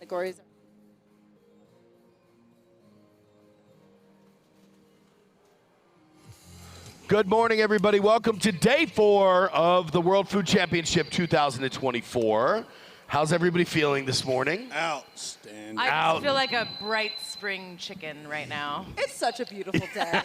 categories. Good morning, everybody. Welcome to day 4 of the World Food Championship 2024. How's everybody feeling this morning? Outstanding. I just feel like a bright spring chicken right now. It's such a beautiful day.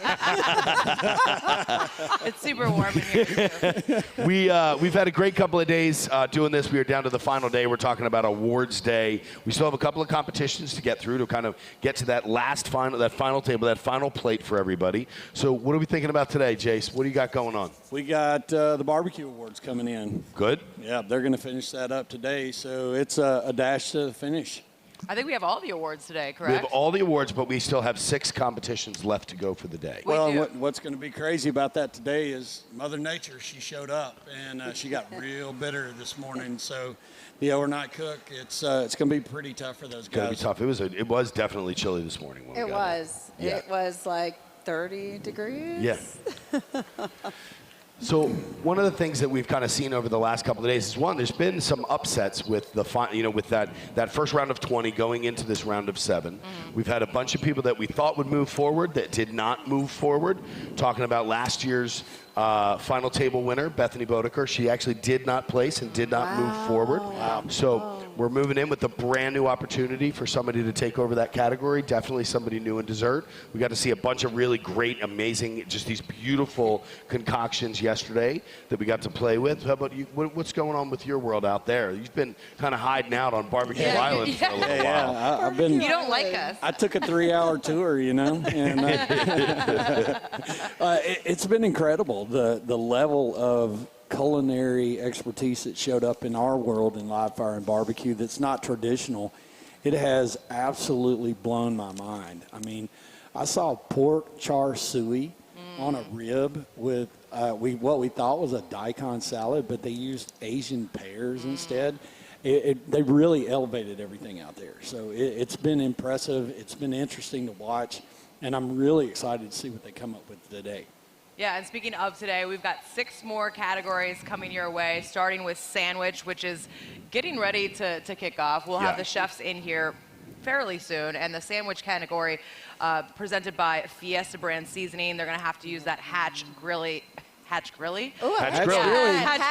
It's super warm in here. We've had a great couple of days doing this. We are down to the final day. We're talking about awards day. We still have a couple of competitions to get through to kind of get to that final table, that final plate for everybody. So what are we thinking about today, Jace? What do you got going on? We got the barbecue awards coming in. Good. Yeah, they're going to finish that up today, so it's a dash to the finish. I think we have all the awards today, We correct? have all the awards, but we still have 6 competitions left to go for the day. We Well, do. what's going to be crazy about that today is Mother Nature, she showed up, and she got real bitter this morning. So the overnight cook, it's going to be pretty tough for those It's going to guys. be tough. It was definitely chilly this morning when we It got was. Yeah. It was like 30 degrees. Yeah. So one of the things that we've kind of seen over the last couple of days is, one, there's been some upsets with the with that first round of 20 going into this round of 7. We've had a bunch of people that we thought would move forward that did not move forward. Talking about last year's final table winner, Bethany Bodeker. She actually did not place and did not move forward. Wow. So we're moving in with a brand new opportunity for somebody to take over that category. Definitely somebody new in dessert. We got to see a bunch of really great, amazing, just these beautiful concoctions yesterday that we got to play with. How about you? What's going on with your world out there? You've been kind of hiding out on Barbecue Island for a little while. Yeah, I've been. You don't like us. I took a 3-hour tour, and it's been incredible. The level of culinary expertise that showed up in our world in live fire and barbecue that's not traditional, it has absolutely blown my mind. I mean, I saw pork char suey on a rib with what we thought was a daikon salad, but they used Asian pears instead. They really elevated everything out there. So it's been impressive. It's been interesting to watch, and I'm really excited to see what they come up with today. Yeah, and speaking of today, we've got 6 more categories coming your way, starting with sandwich, which is getting ready to kick off. We'll have the chefs in here fairly soon, and the sandwich category presented by Fiesta Brand Seasoning. They're going to have to use that Hatch Grilly. Hatch Grilly. Hatch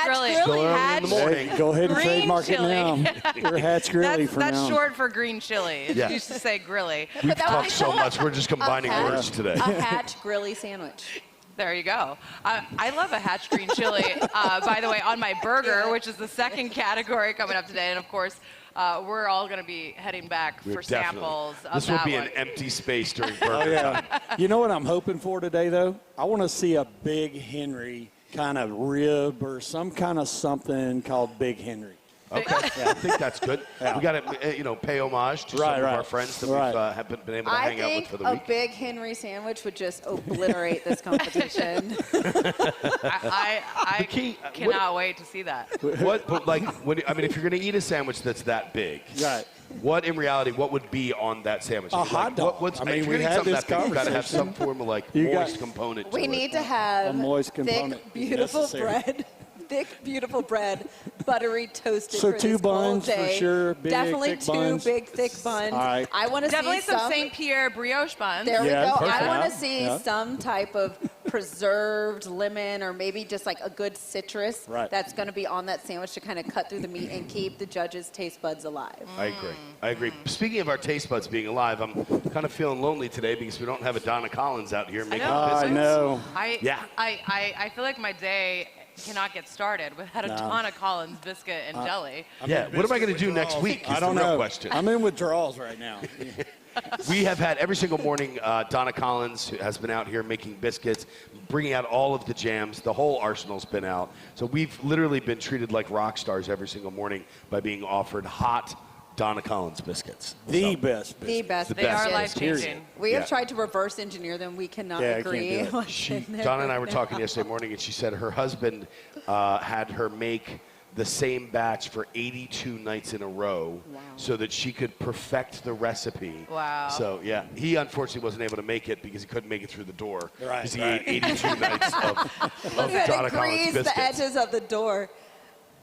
Grilly. Still early in the morning. Hey, go ahead and Green trademark chili. it now. You're Hatch Grilly for now. That's short for green chili. It Yeah. used to say grilly. We've talked so much. We're just combining words today. A Hatch Grilly sandwich. There you go. I love a Hatch green chili, by the way, on my burger, which is the second category coming up today. And, of course, we're all going to be heading back for samples of This will that be one. an empty space during Oh, burger time. yeah. You know what I'm hoping for today, though? I want to see a Big Henry kind of rib or some kind of something called Big Henry. Okay, I think that's good. Yeah. We got to, pay homage to some of our friends that we've have been able to hang out with for the a week. Big Henry sandwich would just obliterate this competition. I cannot wait to see that. If you're going to eat a sandwich that's that big, Right. what would be on that sandwich? A hot dog. If I mean, you're we gonna eat had something this that big, you got to have some conversation. form of You got- moist component to We it. need to have A moist component thick, is beautiful necessary. bread. Thick, beautiful bread, buttery, toasted. So for 2 this cold buns for day. sure, big, Definitely thick 2 buns. big, thick buns. All right. I want to Definitely see some St. Pierre brioche buns. There we Yeah, go. perfect. I want to Yeah, see yeah. some type of preserved lemon or maybe just like a good citrus Right. that's going to be on that sandwich to kind of cut through the meat and keep the judges' taste buds alive. I agree. Speaking of our taste buds being alive, I'm kind of feeling lonely today because we don't have a Donna Collins out here making know. biscuits. I know. I feel like my day cannot get started without a Donna Collins biscuit and jelly. Yeah, what am I going to do next week is I don't the real know. question. I'm in withdrawals right now. We have had every single morning, Donna Collins who has been out here making biscuits, bringing out all of the jams. The whole arsenal's been out. So we've literally been treated like rock stars every single morning by being offered hot Donna Collins biscuits. The best The biscuit. best. The They best. are biscuits. life-changing. We have Yeah. tried to reverse engineer them. We cannot Yeah, I can't agree. do it. what's in there. Donna and I were talking yesterday morning, and she said her husband had her make the same batch for 82 nights in a row so that she could perfect the recipe. Wow. So, yeah, he unfortunately wasn't able to make it because he couldn't make it through the door. Right, Because he right. ate 82 nights of You had Donna to Collins grease the biscuits. edges of the door.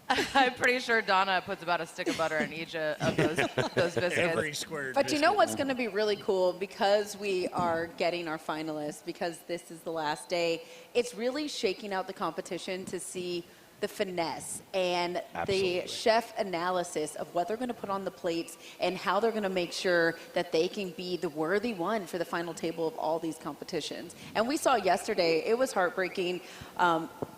I'm pretty sure Donna puts about a stick of butter in each of those biscuits. Every square. But you know what's going to be really cool, because we are getting our finalists, because this is the last day, it's really shaking out the competition to see the finesse and Absolutely. the chef analysis of what they're going to put on the plates and how they're going to make sure that they can be the worthy one for the final table of all these competitions. And we saw yesterday, it was heartbreaking.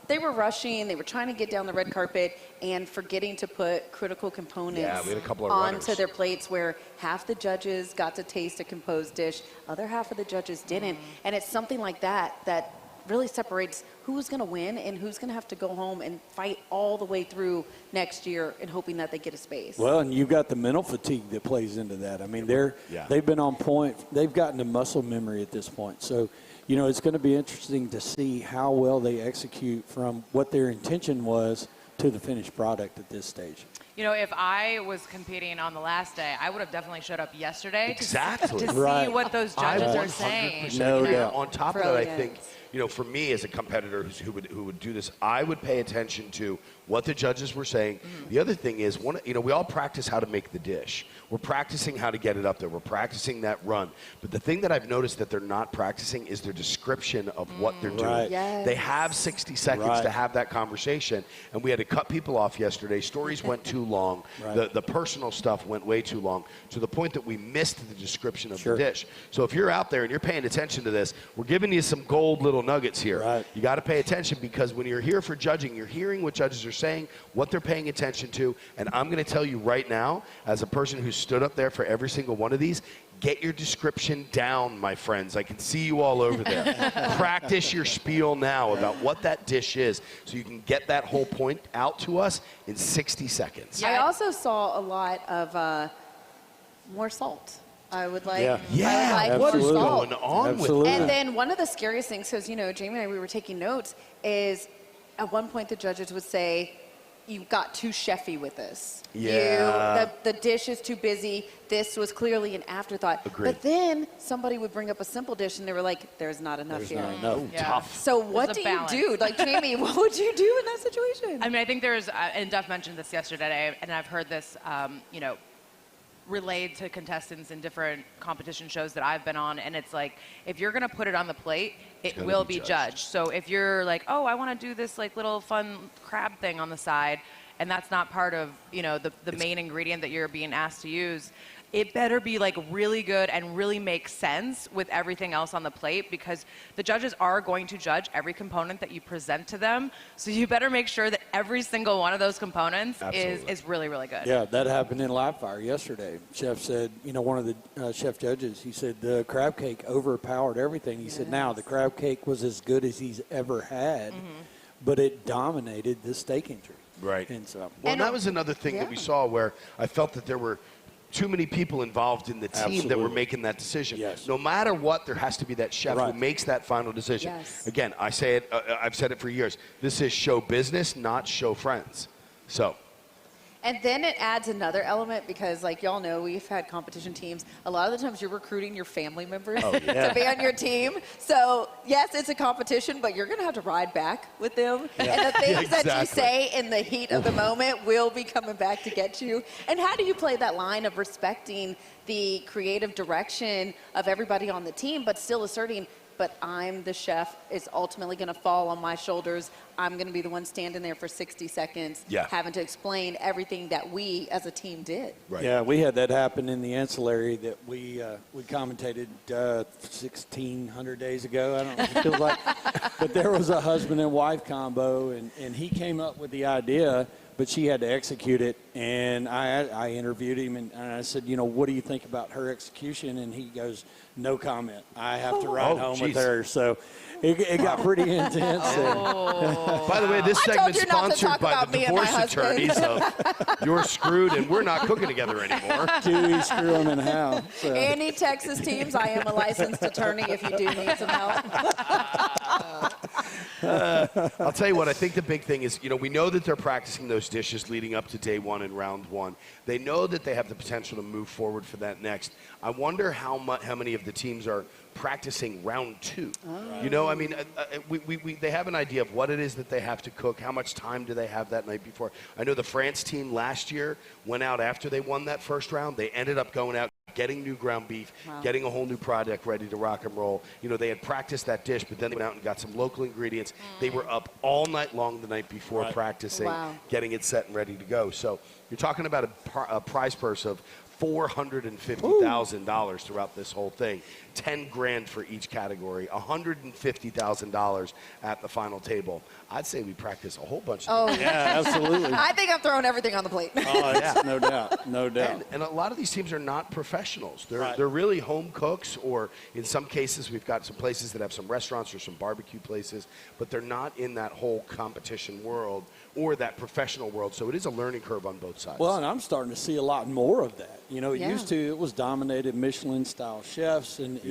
They were rushing, they were trying to get down the red carpet and forgetting to put critical components Yeah, we had a couple of onto runners. their plates, where half the judges got to taste a composed dish, other half of the judges didn't. And it's something like that that really separates who's going to win and who's going to have to go home and fight all the way through next year and hoping that they get a space. Well, and you've got the mental fatigue that plays into that. I mean, Yeah. they've been on point. They've gotten to muscle memory at this point. So, you know, it's going to be interesting to see how well they execute from what their intention was to the finished product at this stage. You know, if I was competing on the last day, I would have definitely showed up yesterday Exactly. to see Right. what those I judges are 100% saying. No agree. doubt. On top of that, I Brilliant. think, you know, for me as a competitor who would do this, I would pay attention to what the judges were saying. The other thing is, we all practice how to make the dish. We're practicing how to get it up there. We're practicing that run. But the thing that I've noticed that they're not practicing is their description of what they're doing. Right. Yes. They have 60 seconds Right. to have that conversation, and we had to cut people off yesterday. Stories went too long. Right. The personal stuff went way too long, to the point that we missed the description of Sure. the dish. So if you're out there and you're paying attention to this, we're giving you some gold little nuggets here. Right. You got to pay attention, because when you're here for judging, you're hearing what judges are saying, what they're paying attention to. And I'm going to tell you right now, as a person who stood up there for every single one of these, get your description down, my friends. I can see you all over there. Practice your spiel now about what that dish is, so you can get that whole point out to us in 60 seconds. I Yeah. also saw a lot of more salt. I would like, Yeah. Yeah, I would like what is more Absolutely. salt. going on Absolutely. with And then one of the scariest things, because, Jamie and I, we were taking notes, is at one point the judges would say, you got too chefy with this. Yeah. The dish is too busy. This was clearly an afterthought. Agreed. But then somebody would bring up a simple dish and they were like, there's not enough There's here. not enough. Yeah. Tough. So what There's do a you balance. do? Like, Jamie, what would you do in that situation? I mean, I think there's, and Duff mentioned this yesterday, and I've heard this, relayed to contestants in different competition shows that I've been on, and it's like, if you're going to put it on the plate, it gotta will be be judged. judged. So if you're like, oh, I want to do this like little fun crab thing on the side, and that's not part of, the main ingredient that you're being asked to use, it better be like really good and really make sense with everything else on the plate, because the judges are going to judge every component that you present to them. So you better make sure that every single one of those components Absolutely. is really, really good. Yeah, that happened in Live Fire yesterday. Chef said, one of the chef judges, he said the crab cake overpowered everything. He said, now the crab cake was as good as he's ever had, but it dominated the steak injury. Right. And so, Well, And, that was another thing that we yeah. saw, where I felt that there were too many people involved in the team that were Absolutely. making that decision. Yes. No matter what, there has to be that chef Right. who makes that final decision. Yes. Again, I say it. I've said it for years. This is show business, not show friends. So, And then it adds another element, because, like y'all know, we've had competition teams. A lot of the times you're recruiting your family members to be on your team. So, yes, it's a competition, but you're going to have to ride back with them. And the things that you Exactly. say in the heat of the moment will be coming back to get you. And how do you play that line of respecting the creative direction of everybody on the team, but still asserting, but I'm the chef, it's ultimately going to fall on my shoulders. I'm going to be the one standing there for 60 seconds, Yeah. having to explain everything that we as a team did. right. yeah, we had that happen in the ancillary that we commentated 1,600 days ago. I don't know, it feels like. But there was a husband and wife combo, and he came up with the idea, but she had to execute it. And I interviewed him, and I said, what do you think about her execution? And he goes, no comment. I have to ride home geez. with her. So it got pretty intense. By the way, this I told segment's you not to sponsored talk by about the me and my divorce husband. attorneys of You're Screwed and We're Not Cooking Together Anymore. Dewey, screw him in how. So. Any Texas teams, I am a licensed attorney if you do need some help. I'll tell you what, I think the big thing is, we know that they're practicing those dishes leading up to day one and round one. They know that they have the potential to move forward for that next. I wonder how many of the teams are practicing round two. They have an idea of what it is that they have to cook, how much time do they have that night before. I know the France team last year went out after they won that first round. They ended up going out, getting new ground beef, getting a whole new product ready to rock and roll. They had practiced that dish, but then they went out and got some local ingredients. They were up all night long the night before practicing, getting it set and ready to go. So you're talking about a prize purse of $450,000 throughout this whole thing. 10 grand for each category, $150,000 at the final table. I'd say we practice a whole bunch of things. Yeah, absolutely. I think I'm throwing everything on the plate. Oh, yeah. No doubt. No doubt. And a lot of these teams are not professionals. They're really home cooks, or in some cases we've got some places that have some restaurants or some barbecue places, but they're not in that whole competition world or that professional world. So it is a learning curve on both sides. Well, and I'm starting to see a lot more of that. It was dominated Michelin-style chefs, and,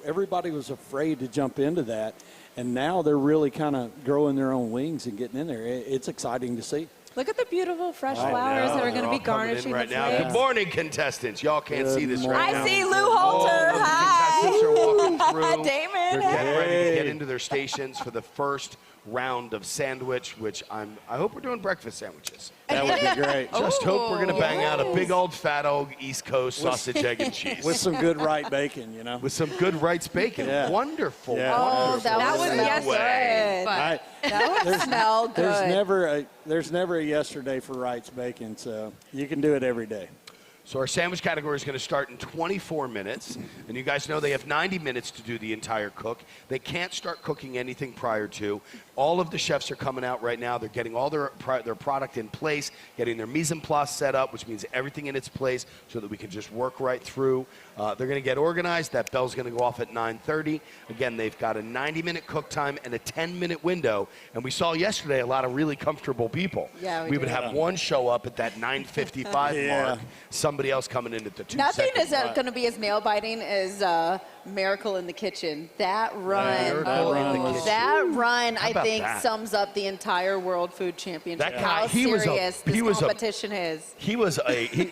everybody was afraid to jump into that. And now they're really kind of growing their own wings and getting in there. It's exciting to see. Look at the beautiful fresh flowers that are going to be garnishing right the now. plates. Good morning, contestants. Y'all can't see this right now. I see Lou Holter. The Hi. contestants are walking through. Damon. They're getting ready to get into their stations for the first round of sandwich, which I hope we're doing breakfast sandwiches. That would be great. Just hope we're going to bang out a big old fat old East Coast sausage, egg, and cheese. With some good Wright bacon, With some good Wright's bacon. Yeah. Wonderful. Yeah. Oh, Wonderful. that would yesterday, good. but That would smell good. There's never a yesterday for Wright's bacon, so you can do it every day. So our sandwich category is going to start in 24 minutes. And you guys know they have 90 minutes to do the entire cook. They can't start cooking anything prior to. All of the chefs are coming out right now. They're getting all their product in place, getting their mise en place set up, which means everything in its place so that we can just work right through. They're going to get organized. That bell's going to go off at 9:30. Again, they've got a 90-minute cook time and a 10-minute window. And we saw yesterday a lot of really comfortable people. Yeah, we would did. have one show up at that 9:55 mark. Somebody else coming in at the 2 Nothing seconds. is going to be as nail biting as Miracle in the Kitchen. That run, That run, I about think that? sums up the entire World Food Championship. That guy, how serious this competition is.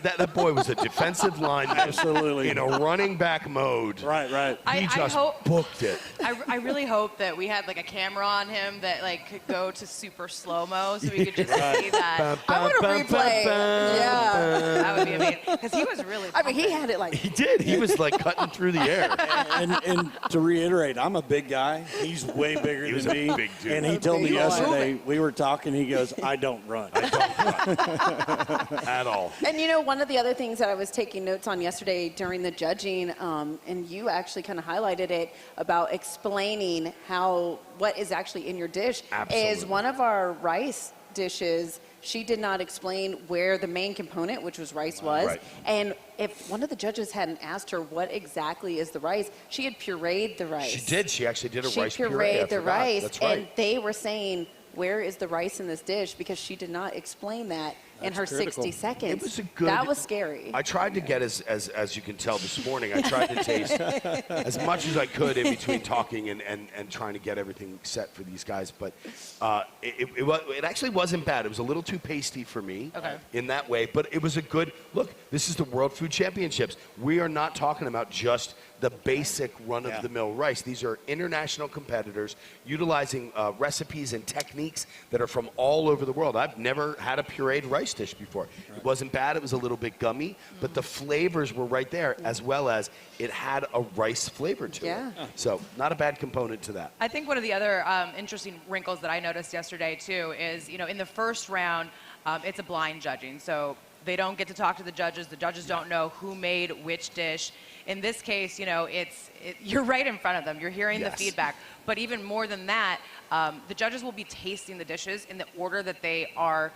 That boy was a defensive lineman. Absolutely. In a running back mode. Right. He just booked it. I really hope that we had like a camera on him that could go to super slow-mo so we could just see that. I want to replay. Yeah. That would be amazing. Because he was really I mean, he had it He did. He was cutting through the air. And to reiterate, I'm a big guy. He's way bigger was than a me. big dude. And he told me yesterday, we were talking, he goes, I don't run. At all. And one of the other things that I was taking notes on yesterday during the judging, and you actually kind of highlighted it about explaining what is actually in your dish, Absolutely. is one of our rice dishes. She did not explain where the main component, which was rice, was. Right. And if one of the judges hadn't asked her what exactly is the rice, she had pureed the rice. She did. She actually did a She rice puree. I pureed the forgot. rice, That's right. and they were saying, where is the rice in this dish? Because she did not explain that in her critical. 60 seconds. It was a good. That was scary. I tried to get as you can tell this morning. I tried to taste as much as I could in between talking and trying to get everything set for these guys. But it actually wasn't bad. It was a little too pasty for me in that way. But it was a good look. This is the World Food Championships. We are not talking about just the basic run-of-the-mill rice. These are international competitors utilizing recipes and techniques that are from all over the world. I've never had a pureed rice dish before. It wasn't bad. It was a little bit gummy, but the flavors were right there, as well as it had a rice flavor to it. So not a bad component to that. I think one of the other interesting wrinkles that I noticed yesterday, too, is, in the first round, it's a blind judging. So they don't get to talk to the judges. The judges don't know who made which dish. In this case, you're right in front of them. You're hearing the feedback. But even more than that, the judges will be tasting the dishes in the order that they are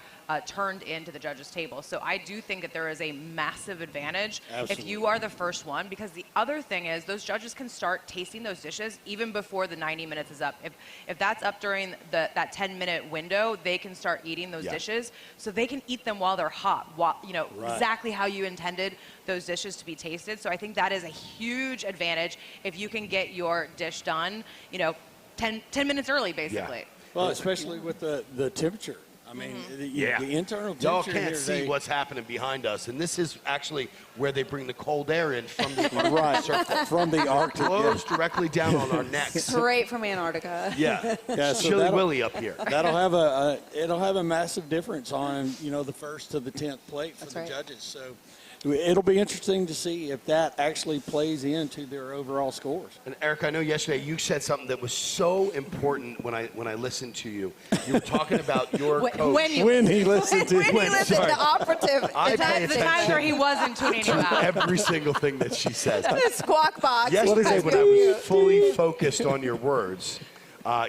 turned into the judges' table. So I do think that there is a massive advantage if you are the first one, because the other thing is those judges can start tasting those dishes even before the 90 minutes is up. If that's up during that 10-minute window, they can start eating those dishes, so they can eat them while they're hot, exactly how you intended those dishes to be tasted. So I think that is a huge advantage if you can get your dish done, 10 minutes early, basically. Well, especially with the temperature. I mean, the internal temperature. Y'all can't here, see what's happening behind us, and this is actually where they bring the cold air in from the Arctic Circle. From the Arctic. Blows directly down on our necks. Straight from Antarctica. Yeah, Yeah, so Chilly that'll- Willy up here. That'll have it'll have a massive difference on the first to the 10th plate for That's the right. judges. So it'll be interesting to see if that actually plays into their overall scores. And Eric, I know yesterday you said something that was so important when I listened to you. You were talking about your coach. When he listened to When he listened, sorry. the operative. I The pay times attention where he wasn't tuning you out. every single thing that she says. The squawk box. Yesterday, when I was fully focused on your words,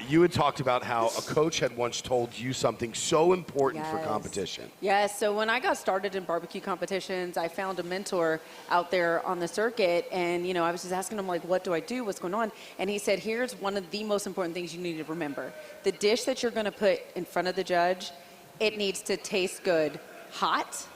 you had talked about how a coach had once told you something so important for Yes. competition. Yes, so when I got started in barbecue competitions, I found a mentor out there on the circuit, and I was just asking him, like, what do I do, what's going on? And he said, here's one of the most important things you need to remember. The dish that you're going to put in front of the judge, it needs to taste good hot,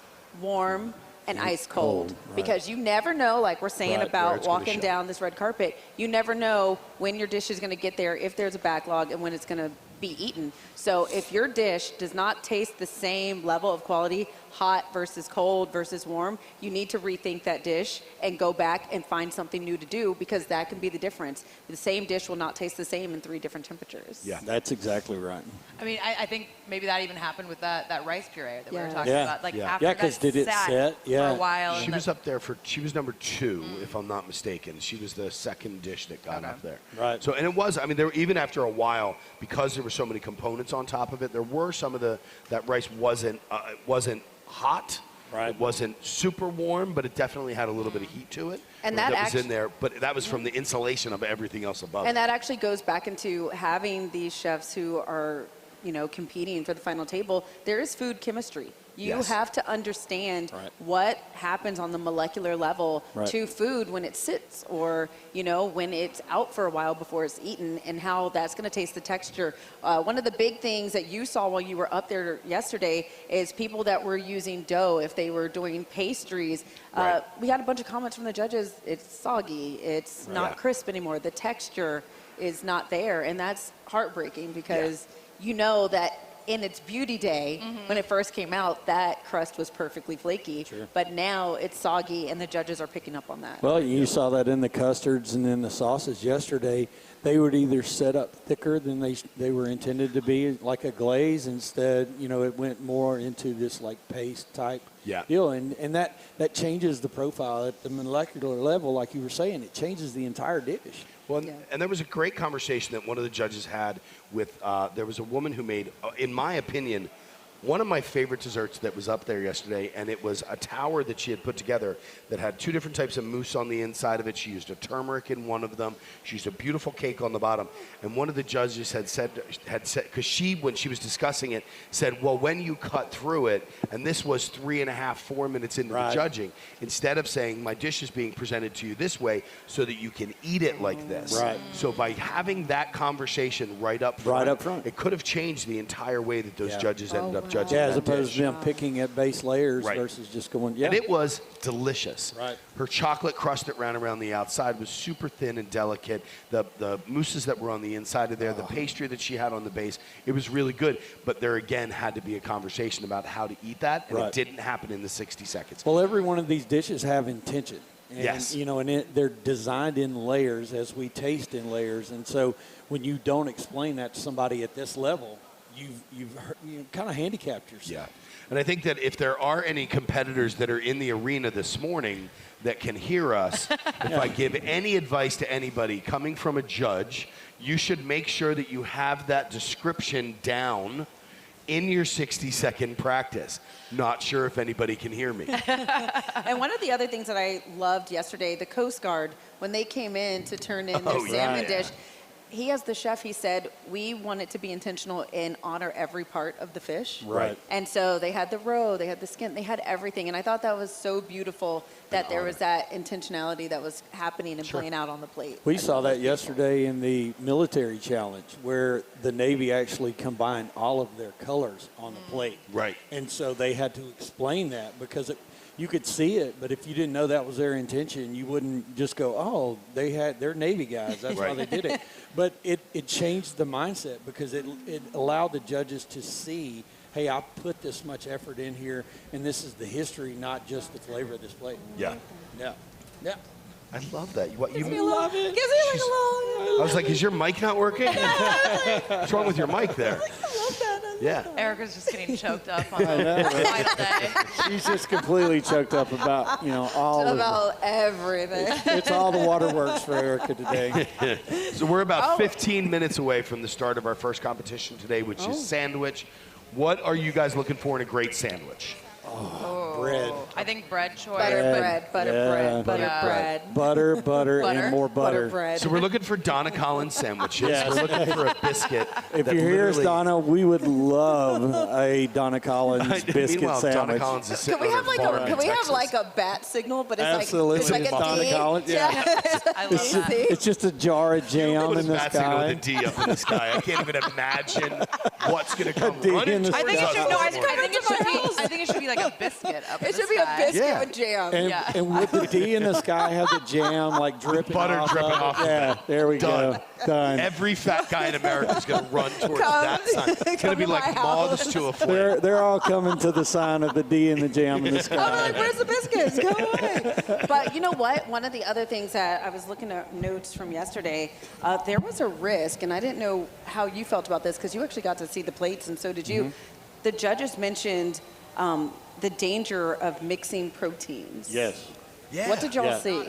warm, and ice cold. right. Because you never know, like we're saying Right, where about it's gonna walking show. down this red carpet, you never know when your dish is going to get there, if there's a backlog, and when it's going to be eaten. So if your dish does not taste the same level of quality, hot versus cold versus warm, you need to rethink that dish and go back and find something new to do, because that can be the difference. The same dish will not taste the same in 3 different temperatures. Yeah. That's exactly right. I mean, I think maybe that even happened with that rice puree that we were Yeah. talking Yeah. about. Like Yeah. after Yeah, 'cause that did it sat set? Yeah. for a while. She and was the- up there she was number 2, if I'm not mistaken. She was the second dish that got Okay. up there. Right. So, and it was, I mean, there were, even after a while, because there were so many components on top of it, there were some of that rice wasn't hot. Right. It wasn't super warm, but it definitely had a little bit of heat to it. And that that was in there, but that was from the insulation of everything else above. And it. that actually goes back into having these chefs who are, competing for the final table. There is food chemistry. You Yes. have to understand Right. what happens on the molecular level Right. to food when it sits, or, when it's out for a while before it's eaten, and how that's going to taste the texture. One of the big things that you saw while you were up there yesterday is people that were using dough, if they were doing pastries. Right. We had a bunch of comments from the judges. It's soggy. It's not Yeah. crisp anymore. The texture is not there, and that's heartbreaking, because you know that in its beauty day, when it first came out, that crust was perfectly flaky. Sure. But now it's soggy, and the judges are picking up on that. Well, you saw that in the custards and in the sauces yesterday. They would either set up thicker than they were intended to be, like a glaze. Instead, it went more into this like paste type deal. And that changes the profile at the molecular level, like you were saying. It changes the entire dish. Well, Yeah. and there was a great conversation that one of the judges had with, there was a woman who made, in my opinion, one of my favorite desserts that was up there yesterday, and it was a tower that she had put together that had 2 different types of mousse on the inside of it. She used a turmeric in one of them. She used a beautiful cake on the bottom. And one of the judges had said, because she, when she was discussing it, said, well, when you cut through it, and this was 3.5, 4 minutes into Right. the judging, instead of saying, my dish is being presented to you this way so that you can eat it like this. Right. So by having that conversation right up front, it could have changed the entire way that those Yeah. judges ended up judging Yeah, as that opposed dish. to them picking at base layers Right. versus just going, yeah. And it was delicious. Right. Her chocolate crust that ran around the outside was super thin and delicate. The mousses that were on the inside of there, the pastry that she had on the base, it was really good. But there again had to be a conversation about how to eat that, and Right. it didn't happen in the 60 seconds. Well, every one of these dishes have intention. And, Yes. they're designed in layers as we taste in layers. And so when you don't explain that to somebody at this level, you've kind of handicapped yourself. Yeah. And I think that if there are any competitors that are in the arena this morning that can hear us, if I give any advice to anybody coming from a judge, you should make sure that you have that description down in your 60-second practice. Not sure if anybody can hear me. And one of the other things that I loved yesterday, the Coast Guard, when they came in to turn in their Oh, salmon yeah. dish, he, as the chef, he said, we want it to be intentional and honor every part of the fish. Right. And so they had the roe, they had the skin, they had everything. And I thought that was so beautiful that there was that intentionality that was happening and playing out on the plate. We I saw thought that was beautiful. yesterday in the military challenge where the Navy actually combined all of their colors on the plate. Right. And so they had to explain that because you could see it, but if you didn't know that was their intention, you wouldn't just go, oh, they're Navy guys. That's why they did it. But it changed the mindset because it allowed the judges to see, hey, I put this much effort in here, and this is the history, not just the flavor of this plate. Yeah. Yeah. Yeah. I love that. You love it. Gives me like a little. I was like, is your mic not working? What's wrong with your mic there? Yeah. Erica's just getting choked up on I know, the right? final day. She's just completely choked up about, all of it. About everything. It's all the waterworks for Erica today. So we're about 15 minutes away from the start of our first competition today, which is sandwich. What are you guys looking for in a great sandwich? Bread. I think bread choice. Butter bread, butter Yeah. bread, butter Yeah. bread. Butter, Butter, and more butter. bread. So we're looking for Donna Collins sandwiches. Yes. We're looking for a biscuit. If that you're here, literally- Donna, we would love a Donna Collins biscuit Meanwhile, Donna sandwich. Collins is Can sitting we on have her like farm a in can we have Texas. like a bat signal, but it's Absolutely. like it's like a Donna D? Collins, yeah. I love that. It's just a jar of jam Put in a the bat signal sky. with a D up in the sky. I can't even imagine what's going to come D in running the towards I think it us should. No, I this think, morning. I think it should be like a biscuit up in It the should be a sky. biscuit Yeah. with jam. And, Yeah. and with the D in the sky, have the jam like dripping Butter off dripping of it. off of Yeah, it. there we Done. go. Done. Every fat guy in America is going to run towards Come- that sign. It's going to come be to like my house. moths to a flame. They're all coming to the sign of the D and the jam in the I'm sky. like, where's the biscuits? Come on. But you know what? One of the other things that I was looking at notes from yesterday, there was a risk, and I didn't know how you felt about this because you actually got to see the plates, and so did you. The judges mentioned the danger of mixing proteins. Yes. Yeah. What did y'all Yeah. see?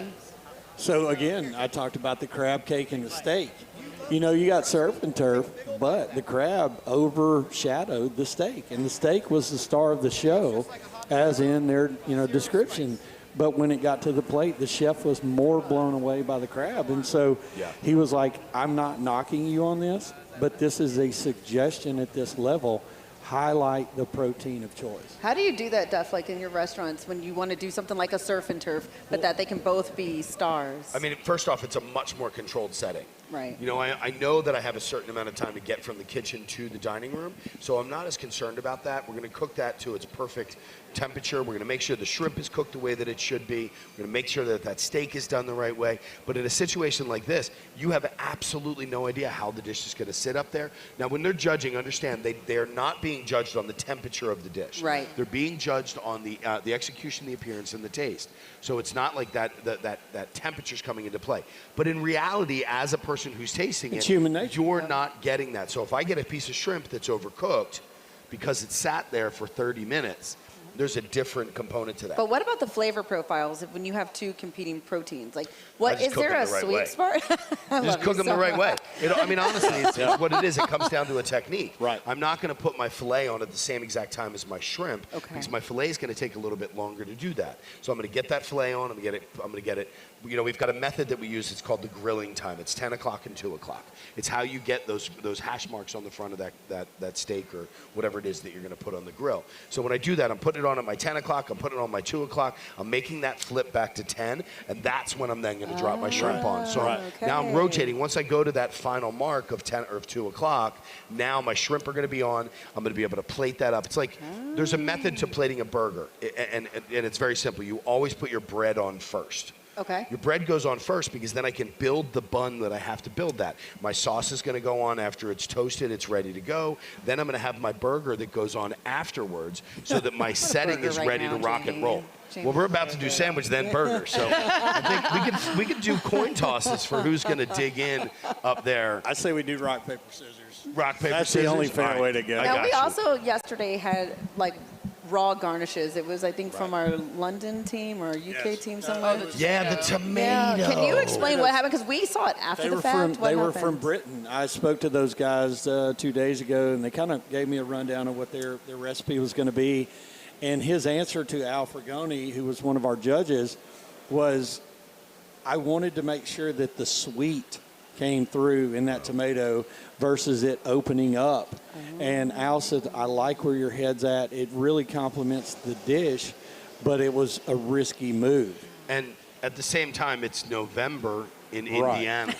So again, I talked about the crab cake and the steak. You got surf and turf, but the crab overshadowed the steak, and the steak was the star of the show, as in their description. But when it got to the plate, the chef was more blown away by the crab, and so he was like, "I'm not knocking you on this, but this is a suggestion at this level. Highlight the protein of choice." How do you do that, Duff, like in your restaurants when you want to do something like a surf and turf, but that they can both be stars? I mean, first off, it's a much more controlled setting. Right. I know that I have a certain amount of time to get from the kitchen to the dining room, so I'm not as concerned about that. We're going to cook that to its perfect temperature. We're going to make sure the shrimp is cooked the way that it should be. We're going to make sure that that steak is done the right way. But in a situation like this, you have absolutely no idea how the dish is going to sit up there. Now, when they're judging, understand they're not being judged on the temperature of the dish. Right. They're being judged on the execution, the appearance, and the taste. So it's not like that temperature's coming into play. But in reality, as a person who's tasting It's it, human nature. you're not getting that. So if I get a piece of shrimp that's overcooked because it sat there for 30 minutes, there's a different component to that. But what about the flavor profiles if when you have two competing proteins? Like, what just is cook there them a the right sweet way. spot? I Just love cook you them the so right way. much. I mean, honestly, it's what it is. It comes down to a technique. Right. I'm not going to put my filet on at the same exact time as my shrimp Okay. because my filet is going to take a little bit longer to do that. So I'm going to get that filet on. I'm going to get it. We've got a method that we use. It's called the grilling time. It's 10 o'clock and 2 o'clock. It's how you get those hash marks on the front of that steak or whatever it is that you're going to put on the grill. So when I do that, I'm putting it on at my 10 o'clock. I'm putting it on my 2 o'clock. I'm making that flip back to 10, and that's when I'm then going to drop my shrimp on. So now I'm okay. rotating. Once I go to that final mark of 10 or of 2 o'clock, now my shrimp are going to be on. I'm going to be able to plate that up. It's like there's a method to plating a burger, and it's very simple. You always put your bread on first. Okay. Your bread goes on first because then I can build the bun that I have to build that. My sauce is going to go on after it's toasted, it's ready to go. Then I'm going to have my burger that goes on afterwards so that my setting burger is right ready now, to rock and Jamie. roll. Jamie. Well, we're about to do sandwich, then burger. So I think we could do coin tosses for who's going to dig in up there. I say we do rock, paper, scissors. Rock, paper, That's scissors. the only fair All right. way to go. I Now, got we you. also yesterday had like raw garnishes. It was, I think, from our London team or UK team somewhere. Yeah, the tomato. Yeah. Can you explain what happened? Because we saw it after They the were fact. What they were happened? from Britain. I spoke to those guys 2 days ago, and they kind of gave me a rundown of what their recipe was going to be. And his answer to Al Fragoni, who was one of our judges, was, I wanted to make sure that the sweet came through in that tomato versus it opening up. And Al said, I like where your head's at. It really complements the dish, but it was a risky move. And at the same time, it's November in Right. Indiana.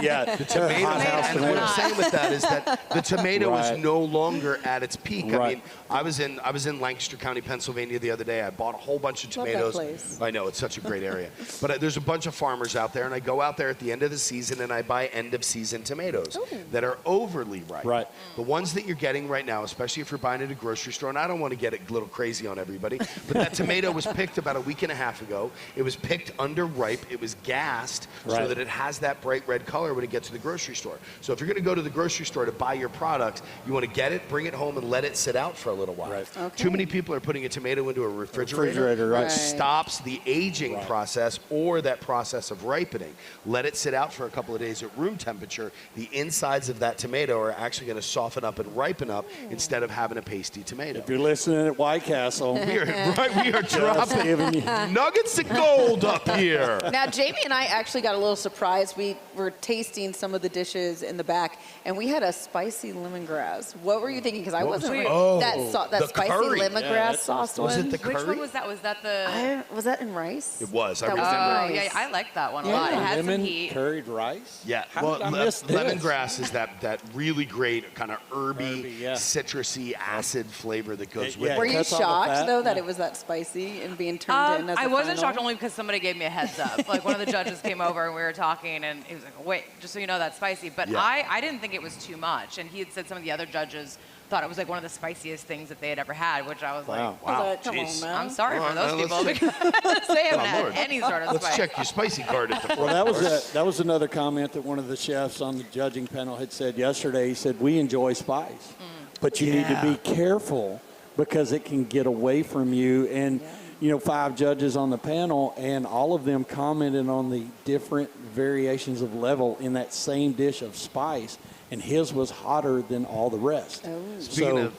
Yeah, The tomato, hothouse and what tomato. I'm saying with that is that the tomato is Right. no longer at its peak. I Right. mean, I was in Lancaster County, Pennsylvania the other day. I bought a whole bunch of Love that tomatoes. place. I know, it's such a great area. But there's a bunch of farmers out there, and I go out there at the end of the season and I buy end of season tomatoes that are overly ripe. Right. The ones that you're getting right now, especially if you're buying at a grocery store, and I don't want to get a little crazy on everybody, but that tomato was picked about a week and a half ago. It was picked underripe. It was gassed so Right. that it has that bright red color when it gets to the grocery store. So if you're going to go to the grocery store to buy your product, you want to get it, bring it home, and let it sit out for a little while. Right. Okay. Too many people are putting a tomato into a refrigerator, Right. which stops the aging Right. process or that process of ripening. Let it sit out for a couple of days at room temperature. The insides of that tomato are actually going to soften up and ripen up instead of having a pasty tomato. If you're listening at White Castle, We are dropping giving you- nuggets of gold up here. Now, Jamie and I actually got a little surprised. We were tasting some of the dishes in the back, and we had a spicy lemongrass. What were you thinking? Because I wasn't was it? that the spicy curry. lemongrass Yeah, that's sauce Was one. it the Which curry? one was that? Was that the? Was that in rice? It was. I That was remember. in Oh, rice. yeah, I liked that one a Yeah. lot. It had some lemon heat. curried rice. Yeah, How well, did I miss this? lemongrass is that really great kind of herby, Herby, yeah. citrusy acid flavor that goes Yeah, with yeah. it. Were you Cuts all the shocked fat, though that yeah. it was that spicy and being turned in as I a wasn't final? shocked only because somebody gave me a heads up. Like one of the judges came over and we were talking and he was like, wait, just so you know that's spicy. But Yeah. I didn't think it was too much. And he had said some of the other judges thought it was like one of the spiciest things that they had ever had, which I was Wow. I was like, come jeez. on, man. like, I'm sorry Well, for those let's people check- because they haven't Oh, had Lord. any sort of Let's spice. check your spicy card at the front. Well, that was another comment that one of the chefs on the judging panel had said yesterday. He said, we enjoy spice, but you need to be careful because it can get away from you. And, you know, 5 judges on the panel, and all of them commented on the different variations of level in that same dish of spice, and his was hotter than all the rest. Speaking So of-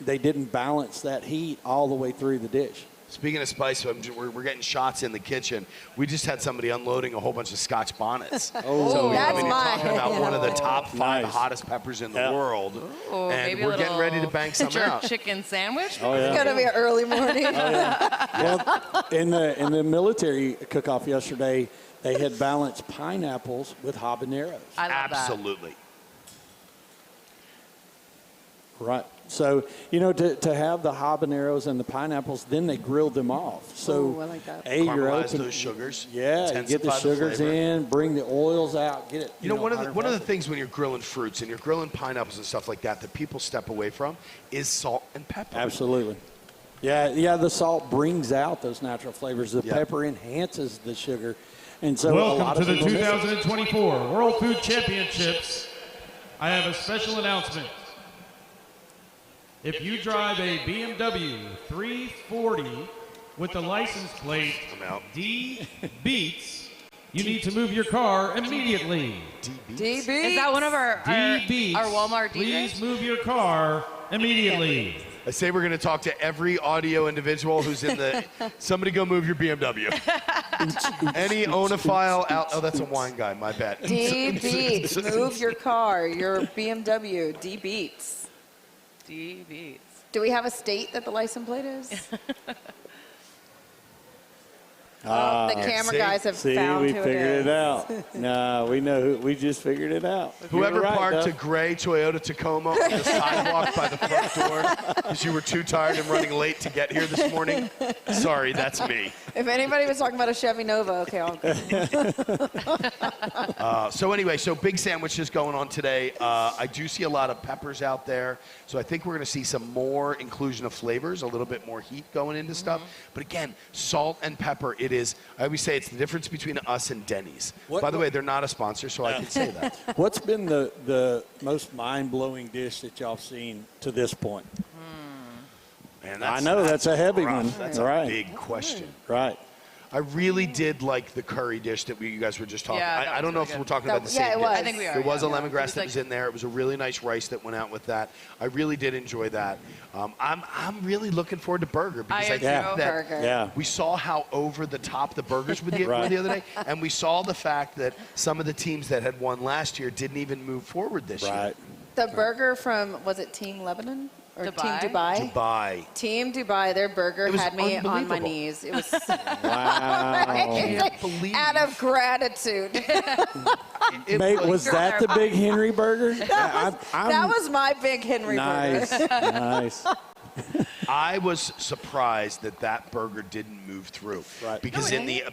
they didn't balance that heat all the way through the dish. Speaking of spice, we're getting shots in the kitchen. We just had somebody unloading a whole bunch of Scotch bonnets. Oh, So, that's you're mine. talking about one of the top 5 Nice. hottest peppers in the Yeah. world. Ooh, and maybe a we're getting ready to little bang some jerk out. chicken sandwich. Oh, It's yeah. gonna be an early morning. Well, in the military cook-off yesterday, they had balanced pineapples with habaneros. I love that. Absolutely. Right. So, you know, to have the habaneros and the pineapples, then they grilled them off. So, Ooh, I like that. A, you're Caramelize open. those sugars. Yeah, you get the intensify sugars flavor. in, bring the oils out, get it. You know, one of hotter the pepper. things when you're grilling fruits and you're grilling pineapples and stuff like that people step away from is salt and pepper. Absolutely. Yeah, the salt brings out those natural flavors. The Yeah. pepper enhances the sugar. And so a lot Welcome of to the people miss it. 2024 World Food Championships. I have a special announcement. If you drive a BMW 340 with the license plate I'm out. D Beats, you need to move your car immediately. DB. Is that one of our D Beats, our Walmart please DJs? move your car immediately. I say we're going to talk to every audio individual who's in the. Somebody go move your BMW. Any onophile out. Oh, that's a wine guy. My bad. D Beats. Move your car. Your BMW. D Beats. D Beats. Do we have a state that the license plate is? The camera see? guys have See, found we who figured is. it out. No, we know who. We just figured it out. Whoever You're right, parked a Duff. gray Toyota Tacoma on the sidewalk by the front door because you were too tired and running late to get here this morning, sorry, that's me. If anybody was talking about a Chevy Nova, okay, I'll go. So anyway, so big sandwiches going on today. I do see a lot of peppers out there, so I think we're going to see some more inclusion of flavors, a little bit more heat going into stuff. But again, salt and pepper. It is. I always say it's the difference between us and Denny's. By the way, they're not a sponsor, so I can say that. What's been the most mind-blowing dish that y'all have seen to this point? Man, I know that's a heavy rough. one. That's Right. a big question. Right. I really did like the curry dish that you guys were just talking. Yeah, that I was don't know really if good. we're talking That- about the yeah, same it dish. was. I think we are. There was yeah. a lemongrass It was that like- was in there. It was a really nice rice that went out with that. I really did enjoy that. I'm really looking forward to burger because I I, am think too. that Burger. Yeah. we saw how over the top the burgers were Right. the other day, and we saw the fact that some of the teams that had won last year didn't even move forward this year. Right. The burger from, was it Team Lebanon? or Dubai? Team Dubai. Dubai. Team Dubai, their burger It was had me on my unbelievable. knees. It was Wow. Can't believe out of gratitude. it Mate, was that the Big Henry burger? I'm That was my big Henry nice. burger. Nice. I was surprised that that burger didn't move through. Right. Because in the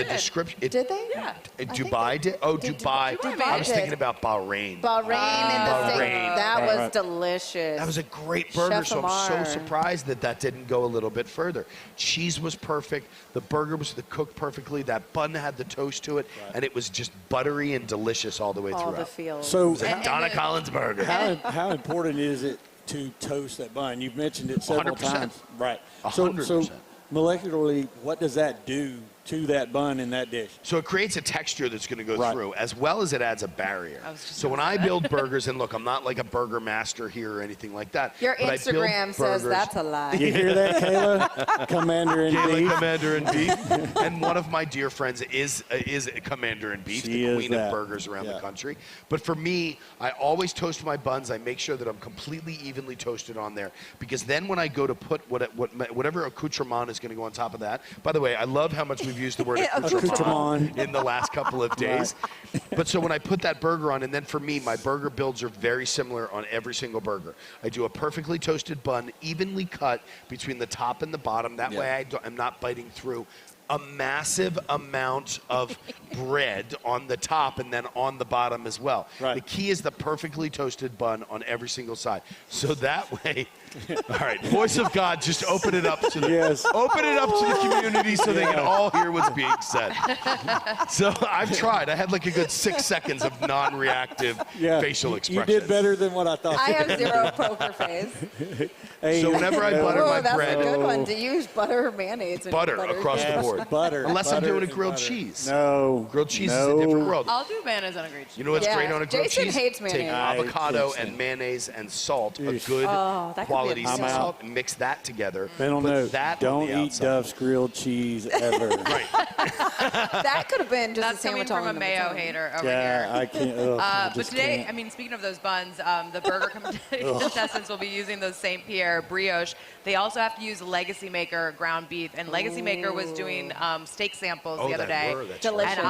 description, Did they? Yeah. Dubai did. Oh, Dubai. Dubai I was did. thinking about Bahrain. Bahrain in the steak. Bahrain. That was Right. delicious. That was a great burger, Chef so I'm Amar. so surprised that that didn't go a little bit further. Cheese was perfect. The burger was cooked perfectly. That bun had the toast to it, and it was just buttery and delicious all the way all throughout. the feels. So It was a And Donna the- Collins burger. how important is it to toast that bun? You've mentioned it several 100%. times. Right. 100%. So molecularly, what does that do to that bun in that dish? So it creates a texture that's going to go Right. through, as well as it adds a barrier. I was just So when gonna I say that. build burgers, and look, I'm not like a burger master here or anything like that. Your but I build Instagram says burgers- that's a lie. You hear that, Kayla? Commander in Gala Beef. Commander in Beef. And one of my dear friends is Commander in Beef, She the is queen that. of burgers around Yeah. the country. But for me, I always toast my buns. I make sure that I'm completely evenly toasted on there, because then when I go to put whatever accoutrement is going to go on top of that. By the way, I love how much we've used the word accoutrement in the last couple of days. But so when I put that burger on, and then for me, my burger builds are very similar on every single burger. I do a perfectly toasted bun, evenly cut between the top and the bottom. That way I'm not biting through a massive amount of bread on the top and then on the bottom as well. Right. The key is the perfectly toasted bun on every single side. So that way, all right, voice of God, just open it up to the Yes. open it up to the community so they can all hear what's being said. So I've tried. I had like a good 6 seconds of non-reactive facial You expressions. did better than what I thought. I have zero poker face. Hey, So whenever I butter Oh, my that's bread, a good one. To use butter or mayonnaise. and butter across the yes, board. butter. Unless I'm butter doing a and grilled butter. cheese. No. Grilled cheese no. is a different world. I'll do mayonnaise on a grilled cheese. You know what's Yeah. great on a grilled Jason cheese? hates Take mayonnaise. avocado I can't and mayonnaise and salt, a Eesh. good Oh, that could be quality amazing. sea I'm out. salt, and mix that together. Mental put note, that don't on the eat outside. Duff's grilled cheese ever. Right. That could have been just That's a coming sandwich from all a in the mayo between. hater over Yeah, here. I can't. Ugh, I But just today, can't. I mean, speaking of those buns, the burger contestants will be using those St. Pierre brioche. They also have to use Legacy Maker ground beef, and Legacy Maker was doing steak samples Oh, the other that day. were, that's Delicious. And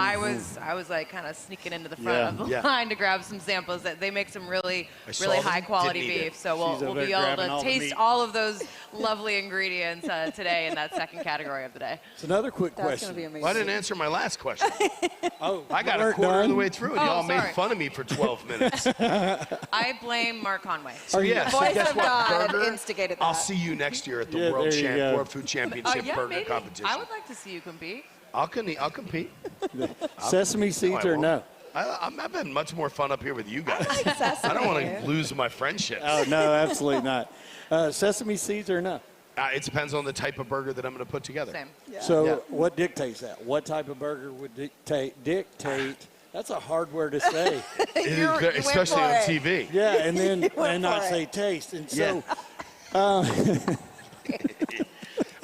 I was like kind of sneaking into the front Yeah. of the Yeah. line to grab some samples. That they make some really saw really them, high quality didn't eat it. beef. So She's we'll over be there able grabbing to all the taste meat. all of those lovely ingredients today in that second category of the day. It's another quick That's question. going to be amazing. Well, I didn't answer my last question. Oh, I got you a weren't quarter of the done? way through, and Oh, y'all sorry. made fun of me for 12 minutes. I blame Mark Conway. So yeah, so Voice guess of what? God Burger, instigated that. I'll see you next year at the Yeah, World, there you go. World Food Championship Yeah, Burger maybe. Competition. I would like to see you compete. I'll compete. Sesame seeds I or won't. no? I'm having much more fun up here with you guys. Sesame. I don't want to lose my friendships. Oh, no, absolutely not. Sesame seeds or no? It depends on the type of burger that I'm going to put together. Same. So Yeah. what dictates that? What type of burger would dictate? That's a hard word to say. It is You very- went especially for on it. TV. Yeah, and then went not for say it. taste. And Yeah. so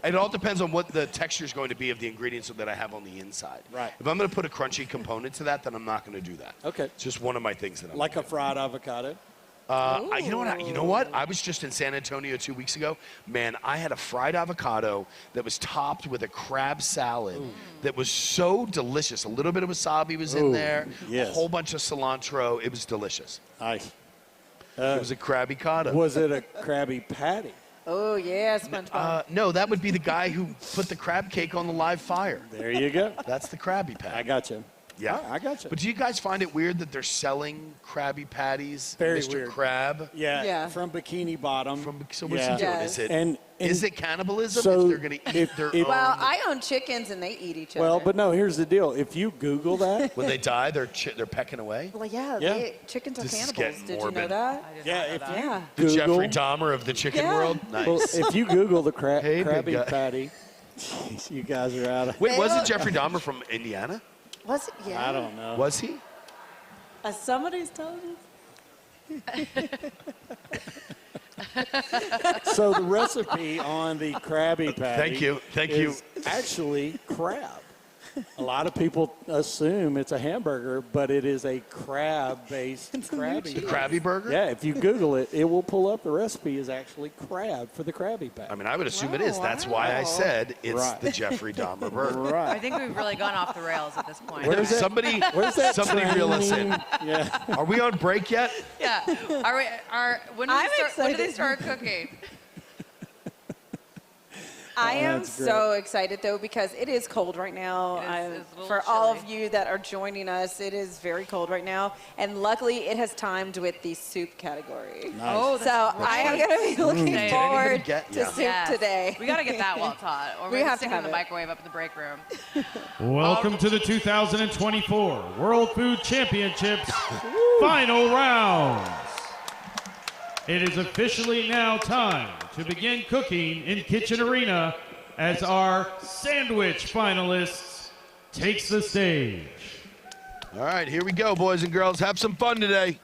It all depends on what the texture is going to be of the ingredients that I have on the inside. Right. If I'm going to put a crunchy component to that, then I'm not going to do that. Okay. It's just one of my things that I'm like a fried avocado. You know what? I was just in San Antonio 2 weeks ago. Man, I had a fried avocado that was topped with a crab salad that was so delicious. A little bit of wasabi was in Ooh, there, yes. a whole bunch of cilantro. It was delicious. Nice. It was a crabby cotta. Was it a Krabby Patty? Oh, yeah, SpongeBob. No, that would be the guy who put the crab cake on the live fire. There you go. That's the Krabby I Patty. got you. Yeah. I got you. But do you guys find it weird that they're selling Krabby Patties, Very Mr. weird. Crab? Yeah, Yeah. from Bikini Bottom. So what's Yeah. he doing? Yes. Is it cannibalism so if they're going to eat if- their if- own? Well, I own chickens and they eat each other. Well, but no, here's the deal. If you Google that, When they die, they're pecking away? Well, yeah, Yeah. chickens are This is cannibals. getting Did you morbid. know that? I did yeah, not know if that. Yeah. The Google, Jeffrey Dahmer of the chicken Yeah. world? well, Nice. if you Google the Hey, big Krabby guy. Patty, jeez, you guys are out of. Wait, They wasn't look- Jeffrey Dahmer from Indiana? Was it? Yeah. I don't know. Was he? Somebody's told us. So the recipe on the Krabby Patty. Thank you. is actually crab. A lot of people assume it's a hamburger, but it is a crab-based Krabby. The Krabby Burger? Yeah, if you Google it, it will pull up. The recipe is actually crab for the Krabby Patty. I mean, I would assume it is. That's why I said it's Right. the Jeffrey Dahmer burger. I Right. think we've really gone off the rails at this point. Where's that- Somebody, Where's that somebody reel us in. training? Yeah. Are we on break yet? Yeah. When do I'm they excited. start cooking? I am that's great. so excited though because it is cold right now. It's a little For all of chilly. you that are joining us, it is very cold right now, and luckily it has timed with the soup category. Oh, So that's I am right. going to be looking Did forward get- to yeah. soup Yes. today. We got to get that while it's hot. Or We we're have to sticking have in the it. microwave up in the break room. Welcome to the 2024 World Food Championships final rounds. It is officially now time to begin cooking in Kitchen Arena as our sandwich finalists takes the stage. All right, here we go, boys and girls. Have some fun today.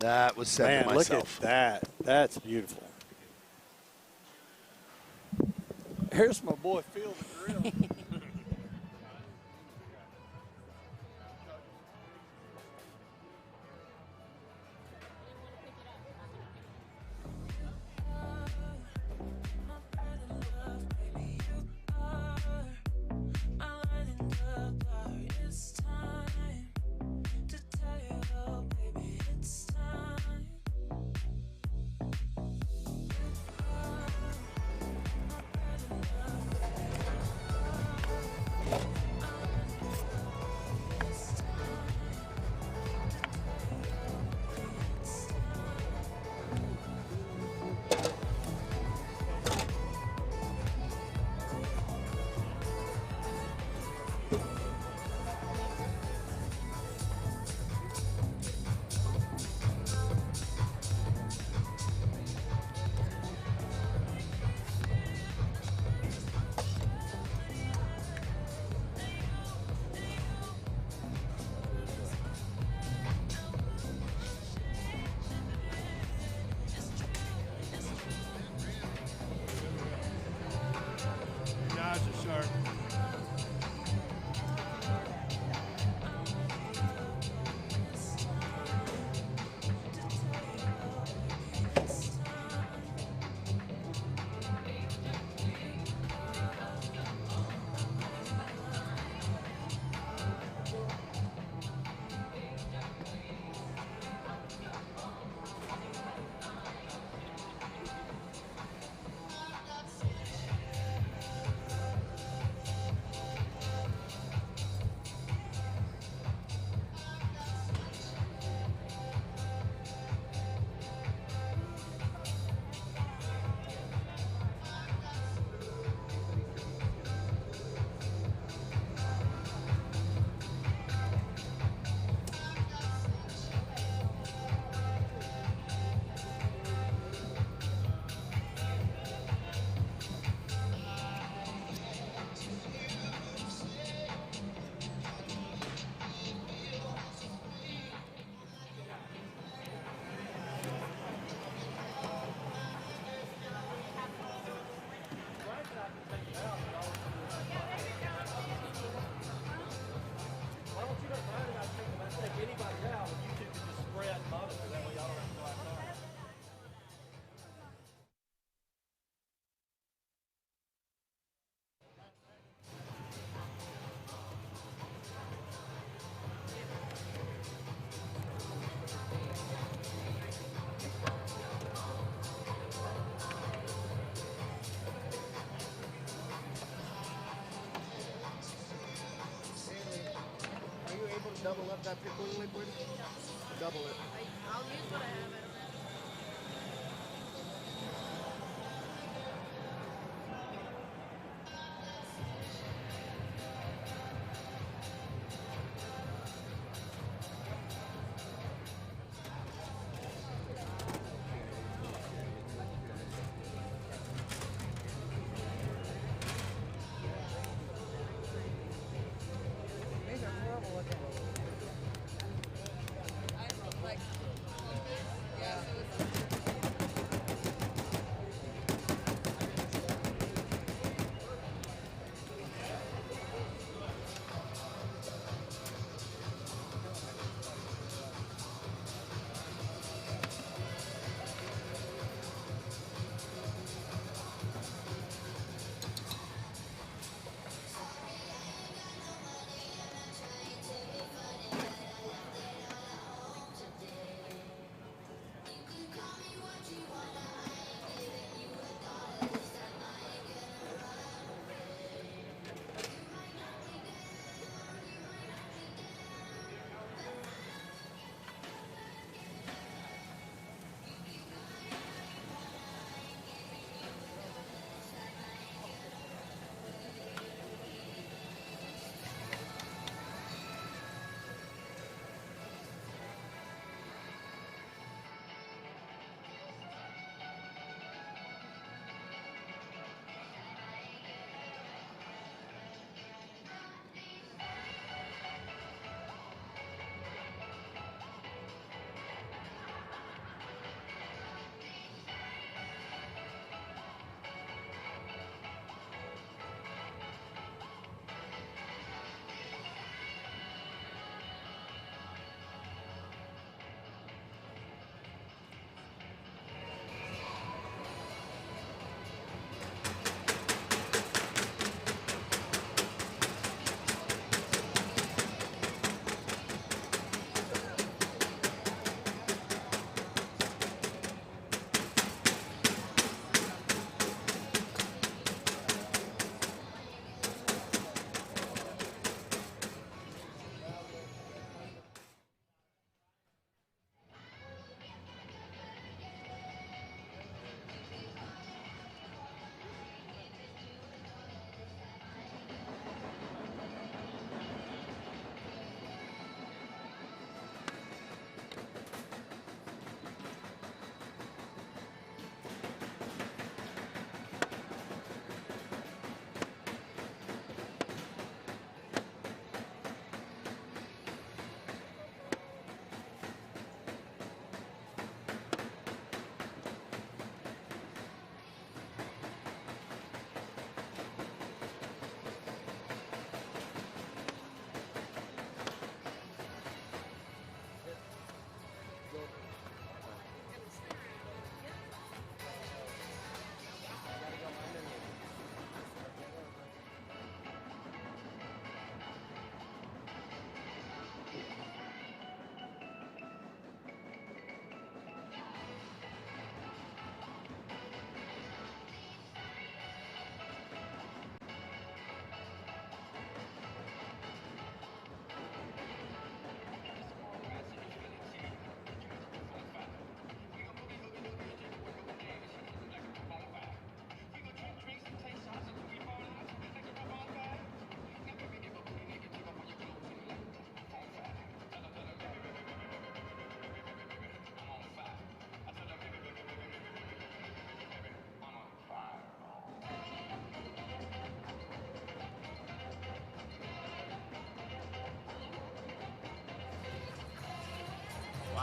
That was said Man, to look at myself. that. That's beautiful. Here's my boy Phil the Grill. Josh is sharp. double up that pickle liquid? Double it. I'll use what I have.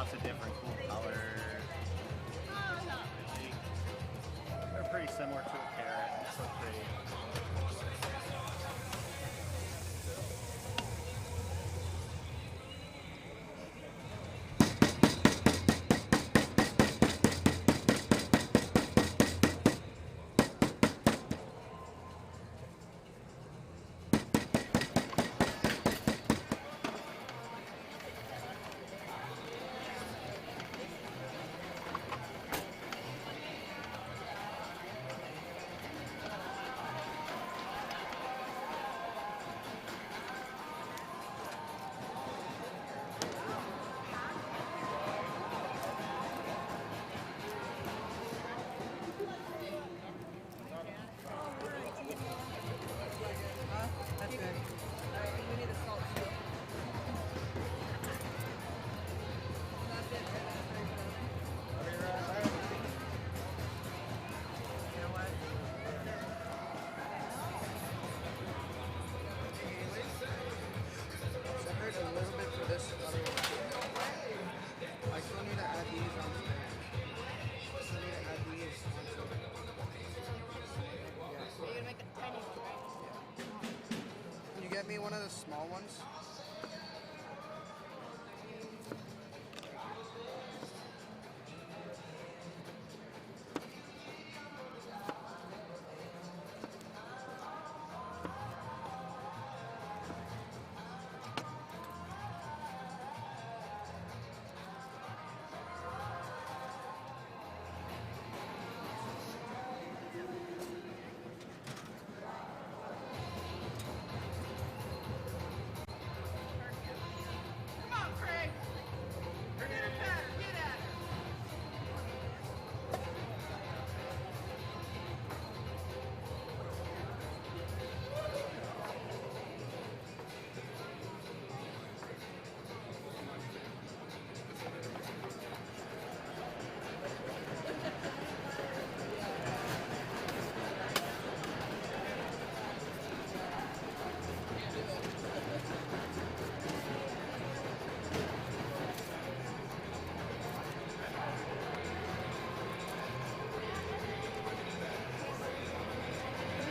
lots of different cool colors. They're pretty similar to a carrot. It's so pretty. Separate a little bit for this other one. I still need to add these on. I still need to add these onto. You're gonna make a tiny one, right? Can you get me one of the small ones?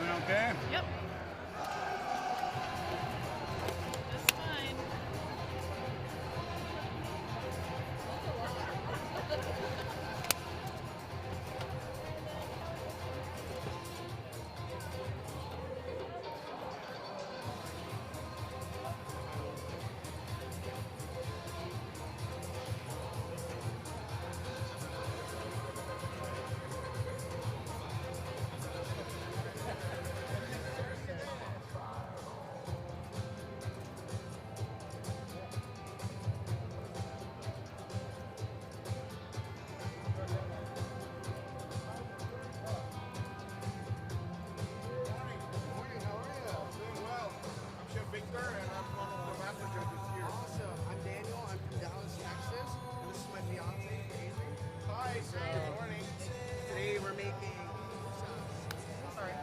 Doing okay? Yep. Just fine. Morning, how are you? Doing well. I'm Chef Victor, and I'm one of the master judges here. Awesome. I'm Daniel. I'm from Dallas, Texas. And this is my fiance, Daisy. Hi. Good morning. Today we're making. Sorry.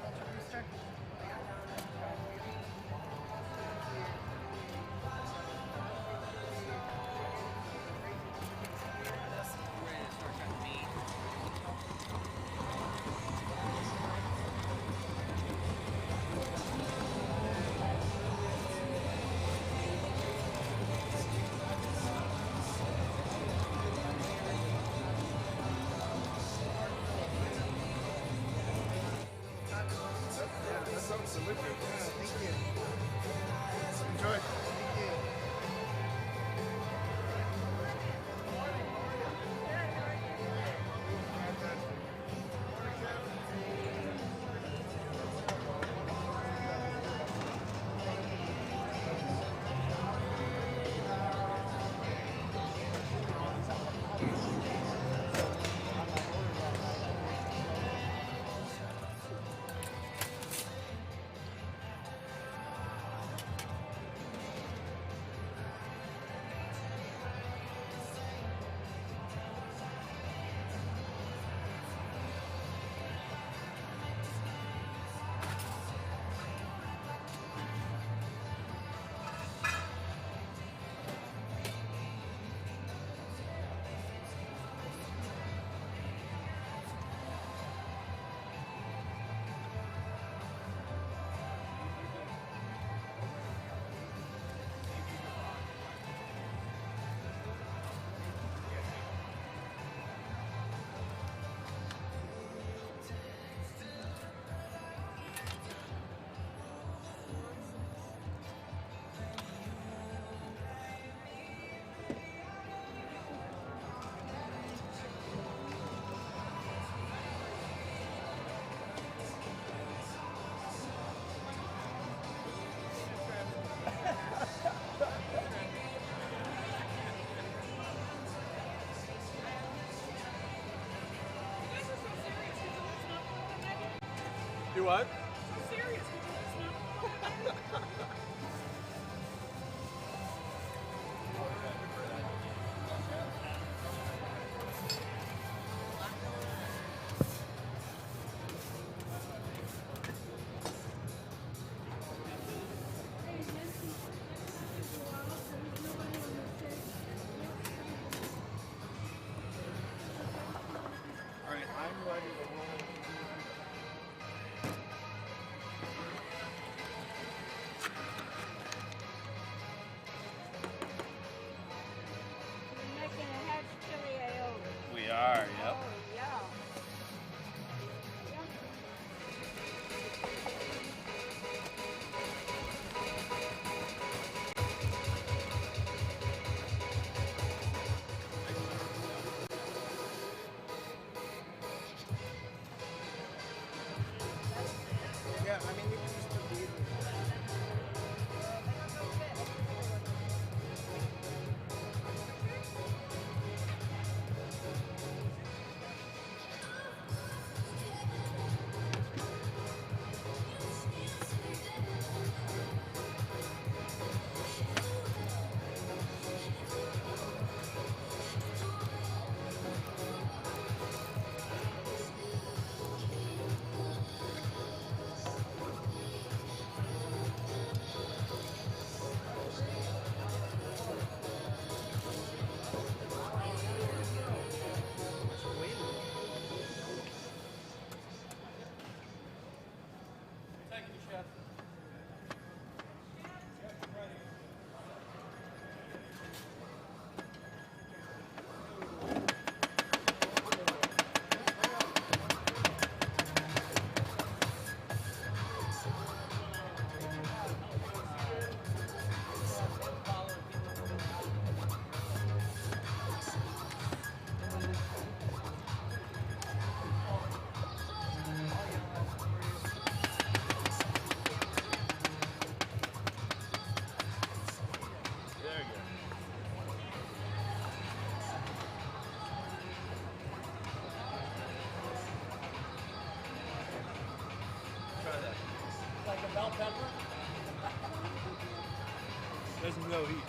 what? All right, I'm ready to roll. You're making a hatch chili aioli. We are, yep. Oh, yeah. Yeah, I mean, you can just put these. Like a bell pepper? Doesn't go heat.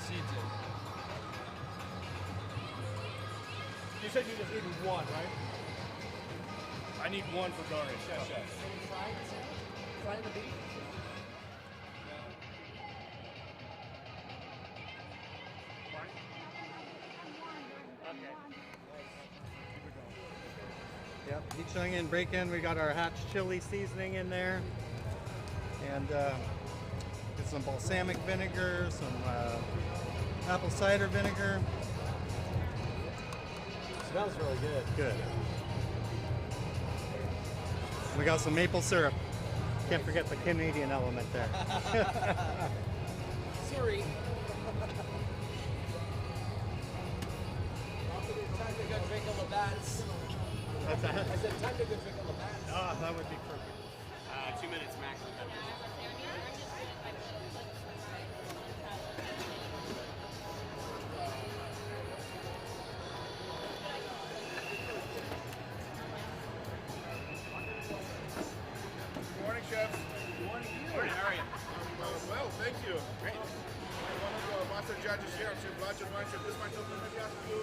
Seeds it. You said you just needed one, right? I need one for Darius. Yes, yes. Frying the beef? Yep, heat onion bacon. We got our hatch chili seasoning in there, and get some balsamic vinegar, some apple cider vinegar. Smells really good. Good. We got some maple syrup. Can't forget the Canadian element there. Sorry. Time to go drink a Labatt's. What's that? I said time to go drink a Labatt's. Oh, that would be perfect. 2 minutes max. Good morning, Chef. Good morning. Morning, how are you? Well, thank you. Great. One of the master judges here, Chef Roger Chef, this might something maybe ask you.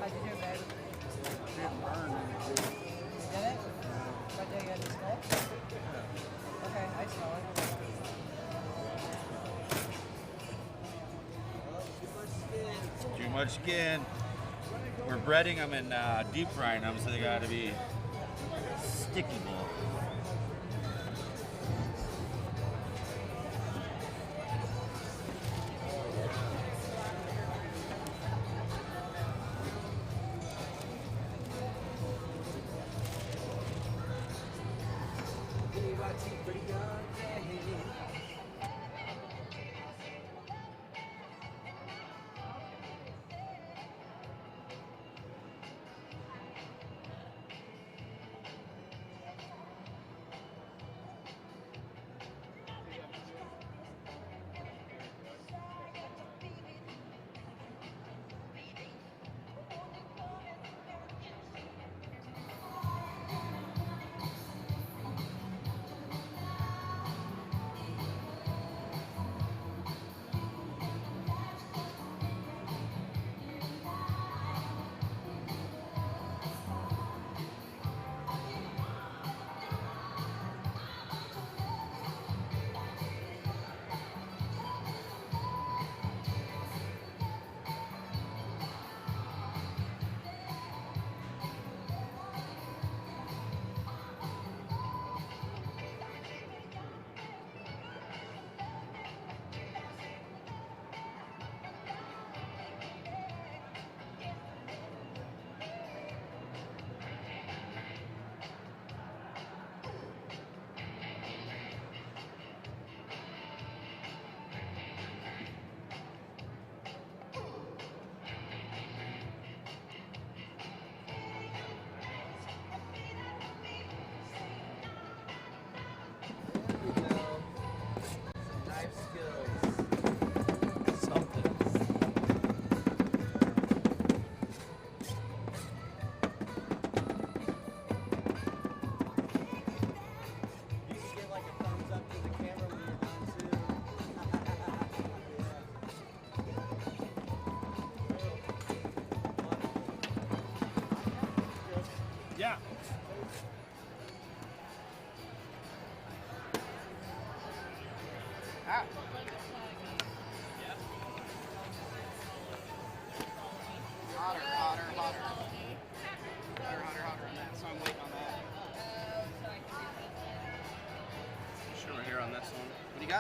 How'd you do, babe? Didn't burn anything. Did it? But did you get the smoke? Okay, I smell it. Too much skin. We're breading them and deep frying them, so they gotta be stickable.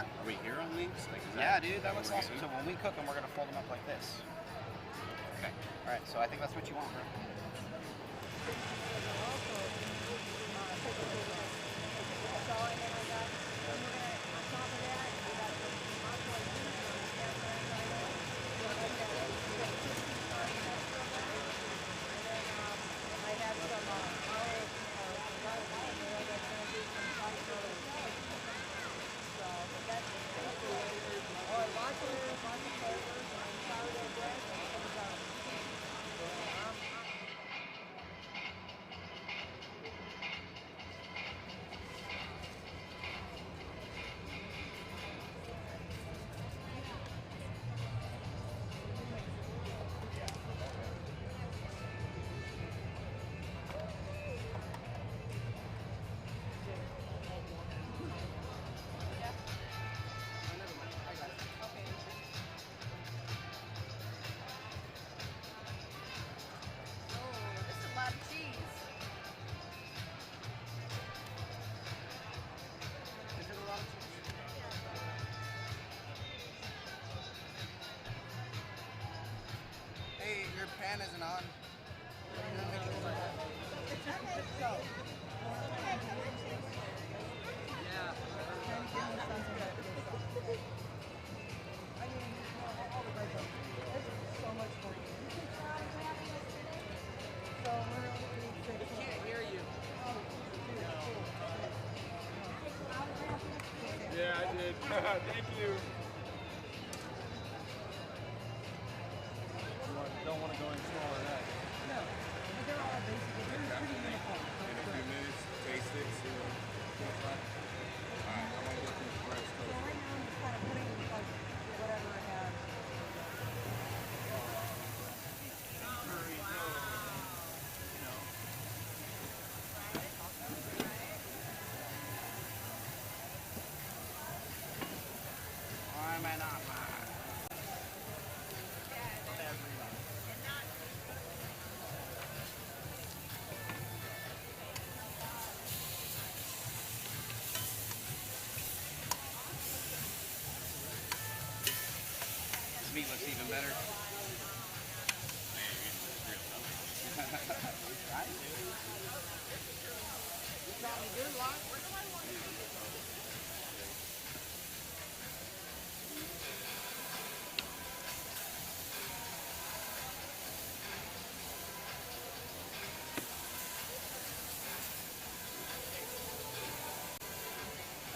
Yeah. Are we here on wings? Like, is Yeah, that, dude, that looks are we awesome. good? So when we cook them, we're gonna fold them up like this. Okay. All right. So I think that's what you want, bro. Hey, your pan isn't on. Yeah, I did. Thank you. Don't want to go any smaller than that. No, but they're all basically pretty uniform. In a few minutes, taste it, see what it feels like. Alright, I'm gonna get some fresh So toast. right now I'm just kind of putting like whatever I have. I'm an This meat looks even better. Right, dude. You got me good luck.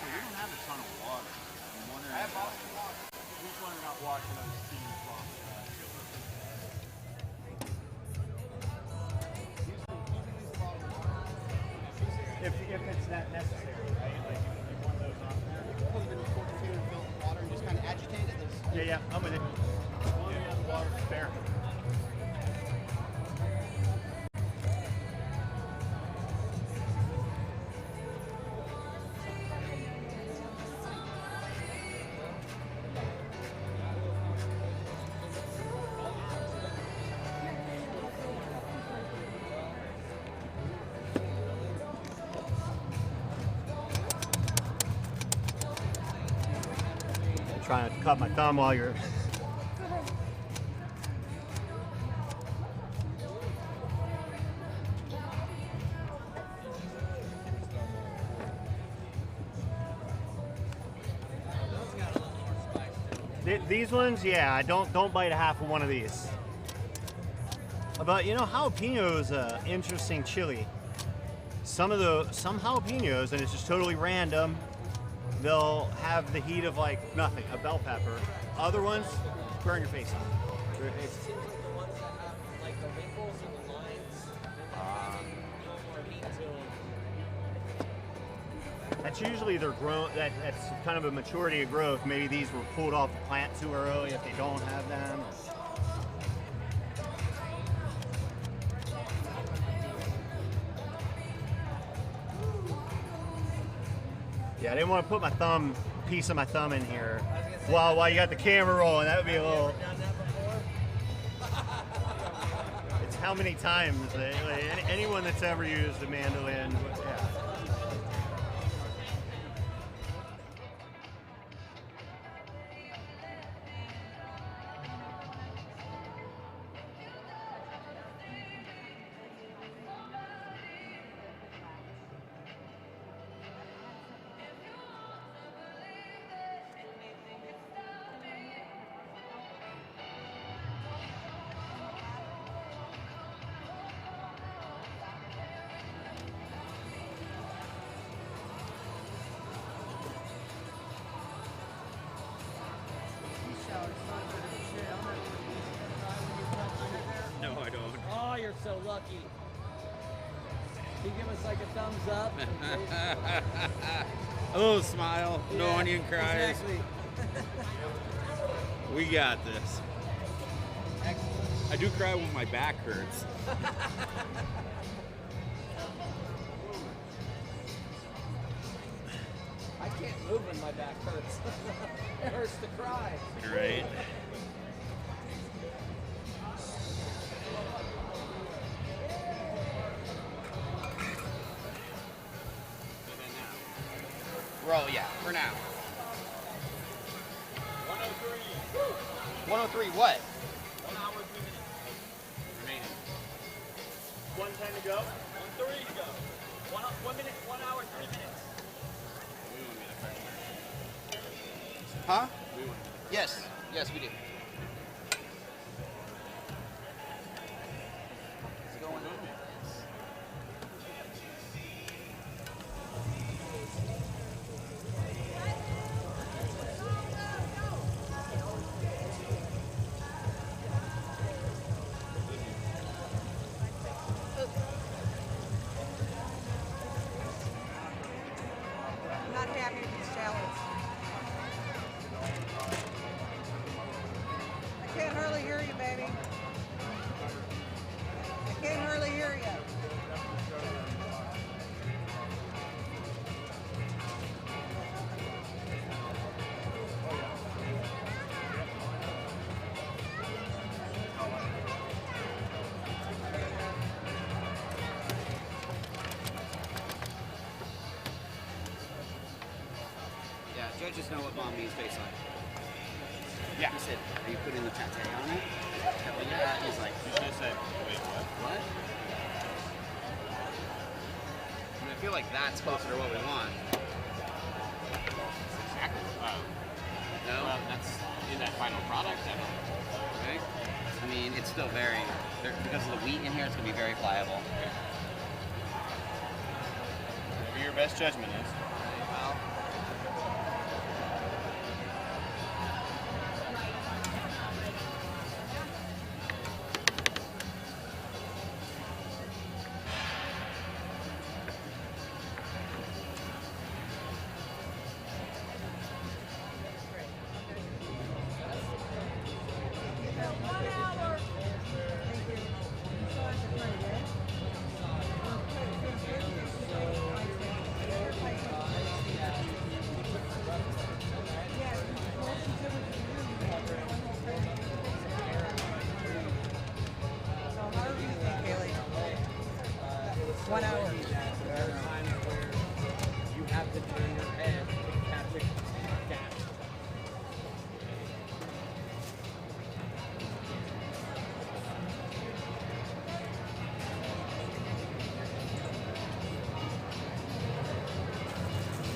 We don't have a ton of water. I'm wondering. I have lots of water. Which one are not watching us see from? If it's that necessary, right? Like you want those on there. Put them in the quart container and fill it with water and just kind of agitate it. Yeah, I'm with it. Water, fair. Trying to cut my thumb while you're. These ones, yeah, don't bite a half of one of these. But you know, jalapeno is an interesting chili. Some jalapenos, and it's just totally random, they'll have the heat of like nothing, a bell pepper. Other ones, burn your face off. It's, The ones that have like the wrinkles and the lines, no more heat to them. That's usually their growth. That's kind of a maturity of growth. Maybe these were pulled off the plant too early if they don't have them. Yeah, I didn't want to put my piece of my thumb in here while you got the camera rolling. That would be a little. It's how many times anyone that's ever used a mandolin. Yeah. so lucky. He give us like a thumbs up. A little smile, no Yeah, onion cries. Exactly. We got this. Excellent. I do cry when my back hurts. I can't move when my back hurts. It hurts to cry. Right. Roll, yeah, for now. 103. 103 what? 1 hour, 3 minutes. Remaining. 110 to go. 130 to go. 1 minute, 1 hour, 3 minutes. Huh? Yes. Yes, we do. It's going on. I'm not happy with this challenge. I can't hardly hear you, baby. I can't hardly hear you. Yeah, judges know what bomb means based on. Yeah. He said, are you putting the pate on it? Well, yeah. He's like, You should have said, wait, what? what? I mean, I feel like that's closer to what we want. Exactly. No? Well, that's in that final product. I don't know. Right? I mean, it's still very, because of the wheat in here, it's going to be very pliable. Whatever your best judgment is. Well, So however you think, Haley. 1 hour. There are times where you have to turn your head to catch a gap.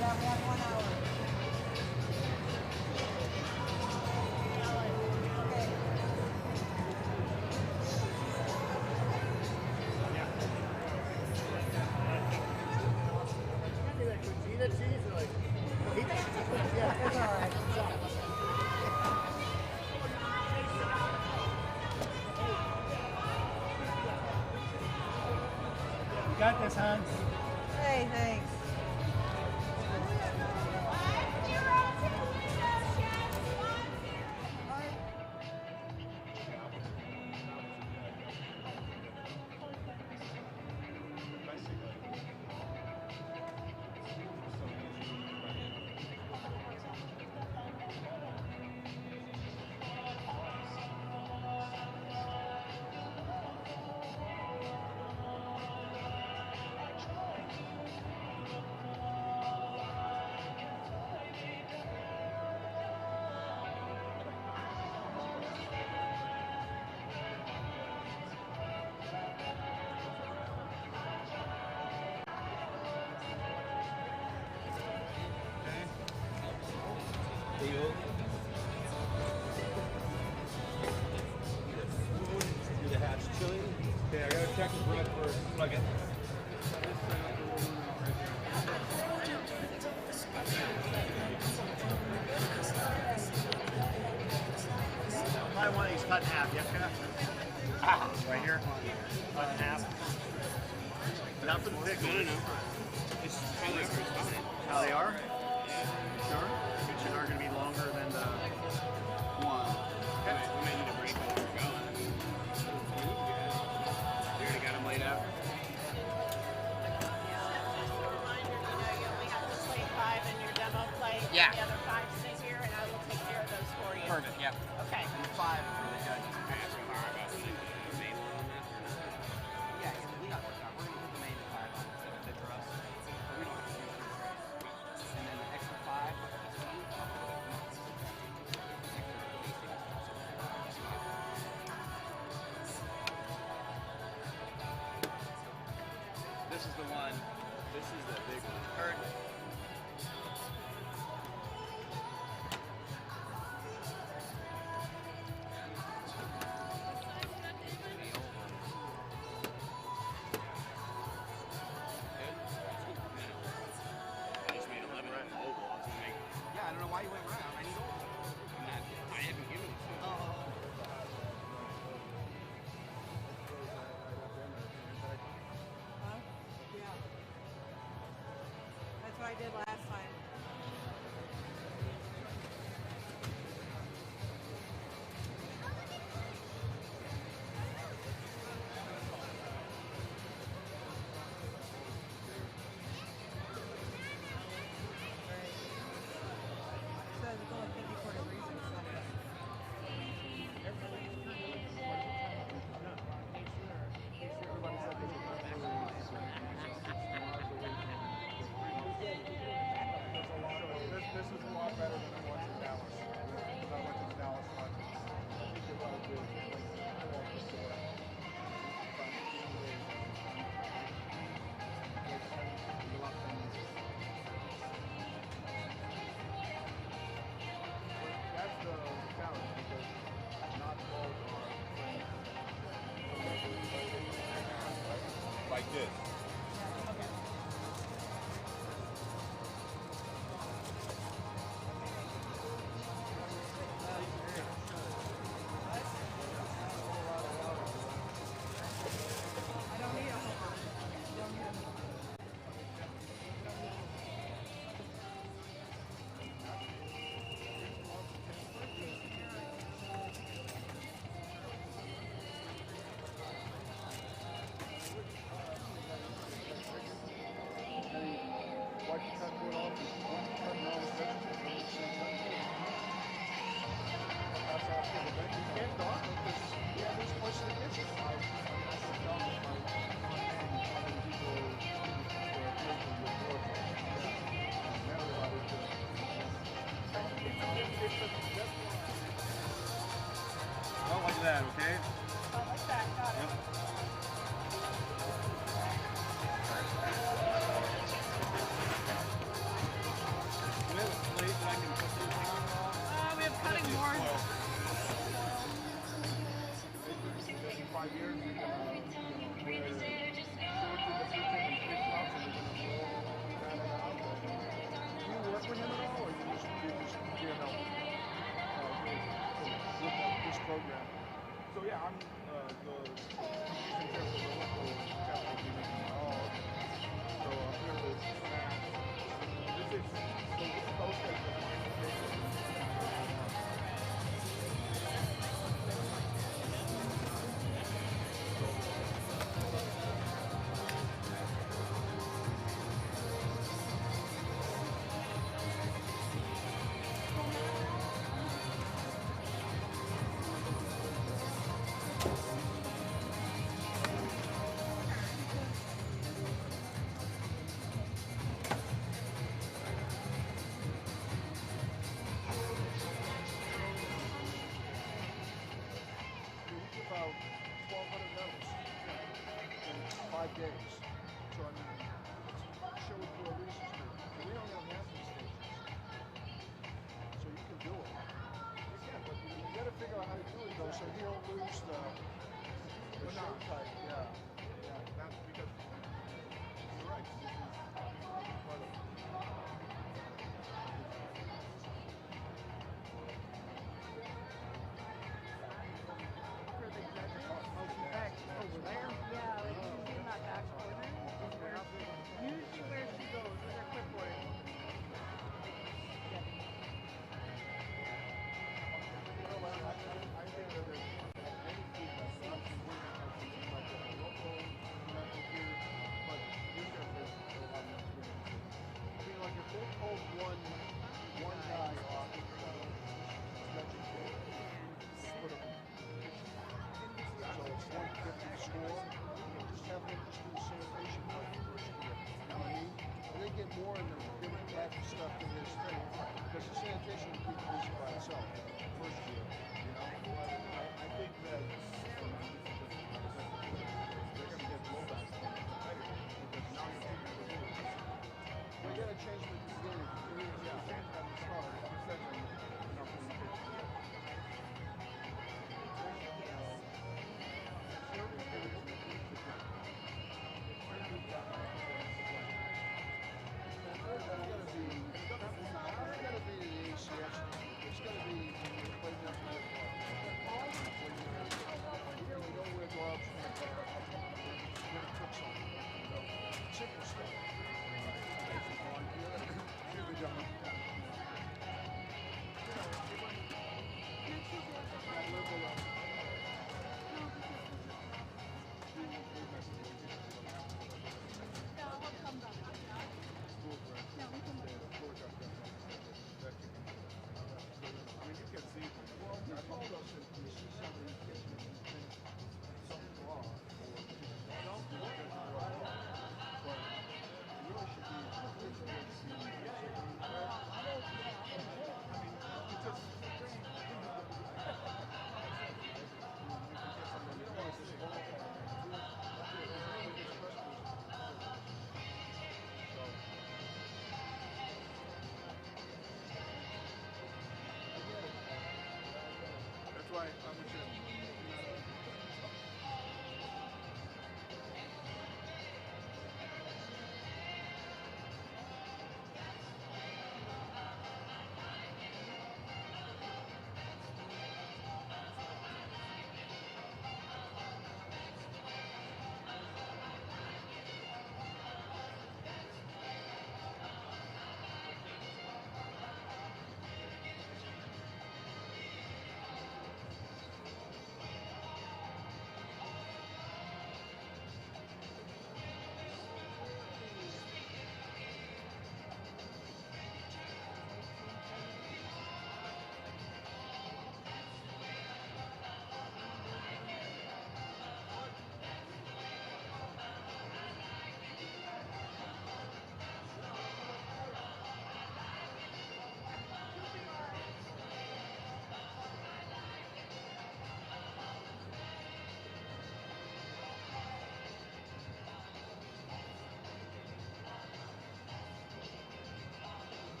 Yeah, we have 1 hour. Okay. Yeah, it's all right. You got this, Hans. Hey, thanks. Do the hatch chili. Okay, I gotta check the bread first. Plug it. Probably one of these cut in half, yeah? Right here? Cut in half. Not for the thick ones. It's how they are. How they are? Sure. Which are going to be longer than the One. We may need a break while we're going. You already got them laid out? Yeah. The other 5 stay here, and I will take care of those for you. Perfect, yeah. Okay. And the 5 for the judges. Can I ask you about the main one on that or not? Yeah, we got worked out. We're going to put the main 5 on instead of fit for us. But we don't have to use your trays. And then the extra 5, this one, I'll put it in. This is the one. This is the big one. Yeah, I don't know why you went round. I need oval. I haven't given it to you. Huh? Yeah. That's what I did last time. So it's only 54 degrees inside. This is a lot better than it was in Dallas. Because I went to Dallas last week. I think it was good. That's the challenge because not all are Like this. I don't need a homer. Don't need a homer. Why you cut it off? Why you cutting all the vegetables? That's all good. But you can't dog them because you have this place in the kitchen. I sit down with my other people Not like that, okay? Oh, like that. Got it. Do we have a plate that I can put these things on? We have cutting boards. 5 years. Do you work with him at all, or you just be a helper? With this program. So yeah, I'm the assistant chair for the local capital unit. So I'm here with Matt. This is posted. About 1,200 medals in 5 days. So I mean, it's show what the releases do. And we don't have master stations. So you can do it. You can, but you got to figure out how to do it though, so you don't lose the shape type. Yeah. Yeah. That's because you're right. This is part of stuff in this thing because the sanitation will keep producing by itself. First year, you know. I think that they're going to get blowback from the competitor because now you're taking the rules. We got to change the beginning. We got to change at the start. It's got to be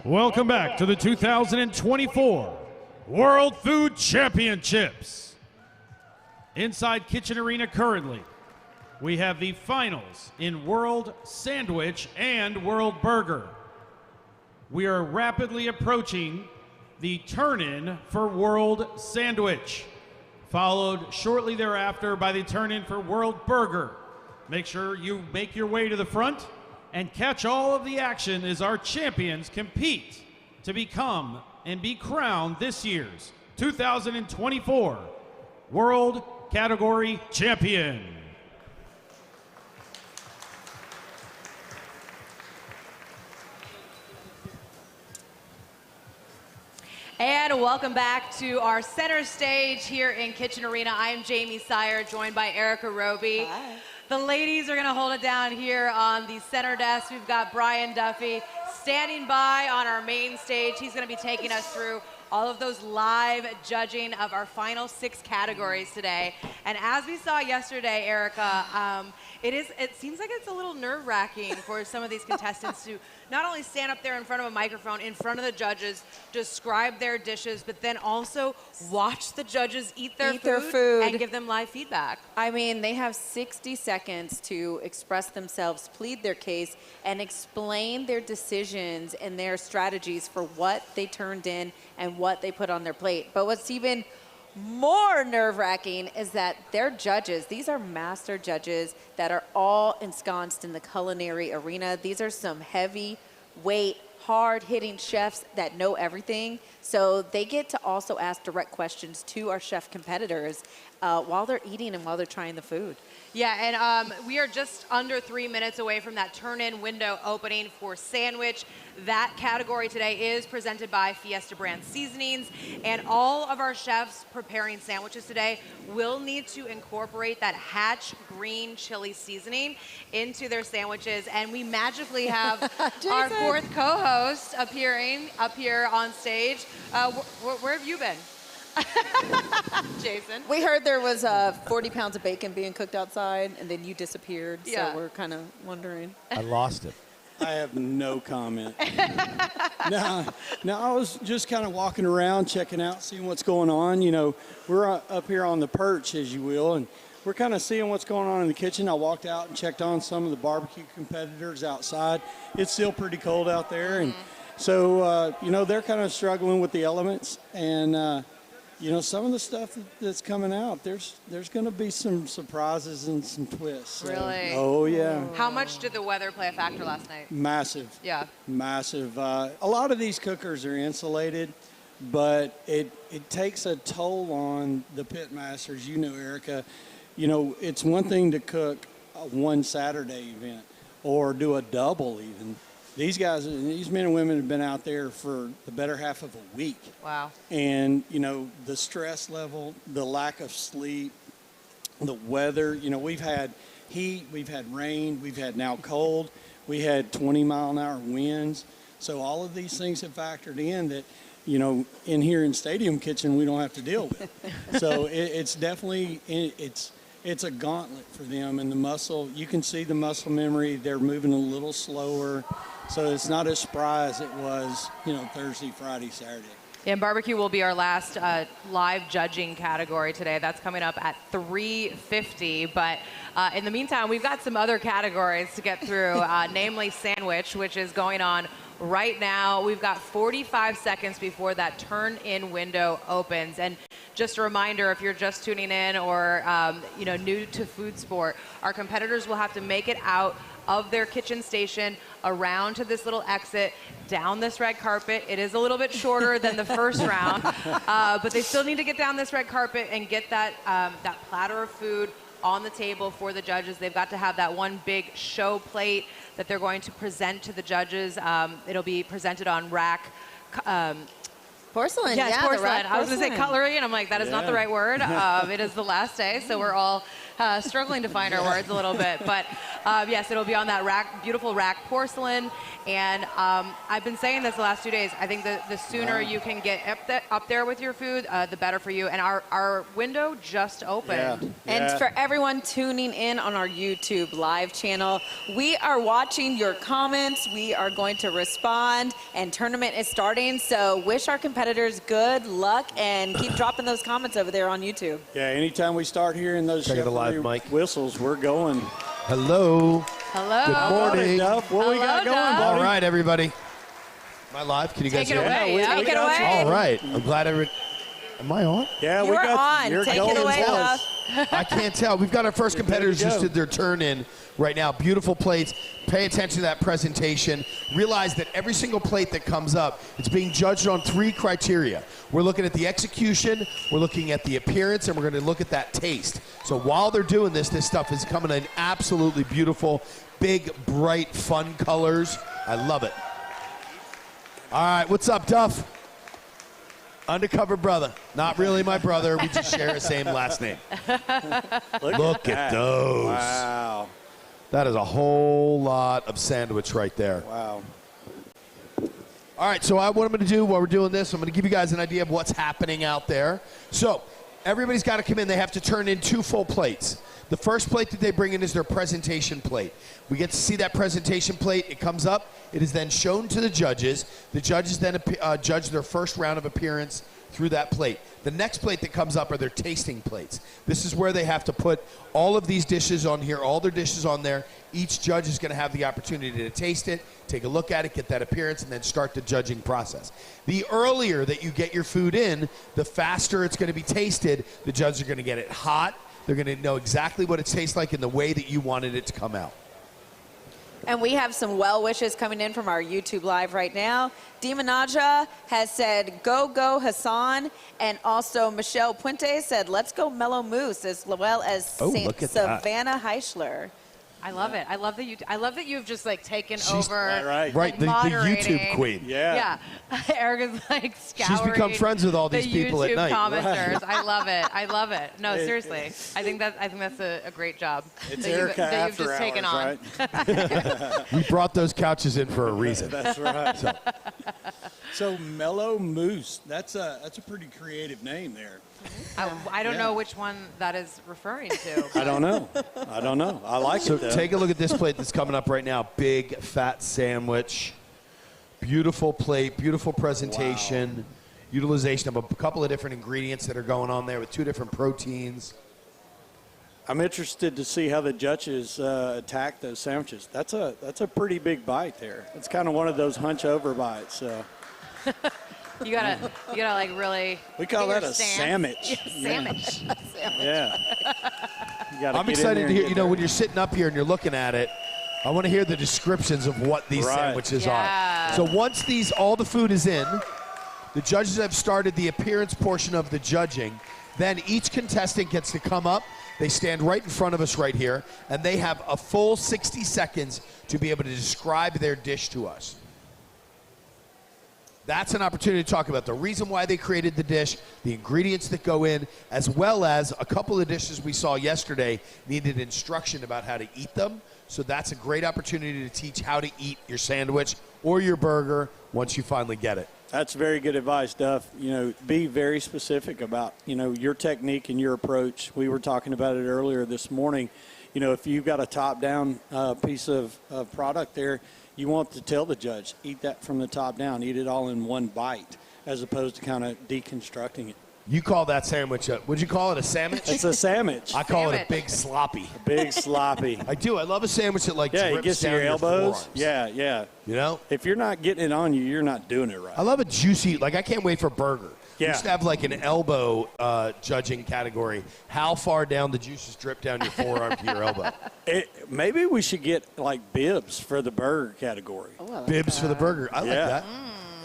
Welcome back to the 2024 World Food Championships. Inside Kitchen Arena currently, we have the finals in World Sandwich and World Burger. We are rapidly approaching the turn-in for World Sandwich, followed shortly thereafter by the turn-in for World Burger. Make sure you make your way to the front and catch all of the action as our champions compete to become and be crowned this year's 2024 World Category Champion. And welcome back to our center stage here in Kitchen Arena. I'm Jamie Sire, joined by Erica Roby. Hi. The ladies are going to hold it down here on the center desk. We've got Brian Duffy standing by on our main stage. He's going to be taking us through all of those live judging of our final 6 categories today. And as we saw yesterday, Erica, it seems like it's a little nerve-wracking for some of these contestants to not only stand up there in front of a microphone, in front of the judges, describe their dishes, but then also watch the judges eat their food and give them live feedback. I mean, they have 60 seconds to express themselves, plead their case, and explain their decisions and their strategies for what they turned in and what they put on their plate. But what's even more nerve-wracking is that they're judges. These are master judges that are all ensconced in the culinary arena. These are some heavyweight, hard-hitting chefs that know everything. So they get to also ask direct questions to our chef competitors while they're eating and while they're trying the food. Yeah, and we are just under 3 minutes away from that turn-in window opening for sandwich. That category today is presented by Fiesta Brand Seasonings, and all of our chefs preparing sandwiches today will need to incorporate that Hatch green chili seasoning into their sandwiches, and we magically have our 4th co-host appearing up here on stage. Where have you been? Jason. We heard there was 40 pounds of bacon being cooked outside, and then you disappeared, Yeah. so we're kind of wondering. I lost it. I have no comment. No, I was just kind of walking around, checking out, seeing what's going on. You know, we're up here on the perch, as you will, and we're kind of seeing what's going on in the kitchen. I walked out and checked on some of the barbecue competitors outside. It's still pretty cold out there, and so, you know, they're kind of struggling with the elements, and you know, some of the stuff that's coming out, there's going to be some surprises and some twists. So, Really? oh, yeah. How much did the weather play a factor last night? Massive. Yeah. Massive. A lot of these cookers are insulated, but it takes a toll on the pit masters. You know, Erica, you know, it's one thing to cook a one Saturday event or do a double even. These guys, these men and women have been out there for the better half of a week. Wow. And, you know, the stress level, the lack of sleep, the weather, you know, we've had heat, we've had rain, we've had now cold, we had 20-mile-an-hour winds. So all of these things have factored in that, you know, in here in Stadium Kitchen, we don't have to deal with. So it's definitely, it's a gauntlet for them, and the muscle, you can see the muscle memory, they're moving a little slower. So it's not as spry as it was, you know, Thursday, Friday, Saturday. And barbecue will be our last live judging category today. That's coming up at 3:50. But in the meantime, we've got some other categories to get through, namely sandwich, which is going on right now. We've got 45 seconds before that turn-in window opens. And just a reminder, if you're just tuning in or you know, new to food sport, our competitors will have to make it out of their kitchen station around to this little exit, down this red carpet. It is a little bit shorter than the first round, but they still need to get down this red carpet and get that, that platter of food on the table for the judges. They've got to have that one big show plate that they're going to present to the judges. It'll be presented on rack Porcelain, Yes, yeah, the porcelain. rack I was going to say porcelain. cutlery, and I'm like, that is not the right word. It is the last day, so we're all struggling to find our words a little bit. But yes, it'll be on that rack, beautiful rack porcelain. And I've been saying this the last 2 days. I think the sooner you can get up there with your food, the better for you. And our window just opened. And for everyone tuning in on our YouTube live channel, we are watching your comments. We are going to respond, and tournament is starting. So wish our competitors good luck and keep dropping those comments over there on YouTube. Yeah, anytime we start hearing those Check it the live cheffery mic. whistles, we're going. Hello. Hello. Good morning. Duff. What we got going, Duff. buddy? All right, everybody. Am I live? Can you guys Take it hear me? away. Yeah, Take it away. All right. I'm glad Am I on? Yeah, You're we got on. You're Take going it away, for Duff. us. I can't tell. We've got our first competitors just did their turn in right now. Beautiful plates. Pay attention to that presentation. Realize that every single plate that comes up, it's being judged on 3 criteria. We're looking at the execution, we're looking at the appearance, and we're going to look at that taste. So while they're doing this stuff is coming in absolutely beautiful, big, bright, fun colors. I love it. All right, what's up, Duff? Undercover brother. Not really my brother. We just share the same last name. Look at those. Wow. That is a whole lot of sandwich right there. Wow. All right, so what I'm going to do while we're doing this, I'm going to give you guys an idea of what's happening out there. So everybody's got to come in. They have to turn in 2 full plates. The first plate that they bring in is their presentation plate. We get to see that presentation plate. It comes up. It is then shown to the judges. The judges then judge their first round of appearance through that plate. The next plate that comes up are their tasting plates. This is where they have to put all of these dishes on here, all their dishes on there. Each judge is going to have the opportunity to taste it, take a look at it, get that appearance, and then start the judging process. The earlier that you get your food in, the faster it's going to be tasted. The judges are going to get it hot. They're going to know exactly what it tastes like in the way that you wanted it to come out. And we have some well wishes coming in from our YouTube live right now. Dimanaja has said, go, go, Hassan. And also Michelle Puente said, let's go Mellow Moose, as well as look at that. Savannah Heischler. I love it. I love that you've just like taken She's- over. Right. Right, the moderating. YouTube queen. Yeah. Yeah. Erica's like scouring. She's become friends with all these the people at YouTube night. commenters. I love it. I love it. No, seriously. I think that's a great job. It's that Erica that you've after just taken on. hours, right? We brought those couches in for a reason. That's right. So Mellow Moose, that's a pretty creative name there. I don't know which one that is referring to. I don't know. I like So it though. take a look at this plate that's coming up right now. Big, fat sandwich. Beautiful plate, beautiful presentation. Utilization of a couple of different ingredients that are going on there with 2 different proteins. I'm interested to see how the judges attack those sandwiches. That's a pretty big bite there. It's kind of one of those hunch over bites. So. You gotta like really. We call get that your a stance. sandwich. Sandwich. Yeah. You gotta I'm get in excited there to and hear, get you know, there. when you're sitting up here and you're looking at it, I want to hear the descriptions of what these Right. sandwiches Yeah. are. So once all the food is in, the judges have started the appearance portion of the judging. Then each contestant gets to come up. They stand right in front of us right here, and they have a full 60 seconds to be able to describe their dish to us. That's an opportunity to talk about the reason why they created the dish, the ingredients that go in, as well as a couple of dishes we saw yesterday needed instruction about how to eat them. So that's a great opportunity to teach how to eat your sandwich or your burger once you finally get it. That's very good advice, Duff. You know, be very specific about, your technique and your approach. We were talking about it earlier this morning. If you've got a top-down piece of product there, you want to tell the judge, eat that from the top down, eat it all in one bite, as opposed to kind of deconstructing it. You call that sandwich would you call it a sandwich? It's a sandwich. I call it a big sloppy. Big sloppy. I do. I love a sandwich that Yeah, it drips gets to down your elbows. forearms. Yeah. You know? If you're not getting it on you, you're not doing it right. I love a juicy, I can't wait for burger. We Yeah. used to have an elbow judging category. How far down the juices drip down your forearm to your elbow? Maybe we should get bibs for the burger category. Bibs for the burger. I like Yeah. that.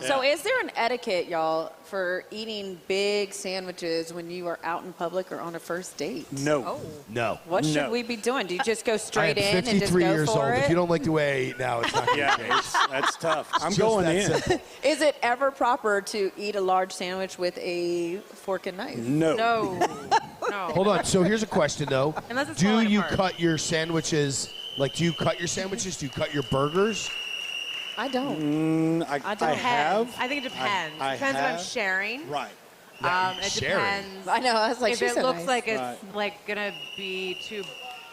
So is there an etiquette, y'all, for eating big sandwiches when you are out in public or on a first date? No. No. What should we be doing? Do you just go straight I am in and just 53 go years for old. it? If you don't like the way I eat now, it's not going to be That's tough. I'm just going that in. simple. Is it ever proper to eat a large sandwich with a fork and knife? No. No. Hold on. So here's a question, though. Unless it's Do falling you apart. cut your sandwiches? Like, do you cut your sandwiches? Do you cut your burgers? I don't. I don't. have. I think it depends. I Depends if I'm have. sharing. Right. It sharing. depends. I know. I was like, if she's it so looks nice. like it's Right. like gonna be too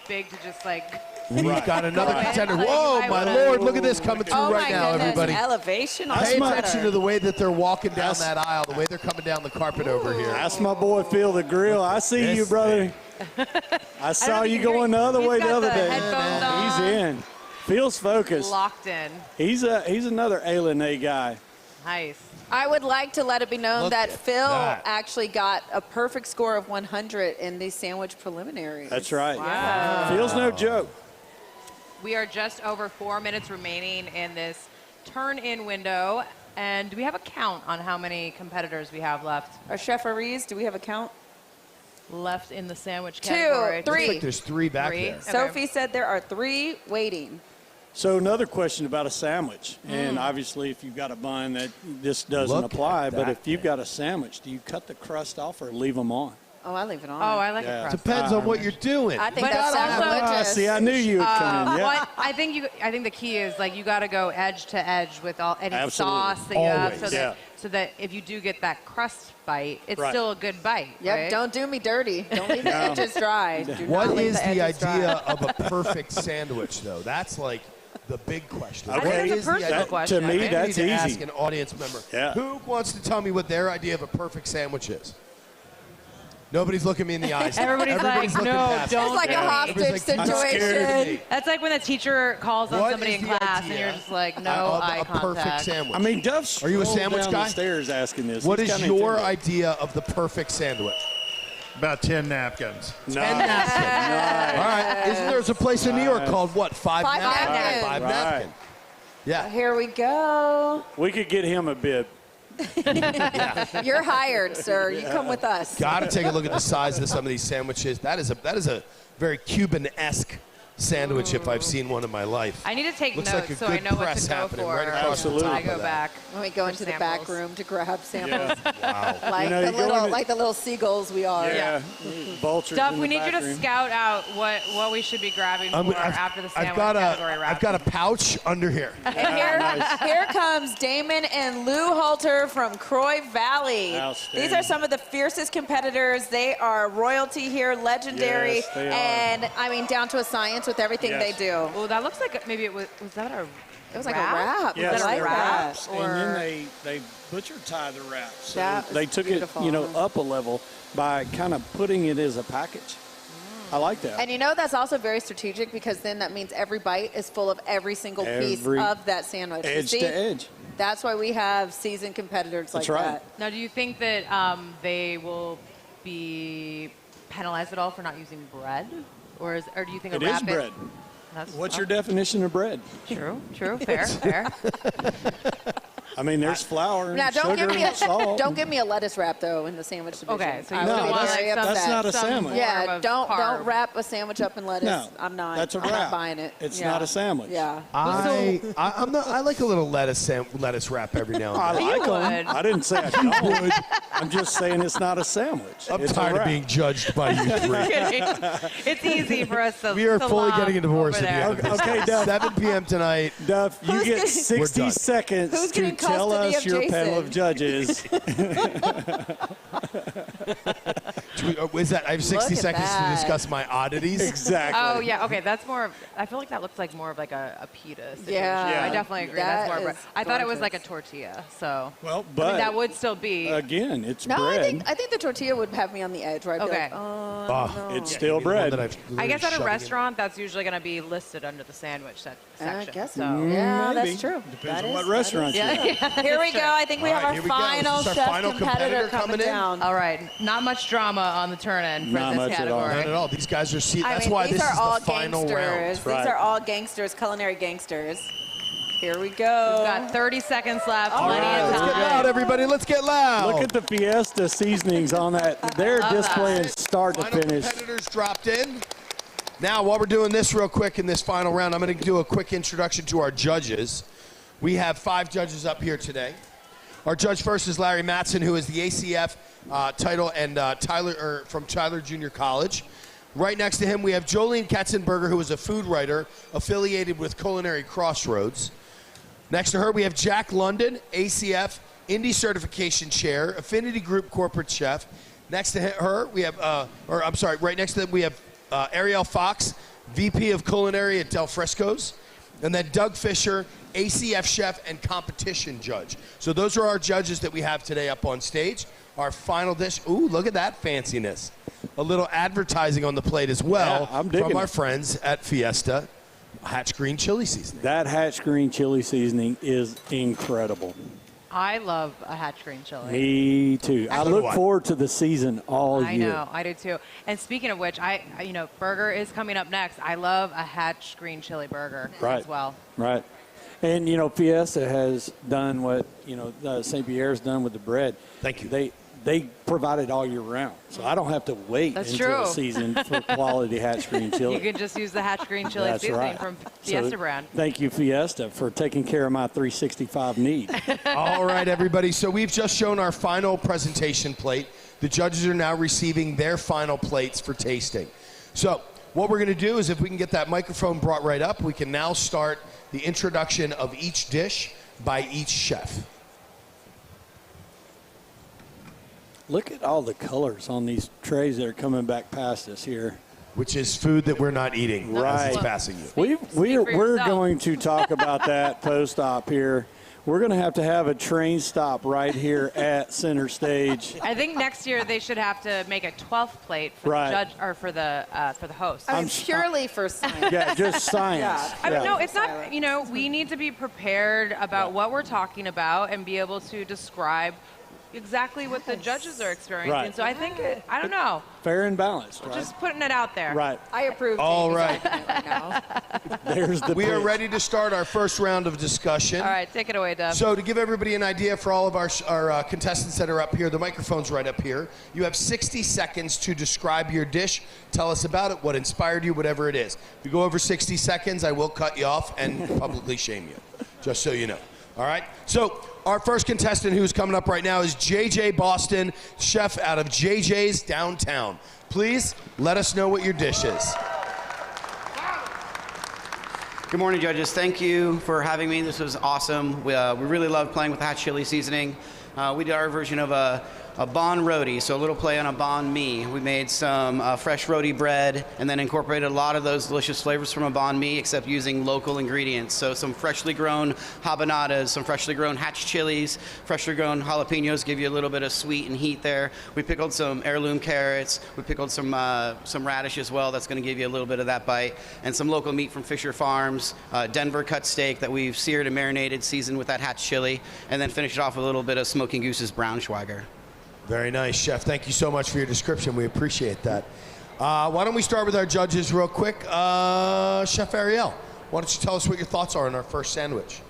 big to just like. We've got another Right. contender. Like, Whoa, I my would- Lord. Look at this coming through Oh right my now, goodness, everybody. elevation on Pay the attention butter. to the way that they're walking down that aisle, the way they're coming down the carpet over here. That's my boy Phil the Grill. I see you, This brother. I saw think you you're- going the other he's way the got other the day. headphones He's on. in. Phil's focused. Locked in. He's another Alien A guy. Nice. I would like to let it be known Look that at Phil that. actually got a perfect score of 100 in the sandwich preliminaries. That's right. Wow. Phil's no joke. We are just over 4 minutes remaining in this turn-in window. And do we have a count on how many competitors we have left? Our Chef Ariz, do we have a count? Left in the sandwich 2, category. 3. Looks like there's 3 back Three. there. Okay. Sophie said there are 3 waiting. So another question about a sandwich, and obviously if you've got a bun, that this doesn't Look apply. at But that if you've got a sandwich, do you cut the crust off or leave them on? Oh, I leave it on. Oh, I like Yeah. it crust. Depends on what you're doing. I think But that's also- sacrilegious. See, I knew you would come in. Yeah. Well, I think the key is like you got to go edge to edge with all any Absolutely. sauce that you have, Always. so that if you do get that crust bite, it's Right. still a good bite. Yep, right? don't do me dirty. Don't leave the edges dry. Do What not leave is the edges dry. idea of a perfect sandwich, though? That's like the big question. I think What it's a is the personal idea? question. To me, Maybe we that's need to ask easy. an audience member. Yeah. Who wants to tell me what their idea of a perfect sandwich is? Nobody's looking me in the eyes. Everybody's like, looking no, past me. don't It's like a do it. hostage Everybody's like, "I'm scared of situation. me." That's like when the teacher calls on What somebody is in the class and idea you're just like, no of eye a perfect contact. sandwich? I mean, Duff Are you a strolled sandwich down guy? the stairs asking this. What He's is kinda your intimidating. idea of the perfect sandwich? About 10 napkins. Nice. All right. Isn't there a place in New York called what? Five napkin? Napkin. Five Right. napkin. Yeah. Here we go. We could get him a bib. You're hired, sir. You come with us. Got to take a look at the size of some of these sandwiches. That is a very Cuban-esque sandwich if I've seen one in my life. I need to take Looks notes like a so I good know what press to go happening for right across the when top I of go that. back. When we go for into the back samples. room to grab samples, Wow. like, You know, the you go little, into- like the little seagulls we are. Yeah. Vultures Duff, in we the need you back to room. scout out what we should be grabbing for after the sandwich category wrap. I've got a pouch under here. And here comes Damon and Lou Halter from Croy Valley. Outstanding. These are some of the fiercest competitors. They are royalty here, legendary, Yes, they are. and I mean down to a science with everything Yes. they do. Oh, that looks like maybe it was that a It was like a wrap. Yes, I like they're that. wraps, and then they butcher tie the wraps. So That is they took beautiful. it, up a level by kind of putting it as a package. I like that. And that's also very strategic because then that means every bite is full of every single piece Every of that sandwich. You edge see? to edge. That's why we have seasoned competitors like That's right. that. Now, do you think that they will be penalized at all for not using bread, or do you think It a is wrap bread. That's What's your definition of bread? True, fair. I mean, there's flour, Now, and don't sugar, give me and salt. don't give me a lettuce wrap though in the sandwich division. Okay, so you I No, would be that's- very that's upset. not a sandwich. Yeah, Form of don't carb. wrap a sandwich up in lettuce. No, I'm not. that's a I'm wrap. not buying it. It's Yeah. not a sandwich. Yeah. I like a little lettuce wrap every now I and then. like them. would. I didn't say I don't. I'm just saying it's not a sandwich. I'm It's a tired of wrap. being judged by you three. It's easy for us to. We are to fully lob getting a divorce over at the there. end of this. Okay, Duff. 7 p.m. tonight. Duff, you Who's get getting- 60 We're done. seconds Who's to getting tell custody us of your Jason? panel of judges. Is that I have 60 Look at seconds that. to discuss my oddities? Exactly. Oh yeah, okay. That's more. I feel like that looks like more of like a pita. Situation. Yeah. I definitely agree. That That's more. is I thought it was like a gorgeous. tortilla. So Well, I but mean, that would still be. again, it's No, bread. I think the tortilla would have me on the edge, right? Okay. It's still bread. I guess at a restaurant, that's usually going to be listed under the sandwich section. I guess so. so. Yeah, maybe. that's true. Depends That on is- what that restaurant is- you're at. Here we go. I think we All have right, our here we go. final Is this our chef final competitor competitor coming coming in? down. All right. Not much drama on the turn-in for Not this much at all. category. Not at all. These guys are I That's mean, why these this are is all the final gangsters. round. These Right. are all gangsters, culinary gangsters. Here we go. We've got 30 seconds left. All Plenty right, of let's time. get loud, everybody. Let's get loud. Look at the Fiesta seasonings on that. They're displaying start to Final finish. competitors dropped in. Now, while we're doing this real quick in this final round, I'm going to do a quick introduction to our judges. We have 5 judges up here today. Our judge first is Larry Matson, who is the ACF title and from Tyler Junior College. Right next to him, we have Jolene Katzenberger, who is a food writer affiliated with Culinary Crossroads. Next to her, we have Jack London, ACF Indy Certification Chair, Affinity Group Corporate Chef. Next to her, we have, right next to them, we have Ariel Fox, VP of Culinary at Del Frisco's. And then Doug Fisher, ACF Chef and Competition Judge. So those are our judges that we have today up on stage. Our final dish, ooh, look at that fanciness. A little advertising on the plate as well from our friends at Fiesta. Hatch Green Chili Seasoning. That Hatch Green Chili Seasoning is incredible. I love a Hatch Green Chili. Me too. I look forward to the season all year. I know, I do too. And speaking of which, burger is coming up next. I love a Hatch Green Chili burger as well. Right. And, Fiesta has done what, St. Pierre's done with the bread. Thank you. They provide it all year round. So I don't have to wait until the season for quality Hatch Green Chili. You can just use the Hatch Green Chili seasoning from Fiesta brand. Thank you, Fiesta, for taking care of my 365 need. All right, everybody. So we've just shown our final presentation plate. The judges are now receiving their final plates for tasting. So what we're going to do is, if we can get that microphone brought right up, we can now start the introduction of each dish by each chef. Look at all the colors on these trays that are coming back past us here. Which is food that we're not eating. Right. As it's passing you. We're going to talk about that post-op here. We're going to have a train stop right here at center stage. I think next year they should have to make a 12th plate for the judge or for the host. I mean, purely for science. Yeah, just science. I mean, no, it's not. We need to be prepared about what we're talking about and be able to describe exactly what the judges are experiencing. Right. So I think I don't know. Fair and balanced, right? Just putting it out there. Right. I approve. All Jamie's right. argument right now. We are ready to start our first round of discussion. All right, take it away, Deb. So to give everybody an idea for all of our contestants that are up here, the microphone's right up here. You have 60 seconds to describe your dish. Tell us about it, what inspired you, whatever it is. If you go over 60 seconds, I will cut you off and publicly shame you, just so you know. All right? So our first contestant who's coming up right now is JJ Boston, chef out of JJ's downtown. Please let us know what your dish is. Good morning, judges. Thank you for having me. This was awesome. We really love playing with the Hatch Chili Seasoning. We did our version of a banh roti, so a little play on a banh mi. We made some fresh roti bread and then incorporated a lot of those delicious flavors from a banh mi, except using local ingredients. So some freshly grown habanadas, some freshly grown Hatch chilies, freshly grown jalapenos give you a little bit of sweet and heat there. We pickled some heirloom carrots. We pickled some radish as well. That's going to give you a little bit of that bite. And some local meat from Fisher Farms, Denver cut steak that we've seared and marinated, seasoned with that Hatch chili, and then finish it off with a little bit of Smoking Goose's Braunschweiger. Very nice, Chef. Thank you so much for your description. We appreciate that. Why don't we start with our judges real quick? Chef Ariel, why don't you tell us what your thoughts are on our first sandwich?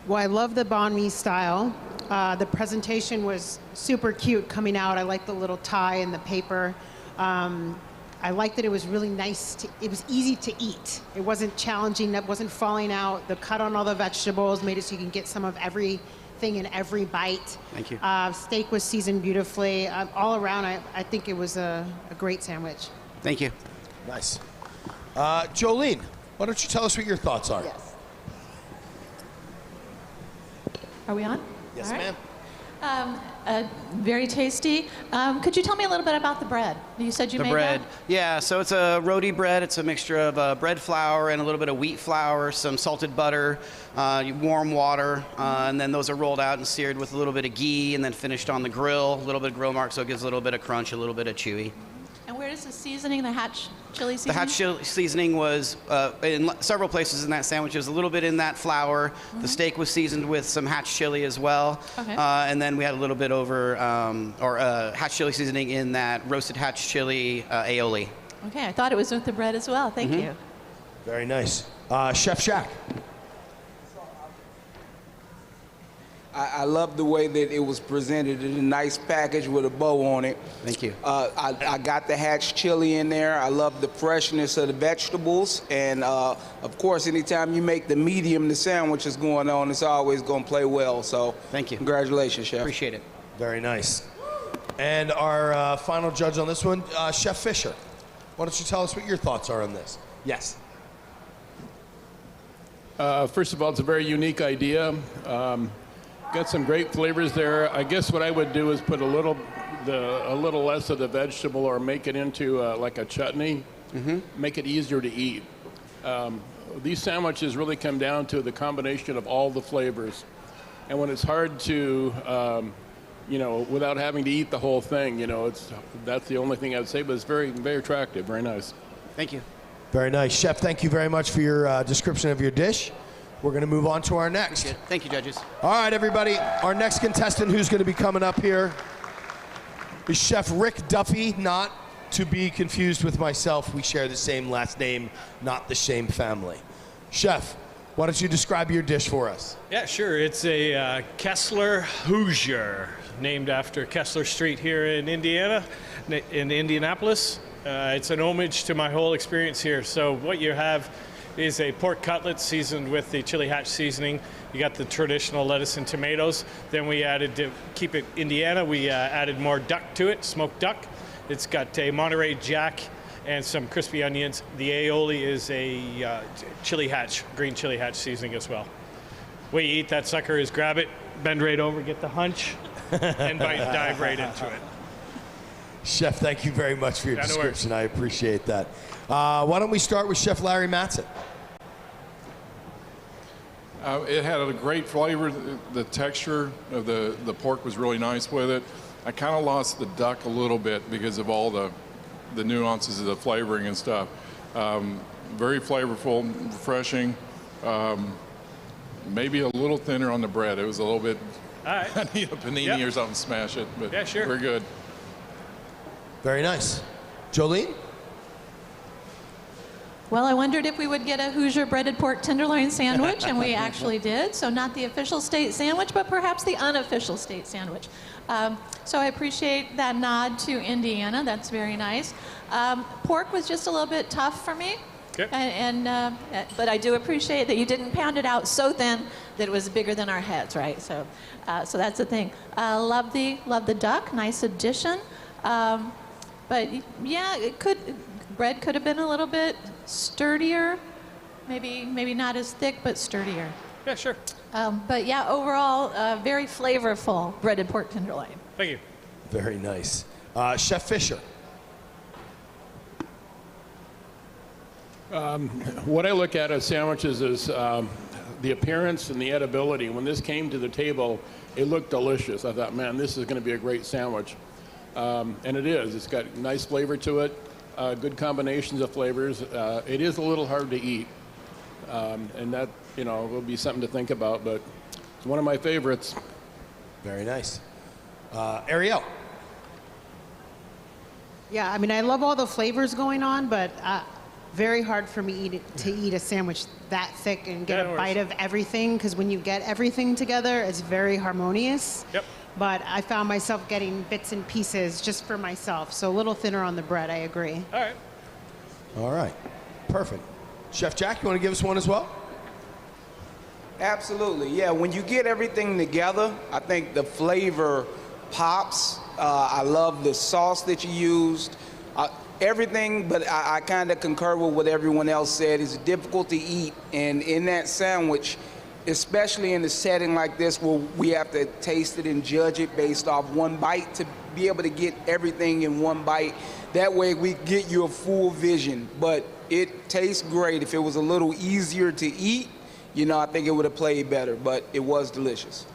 Well, I love the banh mi style. The presentation was super cute coming out. I like the little tie and the paper. I liked that it was really nice. It was easy to eat. It wasn't challenging. It wasn't falling out. The cut on all the vegetables made it so you can get some of everything in every bite. Thank you. Steak was seasoned beautifully. All around, I think it was a great sandwich. Thank you. Nice. Jolene, why don't you tell us what your thoughts are? Yes. Are we on? Yes, All right. ma'am. Very tasty. Could you tell me a little bit about the bread? You said you The made bread. that? Yeah, so it's a roti bread. It's a mixture of bread flour and a little bit of wheat flour, some salted butter, warm water, and then those are rolled out and seared with a little bit of ghee and then finished on the grill, a little bit of grill mark so it gives a little bit of crunch, a little bit of chewy. And where is the seasoning, the Hatch chili The seasoning? Hatch chili seasoning was in several places in that sandwich. There's a little bit in that flour. The steak was seasoned with some Hatch chili as well. Okay. And then we had a little bit over, Hatch chili seasoning in that roasted Hatch chili aioli. Okay, I thought it was with the bread as well. Thank you. Very nice. Chef Shack. I love the way that it was presented in a nice package with a bow on it. Thank you. I got the hatch chili in there. I love the freshness of the vegetables. And of course, anytime you make the medium, the sandwich is going on, it's always going to play well. So thank you. Congratulations, Chef. Appreciate it. Very nice. And our final judge on this one, Chef Fisher. Why don't you tell us what your thoughts are on this? Yes. First of all, it's a very unique idea. Got some great flavors there. I guess what I would do is put a little less of the vegetable, or make it into like a chutney. Make it easier to eat. These sandwiches really come down to the combination of all the flavors, and when it's hard to, without having to eat the whole thing, that's the only thing I'd say. But it's very, very attractive. Very nice. Thank you. Very nice. Chef, thank you very much for your description of your dish. We're going to move on to our next. Thank you, judges. All right, everybody. Our next contestant who's going to be coming up here is Chef Rick Duffy, not to be confused with myself. We share the same last name, not the same family. Chef, why don't you describe your dish for us? Yeah, sure. It's a Kessler Hoosier, named after Kessler Street here in Indiana, in Indianapolis. It's an homage to my whole experience here. So what you have is a pork cutlet seasoned with the chili hatch seasoning. You got the traditional lettuce and tomatoes. Then we added, to keep it Indiana, we added more duck to it, smoked duck. It's got a Monterey Jack and some crispy onions. The aioli is a chili hatch, green chili hatch seasoning as well. Way you eat that sucker is grab it, bend right over, get the hunch, and dive right into it. Chef, thank you very much for your description. I appreciate that. Why don't we start with Chef Larry Matson? It had a great flavor. The texture of the pork was really nice with it. I kind of lost the duck a little bit because of all the nuances of the flavoring and stuff. Very flavorful, refreshing. Maybe a little thinner on the bread. It was a little bit. All right. I need a panini or something to smash it, but yeah, sure. We're good. Very nice. Jolene? Well, I wondered if we would get a Hoosier breaded pork tenderloin sandwich, and we actually did. So not the official state sandwich, but perhaps the unofficial state sandwich. So I appreciate that nod to Indiana. That's very nice. Pork was just a little bit tough for me. Okay. But I do appreciate that you didn't pound it out so thin that it was bigger than our heads, right? So that's the thing. Love the duck. Nice addition. But yeah, bread could have been a little bit sturdier, maybe not as thick, but sturdier. Yeah, sure. But yeah, overall, very flavorful breaded pork tenderloin. Thank you. Very nice. Chef Fisher. What I look at as sandwiches is the appearance and the edibility. When this came to the table, it looked delicious. I thought, man, this is going to be a great sandwich. And it is. It's got nice flavor to it, good combinations of flavors. It is a little hard to eat, and that, will be something to think about, but it's one of my favorites. Very nice. Ariel. Yeah, I mean, I love all the flavors going on, but very hard for me to eat a sandwich that thick and get a bite of everything, because when you get everything together, it's very harmonious. Yep. But I found myself getting bits and pieces just for myself, so a little thinner on the bread, I agree. All right. All right. Perfect. Chef Jack, you want to give us one as well? Absolutely, yeah. When you get everything together, I think the flavor pops. I love the sauce that you used. Everything, but I kind of concur with what everyone else said. It's difficult to eat, and in that sandwich, especially in a setting like this where we have to taste it and judge it based off one bite, to be able to get everything in one bite. That way we get you a full vision, but it tastes great. If it was a little easier to eat, I think it would have played better, but it was delicious.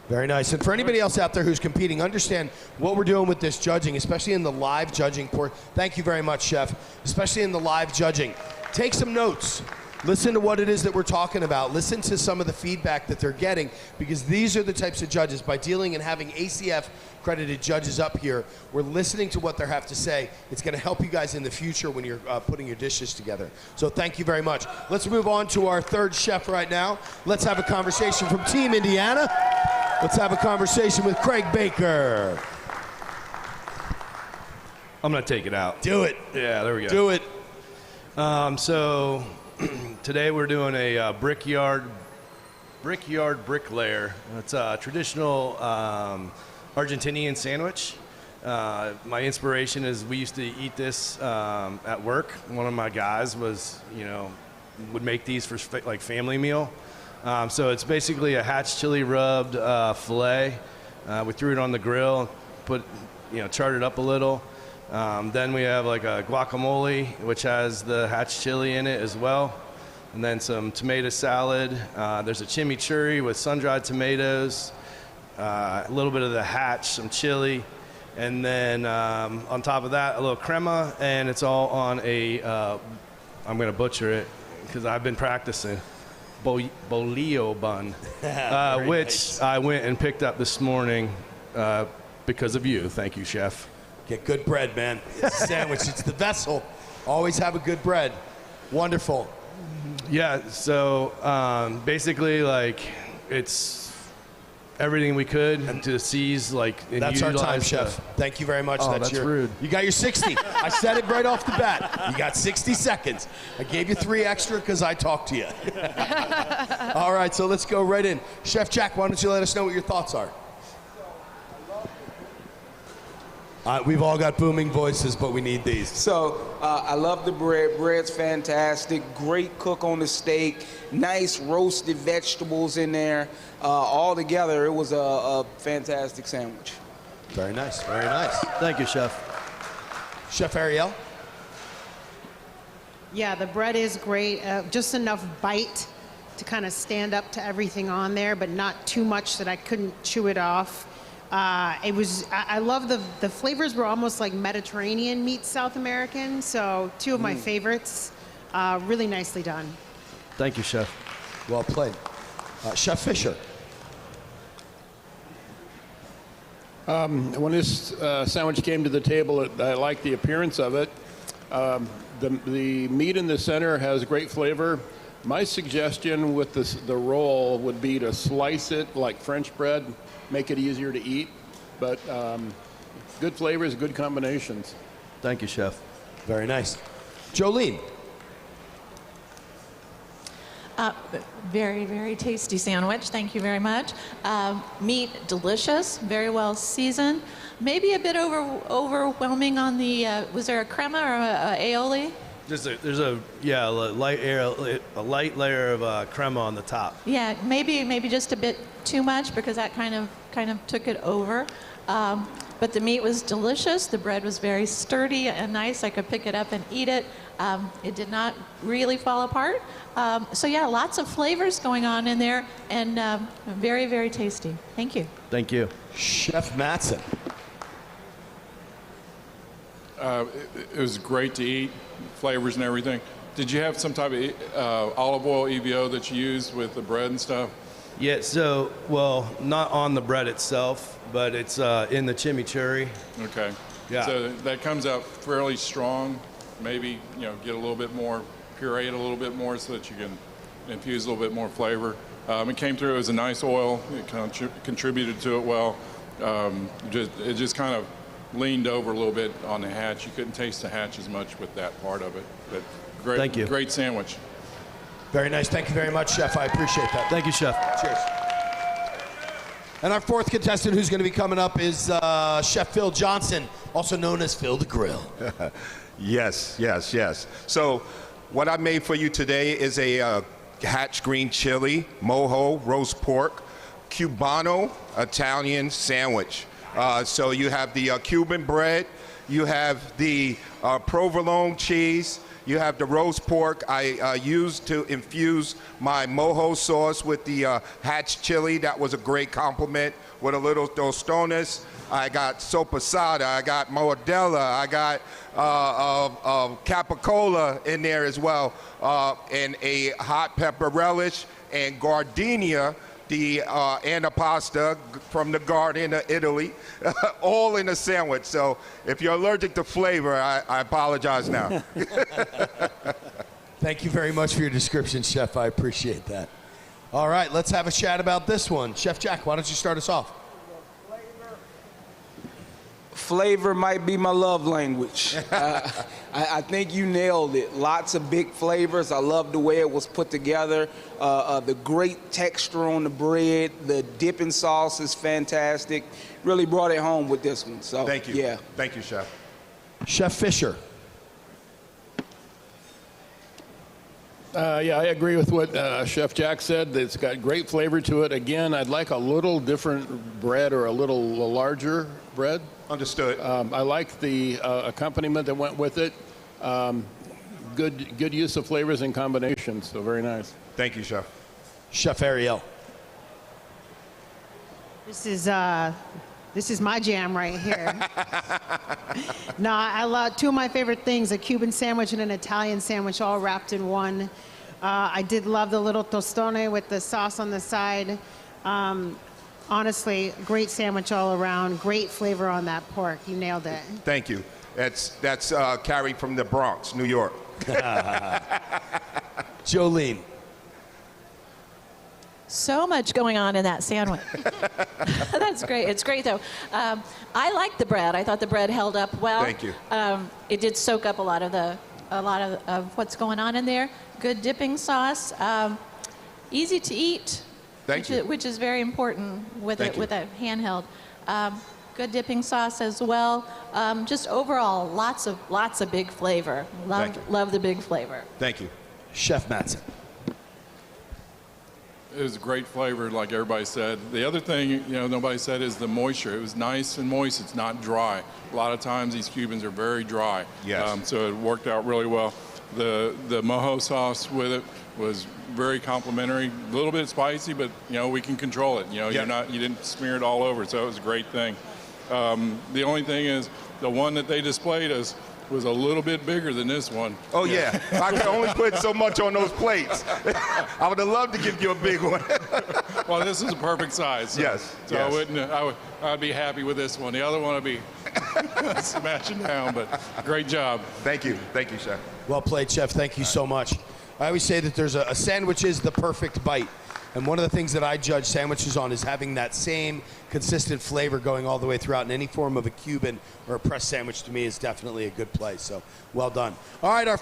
Very nice. And for anybody else out there who's competing, understand what we're doing with this judging, especially in the live judging. Thank you very much, Chef. Especially in the live judging. Take some notes. Listen to what it is that we're talking about. Listen to some of the feedback that they're getting, because these are the types of judges. By dealing and having ACF-credited judges up here, we're listening to what they have to say. It's going to help you guys in the future when you're putting your dishes together. So thank you very much. Let's move on to our third chef right now. Let's have a conversation from Team Indiana. Let's have a conversation with Craig Baker. I'm gonna take it out. Do it. Yeah, there we go. Do it. So today we're doing a brickyard bricklayer. It's a traditional Argentinian sandwich. My inspiration is we used to eat this at work. One of my guys was, would make these for like family meal. So it's basically a hatch chili rubbed filet. We threw it on the grill, charred it up a little. Then we have like a guacamole, which has the hatch chili in it as well. And then some tomato salad. There's a chimichurri with sun-dried tomatoes, a little bit of the hatch, some chili. And then on top of that, a little crema, and it's all on a, I'm going to butcher it because I've been practicing, bolillo bun, which nice. I went and picked up this morning because of you. Thank you, chef. Get good bread, man. It's a sandwich. It's the vessel. Always have a good bread. Wonderful. Yeah, so basically, like, it's everything we could to seize, like, and That's our time, utilize chef. Thank you very much. Oh, that's rude. You got your 60. I said it right off the bat. You got 60 seconds. I gave you 3 extra because I talked to you. All right, so let's go right in. Chef Jack, why don't you let us know what your thoughts are? We've all got booming voices, but we need these. So I love the bread. Bread's fantastic. Great cook on the steak. Nice roasted vegetables in there. All together, it was a fantastic sandwich. Very nice. Very nice. Thank you, Chef. Chef Ariel? Yeah, the bread is great. Just enough bite to kind of stand up to everything on there, but not too much that I couldn't chew it off. I love the flavors were almost like Mediterranean meets South American, so 2 of my favorites. Really nicely done. Thank you, Chef. Well played. Chef Fisher. When this sandwich came to the table, I liked the appearance of it. The meat in the center has great flavor. My suggestion with the roll would be to slice it like French bread, make it easier to eat, but good flavors, good combinations. Thank you, Chef. Very nice. Jolene. Very, very tasty sandwich. Thank you very much. Meat, delicious, very well seasoned. Maybe a bit overwhelming on the, was there a crema or a aioli? There's a light layer of crema on the top. Yeah, maybe just a bit too much because that kind of took it over. But the meat was delicious. The bread was very sturdy and nice. I could pick it up and eat it. It did not really fall apart. So yeah, lots of flavors going on in there, and very, very tasty. Thank you. Thank you. Chef Mattson. It was great to eat, flavors and everything. Did you have some type of olive oil EVO that you used with the bread and stuff? Yeah, so, well, not on the bread itself, but it's in the chimichurri. Okay. Yeah. So that comes out fairly strong. Maybe, get a little bit more, puree it a little bit more so that you can infuse a little bit more flavor. It came through as a nice oil. It contributed to it well. It just kind of leaned over a little bit on the hatch. You couldn't taste the hatch as much with that part of it. But great, Thank you. Great sandwich. Very nice. Thank you very much, Chef. I appreciate that. Thank you, Chef. Cheers. And our 4th contestant who's going to be coming up is Chef Phil Johnson, also known as Phil the Grill. Yes. So what I made for you today is a hatch green chili, mojo, roast pork, Cubano Italian sandwich. So you have the Cuban bread, you have the provolone cheese, you have the roast pork. I used to infuse my mojo sauce with the hatch chili. That was a great compliment with a little tostones. I got sopasada, I got mortadella, I got capicola in there as well, and a hot pepper relish, and gardenia, the antipasta from the garden of Italy, all in a sandwich. So if you're allergic to flavor, I apologize now. Thank you very much for your description, Chef. I appreciate that. All right, let's have a chat about this one. Chef Jack, why don't you start us off? Flavor might be my love language. I think you nailed it. Lots of big flavors. I love the way it was put together. The great texture on the bread. The dipping sauce is fantastic. Really brought it home with this one. So Thank you. Yeah. Thank you, Chef. Chef Fisher. Yeah, I agree with what Chef Jack said. It's got great flavor to it. Again, I'd like a little different bread or a little larger bread. Understood. I like the accompaniment that went with it. Good use of flavors and combinations, so very nice. Thank you, Chef. Chef Ariel. This is my jam right here. No, I love two of my favorite things: a Cuban sandwich and an Italian sandwich, all wrapped in one. I did love the little tostone with the sauce on the side. Honestly, great sandwich all around. Great flavor on that pork. You nailed it. Thank you. That's Carrie from the Bronx, New York. Jolene. So much going on in that sandwich. That's great. It's great, though. I liked the bread. I thought the bread held up well. Thank you. It did soak up a lot of what's going on in there. Good dipping sauce. Easy to eat. Which is very important with a handheld. Good dipping sauce as well. Just overall, lots of big flavor. Love the big flavor. Thank you. Chef Mattson. It was great flavor, like everybody said. The other thing, nobody said is the moisture. It was nice and moist. It's not dry. A lot of times these Cubans are very dry. Yes. So it worked out really well. The mojo sauce with it was very complimentary. A little bit spicy, but we can control it. You didn't smear it all over, so it was a great thing. The only thing is, the one that they displayed us was a little bit bigger than this one. Oh yeah, I could only put so much on those plates. I would have loved to give you a big one. Well, this is a perfect size. So, Yes. So yes. I'd be happy with this one. The other one would be smashing down, but great job. Thank you, Chef. Well played, Chef. Thank you so much. I always say that there's a sandwich is the perfect bite. And one of the things that I judge sandwiches on is having that same consistent flavor going all the way throughout. And any form of a Cuban or a pressed sandwich to me is definitely a good play. So well done. All right, our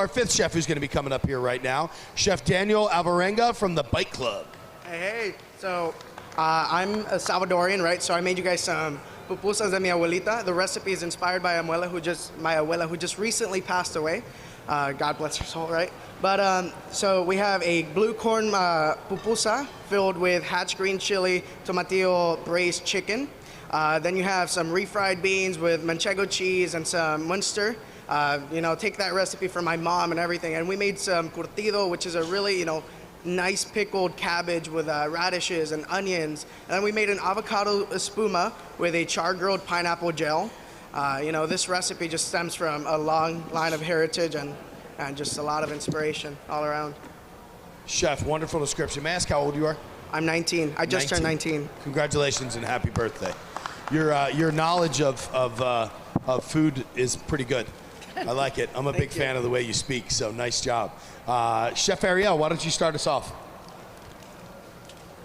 fifth chef who's going to be coming up here right now, Chef Daniel Alvarenga from the Bite Club. Hey. So I'm a Salvadorian, right? So I made you guys some pupusas de mi abuelita. The recipe is inspired by my abuela who just recently passed away. God bless her soul, right? But so we have a blue corn pupusa filled with Hatch green chili, tomatillo braised chicken. Then you have some refried beans with manchego cheese and some Munster. Take that recipe from my mom and everything. And we made some curtido, which is a really, nice pickled cabbage with radishes and onions. And then we made an avocado espuma with a char-grilled pineapple gel. This recipe just stems from a long line of heritage and just a lot of inspiration all around. Chef, wonderful description. May I ask how old you are? I'm 19. I just turned 19. Congratulations and happy birthday. Your knowledge of food is pretty good. I like it. I'm a big fan of the way you speak, so nice job. Chef Ariel, why don't you start us off?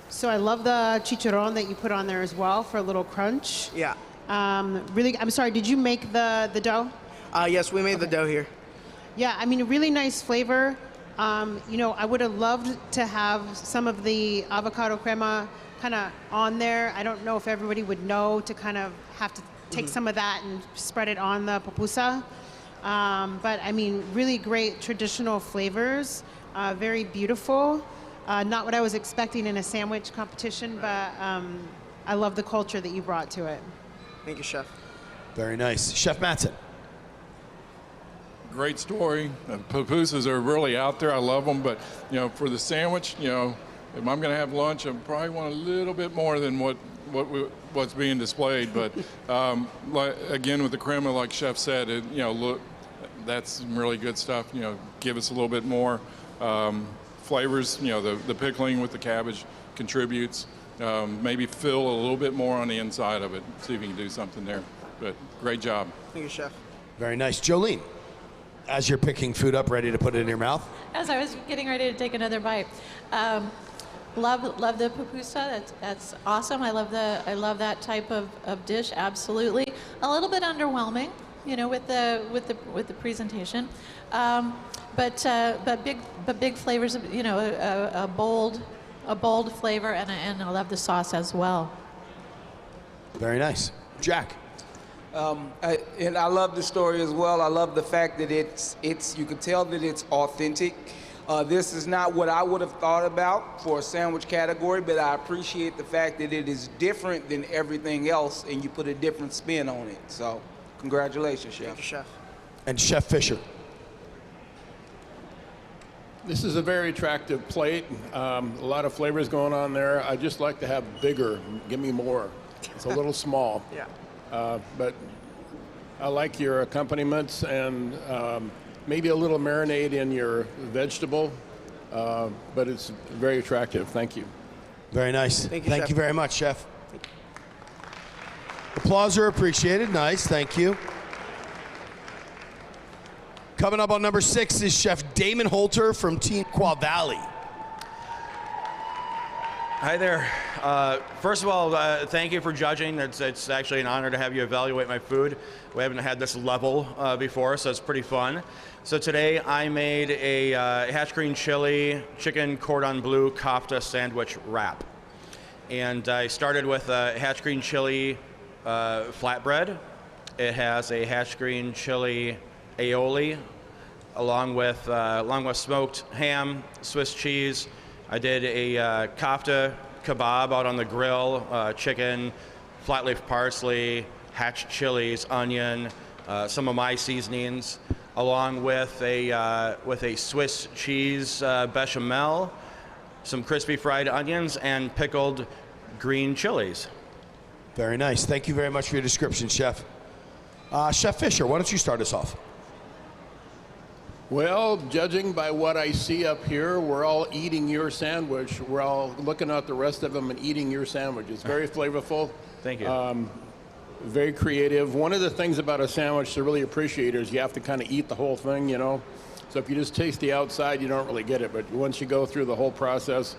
So I love the chicharron that you put on there as well for a little crunch. Yeah. Really, I'm sorry, did you make the dough? Yes, we made the dough here. Yeah, I mean, a really nice flavor. I would have loved to have some of the avocado crema kind of on there. I don't know if everybody would know to kind of have to take some of that and spread it on the pupusa. But I mean, really great traditional flavors, very beautiful. Not what I was expecting in a sandwich competition, but I love the culture that you brought to it. Thank you, Chef. Very nice. Chef Mattson. Great story. Pupusas are really out there. I love them, but for the sandwich, if I'm going to have lunch, I probably want a little bit more than what's being displayed. But again, with the crema, like Chef said, look, that's some really good stuff. Give us a little bit more flavors. The pickling with the cabbage contributes. Maybe fill a little bit more on the inside of it. See if you can do something there. But great job. Thank you, Chef. Very nice. Jolene, as you're picking food up, ready to put it in your mouth. As I was getting ready to take another bite. Love the pupusa. That's awesome. I love that type of dish. Absolutely. A little bit underwhelming, with the presentation, but big flavors. A bold flavor, and I love the sauce as well. Very nice, Jack. And I love the story as well. I love the fact that it's you can tell that it's authentic. This is not what I would have thought about for a sandwich category, but I appreciate the fact that it is different than everything else, and you put a different spin on it. So, congratulations, Chef. Thank you, Chef. And Chef Fisher. This is a very attractive plate. A lot of flavors going on there. I just like to have bigger. Give me more. It's a little small. Yeah. But I like your accompaniments and maybe a little marinade in your vegetable. But it's very attractive. Thank you. Very nice. Thank you, Chef. You very much, Chef. Applause are appreciated. Nice. Thank you. Coming up on number 6 is Chef Damon Holter from Team Quaw Valley. Hi there. First of all, thank you for judging. It's actually an honor to have you evaluate my food. We haven't had this level before, so it's pretty fun. So today I made a hatch green chili chicken cordon bleu kofta sandwich wrap. And I started with a hatch green chili flatbread. It has a hatch green chili aioli, along with smoked ham, Swiss cheese. I did a kofta kebab out on the grill, chicken, flat leaf parsley, hatch chilies, onion, some of my seasonings, along with a Swiss cheese bechamel, some crispy fried onions, and pickled green chilies. Very nice. Thank you very much for your description, Chef. Chef Fisher, why don't you start us off? Well, judging by what I see up here, we're all eating your sandwich. We're all looking at the rest of them and eating your sandwich. It's very flavorful. Thank you. Very creative. One of the things about a sandwich to really appreciate is you have to kind of eat the whole thing, So if you just taste the outside, you don't really get it. But once you go through the whole process,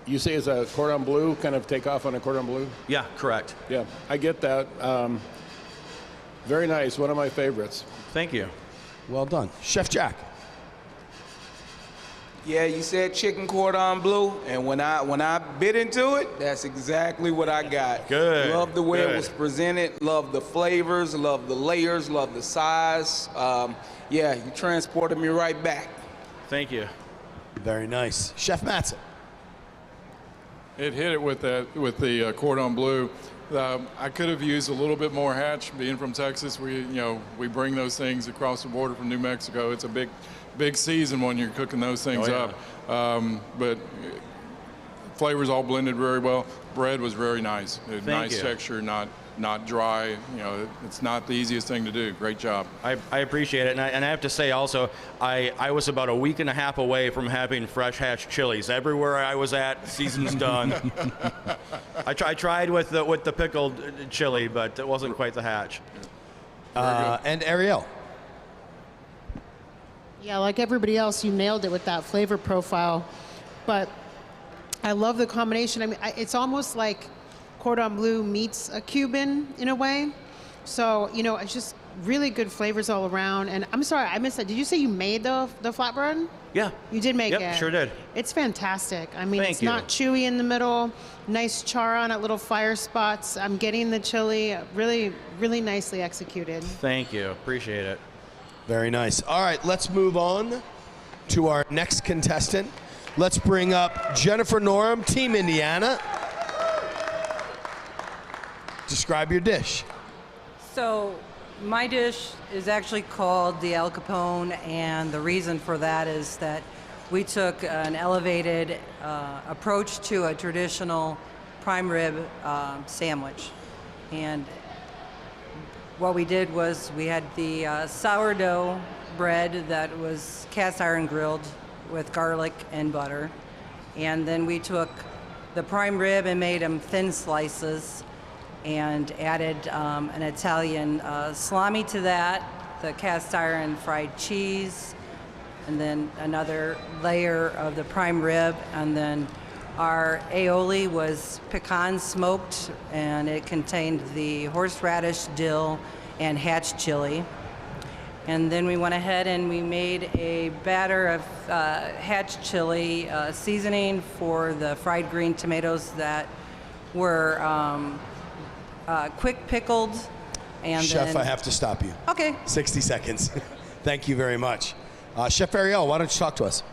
you say it's a cordon bleu, kind of take off on a cordon bleu? Yeah, correct. Yeah, I get that. Very nice. One of my favorites. Thank you. Well done. Chef Jack. Yeah, you said chicken cordon bleu, and when I bit into it, that's exactly what I got. Good. Love the way Good. it was presented, love the flavors, love the layers, love the size. Yeah, you transported me right back. Thank you. Very nice. Chef Mattson. It hit it with the cordon bleu. I could have used a little bit more hatch. Being from Texas, we bring those things across the border from New Mexico. It's a big season when you're cooking those things up. But flavors all blended very well. Bread was very nice. Nice you. texture, not dry. It's not the easiest thing to do. Great job. I appreciate it, and I have to say also, I was about a week and a half away from having fresh hatch chilies. Everywhere I was at, season's done. I tried with the pickled chili, but it wasn't quite the hatch. And Ariel. Yeah, like everybody else, you nailed it with that flavor profile. But I love the combination. I mean, it's almost like cordon bleu meets a Cuban in a way. So, it's just really good flavors all around. And I'm sorry, I missed that. Did you say you made the flatbread? Yeah. You did make it? Yep, sure did. It's fantastic. I mean, Thank it's you. not chewy in the middle, nice char on it, little fire spots. I'm getting the chili, really, really nicely executed. Thank you. Appreciate it. Very nice. All right, let's move on to our next contestant. Let's bring up Jennifer Norum, Team Indiana. Describe your dish. So my dish is actually called the El Capone, and the reason for that is that we took an elevated approach to a traditional prime rib sandwich. And what we did was we had the sourdough bread that was cast iron grilled with garlic and butter. And then we took the prime rib and made them thin slices and added an Italian salami to that, the cast iron fried cheese, and then another layer of the prime rib, and then Our aioli was pecan smoked, and it contained the horseradish, dill, and hatch chili. And then we went ahead and we made a batter of hatch chili seasoning for the fried green tomatoes that were quick pickled. And Chef, then, I have to stop you. Okay. 60 seconds. Thank you very much. Chef Ariel, why don't you talk to us?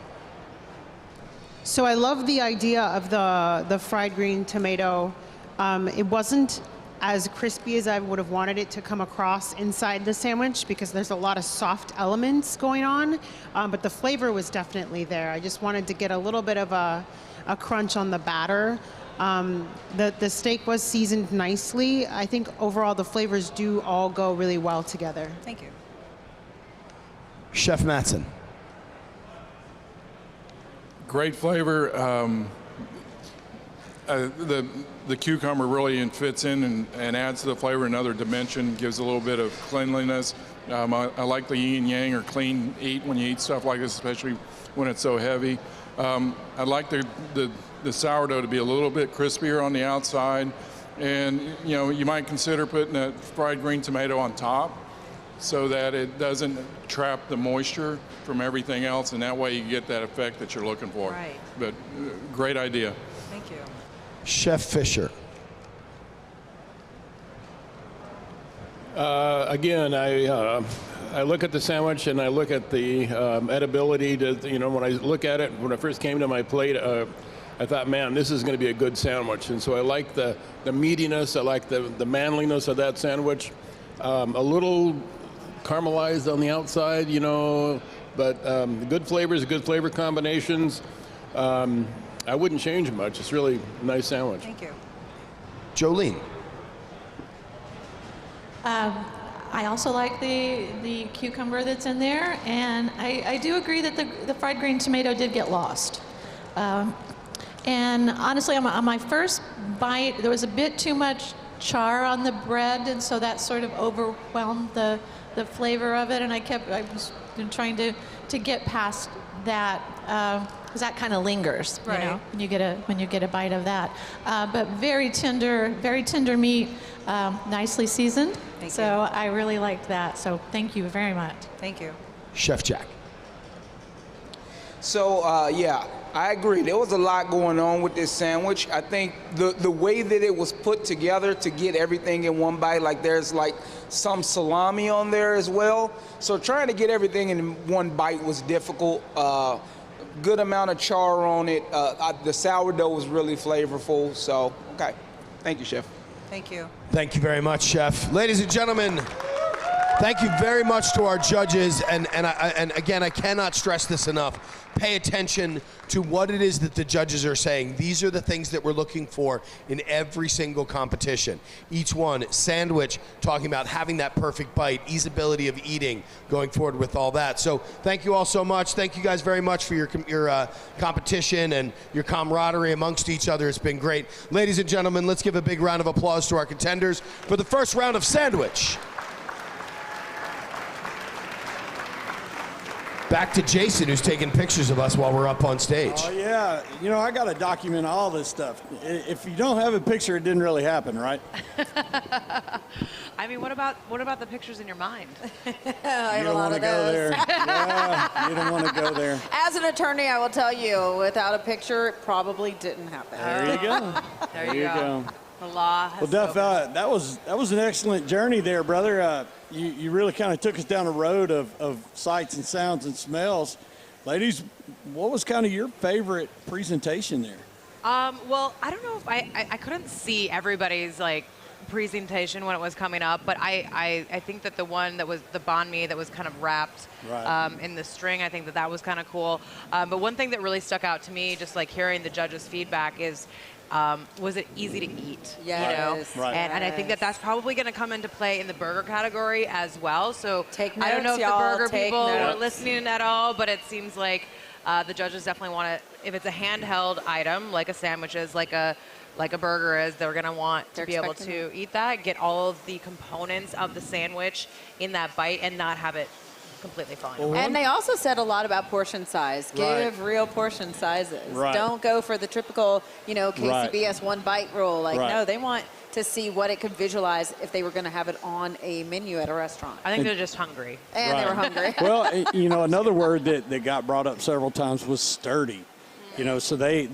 So I love the idea of the fried green tomato. It wasn't as crispy as I would have wanted it to come across inside the sandwich because there's a lot of soft elements going on, but the flavor was definitely there. I just wanted to get a little bit of a crunch on the batter. The steak was seasoned nicely. I think overall the flavors do all go really well together. Thank you. Chef Mattson. Great flavor. The cucumber really fits in and adds to the flavor another dimension, gives a little bit of cleanliness. I like the yin and yang or clean eat when you eat stuff like this, especially when it's so heavy. I like the sourdough to be a little bit crispier on the outside, and you might consider putting that fried green tomato on top so that it doesn't trap the moisture from everything else, and that way you get that effect that you're looking for. Right. But great idea. Thank you. Chef Fisher. Again, I look at the sandwich and I look at the edibility. When I look at it, when it first came to my plate, I thought, man, this is going to be a good sandwich. And so I like the meatiness. I like the manliness of that sandwich. A little caramelized on the outside, but good flavors, good flavor combinations. I wouldn't change much. It's really a nice sandwich. Thank you. Jolene. I also like the cucumber that's in there, and I do agree that the fried green tomato did get lost. And honestly, on my first bite, there was a bit too much char on the bread, and so that sort of overwhelmed the flavor of it. And I was trying to get past that because that kind of lingers, Right. when you get a bite of that. But very tender meat, nicely seasoned. Thank so you. I really liked that. So thank you very much. Thank you. Chef Jack. So, yeah, I agree. There was a lot going on with this sandwich. I think the way that it was put together to get everything in one bite, like there's like some salami on there as well. So trying to get everything in one bite was difficult. Good amount of char on it. The sourdough was really flavorful. So, okay. Thank you, Chef. Thank you. Thank you very much, Chef. Ladies and gentlemen, thank you very much to our judges. And again, I cannot stress this enough. Pay attention to what it is that the judges are saying. These are the things that we're looking for in every single competition. Each one, sandwich, talking about having that perfect bite, easeability of eating, going forward with all that. So thank you all so much. Thank you guys very much for your competition and your camaraderie amongst each other. It's been great. Ladies and gentlemen, let's give a big round of applause to our contenders for the first round of sandwich. Back to Jason, who's taking pictures of us while we're up on stage. Oh, yeah. I got to document all this stuff. If you don't have a picture, it didn't really happen, right? I mean, what about the pictures in your mind? I have a lot of go those. there. Yeah, you don't want to go there. As an attorney, I will tell you, without a picture, it probably didn't happen. There you go. There you go. The law has Well, Duff, spoken. that was an excellent journey there, brother. You really kind of took us down a road of sights and sounds and smells. Ladies, what was kind of your favorite presentation there? Well, I don't know if I couldn't see everybody's presentation when it was coming up, but I think that the one that was the banh mi that was kind of wrapped in the string, I think that was kind of cool. But one thing that really stuck out to me, just hearing the judges' feedback, is was it easy to eat? Yes. Right. And I think that that's probably going to come into play in the burger category as well. So Take I don't know notes, if the y'all. burger Take people were notes. listening at all, but it seems like the judges definitely want to, if it's a handheld item, like a sandwich is, like a burger is, they're going to want to They're be able expecting to eat that, get all of the components of the sandwich in that bite and not have it completely falling Well, apart. And they also said a lot about portion size. Give real portion sizes. Right. Don't go for the typical, KCBS one bite rule. Like, Right. no, they want to see what it could visualize if they were going to have it on a menu at a restaurant. I think they're just hungry. And they were hungry. Well, another word that got brought up several times was sturdy. So they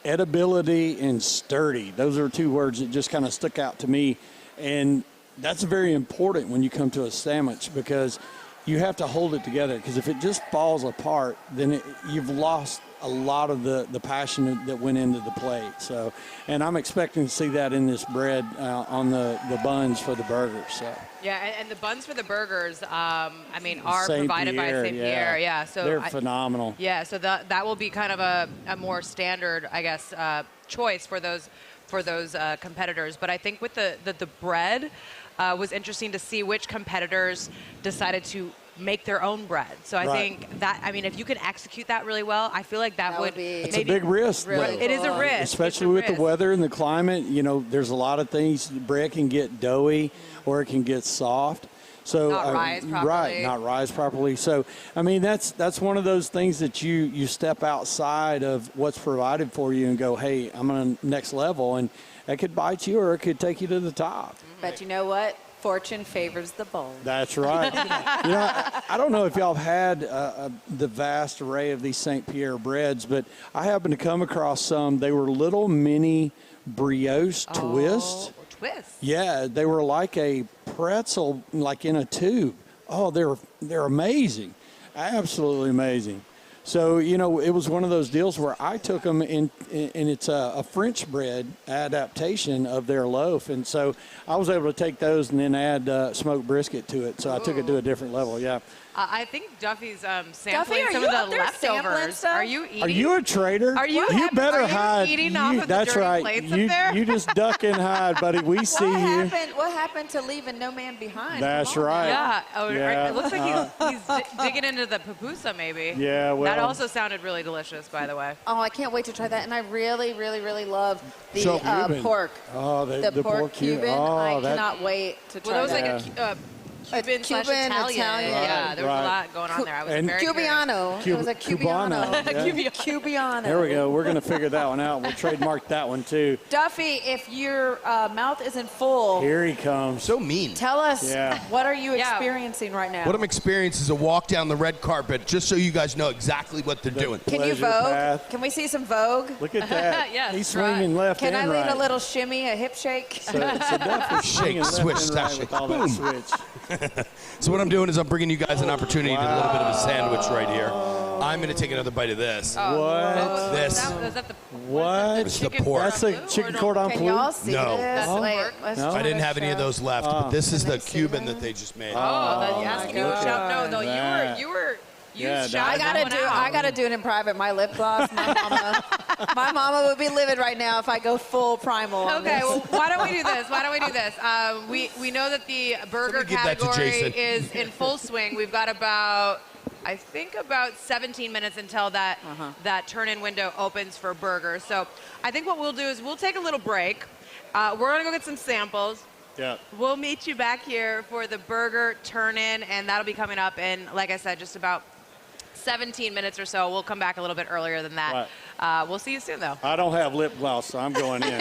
edibility and sturdy. Those are two words that just kind of stuck out to me. And that's very important when you come to a sandwich because you have to hold it together. Because if it just falls apart, then you've lost a lot of the passion that went into the plate. So, and I'm expecting to see that in this bread on the buns for the burgers. So. Yeah, and the buns for the burgers, are Saint provided by Pierre, St. Pierre. Yeah, so they're phenomenal. Yeah, so that will be kind of a more standard, I guess, choice for those competitors. But I think with the bread was interesting to see which competitors decided to make their own bread. So I think that, if you can execute that really well, I feel like that would be It's a big risk. Really it is a risk. Especially with the weather and the climate. There's a lot of things. Bread can get doughy or it can get soft. So not rise properly. Right, not rise properly. So that's one of those things that you step outside of what's provided for you and go, hey, I'm on the next level, and that could bite you or it could take you to the top. But you know what? Fortune favors the bold. That's right. I don't know if y'all have had the vast array of these St. Pierre breads, but I happened to come across some. They were little mini brioche twists. Twists. Yeah, they were like a pretzel, like in a tube. Oh, they're amazing, absolutely amazing. So it was one of those deals where I took them and it's a French bread adaptation of their loaf, and so I was able to take those and then add smoked brisket to it. So I took it to a different level. Yeah. I think Duffy's sampling Duffy, are some you of out the there sampling leftovers. stuff? Are you eating? Are you a traitor? Are you? You better are hide. You eating off of That's the dirty right. plates up there? You just duck and hide, buddy. We see you. What happened to leaving no man behind? That's Come on. right. Yeah. Yeah. It looks like he's digging into the pupusa, maybe. Yeah, well. That also sounded really delicious, by the way. Oh, I can't wait to try that. And I really, really, really love the So Cuban. pork. Oh, the pork Cuban. Oh, I that- cannot wait to try Well, that was that. like a Cuban slash Italian. Yeah, there was a lot going on there. I was And very Cubiano. It was a Cubano, Cubiano. yeah. Cubiano. There we go. We're going to figure that one out. We'll trademark that one too. Duffy, if your mouth isn't full, Here he comes. So mean. tell us Yeah. what are you experiencing right now? What I'm experiencing is a walk down the red carpet, just so you guys know exactly what they're doing. Can you Pleasure Vogue? path. Can we see some Vogue? Look at that. Yes, He's swinging left Can I and lead right. a little shimmy, a hip shake? So definitely Shake, swinging left swish, and right shake, with all boom. that switch. So what I'm doing is I'm bringing you guys an opportunity to do a little bit of a sandwich right here. I'm going to take another bite of this. What? This. Is that the What? It's the pork. That's a chicken cordon Can bleu? y'all see No. this? Oh. Wait, let's No? try I didn't to have any of show. those left, but this is the Cuban that they just made. yes, can you God. shout? No, That. you were Yeah, shouting I that one out. I gotta do it in private. My lip gloss, my mama would be livid right now if I go full primal. on Okay, this. well, why don't we do this? We know that the burger Somebody give that to category Jason. is in full swing. We've got about 17 minutes until that turn-in window opens for burgers. So I think what we'll do is we'll take a little break. We're gonna go get some samples. Yeah. We'll meet you back here for the burger turn-in, and that'll be coming up in, like I said, just about 17 minutes or so. We'll come back a little bit earlier than that. We'll see you soon, though. I don't have lip gloss, so I'm going in.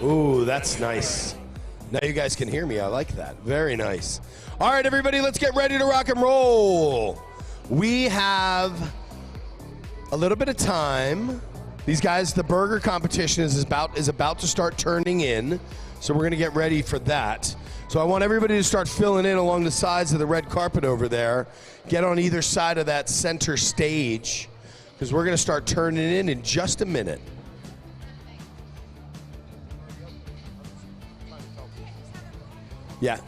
Ooh, that's nice. Now you guys can hear me. I like that. Very nice. All right, everybody, let's get ready to rock and roll. We have a little bit of time. These guys, the burger competition is about to start turning in, so we're going to get ready for that. So I want everybody to start filling in along the sides of the red carpet over there. Get on either side of that center stage, because we're going to start turning in just a minute. Yeah.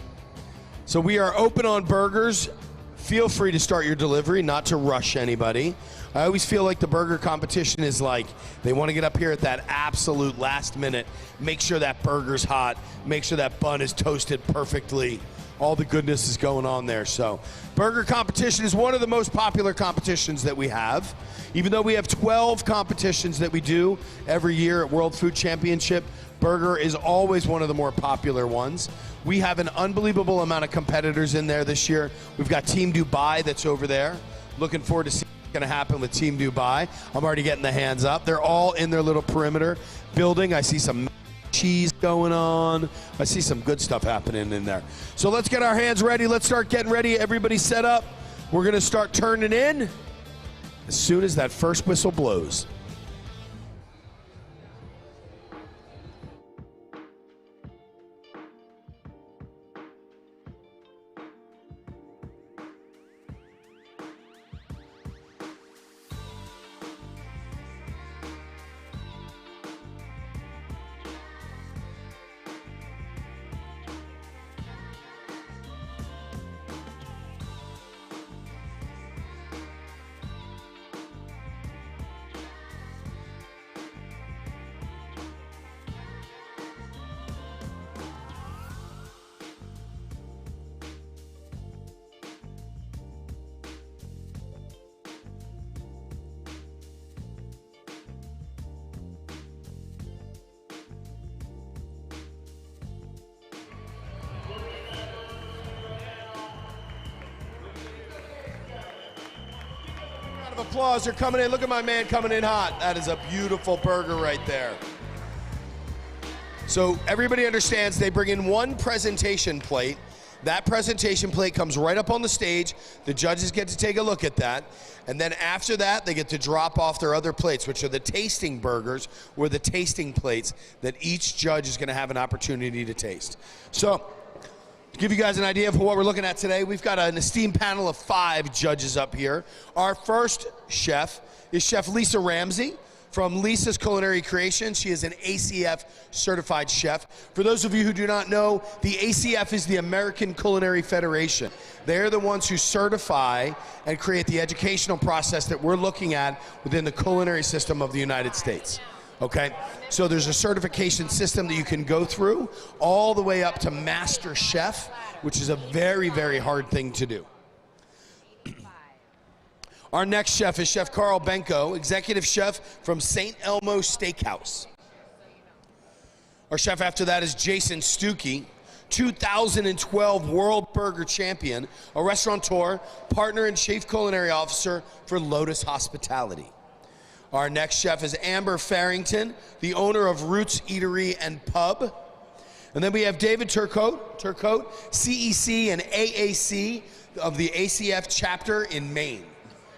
So we are open on burgers. Feel free to start your delivery, not to rush anybody. I always feel like the burger competition is like they want to get up here at that absolute last minute, make sure that burger's hot, make sure that bun is toasted perfectly. All the goodness is going on there. So burger competition is one of the most popular competitions that we have. Even though we have 12 competitions that we do every year at World Food Championship, burger is always one of the more popular ones. We have an unbelievable amount of competitors in there this year. We've got Team Dubai that's over there. Looking forward to seeing what's going to happen with Team Dubai. I'm already getting the hands up. They're all in their little perimeter building. I see some cheese going on. I see some good stuff happening in there. So let's get our hands ready. Let's start getting ready. Everybody set up. We're going to start turning in as soon as that first whistle blows. Applause, they're coming in. Look at my man coming in hot. That is a beautiful burger right there. So everybody understands they bring in one presentation plate. That presentation plate comes right up on the stage. The judges get to take a look at that. And then after that, they get to drop off their other plates, which are the tasting burgers, or the tasting plates that each judge is going to have an opportunity to taste. So to give you guys an idea of what we're looking at today, we've got an esteemed panel of 5 judges up here. Our first chef is Chef Lisa Ramsey from Lisa's Culinary Creations. She is an ACF certified chef. For those of you who do not know, the ACF is the American Culinary Federation. They're the ones who certify and create the educational process that we're looking at within the culinary system of the United States. Okay, so there's a certification system that you can go through all the way up to Master Chef, which is a very, very hard thing to do. Our next chef is Chef Carl Benko, Executive Chef from St. Elmo Steakhouse. Our chef after that is Jason Stuckey, 2012 World Burger Champion, a restaurateur, partner and chief culinary officer for Lotus Hospitality. Our next chef is Amber Farrington, the owner of Roots Eatery and Pub. And then we have David Turcotte, CEC and AAC of the ACF chapter in Maine.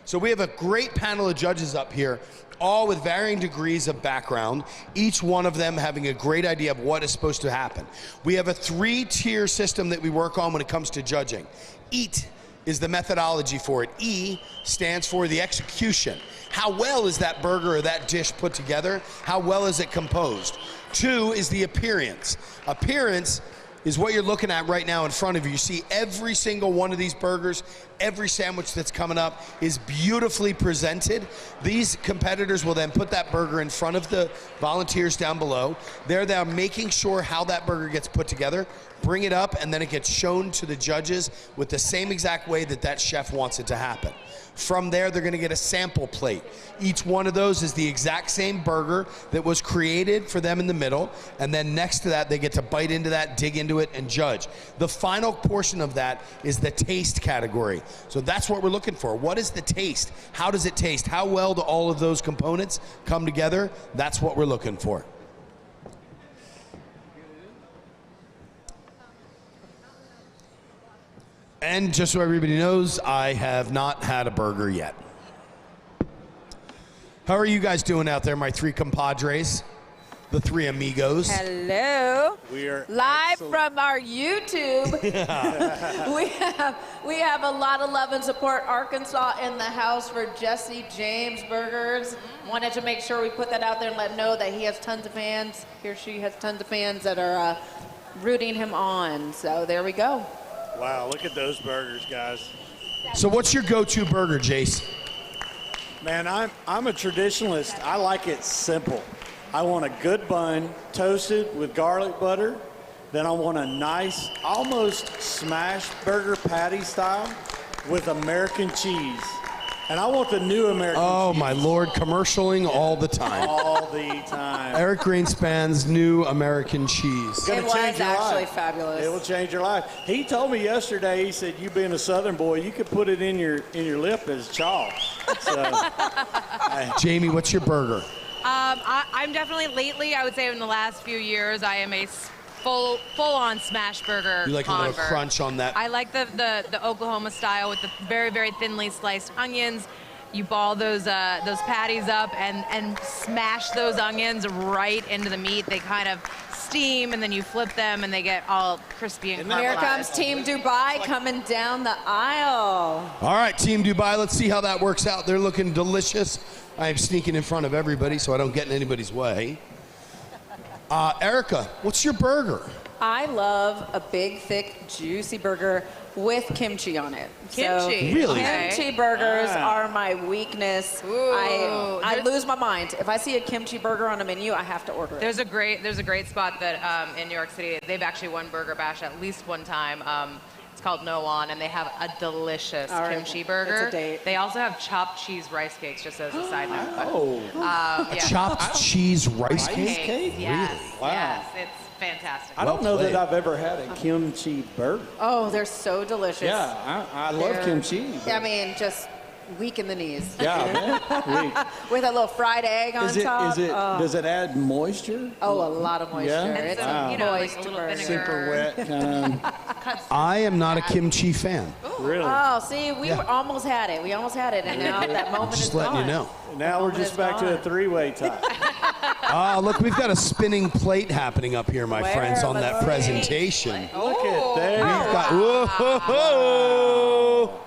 So we have a great panel of judges up here, all with varying degrees of background, each one of them having a great idea of what is supposed to happen. We have a 3-tier system that we work on when it comes to judging. EAT is the methodology for it. E stands for the execution. How well is that burger or that dish put together? How well is it composed? 2 is the appearance. Appearance is what you're looking at right now in front of you. You see every single one of these burgers, every sandwich that's coming up is beautifully presented. These competitors will then put that burger in front of the volunteers down below. They're now making sure how that burger gets put together, bring it up, and then it gets shown to the judges with the same exact way that that chef wants it to happen. From there, they're going to get a sample plate. Each one of those is the exact same burger that was created for them in the middle, and then next to that, they get to bite into that, dig into it, and judge. The final portion of that is the taste category. So that's what we're looking for. What is the taste? How does it taste? How well do all of those components come together? That's what we're looking for. And just so everybody knows, I have not had a burger yet. How are you guys doing out there, my three compadres? The three amigos. Hello. We are live from our YouTube. we have a lot of love and support. Arkansas in the house for Jesse James Burgers. Wanted to make sure we put that out there and let him know that he has tons of fans. He or she has tons of fans that are rooting him on. So there we go. Wow, look at those burgers, guys. So what's your go-to burger, Jace? Man, I'm a traditionalist. I like it simple. I want a good bun, toasted with garlic butter. Then I want a nice, almost smashed burger patty style with American cheese. And I want the new American cheese. Oh, my Lord, commercialing all the time. All the time. Eric Greenspan's new American cheese. It's gonna It was change your actually life. fabulous. It will change your life. He told me yesterday, he said, you being a Southern boy, you could put it in your lip as chalk. So, Jamie, what's your burger? I'm definitely lately, I would say in the last few years, I am a full-on smash burger You like a convert. little crunch on that? I like the Oklahoma style with the very, very thinly sliced onions. You ball those patties up and smash those onions right into the meat. They kind of steam, and then you flip them, and they get all crispy and Here caramelized. comes Team Dubai coming down the aisle. All right, Team Dubai, let's see how that works out. They're looking delicious. I am sneaking in front of everybody so I don't get in anybody's way. Erica, what's your burger? I love a big, thick, juicy burger with kimchi on it. Kimchi? So, Really? Kimchi burgers Ah. are my weakness. I lose my mind. If I see a kimchi burger on a menu, I have to order it. There's a great spot that in New York City, they've actually won Burger Bash at least one time. It's called No One, and they have a delicious All right, kimchi burger. it's a date. They also have chopped cheese rice cakes, just as a side note. But, A yeah. chopped cheese rice cake? Yes, Wow. yes, it's fantastic. I don't know played. that I've ever had a kimchi burger. Oh, they're so delicious. Yeah, I love They're- kimchi. but- I mean, just weak in the knees. Yeah, man. With a little fried egg on top. Oh. Does it add moisture? Oh, a lot of moisture. Yeah? It's Wow. a You know, like moist a little burger. Super wet kind of. I am not a kimchi fan. Really? Oh, see, we Yeah. almost had it. We almost had it, and now that moment Just is letting gone. you know. Now we're just back to a three-way tie. Look, we've got a spinning plate happening up here, my Where? friends, on Let's that see. presentation. Look at there. We've got, whoa,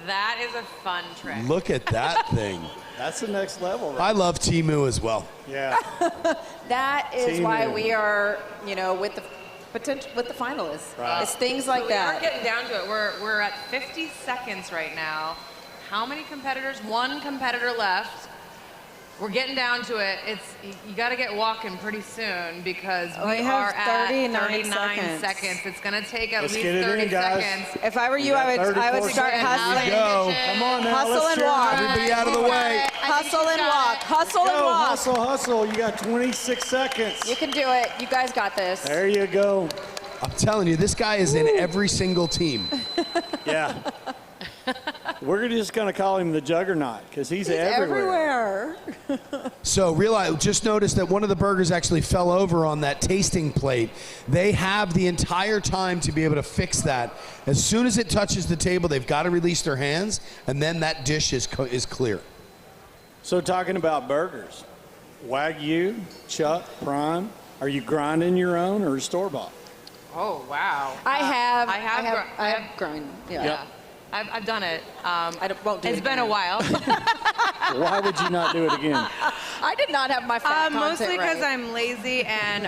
That is a fun trick. look at that thing. That's the next level. Right? I love Temu as well. Yeah. That is Team why in. we are, with the potential, with the finalists. Right. It's things like We are that. getting down to it. We're at 50 seconds right now. How many competitors? One competitor left. We're getting down to it. You got to get walking pretty soon because We we have are at 39 seconds. seconds. It's going to take at Let's least get it 30 in, guys. seconds. If I were you, We I got would 34 start seconds. hustling. Go. Come on now. Hustle let's and cheer walk. Everybody out of the way. Hustle and walk. Hustle and Go, walk. hustle, hustle. You got 26 seconds. You can do it. You guys got this. There you go. I'm telling you, this guy is in every single team. Yeah. We're just going to call him the Juggernaut because he's everywhere. So realize, just notice that one of the burgers actually fell over on that tasting plate. They have the entire time to be able to fix that. As soon as it touches the table, they've got to release their hands, and then that dish is clear. So talking about burgers, Wagyu, Chuck, Prime, are you grinding your own or store-bought? Oh, wow. I have. I have grind. Yeah. Yep. I've done it. Won't do it It's been a again. while. Why would you not do it again? I did not have my fat Mostly content because right. I'm lazy, and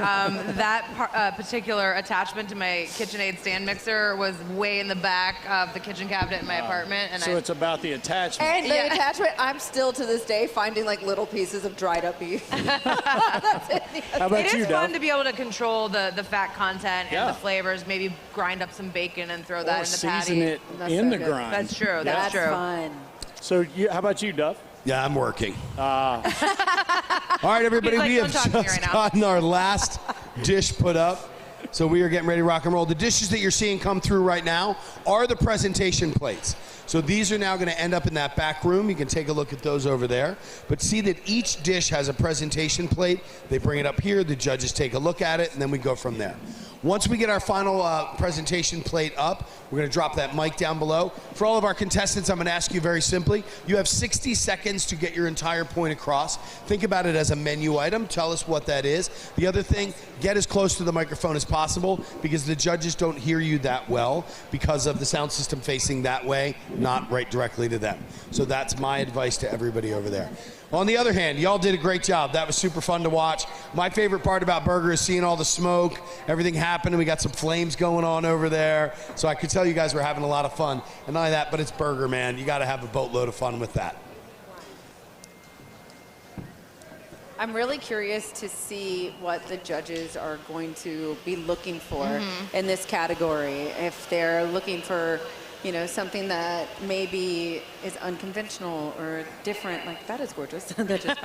that particular attachment to my KitchenAid stand mixer was way in the back of the kitchen cabinet in my apartment. And So it's about the attachment. And the attachment, I'm still to this day finding like little pieces of dried up beef. That's it. How about it you, is fun Duff? to be able to control the fat content Yeah. and the flavors. Maybe grind up some bacon and throw that Or in the season patty. it That's in so the good. grind. That's true. Yeah. That's true. Fun. So how about you, Duff? Yeah, I'm working. Ah. All right, everybody, He's like, we "Don't have talk to me just right now." gotten our last dish put up. So we are getting ready to rock and roll. The dishes that you're seeing come through right now are the presentation plates. So these are now going to end up in that back room. You can take a look at those over there. But see that each dish has a presentation plate. They bring it up here, the judges take a look at it, and then we go from there. Once we get our final presentation plate up, we're going to drop that mic down below. For all of our contestants, I'm going to ask you very simply, you have 60 seconds to get your entire point across. Think about it as a menu item. Tell us what that is. The other thing, get as close to the microphone as possible because the judges don't hear you that well because of the sound system facing that way, not right directly to them. So that's my advice to everybody over there. On the other hand, y'all did a great job. That was super fun to watch. My favorite part about Burger is seeing all the smoke, everything happening. We got some flames going on over there. So I could tell you guys were having a lot of fun. And not only that, but it's Burger, man. You got to have a boatload of fun with that. I'm really curious to see what the judges are going to be looking for in this category. If they're looking for, you know, something that maybe is unconventional or different. Like, that is gorgeous. That just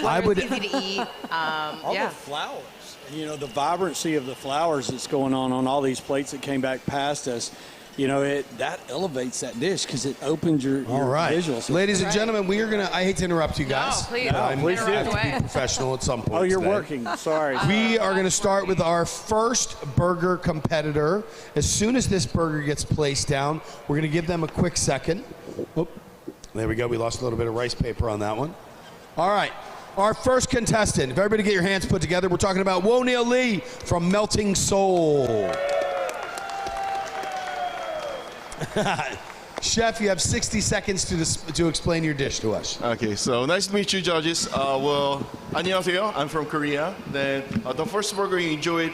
I would easy to eat. All the flowers, you know, the vibrancy of the flowers that's going on all these plates that came back past us. You know, that elevates that dish because it opens your visuals. Ladies and gentlemen, we are going to, I hate to interrupt you guys. No, please. Please do. Be professional at some point. Oh, you're today. working. Sorry. We are going to start with our first burger competitor. As soon as this burger gets placed down, we're going to give them a quick second. Oh, there we go. We lost a little bit of rice paper on that one. All right. Our first contestant. If everybody get your hands put together, we're talking about Wonil Lee from Melting Soul. Chef, you have 60 seconds to explain your dish to us. Okay, so nice to meet you, judges. Well, 안녕하세요. I'm from Korea. Then the first burger you enjoyed,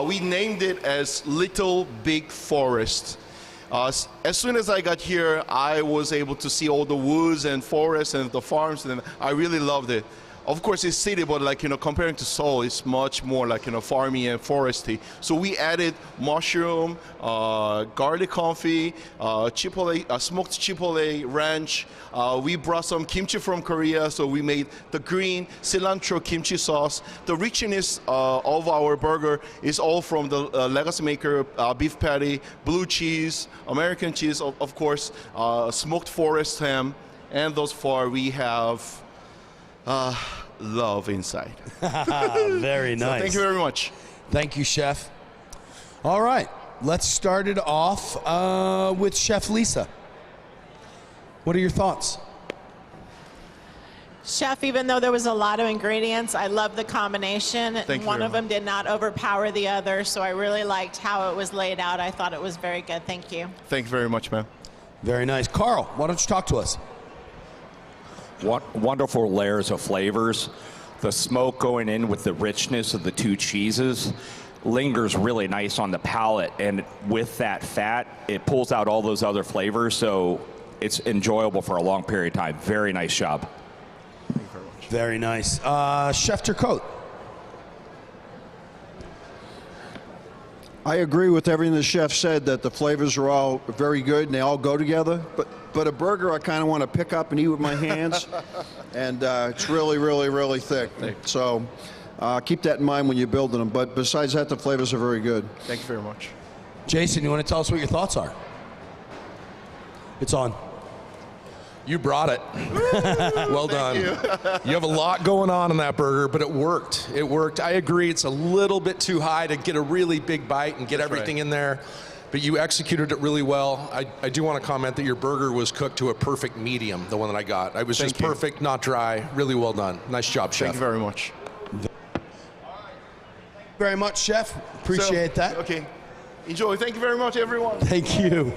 we named it as Little Big Forest. As soon as I got here, I was able to see all the woods and forests and the farms, and I really loved it. Of course, it's city, but like, you know, comparing to Seoul, it's much more like, you know, farmy and foresty. So we added mushroom, garlic confit, chipotle, smoked chipotle ranch. We brought some kimchi from Korea, so we made the green cilantro kimchi sauce. The richness of our burger is all from the legacy maker beef patty, blue cheese, American cheese, of course, smoked forest ham, and thus far we have love inside. Very nice. So thank you very much. Thank you, Chef. All right, let's start it off with Chef Lisa. What are your thoughts? Chef, even though there was a lot of ingredients, I love the combination. Thank you One very of them did not overpower the other, so I really liked how it was laid out. I thought it was very good. Thank you. Thank you very much, ma'am. Very nice. Carl, why don't you talk to us? Wonderful layers of flavors. The smoke going in with the richness of the two cheeses lingers really nice on the palate, and with that fat, it pulls out all those other flavors, so it's enjoyable for a long period of time. Very nice job. Thank you very much. Very nice. Chef Turcotte. I agree with everything the chef said, that the flavors are all very good and they all go together. But a burger I kind of want to pick up and eat with my hands, and it's really, really, really thick. So keep that in mind when you're building them. But besides that, the flavors are very good. Thank you very much. Jason, you want to tell us what your thoughts are? It's on. You brought it. Well done. You have a lot going on in that burger, but it worked. It worked. I agree, it's a little bit too high to get a really big bite and get everything in there, but you executed it really well. I do want to comment that your burger was cooked to a perfect medium, the one that I got. It was just perfect, not dry. Really well done. Nice job, Chef. Thank you very much. Very much, Chef. Appreciate that. Okay. Enjoy. Thank you very much, everyone. Thank you.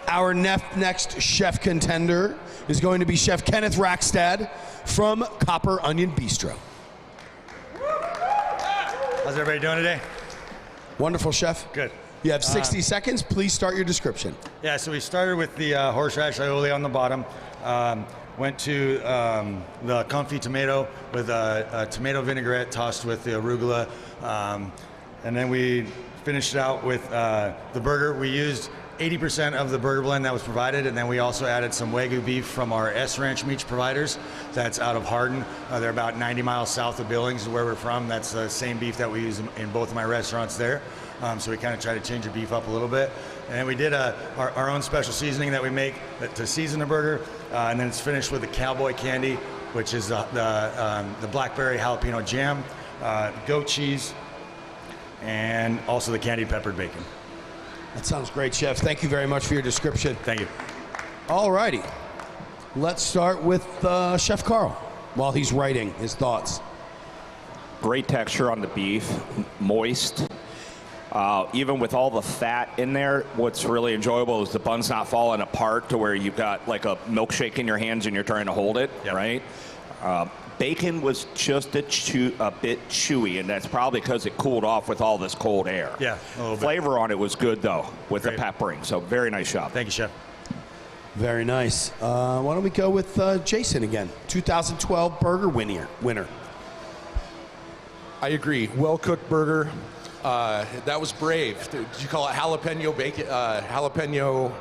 Our next chef contender is going to be Chef Kenneth Rackstad from Copper Onion Bistro. How's everybody doing today? Wonderful, Chef. Good. You have 60 seconds. Please start your description. Yeah, so we started with the horseradish aioli on the bottom. Went to the confit tomato with a tomato vinaigrette tossed with the arugula. And then we finished it out with the burger. We used 80% of the burger blend that was provided, and then we also added some Wagyu beef from our S Ranch Meats providers. That's out of Hardin. They're about 90 miles south of Billings, where we're from. That's the same beef that we use in both of my restaurants there. So we kind of try to change the beef up a little bit. And then we did our own special seasoning that we make to season the burger, and then it's finished with the cowboy candy, which is the blackberry jalapeno jam, goat cheese, and also the candied peppered bacon. That sounds great, Chef. Thank you very much for your description. Thank you. All righty. Let's start with Chef Carl while he's writing his thoughts. Great texture on the beef, moist. Even with all the fat in there, what's really enjoyable is the bun's not falling apart to where you've got like a milkshake in your hands and you're trying to hold it, right? Bacon was just a bit chewy, and that's probably because it cooled off with all this cold air. Yeah, a little bit. Flavor on it was good, though, with the peppering. So very nice job. Thank you, Chef. Very nice. Why don't we go with Jason again? 2012 burger winner. I agree. Well-cooked burger. That was brave. Did you call it jalapeno bacon? Jalapeno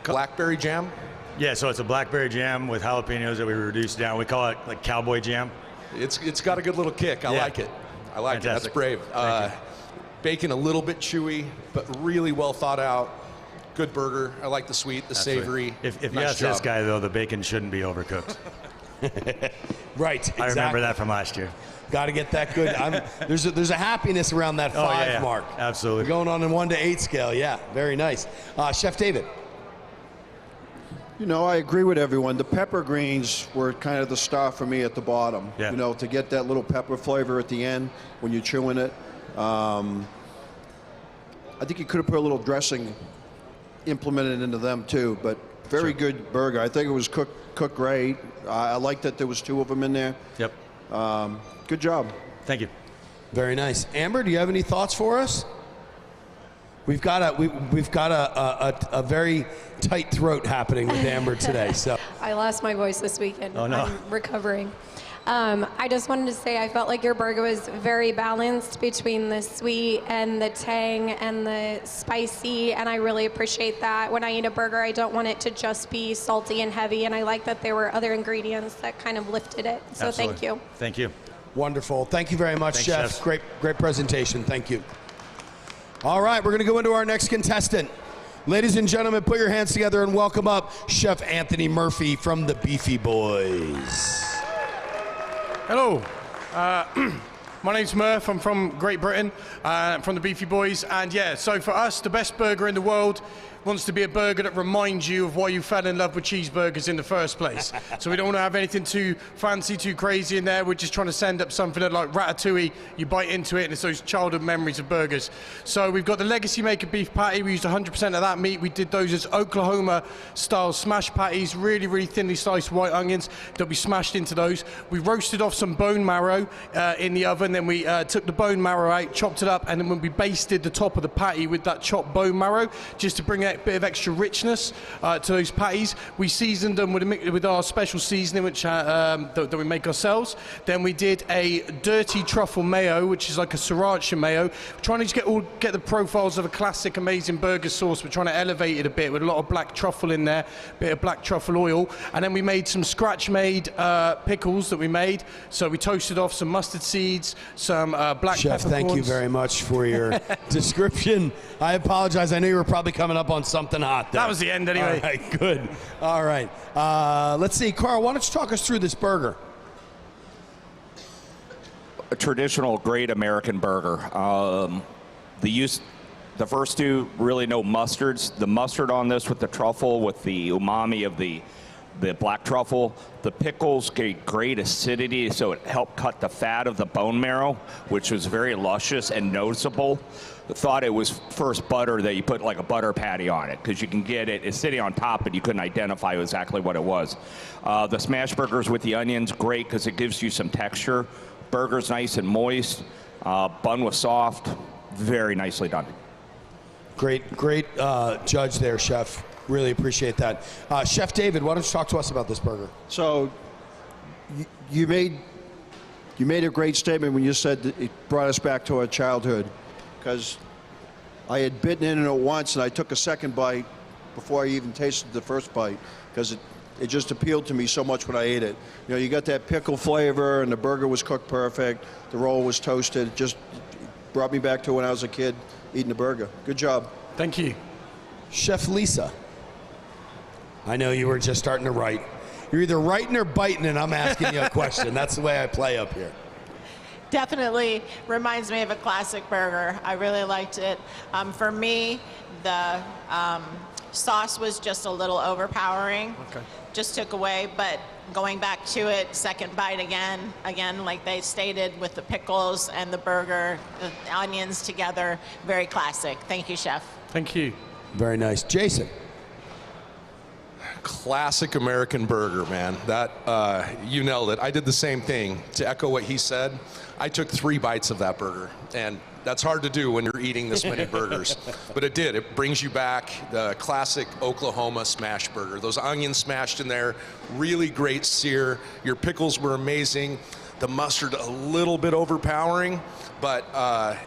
blackberry jam? Yeah, so it's a blackberry jam with jalapenos that we reduced down. We call it like cowboy jam. It's got a good little kick. I like it. I like Fantastic. it. That's brave. Bacon a little bit chewy, but really well thought out. Good burger. I like the sweet, the savory. If you Nice ask this job. guy, though, the bacon shouldn't be overcooked. Right, exactly. I remember that from last year. Got to get that good. There's a happiness around that 5 mark. Absolutely. We're going on a 1 to 8 scale. Yeah, very nice. Chef David. You know, I agree with everyone. The pepper greens were kind of the star for me at the bottom. Yeah. You know, to get that little pepper flavor at the end when you're chewing it. I think you could have put a little dressing implemented into them too, but very good burger. I think it was cooked great. I like that there was 2 of them in there. Yep. Good job. Thank you. Very nice. Amber, do you have any thoughts for us? We've got a very tight throat happening with Amber today. So I lost my voice this weekend. Oh, no. I'm recovering. I just wanted to say I felt like your burger was very balanced between the sweet and the tang and the spicy, and I really appreciate that. When I eat a burger, I don't want it to just be salty and heavy, and I like that there were other ingredients that kind of lifted it. So Absolutely. thank you. Thank you. wonderful. Thank you very much, Thanks, Chef. chefs. Great presentation. Thank you. All right, we're going to go into our next contestant. Ladies and gentlemen, put your hands together and welcome up Chef Anthony Murphy from the Beefy Boys. Hello. My name's Murph. I'm from Great Britain, from the Beefy Boys. And yeah, so for us, the best burger in the world wants to be a burger that reminds you of why you fell in love with cheeseburgers in the first place. So we don't want to have anything too fancy, too crazy in there. We're just trying to send up something that, like Ratatouille, you bite into it and it's those childhood memories of burgers. So we've got the Legacy Maker beef patty. We used 100% of that meat. We did those as Oklahoma-style smash patties, really, really thinly sliced white onions that we smashed into those. We roasted off some bone marrow in the oven. Then we took the bone marrow out, chopped it up, and then when we basted the top of the patty with that chopped bone marrow, just to bring a bit of extra richness to those patties. We seasoned them with our special seasoning, which that we make ourselves. Then we did a dirty truffle mayo, which is like a sriracha mayo. We're trying to just get the profiles of a classic, amazing burger sauce. We're trying to elevate it a bit with a lot of black truffle in there, a bit of black truffle oil, and then we made some scratch-made pickles that we made. So we toasted off some mustard seeds, some black Chef, peppercorns. thank you very much for your description. I apologize. I knew you were probably coming up on something hot there. That was the end anyway. All right, good. All right. Let's see. Carl, why don't you talk us through this burger? A traditional great American burger. The first two, really no mustards. The mustard on this with the truffle, with the umami of the black truffle. The pickles gave great acidity, so it helped cut the fat of the bone marrow, which was very luscious and noticeable. I thought it was first butter that you put like a butter patty on it, because you can get it, it's sitting on top, but you couldn't identify exactly what it was. The smash burgers with the onions, great, because it gives you some texture. Burger's nice and moist. Bun was soft. Very nicely done. Great judge there, Chef. Really appreciate that. Chef David, why don't you talk to us about this burger? So you made a great statement when you said that it brought us back to our childhood, because I had bitten into it once, and I took a second bite before I even tasted the first bite because it just appealed to me so much when I ate it. You know, you got that pickle flavor, and the burger was cooked perfect. The roll was toasted. It just brought me back to when I was a kid eating a burger. Good job. Thank you. Chef Lisa, I know you were just starting to write. You're either writing or biting, and I'm asking you a question. That's the way I play up here. Definitely reminds me of a classic burger. I really liked it. For me, the sauce was just a little overpowering. Okay. Just took away, but going back to it, second bite again, like they stated with the pickles and the burger, the onions together, very classic. Thank you, Chef. Thank you. Very nice. Jason. Classic American burger, man. That, you nailed it. I did the same thing. To echo what he said, I took 3 bites of that burger, and that's hard to do when you're eating this many burgers. But it did. It brings you back the classic Oklahoma smash burger. Those onions smashed in there, really great sear. Your pickles were amazing. The mustard a little bit overpowering, but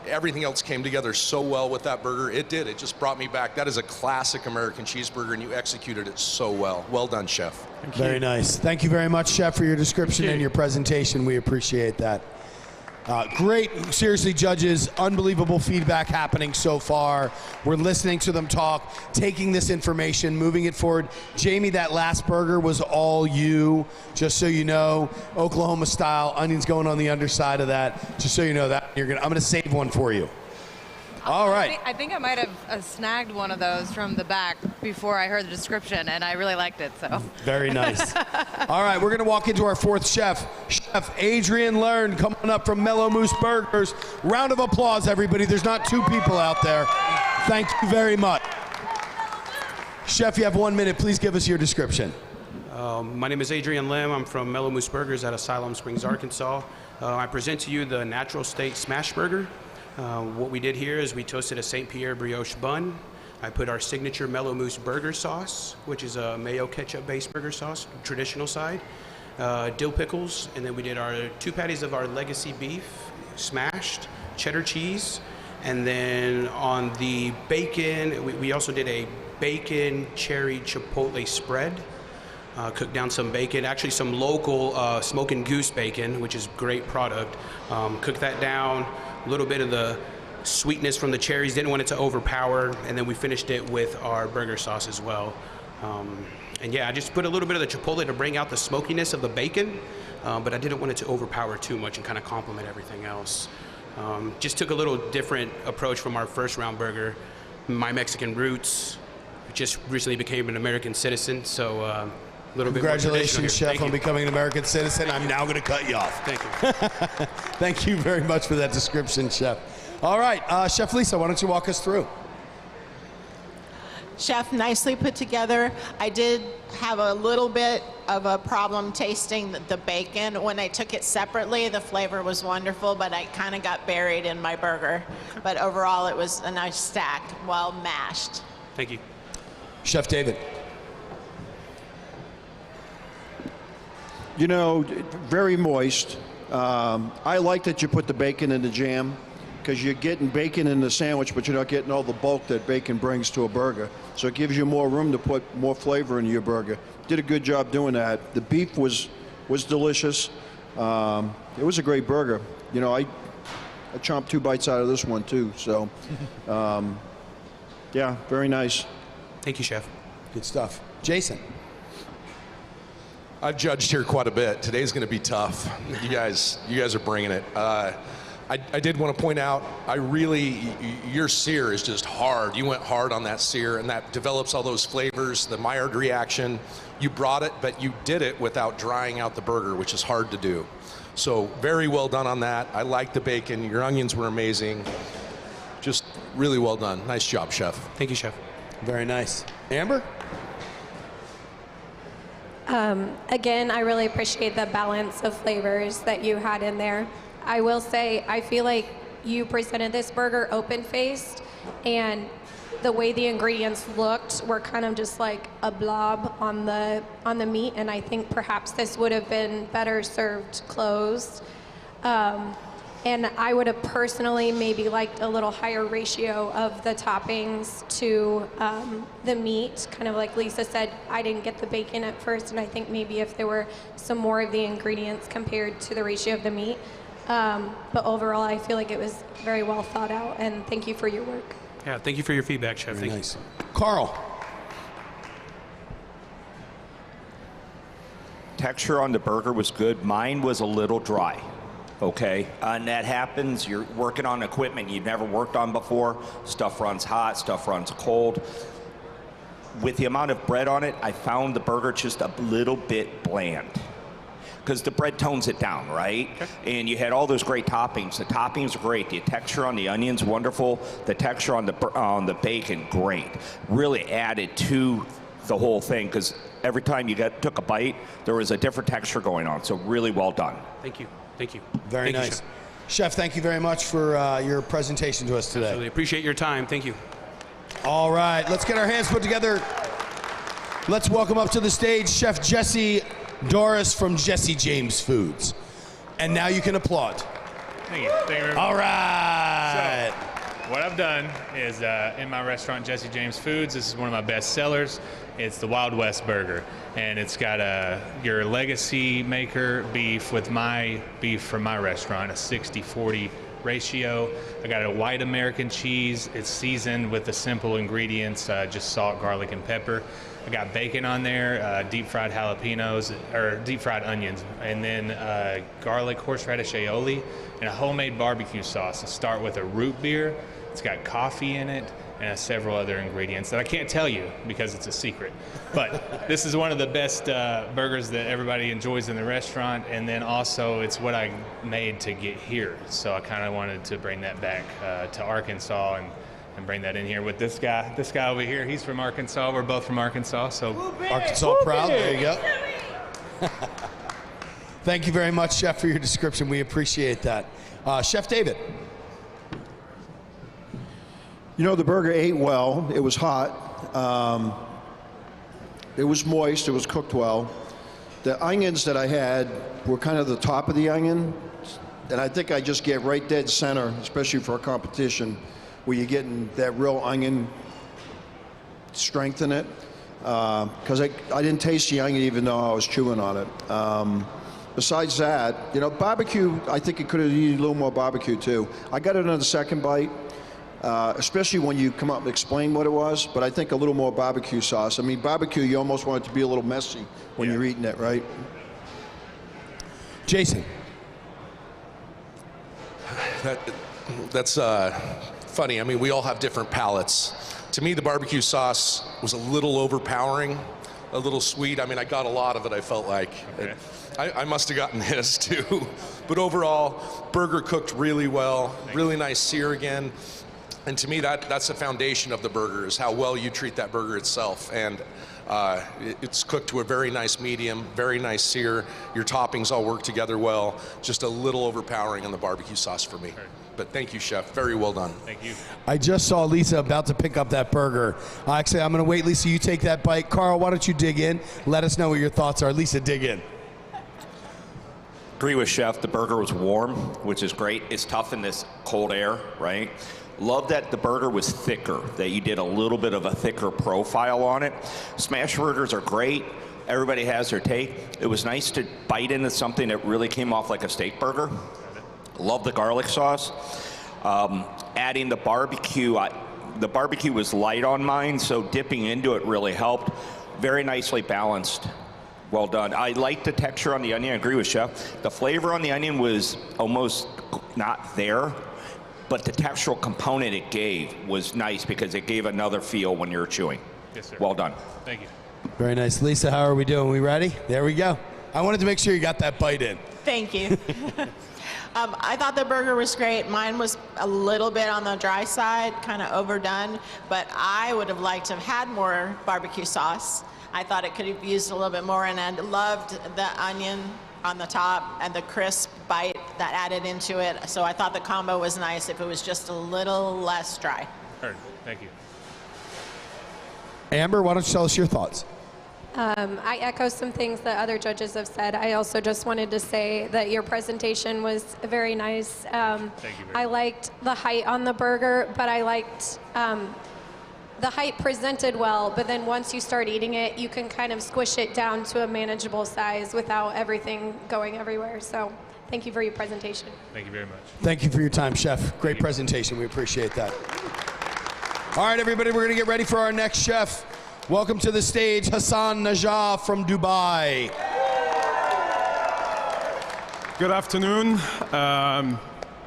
everything else came together so well with that burger. It did. It just brought me back. That is a classic American cheeseburger, and you executed it so well. Well done, Chef. Very nice. Thank you very much, Chef, for your description and your presentation. We appreciate that. Great, seriously, judges, unbelievable feedback happening so far. We're listening to them talk, taking this information, moving it forward. Jamie, that last burger was all you, just so you know. Oklahoma style, onions going on the underside of that, just so you know that. I'm gonna save one for you. All right. I think I might have snagged one of those from the back before I heard the description, and I really liked it. So very nice. All right, we're going to walk into our 4th chef, Chef Adrian Learn, coming up from Mellow Moose Burgers. Round of applause, everybody. There's not 2 people out there. Thank you very much. Chef, you have 1 minute. Please give us your description. My name is Adrian Lim. I'm from Mellow Moose Burgers out of Siloam Springs, Arkansas. I present to you the Natural State Smash Burger. What we did here is we toasted a St. Pierre brioche bun. I put our signature Mellow Moose burger sauce, which is a mayo ketchup-based burger sauce, traditional side, dill pickles, and then we did our 2 patties of our legacy beef, smashed, cheddar cheese, and then on the bacon, we also did a bacon cherry chipotle spread. Cooked down some bacon, actually some local smoking goose bacon, which is a great product. Cooked that down. A little bit of the sweetness from the cherries, didn't want it to overpower, and then we finished it with our burger sauce as well. And yeah, I just put a little bit of the chipotle to bring out the smokiness of the bacon, but I didn't want it to overpower too much and kind of complement everything else. Just took a little different approach from our first round burger. My Mexican roots, just recently became an American citizen, so a little bit more traditional here. Congratulations, Chef, Thank on you. becoming an American citizen. I'm now going to cut you off. Thank you. Thank you very much for that description, Chef. All right, Chef Lisa, why don't you walk us through? Chef, nicely put together. I did have a little bit of a problem tasting the bacon. When I took it separately, the flavor was wonderful, but I kind of got buried in my burger. But overall, it was a nice stack, well mashed. Thank you. Chef David. You know, very moist. I like that you put the bacon in the jam because you're getting bacon in the sandwich, but you're not getting all the bulk that bacon brings to a burger. So it gives you more room to put more flavor into your burger. Did a good job doing that. The beef was delicious. It was a great burger. You know, I chomped 2 bites out of this one too. So, yeah, very nice. Thank you, Chef. Good stuff. Jason. I've judged here quite a bit. Today's going to be tough. You guys are bringing it. I did want to point out, your sear is just hard. You went hard on that sear, and that develops all those flavors, the Maillard reaction. You brought it, but you did it without drying out the burger, which is hard to do. So very well done on that. I like the bacon. Your onions were amazing. Just really well done. Nice job, Chef. Thank you, Chef. Very nice. Amber? Again, I really appreciate the balance of flavors that you had in there. I will say, I feel like you presented this burger open-faced, and the way the ingredients looked were kind of just like a blob on the meat, and I think perhaps this would have been better served closed. And I would have personally maybe liked a little higher ratio of the toppings to the meat. Kind of like Lisa said, I didn't get the bacon at first, and I think maybe if there were some more of the ingredients compared to the ratio of the meat. But overall, I feel like it was very well thought out, and thank you for your work. Yeah, thank you for your feedback, Chef. Very Thank nice. you. Carl. Texture on the burger was good. Mine was a little dry. Okay, and that happens. You're working on equipment you've never worked on before. Stuff runs hot, stuff runs cold. With the amount of bread on it, I found the burger just a little bit bland. Because the bread tones it down, right? Okay. And you had all those great toppings. The toppings are great. The texture on the onions, wonderful. The texture on the bacon, great. Really added to the whole thing, because every time you took a bite, there was a different texture going on. So really well done. Thank you. Thank you. Very Thank you, nice. Chef, thank you very much for your presentation to us today. Absolutely. Appreciate your time. Thank you. All right, let's get our hands put together. Let's welcome up to the stage Chef Jesse Doris from Jesse James Foods. And now you can applaud. Thank you. Thank you very much. All right. So, what I've done is in my restaurant, Jesse James Foods, this is one of my best sellers. It's the Wild West Burger. And it's got your legacy maker beef with my beef from my restaurant, a 60-40 ratio. I got a white American cheese. It's seasoned with the simple ingredients, just salt, garlic, and pepper. I got bacon on there, deep fried jalapenos, or deep fried onions, and then garlic horseradish aioli, and a homemade barbecue sauce. I start with a root beer. It's got coffee in it, and several other ingredients that I can't tell you because it's a secret. But this is one of the best burgers that everybody enjoys in the restaurant, and then also it's what I made to get here. So I kind of wanted to bring that back to Arkansas and bring that in here with this guy. This guy over here, he's from Arkansas. We're both from Arkansas, so Arkansas proud. There you go. Thank you very much, Chef, for your description. We appreciate that. Chef David. You know, the burger ate well. It was hot. It was moist. It was cooked well. The onions that I had were kind of the top of the onion, and I think I just get right dead center, especially for a competition, where you're getting that real onion strength in it. Because I didn't taste the onion even though I was chewing on it. Besides that, you know, barbecue, I think it could have used a little more barbecue too. I got it on the second bite. Especially when you come up and explain what it was, but I think a little more barbecue sauce. I mean, barbecue, you almost want it to be a little messy when you're eating it, right? Jason. That's funny. I mean, we all have different palates. To me, the barbecue sauce was a little overpowering, a little sweet. I mean, I got a lot of it, I felt like. Okay. I must have gotten this too. But overall, burger cooked really well, really nice sear again. And to me, that's the foundation of the burger, is how well you treat that burger itself. And it's cooked to a very nice medium, very nice sear. Your toppings all work together well. Just a little overpowering on the barbecue sauce for me. But thank you, Chef. Very well done. Thank you. I just saw Lisa about to pick up that burger. Actually, I'm going to wait, Lisa, you take that bite. Carl, why don't you dig in? Let us know what your thoughts are. Lisa, dig in. Agree with Chef. The burger was warm, which is great. It's tough in this cold air, right? Love that the burger was thicker, that you did a little bit of a thicker profile on it. Smash burgers are great. Everybody has their take. It was nice to bite into something that really came off like a steak burger. Love the garlic sauce. Adding the barbecue was light on mine, so dipping into it really helped. Very nicely balanced. Well done. I like the texture on the onion. I agree with Chef. The flavor on the onion was almost not there, but the textural component it gave was nice because it gave another feel when you're chewing. Yes, sir. Well done. Thank you. Very nice. Lisa, how are we doing? We ready? There we go. I wanted to make sure you got that bite in. Thank you. I thought the burger was great. Mine was a little bit on the dry side, kind of overdone, but I would have liked to have had more barbecue sauce. I thought it could have used a little bit more, and I loved the onion on the top and the crisp bite that added into it. So I thought the combo was nice if it was just a little less dry. Heard. Thank you. Amber, why don't you tell us your thoughts? I echo some things that other judges have said. I also just wanted to say that your presentation was very nice. Thank you very I liked the height on the burger, but I liked the height presented well, but then once you start eating it, you can kind of squish it down to a manageable size without everything going everywhere. So thank you for your presentation. Thank you very much. Thank you for your time, Chef. Great presentation. We appreciate that. All right, everybody, we're going to get ready for our next chef. Welcome to the stage, Hassan Najah from Dubai. Good afternoon,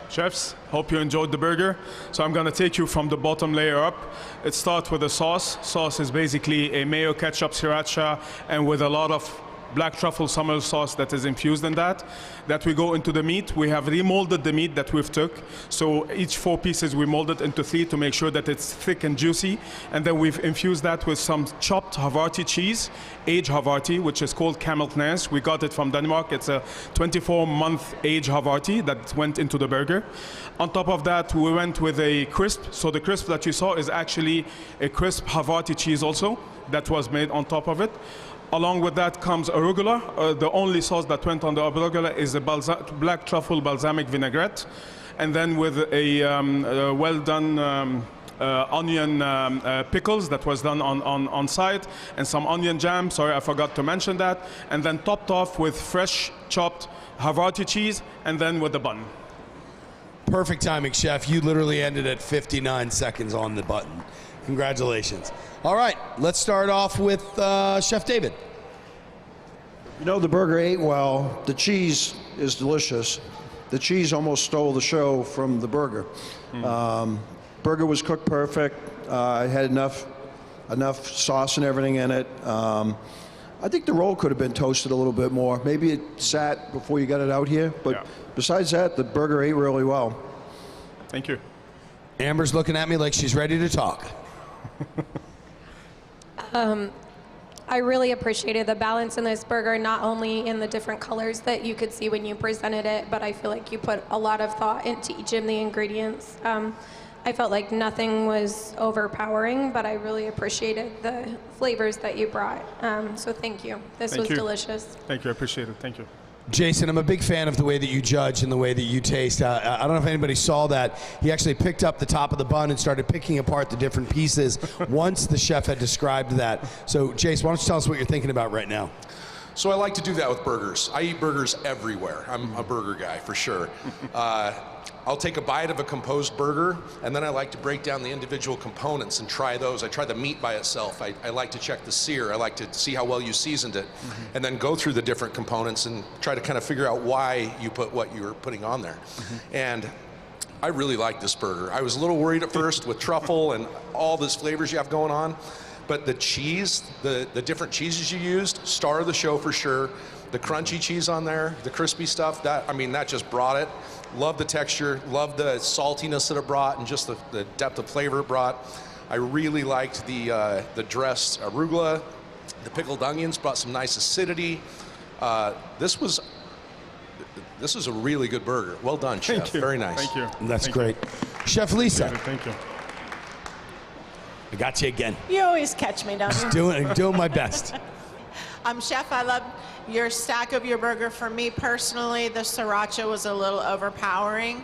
chefs. Hope you enjoyed the burger. So I'm gonna take you from the bottom layer up. It starts with the sauce. Sauce is basically a mayo, ketchup, sriracha, and with a lot of black truffle summer sauce that is infused in that. That we go into the meat. We have remolded the meat that we've took. So each 4 pieces we molded into 3 to make sure that it's thick and juicy. And then we've infused that with some chopped Havarti cheese, aged Havarti, which is called Kamelknæs. We got it from Denmark. It's a 24-month aged Havarti that went into the burger. On top of that, we went with a crisp. So the crisp that you saw is actually a crisp Havarti cheese also that was made on top of it. Along with that comes arugula. The only sauce that went on the arugula is a black truffle balsamic vinaigrette. And then with a well done onion pickles that was done on site, and some onion jam. Sorry, I forgot to mention that. And then topped off with fresh chopped Havarti cheese, and then with the bun. Perfect timing, Chef. You literally ended at 59 seconds on the button. Congratulations. All right, let's start off with Chef David. You know, the burger ate well. The cheese is delicious. The cheese almost stole the show from the burger. Burger was cooked perfect. It had enough sauce and everything in it. I think the roll could have been toasted a little bit more. Maybe it sat before you got it out here. But besides that, the burger ate really well. Thank you. Amber's looking at me like she's ready to talk. I really appreciated the balance in this burger, not only in the different colors that you could see when you presented it, but I feel like you put a lot of thought into each of the ingredients. I felt like nothing was overpowering, but I really appreciated the flavors that you brought. So thank you. This was delicious. Thank you. I appreciate it. Thank you. Jason, I'm a big fan of the way that you judge and the way that you taste. I don't know if anybody saw that. He actually picked up the top of the bun and started picking apart the different pieces once the chef had described that. So, Jason, why don't you tell us what you're thinking about right now? So I like to do that with burgers. I eat burgers everywhere. I'm a burger guy for sure. I'll take a bite of a composed burger, and then I like to break down the individual components and try those. I try the meat by itself. I like to check the sear. I like to see how well you seasoned it, and then go through the different components and try to kind of figure out why you put what you were putting on there. And I really like this burger. I was a little worried at first with truffle and all these flavors you have going on, but the cheese, the different cheeses you used, star of the show for sure. The crunchy cheese on there, the crispy stuff, that just brought it. Love the texture, love the saltiness that it brought, and just the depth of flavor it brought. I really liked the dressed arugula. The pickled onions brought some nice acidity. This was a really good burger. Well done, Chef. Thank you. Very nice. Thank you. That's great. Chef Lisa. Thank you. I got you again. You always catch me, don't you? Doing my best. Chef, I love your stack of your burger. For me personally, the sriracha was a little overpowering.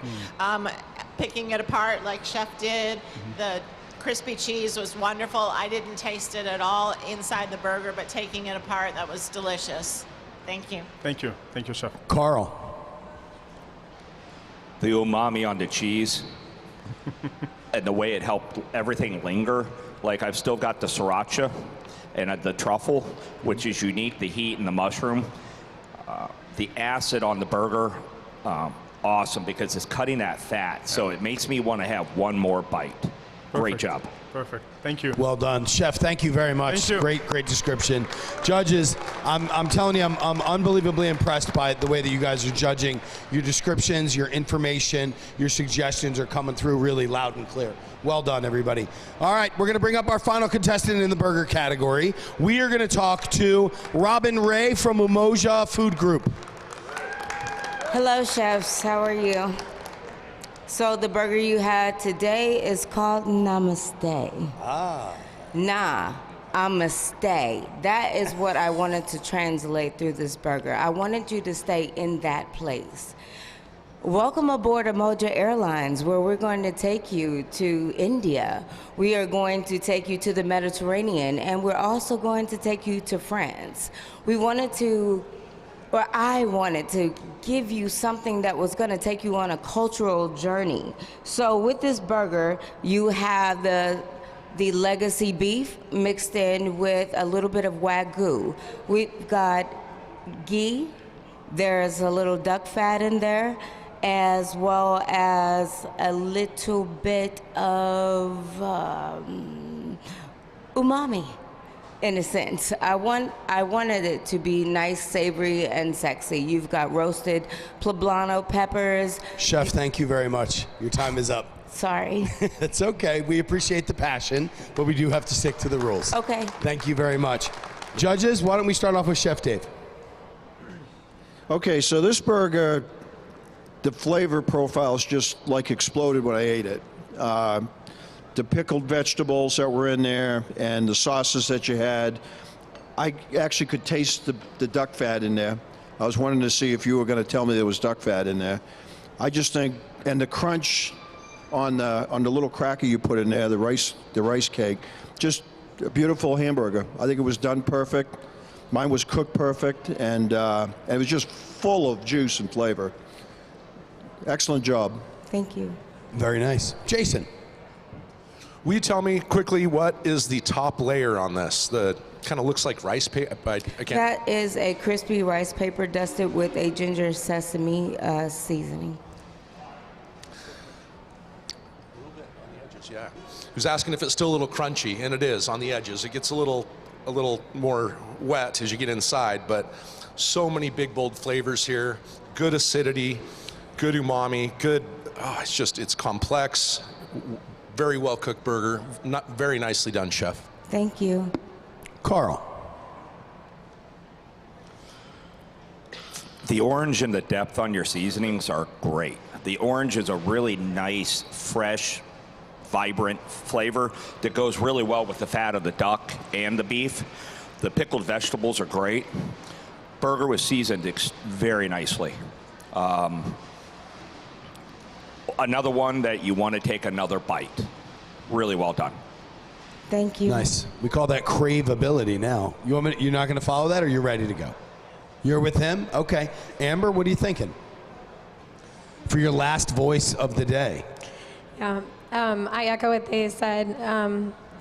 Picking it apart like Chef did, the crispy cheese was wonderful. I didn't taste it at all inside the burger, but taking it apart, that was delicious. Thank you. Thank you. Thank you, Chef. Carl. The umami on the cheese and the way it helped everything linger. Like, I've still got the sriracha and the truffle, which is unique, the heat and the mushroom. The acid on the burger, awesome, because it's cutting that fat, so it makes me want to have one more bite. Great job. Perfect. Thank you. Well done. Chef, thank you very much. Thank you. Great description. Judges, I'm telling you, I'm unbelievably impressed by the way that you guys are judging. Your descriptions, your information, your suggestions are coming through really loud and clear. Well done, everybody. All right, we're going to bring up our final contestant in the burger category. We are going to talk to Robin Ray from Umoja Food Group. Hello, chefs. How are you? So the burger you had today is called Namaste. Ah. Na, I'ma stay. That is what I wanted to translate through this burger. I wanted you to stay in that place. Welcome aboard Moja Airlines, where we're going to take you to India. We are going to take you to the Mediterranean, and we're also going to take you to France. I wanted to give you something that was going to take you on a cultural journey. So with this burger, you have the legacy beef mixed in with a little bit of Wagyu. We've got ghee, there's a little duck fat in there, as well as a little bit of umami, in a sense. I wanted it to be nice, savory, and sexy. You've got roasted poblano peppers. Chef, thank you very much. Your time is up. Sorry. It's okay. We appreciate the passion, but we do have to stick to the rules. Okay. Thank you very much. Judges, why don't we start off with Chef Dave? Okay, so this burger, the flavor profile is just like exploded when I ate it. The pickled vegetables that were in there and the sauces that you had, I actually could taste the duck fat in there. I was wanting to see if you were going to tell me there was duck fat in there. I just think, and the crunch on the little cracker you put in there, the rice cake, just a beautiful hamburger. I think it was done perfect. Mine was cooked perfect, and it was just full of juice and flavor. Excellent job. Thank you. Very nice. Jason. Will you tell me quickly what is the top layer on this? The kind of looks like rice paper. That is a crispy rice paper dusted with a ginger sesame seasoning. Yeah. He was asking if it's still a little crunchy, and it is on the edges. It gets a little more wet as you get inside, but so many big, bold flavors here. Good acidity, good umami, good. Oh, it's complex. Very well cooked burger. Very nicely done, Chef. Thank you. Carl. The orange and the depth on your seasonings are great. The orange is a really nice, fresh, vibrant flavor that goes really well with the fat of the duck and the beef. The pickled vegetables are great. Burger was seasoned very nicely. Another one that you want to take another bite. Really well done. Thank you. Nice. We call that craveability now. You're not going to follow that, or you're ready to go? You're with him? Okay. Amber, what are you thinking for your last voice of the day? Yeah, I echo what they said.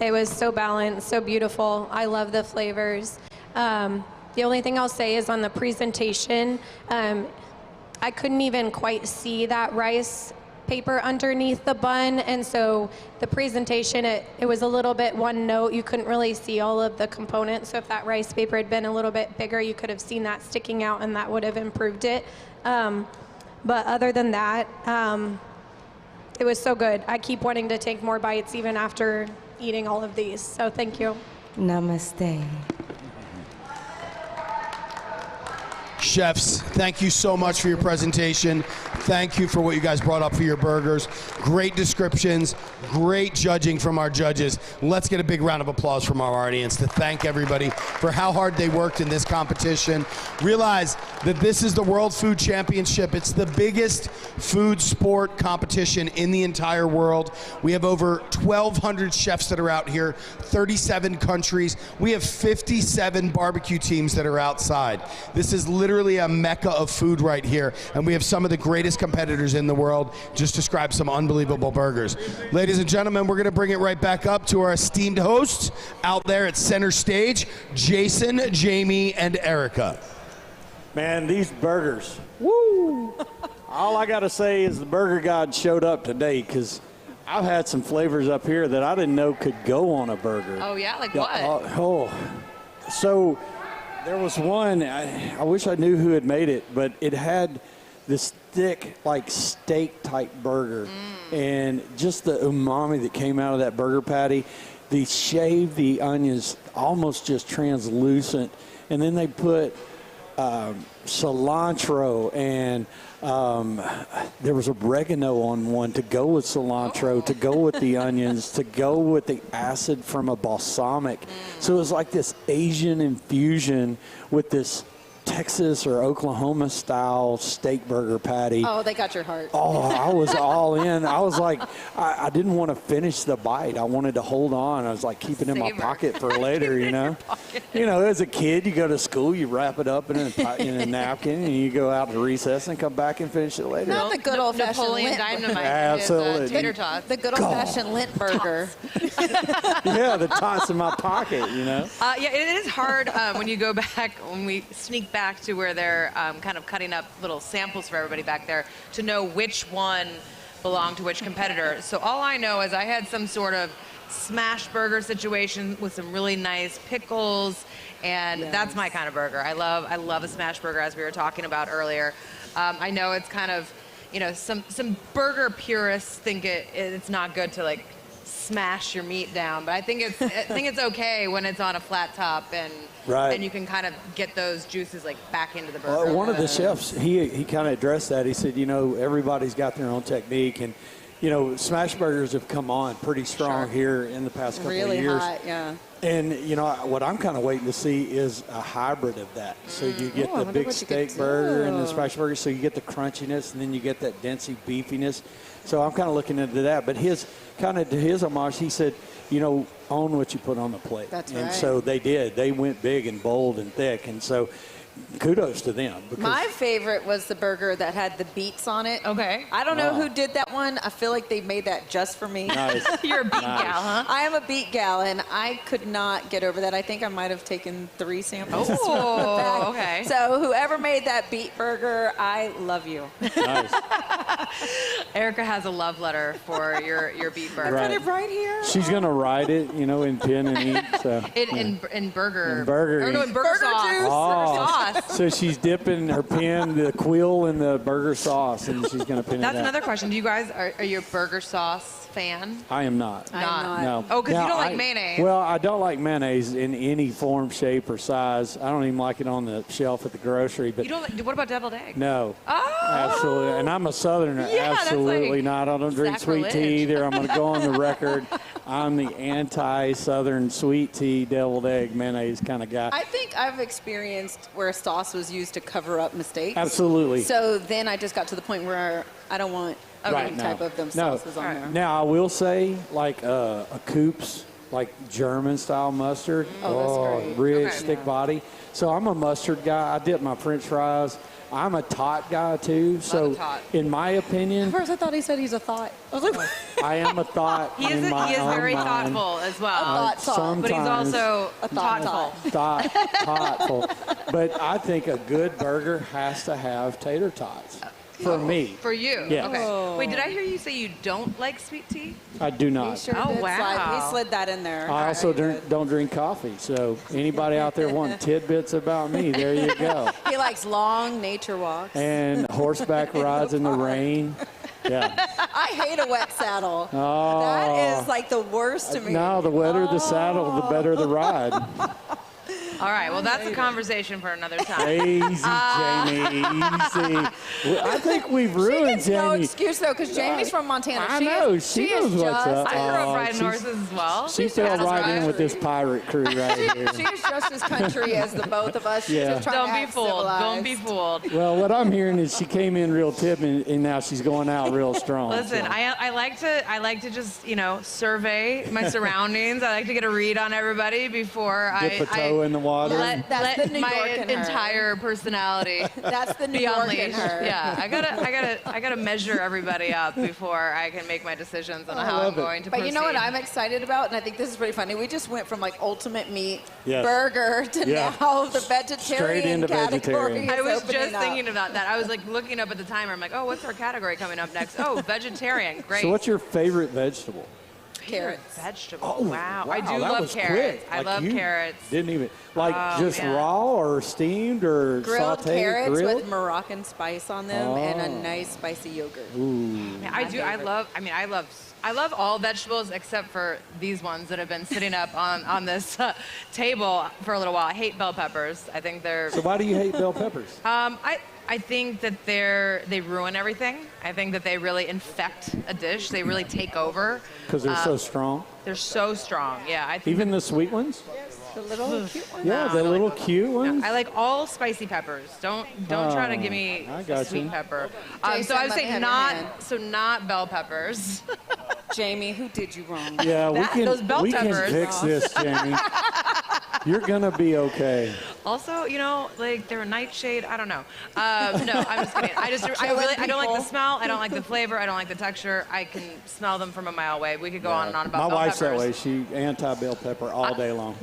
It was so balanced, so beautiful. I love the flavors. The only thing I'll say is on the presentation, I couldn't even quite see that rice paper underneath the bun, and so the presentation, it was a little bit one note. You couldn't really see all of the components, so if that rice paper had been a little bit bigger, you could have seen that sticking out, and that would have improved it. But other than that, it was so good. I keep wanting to take more bites even after eating all of these, so thank you. Namaste. Chefs, thank you so much for your presentation. Thank you for what you guys brought up for your burgers. Great descriptions, great judging from our judges. Let's get a big round of applause from our audience to thank everybody for how hard they worked in this competition. Realize that this is the World Food Championship. It's the biggest food sport competition in the entire world. We have over 1,200 chefs that are out here, 37 countries. We have 57 barbecue teams that are outside. This is literally a mecca of food right here, and we have some of the greatest competitors in the world. Just describe some unbelievable burgers. Ladies and gentlemen, we're going to bring it right back up to our esteemed hosts out there at center stage, Jason, Jamie, and Erica. Man, these burgers, woo! All I got to say is the burger god showed up today, because I've had some flavors up here that I didn't know could go on a burger. Oh, yeah? Like what? So there was one, I wish I knew who had made it, but it had this thick, like steak-type burger. And just the umami that came out of that burger patty, they shaved the onions almost just translucent, and then they put cilantro, and there was oregano on one to go with cilantro, to go with the onions, to go with the acid from a balsamic. So it was like this Asian infusion with this Texas or Oklahoma style steak burger patty. Oh, they got your heart. Oh, I was all in. I was like, I didn't want to finish the bite. I wanted to hold on. I was like, keep it in my pocket for later, you know. You know, as a kid, you go to school, you wrap it up in a napkin, and you go out to recess and come back and finish it later. Not the good old-fashioned Napoleon Lint. Dynamite. Absolutely. Tater tots. The good old-fashioned Lint burger. Yeah, the tots in my pocket, you know. Yeah, it is hard when you go back, when we sneak back to where they're kind of cutting up little samples for everybody back there, to know which one belonged to which competitor. So all I know is I had some sort of smash burger situation with some really nice pickles, and that's my kind of burger. I love a smash burger, as we were talking about earlier. I know it's kind of, you know, some burger purists think it's not good to like smash your meat down, but I think it's okay when it's on a flat top and you can kind of get those juices like back into the burger. One of the chefs, he kind of addressed that. He said, you know, everybody's got their own technique, and you know, smash burgers have come on pretty strong here in the past couple of years. Really hot, yeah. And you know, what I'm kind of waiting to see is a hybrid of that. So you get the big steak burger and the smash burger, so you get the crunchiness, and then you get that densey beefiness. So I'm kind of looking into that. But his homage, he said, you know, own what you put on the plate. That's and right. so they did. They went big and bold and thick. And so kudos to them. My favorite was the burger that had the beets on it. Okay. I don't know who did that one. I feel like they made that just for me. Nice. You're a beet gal, huh? I am a beet gal, and I could not get over that. I think I might have taken 3 samples. Oh, okay. So whoever made that beet burger, I love you. Nice. Erica has a love letter for your beet burger. Right. Put it right here. She's going to write it, you know, in pen and ink. So, In burger. In burger Or no, ink. in burger sauce. juice. Oh, Sauce. so she's dipping her pen, the quill, in the burger sauce, and she's going to pin it That's out. another question. Do you guys, are you a burger sauce fan? I am not. I'm not. No. Oh, because you Now, don't like mayonnaise. Well, I don't like mayonnaise in any form, shape, or size. I don't even like it on the shelf at the grocery. But You don't like, what about deviled egg? no, Oh! absolutely. And I'm a Southerner. Yeah, that's absolutely like not. I don't drink sweet sacrilege. tea either. I'm going to go on the record. I'm the anti-Southern sweet tea, deviled egg, mayonnaise kind of guy. I think I've experienced where sauce was used to cover up mistakes. Absolutely. So then I just got to the point where I don't want any type of them sauces on there. Now, I will say, like a Coops, like German-style mustard. Oh, that's great. Rich, Okay. thick body. So I'm a mustard guy. I dip my French fries. I'm a tot guy, too. So, tot. in my opinion, At first I thought he said he's a thought. I was like, I am a thought He is, in my he is own very mind. thoughtful as well. thought. But he's Sometimes also A thought. thoughtful. thoughtful. But I think a good burger has to have tater tots. For me. For you? Yes. Okay. Wait, did I hear you say you don't like sweet tea? I do he not. sure Oh, did wow. He slid that in there. I also don't drink coffee. So anybody out there wanting tidbits about me, there you go. He likes long nature walks. And horseback rides in the rain. Yeah. I hate a wet saddle. Oh. That is like the worst to me. No, the wetter the saddle, the better the ride. All right, well, that's a conversation for another time. Easy, Jamie, easy. Well, I think we've ruined She gets no Jamie. excuse though, because Jamie's from Montana. I She know, is, she is knows what's just, up. I grew up Oh, riding she's- horses as well. She fell just right in country. with this pirate crew right here. She's just as country as the both of us. She's Yeah. just trying Don't to be act fooled. civilized. Don't be fooled. Well, what I'm hearing is she came in real tip, and now she's going out real strong. Listen, so. I like to just, you know, survey my surroundings. I like to get a read on everybody before Dip a toe in the water. That's the New my York in her. entire personality That's the New be York in unleashed. her. Yeah, I gotta measure everybody up before I can make my decisions on how I'm going to But proceed. you know what I'm excited about, and I think this is pretty funny. We just went from like ultimate meat Yes. burger to Yeah. now the vegetarian Straight into category. vegetarian. is I was opening just up. thinking about that. I was like looking up at the timer. I'm like, oh, what's our category coming up next? Oh, vegetarian. Great. So what's your favorite vegetable? Carrots. Vegetable. Oh, wow. I do that love was carrots. quick. I Like, love you carrots. Didn't even like Oh, just man. raw or steamed or Grilled sauteed, carrots grilled? with Moroccan spice on them and a Oh. nice spicy yogurt. Ooh. I do. I love I love all vegetables except for these ones that have been sitting up on this table for a little while. I hate bell peppers. I think they're. So why do you hate bell peppers? I think that they ruin everything. I think that they really infect a dish. They really take over. Because they're so strong. They're so strong. Yeah. I think Even the sweet ones? The little cute ones. Yeah, the little cute ones. I like all spicy peppers. Don't try to give me I got sweet you. pepper. Jason, So I would let me say have not bell peppers. Jamie, who did you wrong? Yeah, those bell we can peppers. fix this, Jamie. You're gonna be okay. Also, like they're a nightshade. I don't know. No, I'm just kidding. I don't like the smell. I don't like the flavor. I don't like the texture. I can smell them from a mile away. We could go on and on about My bell wife's peppers. that way. She anti-bell pepper all day long.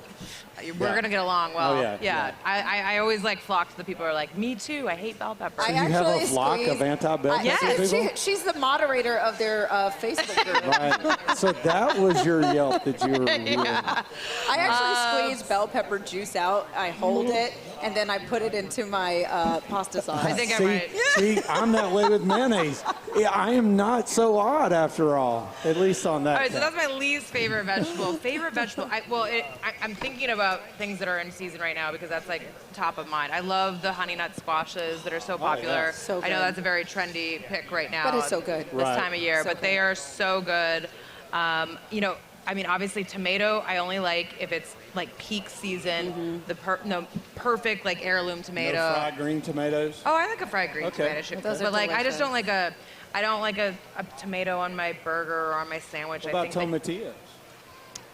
We're Yeah. gonna get along well. Oh, yeah. I always like flock to the people who are like, me too. I hate bell peppers. So you have a flock of anti-bell pepper people? She's the moderator of their Facebook group. Right. So that was your Yelp that you were reviewing. I actually squeeze bell pepper juice out. I hold it, and then I put it into my pasta sauce. See, I'm that way with mayonnaise. Yeah, I am not so odd after all, at least on that. All right, so count. that's my least favorite vegetable. Favorite vegetable? I'm thinking about things that are in season right now because that's like top of mind. I love the honey nut squashes that are so popular. yeah. So I know good. that's a very trendy pick right now. That is so good. This Right. time of year, So but they are so good. Obviously tomato, I only like if it's like peak season, the perfect like heirloom tomato. No fried green tomatoes. Oh, I like a fried green Okay. tomato chip, Those are but like I just delicious. don't like a tomato on my burger or on my sandwich. What I about think tomatillos?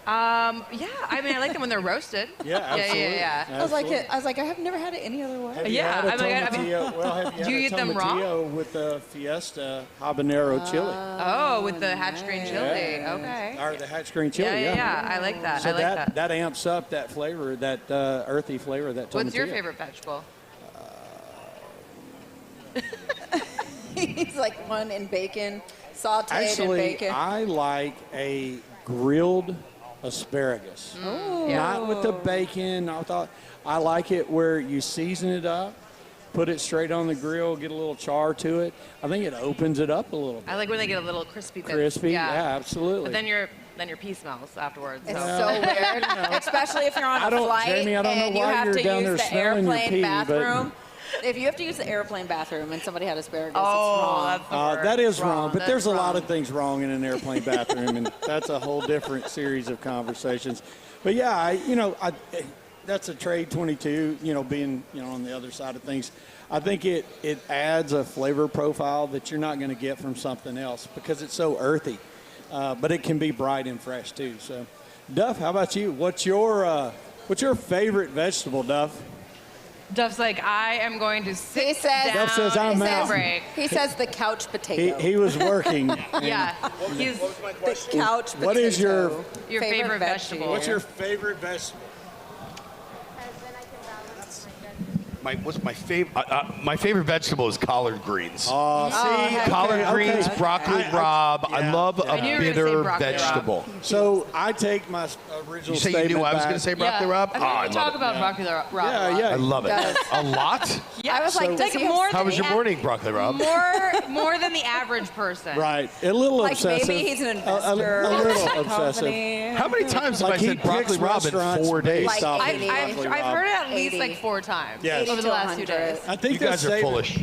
yeah, I mean I like them when they're roasted. Yeah, absolutely. Yeah. I was like, I have never had it any other way. Have you Yeah, had a I mean, I mean, tomatillo? Well, have you do you had eat a them raw? tomatillo with the Fiesta habanero chili? Oh, with the hatch green chili. Okay. Or the hatch green chili, Yeah, I like that. So I like that. amps up that flavor, that earthy flavor of that tomatillo. What's your favorite vegetable? He's like one in bacon, sauteed in Actually, bacon. I like a grilled asparagus. Ooh. Not with the bacon. I like it where you season it up, put it straight on the grill, get a little char to it. I think it opens it up a little bit. I like when they get a little crispy. Bits. Crispy, yeah, absolutely. But then your pee smells afterwards. It's so. so weird, especially if you're on I a don't- flight Jamie, I don't know and you why have you're to down there use the smelling your airplane pee, but- bathroom. If you have to use the airplane bathroom and somebody had asparagus, Oh, it's wrong. that's That is wrong, but That's there's a lot wrong. of things wrong in an airplane bathroom, and that's a whole different series of conversations. But yeah, that's a trade 22. Being on the other side of things, I think it adds a flavor profile that you're not going to get from something else because it's so earthy, but it can be bright and fresh too. So, Duff, how about you? What's your favorite vegetable, Duff? Duff's like, I am going to sit He says, down Duff says, and I'm take a out. break. He says the couch potato. He was working. Yeah. He's The couch potato. What is your favorite vegetable? What's your favorite vegetable? What's my favorite? My favorite vegetable is collard greens. Oh, see, collard okay, greens, okay. broccoli rabe. I love a I knew you were gonna say bitter broccoli rabe. vegetable. So I take my original You say you statement knew I was back. going to say broccoli rabe? I Oh, think I we talk love it. about broccoli rabe. Yeah. I love it. Yes. A lot? Yeah, I was like, does he have- more How than was your the morning, broccoli rabe? more than the average person. Right, a little Like obsessive. maybe he's an A investor. little in a obsessive. company. How many times have Like I he said broccoli picks rabe in restaurants 4 days? based off Like of I've- broccoli I've rabe. heard it at least 80. like 4 times Yes. over the last 2 days. I think You guys that's are foolish.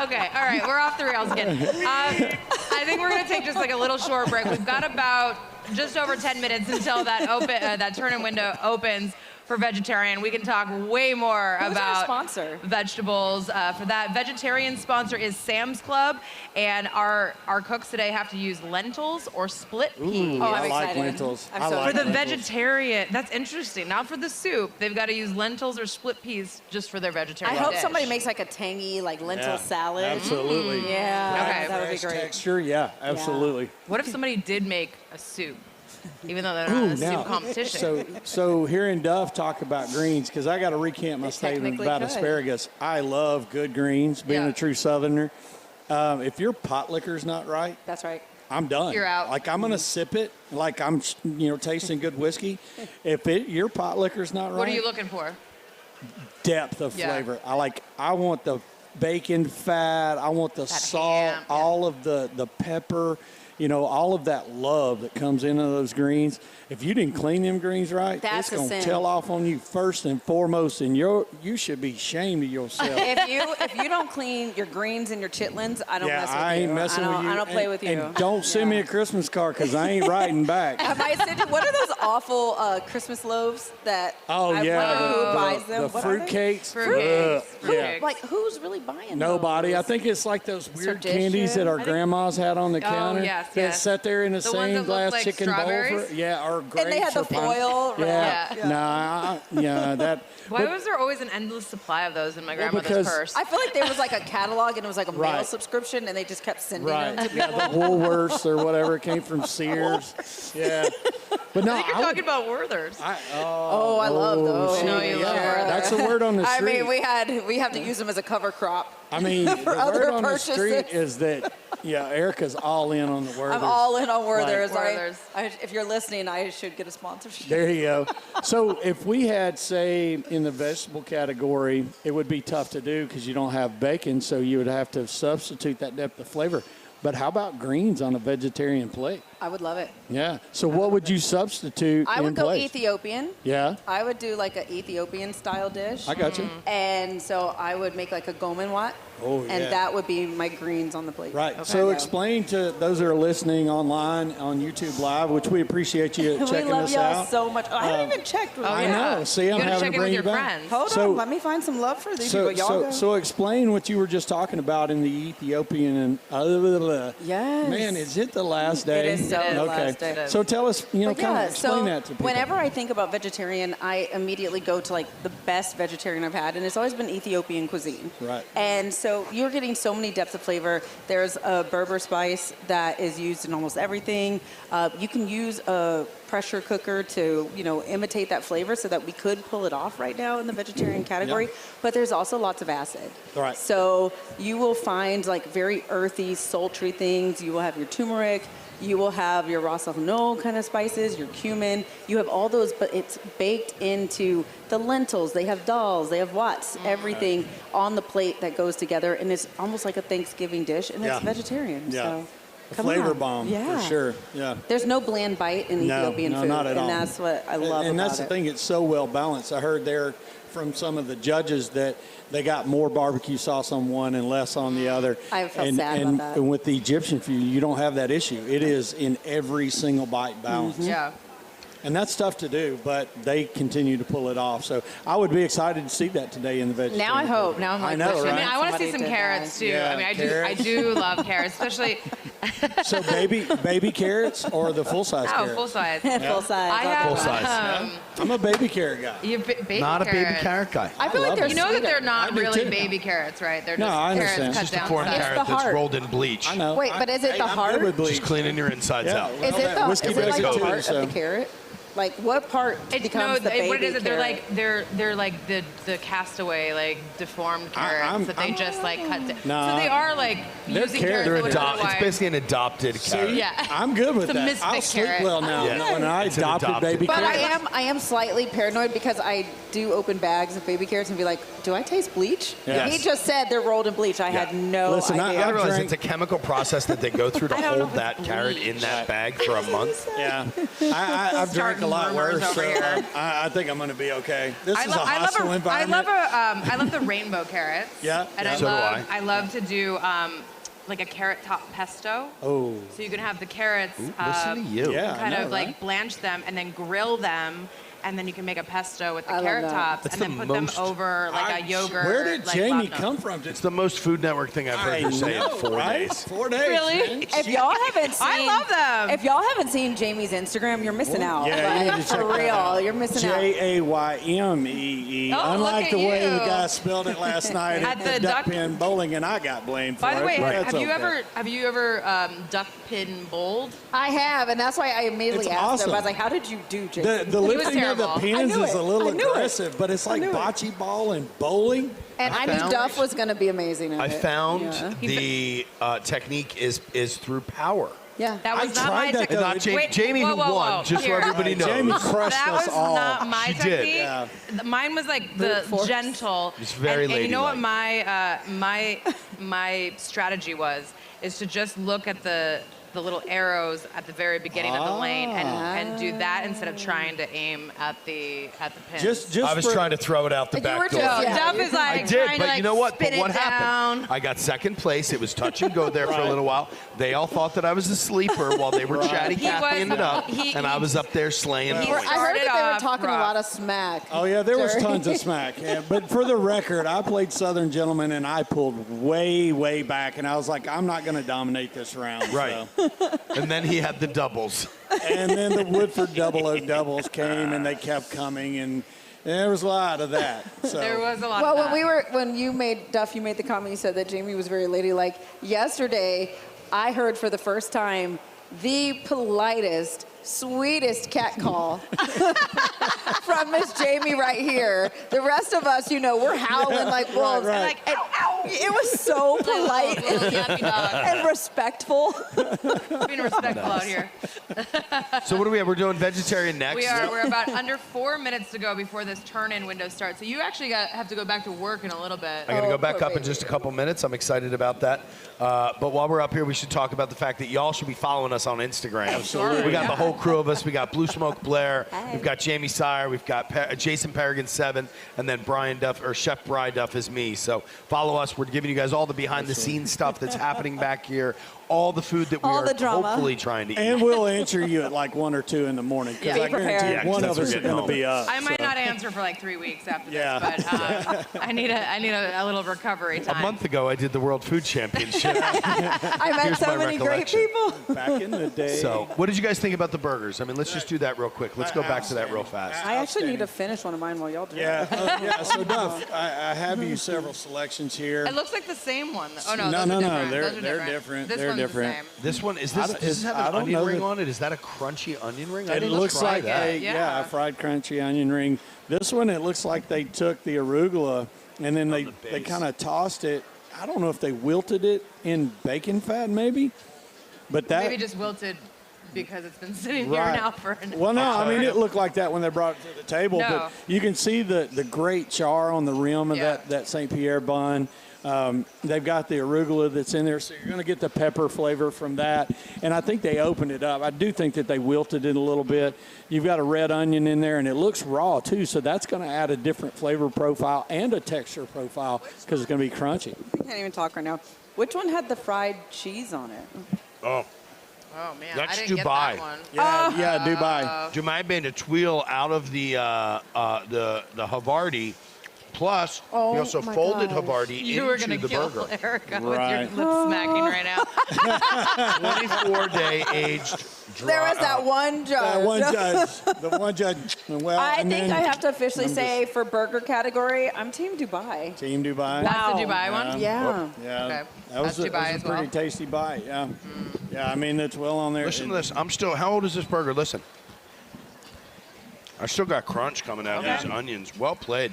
Okay, all right, we're off the rails again. I think we're gonna take just like a little short break. We've got about just over 10 minutes until that turn-in window opens for vegetarian. We can talk way more Who's our about sponsor? vegetables. For that, vegetarian sponsor is Sam's Club, and our cooks today have to use lentils or split peas. Ooh, I'm I like excited. lentils. I'm I so like For the lentils. vegetarian, that's interesting. Not for the soup. They've got to use lentils or split peas just for their I vegetarian hope dish. somebody makes like a tangy like lentil Yeah, salad. absolutely. Yeah, Okay. that would be Fresh great. texture, yeah, absolutely. What if somebody did make a soup, even though they're not in a Now, soup competition? so hearing Duff talk about greens, because I got to recant my statement technically about could. asparagus. I love good greens, being Yeah. a true Southerner. If your pot liquor's not right, That's right. I'm done. You're out. Like I'm gonna sip it, like I'm tasting good whiskey. If your pot liquor's not right, What are you looking for? depth of Yeah. flavor. I want the bacon fat. I want the salt, all of the pepper, you know, all of that love that comes into those greens. If you didn't clean them greens right, That's it's going a to sin. tell off on you first and foremost, and you should be ashamed of yourself. If you don't clean your greens and your chitlins, I don't mess with I ain't you. messing I don't, with you. I don't play with you. And don't send me a Christmas card because I ain't writing back. Have I sent you, what are those awful Christmas loaves that Oh, I yeah, wonder who the buys them? the What fruit are they? cakes. Fruit Ugh, cakes. yeah. Like, who's really buying Nobody. those? I think it's like those weird Tradition. candies that our I think- grandmas had on the counter yes, that yes. sat there in the The ones that same look glass like chicken bowl. strawberries? Or grapes. And they had the or pine- foil, right? Yeah. Yeah. Nah, that. Why but- was there always an endless supply of those in my grandmother's because- purse? I feel like there was like a catalog and it was like a mail Right. subscription and they just kept sending Right. them to Yeah, people. the Woolworths or whatever. It came from Sears. Yeah. But no, I think you're I would- talking about Werther's. Oh, I love those. see, I know you love yeah, Werther's. that's the word on the I street. mean, we have to use them as a cover crop. I mean, the for word other on purchases. the street is that, yeah, Erica's all in on the Werther's. I'm all in on Werther's. Like, Werther's. If you're listening, I should get a sponsorship. there you go. So if we had, say, in the vegetable category, it would be tough to do because you don't have bacon, so you would have to substitute that depth of flavor. But how about greens on a vegetarian plate? I would love it. Yeah. So what would you substitute I in would go place? Ethiopian. Yeah. I would do like an Ethiopian style dish. I got you. And so I would make like a gomen wat. Oh, And yeah. that would be my greens on the plate. Right. Okay. So explain to those that are listening online on YouTube Live, which we appreciate you We checking love us y'all out. so much. I haven't even checked. With I you. know. See, I'm having to bring you back. Hold So- on. Let me find some love for these So, people. Y'all so, go. so explain what you were just talking about in the Ethiopian and Yes. Man, is it the last day? It is so the okay. last day. So tell us, kind of explain so that to people. whenever I think about vegetarian, I immediately go to like the best vegetarian I've had, and it's always been Ethiopian cuisine. Right. And so you're getting so many depths of flavor. There's a Berber spice that is used in almost everything. You can use a pressure cooker to, imitate that flavor so that we could pull it off right now in the vegetarian category. But there's also lots of acid. Right. So you will find like very earthy, sultry things. You will have your turmeric. You will have your ras el kind of spices, your cumin. You have all those, but it's baked into the lentils. They have dals, they have wats, everything on the plate that goes together, and it's almost like a Thanksgiving dish, and Yeah. it's vegetarian. Yeah. So, A come flavor on. bomb Yeah. for sure. Yeah. There's no bland bite in Ethiopian no, food, not at all. and that's what I love And about that's the it. thing; it's so well balanced. I heard there from some of the judges that they got more barbecue sauce on one and less on the other. I felt and, sad and, about that. And with the Egyptian food, you don't have that issue. It is in every single bite balance. Yeah. And that's tough to do, but they continue to pull it off. So I would be excited to see that today in the vegetarian. Now I hope. program. Now I'm like, I know, wishing. right? I mean, I want to see Somebody some did carrots that. too. Yeah, I mean, I carrots. do love carrots, especially. So baby carrots or the full size Oh, carrot? full size. Full size. I have, Full size. I'm a baby carrot guy. You baby Not a baby carrots. carrot guy. I feel like love they're it. You know that they're sweeter. not I do really too. baby carrots, right? They're No, just I carrots understand. cut Just a down. corn to size. carrot the that's heart. rolled in bleach. I know. Wait, but is it the I'm heart? good with bleach. Just cleaning your insides Yeah, out. well, Is it that whiskey the does it like too, the heart so. of the carrot? Like what part becomes the baby what is it? They're carrot? like they're like the castaway, like deformed carrots that they just like cut. Nah. So they are like They're using carrots. carrots. They're which is it's why- basically an adopted carrot. Yeah. I'm good with It's a that. misfit I'll sleep carrot. well now Yeah. when I It's an adopted adopted baby But carrot. I am slightly paranoid because I do open bags of baby carrots and be like, do I taste bleach? Yes. He just said they're rolled in bleach. I had no Listen, idea. You gotta realize drank- it's a chemical process that they go through to I don't know hold if that it's carrot bleach. in that bag for a month. Yeah, I've drank a lot rumors worse, over so here. I think I'm going to be okay. This is a I hostile environment. I love the rainbow carrots. Yeah, And yeah. I So do love I. love to do like a carrot top pesto. Oh, So you can have the carrots. Listen to you. Yeah, I kind know, of like right? blanch them and then grill them, and then you can make a pesto with the I love carrot that. tops, That's and then the put them most- over like a yogurt. Where did like, Jamie bottom. come from? It's the most Food Network thing I've heard her say in 4 right? days. 4 days. Really? man. If y'all haven't seen, I love them. If y'all haven't seen Jamie's Instagram, you're missing out. Yeah, you Like, need to check for that real, out. you're missing out. Jaymee. Oh, Unlike look the at way the you. guy spelled it last night At at the the duck duck- pin bowling, and I got blamed for By it. the way, but have that's you okay. ever duck pin bowled? I have, and that's why I immediately It's asked awesome. him. I was like, how did you do, Jamie? The was lifting of the terrible. pins I knew is a it. little I knew it. aggressive, but it's like knew it. bocce ball and bowling. And I knew found- Duff was going to be amazing at I it. found Yeah. the technique is through power. Yeah. That was I not my tried that, technique. though. Not Jamie. Wait, Jamie whoa, who whoa, won, whoa. just so Here. everybody knows. Jamie crushed That us was all. not my She did. technique. Yeah. Mine was like the gentle. It's very and you know what ladylike. my strategy was is to just look at the little arrows at the very beginning of the lane and do that instead of trying to aim at the pins. Just I was for- trying to throw it out the You were back door. just- yeah. Duff is like I did, trying but to like you know what? spin But what it down. happened? I got second place. It was touch and go there for a little while. They all thought that I was a sleeper while they were chatty He Cathying was- it up, he- and I was up there slaying He points. I heard started that they were off talking a rough. lot of smack. Oh yeah, there was during- tons of smack. Yeah, but for the record, I played Southern Gentleman and I pulled way back, and I was like, I'm not going to dominate this round. Right. So. And then he had the doubles. And then the Woodford Double O doubles came, and they kept coming, and there was a lot of that. So. There was a lot Well, of that. when you made the comment, you said that Jamie was very ladylike. Yesterday, I heard for the first time the politest, sweetest cat call from Miss Jamie right here. The rest of us, we're howling like wolves. right. Like, it was so polite Little yappy dog. and respectful. Being respectful out here. So what do we have? We're doing vegetarian next. We're about under 4 minutes to go before this turn-in window starts. So you actually have to go back to work in a little bit. I'm going to go back poor up in just a couple minutes. I'm excited about that. But while we're up here, we should talk about the fact that y'all should be following us on Instagram. Absolutely. We got the whole crew of us. We got Blue Smoke Blair. We've got Jamie Sire. We've got Jason Paragon 7. And then Brian Duff, or Chef Bry Duff is me. So follow us. We're giving you guys all the behind-the-scenes stuff that's happening back here. All the food that we All are the drama. hopefully trying to eat. And we'll answer you at like 1 or 2 in the morning, because Yeah. I Be guarantee prepared. one Yeah, of us that's are going to be up. I might so. not answer for like 3 weeks after Yeah. this, but I need a little recovery A time. month ago, I did the World Food Championship. I met Here's so my many great recollection. people. Back in the day. So, what did you guys think about the burgers? I mean, let's just do that real quick. Let's go back to that real fast. I actually need to finish one of mine while y'all do Yeah, it. yeah. So Duff, I have you several selections here. It looks like the same one. Oh no, No, those no, are no, different. they're- Those are they're different. different. This They're one's different. the same. This one, does I this have I an don't onion know ring that- on it? Is that a crunchy onion ring? I It didn't looks try like that. a fried crunchy onion ring. This one, it looks like they took the arugula and then they base. kind of tossed it. I don't know if they wilted it in bacon fat, maybe, but that Maybe just wilted because it's been sitting here right. now for an Well, no, I mean it looked like that when they brought it to the table, No. but you can see the great char on the rim of Yeah. that St. Pierre bun. They've got the arugula that's in there, so you're going to get the pepper flavor from that. And I think they opened it up. I do think that they wilted it a little bit. You've got a red onion in there, and it looks raw too, so that's going to add a different flavor profile and a texture profile because it's going to be crunchy. I can't even talk right now. Which one had the fried cheese on it? Oh, Oh man, That's I didn't get Dubai. that one. Yeah, Dubai. Dubai made a tweel out of the Havarti. Plus, he Oh, also my folded gosh. Havarti You were into gonna the kill burger. Erica Right. with your lip smacking right now. 24-day aged. There was that one judge. That one judge, the one judge. Well, I and think then I have to officially I'm say for burger category, I'm Team Dubai. Team Dubai. That's the Wow. Dubai one. Yeah. Yeah, Okay. that was, That's a, Dubai that was as a pretty well. tasty bite. Yeah, yeah. I mean, it's well on there. Listen to this. I'm still. How old is this burger? Listen. I still got crunch coming out of these onions. Well played.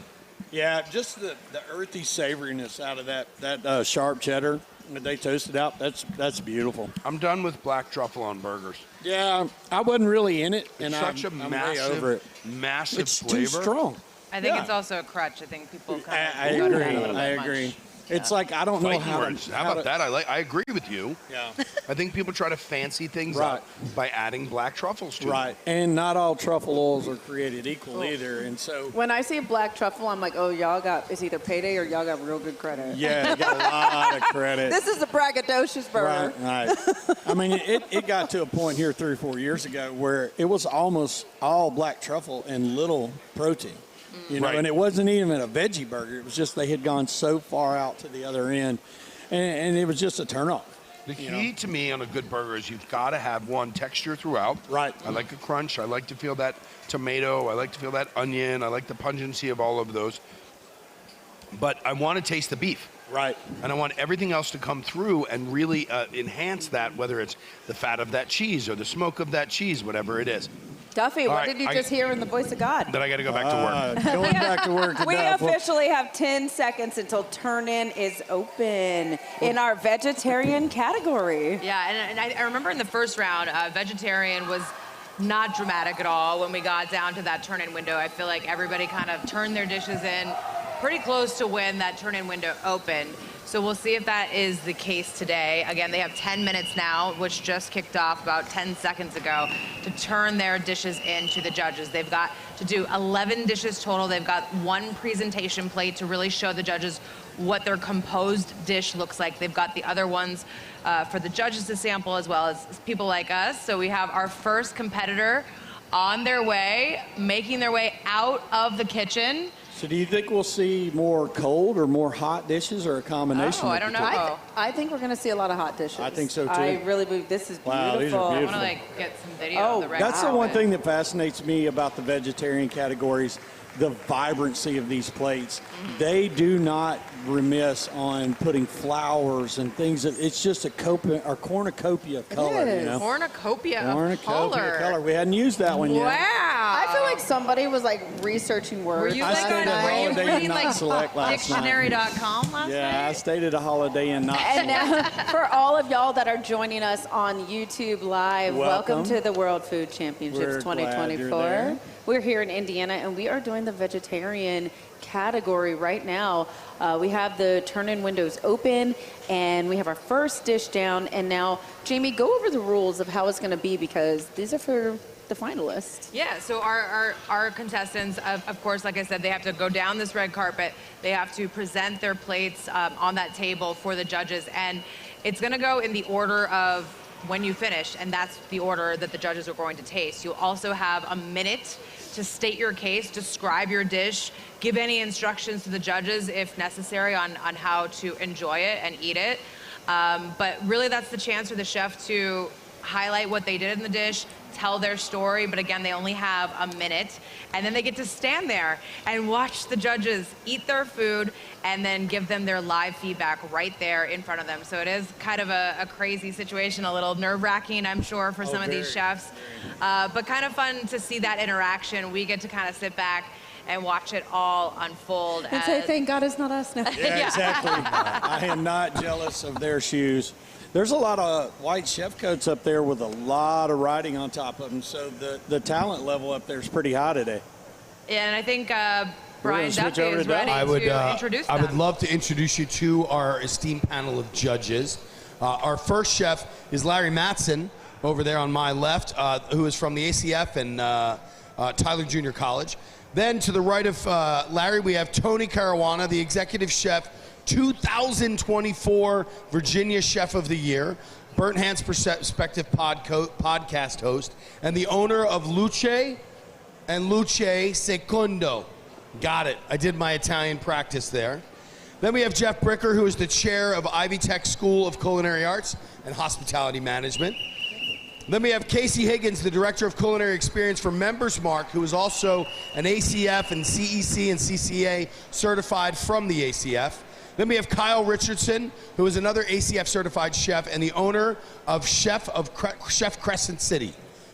Yeah, just the earthy savoriness out of that sharp cheddar that they toasted out. That's beautiful. I'm done with black truffle on burgers. Yeah, I wasn't really in it, and Such I'm a way massive, over it. massive It's flavor. too strong. I think Yeah. it's also a crutch. I think people kind of I agree. I agree. It's like I don't know Fighting how words. to. How about that? I agree with you. Yeah. I think people try to fancy things Right. up by adding black truffles to Right, and not all truffle oils are created equal either, and so When I see black truffle, I'm like, oh, y'all got, it's either payday or y'all got real good credit. yeah, you got a lot of credit. This is a braggadocious burger. Right. I mean, it got to a point here 3 or 4 years ago where it was almost all black truffle and little protein. You know, Right. and it wasn't even a veggie burger. It was just they had gone so far out to the other end, and it was just a turnoff. The key to me on a good burger is you've got to have one texture throughout. Right. I like a crunch. I like to feel that tomato. I like to feel that onion. I like the pungency of all of those. But I want to taste the beef. Right. And I want everything else to come through and really enhance that, whether it's the fat of that cheese or the smoke of that cheese, whatever it is. Duffy, All what right, did you just hear in the voice of God? Then I got to go back to work. Going back to work to We Duff. officially have 10 seconds until turn-in is open in our vegetarian category. Yeah, and I remember in the first round, vegetarian was not dramatic at all when we got down to that turn-in window. I feel like everybody kind of turned their dishes in pretty close to when that turn-in window opened. So we'll see if that is the case today. Again, they have 10 minutes now, which just kicked off about 10 seconds ago, to turn their dishes in to the judges. They've got to do 11 dishes total. They've got one presentation plate to really show the judges what their composed dish looks like. They've got the other ones for the judges to sample, as well as people like us. So we have our first competitor on their way, making their way out of the kitchen. So do you think we'll see more cold or more hot dishes, or a combination? Oh, of I don't the know. two? I think we're going to see a lot of hot dishes. I think so, too. I really believe this is beautiful. Wow, these are I beautiful. want to get some video Oh, of the red That's the carpet. one thing that fascinates me about the vegetarian categories, the vibrancy of these plates. They do not remiss on putting flowers and things. It's just a cornucopia of color, you know? Cornucopia of Cornucopia of color. color. We hadn't used that one yet. Wow. I feel like somebody was like researching words. Were you I like stayed at were you Holiday Inn reading Not like Select last night. dictionary.com last Yeah, night? I stayed at a Holiday Inn Not And Select. now, for all of y'all that are joining us on YouTube Live, welcome to the World Food Championships We're glad you're 2024. there. We're here in Indiana, and we are doing the vegetarian category right now. We have the turn-in windows open, and we have our first dish down. And now, Jamie, go over the rules of how it's going to be, because these are for the finalists. Yeah, so our contestants, of course, like I said, they have to go down this red carpet. They have to present their plates on that table for the judges. And it's going to go in the order of when you finish, and that's the order that the judges are going to taste. You'll also have a minute to state your case, describe your dish, give any instructions to the judges if necessary on how to enjoy it and eat it. But really, that's the chance for the chef to highlight what they did in the dish, tell their story, but again, they only have a minute. And then they get to stand there and watch the judges eat their food and then give them their live feedback right there in front of them. So it is kind of a crazy situation, a little nerve-wracking, I'm sure, for some of these chefs. But kind of fun to see that interaction. We get to kind of sit back and watch it all unfold. And say, thank God it's not us now. Yeah, exactly. I am not jealous of their shoes. There's a lot of white chef coats up there with a lot of writing on top of them, so the talent level up there is pretty high today. Yeah, and I think Brian switch Duffy over is to ready to introduce them. I would love to introduce you to our esteemed panel of judges. Our first chef is Larry Matson, over there on my left, who is from the ACF and Tyler Junior College. Then to the right of Larry, we have Tony Caruana, the executive chef, 2024 Virginia Chef of the Year, Burnt Hands Perspective podcast host, and the owner of Luce and Luce Secondo. Got it. I did my Italian practice there. Then we have Jeff Bricker, who is the chair of Ivy Tech School of Culinary Arts and Hospitality Management. Then we have Casey Higgins, the Director of Culinary Experience for Members Mark, who is also an ACF and CEC and CCA certified from the ACF. Then we have Kyle Richardson, who is another ACF certified chef and the owner of Chef Crescent City.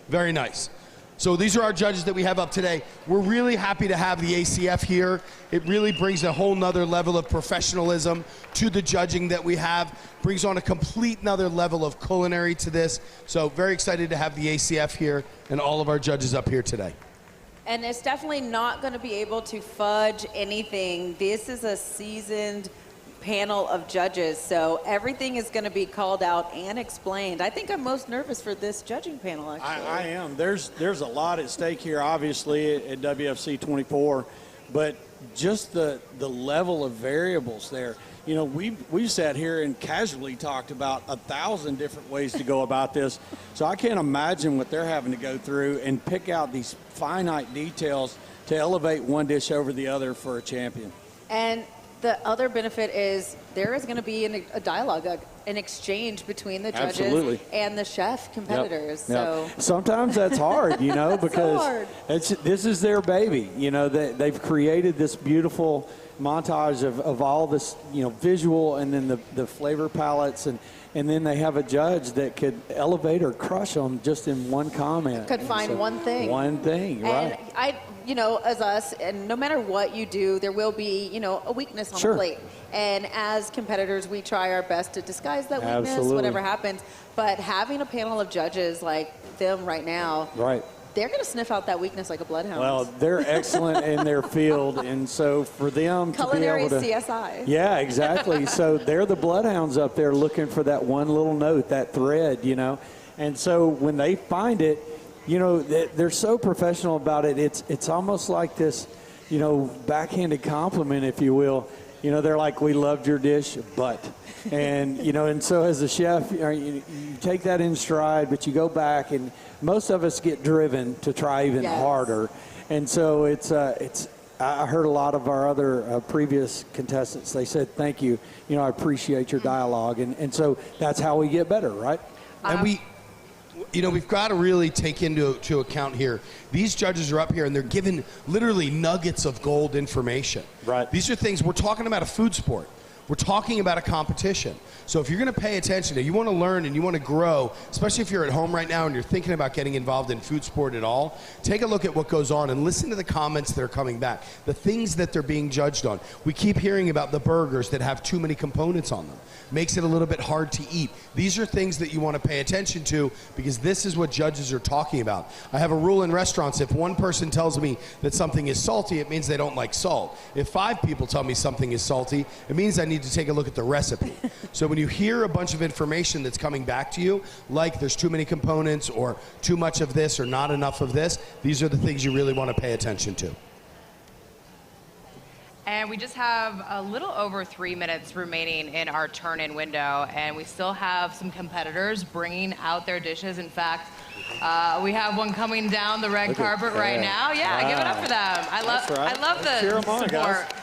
Very nice. So these are our judges that we have up today. We're really happy to have the ACF here. It really brings a whole nother level of professionalism to the judging that we have, brings on a complete nother level of culinary to this. So very excited to have the ACF here and all of our judges up here today. And it's definitely not going to be able to fudge anything. This is a seasoned panel of judges, so everything is going to be called out and explained. I think I'm most nervous for this judging panel, actually. I am. There's a lot at stake here, obviously, at WFC 24, but just the level of variables there. You know, we've sat here and casually talked about 1,000 different ways to go about this, so I can't imagine what they're having to go through and pick out these finite details to elevate one dish over the other for a champion. And the other benefit is there is going to be a dialogue, an exchange between the judges Absolutely. and the chef competitors. Yep. So Yep. Sometimes that's hard, you know, because hard. this is their baby. You know, they've created this beautiful montage of all this, visual and then the flavor palettes and then they have a judge that could elevate or crush them just in one comment. Could find one thing. One thing, And right. as us, and no matter what you do, there will be, a weakness on Sure. the plate. And as competitors, we try our best to disguise that weakness, Absolutely. whatever happens. But having a panel of judges like them right now, Right. they're going to sniff out that weakness like a bloodhound. Well, they're excellent in their field, and so for them Culinary to be able to CSI. Yeah, exactly. So they're the bloodhounds up there looking for that one little note, that thread, And so when they find it, they're so professional about it. It's almost like this, backhanded compliment, if you will. They're like, we loved your dish, but. And, and so as a chef, you take that in stride, but you go back, and most of us get driven to try even harder. And so I heard a lot of our other previous contestants, they said, thank you. I appreciate your dialogue. And so that's how we get better, right? And we've got to really take into account here. These judges are up here and they're given literally nuggets of gold information. Right. These are things, we're talking about a food sport. We're talking about a competition. So if you're going to pay attention and you want to learn and you want to grow, especially if you're at home right now and you're thinking about getting involved in food sport at all, take a look at what goes on and listen to the comments that are coming back, the things that they're being judged on. We keep hearing about the burgers that have too many components on them. Makes it a little bit hard to eat. These are things that you want to pay attention to because this is what judges are talking about. I have a rule in restaurants. If one person tells me that something is salty, it means they don't like salt. If 5 people tell me something is salty, it means I need to take a look at the recipe. So when you hear a bunch of information that's coming back to you, like there's too many components or too much of this or not enough of this, these are the things you really want to pay attention to. And we just have a little over 3 minutes remaining in our turn-in window, and we still have some competitors bringing out their dishes. In fact, we have one coming down the red carpet right now. Yeah, give it up for them. I love the support.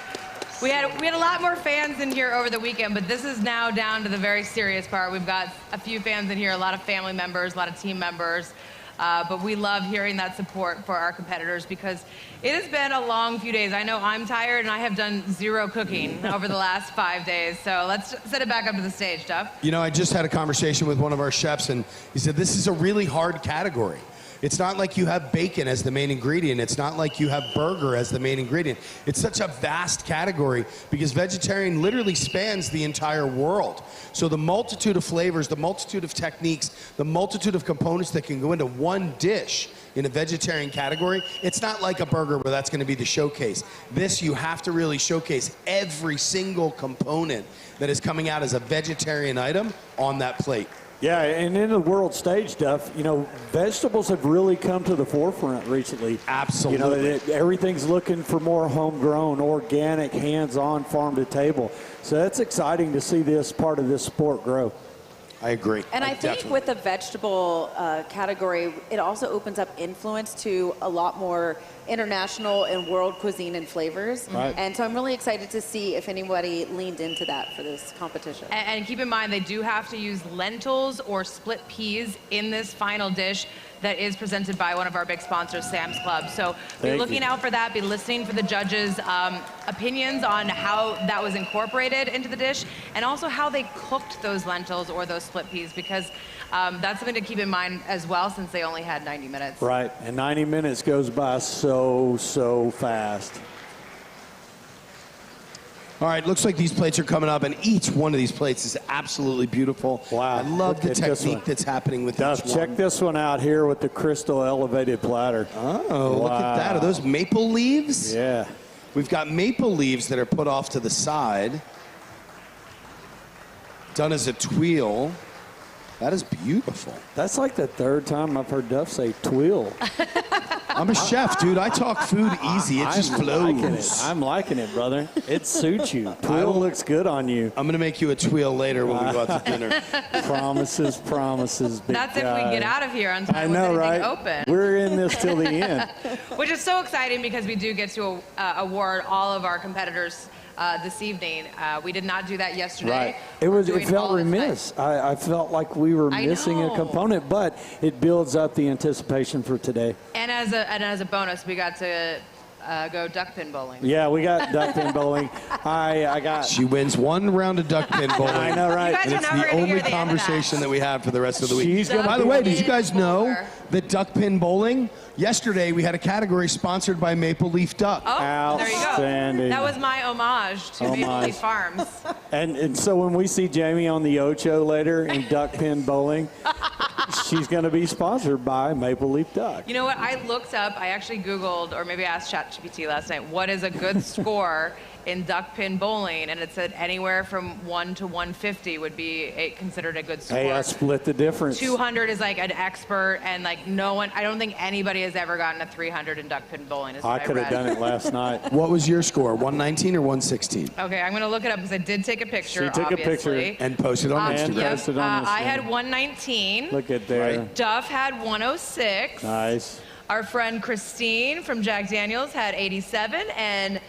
We had a lot more fans in here over the weekend, but this is now down to the very serious part. We've got a few fans in here, a lot of family members, a lot of team members. But we love hearing that support for our competitors because it has been a long few days. I know I'm tired and I have done 0 cooking over the last 5 days. So let's set it back up to the stage, Duff. I just had a conversation with one of our chefs and he said, this is a really hard category. It's not like you have bacon as the main ingredient. It's not like you have burger as the main ingredient. It's such a vast category because vegetarian literally spans the entire world. So the multitude of flavors, the multitude of techniques, the multitude of components that can go into one dish in a vegetarian category, it's not like a burger where that's going to be the showcase. This, you have to really showcase every single component that is coming out as a vegetarian item on that plate. Yeah, and in the world stage stuff, vegetables have really come to the forefront recently. Absolutely. Everything's looking for more homegrown, organic, hands-on, farm-to-table. So that's exciting to see this part of this sport grow. I agree. And I think with the vegetable category, it also opens up influence to a lot more international and world cuisine and flavors. Right. And so I'm really excited to see if anybody leaned into that for this competition. And keep in mind, they do have to use lentils or split peas in this final dish that is presented by one of our big sponsors, Sam's Club. So be looking out for that, be listening for the judges' opinions on how that was incorporated into the dish, and also how they cooked those lentils or those split peas, because that's something to keep in mind as well, since they only had 90 minutes. Right, and 90 minutes goes by so fast. All right, looks like these plates are coming up, and each one of these plates is absolutely beautiful. Wow. I love the technique that's happening with each one. Check this one out here with the crystal elevated platter. Oh, look at that. Are those maple leaves? Yeah. We've got maple leaves that are put off to the side, done as a tuile. That is beautiful. That's like the 3rd time I've heard Duff say tuile. I'm a chef, dude. I talk food easy. It just flows. I'm liking it, brother. It suits you. Tuile looks good on you. I'm going to make you a tuile later when we go out to dinner. Promises, big That's if we guy. get out of here on time I know, with anything right? open. We're in this till the end. Which is so exciting because we do get to award all of our competitors this evening. We did not do that yesterday. Right. It felt remiss. I felt like we were missing a component, but it builds up the anticipation for today. And as a bonus, we got to go duck pin bowling. Yeah, we got duck pin bowling. I got. She wins one round of duck pin bowling. I know, right? And it's the only conversation that we have for the rest of the week. She's gonna By the be- way, did you guys know that duck pin bowling? Yesterday we had a category sponsored by Maple Leaf Duck. Oh, there you go. Outstanding. That was my homage to Maple Leaf Farms. And so when we see Jamie on the Ocho later in duck pin bowling, she's going to be sponsored by Maple Leaf Duck. You know what? I looked up, I actually Googled, or maybe I asked ChatGPT last night, what is a good score in duck pin bowling? And it said anywhere from 1 to 150 would be considered a good score. Hey, I split the difference. 200 is like an expert, and like no one, I don't think anybody has ever gotten a 300 in duck pin bowling. Is I what could have read. done it last night. What was your score? 119 or 116? Okay, I'm gonna look it up because I did take a picture. She took a picture obviously. And posted on And Instagram. posted on I Instagram. had 119. Look at there. Duff had 106. Nice. Our friend Christine from Jack Daniels had 87, and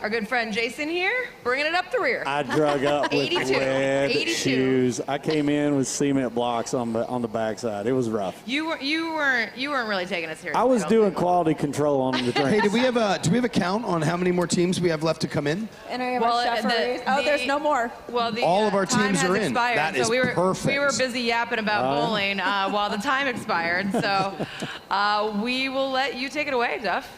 our good friend Jason here, bringing it up the rear. I drug up with 82. red 82. shoes. I came in with cement blocks on the backside. It was rough. You weren't really taking it seriously. I was don't doing think. quality control on the drink. Hey, do we have a count on how many more teams we have left to come in? And I have Well, our chef the- already- Oh, there's no more. Well, the All of our time teams has are in. expired, That so is we were perfect. busy yapping about bowling while the time expired. So we will let you take it away, Duff.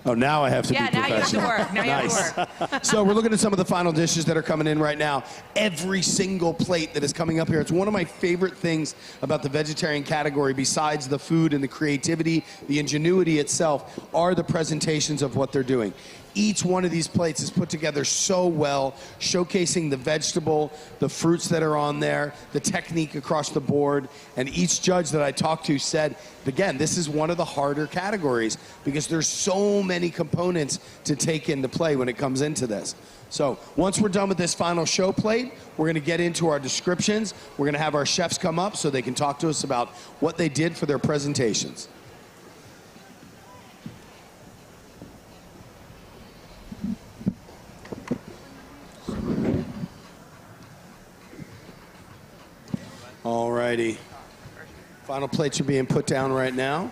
Oh, now I have to Yeah, be now you have to professional. work. Now you have to Nice. work. So we're looking at some of the final dishes that are coming in right now. Every single plate that is coming up here. It's one of my favorite things about the vegetarian category, besides the food and the creativity, the ingenuity itself, are the presentations of what they're doing. Each one of these plates is put together so well, showcasing the vegetable, the fruits that are on there, the technique across the board. And each judge that I talked to said, again, this is one of the harder categories because there's so many components to take into play when it comes into this. So once we're done with this final show plate, we're going to get into our descriptions. We're going to have our chefs come up so they can talk to us about what they did for their presentations. Alrighty. Final plates are being put down right now.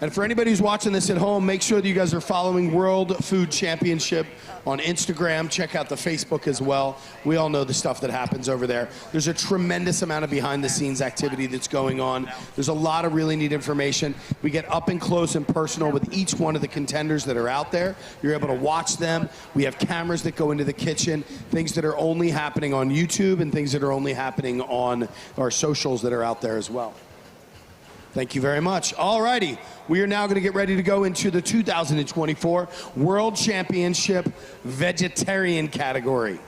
And for anybody who's watching this at home, make sure that you guys are following World Food Championship on Instagram. Check out the Facebook as well. We all know the stuff that happens over there. There's a tremendous amount of behind-the-scenes activity that's going on. There's a lot of really neat information. We get up and close and personal with each one of the contenders that are out there. You're able to watch them. We have cameras that go into the kitchen, things that are only happening on YouTube and things that are only happening on our socials that are out there as well. Thank you very much. All righty. We are now going to get ready to go into the 2024 World Championship Vegetarian category.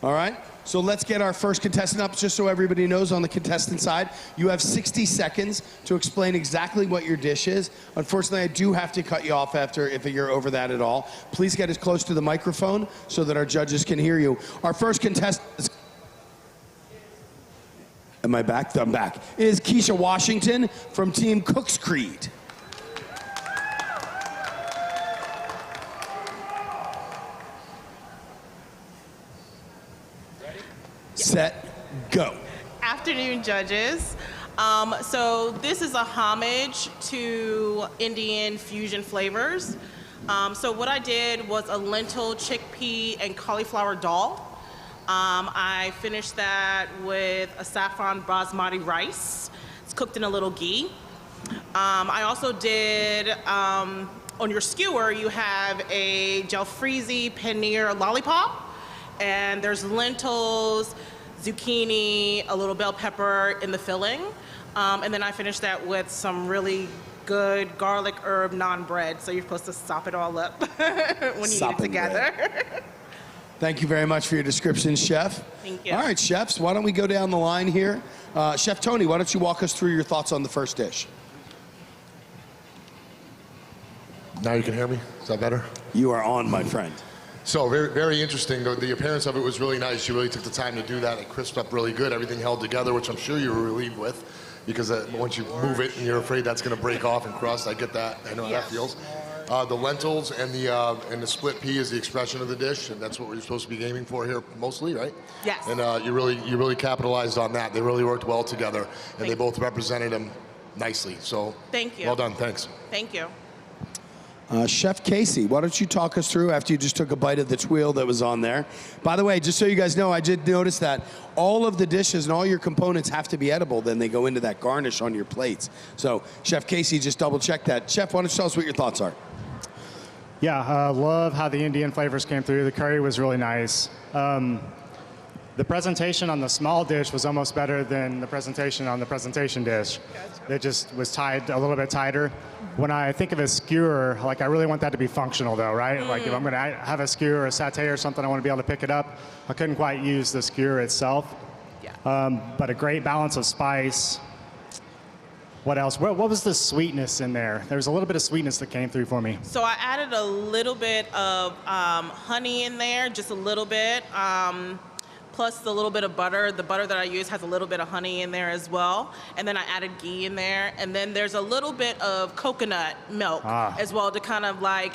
All right? So let's get our first contestant up just so everybody knows on the contestant side. You have 60 seconds to explain exactly what your dish is. Unfortunately, I do have to cut you off after if you're over that at all. Please get as close to the microphone so that our judges can hear you. Our first contestant is... Am I back? I'm back. Is Keisha Washington from Team Cook's Creed. Ready? Set, go. Afternoon, judges. So this is a homage to Indian fusion flavors. So what I did was a lentil, chickpea, and cauliflower dal. I finished that with a saffron basmati rice. It's cooked in a little ghee. I also did, on your skewer, you have a jalfrezi paneer lollipop, and there's lentils, zucchini, a little bell pepper in the filling. And then I finished that with some really good garlic herb naan bread. So you're supposed to sop it all up when you eat it together. Thank you very much for your description, Chef. Thank you. All right, chefs, why don't we go down the line here? Chef Tony, why don't you walk us through your thoughts on the first dish? Now you can hear me? Is that better? You are on, my friend. So very, very interesting. The appearance of it was really nice. You really took the time to do that. It crisped up really good. Everything held together, which I'm sure you were relieved with, because once you move it and you're afraid that's going to break off and crust, I get that. I know how that feels. The lentils and the split pea is the expression of the dish, and that's what we're supposed to be aiming for here mostly, right? Yes. And you really capitalized on that. They really worked well together, and they both represented them nicely. So Thank you. well done. Thanks. Thank you. Chef Casey, why don't you talk us through after you just took a bite of the tuile that was on there? By the way, just so you guys know, I did notice that all of the dishes and all your components have to be edible. Then they go into that garnish on your plates. So Chef Casey, just double check that. Chef, why don't you tell us what your thoughts are? Yeah, love how the Indian flavors came through. The curry was really nice. The presentation on the small dish was almost better than the presentation on the presentation dish. It just was tied a little bit tighter. When I think of a skewer, like I really want that to be functional though, right? Like if I'm gonna have a skewer or a satay or something, I wanna be able to pick it up. I couldn't quite use the skewer itself. But a great balance of spice. What else? What was the sweetness in there? There was a little bit of sweetness that came through for me. So I added a little bit of honey in there, just a little bit. Plus the little bit of butter. The butter that I use has a little bit of honey in there as well. And then I added ghee in there. And then there's a little bit of coconut milk as well to kind of like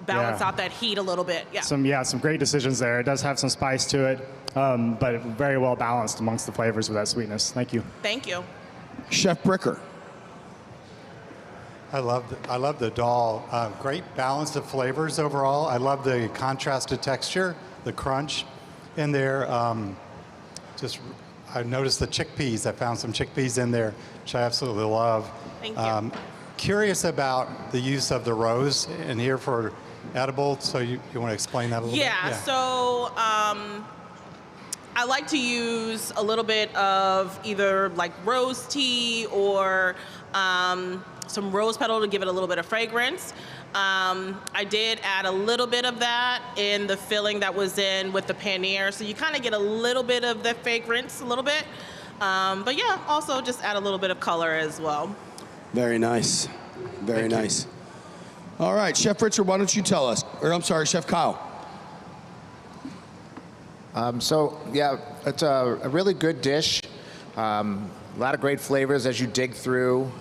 balance out that heat a little bit. Yeah. Some great decisions there. It does have some spice to it, but very well balanced amongst the flavors with that sweetness. Thank you. Thank you. Chef Bricker. I love the dal. Great balance of flavors overall. I love the contrasted texture, the crunch in there. I noticed the chickpeas. I found some chickpeas in there, which I absolutely love. Thank you. Curious about the use of the rose in here for edible. So you want to explain that a little bit? Yeah. So I like to use a little bit of either like rose tea or some rose petal to give it a little bit of fragrance. I did add a little bit of that in the filling that was in with the paneer. So you kind of get a little bit of the fragrance, a little bit. But yeah, also just add a little bit of color as well. Very nice. Very nice. All right, Chef Richard, why don't you tell us? Or I'm sorry, Chef Kyle. Yeah, it's a really good dish. A lot of great flavors as you dig through.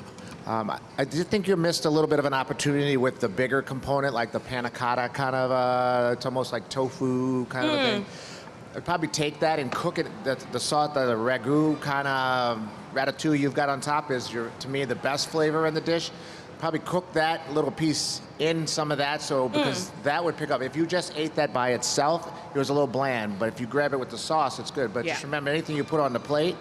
I did think you missed a little bit of an opportunity with the bigger component, like the panna cotta kind of, it's almost like tofu kind of a thing. I'd probably take that and cook it, the salt, the ragu kind of ratatouille you've got on top is, to me, the best flavor in the dish. Probably cook that little piece in some of that, because that would pick up. If you just ate that by itself, it was a little bland, but if you grab it with the sauce, it's good. But just remember, anything you put on the plate,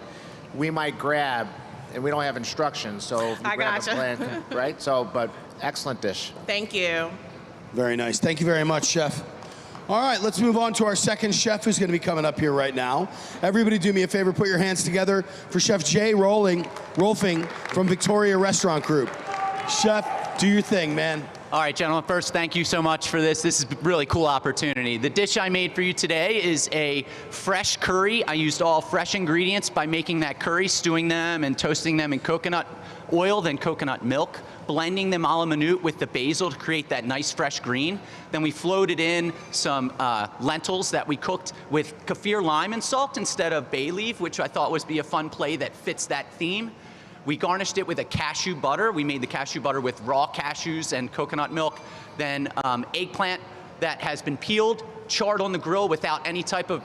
we might grab, and we don't have instructions, so if you grab a bland, right? So, but excellent dish. Thank you. Very nice. Thank you very much, Chef. All right, let's move on to our second chef who's going to be coming up here right now. Everybody do me a favor, put your hands together for Chef Jay Rolfing from Victoria Restaurant Group. Chef, do your thing, man. All right, gentlemen, first, thank you so much for this. This is a really cool opportunity. The dish I made for you today is a fresh curry. I used all fresh ingredients by making that curry, stewing them and toasting them in coconut oil, then coconut milk, blending them a la minute with the basil to create that nice fresh green. Then we floated in some lentils that we cooked with kaffir lime and salt instead of bay leaf, which I thought would be a fun play that fits that theme. We garnished it with a cashew butter. We made the cashew butter with raw cashews and coconut milk. Then eggplant that has been peeled, charred on the grill without any type of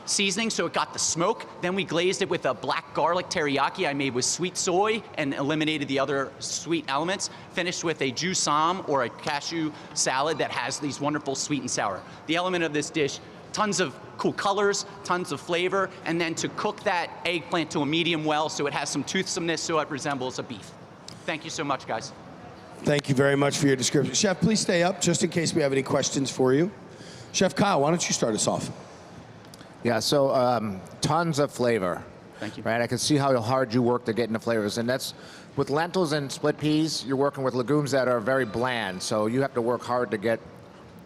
seasoning, so it got the smoke. Then we glazed it with a black garlic teriyaki I made with sweet soy and eliminated the other sweet elements. Finished with a jusam or a cashew salad that has these wonderful sweet and sour. The element of this dish, tons of cool colors, tons of flavor, and then to cook that eggplant to a medium well so it has some toothsomeness so it resembles a beef. Thank you so much, guys. Thank you very much for your description. Chef, please stay up just in case we have any questions for you. Chef Kyle, why don't you start us off? Yeah, so tons of flavor. Thank you. Right, I can see how hard you work to get into flavors, and that's with lentils and split peas. You're working with legumes that are very bland, so you have to work hard to get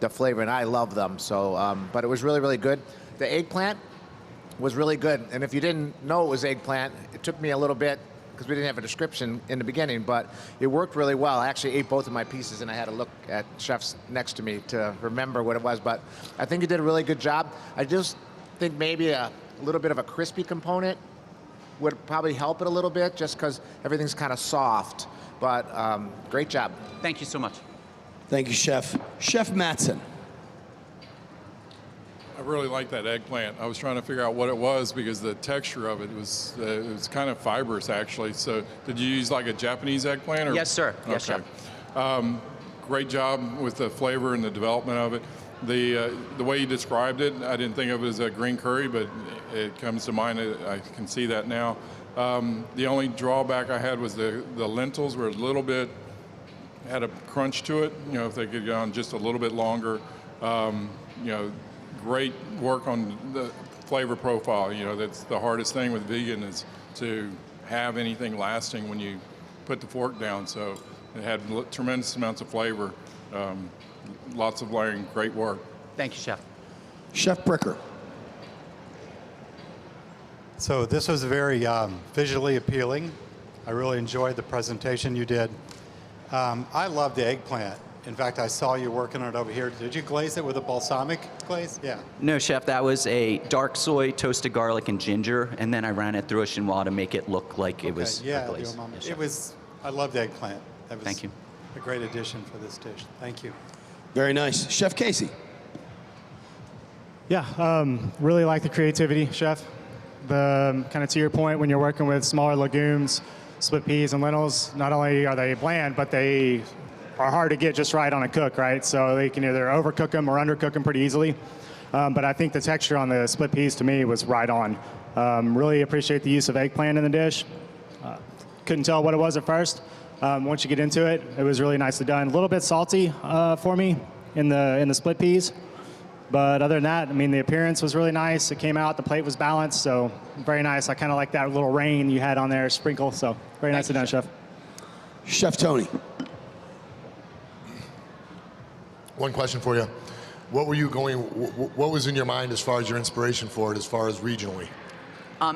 the flavor, and I love them. So, but it was really, really good. The eggplant was really good, and if you didn't know it was eggplant, it took me a little bit because we didn't have a description in the beginning, but it worked really well. I actually ate both of my pieces, and I had to look at chefs next to me to remember what it was, but I think you did a really good job. I just think maybe a little bit of a crispy component would probably help it a little bit, just because everything's kind of soft, but great job. Thank you so much. Thank you, Chef. Chef Mattson. I really like that eggplant. I was trying to figure out what it was because the texture of it was kind of fibrous, actually. So did you use like a Japanese eggplant? Or? Yes, sir. Yes, okay. chef. great job with the flavor and the development of it. The way you described it, I didn't think of it as a green curry, but it comes to mind. I can see that now. The only drawback I had was the lentils were a little bit, had a crunch to it. You know, if they could go on just a little bit longer. You know, great work on the flavor profile. You know, that's the hardest thing with vegan is to have anything lasting when you put the fork down. So it had tremendous amounts of flavor. Lots of layering, great work. Thank you, Chef. Chef Bricker. So this was very visually appealing. I really enjoyed the presentation you did. I love the eggplant. In fact, I saw you working on it over here. Did you glaze it with a balsamic glaze? Yeah. No, Chef, that was a dark soy, toasted garlic, and ginger, and then I ran it through a chinois to make it look like it was yeah, a glaze. Yes, it was, I love the eggplant. That was Thank you. A great addition for this dish. Thank you. Very nice. Chef Casey. Yeah, really like the creativity, Chef. The kind of to your point, when you're working with smaller legumes, split peas and lentils, not only are they bland, but they are hard to get just right on a cook, right? So they can either overcook them or undercook them pretty easily. But I think the texture on the split peas to me was right on. Really appreciate the use of eggplant in the dish. Couldn't tell what it was at first. Once you get into it, it was really nicely done. A little bit salty for me in the split peas. But other than that, I mean, the appearance was really nice. It came out, the plate was balanced, so very nice. I kind of like that little rain you had on there, sprinkle, so very nicely done, Chef. Chef Tony. One question for you. What were you going, what was in your mind as far as your inspiration for it, as far as regionally?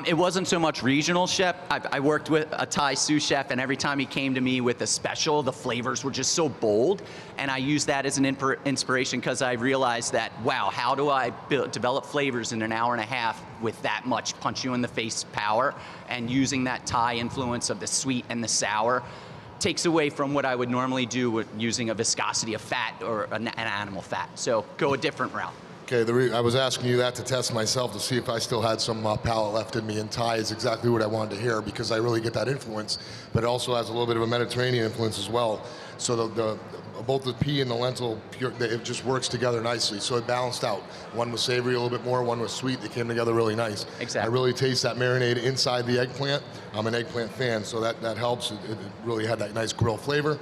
It wasn't so much regional, Chef. I worked with a Thai sous chef, and every time he came to me with a special, the flavors were just so bold. And I used that as an inspiration because I realized that, wow, how do I develop flavors in an hour and a half with that much punch-you-in-the-face power? And using that Thai influence of the sweet and the sour takes away from what I would normally do with using a viscosity of fat or an animal fat. So go a different route. Okay, I was asking you that to test myself to see if I still had some palate left in me, and Thai is exactly what I wanted to hear because I really get that influence, but it also has a little bit of a Mediterranean influence as well. So both the pea and the lentil, it just works together nicely. So it balanced out. One was savory a little bit more, one was sweet. They came together really nice. Exactly. I really taste that marinade inside the eggplant. I'm an eggplant fan, so that helps. It really had that nice grill flavor.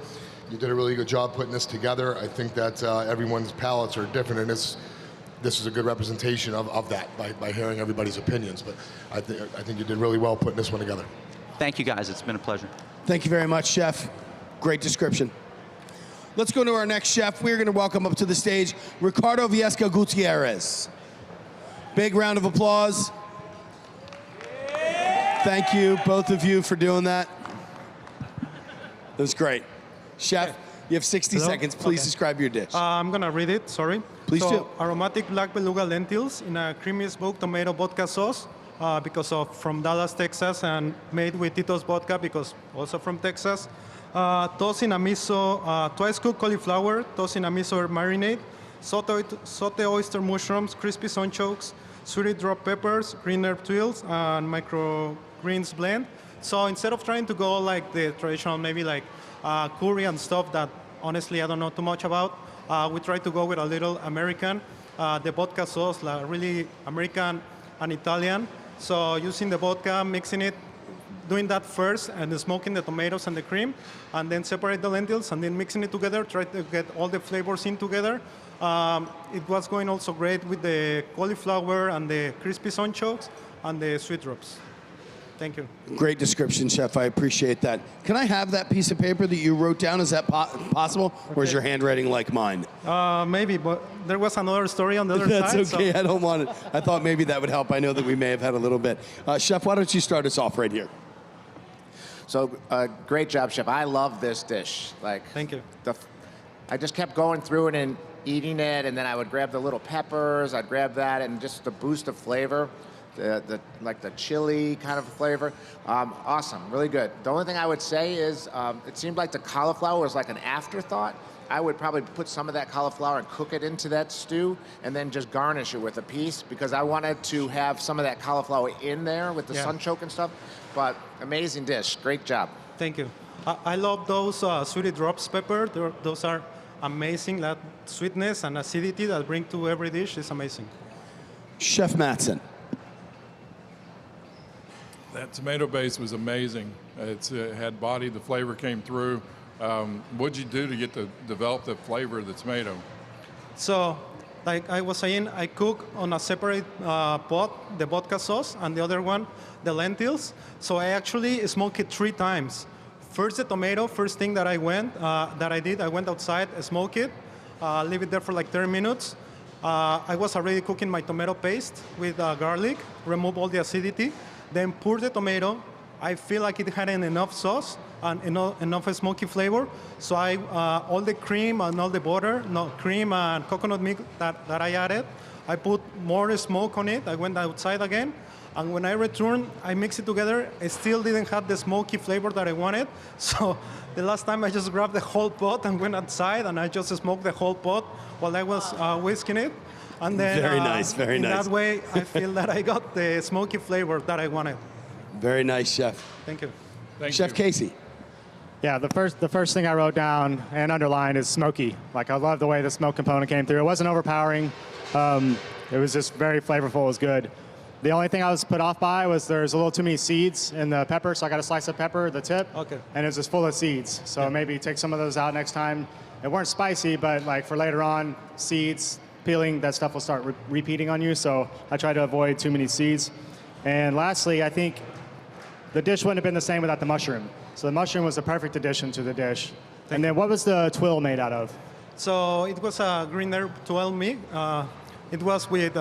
You did a really good job putting this together. I think that everyone's palates are different, and this is a good representation of that by hearing everybody's opinions. But I think you did really well putting this one together. Thank you, guys. It's been a pleasure. Thank you very much, Chef. Great description. Let's go to our next chef. We're going to welcome up to the stage Ricardo Viesca Gutierrez. Big round of applause. Thank you, both of you, for doing that. That was great. Chef, you have 60 seconds. Please describe your dish. I'm going to read it, sorry. Please do. Aromatic black beluga lentils in a creamy smoked tomato vodka sauce from Dallas, Texas, and made with Tito's vodka because also from Texas. Tossed in a miso, twice cooked cauliflower, tossed in a miso marinade, saute oyster mushrooms, crispy sunchokes, sweet drop peppers, green herb twills, and microgreens blend. So instead of trying to go like the traditional, maybe like curry and stuff that honestly I don't know too much about, we try to go with a little American. The vodka sauce, like really American and Italian. So using the vodka, mixing it, doing that first, and then smoking the tomatoes and the cream, and then separate the lentils, and then mixing it together, try to get all the flavors in together. It was going also great with the cauliflower and the crispy sunchokes and the sweet drops. Thank you. Great description, Chef. I appreciate that. Can I have that piece of paper that you wrote down? Is that possible? Okay. Or is your handwriting like mine? Maybe, but there was another story on the other side. That's okay. So. I don't want it. I thought maybe that would help. I know that we may have had a little bit. Chef, why don't you start us off right here? So great job, Chef. I love this dish. Thank you. I just kept going through it and eating it, and then I would grab the little peppers. I'd grab that, and just the boost of flavor. Like the chili kind of flavor. Awesome, really good. The only thing I would say is it seemed like the cauliflower was like an afterthought. I would probably put some of that cauliflower and cook it into that stew and then just garnish it with a piece because I wanted to have some of that cauliflower in there with the sunchoke and stuff. But amazing dish, great job. Thank you. I love those sweet drops pepper. Those are amazing. That sweetness and acidity that bring to every dish is amazing. Chef Mattson. That tomato base was amazing. It had body, the flavor came through. What'd you do to get to develop the flavor of the tomato? So, like I was saying, I cook on a separate pot, the vodka sauce, and the other one, the lentils. So I actually smoke it 3 times. First the tomato, first thing that I went outside, smoke it, leave it there for like 30 minutes. I was already cooking my tomato paste with garlic, remove all the acidity, then pour the tomato. I feel like it had enough sauce and enough smoky flavor. So all the cream and all the butter, cream and coconut milk that I added, I put more smoke on it. I went outside again. And when I returned, I mixed it together. It still didn't have the smoky flavor that I wanted. So the last time I just grabbed the whole pot and went outside and I just smoked the whole pot while I was whisking it. And then Very nice, very in nice. that way, I feel that I got the smoky flavor that I wanted. Very nice, Chef. Thank you. Chef Casey. Yeah, the first thing I wrote down and underlined is smoky. Like, I love the way the smoke component came through. It wasn't overpowering. It was just very flavorful. It was good. The only thing I was put off by was there's a little too many seeds in the pepper, so I got a slice of pepper, the tip, and it was just full of seeds. So maybe take some of those out next time. It weren't spicy, but like for later on, seeds, peeling, that stuff will start repeating on you. So I try to avoid too many seeds. And lastly, I think the dish wouldn't have been the same without the mushroom. So the mushroom was the perfect addition to the dish. And then what was the twill made out of? So it was a green herb twill meat. It was with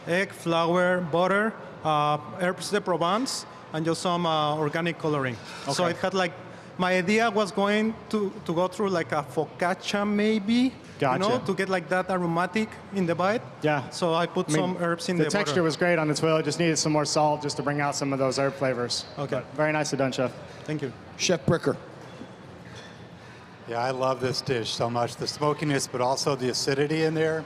egg, flour, butter, herbs de Provence, and just some organic coloring. So Okay. it had like, my idea was going to go through like a focaccia maybe, Gotcha. to get like that aromatic in the bite. Yeah. So I put some herbs in the texture butter. was great on the twill. It just needed some more salt just to bring out some of those herb flavors. Okay. But very nicely done, Chef. Thank you. Chef Bricker. Yeah, I love this dish so much. The smokiness, but also the acidity in there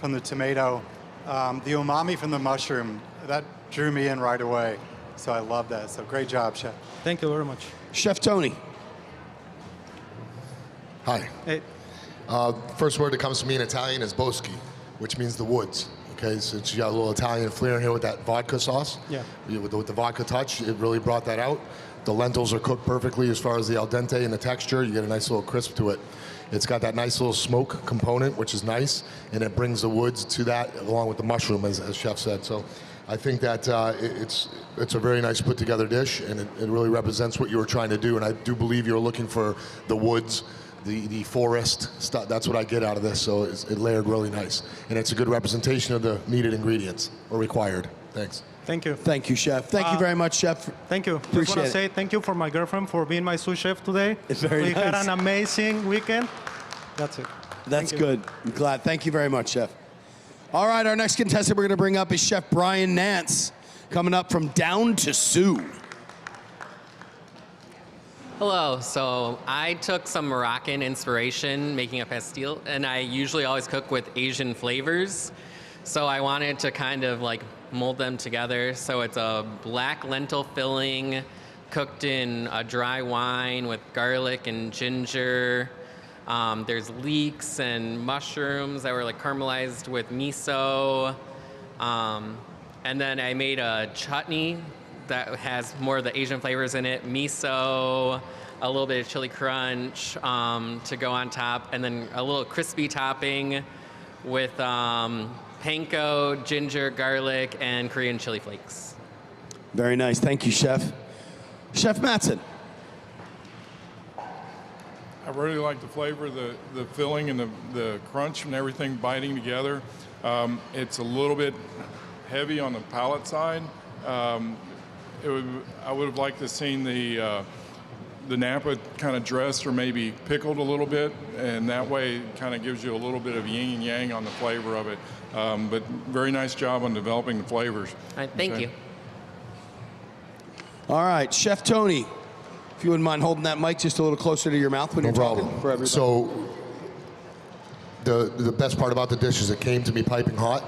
from the tomato. The umami from the mushroom, that drew me in right away. So I love that. So great job, Chef. Thank you very much. Chef Tony. Hi. Hey. First word that comes to me in Italian is boschi, which means the woods. Okay, so you got a little Italian flair here with that vodka sauce. Yeah. With the vodka touch, it really brought that out. The lentils are cooked perfectly as far as the al dente and the texture. You get a nice little crisp to it. It's got that nice little smoke component, which is nice, and it brings the woods to that along with the mushroom, as Chef said. So I think that it's a very nice put together dish, and it really represents what you were trying to do. And I do believe you were looking for the woods, the forest stuff. That's what I get out of this. So it layered really nice, and it's a good representation of the needed ingredients or required. Thanks. Thank you. Thank you, Chef. Thank you very much, Chef. Thank you. Just Appreciate want it. to say thank you for my girlfriend for being my sous chef today. It's very We had nice. an amazing weekend. That's it. That's Thank you. good. I'm glad. Thank you very much, Chef. All right, our next contestant we're going to bring up is Chef Brian Nance, coming up from Down to Sioux. Hello. So I took some Moroccan inspiration making a pastille, and I usually always cook with Asian flavors. So I wanted to kind of like mold them together. So it's a black lentil filling cooked in a dry wine with garlic and ginger. There's leeks and mushrooms that were like caramelized with miso. And then I made a chutney that has more of the Asian flavors in it. Miso, a little bit of chili crunch to go on top, and then a little crispy topping with panko, ginger, garlic, and Korean chili flakes. Very nice. Thank you, Chef. Chef Mattson. I really like the flavor, the filling, and the crunch and everything biting together. It's a little bit heavy on the palate side. I would have liked to have seen the Napa kind of dressed or maybe pickled a little bit, and that way it kind of gives you a little bit of yin and yang on the flavor of it. But very nice job on developing the flavors. All right, thank you. All right, Chef Tony, if you wouldn't mind holding that mic just a little closer to your mouth when No you're talking problem. for everybody. So the best part about the dish is it came to me piping hot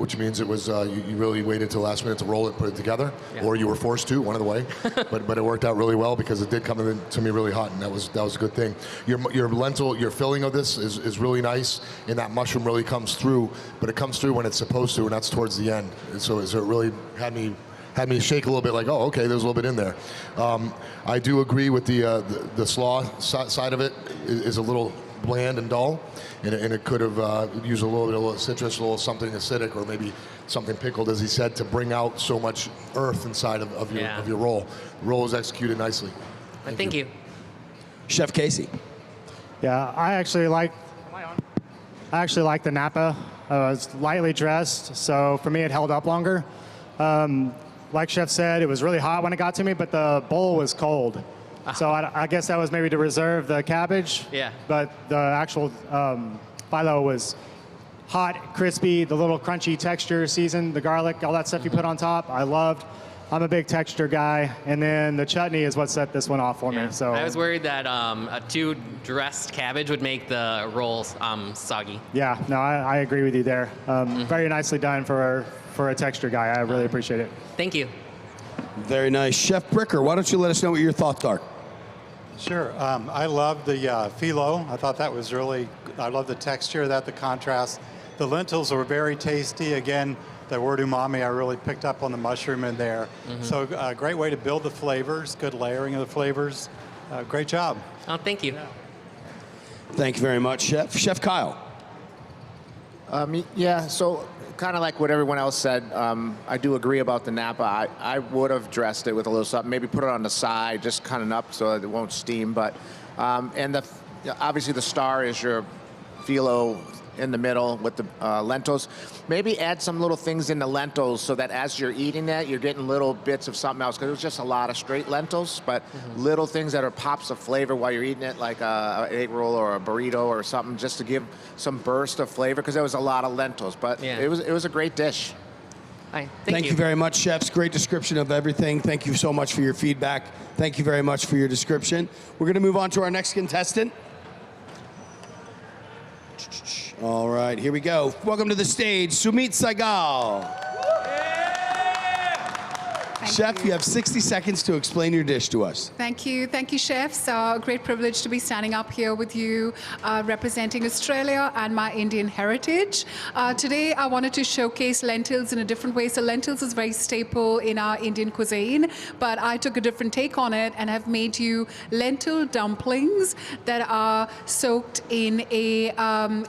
which means it was you really waited till the last minute to roll it, put it together, or you were forced to, one of the way. but it worked out really well because it did come in to me really hot, and that was a good thing. Your lentil, your filling of this is really nice, and that mushroom really comes through, but it comes through when it's supposed to, and that's towards the end. And so it really had me shake a little bit, like, oh, okay, there's a little bit in there. I do agree with the slaw side of it is a little bland and dull, and it could have used a little citrus, a little something acidic, or maybe something pickled, as he said, to bring out so much earth inside of your roll. The roll is executed nicely. Thank you. Chef Casey. Yeah, I actually like the Napa. It's lightly dressed, so for me it held up longer. Like Chef said, it was really hot when it got to me, but the bowl was cold. So I guess that was maybe to reserve the cabbage. Yeah. But the actual phyllo was hot, crispy, the little crunchy texture, seasoned, the garlic, all that stuff you put on top, I loved. I'm a big texture guy, and then the chutney is what set this one off for me. So I was worried that a too dressed cabbage would make the rolls soggy. yeah, no, I agree with you there. Very nicely done for a texture guy. I really appreciate it. Thank you. Very nice. Chef Bricker, why don't you let us know what your thoughts are? Sure. I love the phyllo. I thought that was really, I love the texture of that, the contrast. The lentils were very tasty. Again, the word umami, I really picked up on the mushroom in there. So a great way to build the flavors, good layering of the flavors. Great job. Oh, thank you. Thank you very much, Chef. Chef Kyle. Yeah, so kind of like what everyone else said, I do agree about the Napa. I would have dressed it with a little something, maybe put it on the side, just kind of up so it won't steam. But and obviously the star is your phyllo in the middle with the lentils. Maybe add some little things in the lentils so that as you're eating that, you're getting little bits of something else, because it was just a lot of straight lentils, but little things that are pops of flavor while you're eating it, like an egg roll or a burrito or something, just to give some burst of flavor, because there was a lot of lentils. But it was a great dish. Hi. Thank you very much, chefs. Great description of everything. Thank you so much for your feedback. Thank you very much for your description. We're going to move on to our next contestant. All right, here we go. Welcome to the stage, Sumit Saigal. Chef, you have 60 seconds to explain your dish to us. Thank you, Chef. So great privilege to be standing up here with you, representing Australia and my Indian heritage. Today, I wanted to showcase lentils in a different way. So lentils is very staple in our Indian cuisine, but I took a different take on it and have made you lentil dumplings that are soaked in a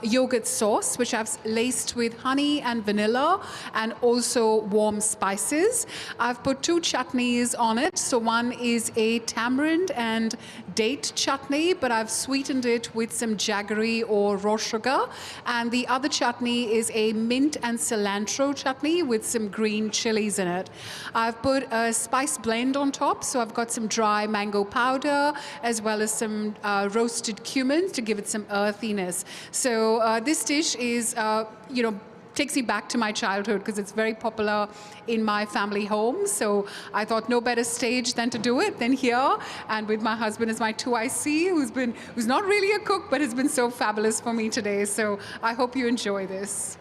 yogurt sauce, which I've laced with honey and vanilla and also warm spices. I've put 2 chutneys on it. So one is a tamarind and date chutney, but I've sweetened it with some jaggery or raw sugar. And the other chutney is a mint and cilantro chutney with some green chilies in it. I've put a spice blend on top. So I've got some dry mango powder as well as some roasted cumin to give it some earthiness. So this dish is, takes me back to my childhood because it's very popular in my family home. So I thought no better stage than to do it than here. And with my husband as my 2IC, who's not really a cook, but has been so fabulous for me today. So I hope you enjoy this.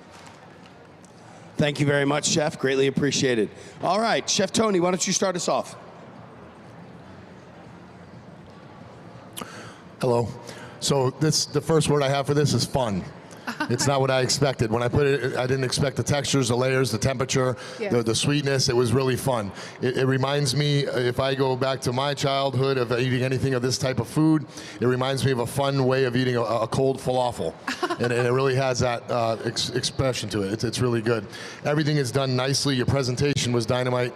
Thank you very much, Chef. Greatly appreciated. All right, Chef Tony, why don't you start us off? Hello. So the first word I have for this is fun. It's not what I expected. When I put it, I didn't expect the textures, the layers, the temperature, the sweetness. It was really fun. It reminds me, if I go back to my childhood of eating anything of this type of food, it reminds me of a fun way of eating a cold falafel. and it really has that expression to it. It's really good. Everything is done nicely. Your presentation was dynamite.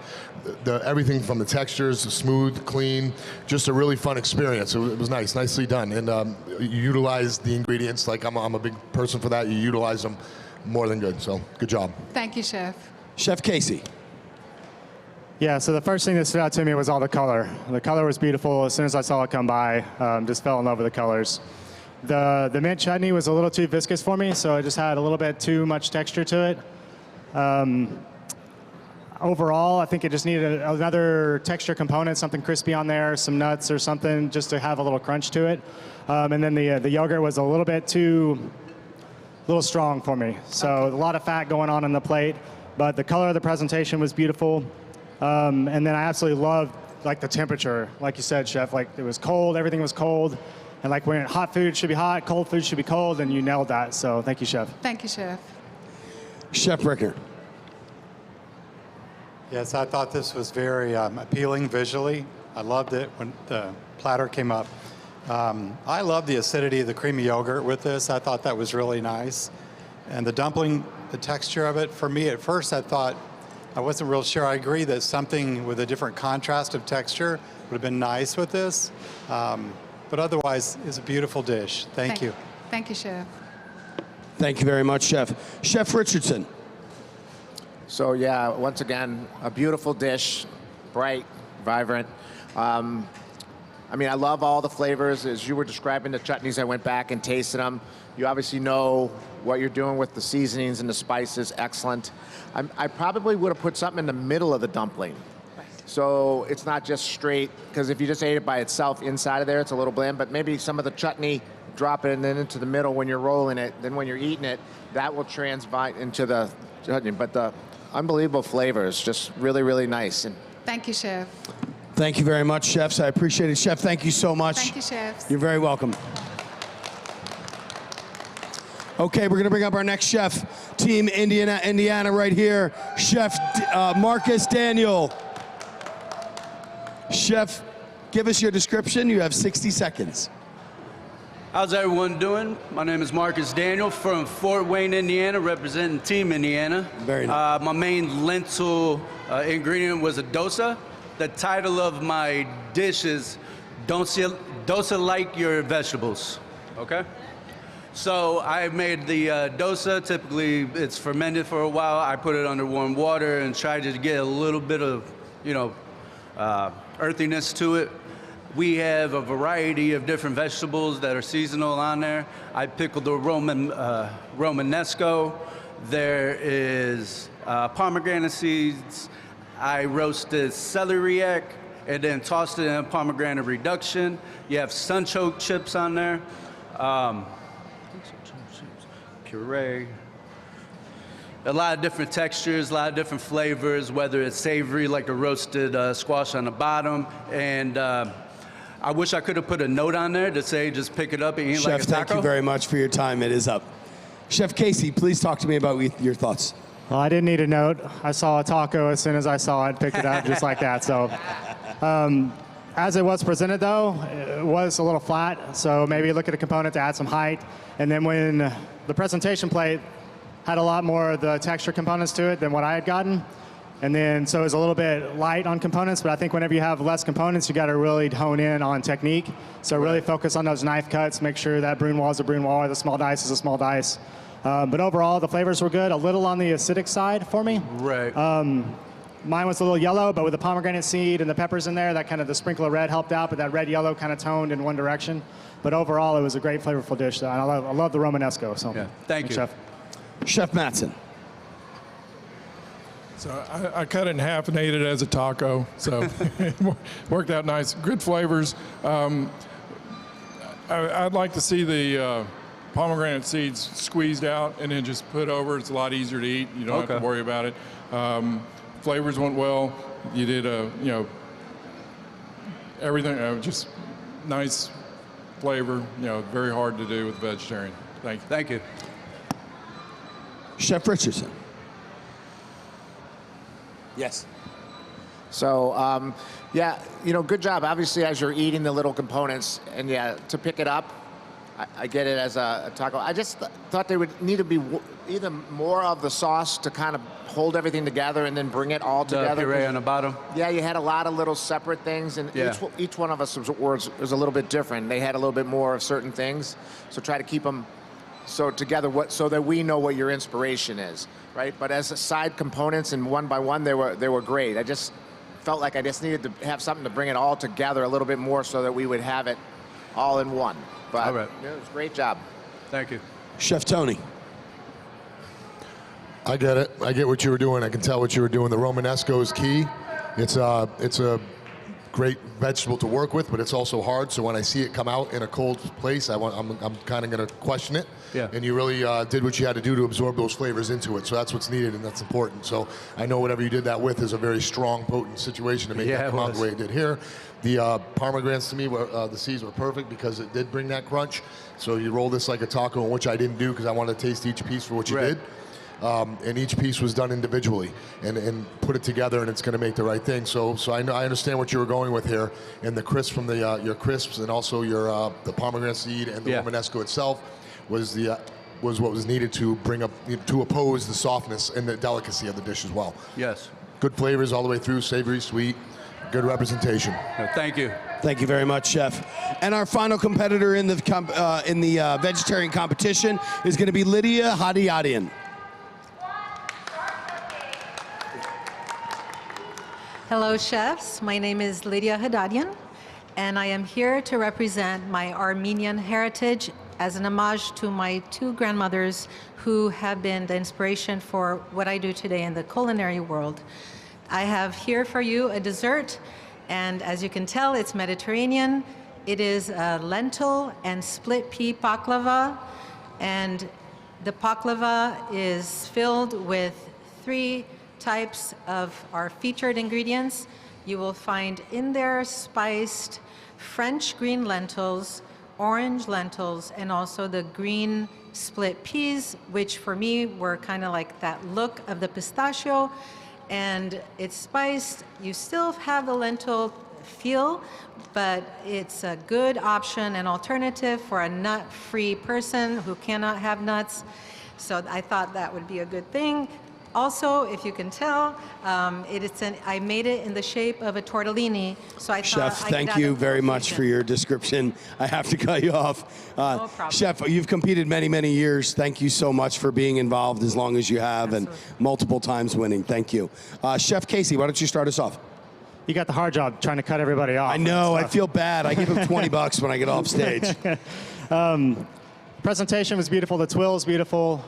Everything from the textures, smooth, clean, just a really fun experience. It was nice, nicely done. And you utilized the ingredients. Like I'm a big person for that. You utilize them more than good. So good job. Thank you, Chef. Chef Casey. Yeah, so the first thing that stood out to me was all the color. The color was beautiful. As soon as I saw it come by, just fell in love with the colors. The mint chutney was a little too viscous for me, so it just had a little bit too much texture to it. Overall, I think it just needed another texture component, something crispy on there, some nuts or something, just to have a little crunch to it. And then the yogurt was a little bit too little strong for me. So a lot of fat going on the plate, but the color of the presentation was beautiful. And then I absolutely loved like the temperature, like you said, Chef. Like it was cold, everything was cold, and like when hot food should be hot, cold food should be cold, and you nailed that. So thank you, Chef. Thank you, Chef. Chef Ricker. Yes, I thought this was very appealing visually. I loved it when the platter came up. I love the acidity of the creamy yogurt with this. I thought that was really nice. And the dumpling, the texture of it, for me at first I thought, I wasn't real sure. I agree that something with a different contrast of texture would have been nice with this. But otherwise, it's a beautiful dish. Thank you. Thank you, Chef. Thank you very much, Chef. Chef Richardson. So yeah, once again, a beautiful dish, bright, vibrant. I mean, I love all the flavors. As you were describing the chutneys, I went back and tasted them. You obviously know what you're doing with the seasonings and the spices. Excellent. I probably would have put something in the middle of the dumpling. So it's not just straight, because if you just ate it by itself inside of there, it's a little bland, but maybe some of the chutney, drop it and then into the middle when you're rolling it. Then when you're eating it, that will transvite into the chutney. But the unbelievable flavors, just really, really nice. And Thank you, Chef. Thank you very much, chefs. I appreciate it. Chef, thank you so much. Thank you, chefs. You're very welcome. Okay, we're going to bring up our next chef, Team Indiana right here, Chef Marcus Daniel. Chef, give us your description. You have 60 seconds. How's everyone doing? My name is Marcus Daniel from Fort Wayne, Indiana, representing Team Indiana. Very nice. My main lentil ingredient was a dosa. The title of my dish is Dosa Like Your Vegetables, okay? So I made the dosa. Typically, it's fermented for a while. I put it under warm water and try to get a little bit of, earthiness to it. We have a variety of different vegetables that are seasonal on there. I pickled the Romanesco. There is pomegranate seeds. I roasted celeriac and then tossed it in a pomegranate reduction. You have sunchoke chips on there. Puree. A lot of different textures, a lot of different flavors, whether it's savory like the roasted squash on the bottom. And I wish I could have put a note on there to say just pick it up and eat Chef, like a taco. thank you very much for your time. It is up. Chef Casey, please talk to me about your thoughts. Well, I didn't need a note. I saw a taco as soon as I saw it, picked it up just like that. So as it was presented, though, it was a little flat. So maybe look at a component to add some height. And then when the presentation plate had a lot more of the texture components to it than what I had gotten. And then, so it was a little bit light on components, but I think whenever you have less components, you got to really hone in on technique. So really focus on those knife cuts, make sure that brunoise is a brunoise, the small dice is a small dice. But overall, the flavors were good. A little on the acidic side for me. Right. Mine was a little yellow, but with the pomegranate seed and the peppers in there, that kind of the sprinkle of red helped out, but that red-yellow kind of toned in one direction. But overall, it was a great, flavorful dish. And I love the Romanesco. So yeah. Thank you. Chef. Chef Mattson. So I cut it in half and ate it as a taco. So it worked out nice. Good flavors. I'd like to see the pomegranate seeds squeezed out and then just put over. It's a lot easier to eat. You don't have to worry about it. Flavors went well. You did everything. Just nice flavor. Very hard to do with vegetarian. Thank you. Thank you. Chef Richardson. Yes. So, yeah, good job. Obviously, as you're eating the little components, and yeah, to pick it up, I get it as a taco. I just thought there would need to be either more of the sauce to kind of hold everything together and then bring it all together. The puree on the bottom? Yeah, you had a lot of little separate things, and each one of us was a little bit different. They had a little bit more of certain things, so try to keep them together so that we know what your inspiration is, right? But as side components and one by one, they were great. I just felt like I just needed to have something to bring it all together a little bit more so that we would have it all in one. But all right. It was a great job. Thank you. Chef Tony. I get it. I get what you were doing. I can tell what you were doing. The Romanesco is key. It's a great vegetable to work with, but it's also hard. So when I see it come out in a cold place, I'm kind of going to question it. Yeah. And you really did what you had to do to absorb those flavors into it. So that's what's needed, and that's important. So I know whatever you did that with is a very strong, potent situation to make that come out the way it did here. The pomegranates to me, the seeds were perfect because it did bring that crunch. So you roll this like a taco, which I didn't do because I wanted to taste each piece for what you did. And each piece was done individually and put it together, and it's going to make the right thing. So I understand what you were going with here, and the crisp from the your crisps and also your the pomegranate seed and the Romanesco itself was what was needed to bring up to oppose the softness and the delicacy of the dish as well. Yes. Good flavors all the way through, savory, sweet, good representation. Thank you. Thank you very much, Chef. And our final competitor in the vegetarian competition is going to be Lydia Hadiyadian. Hello, chefs. My name is Lydia Hadadian, and I am here to represent my Armenian heritage as an homage to my two grandmothers who have been the inspiration for what I do today in the culinary world. I have here for you a dessert, and as you can tell, it's Mediterranean. It is a lentil and split pea baklava, and the baklava is filled with 3 types of our featured ingredients. You will find in there spiced French green lentils, orange lentils, and also the green split peas, which for me were kind of like that look of the pistachio. And it's spiced. You still have the lentil feel, but it's a good option and alternative for a nut-free person who cannot have nuts. So I thought that would be a good thing. Also, if you can tell, I made it in the shape of a tortellini. So I thought Chef, thank you very much for your description. I have to cut you off. No problem. Chef, you've competed many, many years. Thank you so much for being involved as long as you have and multiple times winning. Thank you. Chef Casey, why don't you start us off? You got the hard job trying to cut everybody off. I know. I feel bad. I give him $20 when I get off stage. Presentation was beautiful. The twill is beautiful.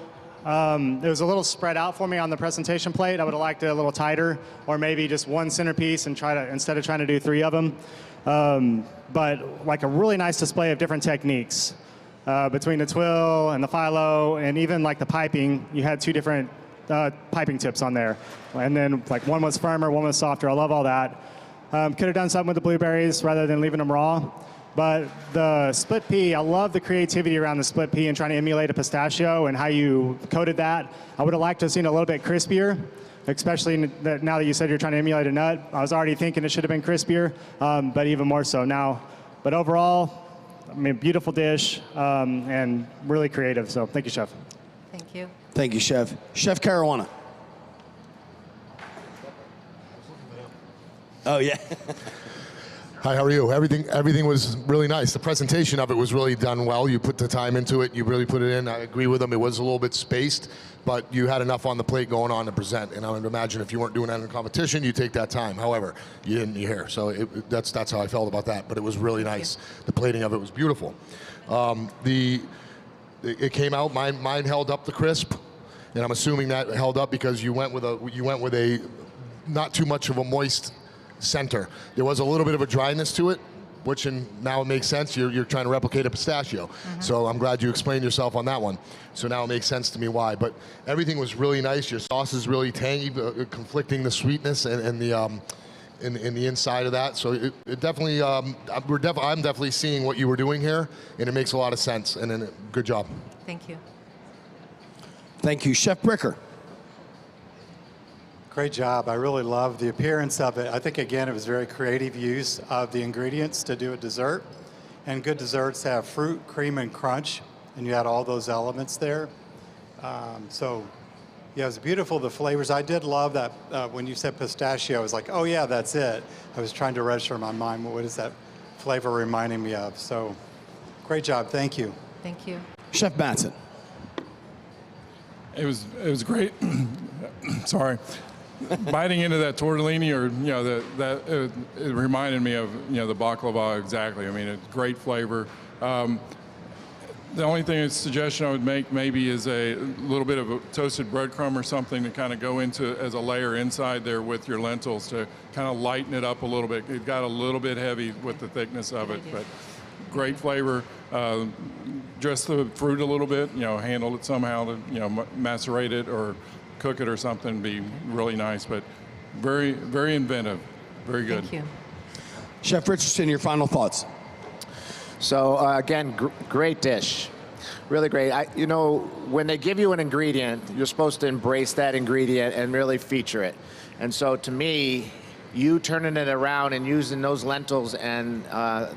It was a little spread out for me on the presentation plate. I would have liked it a little tighter, or maybe just one centerpiece and instead of trying to do 3 of them. But like a really nice display of different techniques between the twill and the phyllo, and even like the piping. You had 2 different piping tips on there, and then like one was firmer, one was softer. I love all that. Could have done something with the blueberries rather than leaving them raw. But the split pea, I love the creativity around the split pea and trying to emulate a pistachio and how you coated that. I would have liked to have seen it a little bit crispier, especially now that you said you're trying to emulate a nut. I was already thinking it should have been crispier, but even more so now. But overall, I mean, beautiful dish and really creative. So thank you, Chef. Thank you. Thank you, Chef. Chef Caruana. Oh, yeah. Hi, how are you? Everything was really nice. The presentation of it was really done well. You put the time into it. You really put it in. I agree with them. It was a little bit spaced, but you had enough on the plate going on to present. And I would imagine if you weren't doing that in a competition, you take that time. However, you didn't here. So that's how I felt about that. But it was really nice. The plating of it was beautiful. It came out. Mine held up the crisp, and I'm assuming that held up because you went with a not too much of a moist center. There was a little bit of a dryness to it, which now it makes sense. You're trying to replicate a pistachio. So I'm glad you explained yourself on that one. So now it makes sense to me why. But everything was really nice. Your sauce is really tangy, conflicting the sweetness and the in the inside of that. So it definitely, I'm definitely seeing what you were doing here, and it makes a lot of sense. And good job. Thank you. Thank you, Chef Bricker. Great job. I really love the appearance of it. I think, again, it was very creative use of the ingredients to do a dessert. And good desserts have fruit, cream, and crunch. And you had all those elements there. Yeah, it was beautiful, the flavors. I did love that when you said pistachio, I was like, oh, yeah, that's it. I was trying to register in my mind, what is that flavor reminding me of? So great job. Thank you. Thank you. Chef Batson. It was great. Sorry. Biting into that tortellini, or it reminded me of the baklava exactly. I mean, it's great flavor. The only suggestion I would make maybe is a little bit of a toasted breadcrumb or something to kind of go into as a layer inside there with your lentils to kind of lighten it up a little bit. It got a little bit heavy with the thickness of it, but great flavor. Dress the fruit a little bit, handle it somehow to, macerate it or cook it or something, be really nice, but very, very inventive. Very good. Thank you. Chef Richardson, your final thoughts. So again, great dish, really great. When they give you an ingredient, you're supposed to embrace that ingredient and really feature it. And so to me, you turning it around and using those lentils and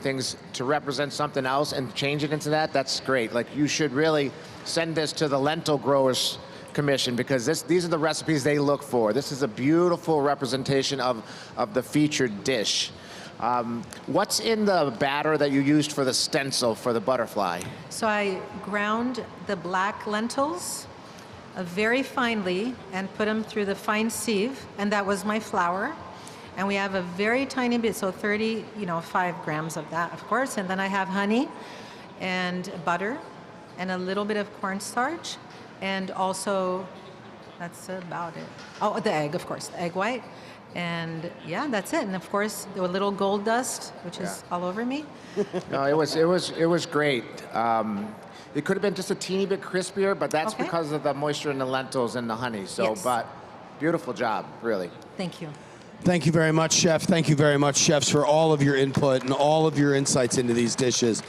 things to represent something else and change it into that's great. Like, you should really send this to the Lentil Growers Commission, because these are the recipes they look for. This is a beautiful representation of the featured dish. What's in the batter that you used for the stencil for the butterfly? So I ground the black lentils very finely and put them through the fine sieve, and that was my flour. And we have a very tiny bit, so 5 grams of that, of course. And then I have honey and butter and a little bit of cornstarch. And also, that's about it. Oh, the egg, of course, the egg white. And yeah, that's it. And of course, the little gold dust, which is all over me. No, it was great. It could have been just a teeny bit crispier, but that's because of the moisture in the lentils and the honey. So, but beautiful job, really. Thank you. Thank you very much, Chef. Thank you very much, chefs, for all of your input and all of your insights into these dishes.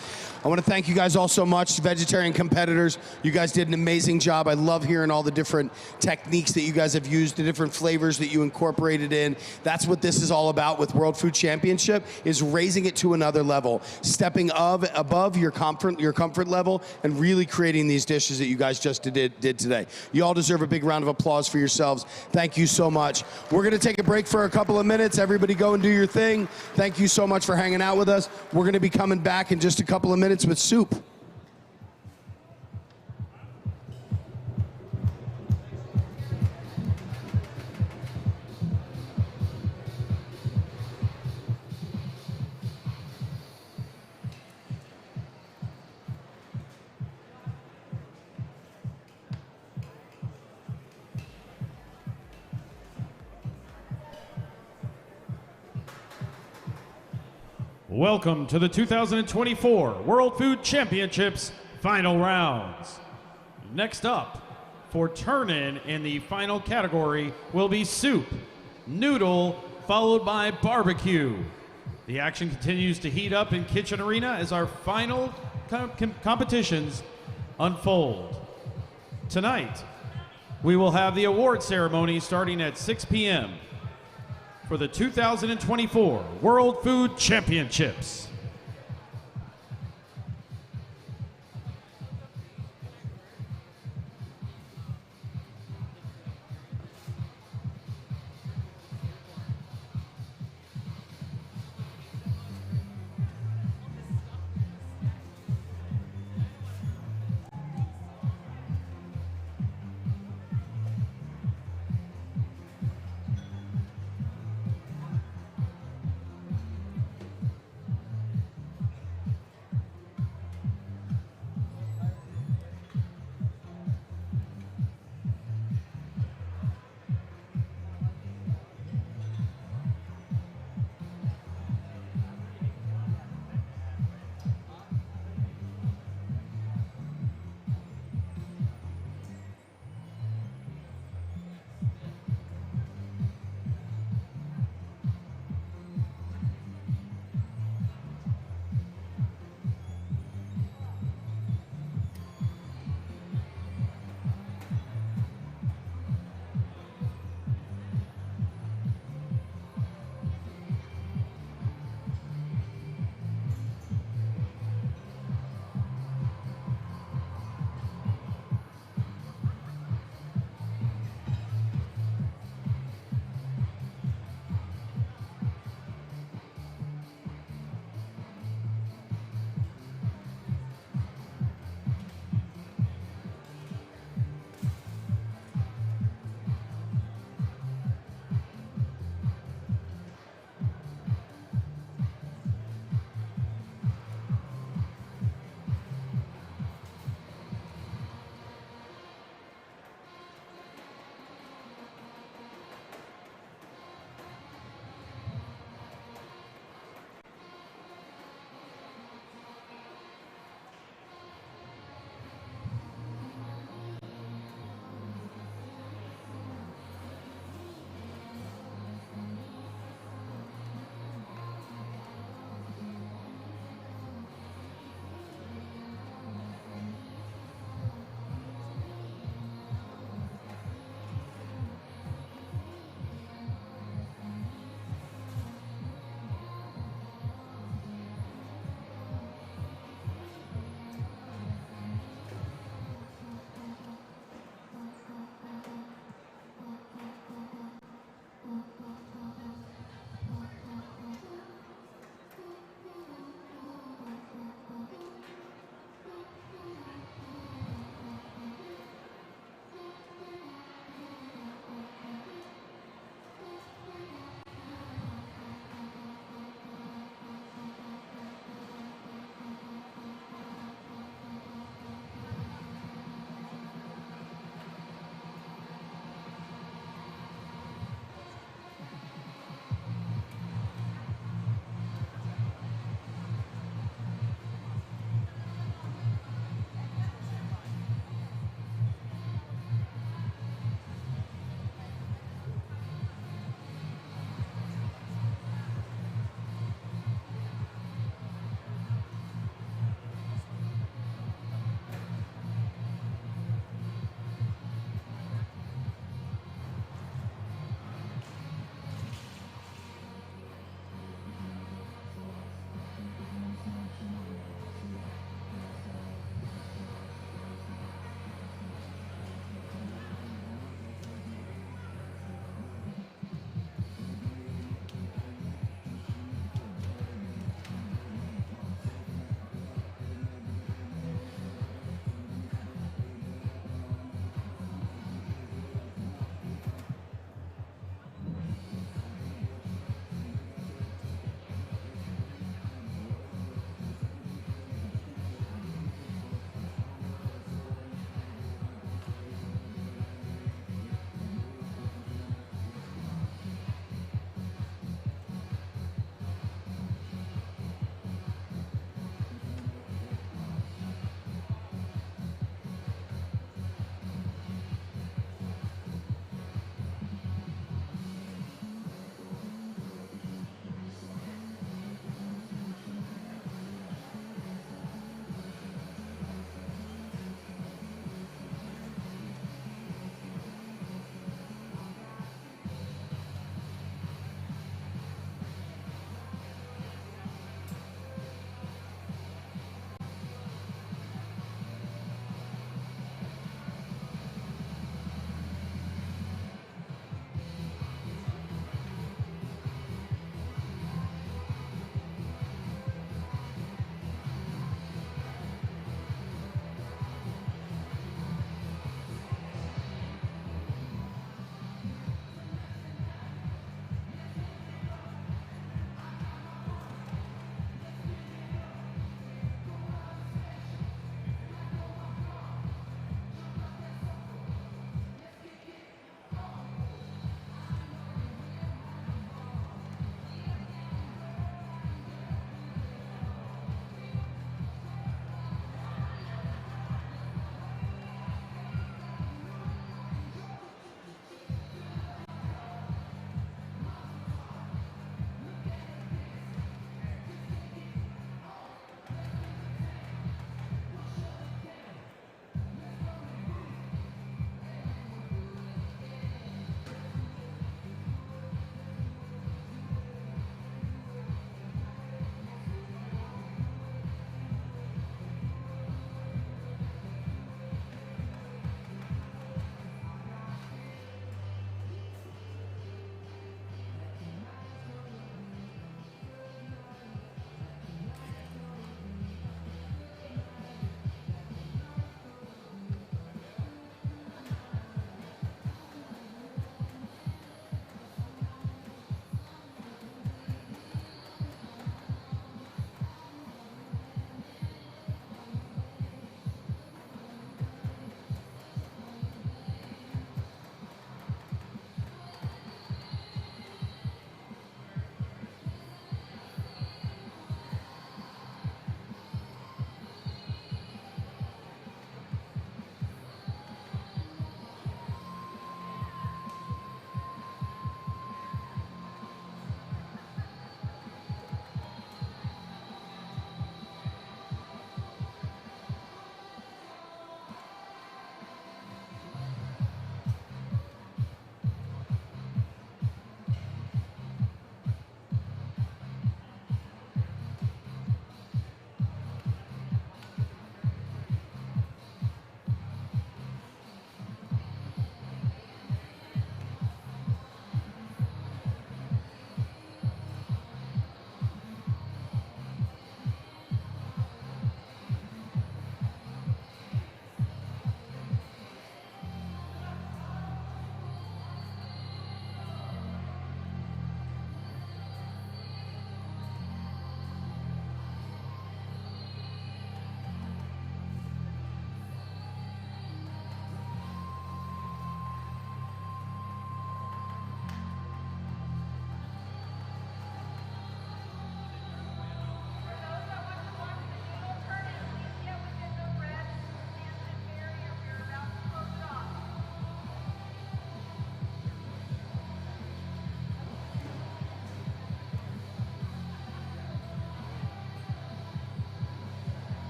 I want to thank you guys all so much, vegetarian competitors. You guys did an amazing job. I love hearing all the different techniques that you guys have used, the different flavors that you incorporated in. That's what this is all about with World Food Championship, is raising it to another level, stepping above your comfort level and really creating these dishes that you guys just did today. You all deserve a big round of applause for yourselves. Thank you so much. We're going to take a break for a couple of minutes. Everybody go and do your thing. Thank you so much for hanging out with us. We're going to be coming back in just a couple of minutes with soup. Welcome to the 2024 World Food Championships final rounds. Next up, for turn-in the final category will be soup, noodle, followed by barbecue. The action continues to heat up in Kitchen Arena as our final competitions unfold. Tonight, we will have the award ceremony starting at 6 p.m. for the 2024 World Food Championships.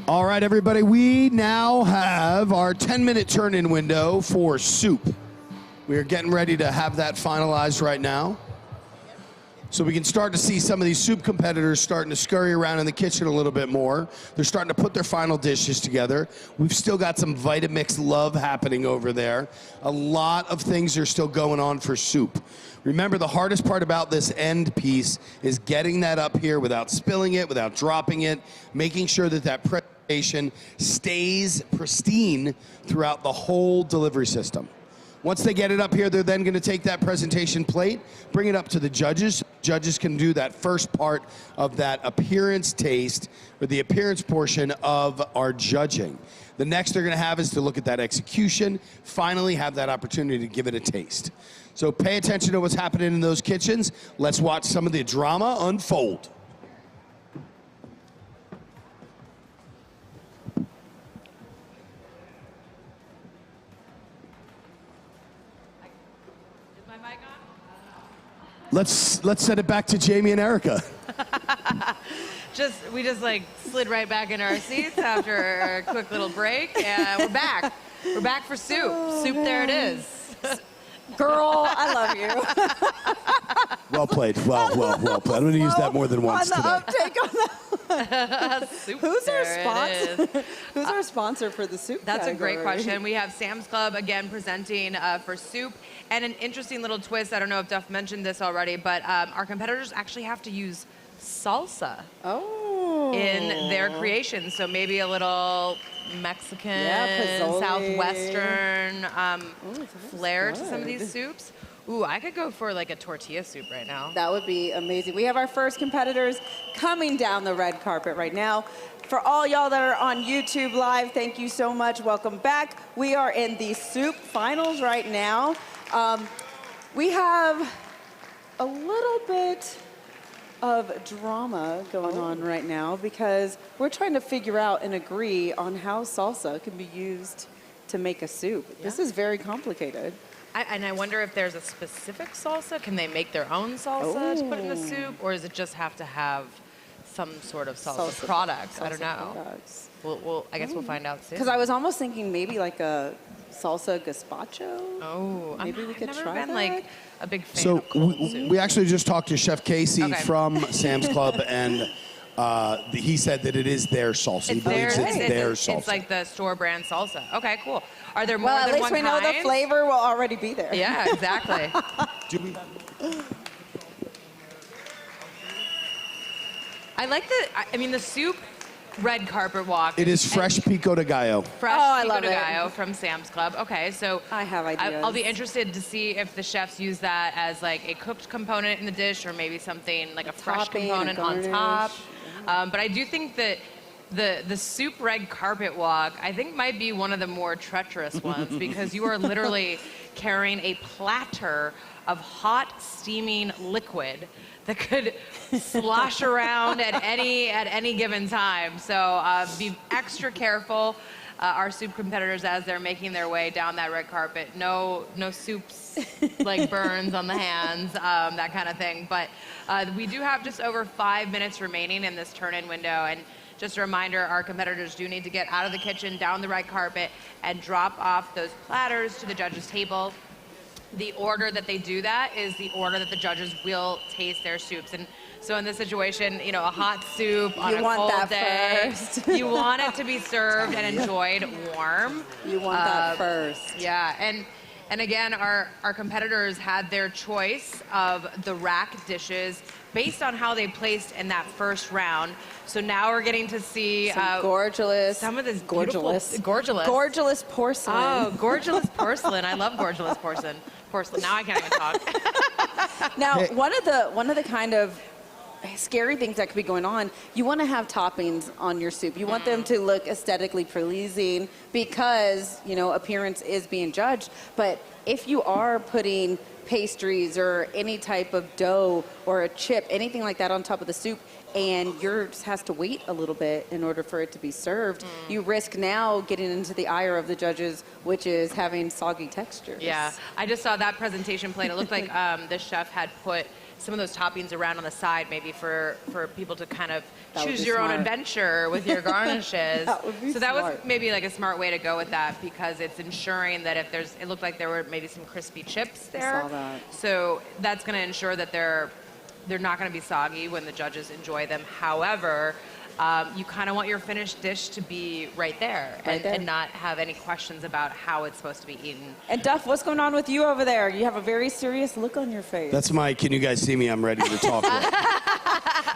All right, everybody, we now have our 10-minute turn-in window for soup. We are getting ready to have that finalized right now. So we can start to see some of these soup competitors starting to scurry around in the kitchen a little bit more. They're starting to put their final dishes together. We've still got some Vitamix love happening over there. A lot of things are still going on for soup. Remember, the hardest part about this end piece is getting that up here without spilling it, without dropping it, making sure that that presentation stays pristine throughout the whole delivery system. Once they get it up here, they're then going to take that presentation plate, bring it up to the judges. Judges can do that first part of that appearance taste, or the appearance portion of our judging. The next they're going to have is to look at that execution, finally have that opportunity to give it a taste. So pay attention to what's happening in those kitchens. Let's watch some of the drama unfold. Let's send it back to Jamie and Erica. We just like slid right back into our seats after a quick little break, and we're back. We're back for soup. Soup, there it is. Girl, I love you. Well played. Well played. I'm going to use that more than once on the today. uptake on that. Soup, Who's our there it sponsor? is. Who's our sponsor for the soup That's a category? great question. We have Sam's Club again presenting for soup, and an interesting little twist. I don't know if Duff mentioned this already, but our competitors actually have to use salsa in their creation. So maybe a little Mexican, pozole. Southwestern flair to some of these soups. Ooh, I could go for like a tortilla soup right now. That would be amazing. We have our first competitors coming down the red carpet right now. For all y'all that are on YouTube Live, thank you so much. Welcome back. We are in the soup finals right now. We have a little bit of drama going on right now because we're trying to figure out and agree on how salsa can be used to make a soup. Yeah. This is very complicated. And I wonder if there's a specific salsa. Can they make their own salsa to put in the soup, or does it just have to have some sort of salsa product? I don't know. I guess we'll find out soon. Because I was almost thinking maybe like a salsa gazpacho. Oh, maybe we could I've never try been that. like a big fan So of cold soup. we actually just talked to Chef Casey Okay. from Sam's Club, and he said that it is their salsa. He believes it's their salsa. It's like the store brand salsa. Okay, cool. Are there more Well, at than least one we know the kind? flavor will already be there. Yeah, exactly. I like the soup red carpet walk. It is fresh pico de gallo. Fresh I pico love de it. gallo from Sam's Club. Okay, so I have ideas. I'll be interested to see if the chefs use that as like a cooked component in the dish, or maybe something like a fresh topping, a component on garnish. top. But I do think that the soup red carpet walk, I think, might be one of the more treacherous ones because you are literally carrying a platter of hot, steaming liquid that could slosh around at any given time. So be extra careful, our soup competitors, as they're making their way down that red carpet. No soups like burns on the hands, that kind of thing. But we do have just over 5 minutes remaining in this turn-in window. And just a reminder, our competitors do need to get out of the kitchen, down the red carpet, and drop off those platters to the judges' table. The order that they do that is the order that the judges will taste their soups. And so in this situation, a hot soup on a cold day, you want it to be served and enjoyed warm. You want that first. Yeah, and again, our competitors had their choice of the rack dishes based on how they placed in that first round. So now we're getting to see some of this gorgeous porcelain. Oh, gorgeous porcelain! I love gorgeous porcelain. Now I can't even talk. Now, one of the kind of scary things that could be going on, you want to have toppings on your soup. You want them to look aesthetically pleasing because, appearance is being judged. But if you are putting pastries or any type of dough or a chip, anything like that on top of the soup, and yours has to wait a little bit in order for it to be served, you risk now getting into the ire of the judges, which is having soggy textures. Yeah, I just saw that presentation plate. It looked like the chef had put some of those toppings around on the side, maybe for people to kind of That would choose be your own smart. adventure with your garnishes. That would be So that was smart. maybe like a smart way to go with that, because it's ensuring that if it looked like there were maybe some crispy chips there. saw that. So that's going to ensure that they're not going to be soggy when the judges enjoy them. However, you kind of want your finished dish to be right there, and not have any questions about how it's supposed to be eaten. And Duff, what's going on with you over there? You have a very serious look on your face. That's my, can you guys see me? I'm ready to talk.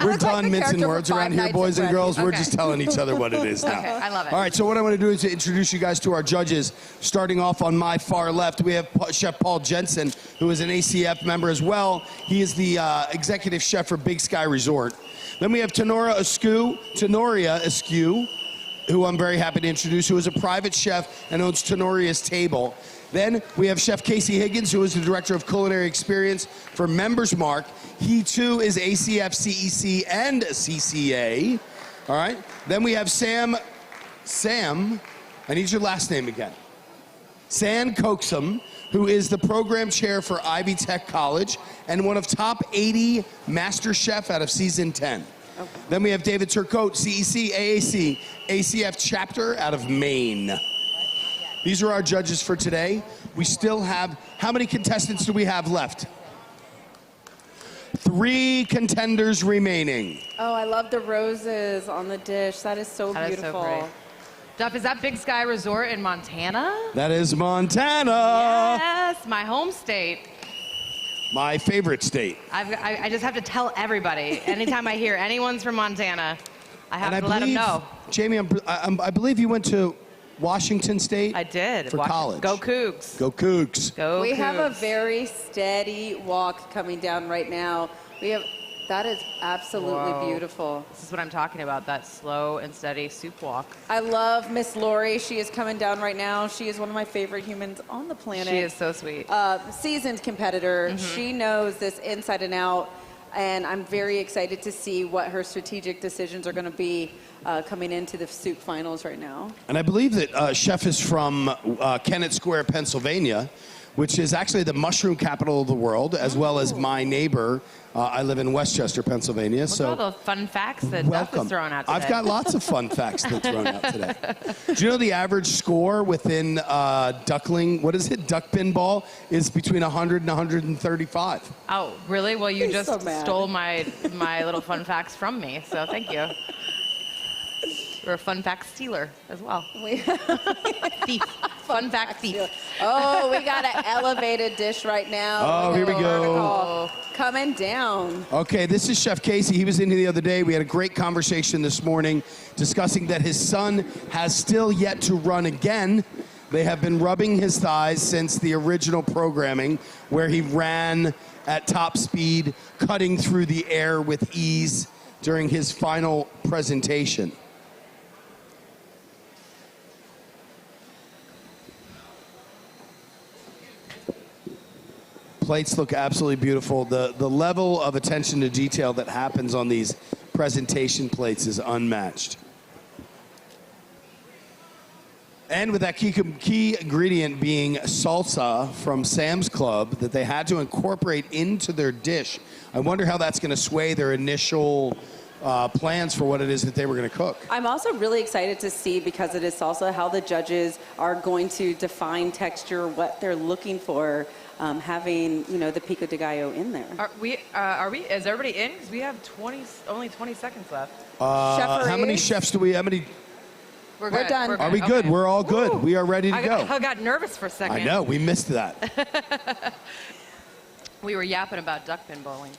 We're done mincing character words from around Five here, Nights boys at and girls. Freddy's. We're Okay. just telling each other what it is now. Okay, I love it. All right, so what I want to do is to introduce you guys to our judges. Starting off on my far left, we have Chef Paul Jensen, who is an ACF member as well. He is the executive chef for Big Sky Resort. Then we have Tenoria Askew, who I'm very happy to introduce, who is a private chef and owns Tenoria's Table. Then we have Chef Casey Higgins, who is the Director of Culinary Experience for Members Mark. He too is ACF, CEC, and CCA. All right. Then we have Sam, I need your last name again. San Coxum, who is the program chair for Ivy Tech College and one of top 80 Master Chef out of season 10. Okay. Then we have David Turcotte, CEC, AAC, ACF chapter out of Maine. These are our judges for today. We still have, how many contestants do we have left? 3 contenders remaining. Oh, I love the roses on the dish. That is so That is so beautiful. great. Duff, is that Big Sky Resort in Montana? That is Montana. Yes, my home state. My favorite state. I just have to tell everybody. Anytime I hear anyone's from Montana, I have And to let them know. Jamie, I believe you went to Washington State? I did. For college. Go Cougs. Go Cougs. Go We have a Cougs. very steady walk coming down right now. That is absolutely Whoa. beautiful. This is what I'm talking about, that slow and steady soup walk. I love Miss Lori. She is coming down right now. She is one of my favorite humans on the planet. She is so sweet. Seasoned competitor. Mhm. She knows this inside and out. And I'm very excited to see what her strategic decisions are going to be coming into the soup finals right now. And I believe that Chef is from Kennett Square, Pennsylvania, which is actually the mushroom capital of the world, as well as my neighbor. I live in Westchester, Pennsylvania. Look at all So the fun facts that Duff is throwing out today. I've got lots of fun facts that are thrown out today. Do you know the average score within duckling, what is it, duck pinball, is between 100 and 135. Oh, really? Well, you He's just so mad. stole my little fun facts from me, so thank you. You're a fun fact stealer as well. Thief. Fun fact thief. Oh, we got an elevated dish right now. Oh, here we go. Vertical. Coming down. Okay, this is Chef Casey. He was in here the other day. We had a great conversation this morning discussing that his son has still yet to run again. They have been rubbing his thighs since the original programming, where he ran at top speed, cutting through the air with ease during his final presentation. Plates look absolutely beautiful. The level of attention to detail that happens on these presentation plates is unmatched. And with that key ingredient being salsa from Sam's Club that they had to incorporate into their dish, I wonder how that's going to sway their initial plans for what it is that they were going to cook. I'm also really excited to see, because it is salsa, how the judges are going to define texture, what they're looking for, having, the pico de gallo in there. Is everybody in? Because we have only 20 seconds left. How many chefs do we, how many? We're We're good. done. We're Are we good? Okay. We're all good. Woo. We are ready to go. I got nervous for a second. I know, we missed that. We were yapping about duck pin bowling.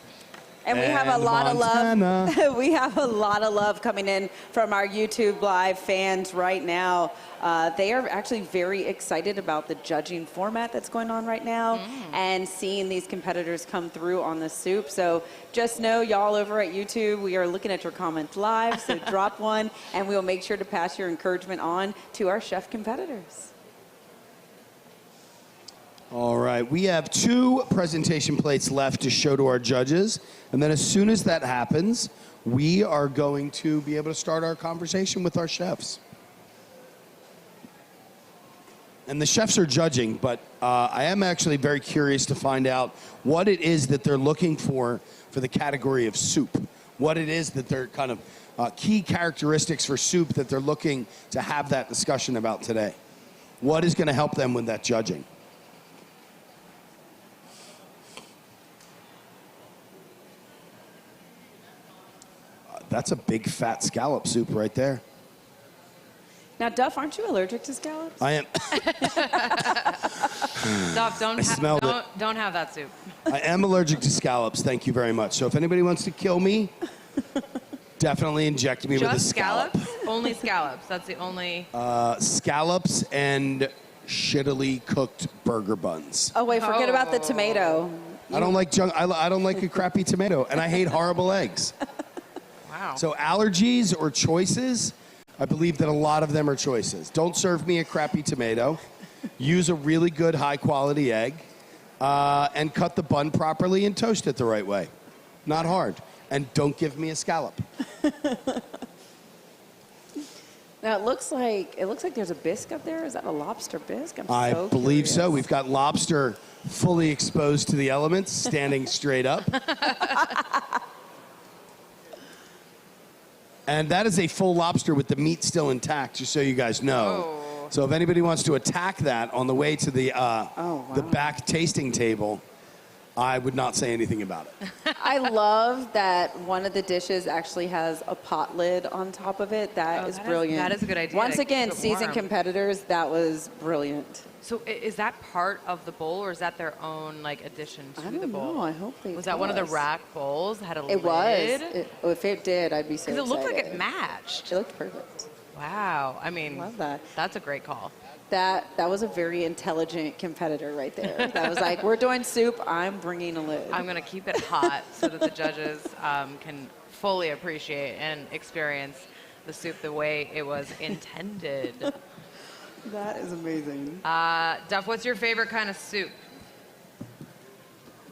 And we have a lot of Montana. love. We have a lot of love coming in from our YouTube Live fans right now. They are actually very excited about the judging format that's going on right now and seeing these competitors come through on the soup. So just know, y'all over at YouTube, we are looking at your comments live. So drop one, and we will make sure to pass your encouragement on to our chef competitors. All right, we have 2 presentation plates left to show to our judges. And then as soon as that happens, we are going to be able to start our conversation with our chefs. And the chefs are judging, but I am actually very curious to find out what it is that they're looking for the category of soup. What it is that they're kind of key characteristics for soup that they're looking to have that discussion about today. What is going to help them with that judging? That's a big fat scallop soup right there. Now, Duff, aren't you allergic to scallops? I am. Duff, don't have that soup. I am allergic to scallops. Thank you very much. So if anybody wants to kill me, definitely inject me with a scallop. Scallops? Only scallops. That's the only. Scallops and shittily cooked burger buns. Oh, wait, forget about the tomato. I don't like junk. I don't like a crappy tomato, and I hate horrible eggs. Wow. So allergies or choices, I believe that a lot of them are choices. Don't serve me a crappy tomato. Use a really good high-quality egg, and cut the bun properly and toast it the right way. Not hard. And don't give me a scallop. Now, it looks like there's a bisque up there. Is that a lobster bisque? I so believe curious. so. We've got lobster fully exposed to the elements, standing straight up. And that is a full lobster with the meat still intact, just so you guys know. Oh. So if anybody wants to attack that on the way to the the back tasting table, I would not say anything about it. I love that one of the dishes actually has a pot lid on top of it. That is brilliant. That is a good idea. Once to again, keep it seasoned warm. competitors, that was brilliant. So is that part of the bowl, or is that their own like addition to I the don't bowl? know. I hope they Was that one of the was. rack bowls that had a It lid? was. If it did, I'd be so Because it looked like it excited. matched. It looked perfect. Wow. I mean, Love that. That's a great call. That was a very intelligent competitor right there. That was like, we're doing soup, I'm bringing a lid. I'm going to keep it hot so that the judges can fully appreciate and experience the soup the way it was intended. That is amazing. Duff, what's your favorite kind of soup?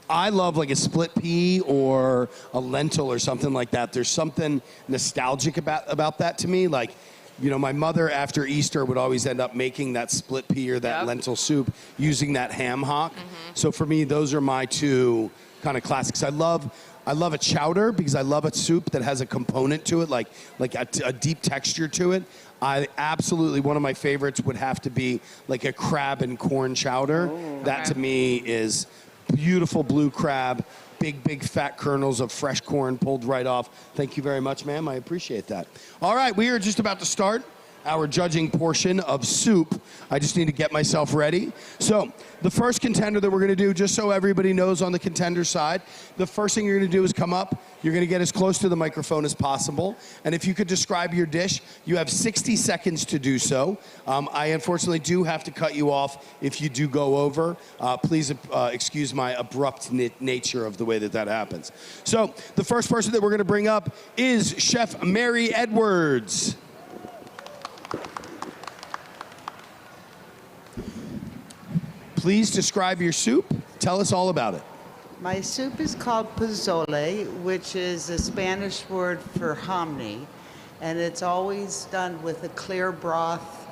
I love like a split pea or a lentil or something like that. There's something nostalgic about that to me. Like, you know, my mother after Easter would always end up making that split pea or that lentil soup using that ham hock. So for me, those are my two kind of classics. I love a chowder because I love a soup that has a component to it, like a deep texture to it. I absolutely, one of my favorites would have to be like a crab and corn chowder. That to me is beautiful blue crab, big fat kernels of fresh corn pulled right off. Thank you very much, ma'am. I appreciate that. All right, we are just about to start our judging portion of soup. I just need to get myself ready. So the first contender that we're going to do, just so everybody knows on the contender side, the first thing you're going to do is come up. You're going to get as close to the microphone as possible. And if you could describe your dish, you have 60 seconds to do so. I unfortunately do have to cut you off if you do go over. Please excuse my abrupt nature of the way that happens. So the first person that we're going to bring up is Chef Mary Edwards. Please describe your soup. Tell us all about it. My soup is called pozole, which is a Spanish word for hominy, and it's always done with a clear broth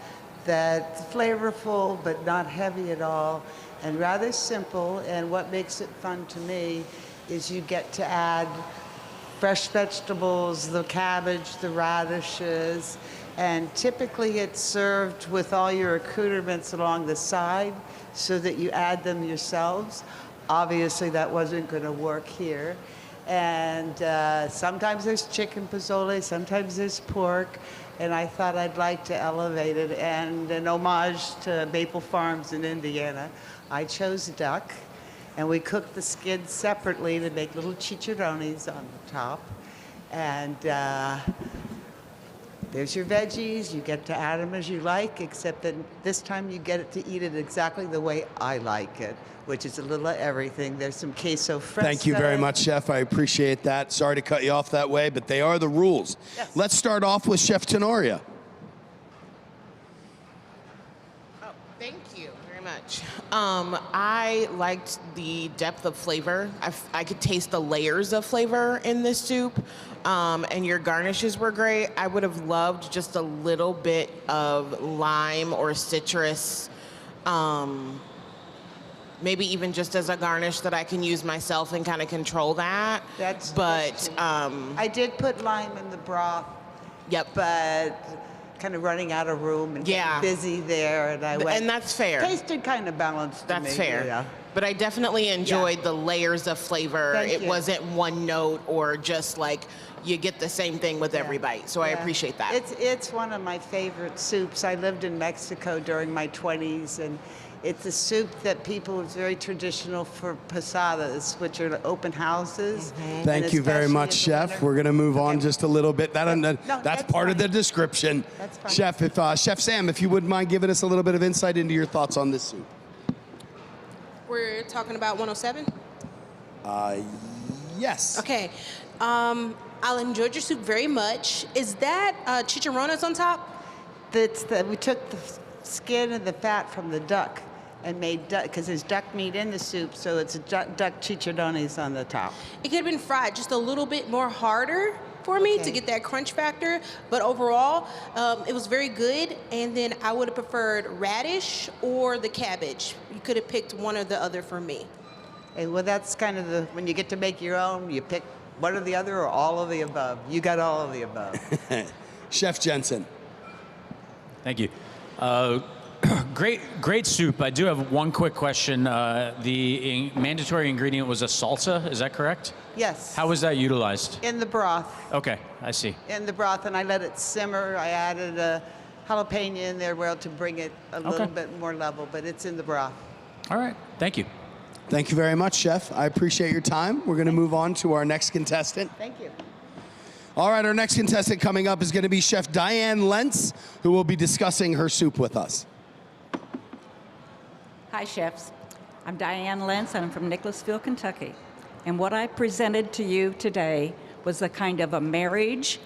that's flavorful but not heavy at all, and rather simple. And what makes it fun to me is you get to add fresh vegetables, the cabbage, the radishes, and typically it's served with all your accoutrements along the side so that you add them yourselves. Obviously, that wasn't going to work here. And sometimes there's chicken pozole, sometimes there's pork, and I thought I'd like to elevate it. And in homage to Maple Farms in Indiana, I chose duck, and we cooked the skin separately to make little chicharrones on the top. And there's your veggies. You get to add them as you like, except that this time you get to eat it exactly the way I like it, which is a little of everything. There's some queso fresco. Thank you very much, Chef. I appreciate that. Sorry to cut you off that way, but they are the rules. Yes. Let's start off with Chef Tenoria. Thank you very much. I liked the depth of flavor. I could taste the layers of flavor in this soup, and your garnishes were great. I would have loved just a little bit of lime or citrus Maybe even just as a garnish that I can use myself and kind of control that. But I did put lime in the broth. Yep. But kind of running out of room and Yeah. getting busy there, and I went. And that's fair. Tasted kind of balanced. To That's me, fair. Yeah. But I definitely enjoyed the layers of flavor. Thank It you. wasn't one note or just like you get the same thing with every bite. So I Yeah. appreciate that. It's one of my favorite soups. I lived in Mexico during my 20s, and it's a soup that people, it's very traditional for posadas, which are open houses. And Thank you very especially much, in the Chef. winter. We're going to move on just a little bit. That's that's part of the description. That's fine. Chef, if Chef Sam, if you wouldn't mind giving us a little bit of insight into your thoughts on this soup. We're talking about 107? Yes. Okay. I enjoyed your soup very much. Is that chicharrones on top? We took the skin and the fat from the duck and made duck, because there's duck meat in the soup, so it's duck chicharrones on the top. It could have been fried just a little bit more harder for me to get that crunch factor, but overall, it was very good. And then I would have preferred radish or the cabbage. You could have picked one or the other for me. And well, that's kind of when you get to make your own, you pick one or the other or all of the above. You got all of the above. Chef Jensen. Thank you. Great soup. I do have one quick question. The mandatory ingredient was a salsa, is that correct? Yes. How was that utilized? In the broth. Okay, I see. In the broth, and I let it simmer. I added a jalapeno in there to bring it a little bit more level, but it's in the broth. All right, thank you. Thank you very much, Chef. I appreciate your time. We're going to move on to our next contestant. Thank you. All right, our next contestant coming up is going to be Chef Diane Lentz, who will be discussing her soup with us. Hi, chefs. I'm Diane Lentz, and I'm from Nicholasville, Kentucky. And what I presented to you today was a kind of a marriage.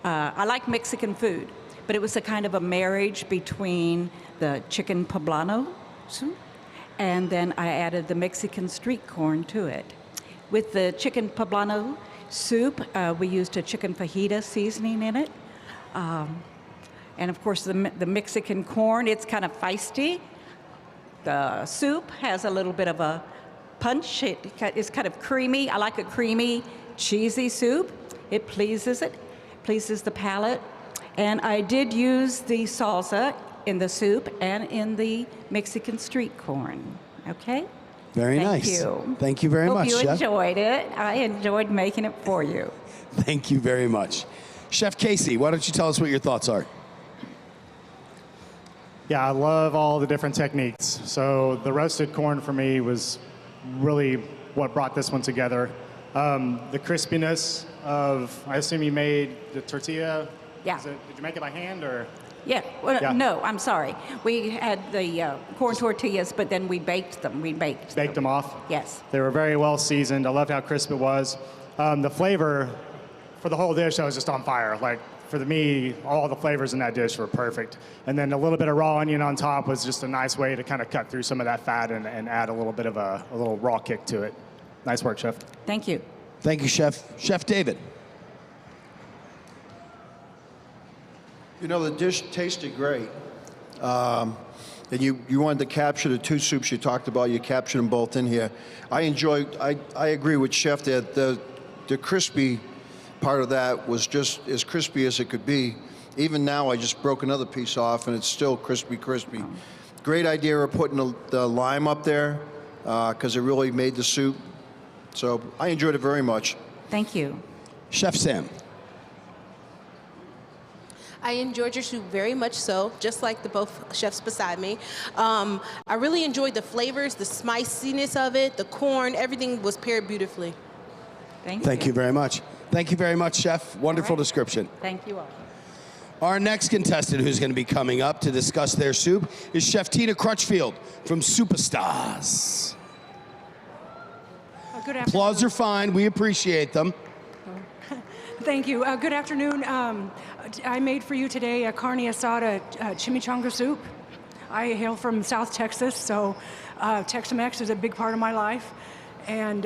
I like Mexican food, but it was a kind of a marriage between the chicken poblano soup, and then I added the Mexican street corn to it. With the chicken poblano soup, we used a chicken fajita seasoning in it. And of course, the Mexican corn, it's kind of feisty. The soup has a little bit of a punch. It's kind of creamy. I like a creamy, cheesy soup. It pleases the palate. And I did use the salsa in the soup and in the Mexican street corn. Okay? Very nice. Thank you. Thank you very much, Hope you Chef. enjoyed it. I enjoyed making it for you. Thank you very much. Chef Casey, why don't you tell us what your thoughts are? Yeah, I love all the different techniques. So the roasted corn for me was really what brought this one together. The crispiness of, I assume you made the tortilla. Yeah. Did you make it by hand or? Yeah, well, Yeah. no, I'm sorry. We had the corn tortillas, but then we baked them. Baked them off? Yes. They were very well seasoned. I loved how crisp it was. The flavor for the whole dish, I was just on fire. Like, for me, all the flavors in that dish were perfect. And then a little bit of raw onion on top was just a nice way to kind of cut through some of that fat and add a little bit of a little raw kick to it. Nice work, Chef. Thank you. Thank you, Chef. Chef David. You know, the dish tasted great. And you wanted to capture the two soups you talked about. You captured them both in here. I agree with Chef that the crispy part of that was just as crispy as it could be. Even now, I just broke another piece off, and it's still crispy. Great idea of putting the lime up there, because it really made the soup. So I enjoyed it very much. Thank you. Chef Sam. I enjoyed your soup very much so, just like the both chefs beside me. I really enjoyed the flavors, the spiciness of it, the corn, everything was paired beautifully. Thank you very much. Thank you very much, Chef. Wonderful description. Thank you all. Our next contestant who's going to be coming up to discuss their soup is Chef Tina Crutchfield from Superstars. Good afternoon. Applause are fine. We appreciate them. Thank you. Good afternoon. I made for you today a carne asada chimichanga soup. I hail from South Texas, so Tex-Mex is a big part of my life, and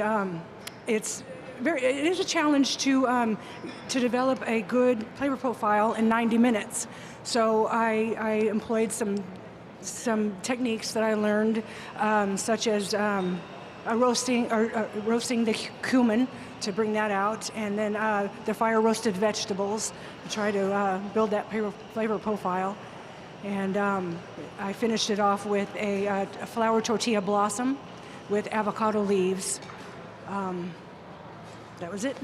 it is a challenge to develop a good flavor profile in 90 minutes. So I employed some some techniques that I learned, such as roasting the cumin to bring that out, and then the fire roasted vegetables to try to build that flavor profile. And I finished it off with a flour tortilla blossom with avocado leaves. That was it.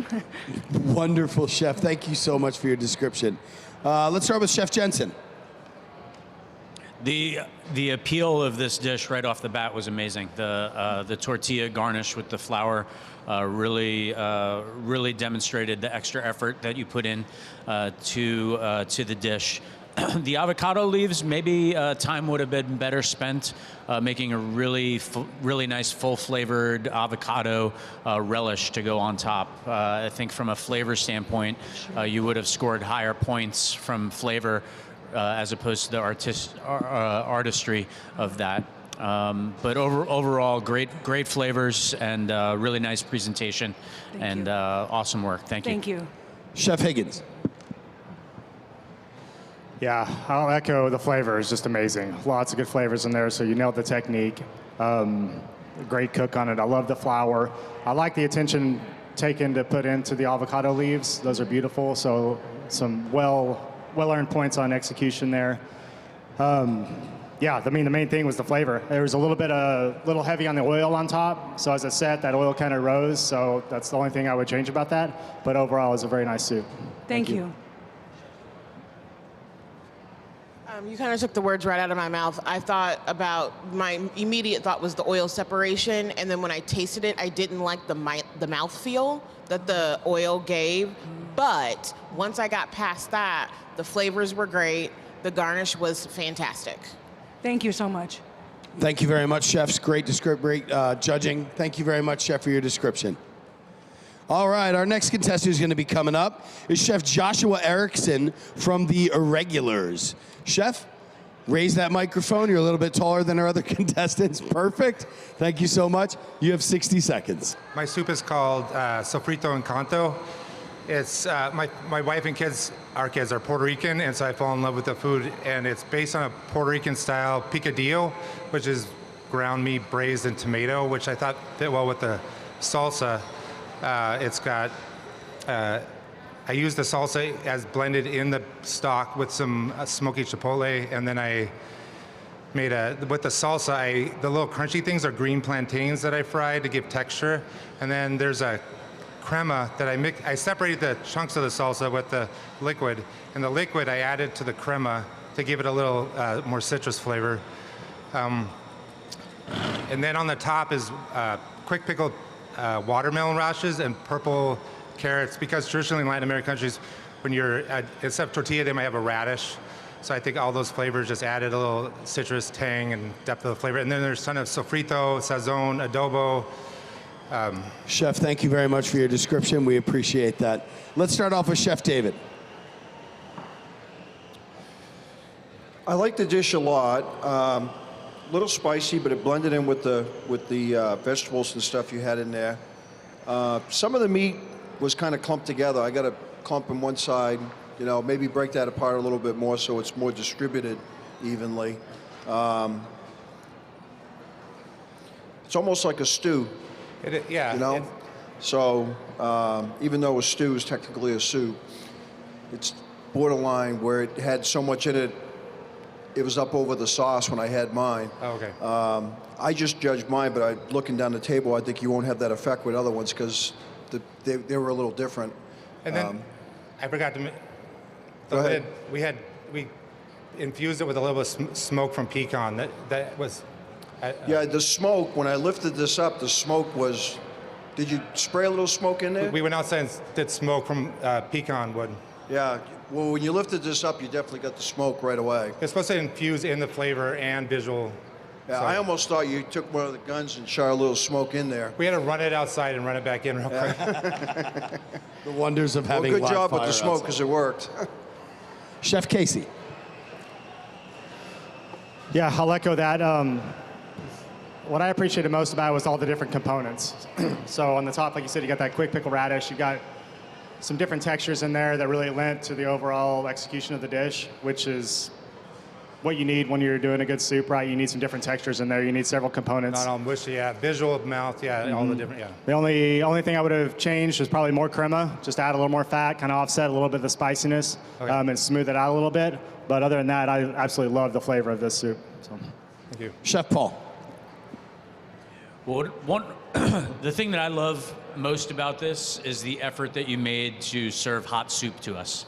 Wonderful, Chef. Thank you so much for your description. Let's start with Chef Jensen. The appeal of this dish right off the bat was amazing. The tortilla garnish with the flour really demonstrated the extra effort that you put in to the dish. The avocado leaves, maybe time would have been better spent making a really nice full-flavored avocado relish to go on top. I think from a flavor standpoint, you would have scored higher points from flavor as opposed to the artistry of that. But overall, great flavors and really nice presentation and awesome work. Thank you. Thank you. Chef Higgins. Yeah, I'll echo the flavor. It's just amazing. Lots of good flavors in there, so you nailed the technique. Great cook on it. I love the flour. I like the attention taken to put into the avocado leaves. Those are beautiful, so some well-earned points on execution there. Yeah, I mean, the main thing was the flavor. There was a little heavy on the oil on top, so as it set, that oil kind of rose, so that's the only thing I would change about that. But overall, it was a very nice soup. Thank you. You kind of took the words right out of my mouth. I thought about, my immediate thought was the oil separation, and then when I tasted it, I didn't like the mouthfeel that the oil gave. But once I got past that, the flavors were great. The garnish was fantastic. Thank you so much. Thank you very much, chefs. Great judging. Thank you very much, Chef, for your description. All right, our next contestant who's going to be coming up is Chef Joshua Erickson from the Irregulars. Chef, raise that microphone. You're a little bit taller than our other contestants. Perfect. Thank you so much. You have 60 seconds. My soup is called Sofrito Encanto. It's my wife and our kids are Puerto Rican, and so I fell in love with the food. And it's based on a Puerto Rican style picadillo, which is ground meat braised in tomato, which I thought fit well with the salsa. It's got, I used the salsa as blended in the stock with some smoky chipotle, and then I made with the salsa, the little crunchy things are green plantains that I fried to give texture, and then there's a crema that I separated the chunks of the salsa with the liquid, and the liquid I added to the crema to give it a little more citrus flavor. And then on the top is quick pickled watermelon rashes and purple carrots, because traditionally in Latin American countries, when you're instead of tortilla, they might have a radish. So I think all those flavors just added a little citrus tang and depth of the flavor. And then there's a ton of sofrito, sazon, adobo. Chef, thank you very much for your description. We appreciate that. Let's start off with Chef David. I like the dish a lot. A little spicy, but it blended in with the vegetables and stuff you had in there. Some of the meat was kind of clumped together. I got a clump in one side, maybe break that apart a little bit more so it's more distributed evenly. It's almost like a stew. Yeah. So even though a stew is technically a soup, it's borderline where it had so much in it, it was up over the sauce when I had mine. Oh, okay. I just judged mine, but looking down the table, I think you won't have that effect with other ones because they were a little different. And then I forgot to. Go ahead. We infused it with a little bit of smoke from pecan. That was. Yeah, the smoke. When I lifted this up, the smoke was. Did you spray a little smoke in there? We went outside and did smoke from pecan wood. Yeah. Well, when you lifted this up, you definitely got the smoke right away. It's supposed to infuse in the flavor and visual. Yeah, So- I almost thought you took one of the guns and shot a little smoke in there. We had to run it outside and run it back in real quick. The wonders of having good live job with fire the smoke outside. because it worked. Chef Casey. Yeah, I'll echo that. What I appreciated most about it was all the different components. So on the top, like you said, you got that quick pickle radish. You got some different textures in there that really lent to the overall execution of the dish, which is what you need when you're doing a good soup, right? You need some different textures in there. You need several components. Not all mushy, yeah. Visual of mouth, yeah, all the different, yeah. The only thing I would have changed is probably more crema. Just add a little more fat, kind of offset a little bit of the spiciness, and smooth it out a little bit. But other than that, I absolutely love the flavor of this soup. So. Thank you. Chef Paul. Well, the thing that I love most about this is the effort that you made to serve hot soup to us.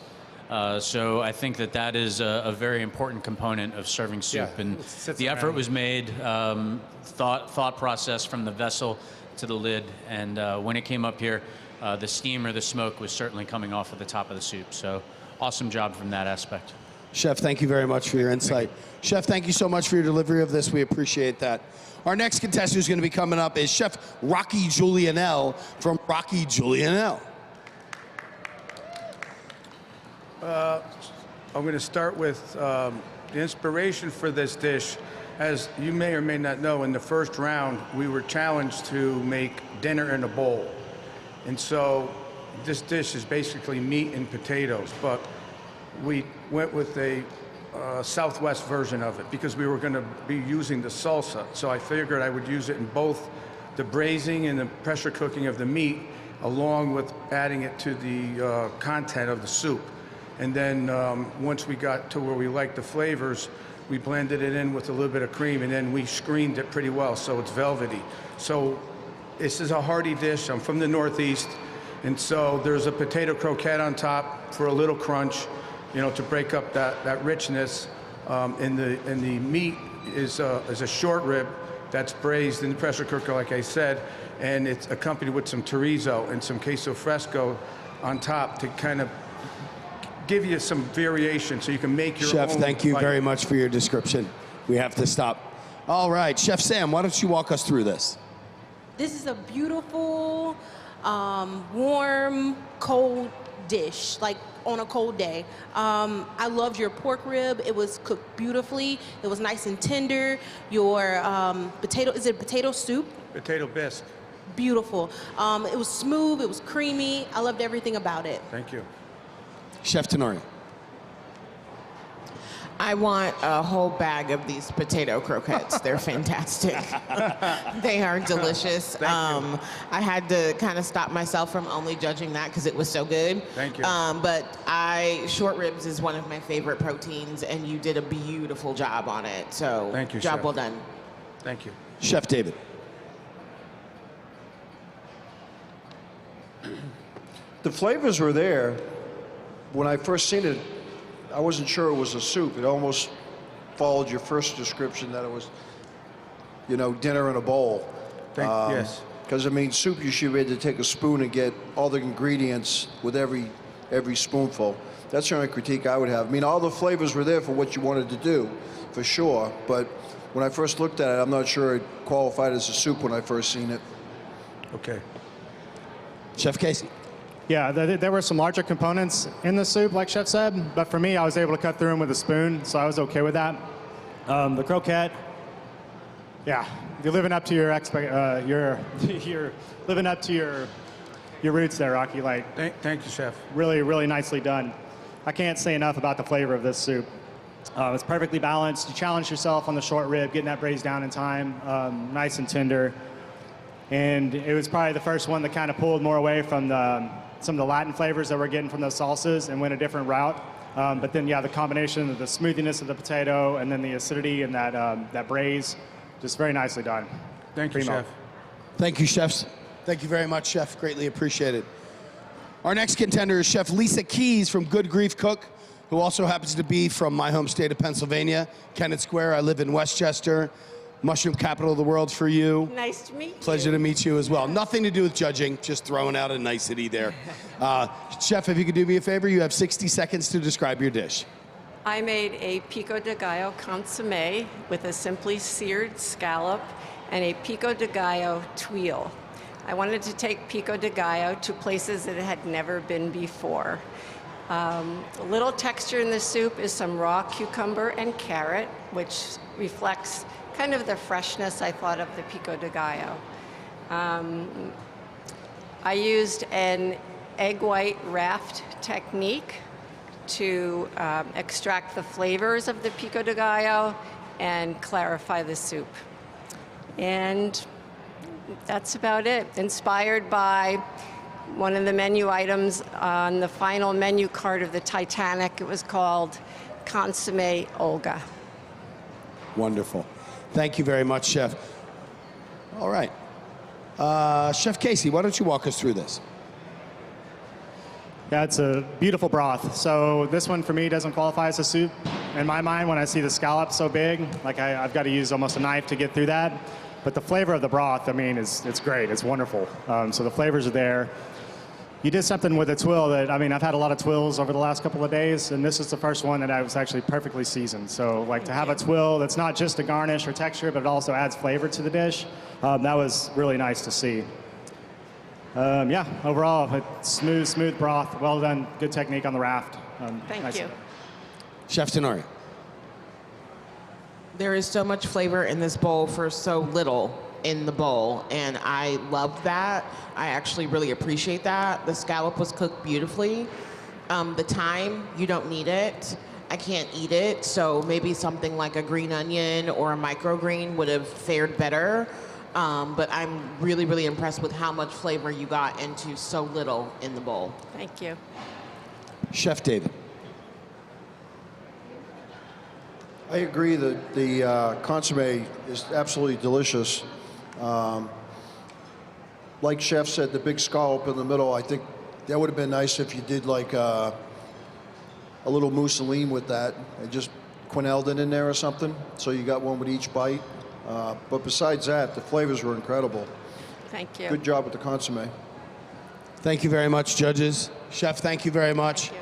So I think that is a very important component of serving soup, and the effort was made, thought process from the vessel to the lid, and when it came up here, the steam or the smoke was certainly coming off of the top of the soup. So awesome job from that aspect. Chef, thank you very much for your insight. Chef, thank you so much for your delivery of this. We appreciate that. Our next contestant who's going to be coming up is Chef Rocky Julianelle from Rocky Julianelle. I'm going to start with the inspiration for this dish. As you may or may not know, in the first round, we were challenged to make dinner in a bowl. And so this dish is basically meat and potatoes, but we went with a Southwest version of it because we were going to be using the salsa. So I figured I would use it in both the braising and the pressure cooking of the meat, along with adding it to the content of the soup. And then once we got to where we liked the flavors, we blended it in with a little bit of cream, and then we screened it pretty well, so it's velvety. So this is a hearty dish. I'm from the Northeast, and so there's a potato croquette on top for a little crunch, you know, to break up that richness. And the meat is a short rib that's braised in the pressure cooker, like I said, and it's accompanied with some chorizo and some queso fresco on top to kind of give you some variation so you can make your own. Chef, thank you bite. very much for your description. We have to stop. All right, Chef Sam, why don't you walk us through this? This is a beautiful, warm, cold dish, like on a cold day. I loved your pork rib. It was cooked beautifully. It was nice and tender. Your potato, is it potato soup? Potato bisque. Beautiful. It was smooth. It was creamy. I loved everything about it. Thank you. Chef Tenori. I want a whole bag of these potato croquettes. They're fantastic. They are delicious. I had to kind of stop myself from only judging that because it was so good. Thank you. But short ribs is one of my favorite proteins, and you did a beautiful job on it. So thank you, job Chef. well done. Thank you. Chef David. The flavors were there. When I first seen it, I wasn't sure it was a soup. It almost followed your first description that it was, you know, dinner in a bowl. Yes. Because, I mean, soup, you should be able to take a spoon and get all the ingredients with every spoonful. That's the only critique I would have. I mean, all the flavors were there for what you wanted to do, for sure. But when I first looked at it, I'm not sure it qualified as a soup when I first seen it. Okay. Chef Casey. Yeah, there were some larger components in the soup, like Chef said, but for me, I was able to cut through them with a spoon, so I was okay with that. The croquette, yeah, you're living up to your you're living up to your roots there, Rocky. Like, thank you, Chef. Really, really nicely done. I can't say enough about the flavor of this soup. It's perfectly balanced. You challenge yourself on the short rib, getting that braised down in time, nice and tender. And it was probably the first one that kind of pulled more away from some of the Latin flavors that we're getting from those salsas and went a different route. But then, yeah, the combination of the smoothiness of the potato and then the acidity and that braise, just very nicely done. Thank you, Chef. Thank you, chefs. Thank you very much, Chef. Greatly appreciated. Our next contender is Chef Lisa Keys from Good Grief Cook, who also happens to be from my home state of Pennsylvania, Kennett Square. I live in Westchester. Mushroom capital of the world for you. Nice to meet you. Pleasure to meet you as well. Nothing to do with judging, just throwing out a nicety there. Chef, if you could do me a favor, you have 60 seconds to describe your dish. I made a pico de gallo consommé with a simply seared scallop and a pico de gallo tuile. I wanted to take pico de gallo to places that it had never been before. A little texture in the soup is some raw cucumber and carrot, which reflects kind of the freshness, I thought, of the pico de gallo. I used an egg white raft technique to extract the flavors of the pico de gallo and clarify the soup. And that's about it. Inspired by one of the menu items on the final menu card of the Titanic. It was called Consommé Olga. Wonderful. Thank you very much, Chef. All right. Chef Casey, why don't you walk us through this? Yeah, it's a beautiful broth. So this one for me doesn't qualify as a soup. In my mind, when I see the scallop so big, like I've got to use almost a knife to get through that. But the flavor of the broth, I mean, it's great. It's wonderful. So the flavors are there. You did something with a twill that, I mean, I've had a lot of twills over the last couple of days, and this is the first one that I was actually perfectly seasoned. So like to have a twill that's not just a garnish or texture, but it also adds flavor to the dish, that was really nice to see. Yeah, overall, a smooth broth, well done, good technique on the raft. Thank you. Chef Tenorio. There is so much flavor in this bowl for so little in the bowl, and I loved that. I actually really appreciate that. The scallop was cooked beautifully. The thyme, you don't need it. I can't eat it, so maybe something like a green onion or a microgreen would have fared better. But I'm really, really impressed with how much flavor you got into so little in the bowl. Thank you. Chef David. I agree that the consommé is absolutely delicious. Like Chef said, the big scallop in the middle, I think that would have been nice if you did like a little mousseline with that and just quenelled it in there or something, so you got one with each bite. But besides that, the flavors were incredible. Thank you. Good job with the consommé. Thank you very much, judges. Chef, thank you very much.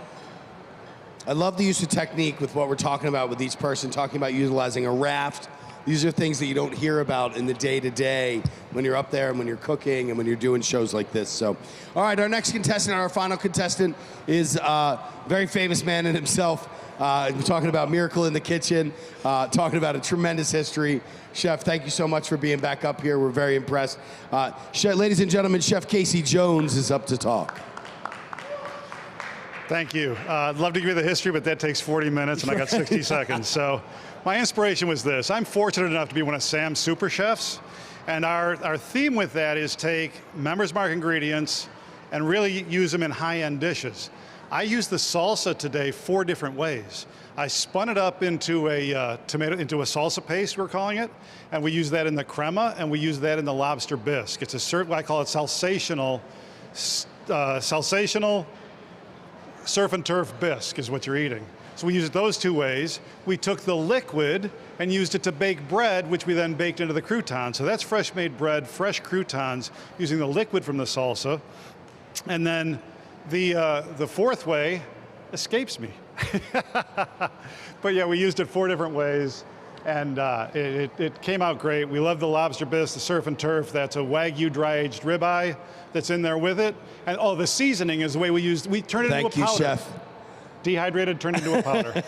I love the use of technique with what we're talking about with each person, talking about utilizing a raft. These are things that you don't hear about in the day-to-day when you're up there and when you're cooking and when you're doing shows like this. So, all right, our next contestant, our final contestant is a very famous man in himself. We're talking about Miracle in the Kitchen, talking about a tremendous history. Chef, thank you so much for being back up here. We're very impressed. Ladies and gentlemen, Chef Casey Jones is up to talk. Thank you. I'd love to give you the history, but that takes 40 minutes, and I got 60 seconds. So my inspiration was this. I'm fortunate enough to be one of Sam's super chefs, and our theme with that is take Members Mark ingredients and really use them in high-end dishes. I used the salsa today 4 different ways. I spun it up into a into a salsa paste, we're calling it, and we use that in the crema, and we use that in the lobster bisque. It's I call it salsational surf and turf bisque is what you're eating. So we used those 2 ways. We took the liquid and used it to bake bread, which we then baked into the croutons. So that's fresh made bread, fresh croutons, using the liquid from the salsa. And then the 4th way escapes me. But yeah, we used it 4 different ways, and it came out great. We love the lobster bisque, the surf and turf. That's a Wagyu dry-aged ribeye that's in there with it. And the seasoning is the way we turned it into a powder. Thank you, Chef. Dehydrated, turned into a powder.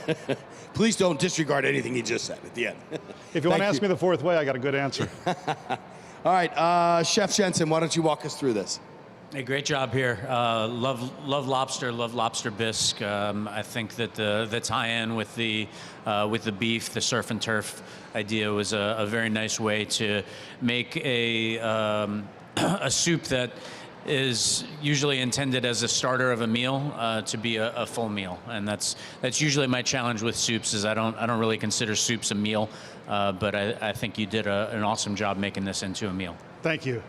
Please don't disregard anything he just said at the end. If you want to ask me the 4th way, I got a good answer. All right, Chef Jensen, why don't you walk us through this? Hey, great job here. Love lobster bisque. I think that the tie-in with the beef, the surf and turf idea was a very nice way to make a soup that is usually intended as a starter of a meal to be a full meal, and that's usually my challenge with soups. Is I don't really consider soups a meal, but I think you did an awesome job making this into a meal. Thank you,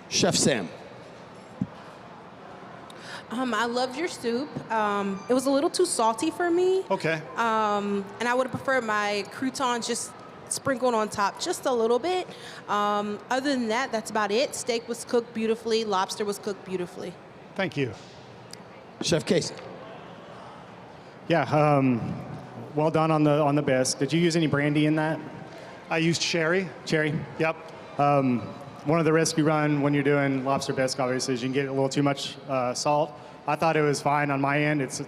Chef Sam. I loved your soup. It was a little too salty for me. Okay. And I would have preferred my croutons just sprinkled on top just a little bit. Other than that, that's about it. Steak was cooked beautifully. Lobster was cooked beautifully. Thank you. Chef Casey. Yeah, well done on the bisque. Did you use any brandy in that? I used sherry. Cherry? Yep. One of the risks you run when you're doing lobster bisque, obviously, is you can get a little too much salt. I thought it was fine on my end. It's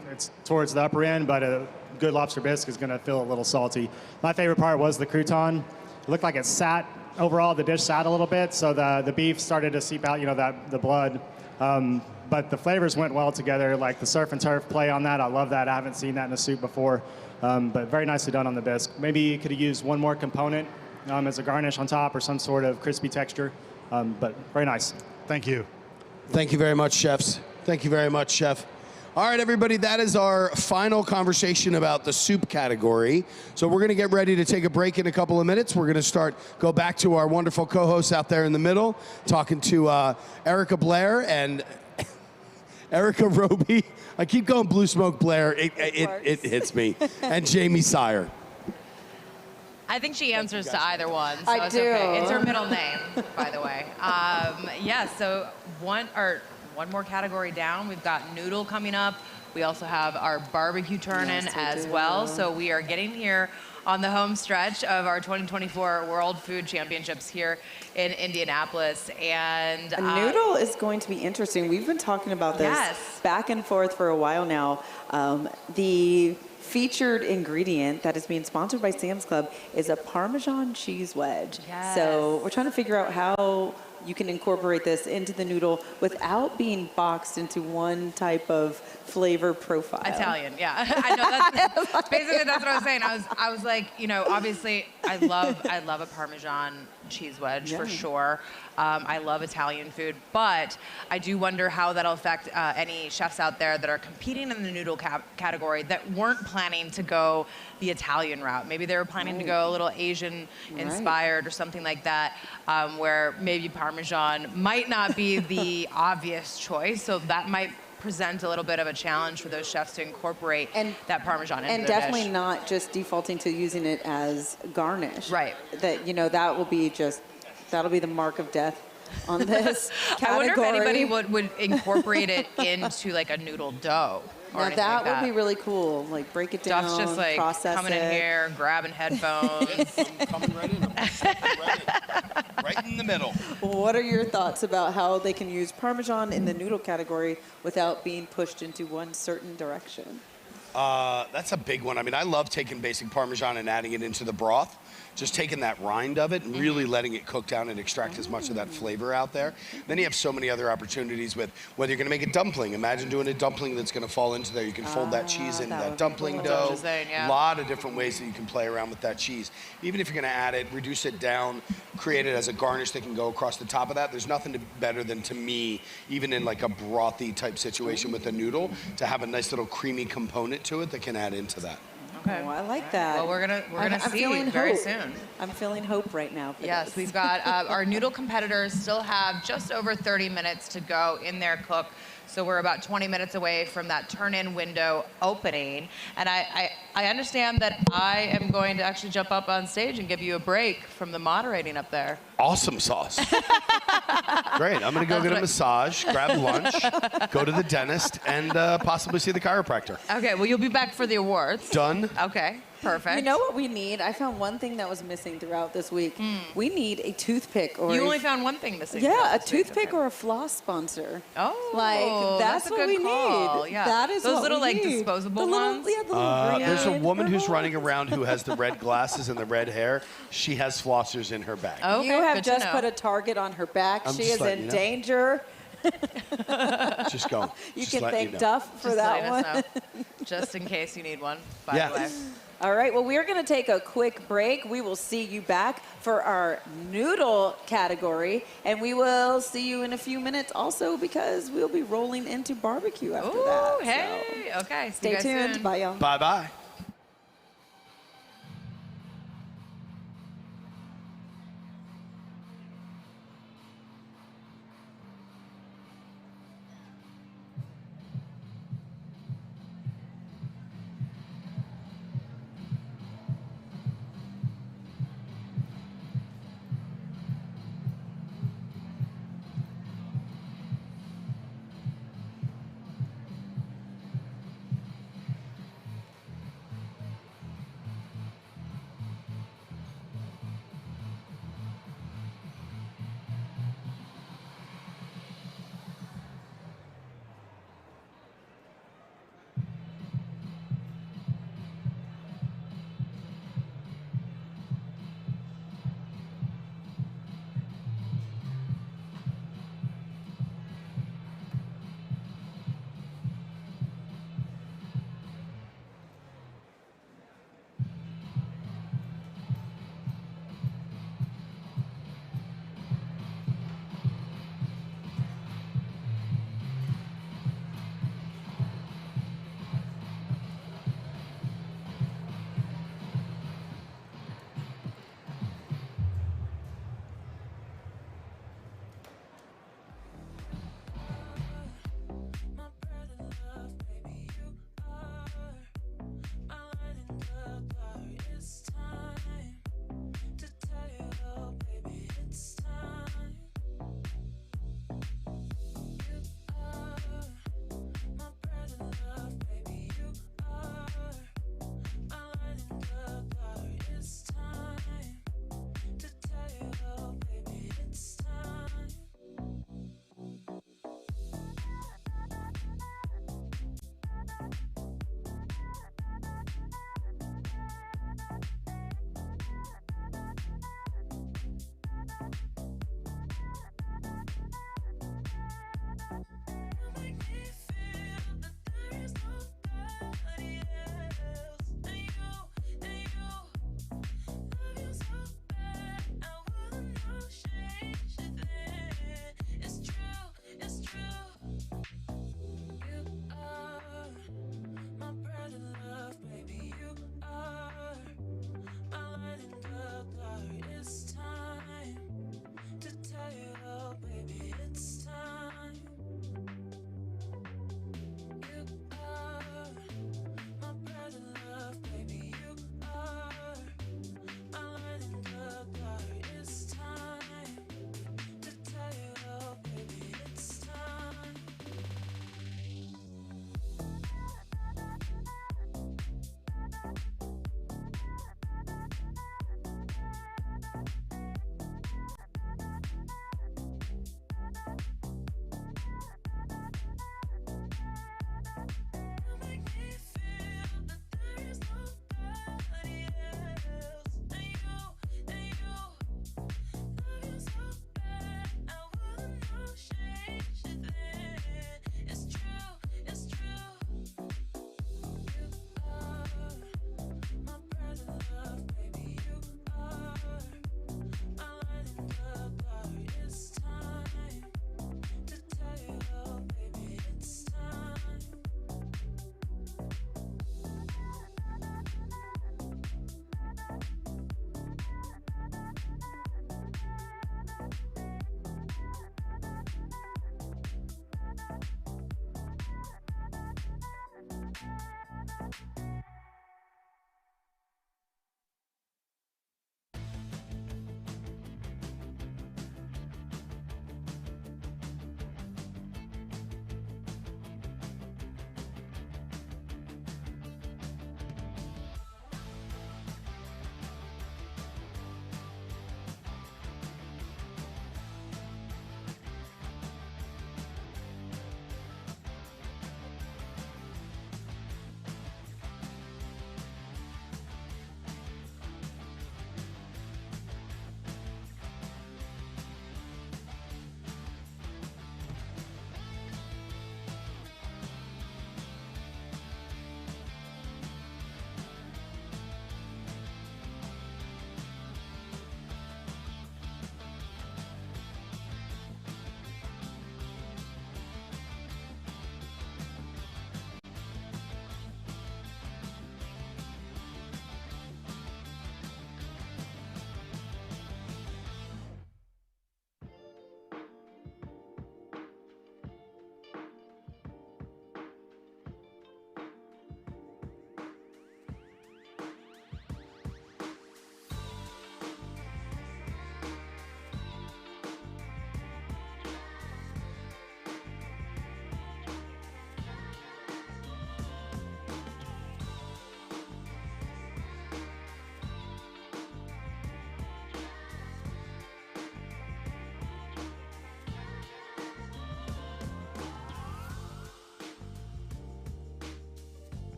towards the upper end, but a good lobster bisque is going to feel a little salty. My favorite part was the crouton. It looked like it sat, overall, the dish sat a little bit, so the beef started to seep out, the blood. but the flavors went well together, like the surf and turf play on that. I love that. I haven't seen that in a soup before, but very nicely done on the bisque. Maybe you could have used one more component as a garnish on top or some sort of crispy texture, but very nice. Thank you. Thank you very much, chefs. Thank you very much, chef. All right, everybody, that is our final conversation about the soup category. So we're gonna get ready to take a break in a couple of minutes. We're gonna go back to our wonderful co-hosts out there in the middle, talking to Erica Blair and Erica Roby. I keep going Blue Smoke Blair, it hits me. And Jamie Sire. I think she answers to either one. So I it's do. Okay. It's her middle name, by the way. Yeah, so one more category down. We've got noodle coming up. We also have our barbecue turn-in as well. So we are getting here on the home stretch of our 2024 World Food Championships here in Indianapolis. And A noodle is going to be interesting. We've been talking about this back and forth for a while now. The featured ingredient that is being sponsored by Sam's Club is a Parmesan cheese wedge. Yes. So we're trying to figure out how you can incorporate this into the noodle without being boxed into one type of flavor profile. Italian, yeah. I know that's basically that's what I was saying. I was like, you know, obviously I love a Parmesan cheese wedge for sure. I love Italian food, but I do wonder how that'll affect any chefs out there that are competing in the noodle category that weren't planning to go the Italian route. Maybe they were planning to go a little Asian inspired or something like that, where maybe Parmesan might not be the obvious choice. So that might present a little bit of a challenge for those chefs to incorporate that Parmesan into And their definitely dish. not just defaulting to using it as garnish. Right. That, you know, that'll be the mark of death on this category. I wonder if anybody would incorporate it into like a noodle dough. Or Now anything that like would be really cool. Like break it down, Duff's just like process coming it. in here, grabbing headphones. Coming right in. Right in the middle. What are your thoughts about how they can use Parmesan in the noodle category without being pushed into one certain direction? That's a big one. I mean, I love taking basic Parmesan and adding it into the broth. Just taking that rind of it and really letting it cook down and extract as much of that flavor out there. Then you have so many other opportunities with whether you're going to make a dumpling. Imagine doing a dumpling that's going to fall into there. You can fold that cheese into that dumpling dough. A lot of different ways that you can play around with that cheese. Even if you're going to add it, reduce it down, create it as a garnish that can go across the top of that. There's nothing better than, to me, even in like a brothy type situation with a noodle, to have a nice little creamy component to it that can add into that. Okay. Oh, I like that. Well, we're gonna I'm see feeling very hope. soon. I'm feeling hope right now. For Yes, this. we've got our noodle competitors still have just over 30 minutes to go in their cook. So we're about 20 minutes away from that turn-in window opening. And I understand that I am going to actually jump up on stage and give you a break from the moderating up there. Awesome sauce. Great. I'm going to go get a massage, grab lunch, go to the dentist, and possibly see the chiropractor. Okay, well, you'll be back for the awards. Done. Okay, perfect. You know what we need? I found one thing that was missing throughout this week. We need a toothpick or You only found one thing missing. Yeah, a toothpick or a floss sponsor. Oh, like that's a what good we call. need. Yeah. That is those what little we like need. disposable The little- ones. Yeah, the little green. There's a woman who's running around who has the red glasses and the red hair. She has flossers in her bag. Okay, you have good to just know. put a target on her back. I'm She just is letting in you know. danger. Just go. You Just can letting thank you know. Duff for Just that letting one. us know. Just in case you need one, by Yeah. the way. All right, well, we're going to take a quick break. We will see you back for our noodle category, and we will see you in a few minutes also because we'll be rolling into barbecue after Ooh, that. so hey. Okay, see stay you guys tuned. soon. Bye, y'all. Bye-bye.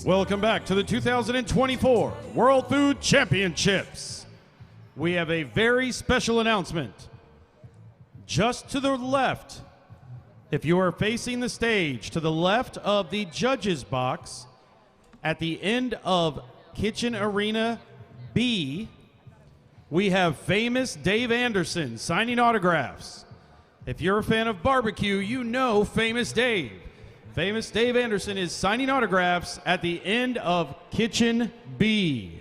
Welcome back to the 2024 World Food Championships. We have a very special announcement. Just to the left, if you are facing the stage, to the left of the judges box, at the end of Kitchen Arena B, we have famous Dave Anderson signing autographs. If you're a fan of barbecue, you know Famous Dave. Famous Dave Anderson is signing autographs at the end of Kitchen B.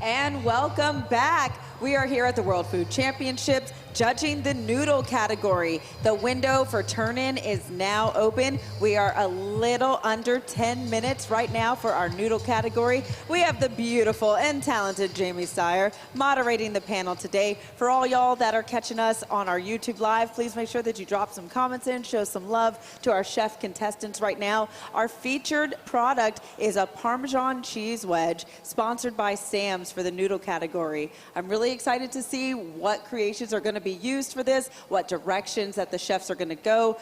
And welcome back. We are here at the World Food Championships judging the noodle category. The window for turn-in is now open. We are a little under 10 minutes right now for our noodle category. We have the beautiful and talented Jamie Sire moderating the panel today. For all y'all that are catching us on our YouTube Live, please make sure that you drop some comments in, show some love to our chef contestants right now. Our featured product is a Parmesan cheese wedge sponsored by Sam's for the noodle category. I'm really excited to see what creations are going to be used for this, what directions that the chefs are going to go.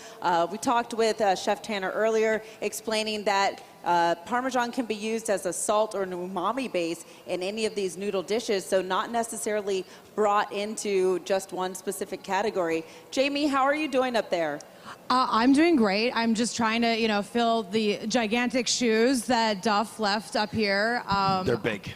We talked with Chef Tanner earlier explaining that Parmesan can be used as a salt or an umami base in any of these noodle dishes, so not necessarily brought into just one specific category. Jamie, how are you doing up there? I'm doing great. I'm just trying to, fill the gigantic shoes that Duff left up here. They're big.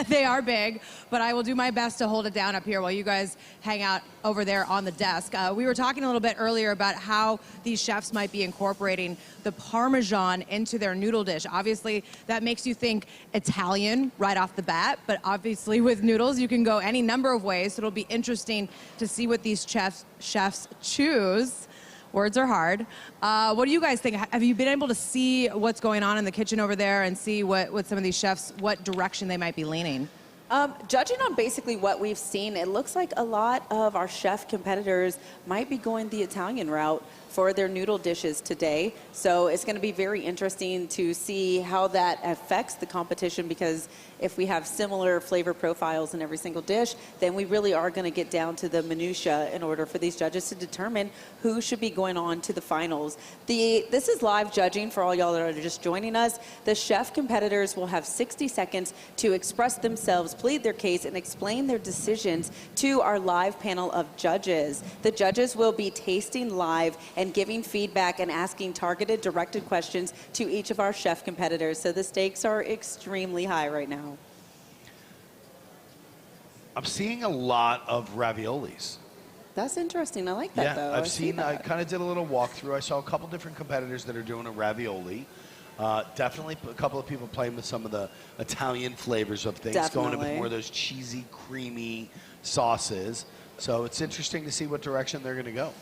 They are big, but I will do my best to hold it down up here while you guys hang out over there on the desk. We were talking a little bit earlier about how these chefs might be incorporating the Parmesan into their noodle dish. Obviously, that makes you think Italian right off the bat, but obviously with noodles, you can go any number of ways. So it'll be interesting to see what these chefs choose. Words are hard. What do you guys think? Have you been able to see what's going on in the kitchen over there and see what some of these chefs, what direction they might be leaning? Judging on basically what we've seen, it looks like a lot of our chef competitors might be going the Italian route. for their noodle dishes today. So it's going to be very interesting to see how that affects the competition, because if we have similar flavor profiles in every single dish, then we really are going to get down to the minutia in order for these judges to determine who should be going on to the finals. This is live judging for all y'all that are just joining us. The chef competitors will have 60 seconds to express themselves, plead their case, and explain their decisions to our live panel of judges. The judges will be tasting live and giving feedback and asking targeted, directed questions to each of our chef competitors. So the stakes are extremely high right now. I'm seeing a lot of raviolis. That's interesting. I like that, though. I kind of did a little walkthrough. I saw a couple different competitors that are doing a ravioli. Definitely a couple of people playing with some of the Italian flavors of things, going a bit more of those cheesy, creamy sauces. So it's interesting to see what direction they're going to go.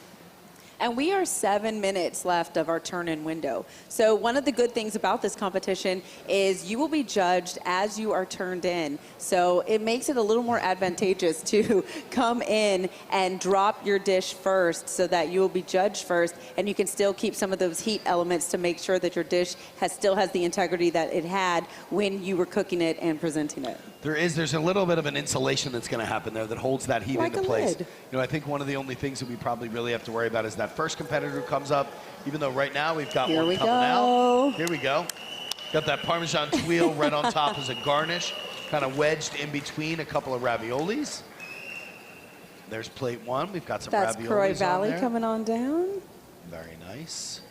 And we are 7 minutes left of our turn-in window. So one of the good things about this competition is you will be judged as you are turned in. So it makes it a little more advantageous to come in and drop your dish first so that you will be judged first, and you can still keep some of those heat elements to make sure that your dish still has the integrity that it had when you were cooking it and presenting it. There's a little bit of an insulation that's going to happen there that holds that heat into place. Lid. You know, I think one of the only things that we probably really have to worry about is that first competitor who comes up, even though right now we've got one coming out. Here we go. Got that Parmesan tuile right on top as a garnish, kind of wedged in between a couple of raviolis. There's plate one. We've got some raviolis That's Croy Valley on there. coming on down. Very nice.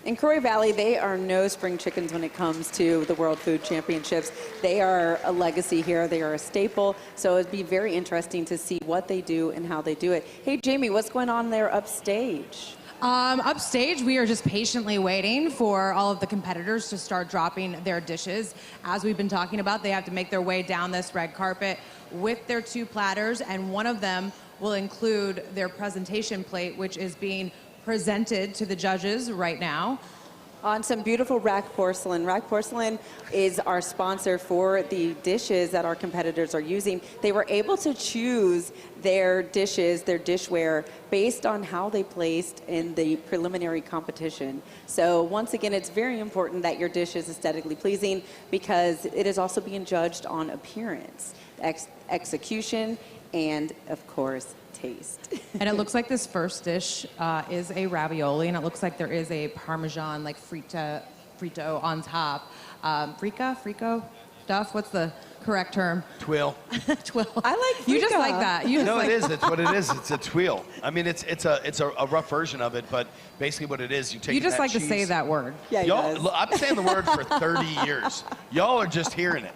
In Croy Valley, they are no spring chickens when it comes to the World Food Championships. They are a legacy here. They are a staple. So it'd be very interesting to see what they do and how they do it. Hey, Jamie, what's going on there upstage? Upstage, we are just patiently waiting for all of the competitors to start dropping their dishes. As we've been talking about, they have to make their way down this red carpet with their 2 platters, and one of them will include their presentation plate, which is being presented to the judges right now. On some beautiful Rack porcelain. Rack porcelain is our sponsor for the dishes that our competitors are using. They were able to choose their dishes, their dishware, based on how they placed in the preliminary competition. So once again, it's very important that your dish is aesthetically pleasing, because it is also being judged on appearance, execution, and of course, taste. And it looks like this first dish is a ravioli, and it looks like there is a Parmesan, like frito on top. Frico? Duff, what's the correct term? Tuile. Tuile. I like You just like that. You just No, like it is. That's what it is. It's a tuile. I mean, it's a rough version of it, but basically what it is, you take You just that like cheese. to say that word. Yeah, Y'all, look, I've been saying the word for 30 years. Y'all are just hearing it.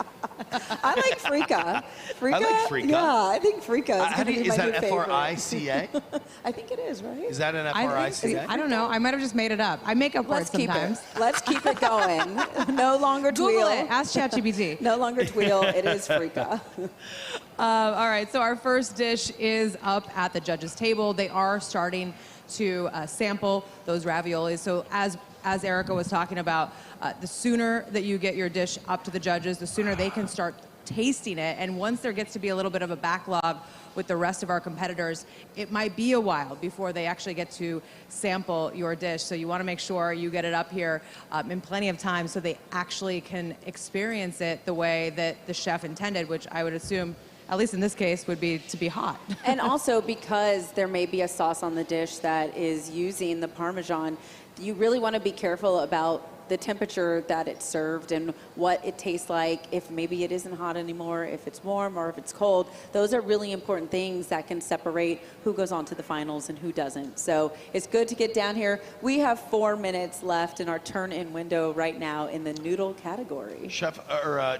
I like Frica. I like Frica. Yeah, I think Frica is going to be is my that new favorite. F-R-I-C-A? I think it is, right? Is that an F-R-I-C-A? I don't know. I might have just made it up. I make up Let's words keep sometimes. it. Let's keep it going. No longer Google Tuile. it. Ask ChatGPT. No longer Tuile. It is Frica. All right, so our first dish is up at the judges' table. They are starting to sample those raviolis. So as Erica was talking about, the sooner that you get your dish up to the judges, the sooner they can start tasting it. And once there gets to be a little bit of a backlog with the rest of our competitors, it might be a while before they actually get to sample your dish. So you want to make sure you get it up here in plenty of time so they actually can experience it the way that the chef intended, which I would assume, at least in this case, would be to be hot. And also because there may be a sauce on the dish that is using the Parmesan, you really want to be careful about the temperature that it's served and what it tastes like, if maybe it isn't hot anymore, if it's warm or if it's cold. Those are really important things that can separate who goes on to the finals and who doesn't. So it's good to get down here. We have 4 minutes left in our turn-in window right now in the noodle category. Chef,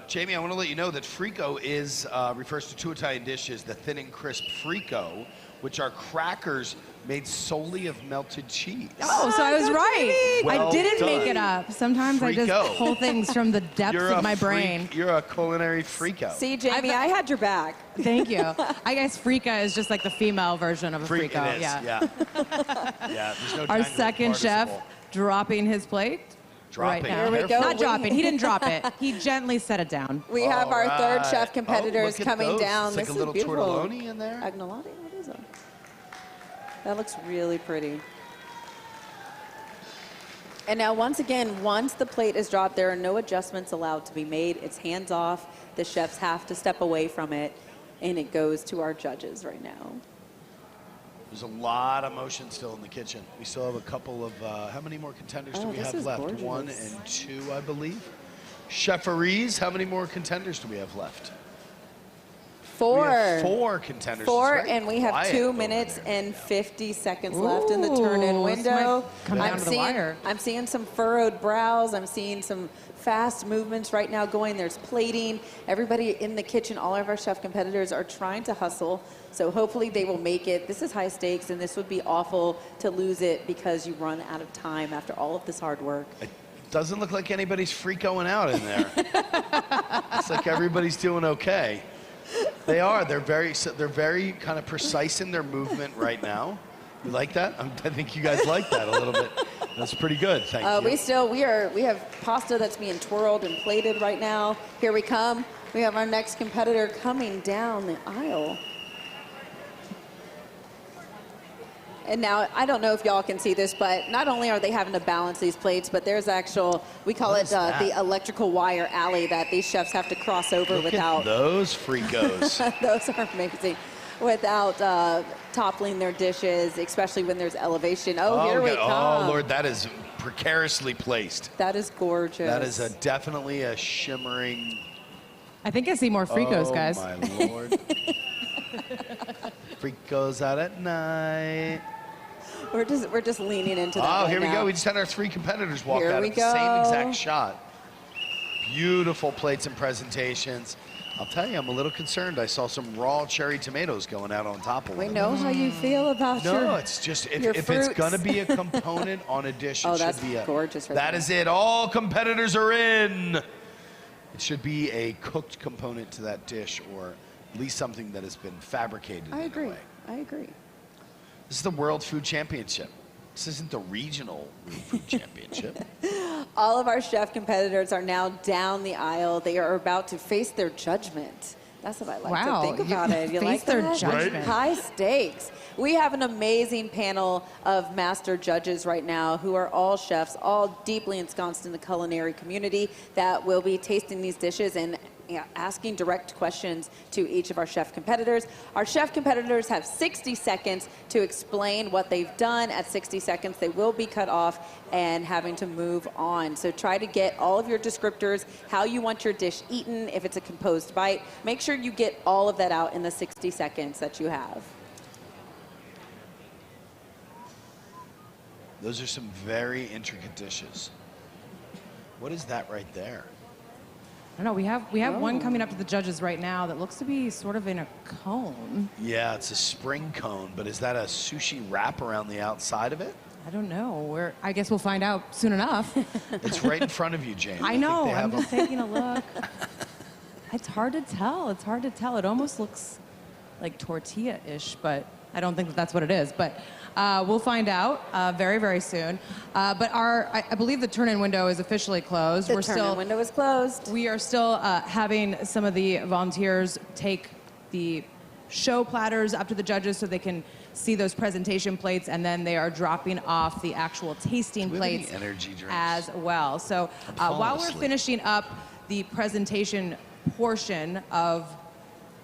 Jamie, I want to let you know that Frico refers to 2 Italian dishes, the thin and crisp Frico, which are crackers made solely of melted cheese. Oh, so I was right. Well I didn't done. make it up. Sometimes I just Frico. pull things from the depths of my brain. You're a culinary freako. See, Jamie, I had your back. Thank you. I guess Frica is just like the female version of a Freak Frico. it is, yeah. Yeah, there's no Our dangling second chef participle. dropping his plate. Dropping. Right now. Here we go. Not dropping. He didn't drop it. He gently set it down. We have our third chef Oh, competitors look at coming those. down. It's like This a little is beautiful. tortelloni in there. Agnolotti? What is it? That looks really pretty. And now, once again, once the plate is dropped, there are no adjustments allowed to be made. It's hands off. The chefs have to step away from it, and it goes to our judges right now. There's a lot of motion still in the kitchen. We still have a couple of, how many more contenders do we have left? Gorgeous. 1 and 2, I believe. Chef Ariz, how many more contenders do we have left? 4. We have 4 contenders. 4, It's very and we have quiet 2 over minutes there. and 50 seconds left in the turn-in Ooh, this window. might come down to the wire. I'm seeing some furrowed brows. I'm seeing some fast movements right now going. There's plating. Everybody in the kitchen, all of our chef competitors are trying to hustle. So hopefully they will make it. This is high stakes, and this would be awful to lose it because you run out of time after all of this hard work. It doesn't look like anybody's freaking out in there. It's like everybody's doing okay. They are. They're very kind of precise in their movement right now. You like that? I think you guys like that a little bit. That's pretty good. Thank you. We have pasta that's being twirled and plated right now. Here we come. We have our next competitor coming down the aisle. And now, I don't know if y'all can see this, but not only are they having to balance these plates, but there's actual, we call it the electrical wire alley that these chefs have to cross over Look without. at those freakos. Those are amazing. Without toppling their dishes, especially when there's elevation. Oh, here we come. Oh, Lord, that is precariously placed. That is gorgeous. That is definitely a shimmering. I think I see more Fricos, guys. Oh, my Lord. Fricos out at night. We're just leaning into that. Oh, right here we now. go. We just had our 3 competitors walk Here out we of the same go. exact shot. Beautiful plates and presentations. I'll tell you, I'm a little concerned. I saw some raw cherry tomatoes going out on top of We it. know how you feel about No, it's just if it's fruits. going to be a component on a dish, Oh, it that's should be gorgeous right That there. is it. All competitors are in. It should be a cooked component to that dish, or at least something that has been fabricated. I in agree. A way. I agree. This is the World Food Championship. This isn't the regional food championship. All of our chef competitors are now down the aisle. They are about to face their judgment. That's what I like Wow, to think about it. You face like their that? judgment. High stakes. We have an amazing panel of master judges right now who are all chefs, all deeply ensconced in the culinary community that will be tasting these dishes and asking direct questions to each of our chef competitors. Our chef competitors have 60 seconds to explain what they've done. At 60 seconds, they will be cut off and having to move on. So try to get all of your descriptors, how you want your dish eaten, if it's a composed bite. Make sure you get all of that out in the 60 seconds that you have. Those are some very intricate dishes. What is that right there? I don't know. We have one coming up to the judges right now that looks to be sort of in a cone. Yeah, it's a spring cone, but is that a sushi wrap around the outside of it? I don't know. I guess we'll find out soon enough. It's right in front of you, James. I think know. they I'm have just taking a look. It's hard to tell. It's hard to tell. It almost looks like tortilla-ish, but I don't think that's what it is. But we'll find out very, very soon. But I believe the turn-in window is officially closed. The turn-in window is closed. We are still having some of the volunteers take the show platters up to the judges so they can see those presentation plates, and then they are dropping off the actual tasting Do we have any plates energy drinks? as well. So falling while we're asleep. finishing up the presentation portion of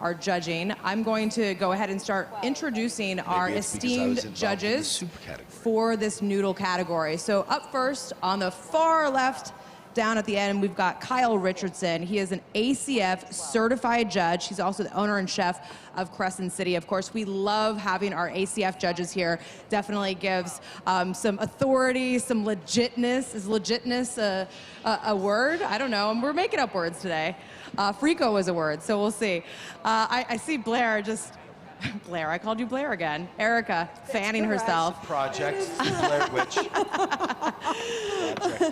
our judging, I'm going to go ahead and start introducing our Maybe it's because I was esteemed involved in the judges soup category. for this noodle category. So up first, on the far left, down at the end, we've got Kyle Richardson. He is an ACF certified judge. He's also the owner and chef of Crescent City. Of course, we love having our ACF judges here. Definitely gives some authority, some legitness. Is legitness a word? I don't know. We're making up words today. Frico is a word, so we'll see. I see Blair just... Blair, I called you Blair again. Erica, fanning herself. Project Blair Witch.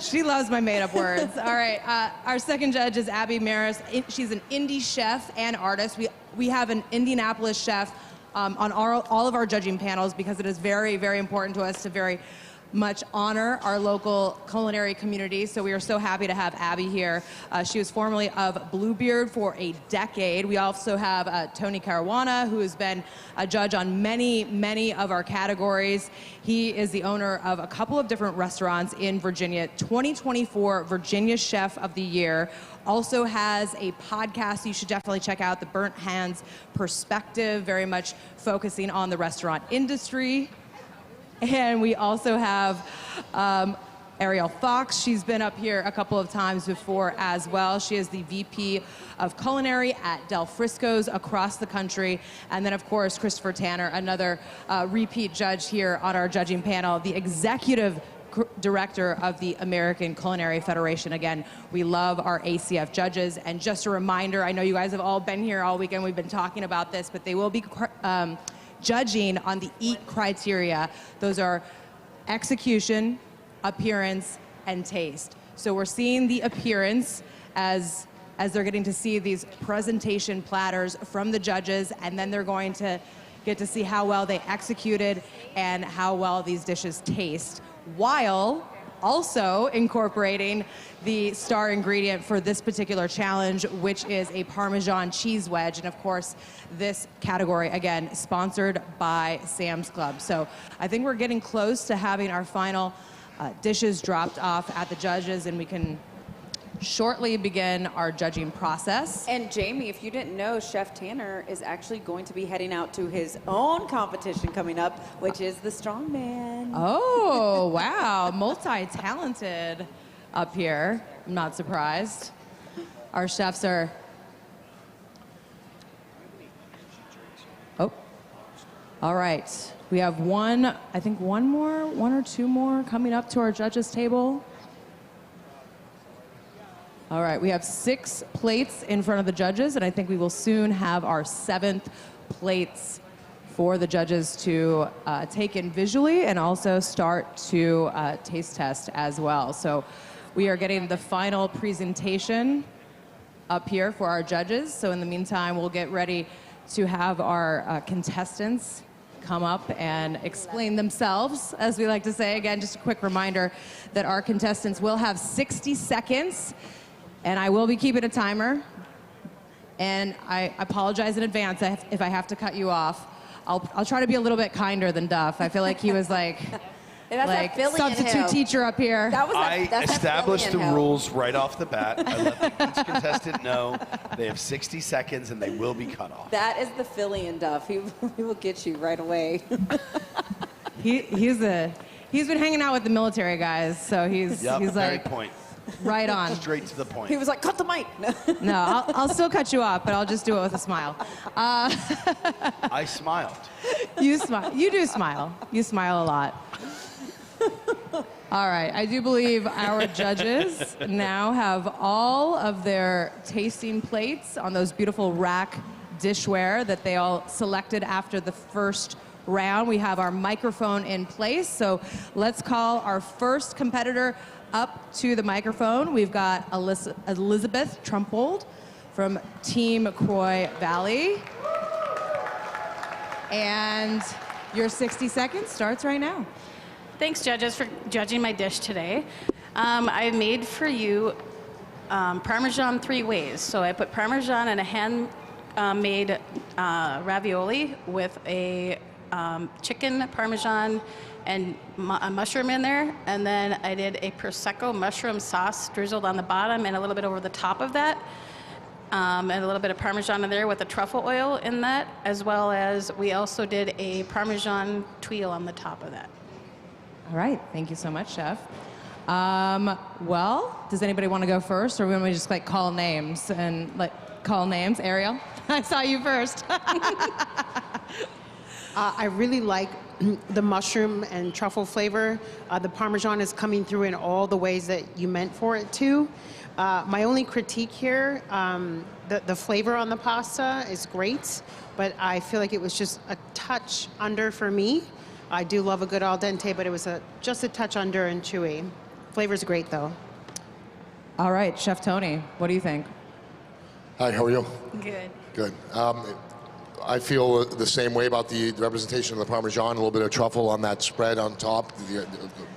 She loves my made-up words. All right, our second judge is Abby Maris. She's an indie chef and artist. We have an Indianapolis chef on all of our judging panels because it is very, very important to us to very much honor our local culinary community. So we are so happy to have Abby here. She was formerly of Bluebeard for a decade. We also have Tony Caruana, who has been a judge on many of our categories. He is the owner of a couple of different restaurants in Virginia. 2024 Virginia Chef of the Year. Also has a podcast you should definitely check out, The Burnt Hands Perspective, very much focusing on the restaurant industry. And we also have Ariel Fox. She's been up here a couple of times before as well. She is the VP of Culinary at Del Frisco's across the country. And then, of course, Christopher Tanner, another repeat judge here on our judging panel, the executive director of the American Culinary Federation. Again, we love our ACF judges. And just a reminder, I know you guys have all been here all weekend. We've been talking about this, but they will be judging on the EAT criteria. Those are execution, appearance, and taste. So we're seeing the appearance as they're getting to see these presentation platters from the judges, and then they're going to get to see how well they executed and how well these dishes taste, while also incorporating the star ingredient for this particular challenge, which is a Parmesan cheese wedge. And of course, this category, again, sponsored by Sam's Club. So I think we're getting close to having our final dishes dropped off at the judges, and we can shortly begin our judging process. And Jamie, if you didn't know, Chef Tanner is actually going to be heading out to his own competition coming up, which is the Strongman. Oh, wow. Multi-talented up here. I'm not surprised. Our chefs are... Oh. All right. We have one or two more coming up to our judges' table. All right, we have 6 plates in front of the judges, and I think we will soon have our 7th plates for the judges to take in visually and also start to taste test as well. So we are getting the final presentation up here for our judges. So in the meantime, we'll get ready to have our contestants come up and explain themselves, as we like to say. Again, just a quick reminder that our contestants will have 60 seconds. And I will be keeping a timer. And I apologize in advance if I have to cut you off. I'll try to be a little bit kinder than Duff. I feel like he was like substitute teacher up here. I established the rules right off the bat. I let each contestant know they have 60 seconds and they will be cut off. That is the Philly in Duff. He will get you right away. He's been hanging out with the military guys, so he's very like point. Right on. Straight to the point. He was like, cut the mic. No, I'll still cut you off, but I'll just do it with a smile. I smiled. You smile. You do smile. You smile a lot. All right. I do believe our judges now have all of their tasting plates on those beautiful rack dishware that they all selected after the first round. We have our microphone in place, so let's call our first competitor up to the microphone. We've got Elizabeth Trumpold from Team Croix Valley. And your 60 seconds starts right now. Thanks, judges, for judging my dish today. I made for you Parmesan 3 ways. So I put Parmesan in a hand-made ravioli with a chicken Parmesan and a mushroom in there, and then I did a Prosecco mushroom sauce drizzled on the bottom and a little bit over the top of that, and a little bit of Parmesan in there with a truffle oil in that, as well as we also did a Parmesan tuile on the top of that. All right, thank you so much, Chef. Well, does anybody want to go first, or we want to just like call names and call names? Ariel, I saw you first. I really like the mushroom and truffle flavor. The Parmesan is coming through in all the ways that you meant for it to. My only critique here, the flavor on the pasta is great, but I feel like it was just a touch under for me. I do love a good al dente, but it was just a touch under and chewy. Flavor's great, though. All right, Chef Tony, what do you think? Hi, how are you? Good. Good. I feel the same way about the representation of the Parmesan, a little bit of truffle on that spread on top,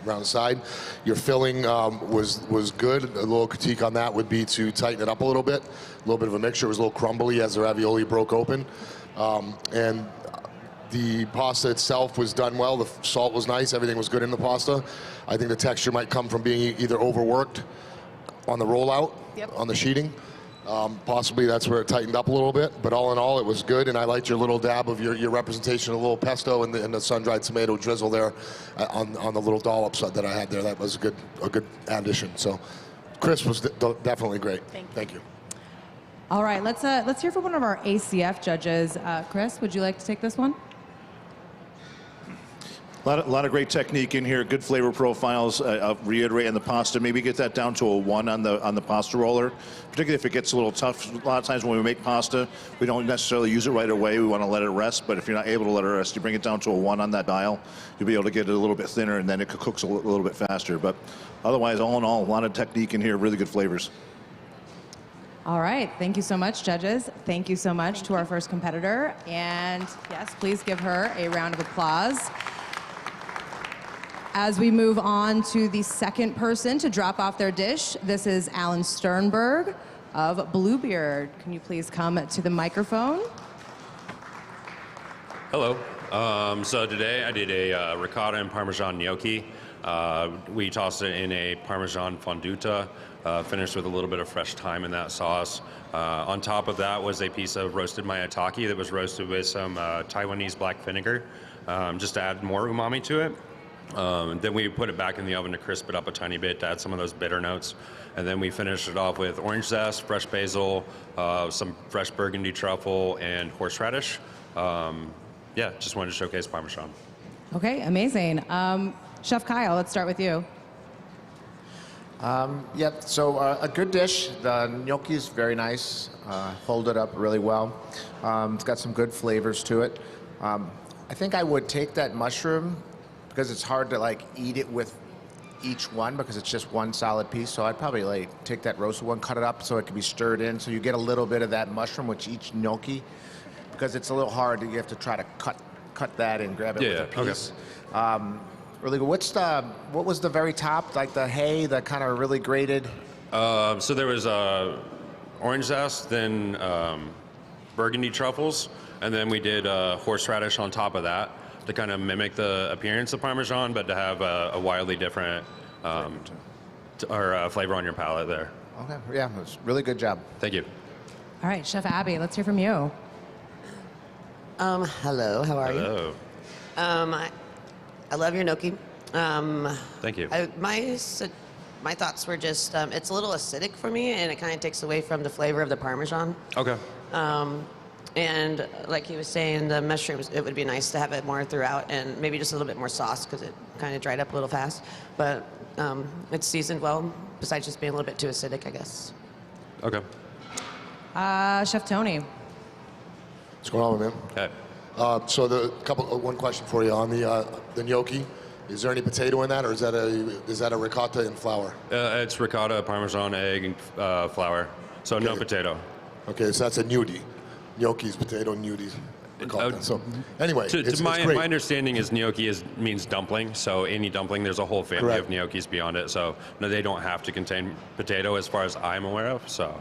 around the side. Your filling was good. A little critique on that would be to tighten it up a little bit. A little bit of a mixture. It was a little crumbly as the ravioli broke open. And the pasta itself was done well. The salt was nice. Everything was good in the pasta. I think the texture might come from being either overworked on the rollout, on the sheeting. Possibly that's where it tightened up a little bit, but all in all, it was good, and I liked your little dab of your representation, a little pesto and the sun-dried tomato drizzle there on the little dollops that I had there. That was a good addition. So, Chris was definitely great. Thank you. All right, let's hear from one of our ACF judges. Chris, would you like to take this one? A lot of great technique in here, good flavor profiles. I'll reiterate in the pasta, maybe get that down to a 1 on the pasta roller, particularly if it gets a little tough. A lot of times when we make pasta, we don't necessarily use it right away. We want to let it rest, but if you're not able to let it rest, you bring it down to a 1 on that dial, you'll be able to get it a little bit thinner, and then it cooks a little bit faster. But otherwise, all in all, a lot of technique in here, really good flavors. All right, thank you so much, judges. Thank you so much to our first competitor. And yes, please give her a round of applause. As we move on to the second person to drop off their dish, this is Alan Sternberg of Bluebeard. Can you please come to the microphone? Hello. So today I did a ricotta and Parmesan gnocchi. We tossed it in a Parmesan fonduta, finished with a little bit of fresh thyme in that sauce. On top of that was a piece of roasted maitake that was roasted with some Taiwanese black vinegar, just to add more umami to it. Then we put it back in the oven to crisp it up a tiny bit to add some of those bitter notes. And then we finished it off with orange zest, fresh basil, some fresh burgundy truffle, and horseradish. Yeah, just wanted to showcase Parmesan. Okay, amazing. Chef Kyle, let's start with you. Yep, so a good dish. The gnocchi is very nice, folded up really well. It's got some good flavors to it. I think I would take that mushroom because it's hard to like eat it with each one because it's just one solid piece. So I'd probably like take that roasted one, cut it up so it can be stirred in, so you get a little bit of that mushroom with each gnocchi, because it's a little hard. You have to try to cut that and grab it with a piece. Okay. Really good. What was the very top, like the hay, the kind of really grated? So there was orange zest, then burgundy truffles, and then we did horseradish on top of that to kind of mimic the appearance of Parmesan, but to have a wildly different flavor on your palate there. Okay, yeah, it was really good job. Thank you. All right, Chef Abby, let's hear from you. Hello, how are you? Hello. I love your gnocchi. Thank you. My thoughts were just, it's a little acidic for me, and it kind of takes away from the flavor of the Parmesan. Okay. And like he was saying, the mushrooms, it would be nice to have it more throughout, and maybe just a little bit more sauce because it kind of dried up a little fast. But it's seasoned well, besides just being a little bit too acidic, I guess. Okay. Chef Tony. What's going on, man? Okay. So one question for you on the gnocchi. Is there any potato in that, or is that a ricotta and flour? It's ricotta, Parmesan, egg, and flour. So no potato. Okay, so that's a gnudi. Gnocchi's potato, gnudis. So anyway, to my great. understanding is gnocchi means dumpling. So any dumpling, there's a whole family of gnocchis beyond it. So no, they don't have to contain potato, as far as I'm aware of. So.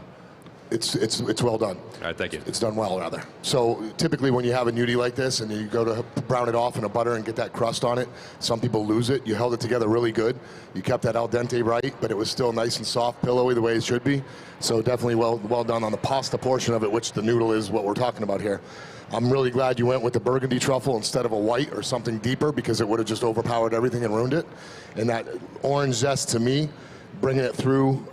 It's well done. All right, thank you. It's done well, rather. So typically when you have a gnudi like this and you go to brown it off in a butter and get that crust on it, some people lose it. You held it together really good. You kept that al dente right, but it was still nice and soft, pillowy the way it should be. So definitely well done on the pasta portion of it, which the noodle is what we're talking about here. I'm really glad you went with the burgundy truffle instead of a white or something deeper, because it would have just overpowered everything and ruined it. And that orange zest, to me, bringing it through,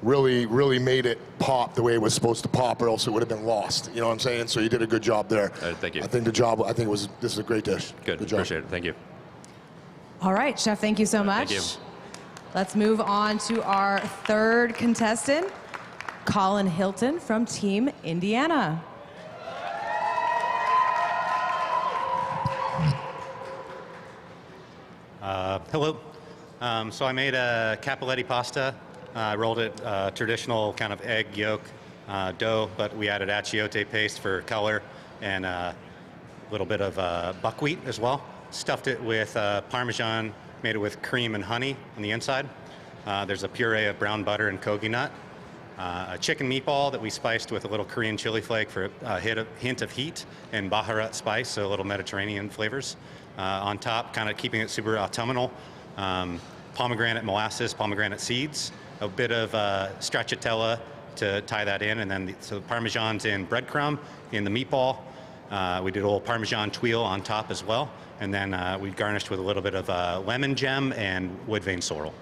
really made it pop the way it was supposed to pop, or else it would have been lost. You know what I'm saying? So you did a good job there. Thank you. This is a great dish. Good job. Appreciate it. Thank you. All right, Chef, thank you so much. Thank you. Let's move on to our third contestant, Colin Hilton from Team Indiana. Hello. So I made a cappelletti pasta. I rolled it traditional kind of egg yolk dough, but we added achiote paste for color, and a little bit of buckwheat as well. Stuffed it with Parmesan, made it with cream and honey on the inside. There's a puree of brown butter and kogi nut. A chicken meatball that we spiced with a little Korean chili flake for a hint of heat, and Baharat spice, so a little Mediterranean flavors. On top, kind of keeping it super autumnal. Pomegranate molasses, pomegranate seeds, a bit of stracciatella to tie that in, and then so the Parmesan's in breadcrumb in the meatball. We did a little Parmesan tuile on top as well, and then we garnished with a little bit of lemon gem and wood vein sorrel.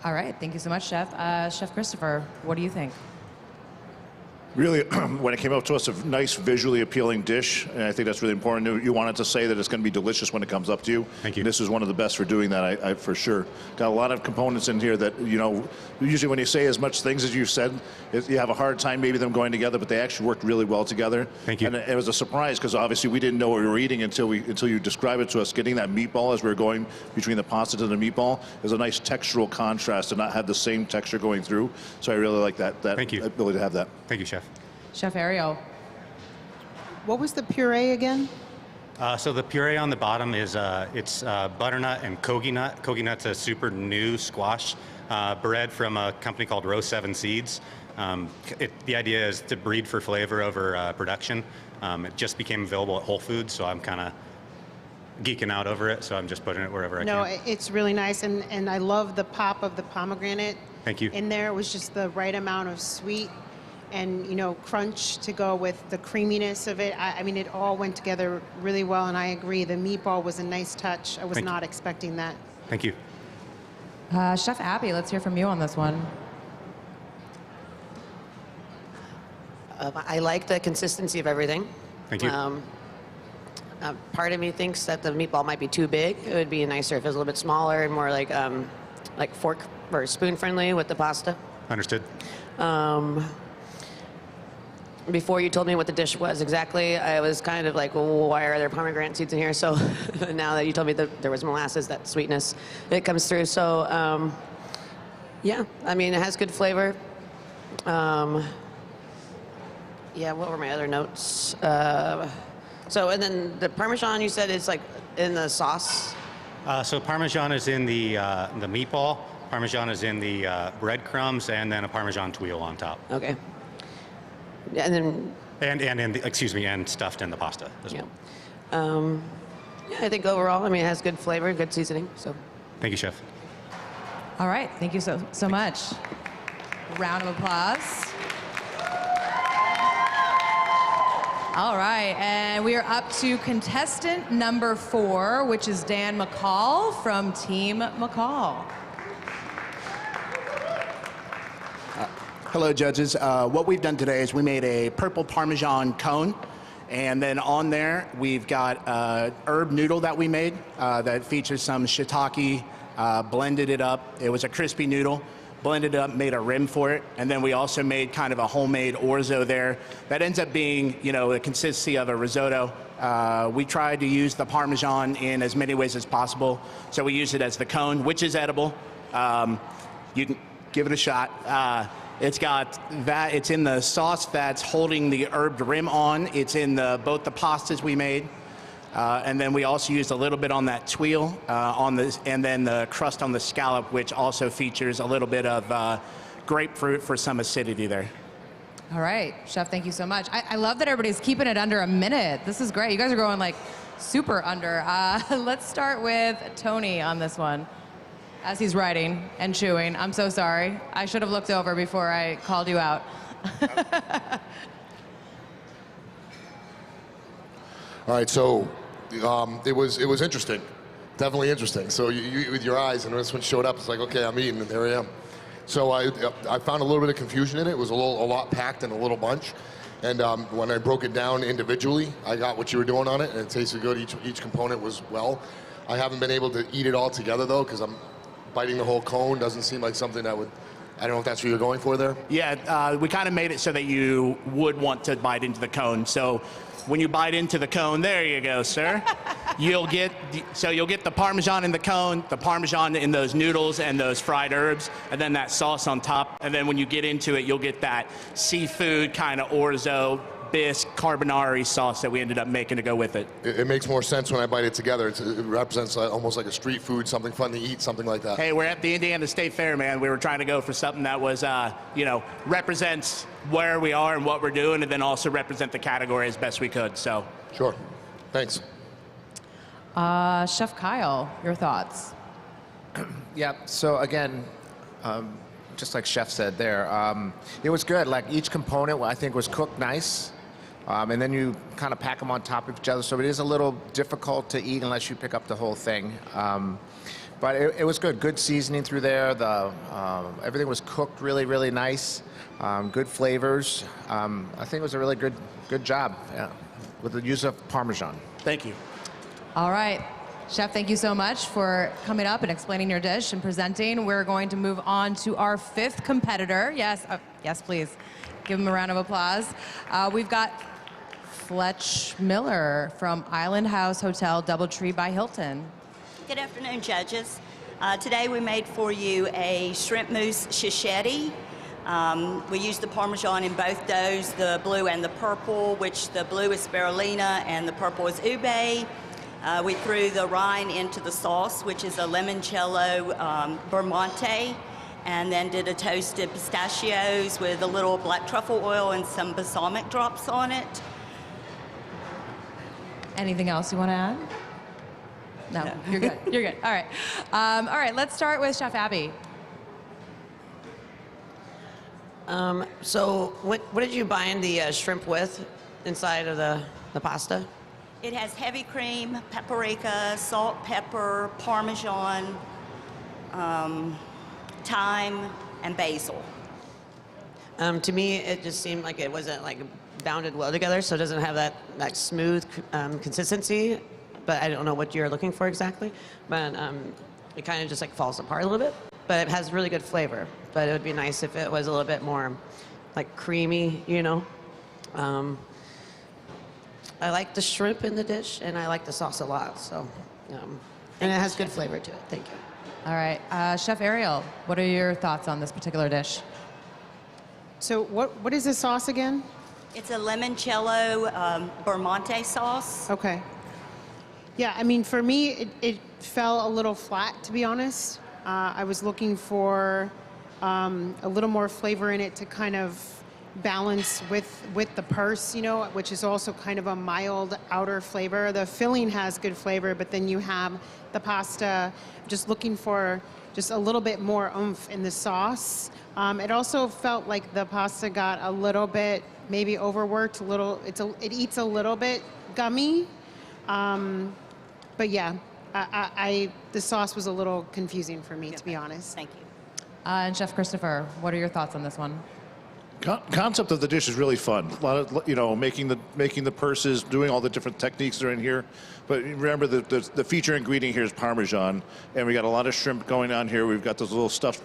All right, thank you so much, Chef. Chef Christopher, what do you think? Really, when it came up to us, a nice visually appealing dish, and I think that's really important. You wanted to say that it's going to be delicious when it comes up to you. Thank you. And this is one of the best for doing that, I for sure. Got a lot of components in here that, you know, usually when you say as much things as you've said, you have a hard time maybe them going together, but they actually worked really well together. Thank you. And it was a surprise because obviously we didn't know what we were eating until you described it to us. Getting that meatball as we were going between the pasta to the meatball is a nice textural contrast to not have the same texture going through. So I really like that Thank you. ability to have that. Thank you, Chef. Chef Ariel. What was the puree again? So the puree on the bottom is it's butternut and kogi nut. Kogi nut's a super new squash bred from a company called Row 7 Seeds. The idea is to breed for flavor over production. It just became available at Whole Foods, so I'm kind of geeking out over it, so I'm just putting it wherever I No, can. it's really nice, and I love the pop of the pomegranate. Thank you. In there, it was just the right amount of sweet and, you know, crunch to go with the creaminess of it. I mean, it all went together really well, and I agree. The meatball was a nice touch. I was not expecting that. Thank you. Chef Abby, let's hear from you on this one. I like the consistency of everything. Thank you. Part of me thinks that the meatball might be too big. It would be nicer if it was a little bit smaller and more like fork or spoon friendly with the pasta. Understood. Before you told me what the dish was exactly, I was kind of like, well, why are there pomegranate seeds in here? So now that you told me that there was molasses, that sweetness, it comes through. So yeah, I mean, it has good flavor. Yeah, what were my other notes? So, and then the Parmesan, you said it's like in the sauce? So Parmesan is in the meatball, Parmesan is in the breadcrumbs, and then a Parmesan tuile on top. Okay. And then... And stuffed in the pasta as well. Yeah, I think overall, I mean, it has good flavor, good seasoning, so. Thank you, Chef. All right, thank you so much. Round of applause. All right, and we are up to contestant number 4, which is Dan McCall from Team McCall. Hello, judges. What we've done today is we made a purple Parmesan cone, and then on there we've got herb noodle that we made that features some shiitake, blended it up. It was a crispy noodle, blended it up, made a rim for it, and then we also made kind of a homemade orzo there. That ends up being, you know, the consistency of a risotto. We tried to use the Parmesan in as many ways as possible, so we use it as the cone, which is edible. You can give it a shot. It's got that. It's in the sauce that's holding the herbed rim on. It's in both the pastas we made, and then we also used a little bit on that tuile on this, and then the crust on the scallop, which also features a little bit of grapefruit for some acidity there. All right, Chef, thank you so much. I love that everybody's keeping it under a minute. This is great. You guys are going like super under. Let's start with Tony on this one. As he's writing and chewing. I'm so sorry. I should have looked over before I called you out. All right, so it was interesting, definitely interesting. So you with your eyes, and when this one showed up, it's like, okay, I'm eating, and there I am. So I found a little bit of confusion in it. It was a lot packed in a little bunch, and when I broke it down individually, I got what you were doing on it, and it tasted good. Each component was well. I haven't been able to eat it all together though, because I'm biting the whole cone. Doesn't seem like something that would. I don't know if that's what you're going for there. Yeah, we kind of made it so that you would want to bite into the cone. So when you bite into the cone, there you go, sir. you'll get the Parmesan in the cone, the Parmesan in those noodles and those fried herbs, and then that sauce on top. And then when you get into it, you'll get that seafood kind of orzo bisque carbonara sauce that we ended up making to go with it. It makes more sense when I bite it together. It represents almost like a street food, something fun to eat, something like that. Hey, we're at the Indiana State Fair, man. We were trying to go for something that was, represents where we are and what we're doing, and then also represent the category as best we could. So. Sure. Thanks. Chef Kyle, your thoughts? Yeah, so again, just like Chef said there, it was good. Like each component, I think, was cooked nice. And then you kind of pack them on top of each other. So it is a little difficult to eat unless you pick up the whole thing. But it was good. Good seasoning through there. Everything was cooked really, really nice. Good flavors. I think it was a really good job with the use of Parmesan. Thank you. All right. Chef, thank you so much for coming up and explaining your dish and presenting. We're going to move on to our 5th competitor. Yes, yes, please. Give him a round of applause. We've got Fletch Miller from Island House Hotel, Doubletree by Hilton. Good afternoon, judges. Today we made for you a shrimp mousse chichetti. We used the Parmesan in both doughs, the blue and the purple, which the blue is spirulina and the purple is ube. We threw the rind into the sauce, which is a limoncello Bermonte, and then did a toasted pistachios with a little black truffle oil and some balsamic drops on it. Anything else you want to add? No, you're good. You're good. All right. All right, let's start with Chef Abby. So what did you bind the shrimp with inside of the pasta? It has heavy cream, paprika, salt, pepper, Parmesan, thyme, and basil. To me, it just seemed like it wasn't like bounded well together, so it doesn't have that smooth consistency. But I don't know what you're looking for exactly. But it kind of just like falls apart a little bit. But it has really good flavor. But it would be nice if it was a little bit more like creamy, you know. I like the shrimp in the dish, and I like the sauce a lot. So, and it has good flavor to it. Thank you. All right, Chef Ariel, what are your thoughts on this particular dish? So what is this sauce again? It's a limoncello Bermonte sauce. Okay. Yeah, I mean, for me, it fell a little flat, to be honest. I was looking for a little more flavor in it to kind of balance with the purse, you know, which is also kind of a mild outer flavor. The filling has good flavor, but then you have the pasta. Just looking for just a little bit more oomph in the sauce. It also felt like the pasta got a little bit maybe overworked. It eats a little bit gummy. But yeah, the sauce was a little confusing for me, to be honest. Thank you. And Chef Christopher, what are your thoughts on this one? Concept of the dish is really fun. A lot of, making the purses, doing all the different techniques that are in here. But remember, the feature ingredient here is Parmesan, and we got a lot of shrimp going on here. We've got those little stuffed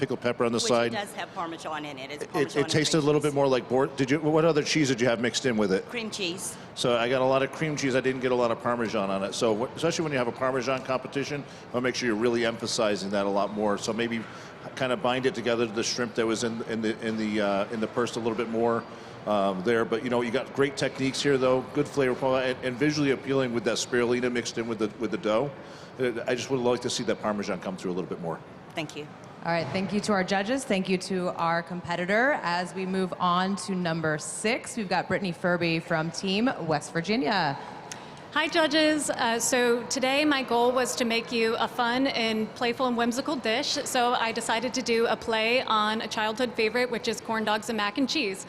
pickled pepper on the side. Which it does have Parmesan in it. It's It tasted a little bit more like what other cheese did you have mixed in with it? cream cheese. So I got a lot of cream cheese. I didn't get a lot of Parmesan on it. So especially when you have a Parmesan competition, I'll make sure you're really emphasizing that a lot more. So maybe kind of bind it together to the shrimp that was in the purse a little bit more there. But you got great techniques here though, good flavor profile, and visually appealing with that spirulina mixed in with the dough. I just would like to see that Parmesan come through a little bit more. Thank you. All right, thank you to our judges. Thank you to our competitor. As we move on to number 6, we've got Brittany Furby from Team West Virginia. Hi, judges. So today my goal was to make you a fun and playful and whimsical dish. So I decided to do a play on a childhood favorite, which is corn dogs and mac and cheese.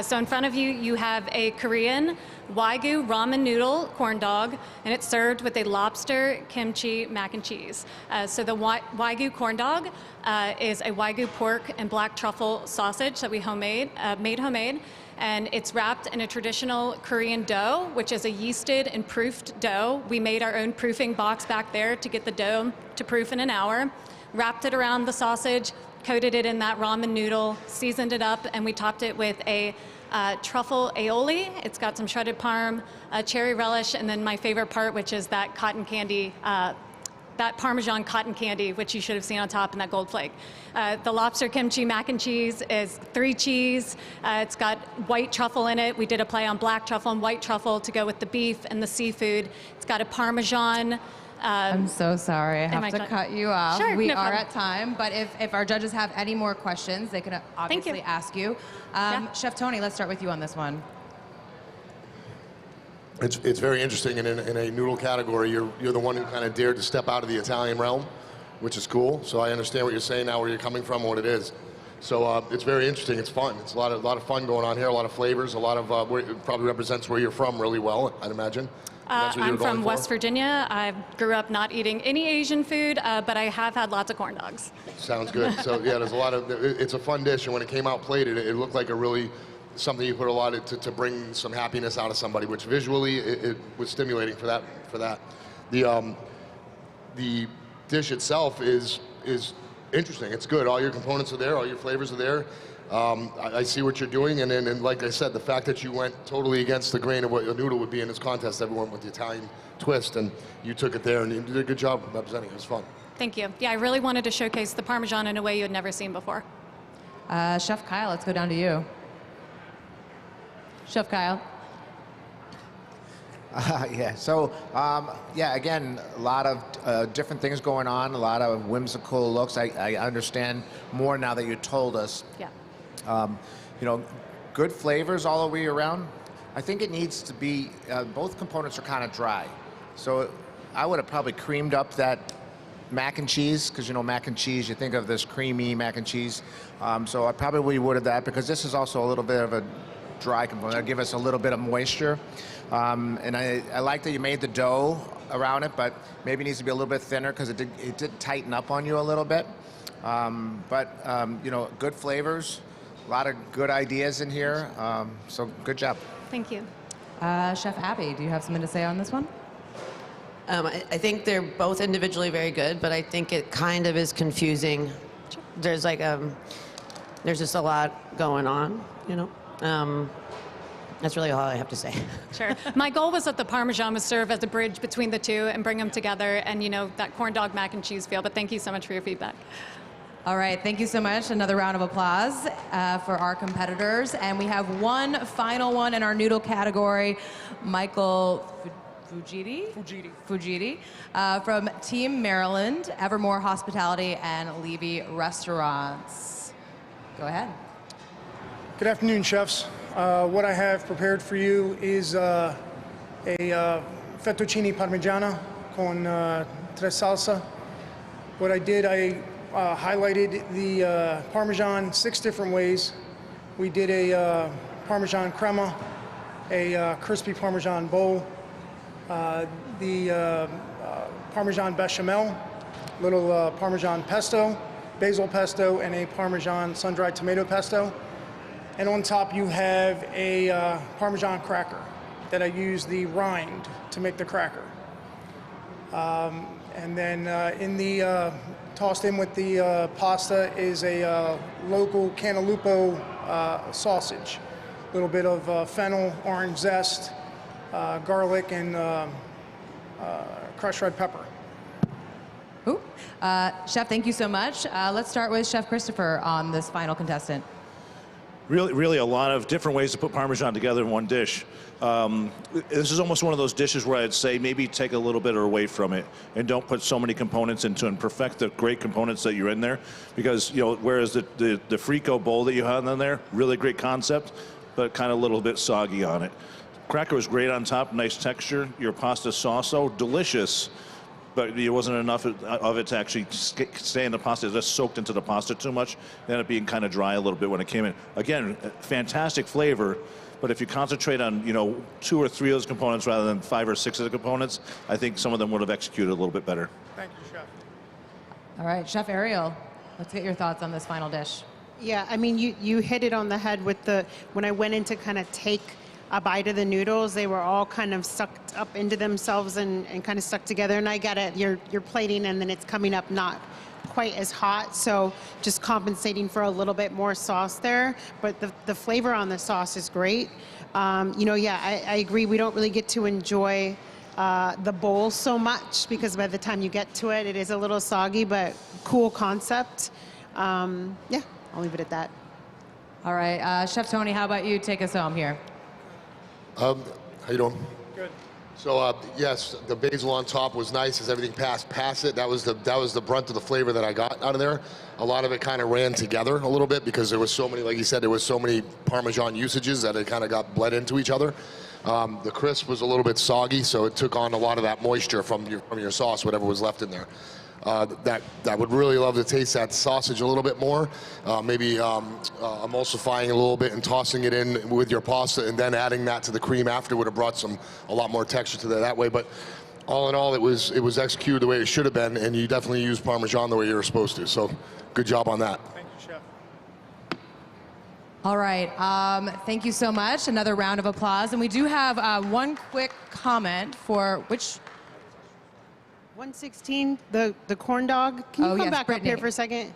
So in front of you, you have a Korean Wagyu ramen noodle corn dog, and it's served with a lobster kimchi mac and cheese. So the Wagyu corn dog is a Wagyu pork and black truffle sausage that we made homemade. And it's wrapped in a traditional Korean dough, which is a yeasted and proofed dough. We made our own proofing box back there to get the dough to proof in an hour. Wrapped it around the sausage, coated it in that ramen noodle, seasoned it up, and we topped it with a truffle aioli. It's got some shredded parm, cherry relish, and then my favorite part, which is that cotton candy that Parmesan cotton candy, which you should have seen on top in that gold flake. The lobster kimchi mac and cheese is 3 cheese. It's got white truffle in it. We did a play on black truffle and white truffle to go with the beef and the seafood. It's got a Parmesan. I'm so sorry. I have to done? cut you off. Sure, We no are problem. at time, but if our judges have any more questions, they can obviously ask you. Chef Tony, let's start with you on this one. It's very interesting, and in a noodle category, you're the one who kind of dared to step out of the Italian realm, which is cool. So I understand what you're saying now, where you're coming from, what it is. So it's very interesting. It's fun. It's a lot of fun going on here. A lot of flavors. A lot of it probably represents where you're from really well, I'd imagine. That's what I'm you're going from for? West Virginia. I grew up not eating any Asian food, but I have had lots of corn dogs. Sounds good. So yeah, there's a lot of. It's a fun dish, and when it came out plated, it looked like a really something you put a lot of, to bring some happiness out of somebody, which visually it was stimulating for that. The dish itself is interesting. It's good. All your components are there. All your flavors are there. I see what you're doing, and like I said, the fact that you went totally against the grain of what a noodle would be in this contest, everyone with the Italian twist, and you took it there, and you did a good job representing it. It was fun. Thank you. Yeah, I really wanted to showcase the Parmesan in a way you had never seen before. Chef Kyle, let's go down to you. Chef Kyle. Yeah, so, again, a lot of different things going on, a lot of whimsical looks. I understand more now that you told us. Yeah. Good flavors all the way around. I think it needs to be, both components are kind of dry. So I would have probably creamed up that mac and cheese, because mac and cheese, you think of this creamy mac and cheese. So I probably would have that, because this is also a little bit of a dry component. It'll give us a little bit of moisture. And I like that you made the dough around it, but maybe it needs to be a little bit thinner, because it did tighten up on you a little bit. Good flavors, a lot of good ideas in here. So good job. Thank you. Chef Abby, do you have something to say on this one? I think they're both individually very good, but I think it kind of is confusing. There's there's just a lot going on, That's really all I have to say. Sure. My goal was that the Parmesan would serve as a bridge between the two and bring them together and, that corn dog mac and cheese feel. But thank you so much for your feedback. All right, thank you so much. Another round of applause for our competitors. And we have one final one in our noodle category. Michael Fujiti from Team Maryland, Evermore Hospitality and Levy Restaurants. Go ahead. Good afternoon, chefs. What I have prepared for you is a fettuccine parmigiana con tres salsa. What I did, I highlighted the Parmesan 6 different ways. We did a Parmesan crema, a crispy Parmesan bowl, the Parmesan bechamel, little Parmesan pesto, basil pesto, and a Parmesan sun-dried tomato pesto. And on top you have a Parmesan cracker that I use the rind to make the cracker. And then tossed in with the pasta is a local cantaloupe sausage. A little bit of fennel, orange zest, garlic, and crushed red pepper. Ooh. Chef, thank you so much. Let's start with Chef Christopher on this final contestant. Really a lot of different ways to put Parmesan together in one dish. This is almost one of those dishes where I'd say maybe take a little bit away from it and don't put so many components into it, and perfect the great components that you're in there. Because, whereas the Frico bowl that you had in there, really great concept, but kind of a little bit soggy on it. Cracker was great on top, nice texture. Your pasta sauce, delicious. But it wasn't enough of it to actually stay in the pasta. It just soaked into the pasta too much. It ended up being kind of dry a little bit when it came in. Again, fantastic flavor, but if you concentrate on 2 or 3 of those components rather than 5 or 6 of the components, I think some of them would have executed a little bit better. Thank you, Chef. All right, Chef Ariel, let's get your thoughts on this final dish. Yeah, I mean, you hit it on the head with when I went in to kind of take a bite of the noodles, they were all kind of sucked up into themselves and kind of stuck together. And I get it, you're plating and then it's coming up not quite as hot, so just compensating for a little bit more sauce there. But the flavor on the sauce is great. I agree, we don't really get to enjoy the bowl so much because by the time you get to it, it is a little soggy, but cool concept. Yeah, I'll leave it at that. All right, Chef Tony, how about you take us home here? How you doing? Good. So yes, the basil on top was nice as everything passed it. That was the brunt of the flavor that I got out of there. A lot of it kind of ran together a little bit because there was so many, like you said, there was so many Parmesan usages that it kind of got bled into each other. The crisp was a little bit soggy, so it took on a lot of that moisture from your sauce, whatever was left in there. I would really love to taste that sausage a little bit more, maybe emulsifying a little bit and tossing it in with your pasta and then adding that to the cream after would have brought a lot more texture to that way. But all in all, it was executed the way it should have been, and you definitely used Parmesan the way you were supposed to. So good job on that. Thank you, Chef. All right, thank you so much. Another round of applause. And we do have one quick comment for which? 116, the corn dog. Can you come yes, back Brittany. up here for a second?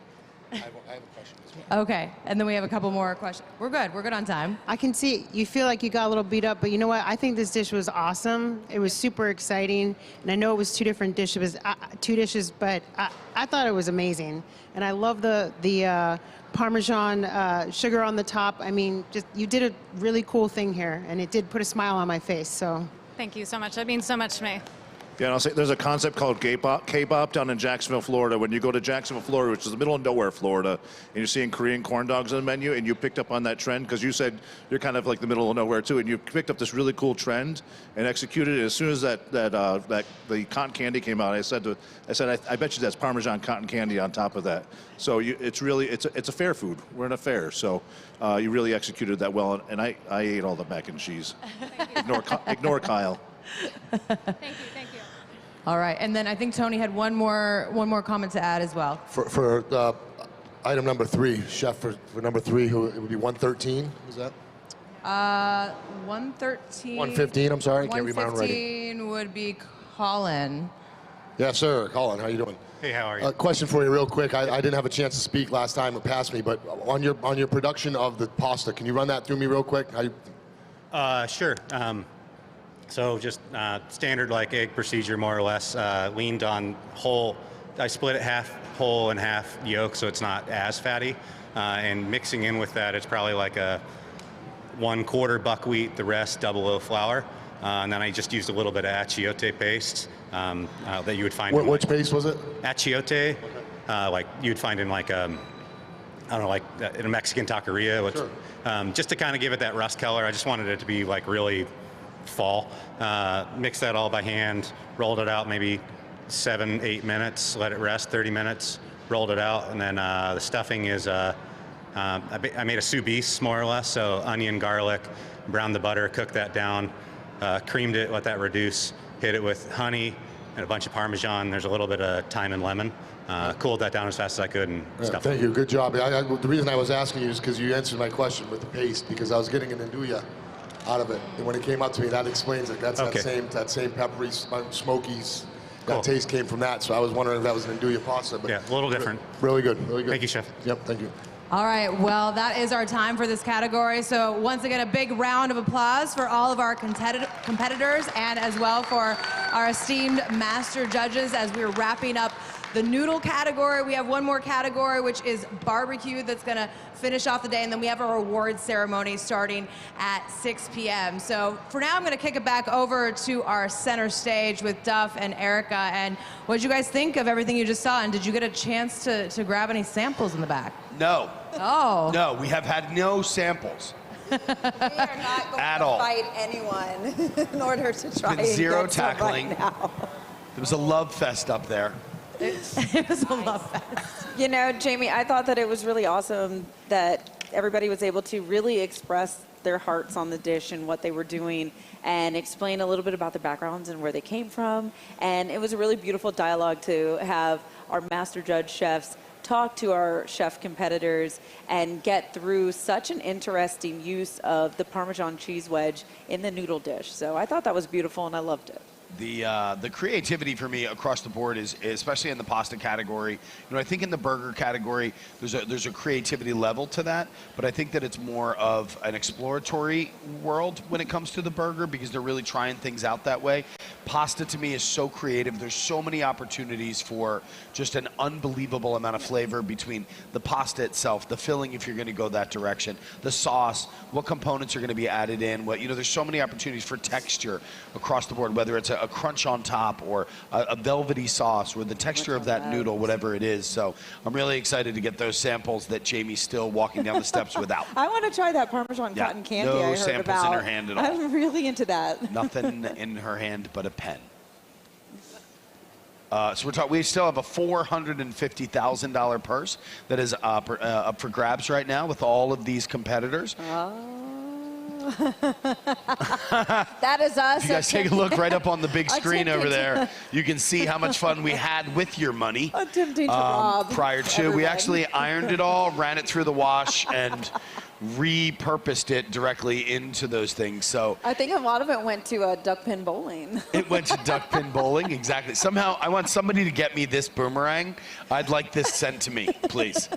I have a question as well. Okay, and then we have a couple more questions. We're good on time. I can see you feel like you got a little beat up, but you know what? I think this dish was awesome. It was super exciting, and I know it was two dishes, but I thought it was amazing. And I love the Parmesan sugar on the top. I mean, just you did a really cool thing here, and it did put a smile on my face. So Thank you so much. That means so much to me. Yeah, and I'll say there's a concept called K-pop down in Jacksonville, Florida. When you go to Jacksonville, Florida, which is the middle of nowhere, Florida, and you're seeing Korean corn dogs on the menu, and you picked up on that trend because you said you're kind of like the middle of nowhere too, and you picked up this really cool trend and executed it. As soon as the cotton candy came out, I said I bet you that's Parmesan cotton candy on top of that. So it's a fair food. We're in a fair, so you really executed that well, and I ate all the mac and cheese. Ignore Kyle. Thank you. All right, and then I think Tony had one more comment to add as well. For item number 3, Chef, for number 3, it would be 113. Is that? 113. 115. I'm sorry, I can't read my own writing. 115 would be Colin. Yes, sir. Colin, how you doing? Hey, how are you? Question for you, real quick. I didn't have a chance to speak last time; it passed me. But on your production of the pasta, can you run that through me real quick? Sure. So just standard like egg procedure, more or less. Leaned on whole. I split it half whole and half yolk, so it's not as fatty. And mixing in with that, it's probably like a 1/4 buckwheat, the rest double loaf flour. And then I just used a little bit of achiote paste that you would find. Which paste was it? Achiote, like you'd find in like I don't know, like in a Mexican taqueria. Which, sure. Just to kind of give it that rust color. I just wanted it to be like really fall. Mix that all by hand, rolled it out maybe 7-8 minutes, let it rest 30 minutes, rolled it out, and then the stuffing is, I made a sous vide more or less, so onion, garlic, browned the butter, cooked that down, creamed it, let that reduce, hit it with honey and a bunch of Parmesan. There's a little bit of thyme and lemon. Cooled that down as fast as I could and stuffed it. Thank you. Good job. The reason I was asking you is because you answered my question with the paste, because I was getting an andouille out of it, and when it came up to me, that explains it. That's Okay. that same peppery, smoky, Cool. that taste came from that. So I was wondering if that was an andouille pasta. But Yeah, a little different. Really good. Really good. Thank you, Chef. Yep. Thank you. All right, well, that is our time for this category. So once again, a big round of applause for all of our competitors and as well for our esteemed master judges as we're wrapping up the noodle category. We have one more category, which is barbecue, that's gonna finish off the day, and then we have a reward ceremony starting at 6 p.m. So for now, I'm gonna kick it back over to our center stage with Duff and Erica. And what did you guys think of everything you just saw? And did you get a chance to grab any samples in the back? No. Oh. No, we have had no samples. We are not going At to all. fight anyone in order to try been zero and get some tackling. right now. There was a love fest up there. It was a love fest. You know, Jamie, I thought that it was really awesome that everybody was able to really express their hearts on the dish and what they were doing and explain a little bit about their backgrounds and where they came from. And it was a really beautiful dialogue to have our master judge chefs talk to our chef competitors and get through such an interesting use of the Parmesan cheese wedge in the noodle dish. So I thought that was beautiful and I loved it. The creativity for me across the board is especially in the pasta category. You know, I think in the burger category there's a creativity level to that, but I think that it's more of an exploratory world when it comes to the burger because they're really trying things out that way. Pasta to me is so creative. There's so many opportunities for just an unbelievable amount of flavor between the pasta itself, the filling if you're going to go that direction, the sauce, what components are going to be added in. What, you know, there's so many opportunities for texture across the board, whether it's a crunch on top or a velvety sauce or the texture of that noodle, whatever it is. So I'm really excited to get those samples that Jamie's still walking down the steps without. I want to try that Parmesan cotton candy no I heard samples about. in her hand at all. I'm really into that. Nothing in her hand but a pen. So we still have a $450,000 purse that is up for grabs right now with all of these competitors. That is us. If you guys take a look right up on the big screen over there, you can see how much fun we had with your money Attempting to rob prior to. everyone. We actually ironed it all, ran it through the wash, and repurposed it directly into those things. So I think a lot of it went to duck pin bowling. it went to duck pin bowling, exactly. Somehow, I want somebody to get me this boomerang. I'd like this sent to me, please.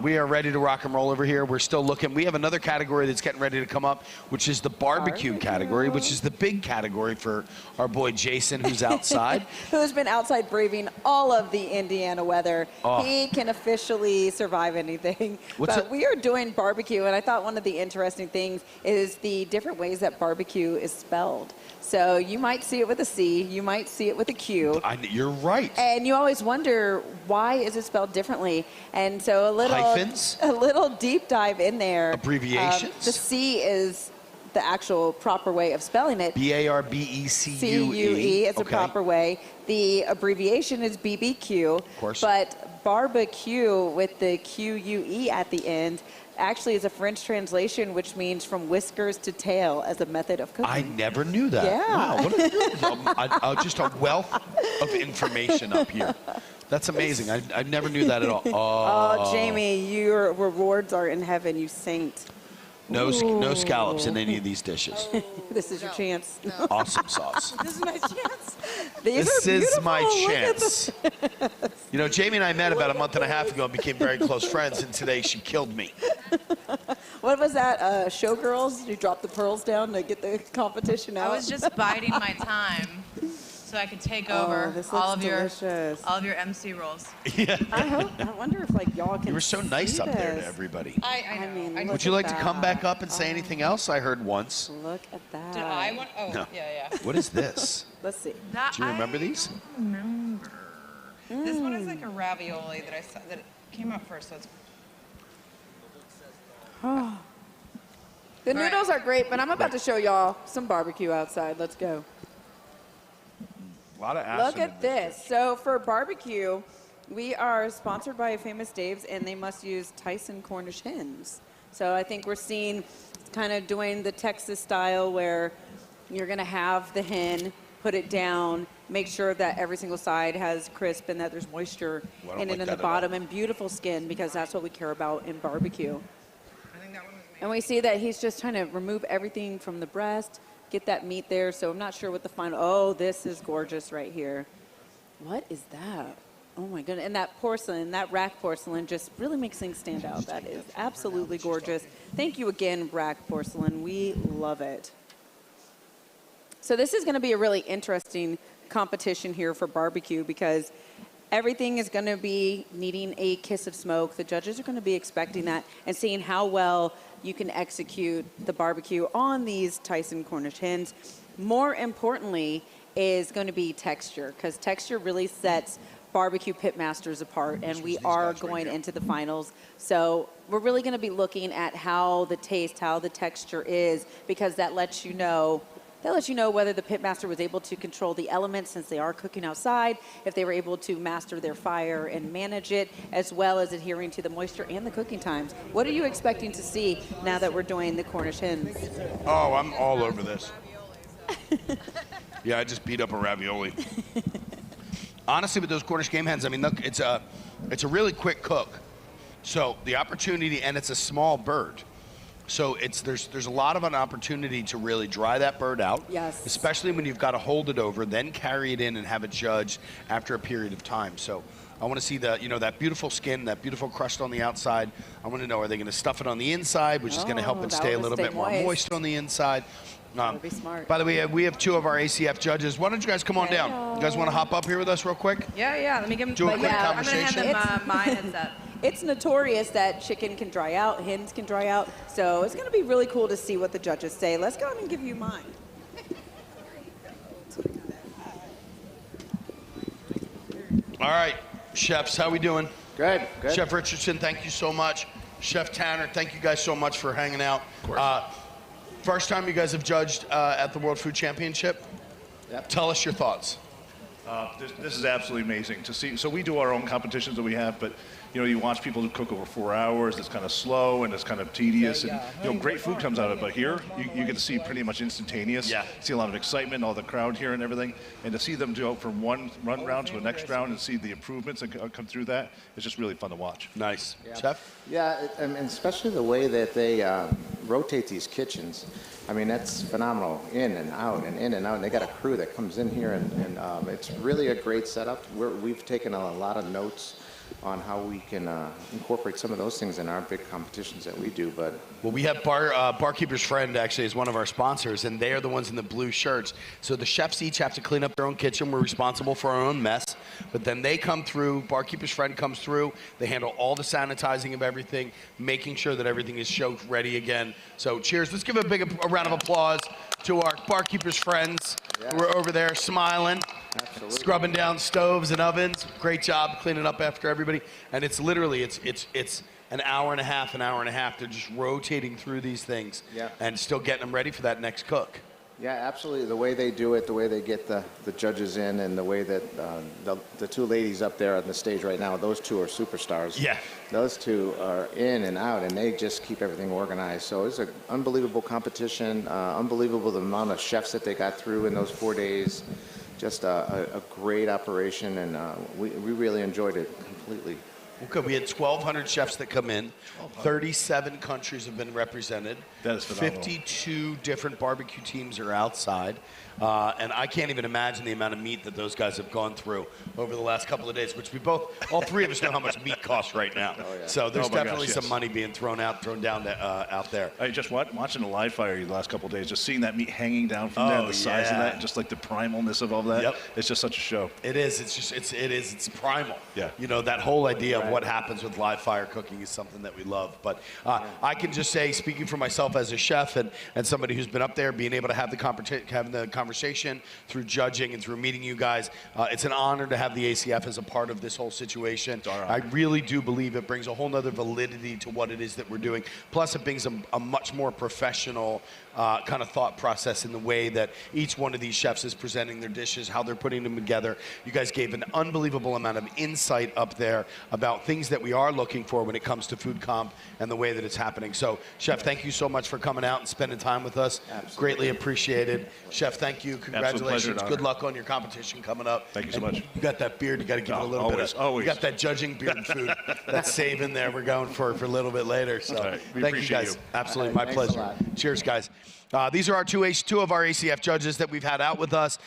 We are ready to rock and roll over here. We're still looking. We have another category that's getting ready to come up, which is the barbecue category, which is the big category for our boy Jason, who's outside. Who's been outside braving all of the Indiana weather. Oh. He can officially survive anything. But we are doing barbecue, and I thought one of the interesting things is the different ways that barbecue is spelled. So you might see it with a C, you might see it with a Q. You're right. And you always wonder, why is it spelled differently? And so Hyphens? a little deep dive in there. Abbreviations? The C is the actual proper way of spelling it. BARBECUE. C-U-E is a proper way. The abbreviation is BBQ. Of course. But barbecue with the QUE at the end actually is a French translation, which means from whiskers to tail as a method of cooking. I never knew that. Yeah. Wow, what just a wealth of information up here. That's amazing. I never knew that at all. Oh, Jamie, your rewards are in heaven, you saint. No scallops in any of these dishes. This is your chance. Awesome sauce. This is my chance. This is my Look at chance. You know, Jamie and I met about a month and a half ago and became very close friends, and today she killed me. What was that? Showgirls? You dropped the pearls down to get the competition out? I was just biding my time so I could take over this all looks of delicious. your MC roles. Yeah. I wonder if like y'all can. You were so nice see up there to this. everybody. I mean, Would you like to come back up and say anything else? I heard once. Look at that. Did I want? Oh, No. yeah. What is this? Let's see. Do you remember these? Remember. This one is like a ravioli that I saw that came out first, so it's. The noodles are great, but I'm about to show y'all some barbecue outside. Let's go. A lot of acid. Look at this. So for barbecue, we are sponsored by Famous Dave's, and they must use Tyson Cornish hens. So I think we're seeing kind of doing the Texas style where you're going to have the hen, put it down, make sure that every single side has crisp and that there's moisture Well, I don't in it like in that the at all. bottom, and beautiful skin, because that's what we care about in barbecue. And we see that he's just trying to remove everything from the breast, get that meat there. So I'm not sure what the final. Oh, this is gorgeous right here. What is that? Oh my goodness. And that porcelain, that rack porcelain just really makes things stand out. That is absolutely gorgeous. Thank you again, Rack Porcelain. We love it. So this is going to be a really interesting competition here for barbecue, because everything is going to be needing a kiss of smoke. The judges are going to be expecting that and seeing how well you can execute the barbecue on these Tyson Cornish hens. More importantly is going to be texture, because texture really sets barbecue pitmasters apart, and we are going into the finals. So we're really going to be looking at how the taste, how the texture is, because that lets you know whether the pitmaster was able to control the elements, since they are cooking outside, if they were able to master their fire and manage it, as well as adhering to the moisture and the cooking times. What are you expecting to see now that we're doing the Cornish hens? Oh, I'm all over this. Yeah, I just beat up a ravioli. Honestly, with those Cornish game hens, I mean, look, it's a really quick cook. So the opportunity, and it's a small bird. So there's a lot of an opportunity to really dry that bird out. Yes. Especially when you've got to hold it over, then carry it in and have it judged after a period of time. So I want to see the, that beautiful skin, that beautiful crust on the outside. I want to know, are they going to stuff it on the inside, which is going to help it that stay a would little stay bit more moist on the inside. Be smart. By the way, we have 2 of our ACF judges. Why don't you guys come on down? You guys want to hop up here with us real quick? Yeah. Let me give them. Do a quick I'm going to conversation. hand them my headset. It's notorious that chicken can dry out, hens can dry out, so it's going to be really cool to see what the judges say. Let's go ahead and give you mine. All right, chefs, how we doing? Good. Chef Richardson, thank you so much. Chef Tanner, thank you guys so much for hanging out. First time you guys have judged at the World Food Championship. Yep. Tell us your thoughts. This is absolutely amazing to see. So we do our own competitions that we have, but you watch people cook over 4 hours. It's kind of slow and it's kind of tedious, and great food comes out of it. But here, you get to see pretty much instantaneous. Yeah. See a lot of excitement, all the crowd here and everything, and to see them go from one run round to the next round and see the improvements that come through that, it's just really fun to watch. Nice, Yeah. Chef. Yeah, and especially the way that they rotate these kitchens. I mean, that's phenomenal. In and out and in and out. And they got a crew that comes in here, and it's really a great setup. We've taken a lot of notes on how we can incorporate some of those things in our big competitions that we do. But Well, we have Barkeeper's Friend actually is one of our sponsors, and they are the ones in the blue shirts. So the chefs each have to clean up their own kitchen. We're responsible for our own mess. But then they come through, Barkeeper's Friend comes through, they handle all the sanitizing of everything, making sure that everything is show ready again. So cheers. Let's give a round of applause to our Barkeeper's Friends who are over there smiling. Absolutely. Scrubbing down stoves and ovens. Great job cleaning up after everybody. And it's literally, it's an hour and a half. They're just rotating through these things and still getting them ready for that next cook. yeah, absolutely. The way they do it, the way they get the judges in, and the way that the 2 ladies up there on the stage right now, those 2 are superstars. Yeah. Those 2 are in and out, and they just keep everything organized. So it's an unbelievable competition, unbelievable the amount of chefs that they got through in those 4 days. Just a great operation, and we really enjoyed it completely. Okay, we had 1,200 chefs that come in. 37 countries have been represented. That is phenomenal. 52 different barbecue teams are outside. And I can't even imagine the amount of meat that those guys have gone through over the last couple of days, which all 3 of us know how much meat costs right now. So there's definitely some money being thrown down out there. Just watching the live fire the last couple of days, just seeing that meat hanging down from there, the size of that, just like the primalness of all that. It's just such a show. It is. It's primal. Yeah. That whole idea of what happens with live fire cooking is something that we love. But I can just say, speaking for myself as a chef and somebody who's been up there, being able to have the conversation through judging and through meeting you guys, it's an honor to have the ACF as a part of this whole situation. I really do believe it brings a whole nother validity to what it is that we're doing. Plus, it brings a much more professional kind of thought process in the way that each one of these chefs is presenting their dishes, how they're putting them together. You guys gave an unbelievable amount of insight up there about things that we are looking for when it comes to food comp and the way that it's happening. So, Chef, thank you so much for coming out and spending time with us. Absolutely. Greatly appreciated. Chef, thank you. Congratulations. Pleasure, Good luck on your competition coming up. Thank you so And much. You got that beard. You got to give it a little bit of. Always. You got that judging beard food. That's saving there. We're going for a little bit later. So, All right. We thank you appreciate guys. you. Absolutely, All my right, thanks a pleasure. lot. Cheers, guys. These are our two of our ACF judges that we've had out with us,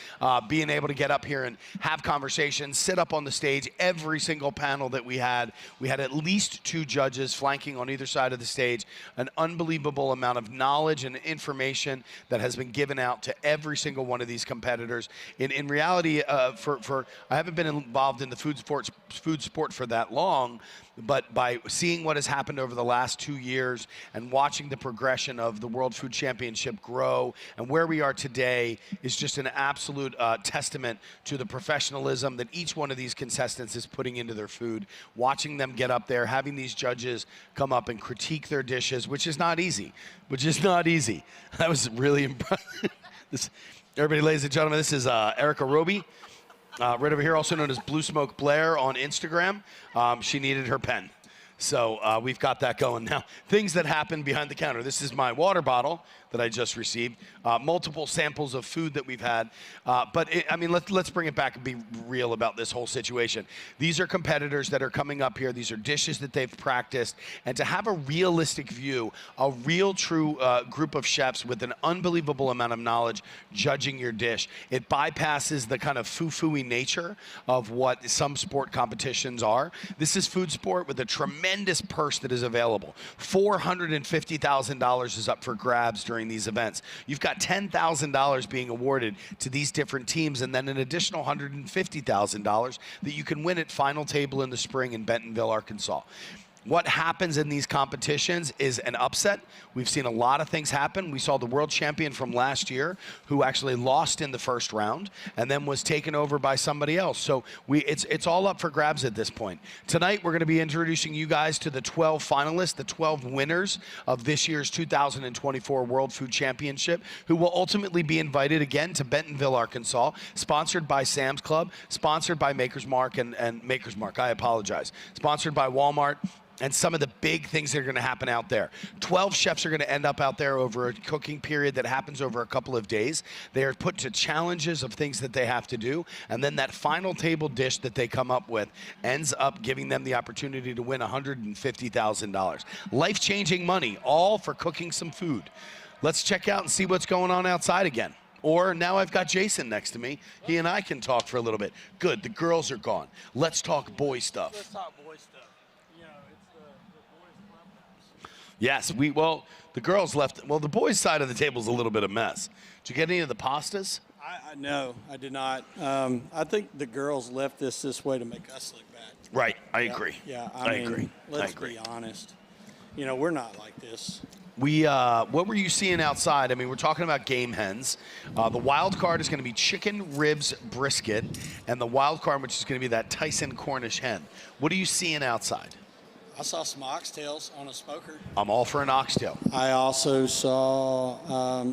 being able to get up here and have conversations, sit up on the stage. Every single panel that we had at least 2 judges flanking on either side of the stage. An unbelievable amount of knowledge and information that has been given out to every single one of these competitors. In reality, I haven't been involved in the food sport for that long, but by seeing what has happened over the last 2 years and watching the progression of the World Food Championship grow and where we are today is just an absolute testament to the professionalism that each one of these contestants is putting into their food. Watching them get up there, having these judges come up and critique their dishes, which is not easy. That was really impressive. Everybody, ladies and gentlemen, this is Erica Roby. Right over here, also known as Blue Smoke Blair on Instagram. She needed her pen. So we've got that going now. Things that happen behind the counter. This is my water bottle. that I just received, multiple samples of food that we've had. I mean, let's bring it back and be real about this whole situation. These are competitors that are coming up here. These are dishes that they've practiced. And to have a realistic view, a real true group of chefs with an unbelievable amount of knowledge judging your dish, it bypasses the kind of foo-foo-y nature of what some sport competitions are. This is food sport with a tremendous purse that is available. $450,000 is up for grabs during these events. You've got $10,000 being awarded to these different teams, and then an additional $150,000 that you can win at Final Table in the spring in Bentonville, Arkansas. What happens in these competitions is an upset. We've seen a lot of things happen. We saw the world champion from last year who actually lost in the first round and then was taken over by somebody else. So it's all up for grabs at this point. Tonight, we're going to be introducing you guys to the 12 finalists, the 12 winners of this year's 2024 World Food Championship, who will ultimately be invited again to Bentonville, Arkansas, sponsored by Sam's Club, sponsored by Maker's Mark and Maker's Mark, I apologize, sponsored by Walmart, and some of the big things that are going to happen out there. 12 chefs are going to end up out there over a cooking period that happens over a couple of days. They are put to challenges of things that they have to do, and then that final table dish that they come up with ends up giving them the opportunity to win $150,000. Life-changing money, all for cooking some food. Let's check out and see what's going on outside again. Or now I've got Jason next to me. He and I can talk for a little bit. Good, the girls are gone. Let's talk boy stuff. Let's talk boy stuff. Yes, the girls left. Well, the boys' side of the table is a little bit of mess. Did you get any of the pastas? No, I did not. I think the girls left this way to make us look bad. Right, I agree. Yeah, I agree. Let's be honest. We're not like this. What were you seeing outside? I mean, we're talking about game hens. The wild card is going to be chicken ribs brisket, and the wild card, which is going to be that Tyson Cornish hen. What are you seeing outside? I saw some oxtails on a smoker. I'm all for an oxtail. I also saw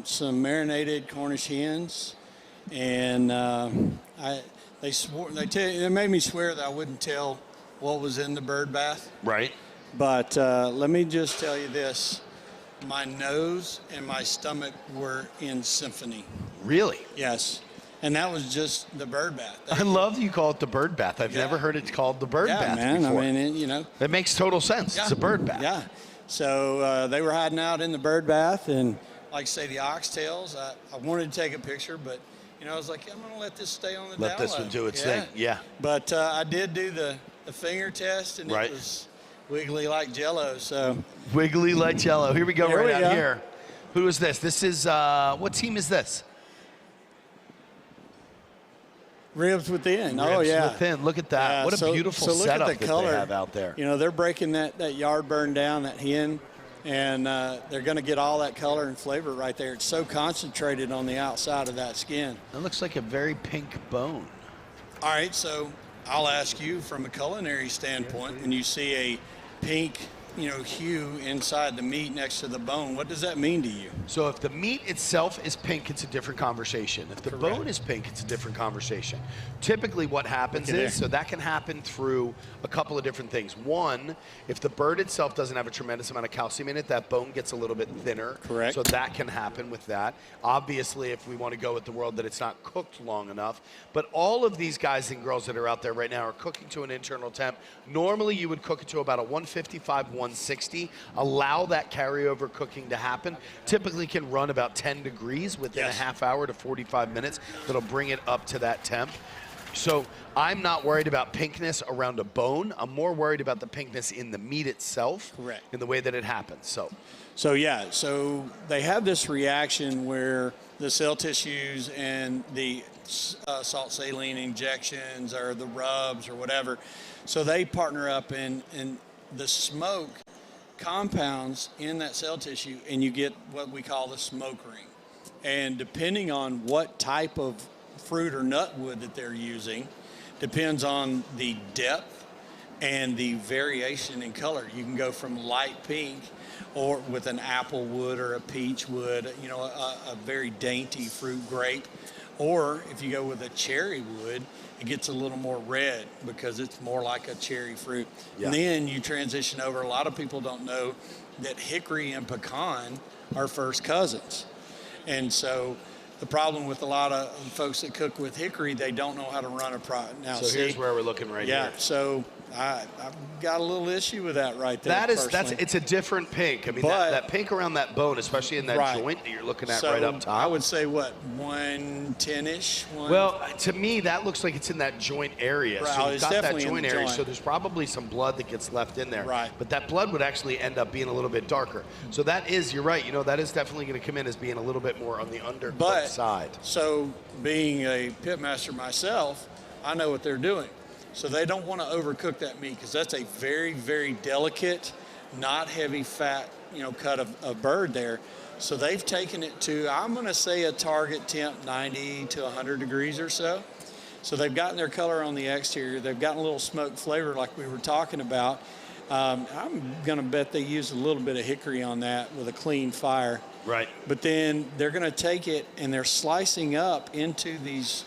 some marinated Cornish hens, and they made me swear that I wouldn't tell what was in the bird bath. Right. But let me just tell you this: my nose and my stomach were in symphony. Really? Yes. And that was just the bird bath. I love that you call it the bird bath. I've never heard it called the bird bath before. I mean, It makes total sense. Yeah. It's a bird bath. Yeah. So they were hiding out in the bird bath, and like I say, the oxtails, I wanted to take a picture, but, I was like, I'm going to let this stay on the download. Let this one do its thing. Yeah. But I did do the finger test, and it was wiggly like Jell-O. So. Wiggly like Jell-O. Here we go, Here right we out go. here. Who is this? This is, what team is this? Ribs within. Oh, Ribs yeah. within. Look at that. What a beautiful look setup at the that color. they have out there. They're breaking that yard burn down, that hen, and they're going to get all that color and flavor right there. It's so concentrated on the outside of that skin. That looks like a very pink bone. All right, so I'll ask you from a culinary standpoint, when you see a pink hue inside the meat next to the bone, what does that mean to you? So if the meat itself is pink, it's a different conversation. If the bone is pink, it's a different conversation. Typically what happens is, so that can happen through a couple of different things. One, if the bird itself doesn't have a tremendous amount of calcium in it, that bone gets a little bit thinner. Correct. So that can happen with that. Obviously, if we want to go with the world that it's not cooked long enough. But all of these guys and girls that are out there right now are cooking to an internal temp. Normally, you would cook it to about a 155, 160. Allow that carryover cooking to happen. Typically can run about 10 degrees within a half hour to 45 minutes. That'll bring it up to that temp. So I'm not worried about pinkness around a bone. I'm more worried about the pinkness in the meat itself. Correct. In the way that it happens. So they have this reaction where the cell tissues and the salt saline injections or the rubs or whatever, so they partner up and the smoke compounds in that cell tissue, and you get what we call the smoke ring. And depending on what type of fruit or nut wood that they're using, depends on the depth and the variation in color. You can go from light pink or with an apple wood or a peach wood, a very dainty fruit grape, Or if you go with a cherry wood, it gets a little more red because it's more like a cherry fruit. Yeah. And then you transition over. A lot of people don't know that hickory and pecan are first cousins. And so the problem with a lot of folks that cook with hickory, they don't know how to run a product. Now, So here's where we're looking right here. Yeah, so I've got a little issue with that right there. It's a different pink. I mean, But- that pink around that bone, especially in that Right. joint that you're looking at So right up top. I would say what, 110-ish? Well, to me, that looks like it's in that joint area. Right, So you've it's got that definitely in joint the area, joint. so there's probably some blood that gets left in there. Right. But that blood would actually end up being a little bit darker. So that is, you're right, that is definitely going to come in as being a little bit more on the undercooked But, side. so being a pitmaster myself, I know what they're doing. So they don't want to overcook that meat because that's a very, very delicate, not heavy fat, cut of bird there. So they've taken it to, I'm going to say, a target temp 90 to 100 degrees or so. So they've gotten their color on the exterior. They've gotten a little smoked flavor like we were talking about. I'm going to bet they use a little bit of hickory on that with a clean fire. Right. But then they're going to take it and they're slicing up into these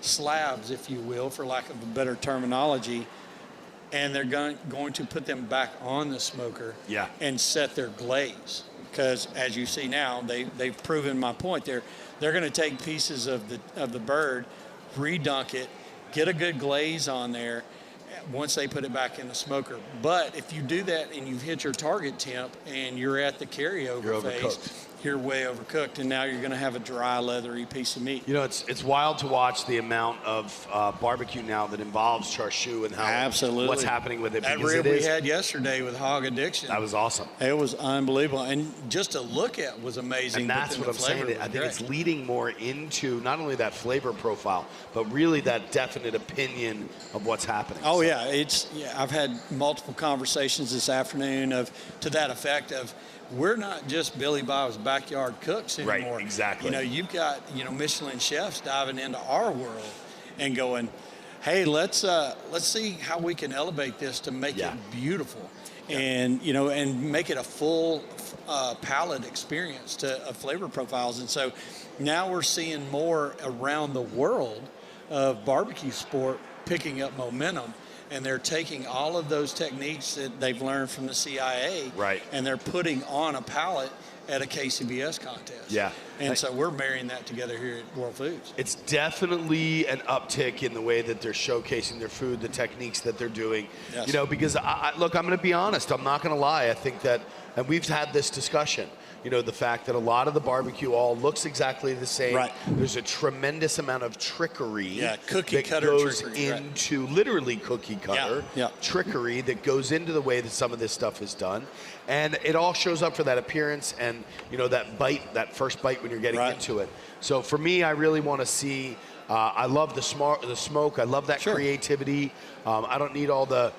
slabs, if you will, for lack of a better terminology, and they're going to put them back on the smoker and set their glaze. Because as you see now, they've proven my point there. They're going to take pieces of the bird, redunk it, get a good glaze on there once they put it back in the smoker. But if you do that and you've hit your target temp and you're at the carryover phase, you're way overcooked, and now you're going to have a dry, leathery piece of meat. It's wild to watch the amount of barbecue now that involves char siu and how Absolutely what's happening with it. That because rib it we is, had yesterday with Hog Addiction. That was awesome. It was unbelievable, and just to look at was amazing. And but that's then what the I'm saying. flavor I was think it's great. leading more into not only that flavor profile, but really that definite opinion of what's happening. Oh yeah, I've had multiple conversations this afternoon to that effect of, we're not just Billy Bob's backyard cooks anymore. Right, exactly. You've got Michelin chefs diving into our world and going, hey, let's see how we can elevate this to make it beautiful, and and make it a full palate experience of flavor profiles. And so now we're seeing more around the world of barbecue sport picking up momentum. And they're taking all of those techniques that they've learned from the CIA, and they're putting on a palette at a KCBS contest. Yeah. And so we're marrying that together here at World Foods. It's definitely an uptick in the way that they're showcasing their food, the techniques that they're doing. Yes. Because look, I'm going to be honest. I'm not going to lie. I think that, and we've had this discussion, the fact that a lot of the barbecue all looks exactly the same. Right. There's a tremendous amount of trickery cookie that cutter goes trickery, right. into literally cookie cutter trickery that goes into the way that some of this stuff is done. And it all shows up for that appearance and, that bite, that first bite when you're getting into it. So for me, I really want to see, I love the smoke. I love that creativity. I don't need all the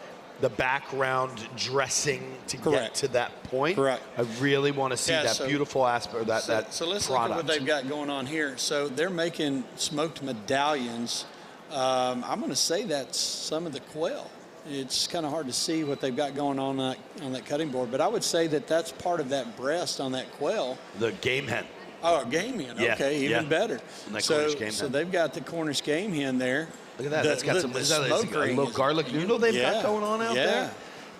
background dressing to get to that point. Correct. I really want to see that so- beautiful aspect of that So let's product. look at what they've got going on here. So they're making smoked medallions. I'm going to say that's some of the quail. It's kind of hard to see what they've got going on that cutting board, but I would say that that's part of that breast on that quail. The game hen. Oh, a game hen. Yeah, Okay, even yeah. better. And that So, Cornish game so hen. they've got the Cornish game hen there. Look at that. That's got some smoke a ring little is- garlic noodle they've got Yeah, going on out yeah. there.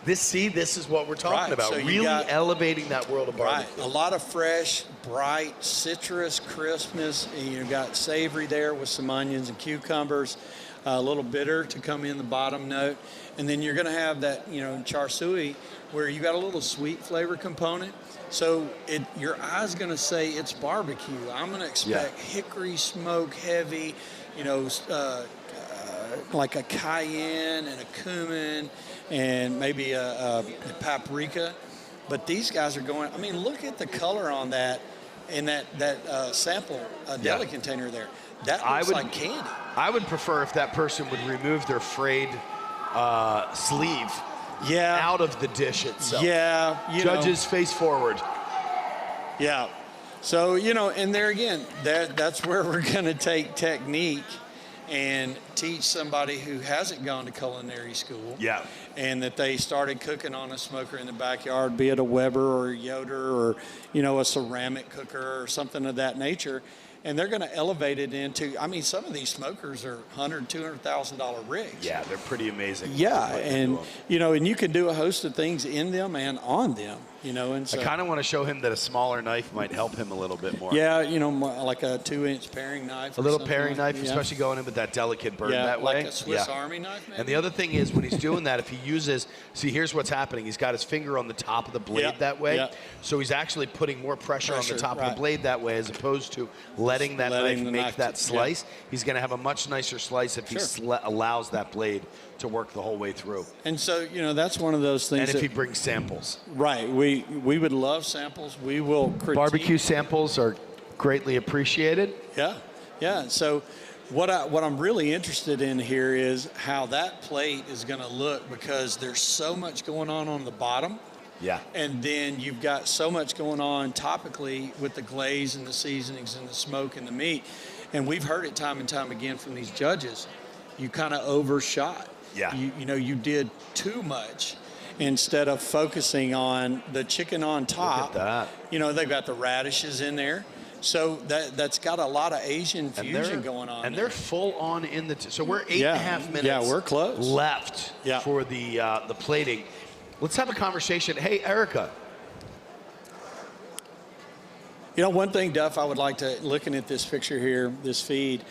This is what we're talking Right, about. so you Really got- elevating that world of barbecue. Right, a lot of fresh, bright, citrus crispness. And you got savory there with some onions and cucumbers, a little bitter to come in the bottom note. And then you're going to have that, char siu, where you got a little sweet flavor component. So your eye's going to say it's barbecue. I'm going to expect hickory smoke heavy, like a cayenne and a cumin and maybe a paprika. But these guys are going, look at the color on that in that sample deli container there. That looks like candy. I would prefer if that person would remove their frayed sleeve out of the dish itself. Yeah. Judges face forward. Yeah. So, and there again, that's where we're going to take technique and teach somebody who hasn't gone to culinary school. Yeah. And that they started cooking on a smoker in the backyard, be it a Weber or a Yoder or, a ceramic cooker or something of that nature. and they're going to elevate it into, I mean, some of these smokers are $100,000, $200,000 rigs. Yeah, they're pretty amazing. Yeah, What they and do. you know, and you can do a host of things in them and on them, you know, and so. I kind of want to show him that a smaller knife might help him a little bit more. Yeah, you know, like a 2-inch paring knife. A or little something paring like- knife, yeah. especially going in with that delicate burn Yeah, that like way. a Swiss Army knife, maybe? And the other thing is when he's doing that, if he uses, see, here's what's happening. He's got his finger on the top of the blade Yeah, that way. yeah. So he's actually putting more pressure on the top of right. the blade that way as opposed to letting that Letting knife the make knife that to- slice. He's going to have a much nicer slice if Sure. he allows that blade to work the whole way through. And so, you know, that's one of those things. And if that- he brings samples. Right. We would love samples. We will critique. Barbecue samples are greatly appreciated. Yeah. Yeah. So what I'm really interested in here is how that plate is going to look, because there's so much going on the bottom. Yeah. And then you've got so much going on topically with the glaze and the seasonings and the smoke and the meat. And we've heard it time and time again from these judges. You kind of overshot. Yeah. You know, you did too much instead of focusing on the chicken on top. Look at that. You know, they've got the radishes in there. So that's got a lot of Asian And fusion going on. And there. they're full on in the. So we're 8.5 Yeah. minutes. Yeah, we're close. Left Yeah. for the plating. Let's have a conversation. Hey, Erica. You know, one thing, Duff, I would like to, looking at this picture here, this feed,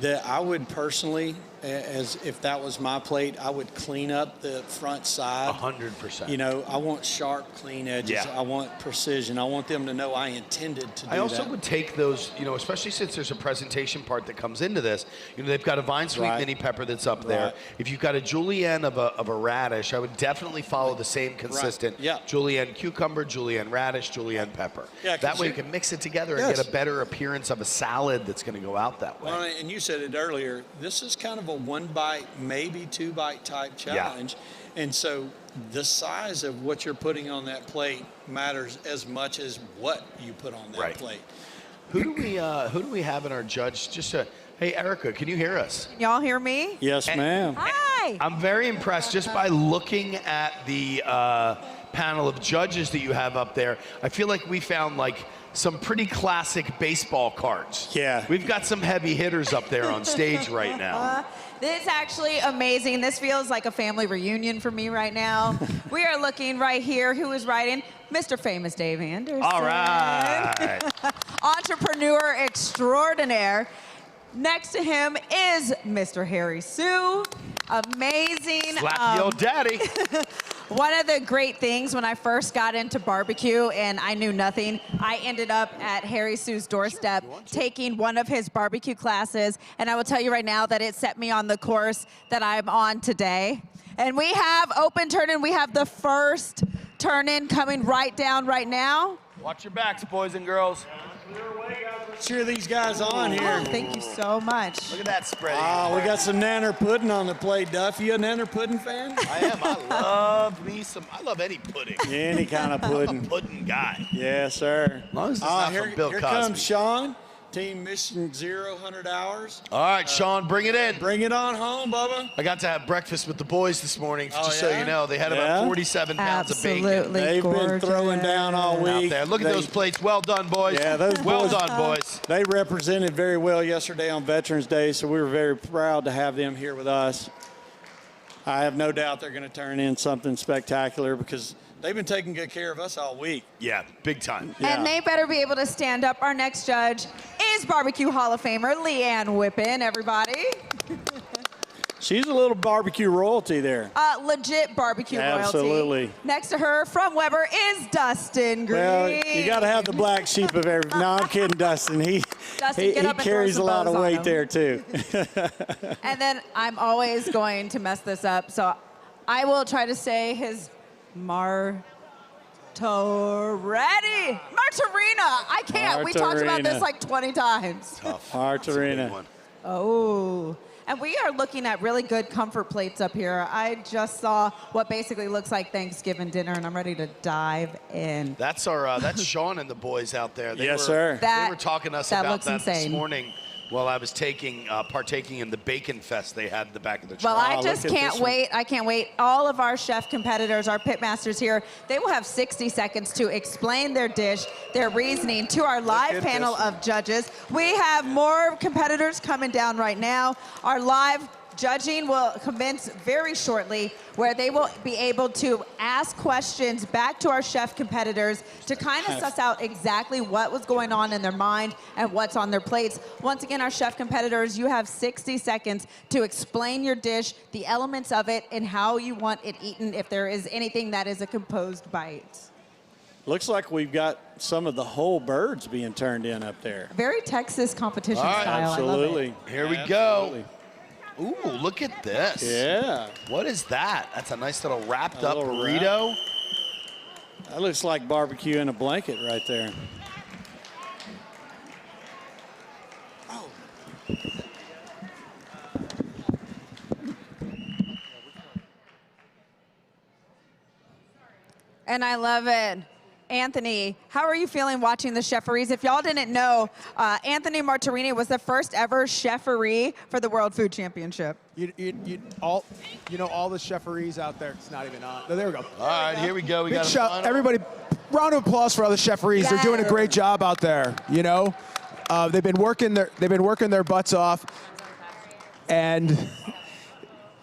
that I would personally, as if that was my plate, I would clean up the front side. 100%. You know, I want sharp, clean edges. Yeah. I want precision. I want them to know I intended to do I also that. would take those, you know, especially since there's a presentation part that comes into this. You know, they've got a vine sweet Right. mini pepper that's up there. Right. If you've got a julienne of a radish, I would definitely follow the same consistent Yeah. julienne cucumber, julienne radish, julienne pepper. Yeah, that 'cause way you you- can mix it together and Yes. get a better appearance of a salad that's going to go out that way. Well, and you said it earlier, this is kind of a 1-bite, maybe 2-bite type challenge. And so the size of what you're putting on that plate matters as much as what you put on that Right. plate. Who do we have in our judge? Hey, Erica, can you hear us? Y'all hear me? Yes, ma'am. Hi. I'm very impressed just by looking at the panel of judges that you have up there. I feel like we found like some pretty classic baseball cards. Yeah. We've got some heavy hitters up there on stage right now. This is actually amazing. This feels like a family reunion for me right now. We are looking right here. Who is writing? Mr. Famous Dave Anderson. All right. Entrepreneur extraordinaire. Next to him is Mr. Harry Sue. Amazing. Slap your daddy. One of the great things when I first got into barbecue and I knew nothing, I ended up at Harry Sue's doorstep taking one of his barbecue classes. And I will tell you right now that it set me on the course that I'm on today. And we have open turn-in. We have the first turn-in coming right down right now. Watch your backs, boys and girls. Cheer these guys on here. Oh, thank you so much. Look at that spread. Oh, we got some nanner pudding on the plate, Duff. You a nanner pudding fan? I am. I love any pudding. Any kind of pudding. I'm a pudding guy. Yes, sir. As long as it's not here, from Bill here Cosby. comes Sean. Team Mission 0, 100 hours. All right, Sean, bring it in. Bring it on home, Bubba. I got to have breakfast with the boys this morning, Oh, just so yeah? you know. They had Yeah? about 47 pounds of bacon. Absolutely They've been throwing down all Out week. there. Look at They- those plates. Well done, boys. Yeah, those well boys- done, boys. They represented very well yesterday on Veterans Day, so we were very proud to have them here with us. I have no doubt they're going to turn in something spectacular because they've been taking good care of us all week. Yeah, big time. And they better be able to stand up. Our next judge is Barbecue Hall of Famer Leanne Whippen, everybody. She's a little barbecue royalty there. Legit barbecue royalty. Absolutely. Next to her from Weber is Dustin Green. Well, you got to have the black sheep of every. No, I'm kidding, Dustin. Dustin, he get up and throw carries a some lot of bows on weight him. there too. And then I'm always going to mess this up, so I will try to say his Martorelli. Martorina. I can't. We talked about Martorina. this like 20 times. Martorina. Oh. And we are looking at really good comfort plates up here. I just saw what basically looks like Thanksgiving dinner, and I'm ready to dive in. That's our. That's Sean and the boys out there. Yes, sir. They were talking to us That about looks that this insane. morning while I was partaking in the bacon fest they had in the back of the truck. Well, I just can't wait. I can't wait. All of our chef competitors, our pit masters here, they will have 60 seconds to explain their dish, their reasoning to our live panel of judges. We have more competitors coming down right now. Our live judging will commence very shortly, where they will be able to ask questions back to our chef competitors to kind of suss out exactly what was going on in their mind and what's on their plates. Once again, our chef competitors, you have 60 seconds to explain your dish, the elements of it, and how you want it eaten, if there is anything that is a composed bite. Looks like we've got some of the whole birds being turned in up there. Very Texas competition style. Absolutely. I love it. Here we go. Ooh, look at this. Yeah. What is that? That's a nice little wrapped up little burrito. That looks like barbecue in a blanket right there. Oh. And I love it. Anthony, how are you feeling watching the Chefferees? If y'all didn't know, Anthony Martarini was the first ever Chefferee for the World Food Championship. All the Chefferees out there. It's not even on. There we go. All right, here we go. We got everybody. Round of applause for all the Chefferees. They're doing a great job out there. You know, they've been working their butts off, and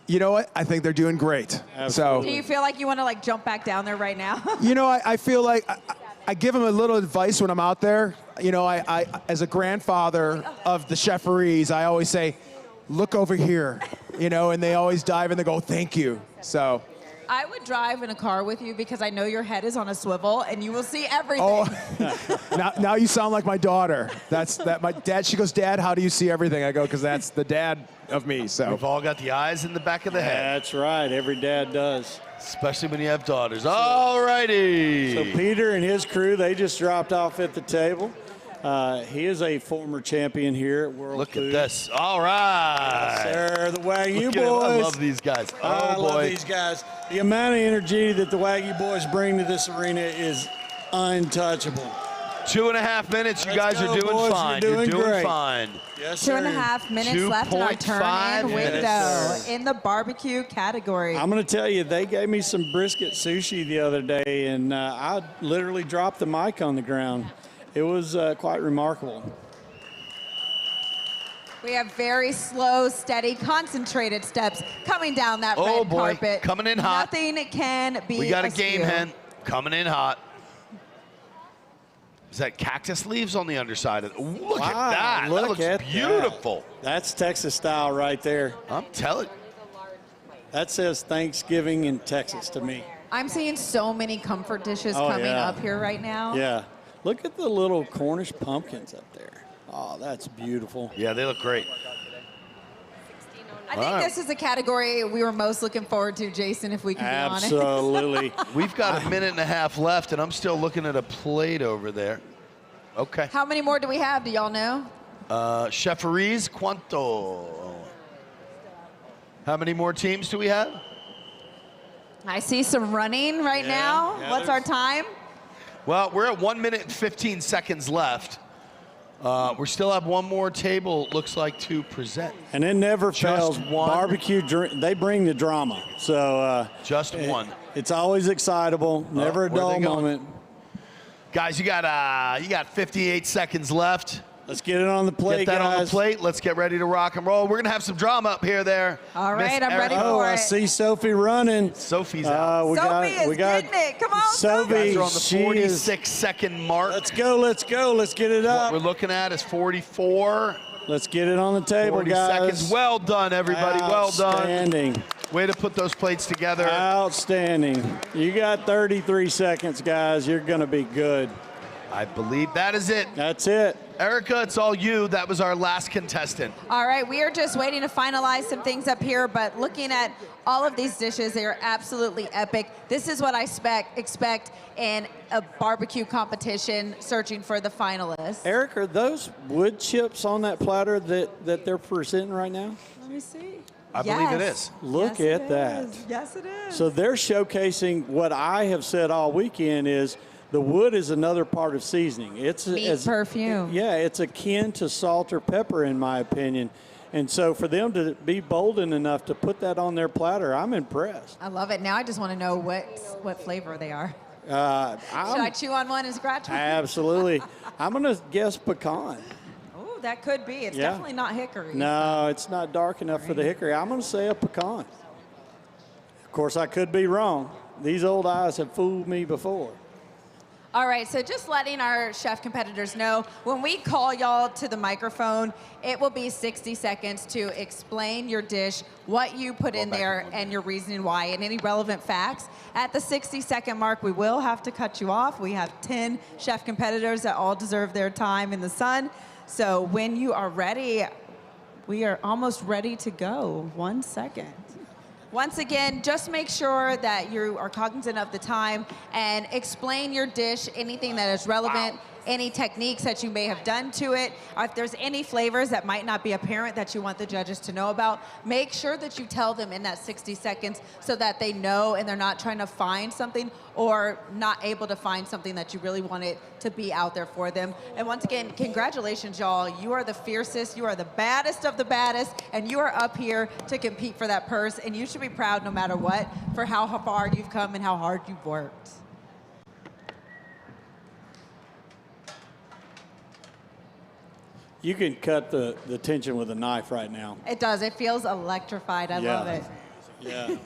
you know what? I think they're doing great. So, do you feel like you want to like jump back down there right now? you know, I feel like I give them a little advice when I'm out there. You know, I as a grandfather of the Chefferees, I always say, look over here, you know, and they always dive and they go, thank you. So. I would drive in a car with you because I know your head is on a swivel and you will see everything. Oh, now you sound like my daughter. My dad, she goes, Dad, how do you see everything? I go, because that's the dad of me, so. We've all got the eyes in the back of the head. That's right, every dad does. Especially when you have daughters. All righty. So Peter and his crew, they just dropped off at the table. He is a former champion here at World Food. Look at this. All right. Yes, sir, the Wagyu Look at boys. him. I love these guys. I Oh, love boy. these guys. The amount of energy that the Wagyu boys bring to this arena is untouchable. 2.5 minutes. You guys are doing boys. fine. You're You're doing doing great. fine. Yes, 2.5 minutes left in our 2.5 turn-in window minutes. in the barbecue category. I'm going to tell you, they gave me some brisket sushi the other day, and I literally dropped the mic on the ground. It was quite remarkable. We have very slow, steady, concentrated steps coming down that Oh, red boy. carpet. Coming in hot. Nothing can be We got a askew. game hen coming in hot. Is that cactus leaves on the underside of it? Look at Wow, that. look That looks at beautiful. that. That's Texas style right there. I'm telling you. That says Thanksgiving in Texas to me. I'm seeing so many comfort dishes Oh, coming yeah. up here right now. Yeah. Look at the little Cornish pumpkins up there. Oh, that's beautiful. Yeah, they look great. I think this is a category we were most looking forward to, Jason, if we can be honest. Absolutely. We've got a minute and a half left, and I'm still looking at a plate over there. Okay. How many more do we have? Do y'all know? Chefferees, cuánto? How many more teams do we have? I see some running right Yeah, now. yeah, What's our time? Well, we're at 1 minute and 15 seconds left. We still have one more table, it looks like, to present. And it never Just fails. one. Barbecue, they bring the drama. So just one. It's always excitable, never a where are dull they going? moment. Guys, you got 58 seconds left. Let's get it on the plate, Get that on the guys. plate. Let's get ready to rock and roll. We're going to have some drama up here there. All Miss right, I'm ready Erica. Oh, for I it. see Sophie running. Sophie's out. We Sophie got getting it. Come on, Sophie. Guys are on the she is- 46-second mark. Let's go, let's go. Let's get it What up. we're looking at is 44. Let's get it on the table, 40 guys. seconds. Well done, everybody. Well done. Outstanding. Way to put those plates together. Outstanding. You got 33 seconds, guys. You're going to be good. I believe that is it. That's it. Erica, it's all you. That was our last contestant. All right, we are just waiting to finalize some things up here, but looking at all of these dishes, they are absolutely epic. This is what I expect in a barbecue competition, searching for the finalists. Eric, are those wood chips on that platter that they're presenting right now? Let me see. I believe it is. Look Yes, at it that. is. Yes, it is. So they're showcasing what I have said all weekend is The wood is another part of seasoning. It's Meat perfume. Yeah, it's akin to salt or pepper, in my opinion. And so for them to be bold enough to put that on their platter, I'm impressed. I love it. Now I just want to know what flavor they are. Should I'm- I chew on one and scratch one? Absolutely. I'm going to guess pecan. Ooh, that could be. It's Yeah. definitely not hickory. No, it's not dark enough for the hickory. I'm going to say a pecan. Of course, I could be wrong. These old eyes have fooled me before. All right, so just letting our chef competitors know, when we call y'all to the microphone, it will be 60 seconds to explain your dish, what you put in there, and your reasoning why, and any relevant facts. At the 60-second mark, we will have to cut you off. We have 10 chef competitors that all deserve their time in the sun. So when you are ready, we are almost ready to go. 1 second. Once again, just make sure that you are cognizant of the time and explain your dish, anything that is relevant, any techniques that you may have done to it. Or if there's any flavors that might not be apparent that you want the judges to know about, make sure that you tell them in that 60 seconds so that they know and they're not trying to find something or not able to find something that you really want it to be out there for them. And once again, congratulations, y'all. You are the fiercest, you are the baddest of the baddest, and you are up here to compete for that purse, and you should be proud no matter what for how far you've come and how hard you've worked. You can cut the tension with a knife right now. It does. It feels electrified. I love it. Yeah.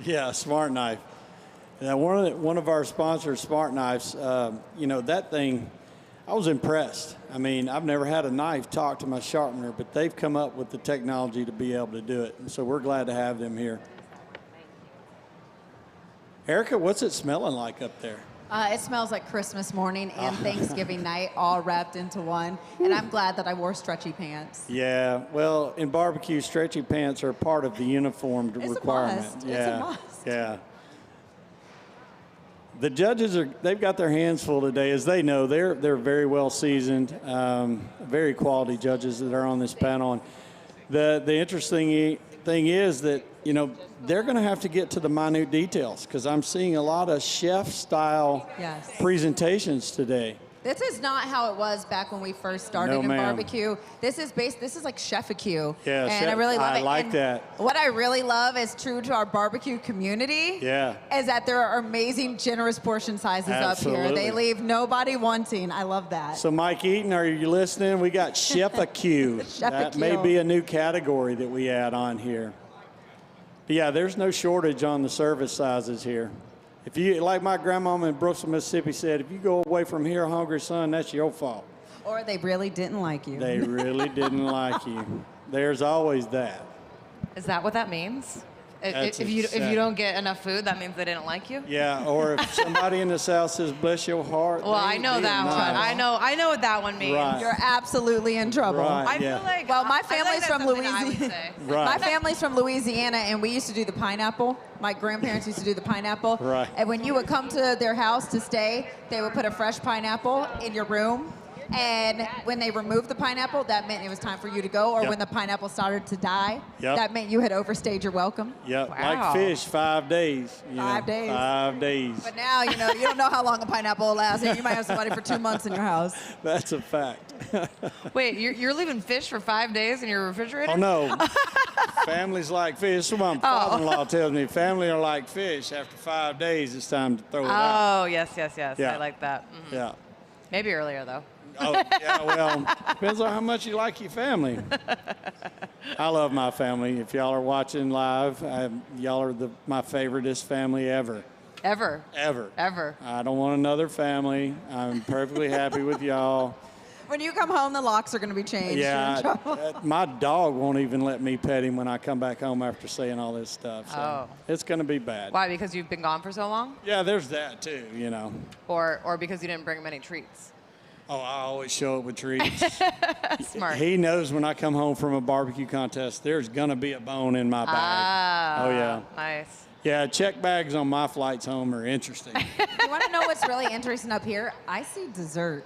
Yeah, Smart Knife. Now, one of our sponsors, Smart Knives, you know, that thing, I was impressed. I mean, I've never had a knife talk to my sharpener, but they've come up with the technology to be able to do it. And so we're glad to have them here. Erica, what's it smelling like up there? It smells like Christmas morning and Thanksgiving night all wrapped into one. And I'm glad that I wore stretchy pants. Yeah, well, in barbecue, stretchy pants are part of the uniform requirement. It's a must. Yeah, It's a must. yeah. The judges they've got their hands full today. As they know, they're very well seasoned, very quality judges that are on this panel. And the interesting thing is that, you know, they're going to have to get to the minute details because I'm seeing a lot of chef-style presentations today. This is not how it was back when we first started No, in ma'am. barbecue. This is like Chef-A-Q. Yeah, and I really love I it. like And that. What I really love is true to our barbecue community. Yeah. Is that there are amazing, generous portion sizes up here. Absolutely. They leave nobody wanting. I love that. So, Mike Eaton, are you listening? We got Chef-A-Q. That Chef-A-Q. may be a new category that we add on here. But yeah, there's no shortage on the service sizes here. If you, like my grandmama in Brooksville, Mississippi said, if you go away from here hungry, son, that's your fault. Or they really didn't like you. They really didn't like you. There's always that. Is that what that means? That's If you exact- don't get enough food, that means they didn't like you? Yeah, or if somebody in the South says, bless your heart. Well, I know that one. I know what that one means. Right. You're absolutely in trouble. Right, I yeah. feel like Well, my I feel like family's that's from something I would Louisiana. say. Right. My family's from Louisiana, and we used to do the pineapple. My grandparents used to do the pineapple. Right. And when you would come to their house to stay, they would put a fresh pineapple in your room. And when they removed the pineapple, that meant it was time for you to go. Or Yep. when the pineapple started to die, Yep. that meant you had overstayed your welcome. Yep, Wow. like fish, 5 days. you know, 5 days. 5 days. But now, you don't know how long a pineapple will last. And you might have somebody for 2 months in your house. That's a fact. Wait, you're leaving fish for 5 days in your refrigerator? Oh, no. Families like fish. So my father-in-law tells me family are like fish. After 5 days, it's time to throw it out. Oh, yes. Yeah. I like that. Mhm. Yeah. Maybe earlier, though. Oh, yeah, well, depends on how much you like your family. I love my family. If y'all are watching live, y'all are my favoriteest family ever. Ever. Ever. I don't want another family. I'm perfectly happy with y'all. When you come home, the locks are going to be changed. You're in Yeah, trouble. my dog won't even let me pet him when I come back home after saying all this stuff. So Oh. it's going to be bad. Why? Because you've been gone for so long? Yeah, there's that too, you know. Or because you didn't bring him any treats? Oh, I always show up with treats. Smart. He knows when I come home from a barbecue contest, there's going to be a bone in my bag. Ah, Oh, yeah. Nice. Yeah, check bags on my flights home are interesting. You want to know what's really interesting up here? I see dessert.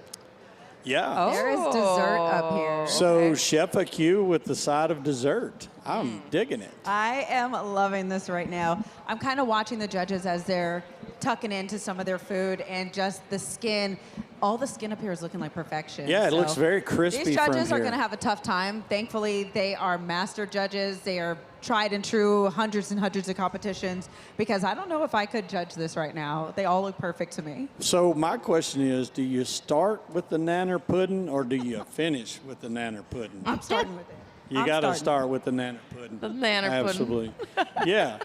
Yeah. There is dessert up here. So Chef-A-Q with the side of dessert. I'm digging it. I am loving this right now. I'm kind of watching the judges as they're tucking into some of their food, and just the skin, all the skin up here is looking like perfection. Yeah, it So looks very crispy These judges from are here. going to have a tough time. Thankfully, they are master judges. They are tried and true, hundreds and hundreds of competitions, because I don't know if I could judge this right now. They all look perfect to me. So my question is, do you start with the nanner pudding or do you finish with the nanner pudding? I'm starting with it. You got to start with the nanner pudding. The nanner pudding. Absolutely. Yeah.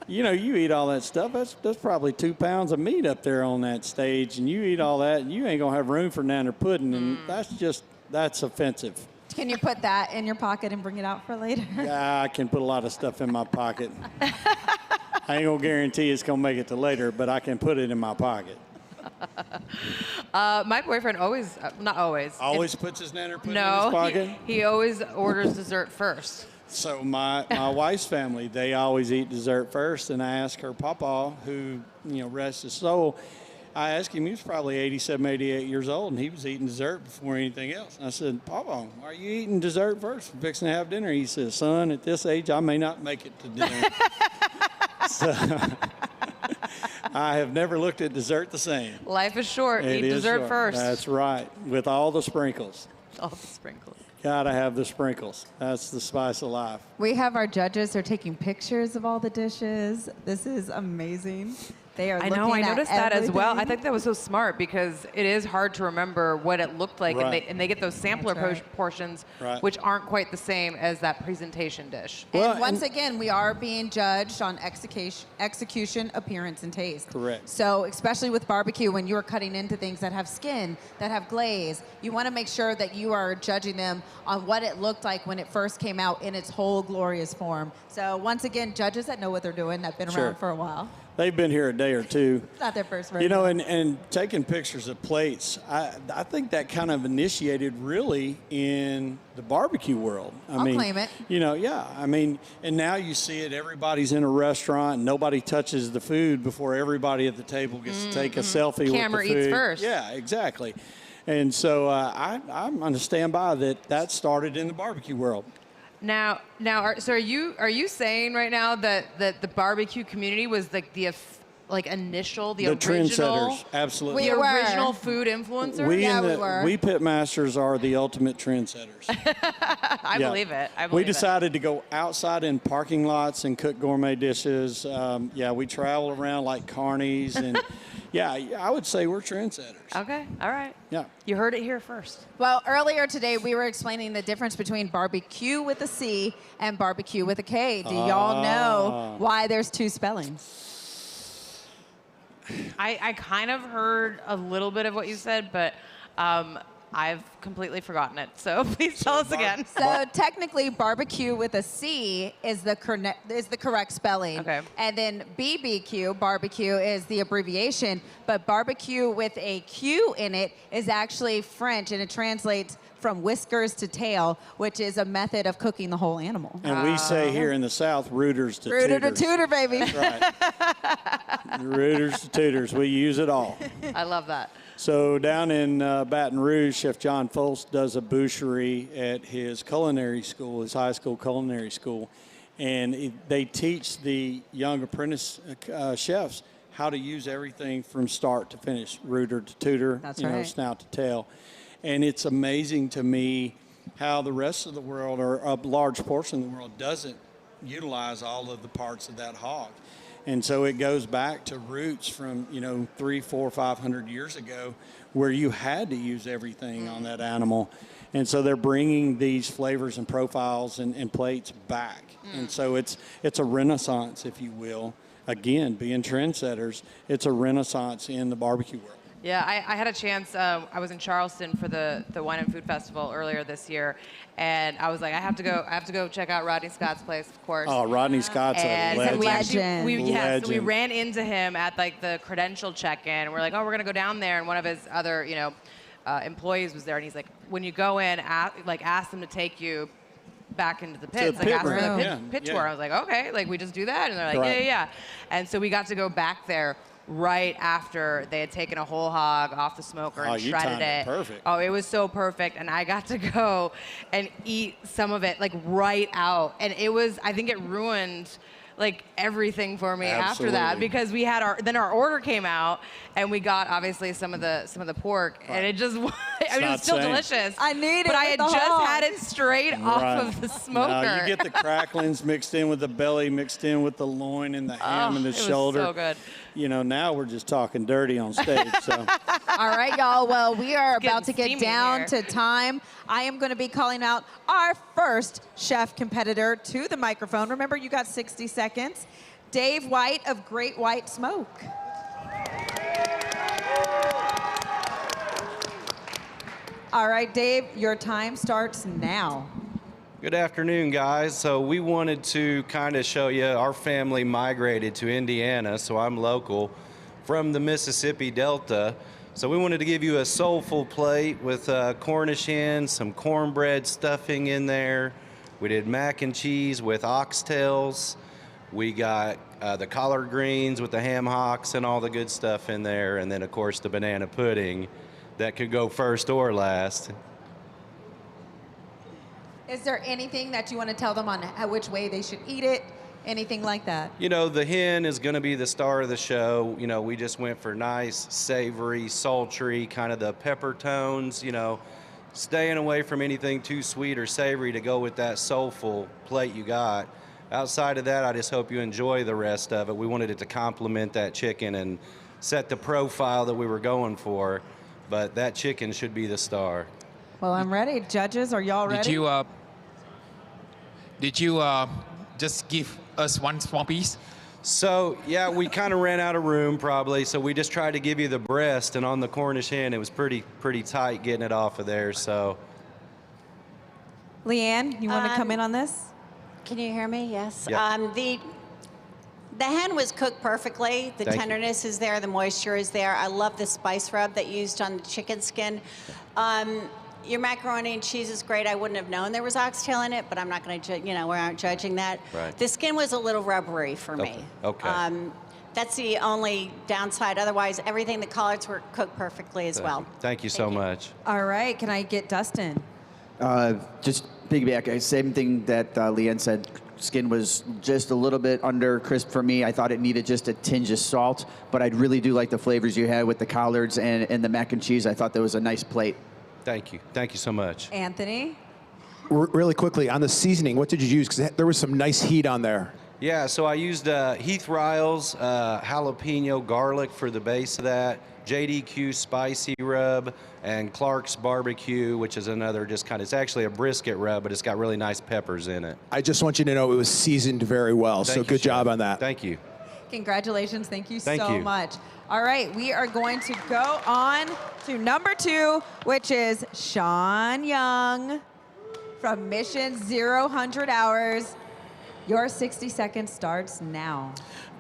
You know, you eat all that stuff. That's probably 2 pounds of meat up there on that stage, and you eat all that, and you ain't gonna have room for nanner pudding, and that's offensive. Can you put that in your pocket and bring it out for later? Yeah, I can put a lot of stuff in my pocket. I ain't gonna guarantee it's gonna make it to later, but I can put it in my pocket. My boyfriend always, not always. Always puts his nanner pudding in No, his pocket? he always orders dessert first. So my wife's family, they always eat dessert first, and I asked her papa, who, rest his soul, I asked him, he was probably 87, 88 years old, and he was eating dessert before anything else. And I said, Papa, are you eating dessert first? I'm fixing to have dinner. He says, son, at this age, I may not make it to dinner. So I have never looked at dessert the same. Life is short. Eat dessert short. first. That's right, with all the sprinkles. All the sprinkles. Gotta have the sprinkles. That's the spice of life. We have our judges. They're taking pictures of all the dishes. This is amazing. They are I looking know, I at noticed that as well. I everything. think that was so smart because it is hard to remember what it looked like, Right. and they get those sampler That's right. portions, Right. which aren't quite the same as that presentation dish. And once again, we are being judged on execution, appearance, and taste. Correct. So, especially with barbecue, when you are cutting into things that have skin, that have glaze, you want to make sure that you are judging them on what it looked like when it first came out in its whole glorious form. So, once again, judges that know what they're doing, that have been Sure. around for a while. They've been here a day or two. It's not their first rodeo. You know, and taking pictures of plates, I think that kind of initiated really in the barbecue world. I'll claim it. You know, yeah. I mean, and now you see it, everybody's in a restaurant, and nobody touches the food before everybody at the table gets to take a selfie Camera with the food. eats first. Yeah, exactly. And so I'm going to stand by that started in the barbecue world. Now, so are you saying right now that the barbecue community was like the initial, the original, trendsetters, absolutely. the We were. original food influencers? We pitmasters are the ultimate trendsetters. I Yeah. believe it. I believe We it. decided to go outside in parking lots and cook gourmet dishes. We travel around like carnies, and I would say we're trendsetters. Okay, all right. Yeah. You heard it here first. Well, earlier today, we were explaining the difference between barbecue with a C and barbecue with a K. Do y'all know why there's two spellings? I kind of heard a little bit of what you said, but I've completely forgotten it. So please tell us again. So technically, barbecue with a C is the correct spelling. Okay. And then BBQ, barbecue, is the abbreviation. But barbecue with a Q in it is actually French, and it translates from whiskers to tail, which is a method of cooking the whole animal. And we say here in the South, rooters to Rooter to tooters. tutor, baby. That's right. Rooters to tooters. We use it all. I love that. So down in Baton Rouge, Chef John Foltz does a boucherie at his culinary school, his high school culinary school. And they teach the young apprentice chefs how to use everything from start to finish, rooter to tutor, That's right. snout to tail. And it's amazing to me how the rest of the world, or a large portion of the world, doesn't utilize all of the parts of that hog. And so it goes back to roots from, 300, 400, 500 years ago, where you had to use everything on that animal. And so they're bringing these flavors and profiles and plates back. And so it's a renaissance, if you will. Again, being trendsetters, it's a renaissance in the barbecue world. Yeah, I had a chance. I was in Charleston for the Wine and Food Festival earlier this year, and I was like, I have to go check out Rodney Scott's place, of course. Oh, Rodney Scott's a And legend. so we ran into him at like the credential check-in. We're like, oh, we're gonna go down there, and one of his other employees was there, and he's like, when you go in, ask them to take you back into the pits, the pit ask for the room. pit Yeah. tour. I was like, okay, we just do that, and they're like, Right. yeah. And so we got to go back there right after they had taken a whole hog off the smoker and you shredded timed it it. perfect. Oh, it was so perfect, and I got to go and eat some of it right out, and it was. I think it ruined like everything for me after that, Absolutely. because we had our order came out and we got obviously some of the pork, and it just I mean it not was still same. delicious. I need it but I with had the just hog. had it straight off of the smoker. No, you get the cracklings mixed in with the belly, mixed in with the loin and the ham and the it was shoulder. so good. You know, now we're just talking dirty on stage. So All right, y'all. Well, we are about to getting get steamy down here. to time. I am going to be calling out our first chef competitor to the microphone. Remember, you got 60 seconds. Dave White of Great White Smoke. All right, Dave, your time starts now. Good afternoon, guys. So we wanted to kind of show you our family migrated to Indiana, so I'm local from the Mississippi Delta. So we wanted to give you a soulful plate with Cornish hen, some cornbread stuffing in there. We did mac and cheese with oxtails. We got the collard greens with the ham hocks and all the good stuff in there. And then, of course, the banana pudding that could go first or last. Is there anything that you want to tell them on which way they should eat it? Anything like that? You know, the hen is going to be the star of the show. You know, we just went for nice, savory, sultry, kind of the pepper tones, you know, staying away from anything too sweet or savory to go with that soulful plate you got. Outside of that, I just hope you enjoy the rest of it. We wanted it to complement that chicken and set the profile that we were going for, but that chicken should be the star. Well, I'm ready. Judges, are y'all ready? Did you just give us one small piece? So, yeah, we kind of ran out of room probably, so we just tried to give you the breast, and on the Cornish hen, it was pretty tight getting it off of there, so. Leanne, you want to come in on this? Can you hear me? Yes. Yeah. The hen was cooked perfectly. The Thank you. tenderness is there. The moisture is there. I love the spice rub that you used on the chicken skin. Your macaroni and cheese is great. I wouldn't have known there was oxtail in it, but I'm not going to, we aren't judging that. Right. The skin was a little rubbery for me. Okay. That's the only downside. Otherwise, everything, the collards were cooked perfectly as well. Thank you so much. All right, can I get Dustin? Just piggyback, same thing that Leanne said. Skin was just a little bit under crisp for me. I thought it needed just a tinge of salt, but I really do like the flavors you had with the collards and the mac and cheese. I thought that was a nice plate. Thank you. Thank you so much. Anthony? Really quickly, on the seasoning, what did you use? Because there was some nice heat on there. Yeah, so I used Heath Riles jalapeno garlic for the base of that, JDQ spicy rub, and Clark's barbecue, which is another just kind of, it's actually a brisket rub, but it's got really nice peppers in it. I just want you to know it was seasoned very well, so Thank you, good Chef. job on that. Thank you. Congratulations. Thank you Thank so you. much. All right, we are going to go on to number 2, which is Sean Young from Mission 0 Hours. Your 60 seconds starts now.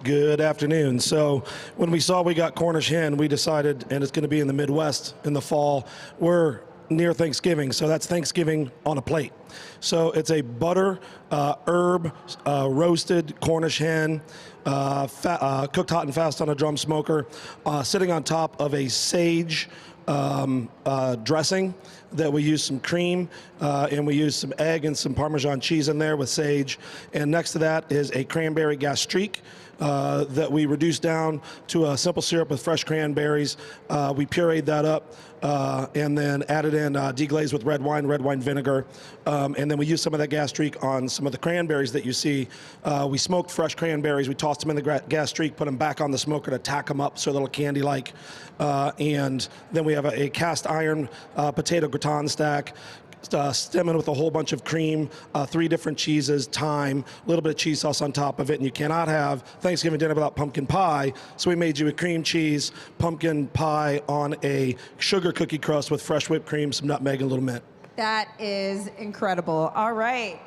Good afternoon. So when we saw we got Cornish hen, we decided, and it's going to be in the Midwest in the fall, we're near Thanksgiving, so that's Thanksgiving on a plate. So it's a butter, herb, roasted Cornish hen, cooked hot and fast on a drum smoker, sitting on top of a sage dressing that we use some cream and we use some egg and some Parmesan cheese in there with sage. And next to that is a cranberry gastrique that we reduced down to a simple syrup with fresh cranberries. We pureed that up and then added in deglazed with red wine vinegar. And then we used some of that gastrique on some of the cranberries that you see. We smoked fresh cranberries. We tossed them in the gastrique, put them back on the smoker to tack them up so a little candy-like. And then we have a cast iron potato gratin stack, stemming with a whole bunch of cream, 3 different cheeses, thyme, a little bit of cheese sauce on top of it, and you cannot have Thanksgiving dinner without pumpkin pie, so we made you a cream cheese pumpkin pie on a sugar cookie crust with fresh whipped cream, some nutmeg, and a little mint. That is incredible. All right,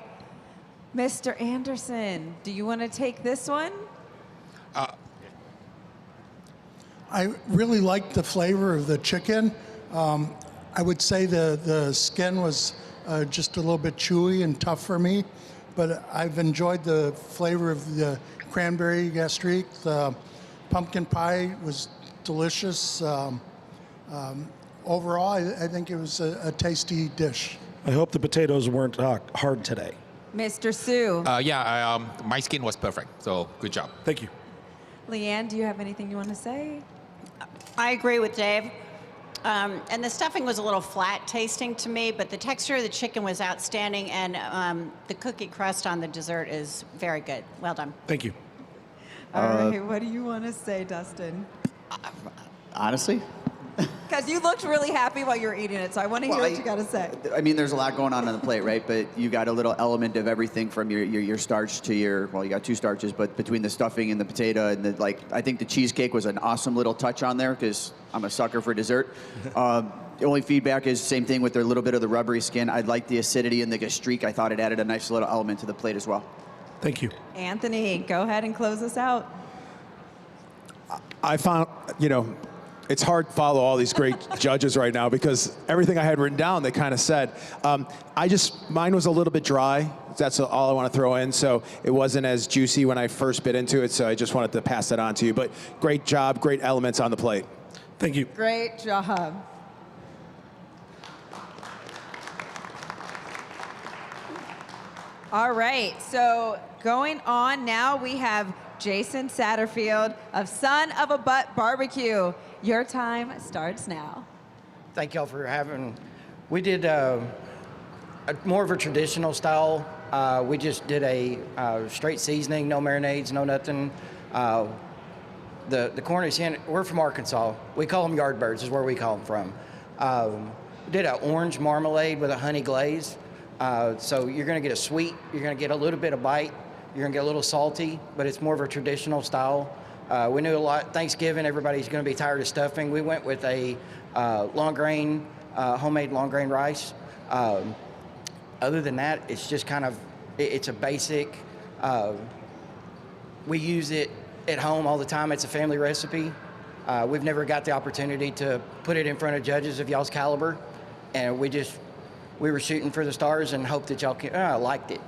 Mr. Anderson, do you want to take this one? I really liked the flavor of the chicken. I would say the skin was just a little bit chewy and tough for me, but I've enjoyed the flavor of the cranberry gastrique. The pumpkin pie was delicious. Overall, I think it was a tasty dish. I hope the potatoes weren't hard today. Mr. Sue. My skin was perfect, so good job. Thank you. Leanne, do you have anything you want to say? I agree with Dave. And the stuffing was a little flat tasting to me, but the texture of the chicken was outstanding, and the cookie crust on the dessert is very good. Well done. Thank you. All right, what do you want to say, Dustin? Honestly, Because you looked really happy while you were eating it, so I want to hear what you got to say. I mean, there's a lot going on the plate, right? But you got a little element of everything from your starch to your, well, you got two starches, but between the stuffing and the potato and the, I think the cheesecake was an awesome little touch on there because I'm a sucker for dessert. The only feedback is same thing with their little bit of the rubbery skin. I like the acidity and the gastrique. I thought it added a nice little element to the plate as well. Thank you. Anthony, go ahead and close us out. I found, it's hard to follow all these great judges right now because everything I had written down, they kind of said. Mine was a little bit dry. That's all I want to throw in. So it wasn't as juicy when I first bit into it. So I just wanted to pass that on to you. But great job, great elements on the plate. Thank you. Great job. All right, so going on now, we have Jason Satterfield of Son of a Butt Barbecue. Your time starts now. Thank y'all for having. We did more of a traditional style. We just did a straight seasoning, no marinades, no nothing. The Cornish hen, we're from Arkansas. We call them Yardbirds, is where we call them from. We did an orange marmalade with a honey glaze. So you're gonna get a sweet, you're gonna get a little bit of bite, you're gonna get a little salty, but it's more of a traditional style. We knew a lot, Thanksgiving, everybody's gonna be tired of stuffing. We went with a long grain, homemade long grain rice. Other than that, it's just kind of, it's a basic, we use it at home all the time. It's a family recipe. We've never got the opportunity to put it in front of judges of y'all's caliber, and we were shooting for the stars and hoped that y'all liked it.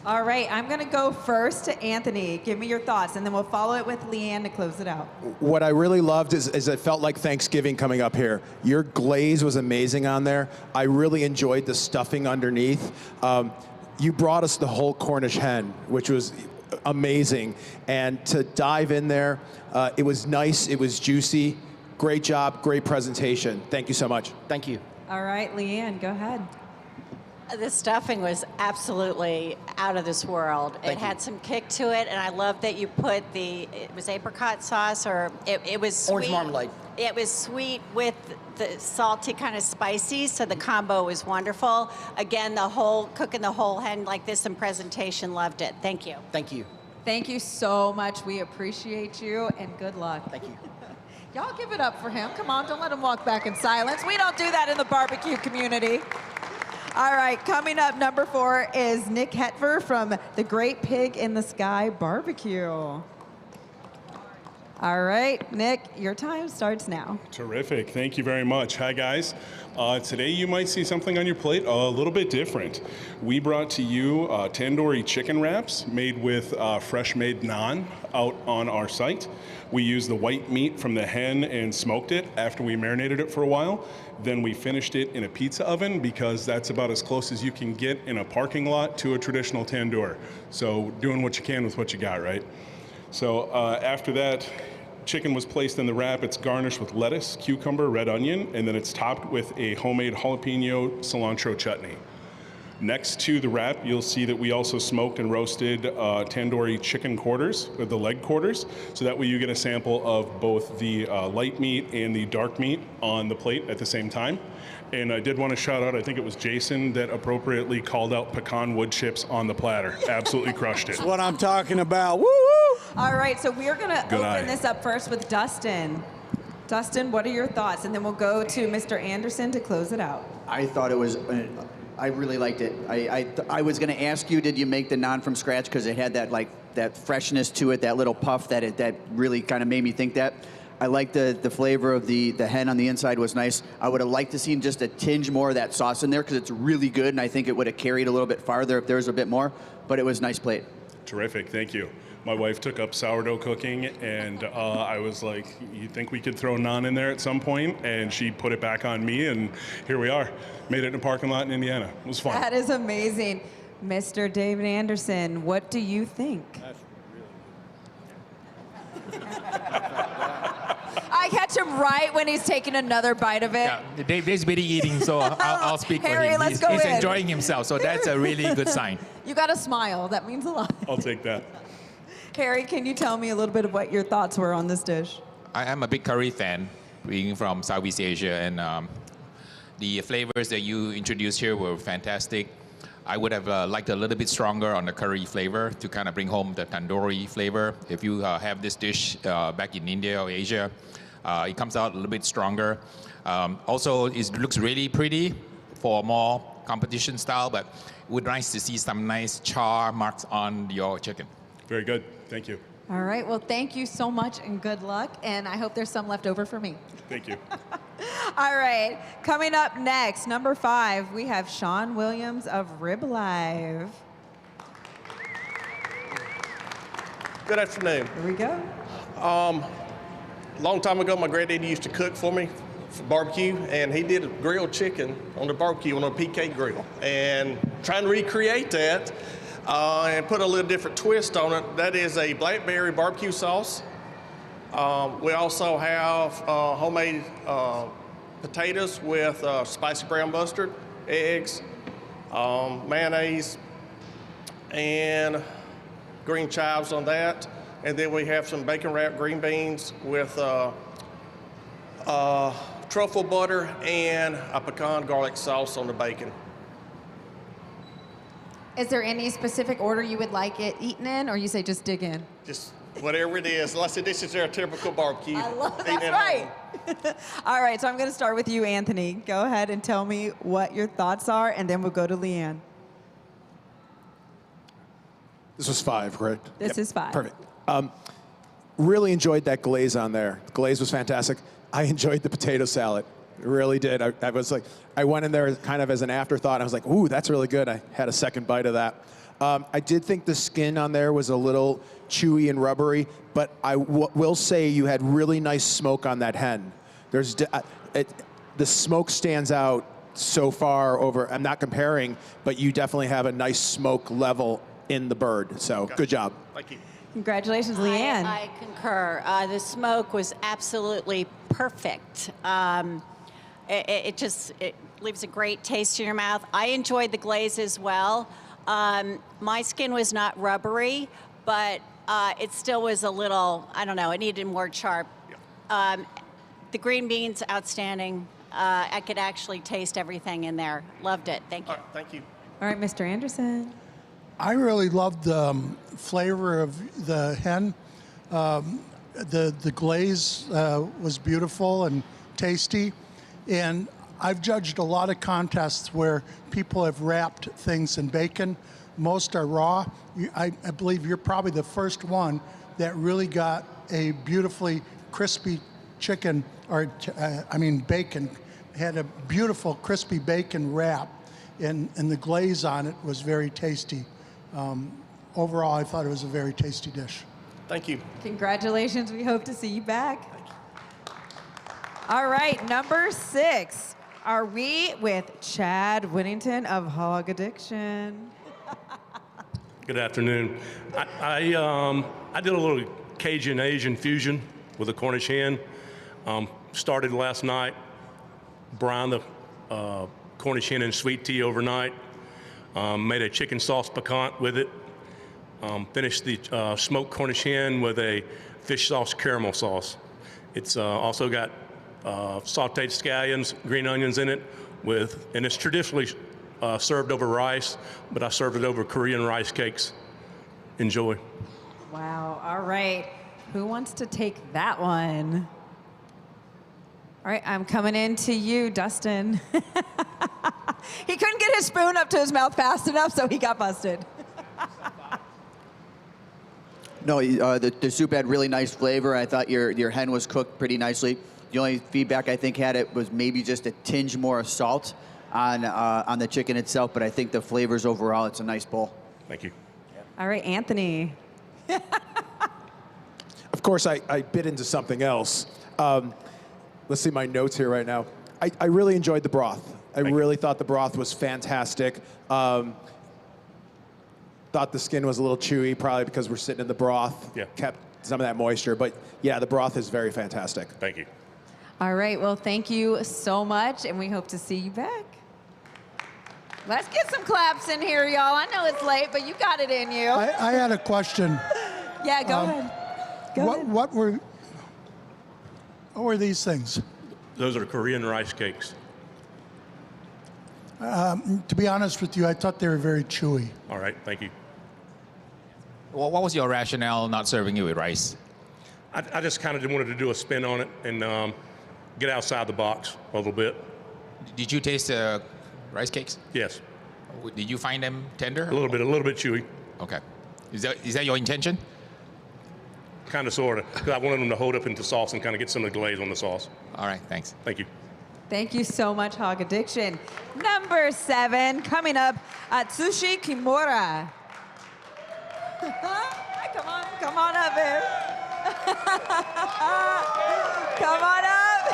All right, I'm going to go first to Anthony. Give me your thoughts, and then we'll follow it with Leanne to close it out. What I really loved is it felt like Thanksgiving coming up here. Your glaze was amazing on there. I really enjoyed the stuffing underneath. You brought us the whole Cornish hen, which was amazing. And to dive in there, it was nice, it was juicy. Great job, great presentation. Thank you so much. Thank you. All right, Leanne, go ahead. The stuffing was absolutely out of this world. It had some kick to it, and I love that you put it was apricot sauce, or it was sweet. Orange marmalade. It was sweet with the salty kind of spicy, so the combo was wonderful. Again, cooking the whole hen like this in presentation, loved it. Thank you. Thank you. Thank you so much. We appreciate you, and good luck. Thank you. Y'all give it up for him. Come on, don't let him walk back in silence. We don't do that in the barbecue community. All right, coming up, number 4 is Nick Hetver from the Great Pig in the Sky Barbecue. All right, Nick, your time starts now. Terrific, thank you very much. Hi guys. Today you might see something on your plate a little bit different. We brought to you tandoori chicken wraps made with fresh-made naan out on our site. We used the white meat from the hen and smoked it after we marinated it for a while. Then we finished it in a pizza oven because that's about as close as you can get in a parking lot to a traditional tandoor. So doing what you can with what you got, right? So after that, chicken was placed in the wrap. It's garnished with lettuce, cucumber, red onion, and then it's topped with a homemade jalapeno cilantro chutney. Next to the wrap, you'll see that we also smoked and roasted tandoori chicken quarters, with the leg quarters, so that way you get a sample of both the light meat and the dark meat on the plate at the same time. And I did want to shout out, I think it was Jason that appropriately called out pecan wood chips on the platter. Absolutely crushed it. That's what I'm talking about. Woo-woo! All right, so we're going to Good open eye. this up first with Dustin. Dustin, what are your thoughts? And then we'll go to Mr. Anderson to close it out. I thought it was, I really liked it. I was going to ask you, did you make the naan from scratch? Because it had that freshness to it, that little puff that really kind of made me think that. I liked the flavor of the hen on the inside was nice. I would have liked to seen just a tinge more of that sauce in there because it's really good, and I think it would have carried a little bit farther if there was a bit more, but it was a nice plate. Terrific, thank you. My wife took up sourdough cooking, and I was like, you think we could throw naan in there at some point? And she put it back on me, and here we are. Made it in a parking lot in Indiana. It was fun. That is amazing. Mr. David Anderson, what do you think? I catch him right when he's taking another bite of it. Yeah, Dave's busy eating, so I'll speak for Harry, him. let's go He's in. enjoying himself, so that's a really good sign. You got a smile. That means a lot. I'll take that. Harry, can you tell me a little bit of what your thoughts were on this dish? I am a big curry fan, being from Southeast Asia, and the flavors that you introduced here were fantastic. I would have liked a little bit stronger on the curry flavor to kind of bring home the tandoori flavor. If you have this dish back in India or Asia, it comes out a little bit stronger. Also, it looks really pretty for more competition style, but it would be nice to see some nice char marks on your chicken. Very good. Thank you. All right. Well, thank you so much and good luck. And I hope there's some left over for me. Thank you. All right. Coming up next, number 5, we have Sean Williams of Rib Live. Good afternoon. Here we go. Long time ago, my granddaddy used to cook for me for barbecue, and he did a grilled chicken on the barbecue on a PK grill. And trying to recreate that and put a little different twist on it, that is a blackberry barbecue sauce. We also have homemade potatoes with spicy brown mustard, eggs, mayonnaise, and green chives on that. And then we have some bacon wrapped green beans with truffle butter and a pecan garlic sauce on the bacon. Is there any specific order you would like it eaten in, or you say just dig in? Just whatever it is. Like I said, this is our typical barbecue. I love that's right. All right, so I'm going to start with you, Anthony. Go ahead and tell me what your thoughts are, and then we'll go to Leanne. This was 5, correct? This is 5. Perfect. Really enjoyed that glaze on there. The glaze was fantastic. I enjoyed the potato salad. Really did. I was like, I went in there kind of as an afterthought. I was like, ooh, that's really good. I had a second bite of that. I did think the skin on there was a little chewy and rubbery, but I will say you had really nice smoke on that hen. The smoke stands out so far over, I'm not comparing, but you definitely have a nice smoke level in the bird. So good job. Thank you. Congratulations, Leanne. I concur. The smoke was absolutely perfect. It leaves a great taste in your mouth. I enjoyed the glaze as well. My skin was not rubbery, but it still was a little, I don't know, it needed more char. The green beans, outstanding. I could actually taste everything in there. Loved it. Thank you. Thank you. All right, Mr. Anderson. I really loved the flavor of the hen. The glaze was beautiful and tasty. And I've judged a lot of contests where people have wrapped things in bacon. Most are raw. I believe you're probably the first one that really got a beautifully crispy chicken, or bacon. It had a beautiful crispy bacon wrap, and the glaze on it was very tasty. Overall, I thought it was a very tasty dish. Thank you. Congratulations. We hope to see you back. All right, number 6. Are we with Chad Whittington of Hog Addiction? Good afternoon. I did a little Cajun Asian fusion with a Cornish hen. Started last night, browned the Cornish hen in sweet tea overnight. Made a chicken sauce piquant with it. Finished the smoked Cornish hen with a fish sauce caramel sauce. It's also got sauteed scallions, green onions in it, and it's traditionally served over rice, but I served it over Korean rice cakes. Enjoy. Wow. All right. Who wants to take that one? All right, I'm coming in to you, Dustin. He couldn't get his spoon up to his mouth fast enough, so he got busted. No, the soup had really nice flavor. I thought your hen was cooked pretty nicely. The only feedback I think had it was maybe just a tinge more of salt on the chicken itself, but I think the flavors overall, it's a nice bowl. Thank you. All right, Anthony. Of course, I bit into something else. Let's see my notes here right now. I really enjoyed the broth. I really thought the broth was fantastic. thought the skin was a little chewy, probably because we're sitting in the broth. Yeah. Kept some of that moisture. But yeah, the broth is very fantastic. Thank you. All right, well, thank you so much, and we hope to see you back. Let's get some claps in here, y'all. I know it's late, but you got it in you. I had a question. Yeah, go ahead. Go ahead. What were these things? Those are Korean rice cakes. To be honest with you, I thought they were very chewy. All right, thank you. Well, what was your rationale not serving you with rice? I just kind of wanted to do a spin on it and get outside the box a little bit. Did you taste the rice cakes? Yes. Did you find them tender? A little bit chewy. Okay. Is that your intention? Kind of, sort of. Because I wanted them to hold up into sauce and kind of get some of the glaze on the sauce. All right, thanks. Thank you. Thank you so much, Hog Addiction. Number 7, coming up, Atsushi Kimura. Come on up here. Come on up.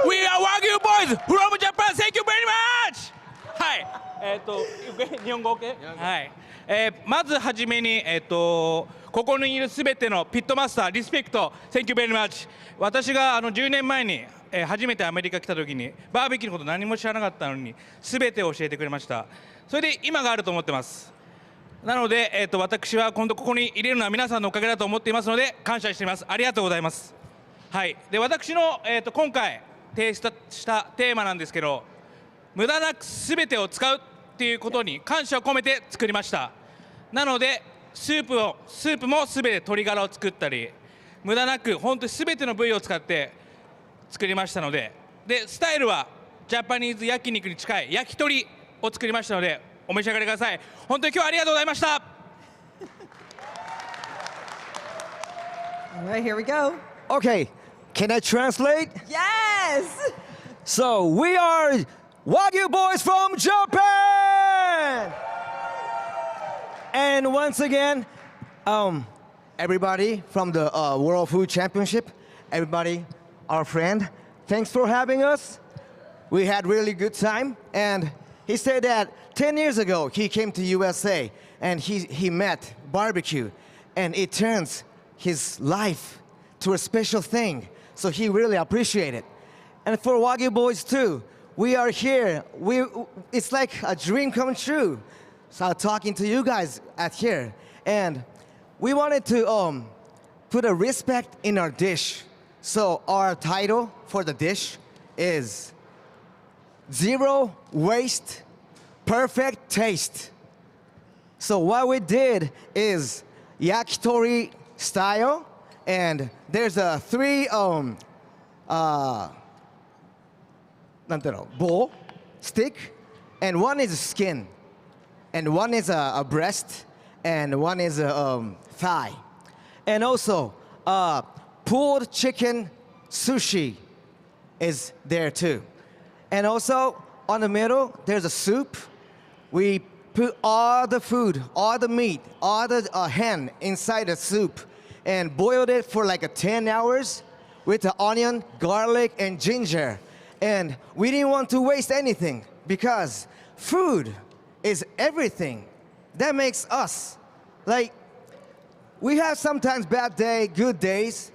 We are Wagyu boys from Japan. Thank you very much. はい。日本語 OK？ はい。まずはじめにここにいるすべてのピットマスターリスペクト。Thank you very much。私が10年前に初めてアメリカ来た時にバーベキューのこと何も知らなかったのにすべて教えてくれました。それで今があると思ってます。なので私は今度ここに入れるのは皆さんのおかげだと思っていますので感謝しています。ありがとうございます。はい。で私の今回提出したテーマなんですけど、無駄なくすべてを使うっていうことに感謝を込めて作りました。なのでスープもすべて鶏ガラを作ったり、無駄なく本当にすべての部位を使って作りましたので、スタイルはジャパニーズ焼肉に近い焼き鳥を作りましたのでお召し上がりください。本当に今日はありがとうございました。All right, here we go. Okay, can I translate? Yes! So, we are Wagyu boys from Japan! And once again, everybody from the World Food Championship, everybody, our friend, thanks for having us. We had really good time, and he said that 10 years ago he came to USA and he met barbecue, and it turns his life to a special thing. So he really appreciated it. And for Wagyu boys too, we are here. It's like a dream come true. So talking to you guys at here, and we wanted to put a respect in our dish. So our title for the dish is Zero Waste, Perfect Taste. So what we did is yakitori style, and there's a 3 bowl, stick, and one is skin, and one is a breast, and one is a thigh. And also, pulled chicken sushi is there too. And also, on the middle, there's a soup. We put all the food, all the meat, all the hen inside the soup and boiled it for like 10 hours with the onion, garlic, and ginger. And we didn't want to waste anything because food is everything. That makes us. Like, we have sometimes bad day, good days,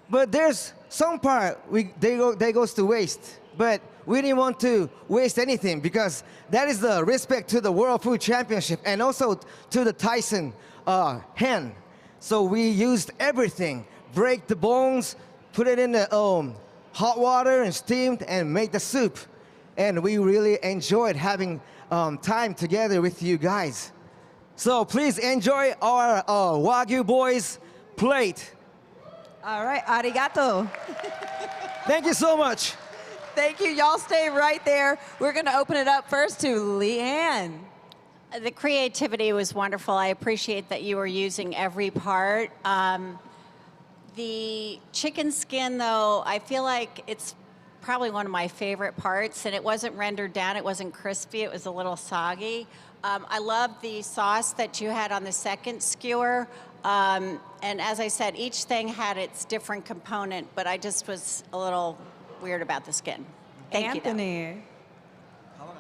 but there's some part they goes to waste. But we didn't want to waste anything because that is the respect to the World Food Championship and also to the Tyson hen. So we used everything, break the bones, put it in the hot water and steamed and make the soup. And we really enjoyed having time together with you guys. So please enjoy our Wagyu boys plate. All right, arigato. Thank you so much. Thank you. Y'all stay right there. We're going to open it up first to Leanne. The creativity was wonderful. I appreciate that you were using every part. The chicken skin, though, I feel like it's probably one of my favorite parts, and it wasn't rendered down. It wasn't crispy. It was a little soggy. I love the sauce that you had on the second skewer. And as I said, each thing had its different component, but I just was a little weird about the skin. Thank you, though. Anthony.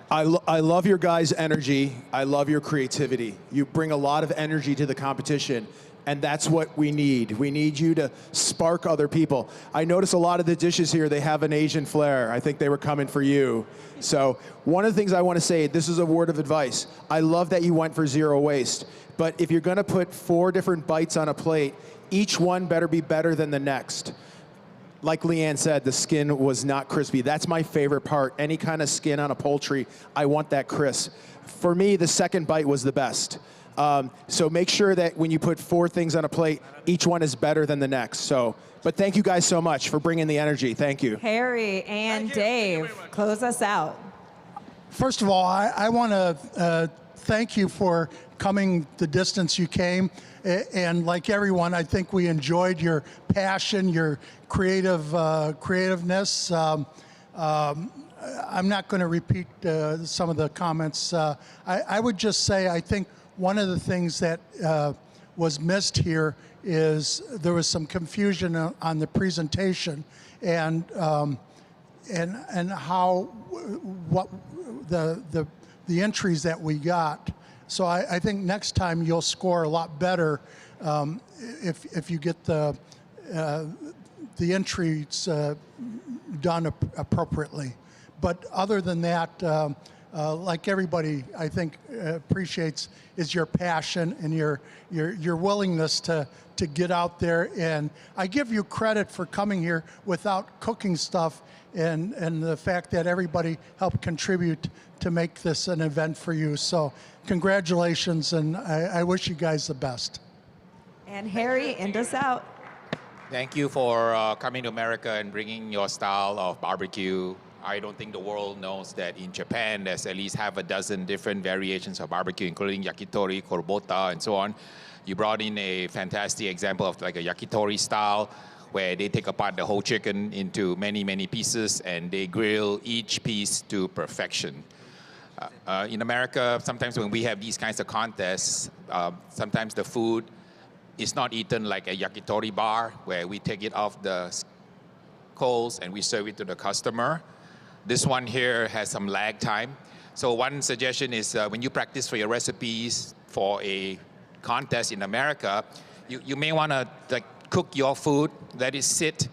I love your guys' energy. I love your creativity. You bring a lot of energy to the competition, and that's what we need. We need you to spark other people. I notice a lot of the dishes here, they have an Asian flair. I think they were coming for you. So one of the things I want to say, this is a word of advice. I love that you went for zero waste, but if you're going to put 4 different bites on a plate, each one better be better than the next. Like Leanne said, the skin was not crispy. That's my favorite part. Any kind of skin on a poultry, I want that crisp. For me, the second bite was the best. So make sure that when you put 4 things on a plate, each one is better than the next. So, but thank you guys so much for bringing the energy. Thank you. Harry and Dave, close us out. First of all, I want to thank you for coming the distance you came. And like everyone, I think we enjoyed your passion, your creativeness. I'm not going to repeat some of the comments. I would just say I think one of the things that was missed here is there was some confusion on the presentation and how what the entries that we got. So I think next time you'll score a lot better if you get the entries done appropriately. But other than that, like everybody, I think appreciates is your passion and your willingness to get out there. And I give you credit for coming here without cooking stuff and the fact that everybody helped contribute to make this an event for you. So congratulations, and I wish you guys the best. And Harry, end us out. Thank you for coming to America and bringing your style of barbecue. I don't think the world knows that in Japan there's at least half a dozen different variations of barbecue, including yakitori, korbota, and so on. You brought in a fantastic example of like a yakitori style, where they take apart the whole chicken into many, many pieces and they grill each piece to perfection. In America, sometimes when we have these kinds of contests, sometimes the food is not eaten like a yakitori bar, where we take it off the coals and we serve it to the customer. This one here has some lag time. So one suggestion is when you practice for your recipes for a contest in America, you may want to cook your food, let it sit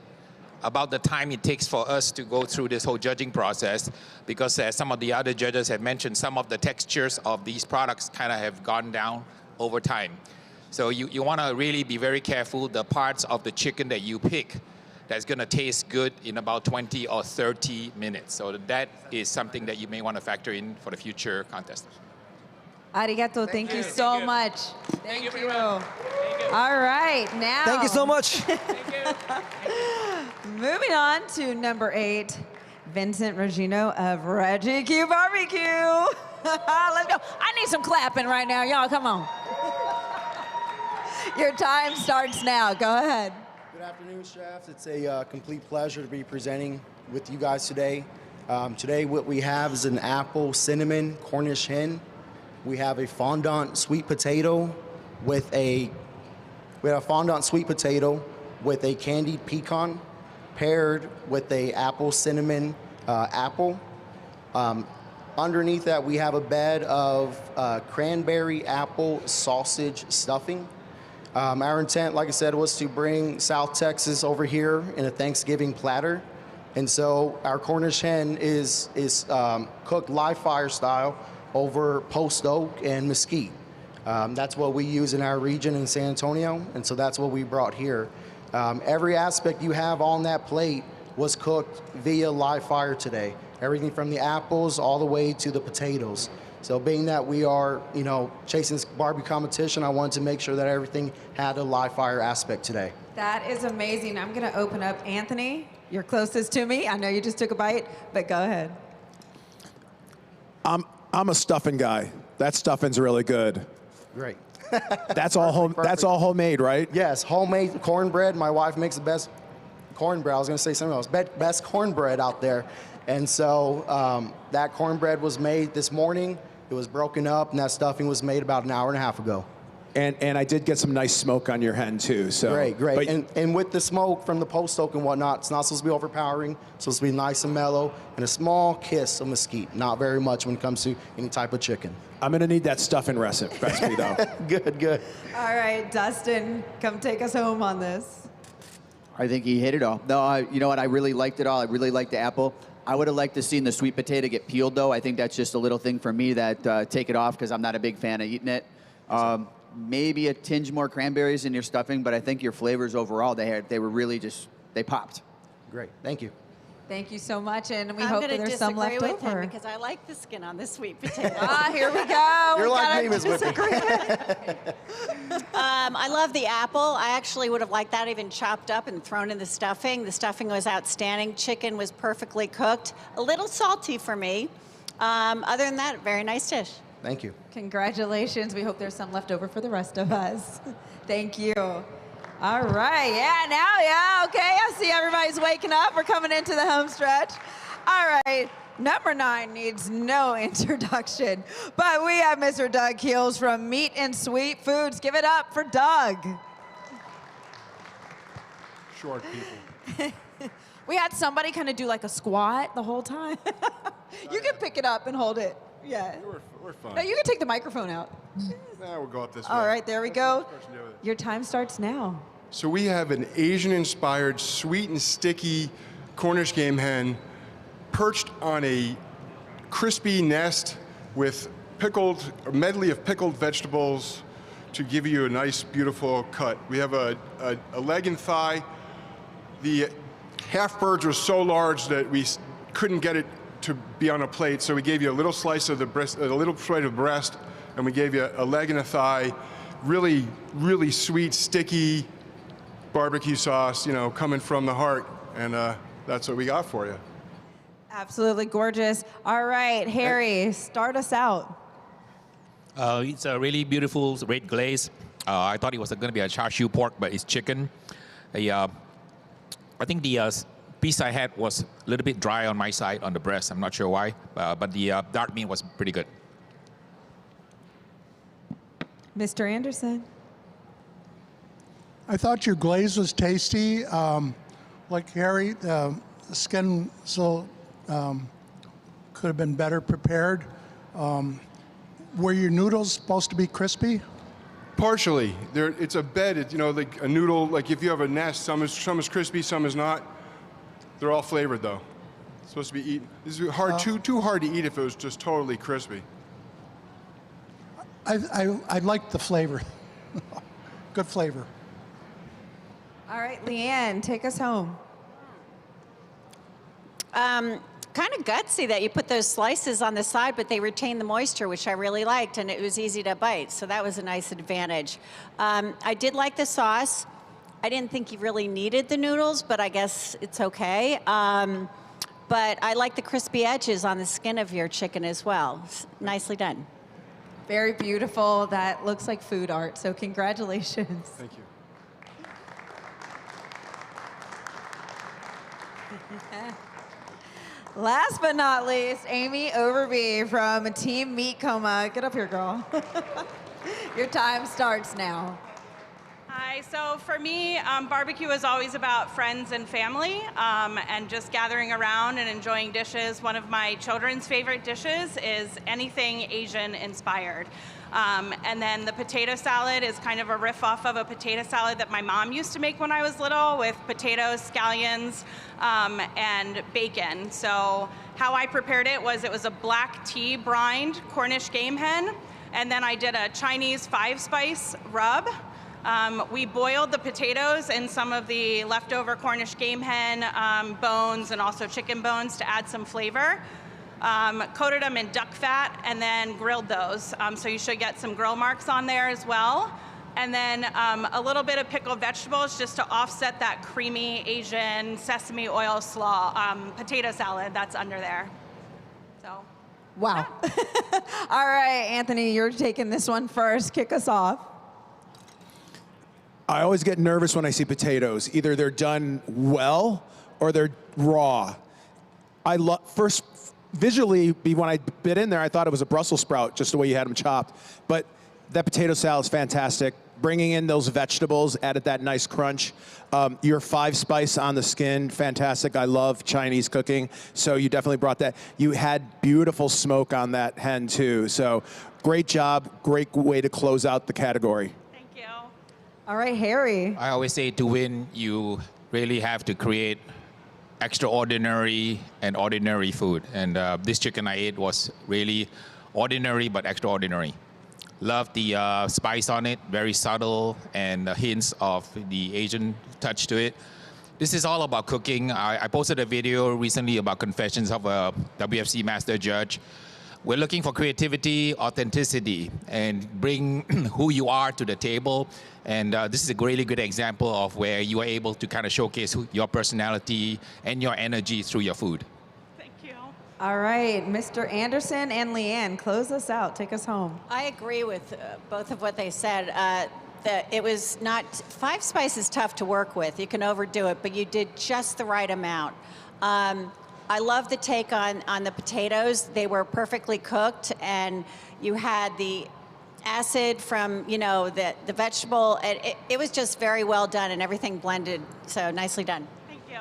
about the time it takes for us to go through this whole judging process, because as some of the other judges have mentioned, some of the textures of these products kind of have gone down over time. So you want to really be very careful the parts of the chicken that you pick that's going to taste good in about 20 or 30 minutes. So that is something that you may want to factor in for the future contest. Arigato, thank you so much. Thank you. All right, now. Thank you so much. Moving on to number 8, Vincent Regino of Reggie Q Barbecue. Let's go. I need some clapping right now, y'all. Come on. Your time starts now. Go ahead. Good afternoon, chefs. It's a complete pleasure to be presenting with you guys today. Today, what we have is an apple cinnamon Cornish hen. We have a fondant sweet potato with a candied pecan paired with a apple cinnamon apple. Underneath that, we have a bed of cranberry apple sausage stuffing. Our intent, like I said, was to bring South Texas over here in a Thanksgiving platter. And so our Cornish hen is cooked live fire style over post oak and mesquite. That's what we use in our region in San Antonio, and so that's what we brought here. Every aspect you have on that plate was cooked via live fire today. Everything from the apples all the way to the potatoes. So being that we are, chasing this barbecue competition, I wanted to make sure that everything had a live fire aspect today. That is amazing. I'm going to open up Anthony. You're closest to me. I know you just took a bite, but go ahead. I'm a stuffing guy. That stuffing's really good. Great. That's all home. That's all homemade, right? Yes, homemade cornbread. My wife makes the best cornbread. I was going to say something else. Best cornbread out there. And so that cornbread was made this morning. It was broken up, and that stuffing was made about an hour and a half ago. And I did get some nice smoke on your hen too. So Great, great. But And with the smoke from the post oak and whatnot, it's not supposed to be overpowering. It's supposed to be nice and mellow, and a small kiss of mesquite. Not very much when it comes to any type of chicken. I'm gonna need that stuffing recipe though. Good, good. All right, Dustin, come take us home on this. I think he hit it all. No, you know what? I really liked it all. I really liked the apple. I would have liked to seen the sweet potato get peeled, though. I think that's just a little thing for me that take it off because I'm not a big fan of eating it. Maybe a tinge more cranberries in your stuffing, but I think your flavors overall, they were really just, they popped. Great. Thank you. Thank you so much, and we I'm hope gonna that there's some disagree left with him over. because I like the skin on the sweet potato. Here we go. You're We like got me, a Miss Whippy. disagreement. I love the apple. I actually would have liked that even chopped up and thrown in the stuffing. The stuffing was outstanding. Chicken was perfectly cooked. A little salty for me. Other than that, very nice dish. Thank you. Congratulations. We hope there's some left over for the rest of us. Thank you. All right. Yeah, okay. I see everybody's waking up. We're coming into the home stretch. All right. Number 9 needs no introduction, but we have Mr. Doug Keels from Meat and Sweet Foods. Give it up for Doug. Short people. We had somebody kind of do like a squat the whole time. You can pick it up and hold it. Yeah. We're fine. No, you can take the microphone out. Now we'll go up this way. All right, there we go. Your time starts now. So we have an Asian-inspired, sweet and sticky Cornish game hen perched on a crispy nest with a medley of pickled vegetables to give you a nice, beautiful cut. We have a leg and thigh. The half birds were so large that we couldn't get it to be on a plate, so we gave you a little slice of the breast, a little slice of breast, and we gave you a leg and a thigh. Really, really sweet, sticky barbecue sauce, coming from the heart, and that's what we got for you. Absolutely gorgeous. All right, Harry, start us out. It's a really beautiful red glaze. I thought it was going to be a char siu pork, but it's chicken. I think the piece I had was a little bit dry on my side on the breast. I'm not sure why, but the dark meat was pretty good. Mr. Anderson. I thought your glaze was tasty. Like Harry, the skin could have been better prepared. Were your noodles supposed to be crispy? Partially. It's a bed. Like a noodle. Like if you have a nest, some is crispy, some is not. They're all flavored though. It's supposed to be eaten. This is hard. Too hard to eat if it was just totally crispy. I liked the flavor. Good flavor. All right, Leanne, take us home. Kind of gutsy that you put those slices on the side, but they retain the moisture, which I really liked, and it was easy to bite, so that was a nice advantage. I did like the sauce. I didn't think you really needed the noodles, but I guess it's okay. But I like the crispy edges on the skin of your chicken as well. Nicely done. Very beautiful. That looks like food art, so congratulations. Thank you. Last but not least, Amy Overby from Team Meat Coma. Get up here, girl. Your time starts now. Hi, so for me, barbecue is always about friends and family and just gathering around and enjoying dishes. One of my children's favorite dishes is anything Asian inspired. And then the potato salad is kind of a riff off of a potato salad that my mom used to make when I was little with potatoes, scallions, and bacon. So how I prepared it was a black tea brined Cornish game hen, and then I did a Chinese 5-spice rub. We boiled the potatoes and some of the leftover Cornish game hen bones and also chicken bones to add some flavor. Coated them in duck fat and then grilled those. So you should get some grill marks on there as well. And then a little bit of pickled vegetables just to offset that creamy Asian sesame oil slaw potato salad that's under there. So. Wow. All right, Anthony, you're taking this one first. Kick us off. I always get nervous when I see potatoes. Either they're done well or they're raw. Visually, when I bit in there, I thought it was a Brussels sprout, just the way you had them chopped. But that potato salad is fantastic. Bringing in those vegetables added that nice crunch. Your 5 spice on the skin, fantastic. I love Chinese cooking, so you definitely brought that. You had beautiful smoke on that hen too, so great job, great way to close out the category. All right, Harry. I always say to win, you really have to create extraordinary and ordinary food. And this chicken I ate was really ordinary but extraordinary. Love the spice on it, very subtle, and hints of the Asian touch to it. This is all about cooking. I posted a video recently about confessions of a WFC master judge. We're looking for creativity, authenticity, and bring who you are to the table. And this is a really good example of where you are able to kind of showcase your personality and your energy through your food. All right, Mr. Anderson and Leanne, close us out. Take us home. I agree with both of what they said. That it was not, 5 spice is tough to work with. You can overdo it, but you did just the right amount. I love the take on the potatoes. They were perfectly cooked, and you had the acid from, you know, the vegetable. It was just very well done, and everything blended, so nicely done. Thank you.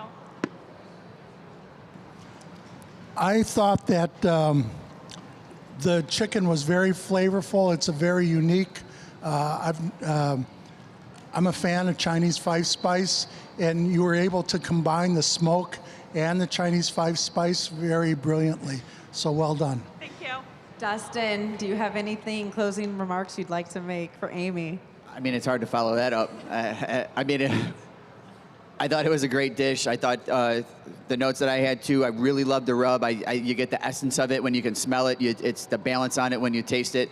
I thought that the chicken was very flavorful. It's a very unique. I'm a fan of Chinese 5 spice, and you were able to combine the smoke and the Chinese 5 spice very brilliantly. So well done. Thank you. Dustin, do you have anything, closing remarks you'd like to make for Amy? I mean, it's hard to follow that up. I mean, I thought it was a great dish. I thought the notes that I had too, I really loved the rub. You get the essence of it when you can smell it. It's the balance on it when you taste it.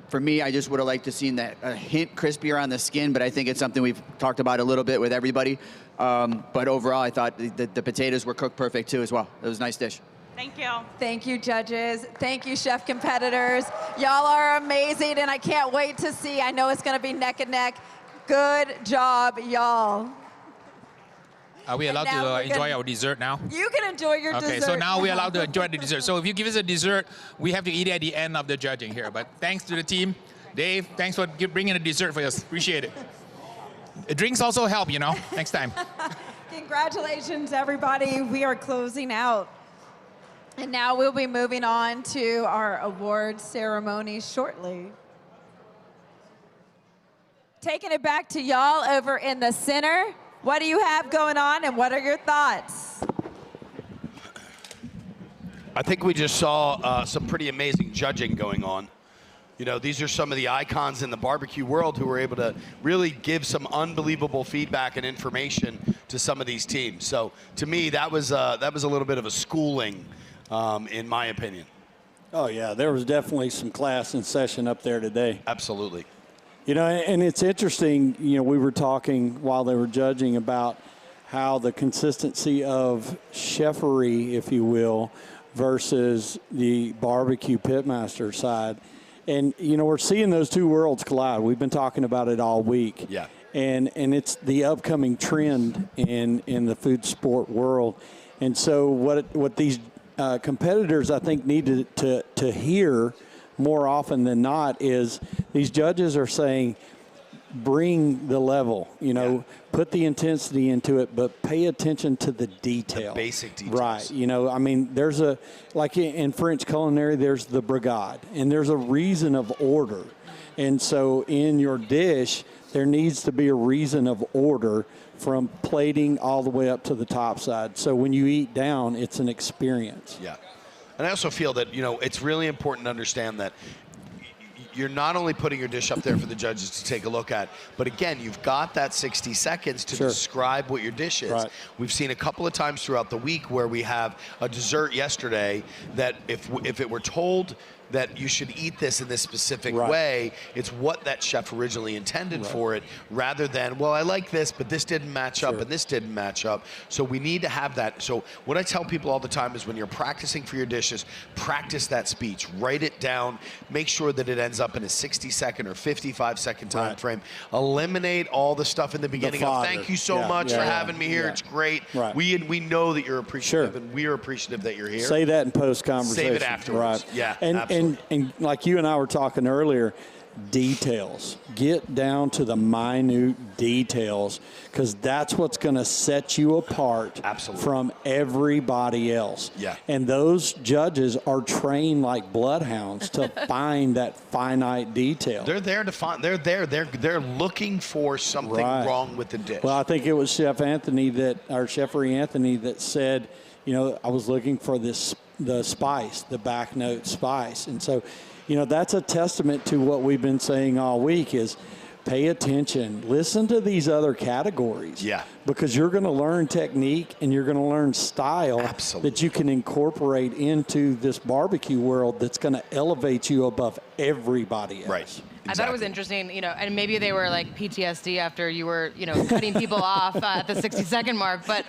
For me, I just would have liked to seen that a hint crispier on the skin, but I think it's something we've talked about a little bit with everybody. But overall, I thought the potatoes were cooked perfect too as well. It was a nice dish. Thank you. Thank you, judges. Thank you, chef competitors. Y'all are amazing, and I can't wait to see. I know it's going to be neck and neck. Good job, y'all. Are we allowed to enjoy our dessert now? You can enjoy your dessert. Okay, so now we're allowed to enjoy the dessert. So if you give us a dessert, we have to eat it at the end of the judging here. But thanks to the team. Dave, thanks for bringing a dessert for us. Appreciate it. Drinks also help, you know, next time. Congratulations, everybody. We are closing out. And now we'll be moving on to our award ceremony shortly. Taking it back to y'all over in the center. What do you have going on, and what are your thoughts? I think we just saw some pretty amazing judging going on. You know, these are some of the icons in the barbecue world who were able to really give some unbelievable feedback and information to some of these teams. So to me, that was a little bit of a schooling, in my opinion. Oh yeah, there was definitely some class in session up there today. Absolutely. You know, and it's interesting, you know, we were talking while they were judging about how the consistency of chefery, if you will, versus the barbecue pitmaster side. And, you know, we're seeing those two worlds collide. We've been talking about it all week. Yeah. And it's the upcoming trend in the food sport world. And so what these competitors, I think, need to hear more often than not is these judges are saying, bring the level, you know, put the intensity into it, but pay attention to the detail. The basic details. Right. You know, I mean, there's like in French culinary, there's the brigade, and there's a reason of order. And so in your dish, there needs to be a reason of order from plating all the way up to the top side. So when you eat down, it's an experience. Yeah. And I also feel that, you know, it's really important to understand that you're not only putting your dish up there for the judges to take a look at, but again, you've got that 60 seconds to describe what your dish is. Right. We've seen a couple of times throughout the week where we have a dessert yesterday that if it were told that you should eat this in this specific way, it's what that chef originally intended for it, rather than, well, I like this, but this didn't match up and this didn't match up. So we need to have that. So what I tell people all the time is when you're practicing for your dishes, practice that speech, write it down, make sure that it ends up in a 60-second or 55-second time frame. Eliminate all the stuff in the beginning of thank you so much for having me here. It's great. We know that you're appreciative and we are appreciative that you're here. Say that in post conversation. Save it afterwards. Right. Yeah, and absolutely. And like you and I were talking earlier, details. Get down to the minute details, because that's what's going to set you apart from everybody else. Yeah. And those judges are trained like bloodhounds to find that finite detail. They're there to find. They're looking for something wrong with the dish. Well, I think it was Chef Cheffery Anthony that said, you know, I was looking for the spice, the back note spice. And so, you know, that's a testament to what we've been saying all week is pay attention. Listen to these other categories. Yeah. Because you're going to learn technique and you're going to learn style that you can incorporate into this barbecue world that's going to elevate you above everybody else. Right. I thought it was interesting, you know, and maybe they were like PTSD after you were, you know, cutting people off at the 60-second mark, but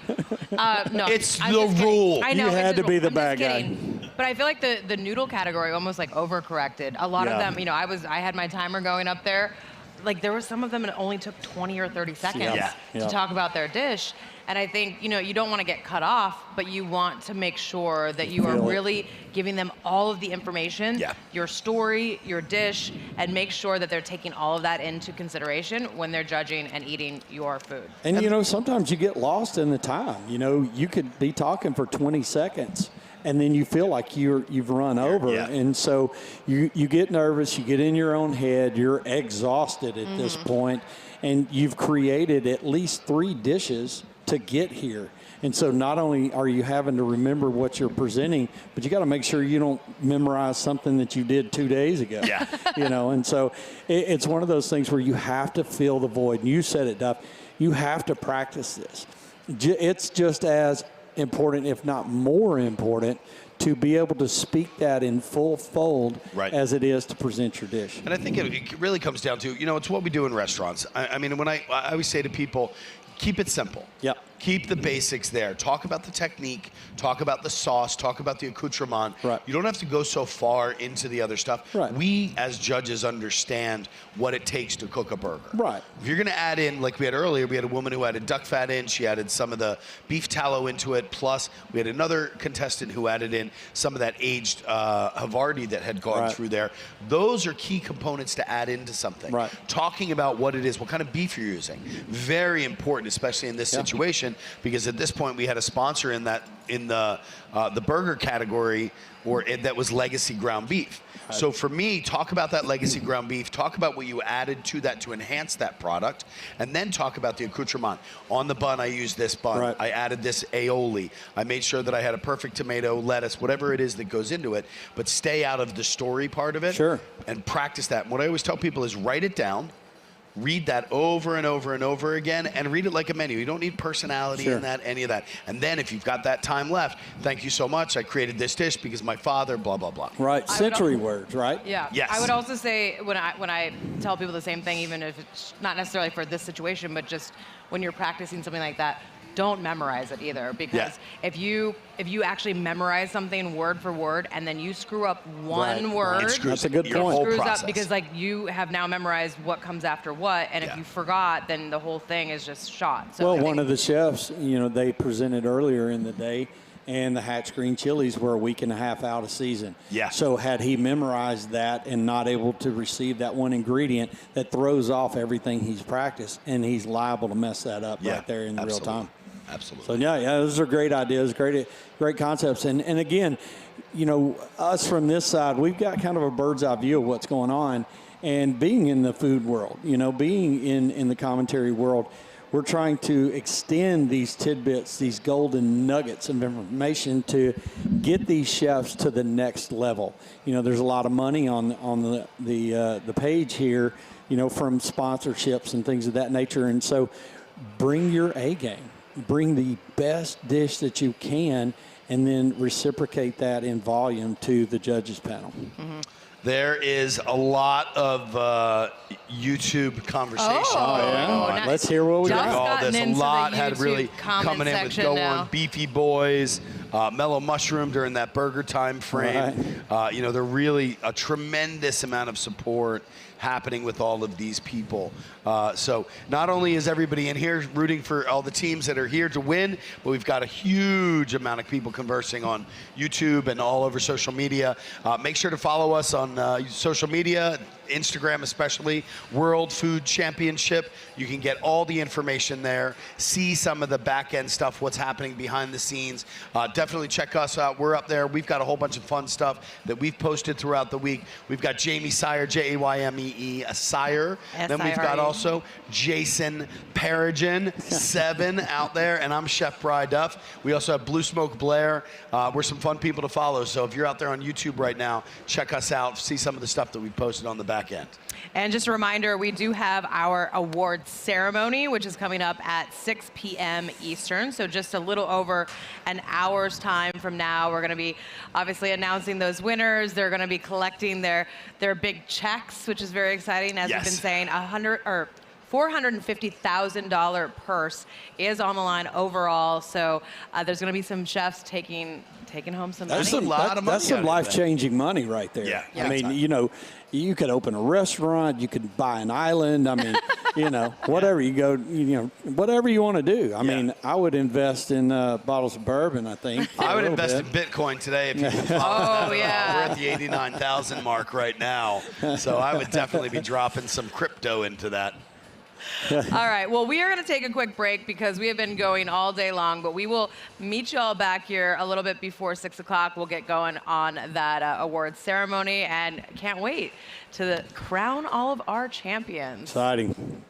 no. It's I'm the just kidding. rule. I know. You had to be the bad guy. Kidding. But I feel like the noodle category almost like overcorrected. A lot of them, you know, I had my timer going up there. Like there were some of them that only took 20 or 30 seconds to talk about their dish. And I think, you know, you don't want to get cut off, but you want to make sure that you are really giving them all of the information, your story, your dish, and make sure that they're taking all of that into consideration when they're judging and eating your food. And, you know, sometimes you get lost in the time. You know, you could be talking for 20 seconds. And then you feel like you've run over. And so you get nervous, you get in your own head, you're exhausted at this point, and you've created at least 3 dishes to get here. And so not only are you having to remember what you're presenting, but you got to make sure you don't memorize something that you did 2 days ago. Yeah. You know, and so it's one of those things where you have to fill the void. And you said it, Duff, you have to practice this. It's just as important, if not more important, to be able to speak that in full fold as it is to present your dish. And I think it really comes down to, you know, it's what we do in restaurants. I mean, when I always say to people, keep it simple. Yep. Keep the basics there. Talk about the technique. Talk about the sauce. Talk about the accoutrement. Right. You don't have to go so far into the other stuff. Right. We, as judges, understand what it takes to cook a burger. Right. If you're going to add in, like we had earlier, we had a woman who added duck fat in. She added some of the beef tallow into it. Plus, we had another contestant who added in some of that aged Havarti that had gone through there. Those are key components to add into something. Right. Talking about what it is, what kind of beef you're using. Very important, especially in this situation, because at this point we had a sponsor in the burger category that was legacy ground beef. So for me, talk about that legacy ground beef, talk about what you added to that to enhance that product, and then talk about the accoutrement. On the bun, I used this bun. I added this aioli. I made sure that I had a perfect tomato, lettuce, whatever it is that goes into it, but stay out of the story part of it. And practice that. And what I always tell people is write it down. Read that over and over and over again, and read it like a menu. You don't need personality in that, any of that. And then if you've got that time left, thank you so much. I created this dish because my father, blah, blah, blah. Right, century words, right? Yeah. Yes. I would also say when I tell people the same thing, even if it's not necessarily for this situation, but just when you're practicing something like that, don't memorize it either, because if you actually memorize something word for word and then you screw up one word, that's a good point. Screws up because like you have now memorized what comes after what, and if you forgot, then the whole thing is just shot. So well, one of the chefs, you know, they presented earlier in the day, and the Hatch green chilies were a week and a half out of season. Yeah. So had he memorized that and not able to receive that one ingredient, that throws off everything he's practiced, and he's liable to mess that up right there in real time. Absolutely. So yeah, those are great ideas, great concepts, and again, you know, us from this side, we've got kind of a bird's eye view of what's going on, and being in the food world, you know, being in the commentary world, we're trying to extend these tidbits, these golden nuggets of information to get these chefs to the next level. You know, there's a lot of money on the page here, you know, from sponsorships and things of that nature, and so bring your A game. Bring the best dish that you can, and then reciprocate that in volume to the judges panel. There is a lot of YouTube conversation going on. Let's hear what we got. There's a lot had really coming in with Go On, Beefy Boys, Mellow Mushroom during that burger time frame. You know, they're really a tremendous amount of support happening with all of these people. So not only is everybody in here rooting for all the teams that are here to win, but we've got a huge amount of people conversing on YouTube and all over social media. Make sure to follow us on social media, Instagram especially, World Food Championship. You can get all the information there, see some of the back end stuff, what's happening behind the scenes. Definitely check us out. We're up there. We've got a whole bunch of fun stuff that we've posted throughout the week. We've got Jamie Sire, Jaymee, Sire. Then we've got also Jason Perigin, 7 out there, and I'm Chef Bri Duff. We also have Blue Smoke Blair. We're some fun people to follow. So if you're out there on YouTube right now, check us out, see some of the stuff that we've posted on the back end. And just a reminder, we do have our awards ceremony, which is coming up at 6 p.m. Eastern. So just a little over an hour's time from now, we're going to be obviously announcing those winners. They're going to be collecting their big checks, which is very exciting. As we've been saying, $450,000 purse is on the line overall. So there's going to be some chefs taking home some money. That's some life-changing money right there. Yeah. I mean, you know, you could open a restaurant, you could buy an island. I mean, you know, whatever you go, you know, whatever you want to do. I mean, I would invest in bottles of bourbon, I think. I would invest in Bitcoin today if you could follow We're at the 89,000 mark right now. So I would definitely be dropping some crypto into that. All right, well, we are going to take a quick break because we have been going all day long, but we will meet you all back here a little bit before 6 o'clock. We'll get going on that awards ceremony, and can't wait to crown all of our champions. Exciting.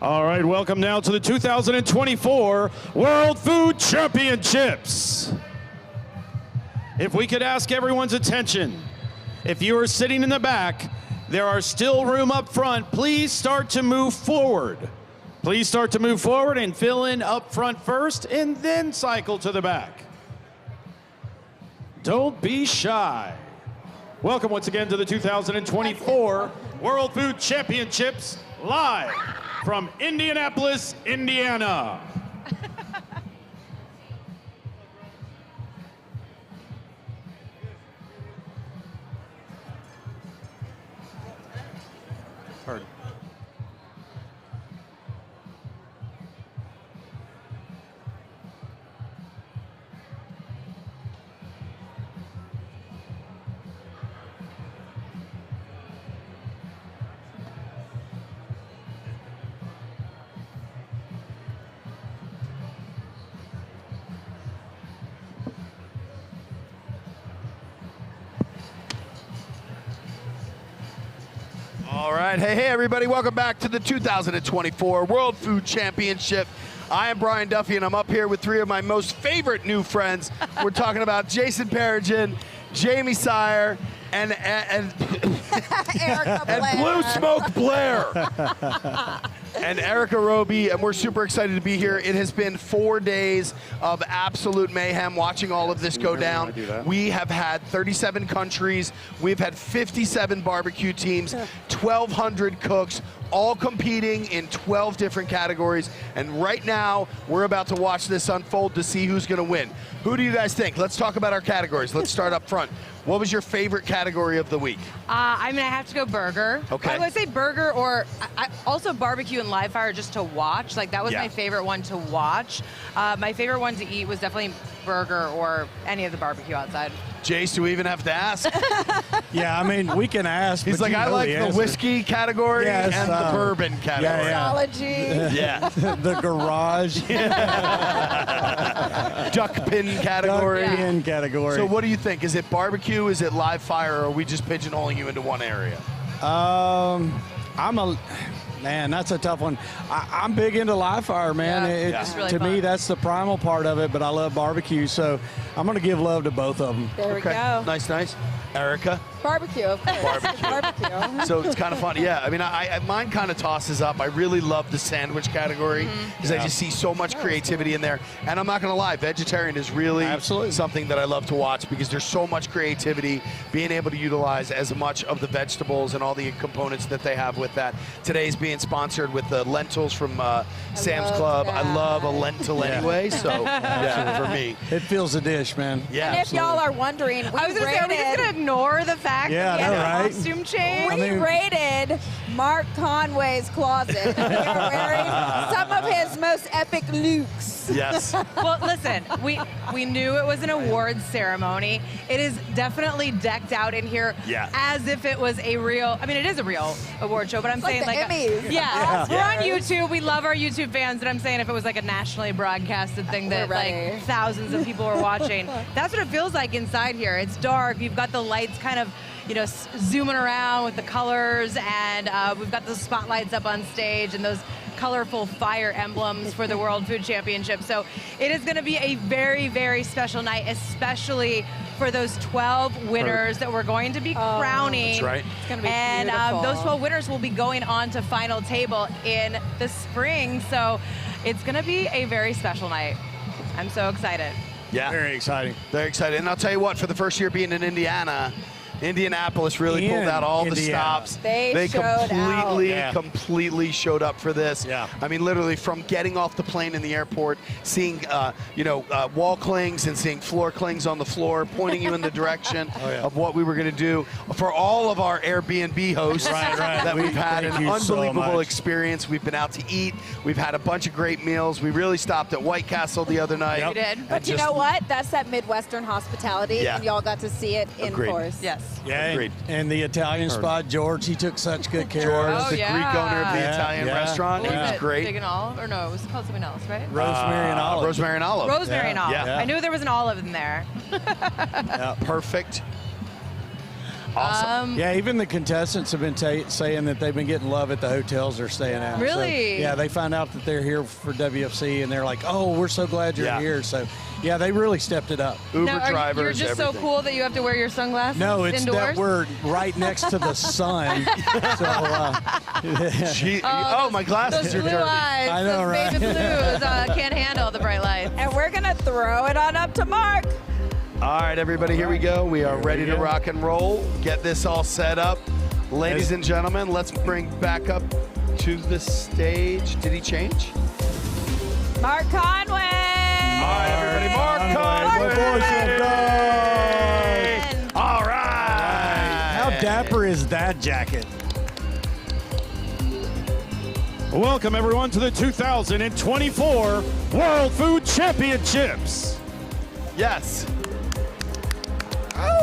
All right, welcome now to the 2024 World Food Championships. If we could ask everyone's attention, if you are sitting in the back, there are still room up front. Please start to move forward. Please start to move forward and fill in up front first and then cycle to the back. Don't be shy. Welcome once again to the 2024 World Food Championships live from Indianapolis, Indiana. Pardon. All right, hey everybody, welcome back to the 2024 World Food Championship. I am Brian Duffy and I'm up here with three of my most favorite new friends. We're talking about Jason Perigin, Jamie Sire, and Blue Smoke Blair. And Erica Roby, and we're super excited to be here. It has been 4 days of absolute mayhem watching all of this go down. We have had 37 countries. We've had 57 barbecue teams, 1,200 cooks, all competing in 12 different categories. And right now, we're about to watch this unfold to see who's going to win. Who do you guys think? Let's talk about our categories. Let's start up front. What was your favorite category of the week? I mean, I have to go burger. Okay. I would say burger, or also barbecue and live fire just to watch. Like, that was my favorite one to watch. My favorite one to eat was definitely burger or any of the barbecue outside. Jace, do we even have to ask? Yeah, I mean, we can ask. He's but like, I like the whiskey category and the bourbon category. Yeah. The garage. Duck pin category. Duck pin category. So what do you think? Is it barbecue? Is it live fire? Or are we just pigeonholing you into one area? Man, that's a tough one. I'm big into live fire, man. It's really to fun. me, that's the primal part of it, but I love barbecue, so I'm going to give love to both of them. There we go. Nice, nice. Erica? Barbecue, of course. Barbecue. So it's kind of fun. Yeah, I mean, mine kind of tosses up. I really love the sandwich category because I just see so much creativity in there. And I'm not going to lie, vegetarian is really something that I love to watch because there's so much creativity, being able to utilize as much of the vegetables and all the components that they have with that. Today's being sponsored with the lentils from Sam's Club. I love a lentil anyway, so yeah, for me. It fills the dish, man. Yeah, And if y'all are wondering, I was going to say, are we just going to ignore the fact that we had a costume change? We raided Mark Conway's closet. We are wearing some of his most epic looks. Yes. Well, listen, we knew it was an awards ceremony. It is definitely decked out in here as if it was a real, I mean, it is a real award show, but I'm saying the Emmys. We're on YouTube. We love our YouTube fans, and I'm saying if it was like a nationally broadcasted thing that like thousands of people were watching, that's what it feels like inside here. It's dark. You've got the lights kind of, you know, zooming around with the colors, and we've got the spotlights up on stage and those colorful fire emblems for the World Food Championship. So it is going to be a very, very special night, especially for those 12 winners that we're going to be crowning. That's right. It's going to be and beautiful. those 12 winners will be going on to final table in the spring. So it's going to be a very special night. I'm so excited. Yeah. Very exciting. Very excited. And I'll tell you what, for the first year being in Indiana, Indianapolis really pulled out all the stops. They showed completely showed up for this. Yeah. I mean, literally from getting off the plane in the airport, seeing wall clings and seeing floor clings on the floor, pointing you in the direction of what we were going to do. For all of our Airbnb hosts that we've had an unbelievable experience. We've been out to eat. We've had a bunch of great meals. We really stopped at White Castle the other night. We did. But you know what? That's that Midwestern hospitality, and y'all got to see it in force. Yes. Yeah, and the Italian spot, George, he took such good care of us. The Greek owner of the Italian restaurant. He was great. Big and Olive, or no, it was called something else, right? Rosemary and Olive. Rosemary and Olive. Rosemary and Olive. Yeah. I knew there was an olive in there. Perfect. Awesome. Yeah, even the contestants have been saying that they've been getting love at the hotels they're staying at. Really? So, yeah, they find out that they're here for WFC, and they're like, oh, we're so glad you're here. So, yeah, they really stepped it up. Uber now, drivers, you're just everything. so cool that you have to wear your sunglasses No, it's indoors? that we're right next to the sun. So, my glasses those are blue dirty. eyes, I know, those right? baby blues can't handle the bright lights. And we're going to throw it on up to Mark. All right, everybody, here we go. We are ready to rock and roll. Get this all set up. Ladies and gentlemen, let's bring back up to the stage. Did he change? Mark Conway. All right, everybody, Mark Conway. All right. How dapper is that jacket? Welcome, everyone, to the 2024 World Food Championships. Yes.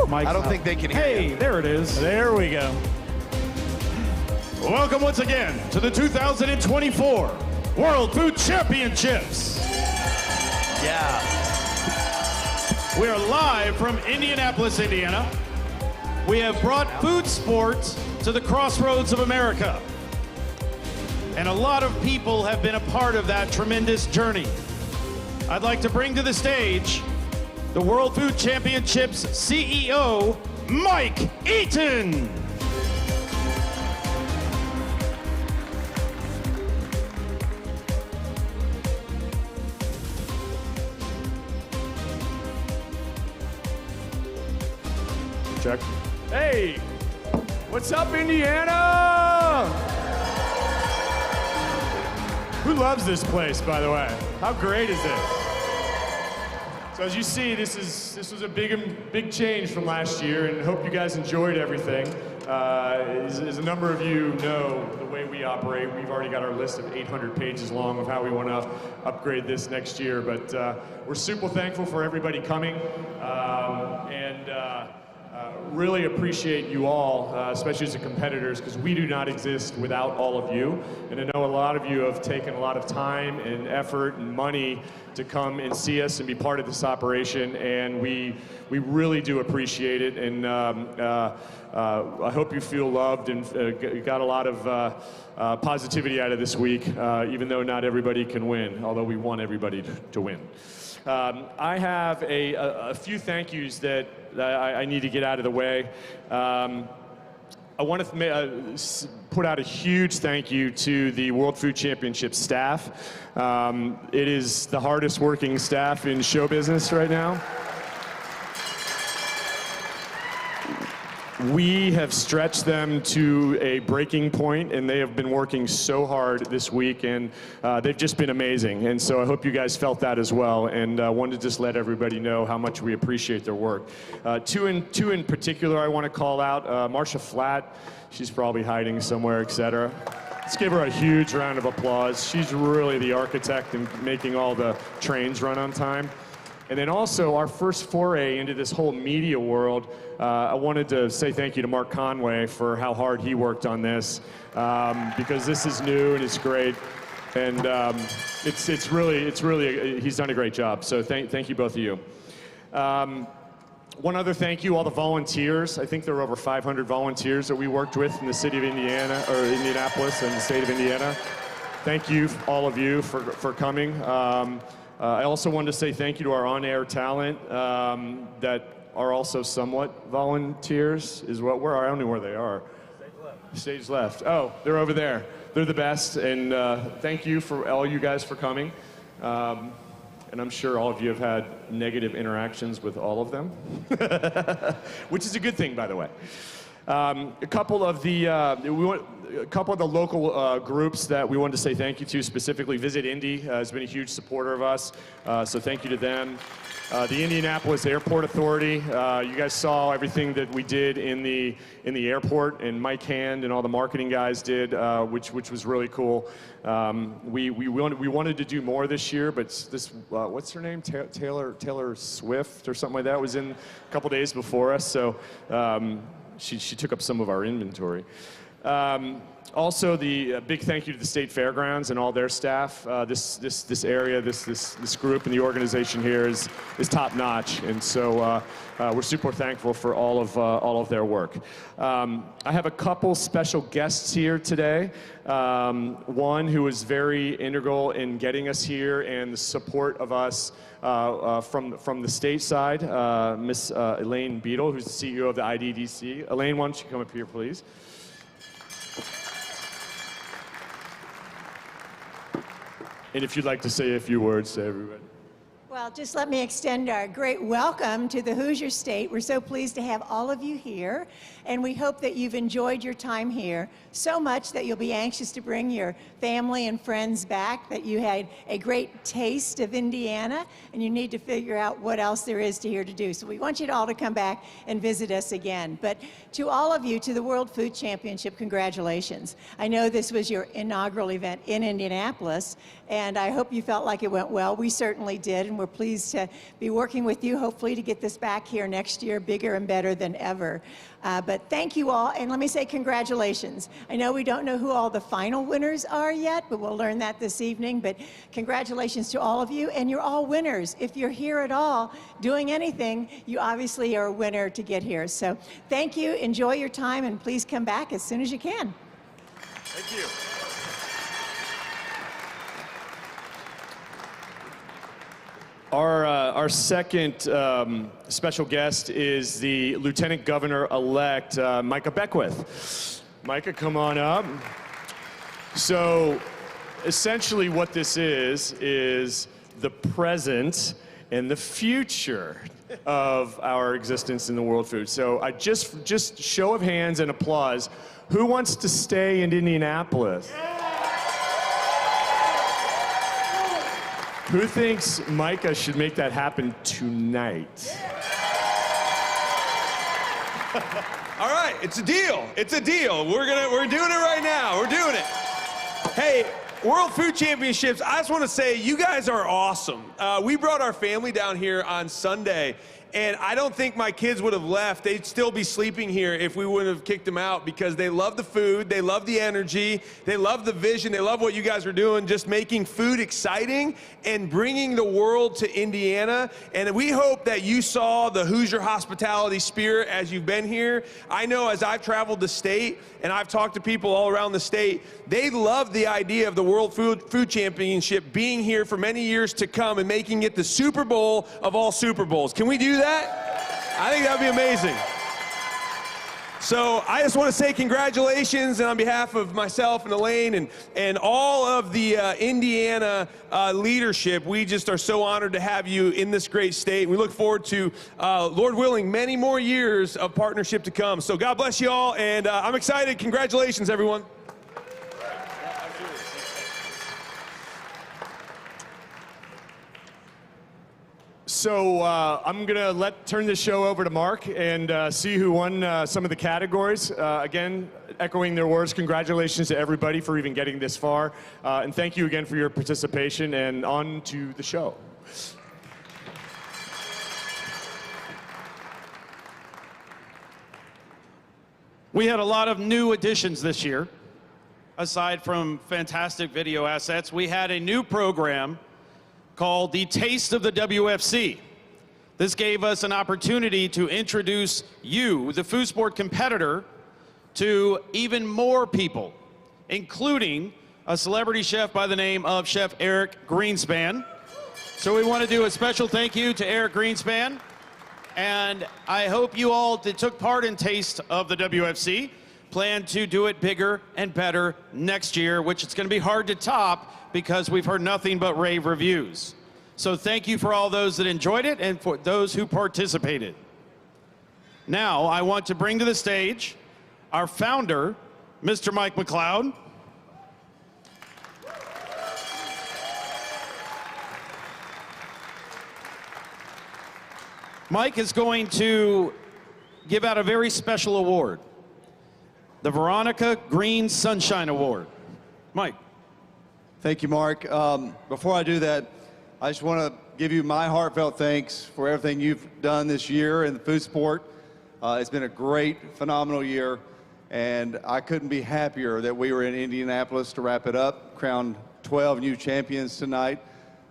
Mike's I don't up. think they can hear Hey, you. there it is. There we go. Welcome once again to the 2024 World Food Championships. Yeah. We are live from Indianapolis, Indiana. We have brought food sports to the crossroads of America. And a lot of people have been a part of that tremendous journey. I'd like to bring to the stage the World Food Championships CEO, Mike Eaton. Check. Hey, what's up, Indiana? Who loves this place, by the way? How great is this? So as you see, this was a big change from last year, and hope you guys enjoyed everything. As a number of you know, the way we operate, we've already got our list of 800 pages long of how we want to upgrade this next year. But we're super thankful for everybody coming, and really appreciate you all, especially as the competitors, because we do not exist without all of you. And I know a lot of you have taken a lot of time and effort and money to come and see us and be part of this operation, and we really do appreciate it. And I hope you feel loved and got a lot of positivity out of this week, even though not everybody can win, although we want everybody to win. I have a few thank yous that I need to get out of the way. I want to put out a huge thank you to the World Food Championship staff. It is the hardest working staff in show business right now. We have stretched them to a breaking point, and they have been working so hard this week, and they've just been amazing. And so I hope you guys felt that as well, and wanted to just let everybody know how much we appreciate their work. Two in particular I want to call out. Marsha Flatt, she's probably hiding somewhere, etc. Let's give her a huge round of applause. She's really the architect in making all the trains run on time. And then also our first foray into this whole media world, I wanted to say thank you to Mark Conway for how hard he worked on this, because this is new and it's great, and it's really he's done a great job. So thank you, both of you. One other thank you, all the volunteers. I think there were over 500 volunteers that we worked with in the city of Indiana, or Indianapolis, and the state of Indiana. Thank you, all of you, for coming. I also wanted to say thank you to our on-air talent that are also somewhat volunteers, is what we're. I don't know where they are. Stage left. Oh, they're over there. They're the best, and thank you for all you guys for coming. And I'm sure all of you have had negative interactions with all of them, which is a good thing, by the way. A couple of the local groups that we wanted to say thank you to, specifically Visit Indy has been a huge supporter of us, so thank you to them. The Indianapolis Airport Authority, you guys saw everything that we did in the airport, and Mike Hand and all the marketing guys did, which was really cool. We wanted to do more this year, but this what's her name, Taylor Swift or something like that, was in a couple days before us, so she took up some of our inventory. Also, the big thank you to the State Fairgrounds and all their staff. This area, this group, and the organization here is top notch, and so we're super thankful for all of their work. I have a couple special guests here today. One who was very integral in getting us here and the support of us from the state side, Miss Elaine Beadle, who's the CEO of the IDDC. Elaine, why don't you come up here, please? And if you'd like to say a few words to everybody. Well, just let me extend our great welcome to the Hoosier State. We're so pleased to have all of you here, and we hope that you've enjoyed your time here so much that you'll be anxious to bring your family and friends back, that you had a great taste of Indiana, and you need to figure out what else there is here to do. So we want you all to come back and visit us again. But to all of you, to the World Food Championship, congratulations. I know this was your inaugural event in Indianapolis, and I hope you felt like it went well. We certainly did, and we're pleased to be working with you, hopefully to get this back here next year, bigger and better than ever. But thank you all, and let me say congratulations. I know we don't know who all the final winners are yet, but we'll learn that this evening. But congratulations to all of you, and you're all winners. If you're here at all doing anything, you obviously are a winner to get here. So thank you, enjoy your time, and please come back as soon as you can. Thank you. Our second special guest is the Lieutenant Governor-elect, Micah Beckwith. Micah, come on up. So essentially what this is the present and the future of our existence in the world food. So I just show of hands and applause. Who wants to stay in Indianapolis? Who thinks Micah should make that happen tonight? All right, it's a deal. It's a deal. We're doing it right now. We're doing it. Hey, World Food Championships, I just want to say you guys are awesome. We brought our family down here on Sunday, and I don't think my kids would have left. They'd still be sleeping here if we wouldn't have kicked them out, because they love the food, they love the energy, they love the vision, they love what you guys are doing, just making food exciting and bringing the world to Indiana. And we hope that you saw the Hoosier hospitality spirit as you've been here. I know as I've traveled the state and I've talked to people all around the state, they love the idea of the World Food Championship being here for many years to come and making it the Super Bowl of all Super Bowls. Can we do that? I think that would be amazing. So I just want to say congratulations, and on behalf of myself and Elaine and all of the Indiana leadership, we just are so honored to have you in this great state. We look forward to, Lord willing, many more years of partnership to come. So God bless you all, and I'm excited. Congratulations, everyone. So I'm gonna turn this show over to Mark and see who won some of the categories. Again, echoing their words, congratulations to everybody for even getting this far. And thank you again for your participation, and on to the show. We had a lot of new additions this year. Aside from fantastic video assets, we had a new program called the Taste of the WFC. This gave us an opportunity to introduce you, the food sport competitor, to even more people, including a celebrity chef by the name of Chef Eric Greenspan. So we want to do a special thank you to Eric Greenspan, and I hope you all that took part in Taste of the WFC plan to do it bigger and better next year, which it's going to be hard to top because we've heard nothing but rave reviews. So thank you for all those that enjoyed it and for those who participated. Now I want to bring to the stage our founder, Mr. Mike McLeod. Mike is going to give out a very special award, the Veronica Green Sunshine Award. Mike. Thank you, Mark. Before I do that, I just want to give you my heartfelt thanks for everything you've done this year in the food sport. It's been a great, phenomenal year, And I couldn't be happier that we were in Indianapolis to wrap it up, crown 12 new champions tonight.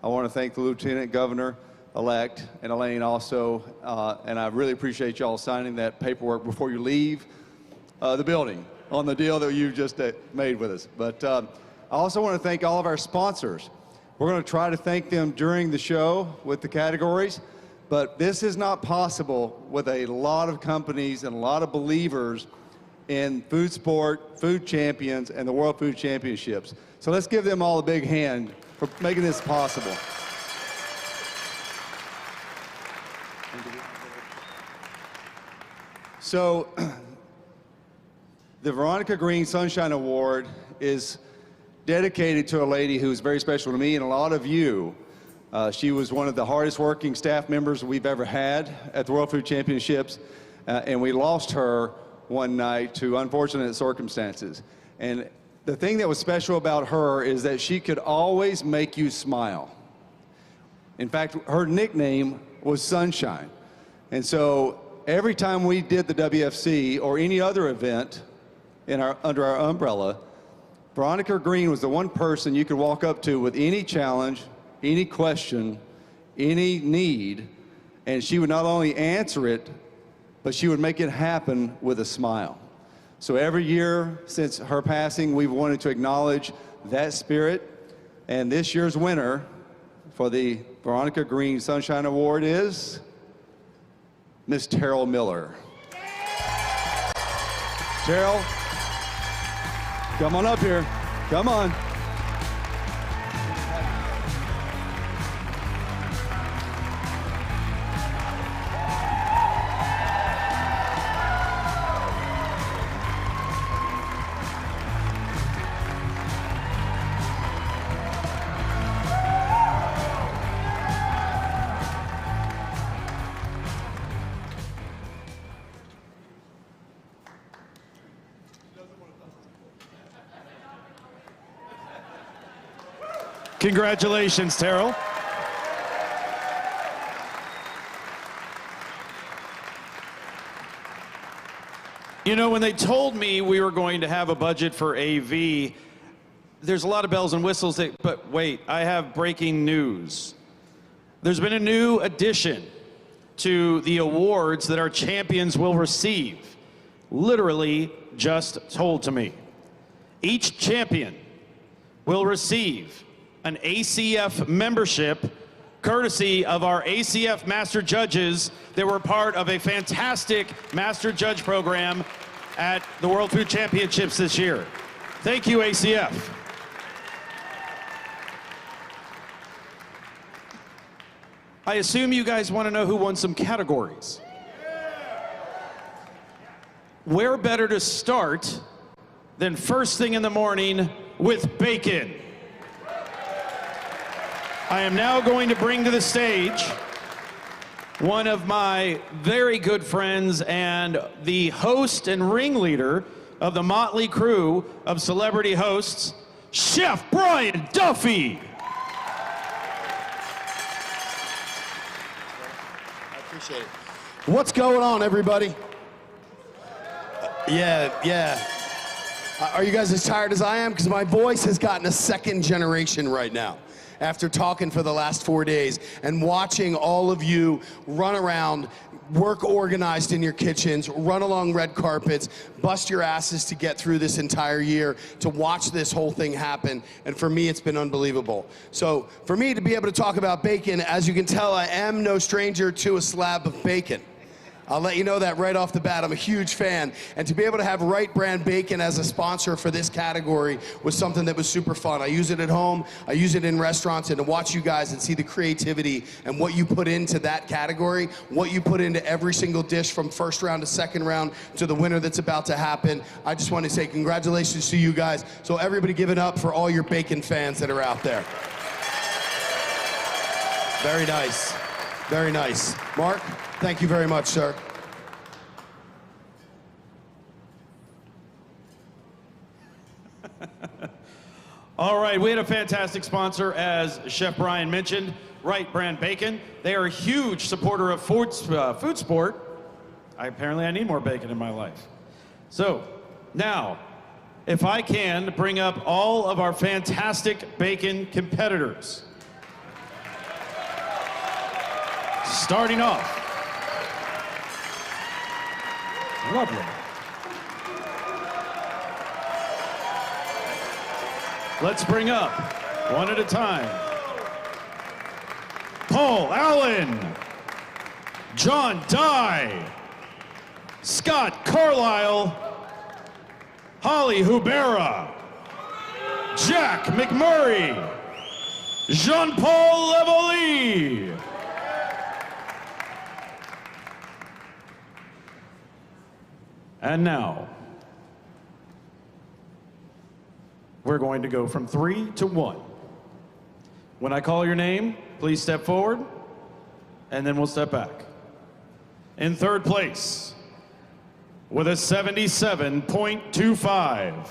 I want to thank the Lieutenant Governor-elect and Elaine also, and I really appreciate y'all signing that paperwork before you leave the building on the deal that you just made with us. But I also want to thank all of our sponsors. We're going to try to thank them during the show with the categories, but this is not possible with a lot of companies and a lot of believers in food sport, food champions, and the World Food Championships. So let's give them all a big hand for making this possible. So the Veronica Green Sunshine Award is dedicated to a lady who's very special to me and a lot of you. She was one of the hardest working staff members we've ever had at the World Food Championships, and we lost her one night to unfortunate circumstances. And the thing that was special about her is that she could always make you smile. In fact, her nickname was Sunshine. And so every time we did the WFC or any other event under our umbrella, Veronica Green was the one person you could walk up to with any challenge, any question, any need, and she would not only answer it, but she would make it happen with a smile. So every year since her passing, we've wanted to acknowledge that spirit, and this year's winner for the Veronica Green Sunshine Award is Miss Terrell Miller. Terrell, come on up here. Come on. Congratulations, Terrell. You know, when they told me we were going to have a budget for AV, there's a lot of bells and whistles, but wait, I have breaking news. There's been a new addition to the awards that our champions will receive. Literally just told to me. Each champion will receive an ACF membership courtesy of our ACF Master Judges that were part of a fantastic Master Judge program at the World Food Championships this year. Thank you, ACF. I assume you guys want to know who won some categories. Where better to start than first thing in the morning with bacon? I am now going to bring to the stage one of my very good friends and the host and ringleader of the motley crew of celebrity hosts, Chef Brian Duffy. I appreciate it. What's going on, everybody? Yeah. Are you guys as tired as I am? Because my voice has gotten a second generation right now. After talking for the last 4 days and watching all of you run around, work organized in your kitchens, run along red carpets, bust your asses to get through this entire year, to watch this whole thing happen. And for me, it's been unbelievable. So for me to be able to talk about bacon, as you can tell, I am no stranger to a slab of bacon. I'll let you know that right off the bat. I'm a huge fan. And to be able to have Wright Brand Bacon as a sponsor for this category was something that was super fun. I use it at home, I use it in restaurants, and to watch you guys and see the creativity and what you put into that category, what you put into every single dish from first round to second round to the winner that's about to happen. I just want to say congratulations to you guys. So everybody give it up for all your bacon fans that are out there. Very nice. Very nice. Mark, thank you very much, sir. All right, we had a fantastic sponsor, as Chef Brian mentioned, Wright Brand Bacon. They are a huge supporter of food sport. Apparently I need more bacon in my life. So, Now, if I can bring up all of our fantastic bacon competitors. Starting off. Lovely. Let's bring up, one at a time, Paul Allen, John Dye, Scott Carlisle, Holly Hubera, Jack McMurray, Jean-Paul Levoli. And now, we're going to go from 3 to 1. When I call your name, please step forward, and then we'll step back. In third place, with a 77.25,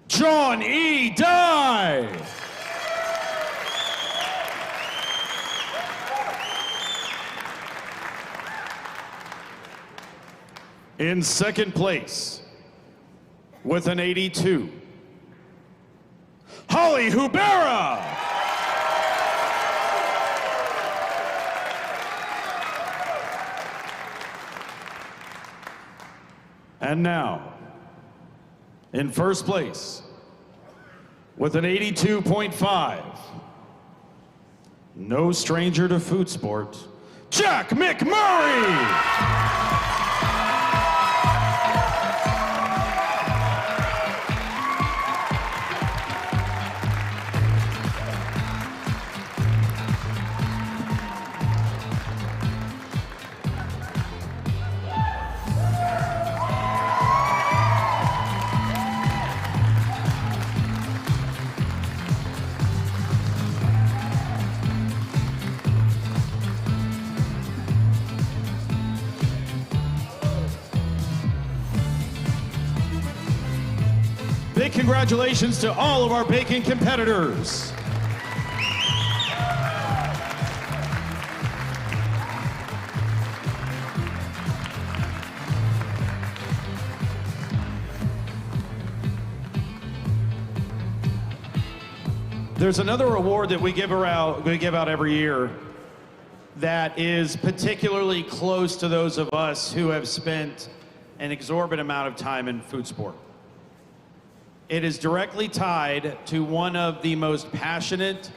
John E. Dye. In second place, with an 82, Holly Hubera. And now, in first place, with an 82.5, no stranger to food sport, Jack McMurray. Big congratulations to all of our bacon competitors. There's another award that we give out every year that is particularly close to those of us who have spent an exorbitant amount of time in food sport. It is directly tied to one of the most passionate,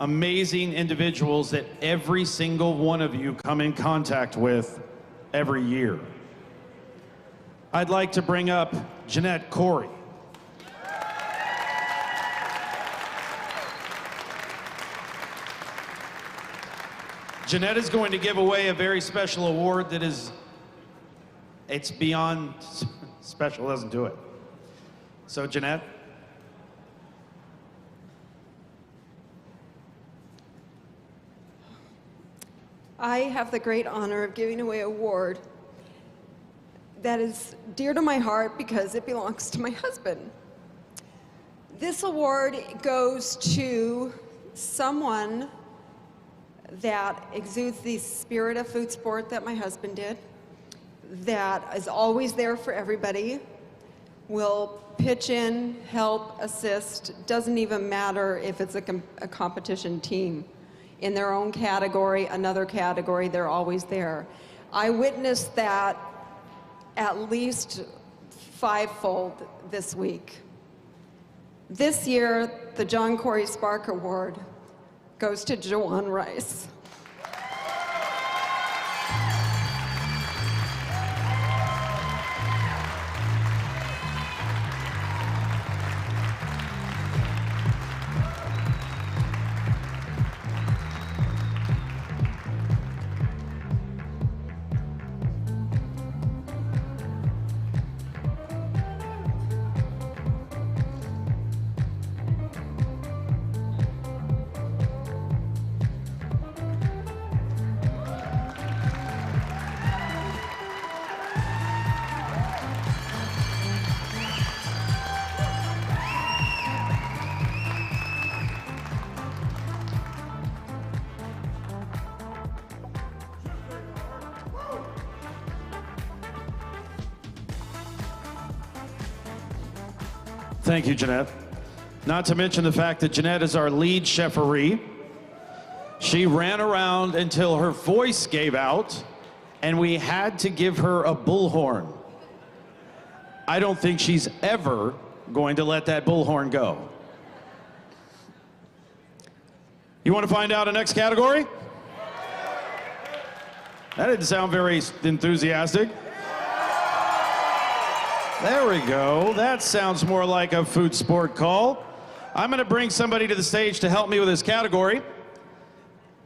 amazing individuals that every single one of you come in contact with every year. I'd like to bring up Jeanette Corey. Jeanette is going to give away a very special award that is, it's beyond special, doesn't do it. So, Jeanette. I have the great honor of giving away an award that is dear to my heart because it belongs to my husband. This award goes to someone that exudes the spirit of food sport that my husband did, that is always there for everybody, will pitch in, help, assist, doesn't even matter if it's a competition team. In their own category, another category, they're always there. I witnessed that at least fivefold this week. This year, the John Corey Spark Award goes to Joanne Rice. Thank you, Jeanette. Not to mention the fact that Jeanette is our lead chefferie. She ran around until her voice gave out, and we had to give her a bullhorn. I don't think she's ever going to let that bullhorn go. You want to find out the next category? That didn't sound very enthusiastic. There we go. That sounds more like a food sport call. I'm going to bring somebody to the stage to help me with this category.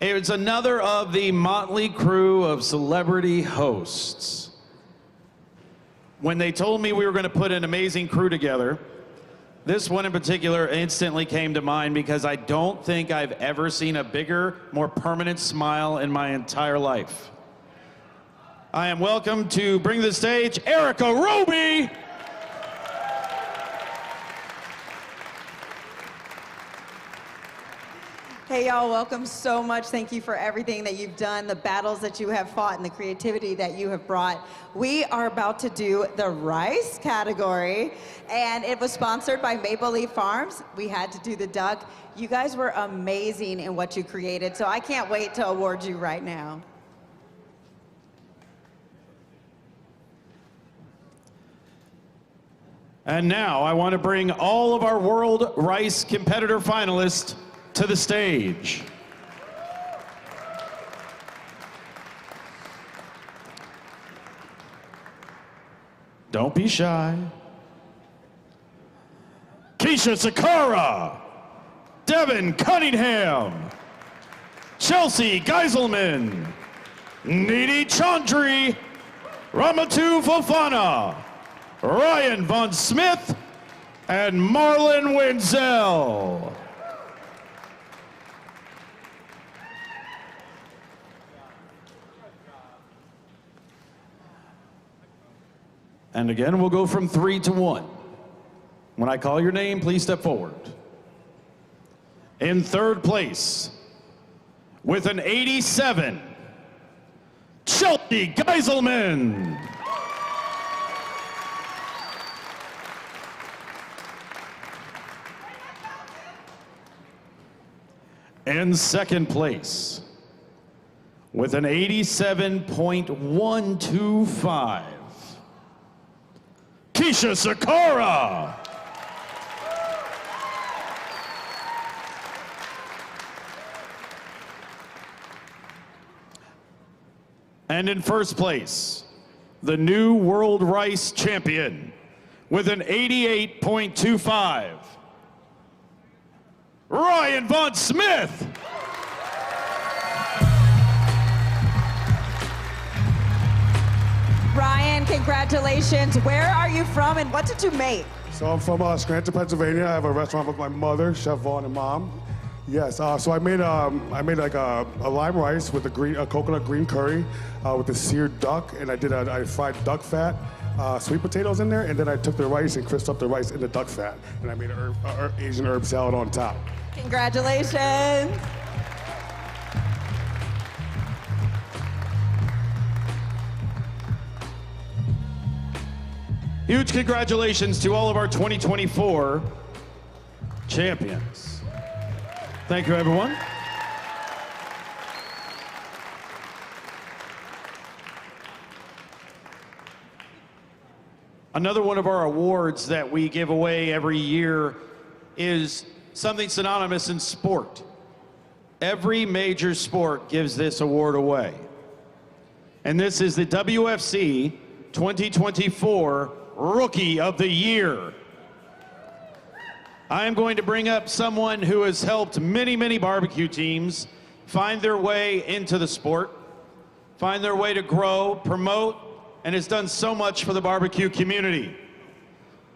It's another of the motley crew of celebrity hosts. When they told me we were going to put an amazing crew together, this one in particular instantly came to mind because I don't think I've ever seen a bigger, more permanent smile in my entire life. I am welcome to bring to the stage Erica Roby. Hey y'all, welcome so much. Thank you for everything that you've done, the battles that you have fought, and the creativity that you have brought. We are about to do the rice category, and it was sponsored by Maple Leaf Farms. We had to do the duck. You guys were amazing in what you created, so I can't wait to award you right now. And now I want to bring all of our World Rice competitor finalists to the stage. Don't be shy. Keisha Sakara, Devin Cunningham, Chelsea Geiselman, Nidhi Chaudhry, Ramatu Fofana, Ryan Von Smith, and Marlon Wenzel. And again, we'll go from 3 to 1. When I call your name, please step forward. In third place, with an 87, Chelsea Geiselman. In second place, with an 87.125, Keisha Sakara. And in first place, the new World Rice Champion with an 88.25, Ryan Von Smith. Ryan, congratulations. Where are you from and what did you make? So I'm from Scranton, Pennsylvania. I have a restaurant with my mother, Chef Vaughn, and Mom. Yes, so I made like a lime rice with a coconut green curry with a seared duck, and I fried duck fat, sweet potatoes in there, and then I took the rice and crisped up the rice in the duck fat, and I made an Asian herb salad on top. Congratulations. Huge congratulations to all of our 2024 champions. Thank you, everyone. Another one of our awards that we give away every year is something synonymous in sport. Every major sport gives this award away. And this is the WFC 2024 Rookie of the Year. I am going to bring up someone who has helped many, many barbecue teams find their way into the sport, find their way to grow, promote, and has done so much for the barbecue community.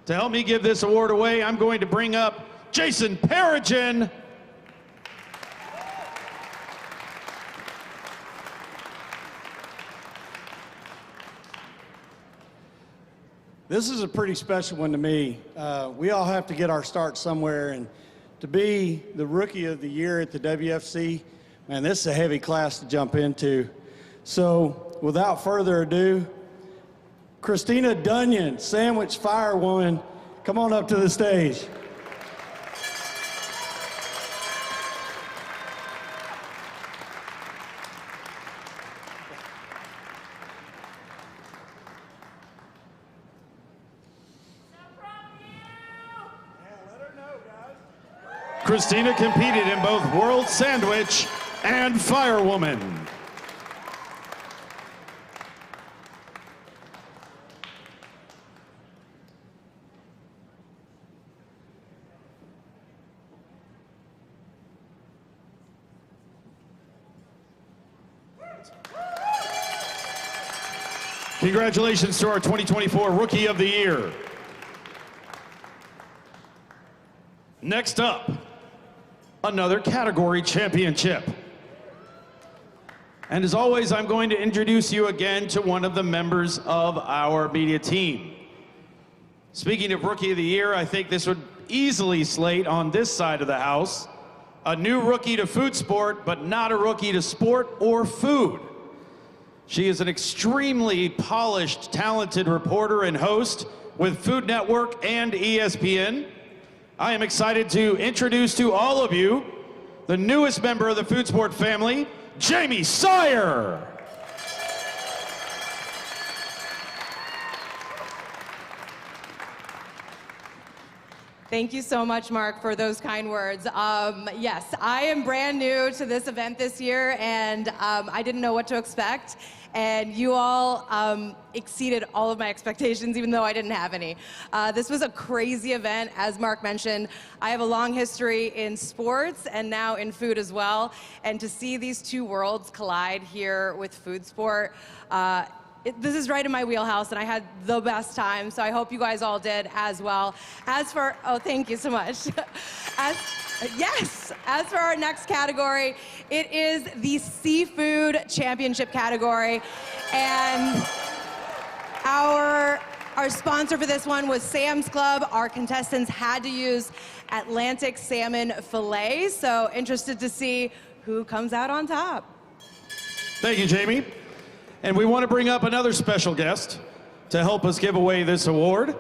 To help me give this award away, I'm going to bring up Jason Perigin. This is a pretty special one to me. We all have to get our start somewhere, and to be the Rookie of the Year at the WFC, man, this is a heavy class to jump into. So without further ado, Christina Dunyan, Sandwich Firewoman, come on up to the stage. Christina competed in both World Sandwich and Firewoman. Congratulations to our 2024 Rookie of the Year. Next up, another category championship. And as always, I'm going to introduce you again to one of the members of our media team. Speaking of Rookie of the Year, I think this would easily slate on this side of the house a new rookie to food sport, but not a rookie to sport or food. She is an extremely polished, talented reporter and host with Food Network and ESPN. I am excited to introduce to all of you the newest member of the Food Sport family, Jamie Sire. Thank you so much, Mark, for those kind words. Yes, I am brand new to this event this year, and I didn't know what to expect. And you all exceeded all of my expectations, even though I didn't have any. This was a crazy event, as Mark mentioned. I have a long history in sports and now in food as well. And to see these two worlds collide here with food sport, this is right in my wheelhouse, and I had the best time, so I hope you guys all did as well. As for, oh, thank you so much. Yes, as for our next category, it is the Seafood Championship category, and our sponsor for this one was Sam's Club. Our contestants had to use Atlantic salmon fillet, so interested to see who comes out on top. Thank you, Jamie. And we want to bring up another special guest to help us give away this award.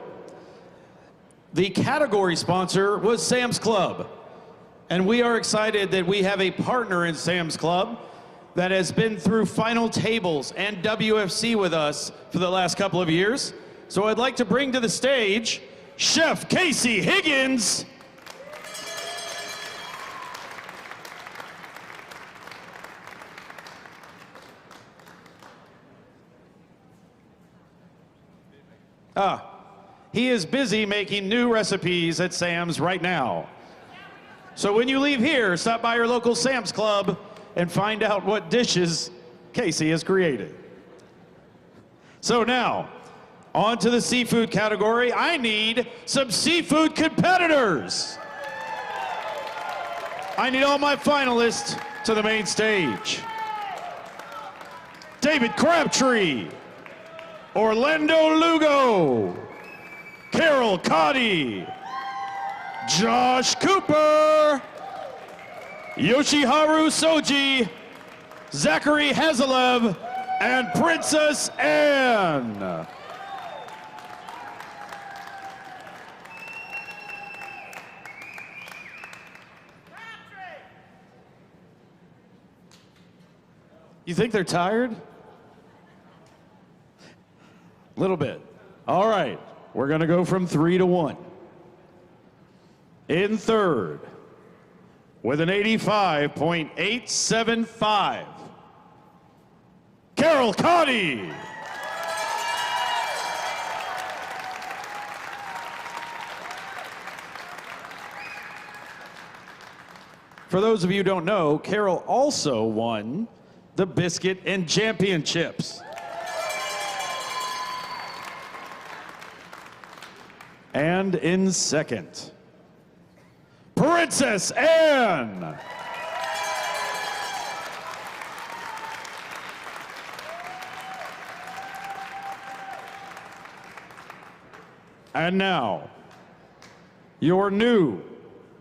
The category sponsor was Sam's Club. And we are excited that we have a partner in Sam's Club that has been through final tables and WFC with us for the last couple of years. So I'd like to bring to the stage Chef Casey Higgins. He is busy making new recipes at Sam's right now. So when you leave here, stop by your local Sam's Club and find out what dishes Casey has created. So now, on to the seafood category. I need some seafood competitors. I need all my finalists to the main stage. David Crabtree, Orlando Lugo, Carol Cotty, Josh Cooper, Yoshiharu Soji, Zachary Hazelev, and Princess Anne. You think they're tired? A little bit. All right, we're gonna go from 3 to 1. In third, with an 85.875, Carol Cotty. For those of you who don't know, Carol also won the Biscuit and Championships. And in second, Princess Anne. And now, your new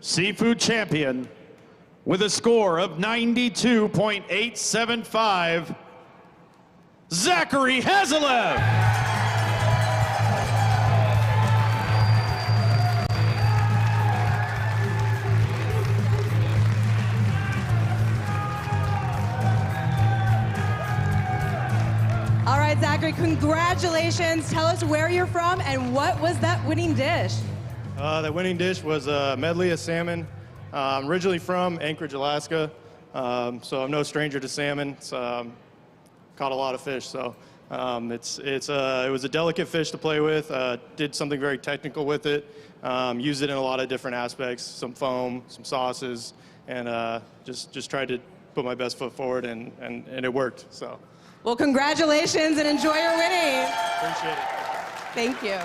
seafood champion with a score of 92.875, Zachary Hazelev. congratulations. Tell us where you're from and what was that winning dish? The winning dish was a medley of salmon. I'm originally from Anchorage, Alaska, so I'm no stranger to salmon. Caught a lot of fish, so it was a delicate fish to play with. Did something very technical with it. Used it in a lot of different aspects, some foam, some sauces, and just tried to put my best foot forward, and it worked. So. Well, congratulations and enjoy your winning. Appreciate it. Thank you.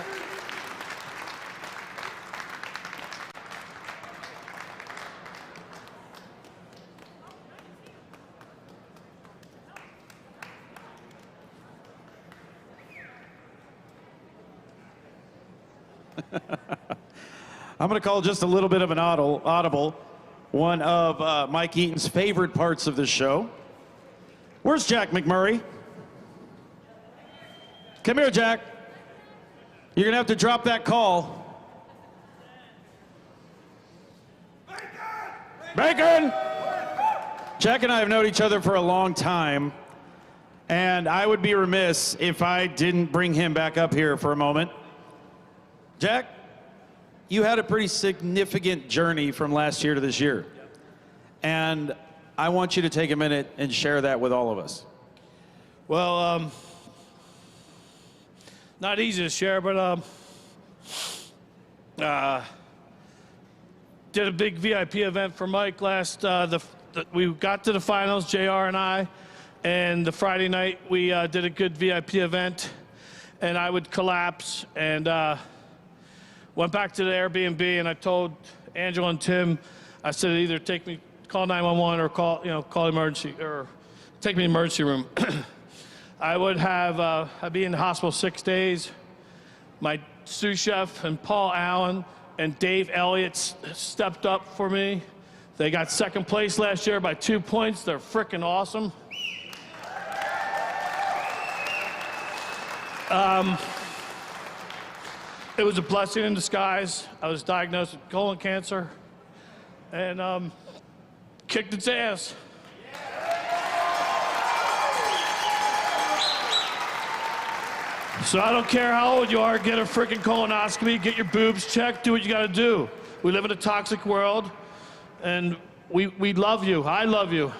I'm going to call just a little bit of an audible, one of Mike Eaton's favorite parts of the show. Where's Jack McMurray? Come here, Jack. You're going to have to drop that call. Bacon! Jack and I have known each other for a long time, and I would be remiss if I didn't bring him back up here for a moment. Jack, you had a pretty significant journey from last year to this year. And I want you to take a minute and share that with all of us. Well, not easy to share, but did a big VIP event for Mike last, we got to the finals, JR and I, and the Friday night we did a good VIP event, and I would collapse, and went back to the Airbnb, and I told Angela and Tim, I said either call 911 or call emergency, or take me to the emergency room. I would have, I'd be in the hospital 6 days. My sous chef and Paul Allen and Dave Elliott stepped up for me. They got second place last year by 2 points. They're freaking awesome. It was a blessing in disguise. I was diagnosed with colon cancer and kicked its ass. So I don't care how old you are, get a freaking colonoscopy, get your boobs checked, do what you gotta do. We live in a toxic world, and we love you. I love you.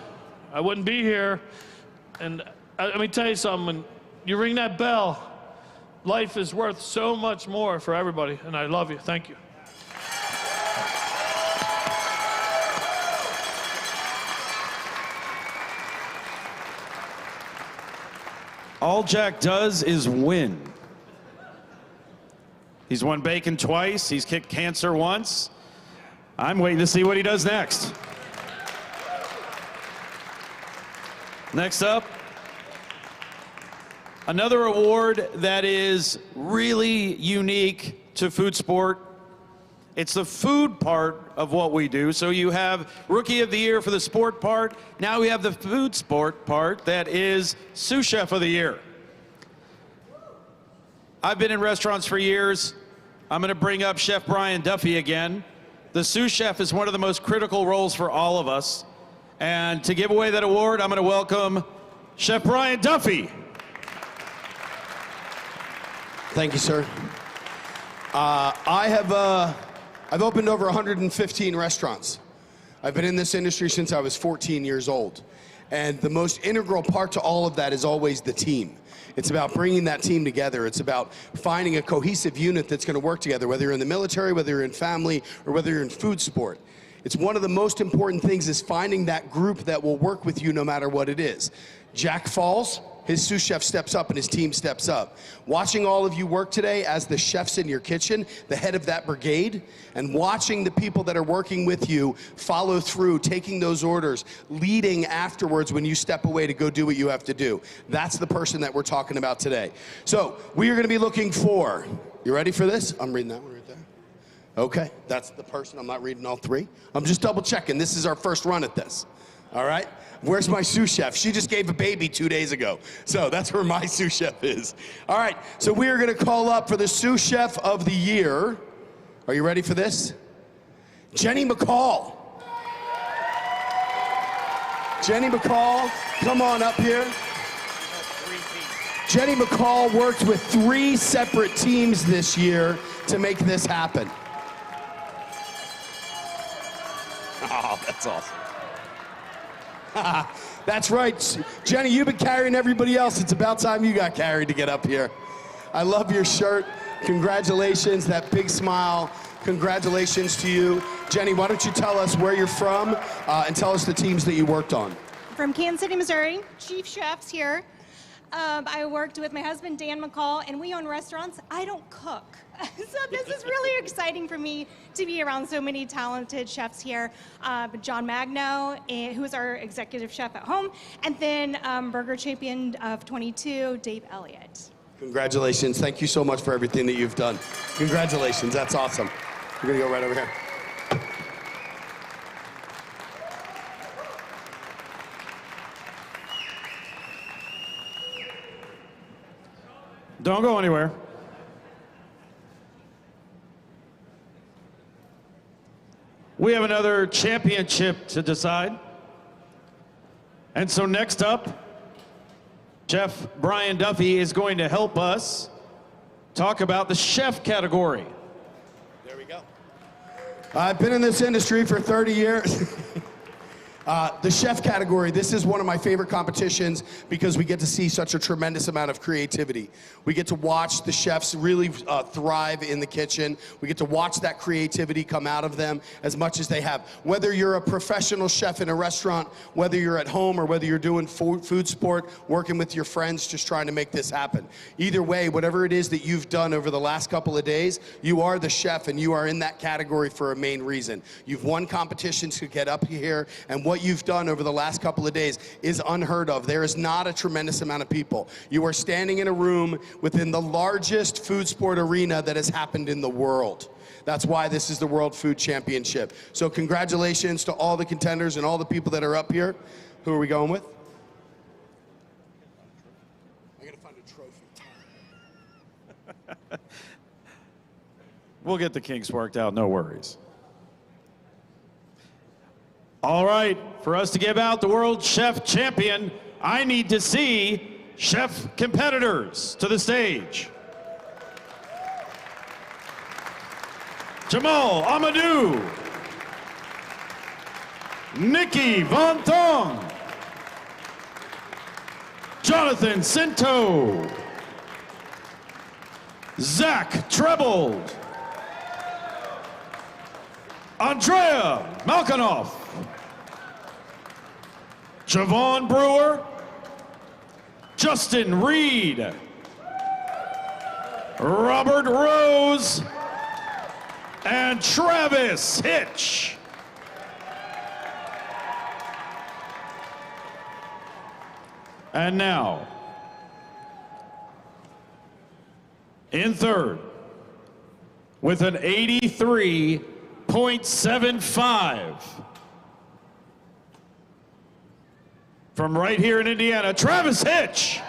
I wouldn't be here. And let me tell you something, when you ring that bell, life is worth so much more for everybody, and I love you. Thank you. All Jack does is win. He's won bacon twice. He's kicked cancer once. I'm waiting to see what he does next. Next up, another award that is really unique to food sport. It's the food part of what we do. So you have Rookie of the Year for the sport part. Now we have the food sport part that is Sous Chef of the Year. I've been in restaurants for years. I'm going to bring up Chef Brian Duffy again. The sous chef is one of the most critical roles for all of us. And to give away that award, I'm going to welcome Chef Brian Duffy. Thank you, sir. I've opened over 115 restaurants. I've been in this industry since I was 14 years old. And the most integral part to all of that is always the team. It's about bringing that team together. It's about finding a cohesive unit that's going to work together, whether you're in the military, whether you're in family, or whether you're in food sport. It's one of the most important things is finding that group that will work with you no matter what it is. Jack falls, his sous chef steps up and his team steps up. Watching all of you work today as the chefs in your kitchen, the head of that brigade, and watching the people that are working with you follow through, taking those orders, leading afterwards when you step away to go do what you have to do. That's the person that we're talking about today. So we are going to be looking for, you ready for this? I'm reading that one right there. Okay, that's the person. I'm not reading all three. I'm just double checking. This is our first run at this. All right? Where's my sous chef? She just gave a baby 2 days ago. So that's where my sous chef is. All right, so we are going to call up for the sous chef of the year. Are you ready for this? Jenny McCall. Jenny McCall, come on up here. Jenny McCall worked with 3 separate teams this year to make this happen. Oh, that's awesome. That's right. Jenny, you've been carrying everybody else. It's about time you got carried to get up here. I love your shirt. Congratulations, that big smile. Congratulations to you. Jenny, why don't you tell us where you're from and tell us the teams that you worked on. From Kansas City, Missouri, Chief Chefs here. I worked with my husband, Dan McCall, and we own restaurants. I don't cook. So this is really exciting for me to be around so many talented chefs here. John Magno, who is our executive chef at home, and then Burger Champion of 22, Dave Elliott. Congratulations. Thank you so much for everything that you've done. Congratulations. That's awesome. We're going to go right over here. Don't go anywhere. We have another championship to decide. And so next up, Chef Brian Duffy is going to help us talk about the chef category. There we go. I've been in this industry for 30 years. The chef category, this is one of my favorite competitions because we get to see such a tremendous amount of creativity. We get to watch the chefs really thrive in the kitchen. We get to watch that creativity come out of them as much as they have. Whether you're a professional chef in a restaurant, whether you're at home or whether you're doing food sport, working with your friends, just trying to make this happen. Either way, whatever it is that you've done over the last couple of days, you are the chef and you are in that category for a main reason. You've won competitions to get up here, and what you've done over the last couple of days is unheard of. There is not a tremendous amount of people. You are standing in a room within the largest food sport arena that has happened in the world. That's why this is the World Food Championship. So congratulations to all the contenders and all the people that are up here. Who are we going with? I gotta find a trophy. We'll get the kinks worked out, no worries. All right, for us to give out the World Chef Champion, I need to see chef competitors to the stage. Jamal Amadou, Nikki Von Thong, Jonathan Cinto, Zach Treble, Andrea Malkinoff, Javon Brewer, Justin Reed, Robert Rose, and Travis Hitch. And now, in third, with an 83.75, from right here in Indiana, Travis Hitch.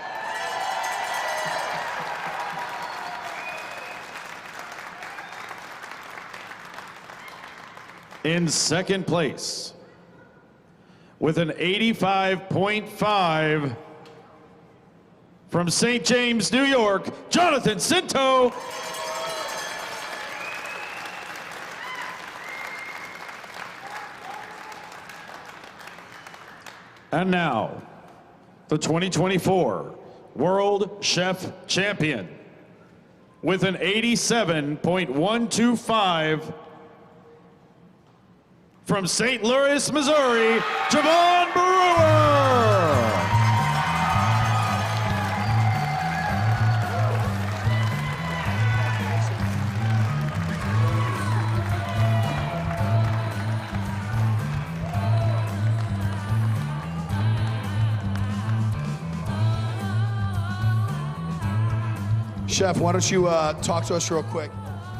In second place, with an 85.5, from St. James, New York, Jonathan Cinto. And now, the 2024 World Chef Champion, with an 87.125, from St. Louis, Missouri, Javon Brewer. Chef, why don't you talk to us real quick?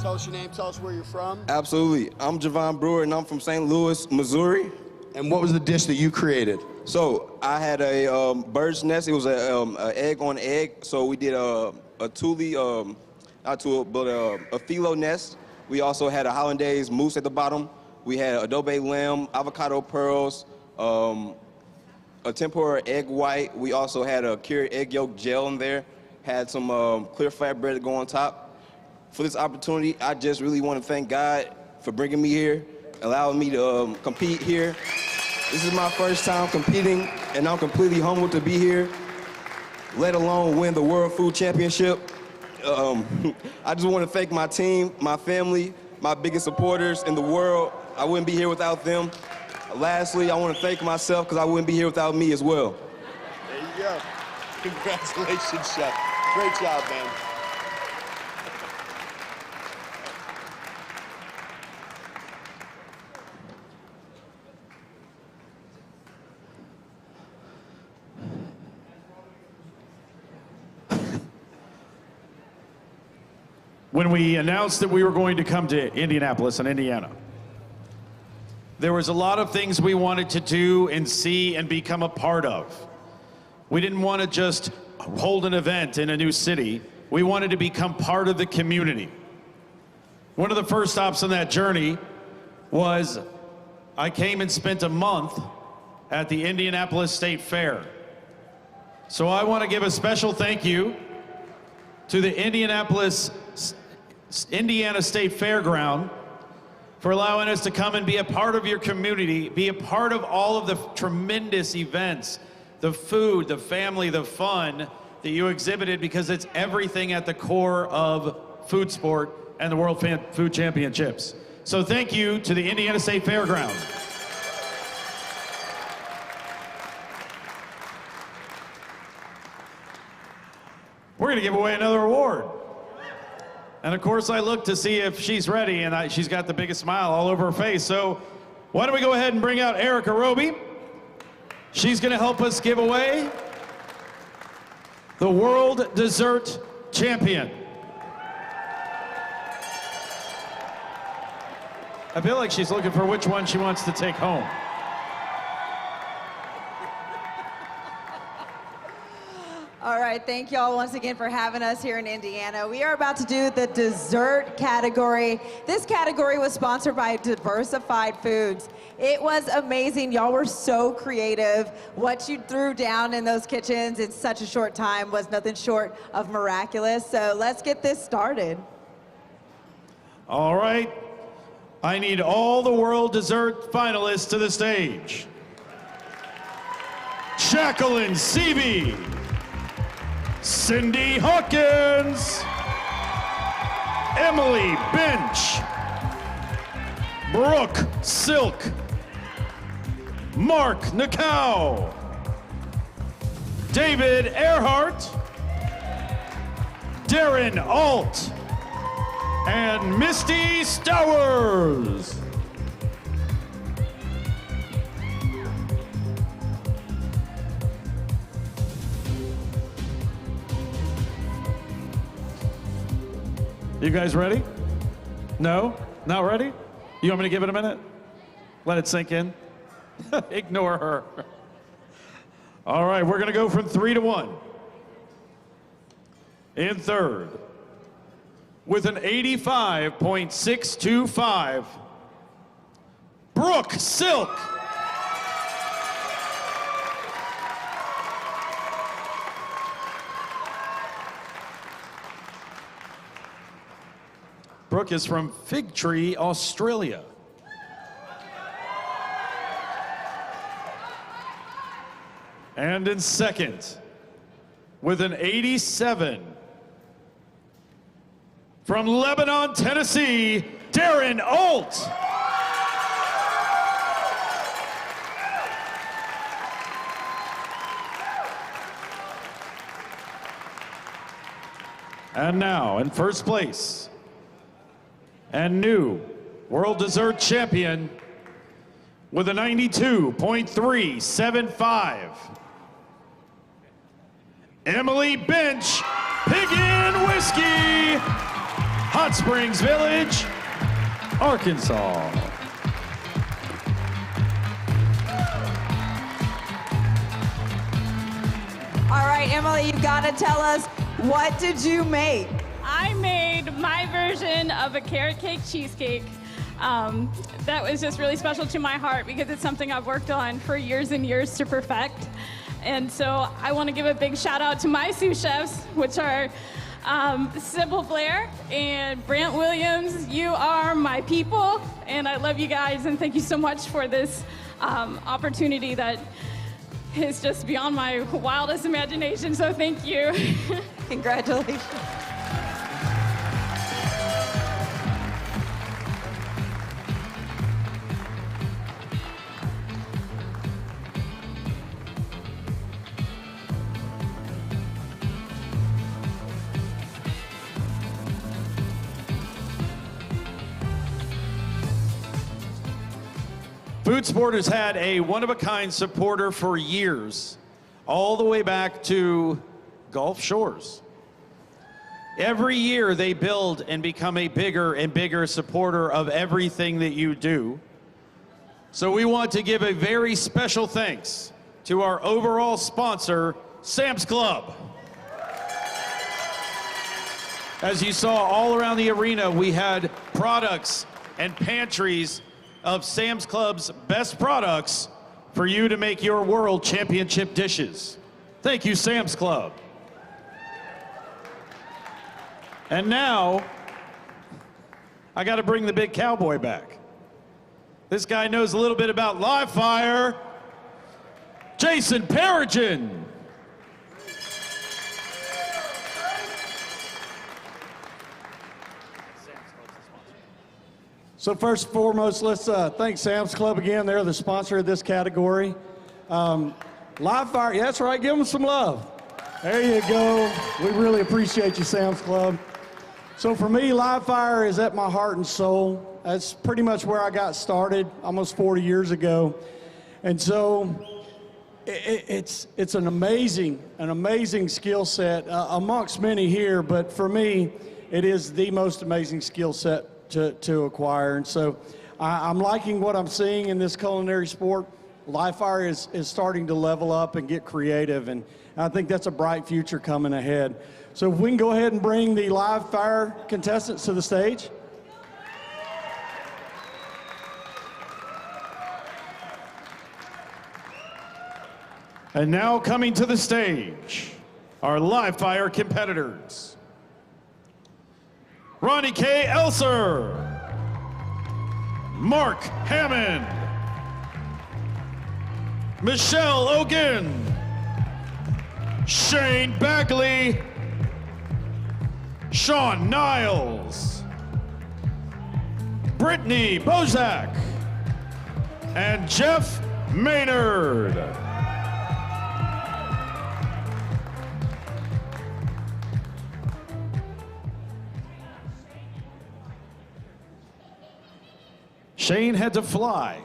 Tell us your name, tell us where you're from. Absolutely. I'm Javon Brewer, and I'm from St. Louis, Missouri. And what was the dish that you created? So I had a bird's nest. It was a egg on egg. So we did a tule, not tule, but a phyllo nest. We also had a hollandaise mousse at the bottom. We had adobe lamb, avocado pearls, a tempura egg white. We also had a cured egg yolk gel in there. had some clear flatbread to go on top. For this opportunity, I just really want to thank God for bringing me here, allowing me to compete here. This is my first time competing, and I'm completely humbled to be here, let alone win the World Food Championship. I just want to thank my team, my family, my biggest supporters in the world. I wouldn't be here without them. Lastly, I want to thank myself because I wouldn't be here without me as well. There you go. Congratulations, Chef. Great job, man. When we announced that we were going to come to Indianapolis and Indiana, there was a lot of things we wanted to do and see and become a part of. We didn't want to just hold an event in a new city. We wanted to become part of the community. One of the first stops on that journey was I came and spent a month at the Indianapolis State Fair. So I want to give a special thank you to the Indiana State Fairground for allowing us to come and be a part of your community, be a part of all of the tremendous events, the food, the family, the fun that you exhibited, because it's everything at the core of food sport and the World Food Championships. So thank you to the Indiana State Fairground. We're gonna give away another award. And of course, I look to see if she's ready, and she's got the biggest smile all over her face. So why don't we go ahead and bring out Erica Roby. She's gonna help us give away the World Dessert Champion. I feel like she's looking for which one she wants to take home. All right, thank y'all once again for having us here in Indiana. We are about to do the dessert category. This category was sponsored by Diversified Foods. It was amazing. Y'all were so creative. What you threw down in those kitchens in such a short time was nothing short of miraculous. So let's get this started. All right, I need all the World Dessert finalists to the stage. Jacqueline Seavey, Cindy Hawkins, Emily Bench, Brooke Silk, Mark Nakau, David Earhart, Darren Alt, and Misty Stowers. You guys ready? No? Not ready? You want me to give it a minute? Let it sink in? Ignore her. All right, we're gonna go from 3 to 1. In third, with an 85.625, Brooke Silk. Brooke is from Fig Tree, Australia. And in second, with an 87, from Lebanon, Tennessee, Darren Alt. And now, in first place, and new World Dessert Champion with a 92.375, Emily Bench, Pig-In Whiskey, Hot Springs Village, Arkansas. All right, Emily, you've got to tell us, what did you make? I made my version of a carrot cake cheesecake. That was just really special to my heart because it's something I've worked on for years and years to perfect. And so I want to give a big shout out to my sous chefs, which are Sybil Blair and Brant Williams. You are my people, and I love you guys, and thank you so much for this opportunity that is just beyond my wildest imagination, so thank you. Congratulations. Food Sport has had a one-of-a-kind supporter for years, all the way back to Gulf Shores. Every year they build and become a bigger and bigger supporter of everything that you do. So we want to give a very special thanks to our overall sponsor, Sam's Club. As you saw all around the arena, we had products and pantries of Sam's Club's best products for you to make your World Championship dishes. Thank you, Sam's Club. And now, I got to bring the big cowboy back. This guy knows a little bit about live fire. Jason Peregrine. So first and foremost, let's thank Sam's Club again. They're the sponsor of this category. Live fire, yeah, that's right, give them some love. There you go. We really appreciate you, Sam's Club. So for me, live fire is at my heart and soul. That's pretty much where I got started almost 40 years ago. And so it's an amazing skill set amongst many here, but for me, it is the most amazing skill set to acquire. And so I'm liking what I'm seeing in this culinary sport. Live fire is starting to level up and get creative, and I think that's a bright future coming ahead. So if we can go ahead and bring the live fire contestants to the stage. And now coming to the stage, our live fire competitors. Ronnie K. Elser, Mark Hammond, Michelle Ogun, Shane Bagley, Sean Niles, Brittany Bozak, and Jeff Maynard. Shane had to fly.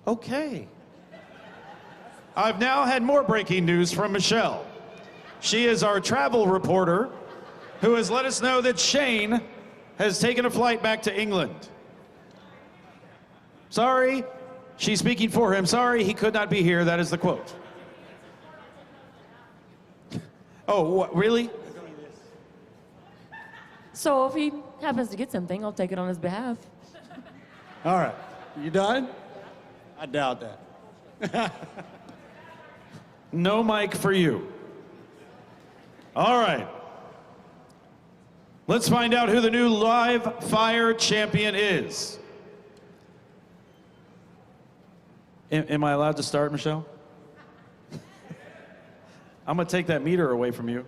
Okay. I've now had more breaking news from Michelle. She is our travel reporter who has let us know that Shane has taken a flight back to England. Sorry, she's speaking for him. Sorry, he could not be here. That is the quote. Oh, what, really? So if he happens to get something, I'll take it on his behalf. All right, you done? I doubt that. No mic for you. All right. Let's find out who the new live fire champion is. Am I allowed to start, Michelle? I'm going to take that meter away from you.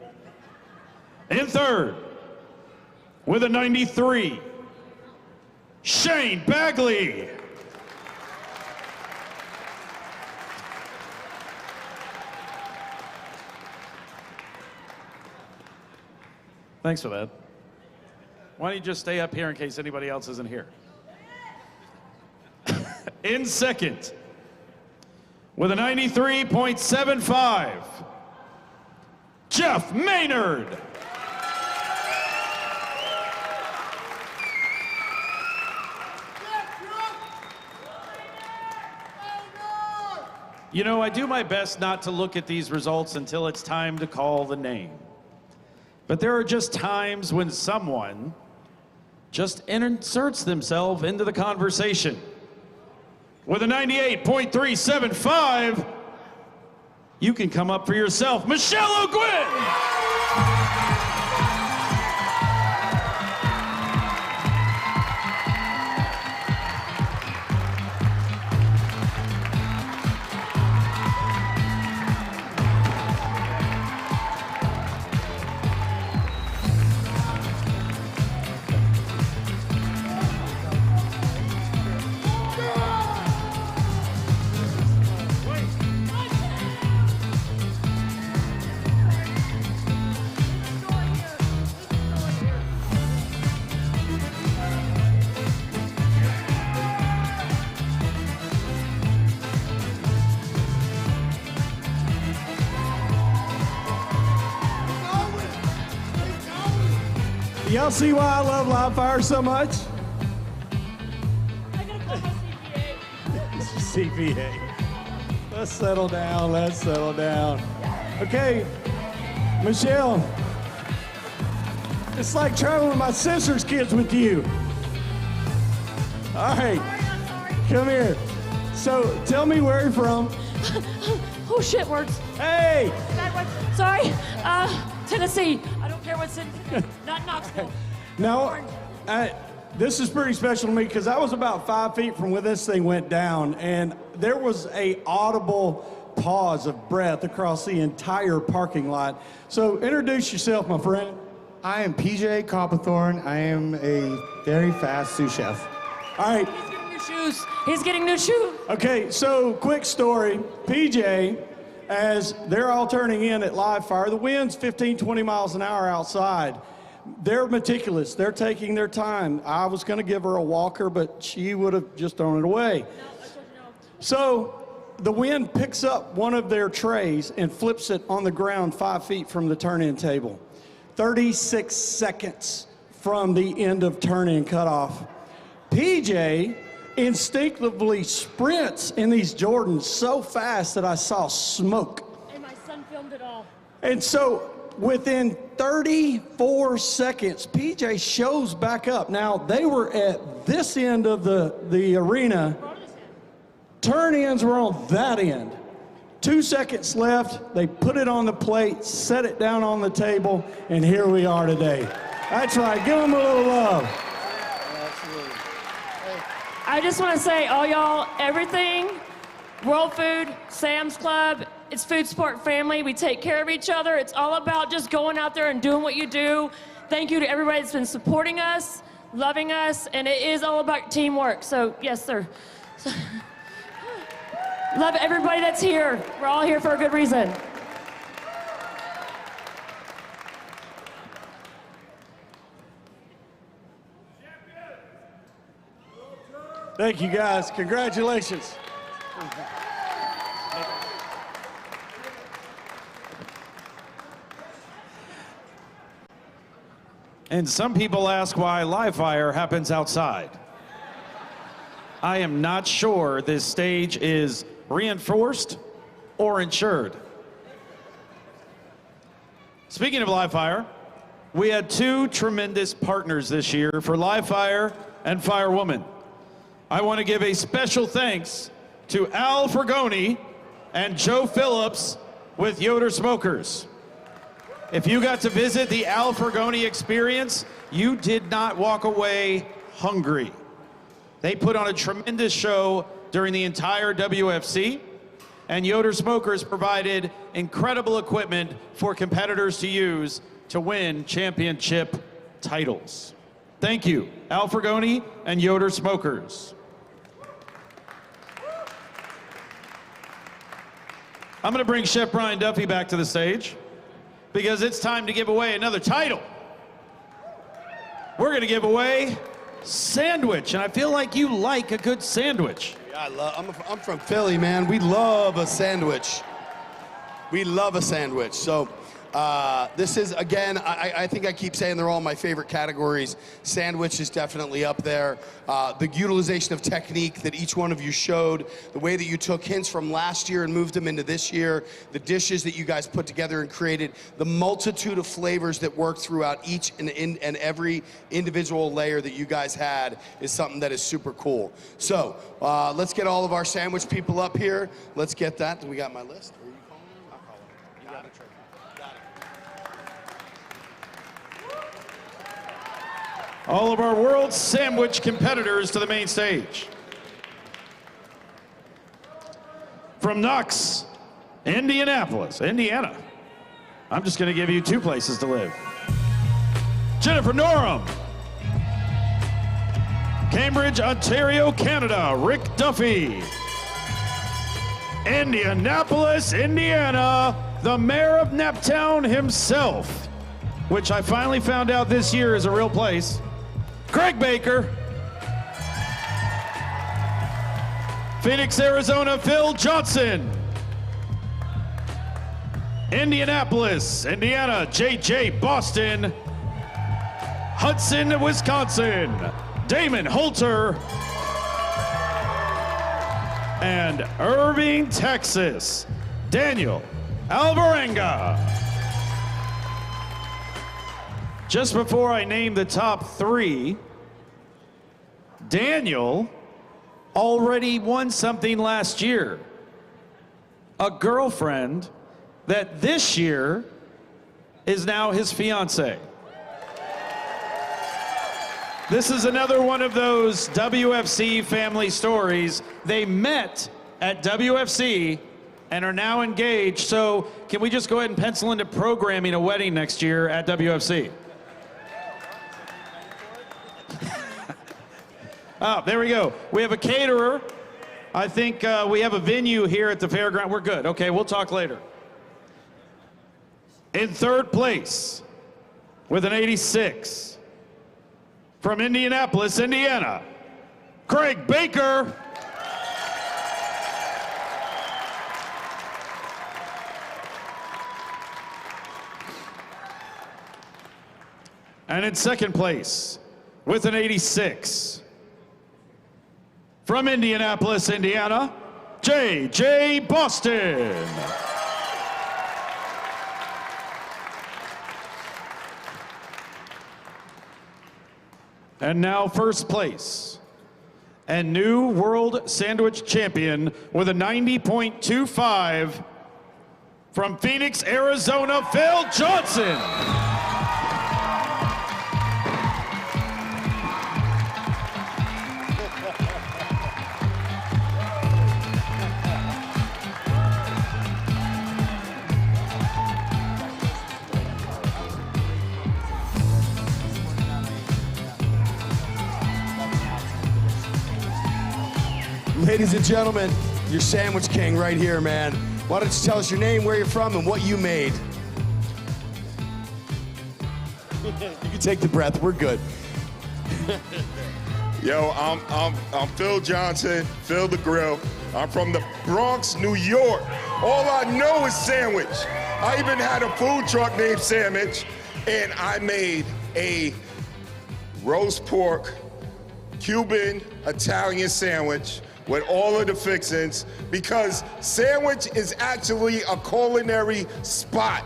In third, with a 93, Shane Bagley. Thanks for that. Why don't you just stay up here in case anybody else isn't here? In second, with a 93.75, Jeff Maynard. You know, I do my best not to look at these results until it's time to call the name. But there are just times when someone just inserts themselves into the conversation. with a 98.375, you can come up for yourself, Michelle O'Gwyn. Y'all see why I love live fire so much? CPA. Let's settle down, let's settle down. Okay, Michelle, it's like traveling with my sister's kids with you. All right, come here. So tell me where you're from. Oh, shit works. Hey! Sorry, Tennessee. I don't care what's in, not Knoxville. Now, this is pretty special to me because I was about 5 feet from where this thing went down, and there was a audible pause of breath across the entire parking lot. So introduce yourself, my friend. I am PJ Copperthorne. I am a very fast sous chef. All right. He's getting new shoes. He's getting new shoes. Okay, so quick story. PJ, as they're all turning in at live fire, the wind's 15, 20 miles an hour outside. They're meticulous. They're taking their time. I was going to give her a walker, but she would have just thrown it away. So the wind picks up one of their trays and flips it on the ground 5 feet from the turn-in table. 36 seconds from the end of turn-in cutoff. PJ instinctively sprints in these Jordans so fast that I saw smoke. And my son filmed it all. And so within 34 seconds, PJ shows back up. Now, they were at this end of the arena. Turn-ins were on that end. 2 seconds left. They put it on the plate, set it down on the table, and here we are today. That's right. Give them a little love. I just want to say, all y'all, everything, World Food, Sam's Club, it's Food Sport Family. We take care of each other. It's all about just going out there and doing what you do. Thank you to everybody that's been supporting us, loving us, and it is all about teamwork. So, yes, sir. Love everybody that's here. We're all here for a good reason. Thank you, guys. Congratulations. And some people ask why live fire happens outside. I am not sure this stage is reinforced or insured. Speaking of live fire, we had two tremendous partners this year for live fire and Firewoman. I want to give a special thanks to Al Fragoni and Joe Phillips with Yoder Smokers. If you got to visit the Al Fragoni experience, you did not walk away hungry. They put on a tremendous show during the entire WFC, and Yoder Smokers provided incredible equipment for competitors to use to win championship titles. Thank you, Al Fragoni and Yoder Smokers. I'm gonna bring Chef Brian Duffy back to the stage because it's time to give away another title. We're gonna give away sandwich, and I feel like you like a good sandwich. Yeah, I'm from Philly, man. We love a sandwich. We love a sandwich. So This is, again, I think I keep saying they're all my favorite categories. Sandwich is definitely up there. The utilization of technique that each one of you showed, the way that you took hints from last year and moved them into this year, the dishes that you guys put together and created, the multitude of flavors that work throughout each and every individual layer that you guys had is something that is super cool. So let's get all of our sandwich people up here. Let's get that. Do we got my list? Are you calling them? I'll call them. You got it. All of our World Sandwich competitors to the main stage. From Knox, Indianapolis, Indiana. I'm just going to give you 2 places to live. Jennifer Norum. Cambridge, Ontario, Canada, Rick Duffy. Indianapolis, Indiana, the mayor of Naptown himself, which I finally found out this year is a real place. Craig Baker. Phoenix, Arizona, Phil Johnson. Indianapolis, Indiana, JJ Boston. Hudson, Wisconsin, Damon Holter. And Irving, Texas, Daniel Alvarenga. Just before I name the top 3, Daniel already won something last year. A girlfriend that this year is now his fiance. This is another one of those WFC family stories. They met at WFC and are now engaged. So can we just go ahead and pencil into programming a wedding next year at WFC? Oh, there we go. We have a caterer. I think we have a venue here at the fairground. We're good. Okay, we'll talk later. In 3rd place, with an 86, from Indianapolis, Indiana, Craig Baker. And in 2nd place, with an 86, from Indianapolis, Indiana, J.J. Boston. And now 1st place, and new World Sandwich Champion with a 90.25 from Phoenix, Arizona, Phil Johnson. Ladies and gentlemen, your sandwich king right here, man. Why don't you tell us your name, where you're from, and what you made? You can take the breath. We're good. Yo, I'm Phil Johnson, Phil the Grill. I'm from the Bronx, New York. All I know is sandwich. I even had a food truck named Sandwich, and I made a roast pork, Cuban, Italian sandwich with all of the fixings, because sandwich is actually a culinary spot,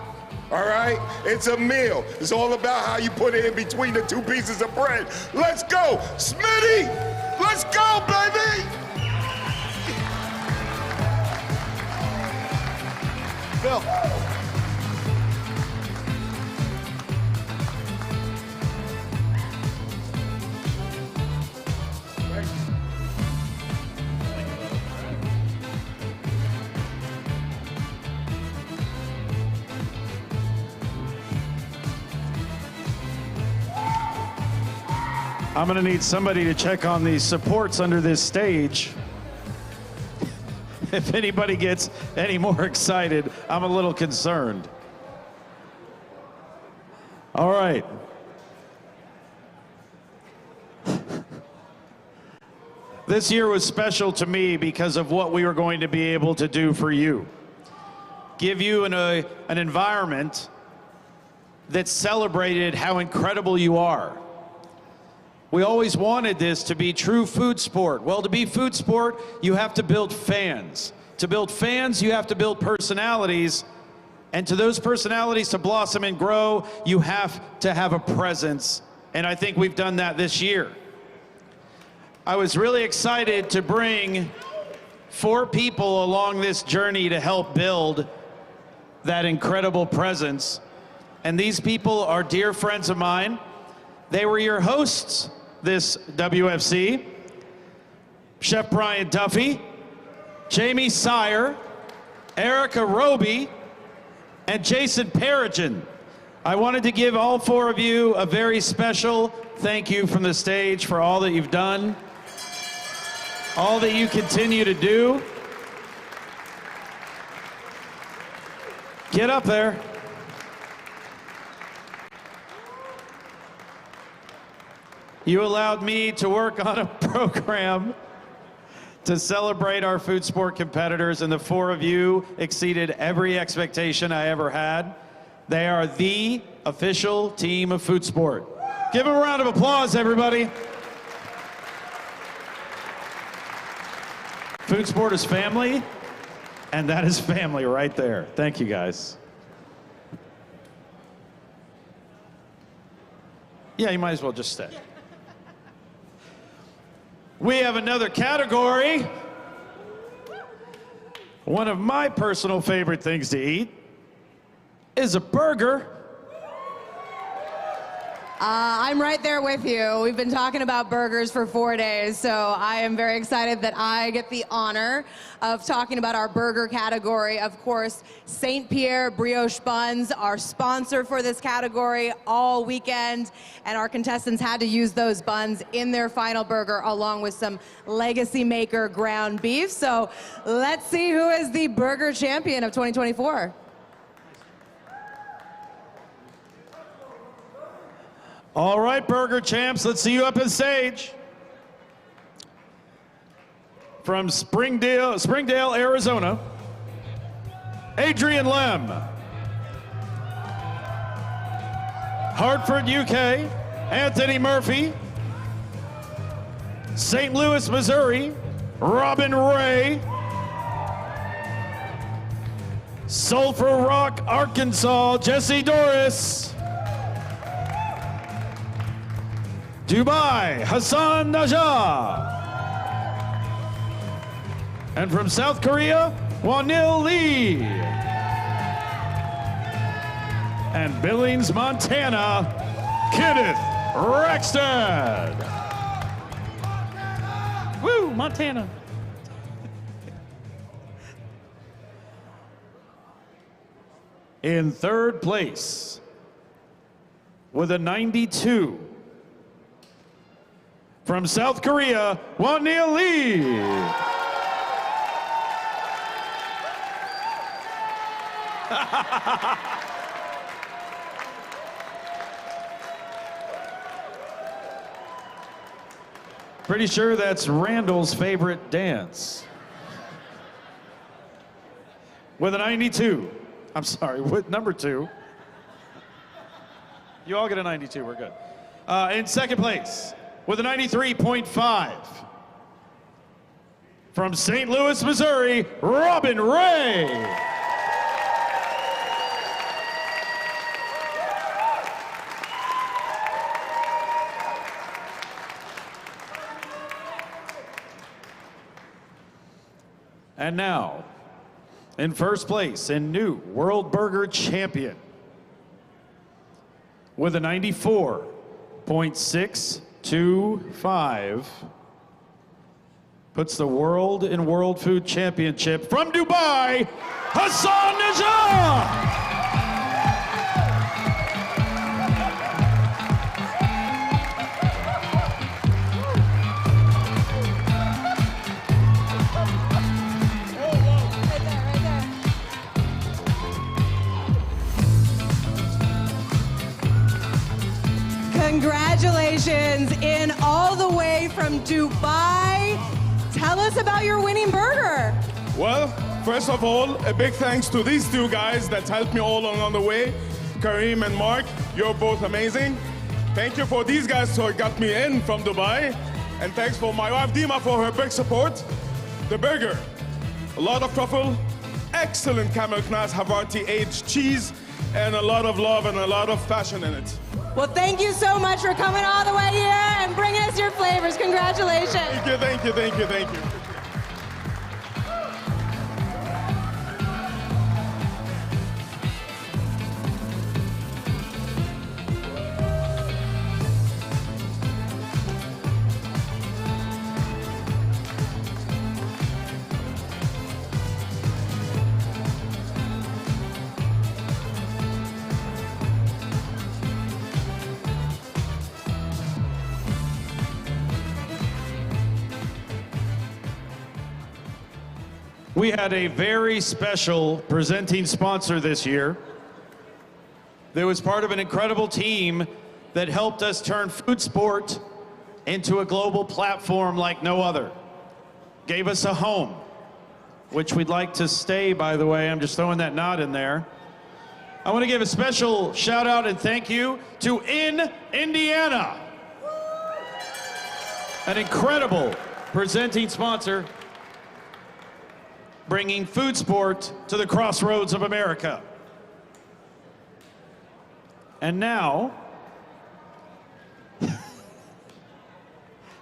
all right? It's a meal. It's all about how you put it in between the 2 pieces of bread. Let's go, Smitty! Let's go, baby! Phil. I'm gonna need somebody to check on these supports under this stage. If anybody gets any more excited, I'm a little concerned. All right. This year was special to me because of what we were going to be able to do for you. Give you an environment that celebrated how incredible you are. We always wanted this to be true food sport. Well, to be food sport, you have to build fans. To build fans, you have to build personalities. And to those personalities to blossom and grow, you have to have a presence. And I think we've done that this year. I was really excited to bring 4 people along this journey to help build that incredible presence. And these people are dear friends of mine. They were your hosts this WFC. Chef Brian Duffy, Jamie Sire, Erica Roby, and Jason Peregrine. I wanted to give all 4 of you a very special thank you from the stage for all that you've done, all that you continue to do. Get up there. You allowed me to work on a program to celebrate our food sport competitors, and the 4 of you exceeded every expectation I ever had. They are the official team of food sport. Give them a round of applause, everybody. Food sport is family, and that is family right there. Thank you, guys. Yeah, you might as well just stay. We have another category. One of my personal favorite things to eat is a burger. I'm right there with you. We've been talking about burgers for 4 days, so I am very excited that I get the honor of talking about our burger category. Of course, St. Pierre Brioche Buns, our sponsor for this category all weekend, and our contestants had to use those buns in their final burger along with some Legacy Maker ground beef. So let's see who is the burger champion of 2024. All right, burger champs, let's see you up on stage. From Springdale, Arizona, Adrian Lem. Hartford, UK, Anthony Murphy. St. Louis, Missouri, Robin Ray. Sulphur Rock, Arkansas, Jesse Doris. Dubai, Hassan Najah. And from South Korea, Wanil Lee. And Billings, Montana, Kenneth Rackstad. Woo, Montana. In 3rd place, with a 92, from South Korea, Wanil Lee. Pretty sure that's Randall's favorite dance. With a 92. I'm sorry, with number 2. You all get a 92, we're good. In 2nd place, with a 93.5. From St. Louis, Missouri, Robin Ray. And now, in 1st place and new World Burger Champion, with a 94.625, puts the World and World Food Championship from Dubai, Hassan Najah! Congratulations, in all the way from Dubai. Tell us about your winning burger. Well, first of all, a big thanks to these 2 guys that helped me all along the way. Kareem and Mark. You're both amazing. Thank you for these guys who got me in from Dubai. And thanks for my wife Dima for her big support. The burger, a lot of truffle, excellent Camel Knas Havarti aged cheese, and a lot of love and a lot of passion in it. Well, thank you so much for coming all the way here and bringing us your flavors. Congratulations. Thank you, thank you, thank you, thank you. We had a very special presenting sponsor this year. That was part of an incredible team that helped us turn food sport into a global platform like no other. Gave us a home, which we'd like to stay, by the way. I'm just throwing that nod in there. I want to give a special shout out and thank you to In Indiana, an incredible presenting sponsor, bringing food sport to the crossroads of America. And now,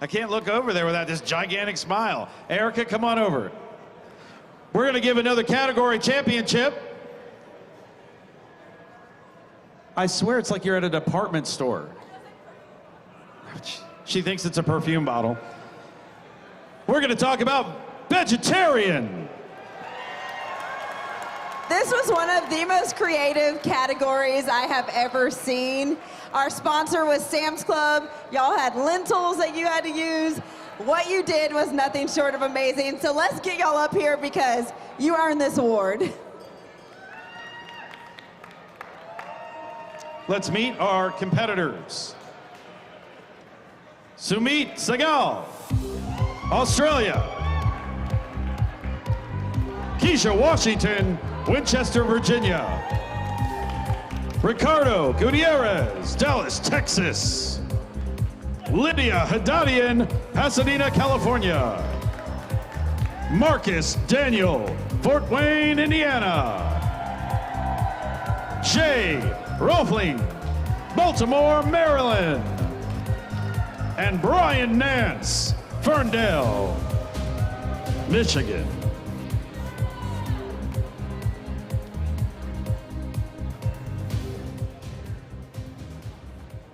I can't look over there without this gigantic smile. Erica, come on over. We're going to give another category championship. I swear it's like you're at a department store. She thinks it's a perfume bottle. We're going to talk about vegetarian. This was one of the most creative categories I have ever seen. Our sponsor was Sam's Club. Y'all had lentils that you had to use. What you did was nothing short of amazing. So let's get y'all up here because you earned this award. Let's meet our competitors. Sumit Segal, Australia. Keisha Washington, Winchester, Virginia. Ricardo Gutierrez, Dallas, Texas. Lydia Haddadian, Pasadena, California. Marcus Daniel, Fort Wayne, Indiana. Jay Rolfling, Baltimore, Maryland. And Brian Nance, Ferndale, Michigan.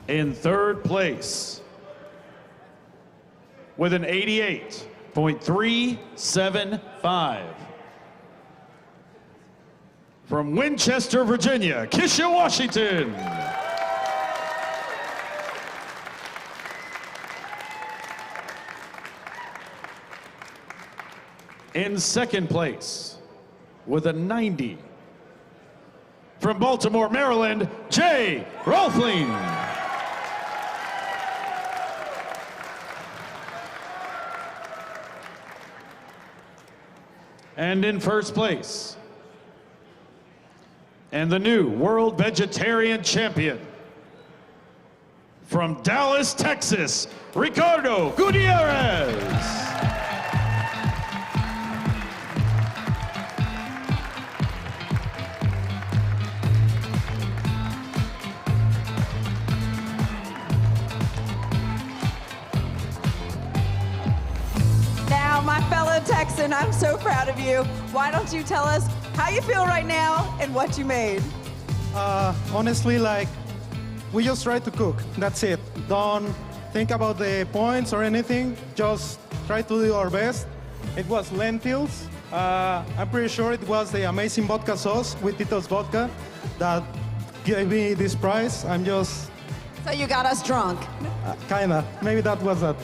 In third place, with an 88.375. From Winchester, Virginia, Keisha Washington. In second place, with a 90. From Baltimore, Maryland, Jay Rolfling. And in first place, and the new World Vegetarian Champion, from Dallas, Texas, Ricardo Gutierrez. My fellow Texan, I'm so proud of you. Why don't you tell us how you feel right now and what you made? Honestly, like, we just try to cook. That's it. Don't think about the points or anything. Just try to do our best. It was lentils. I'm pretty sure it was the amazing vodka sauce with Tito's Vodka that gave me this prize. I'm just... So you got us drunk. Kinda. Maybe that was it.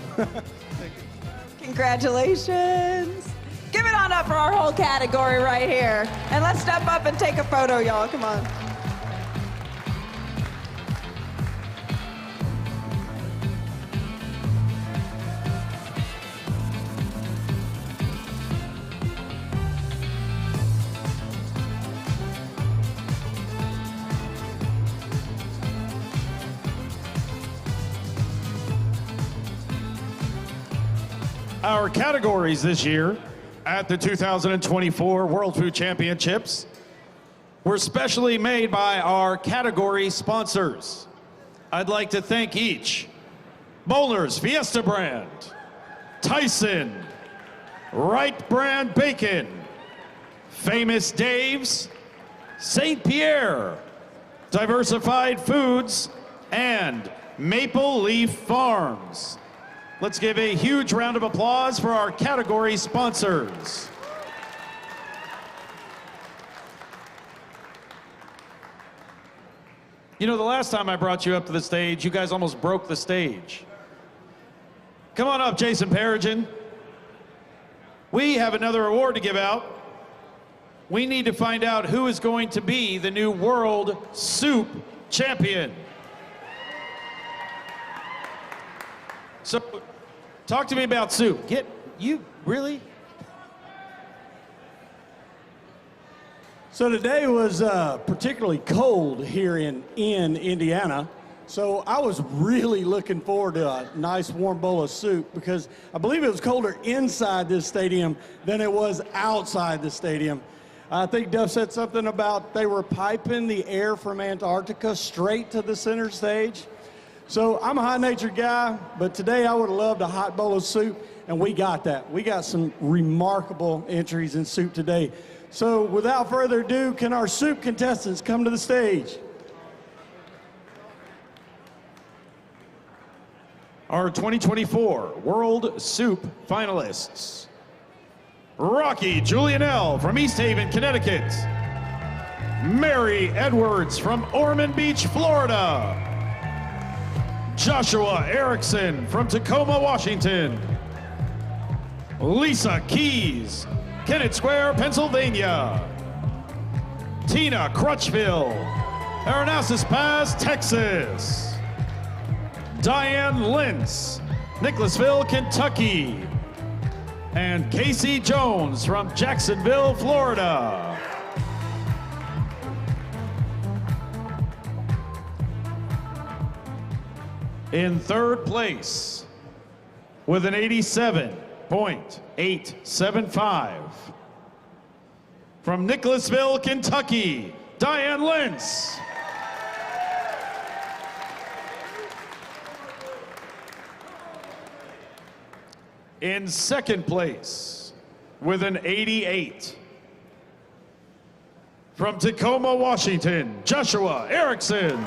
Congratulations. Give it on up for our whole category right here. And let's step up and take a photo, y'all. Come on. Our categories this year at the 2024 World Food Championships were specially made by our category sponsors. I'd like to thank each: Molnar's Fiesta Brand, Tyson, Wright Brand Bacon, Famous Dave's, St. Pierre, Diversified Foods, and Maple Leaf Farms. Let's give a huge round of applause for our category sponsors. You know, the last time I brought you up to the stage, you guys almost broke the stage. Come on up, Jason Peregrine. We have another award to give out. We need to find out who is going to be the new World Soup Champion. So, talk to me about soup. Really? So today was particularly cold here in Indiana. So I was really looking forward to a nice warm bowl of soup because I believe it was colder inside this stadium than it was outside the stadium. I think Duff said something about they were piping the air from Antarctica straight to the center stage. So I'm a high-natured guy, but today I would have loved a hot bowl of soup, and we got that. We got some remarkable entries in soup today. So without further ado, can our soup contestants come to the stage? Our 2024 World Soup finalists: Rocky Julianelle from East Haven, Connecticut; Mary Edwards from Ormond Beach, Florida; Joshua Erickson from Tacoma, Washington; Lisa Keys, Kennett Square, Pennsylvania; Tina Crutchfield, Aranausas Pass, Texas; Diane Lentz, Nicholasville, Kentucky; and Casey Jones from Jacksonville, Florida. In third place, with an 87.875, from Nicholasville, Kentucky, Diane Lentz. In second place, with an 88, from Tacoma, Washington, Joshua Erickson.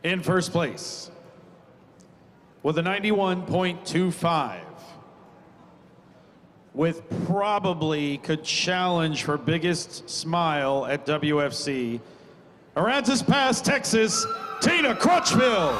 In first place, with a 91.25, with probably could challenge for biggest smile at WFC, Aransas Pass, Texas, Tina Crutchfield.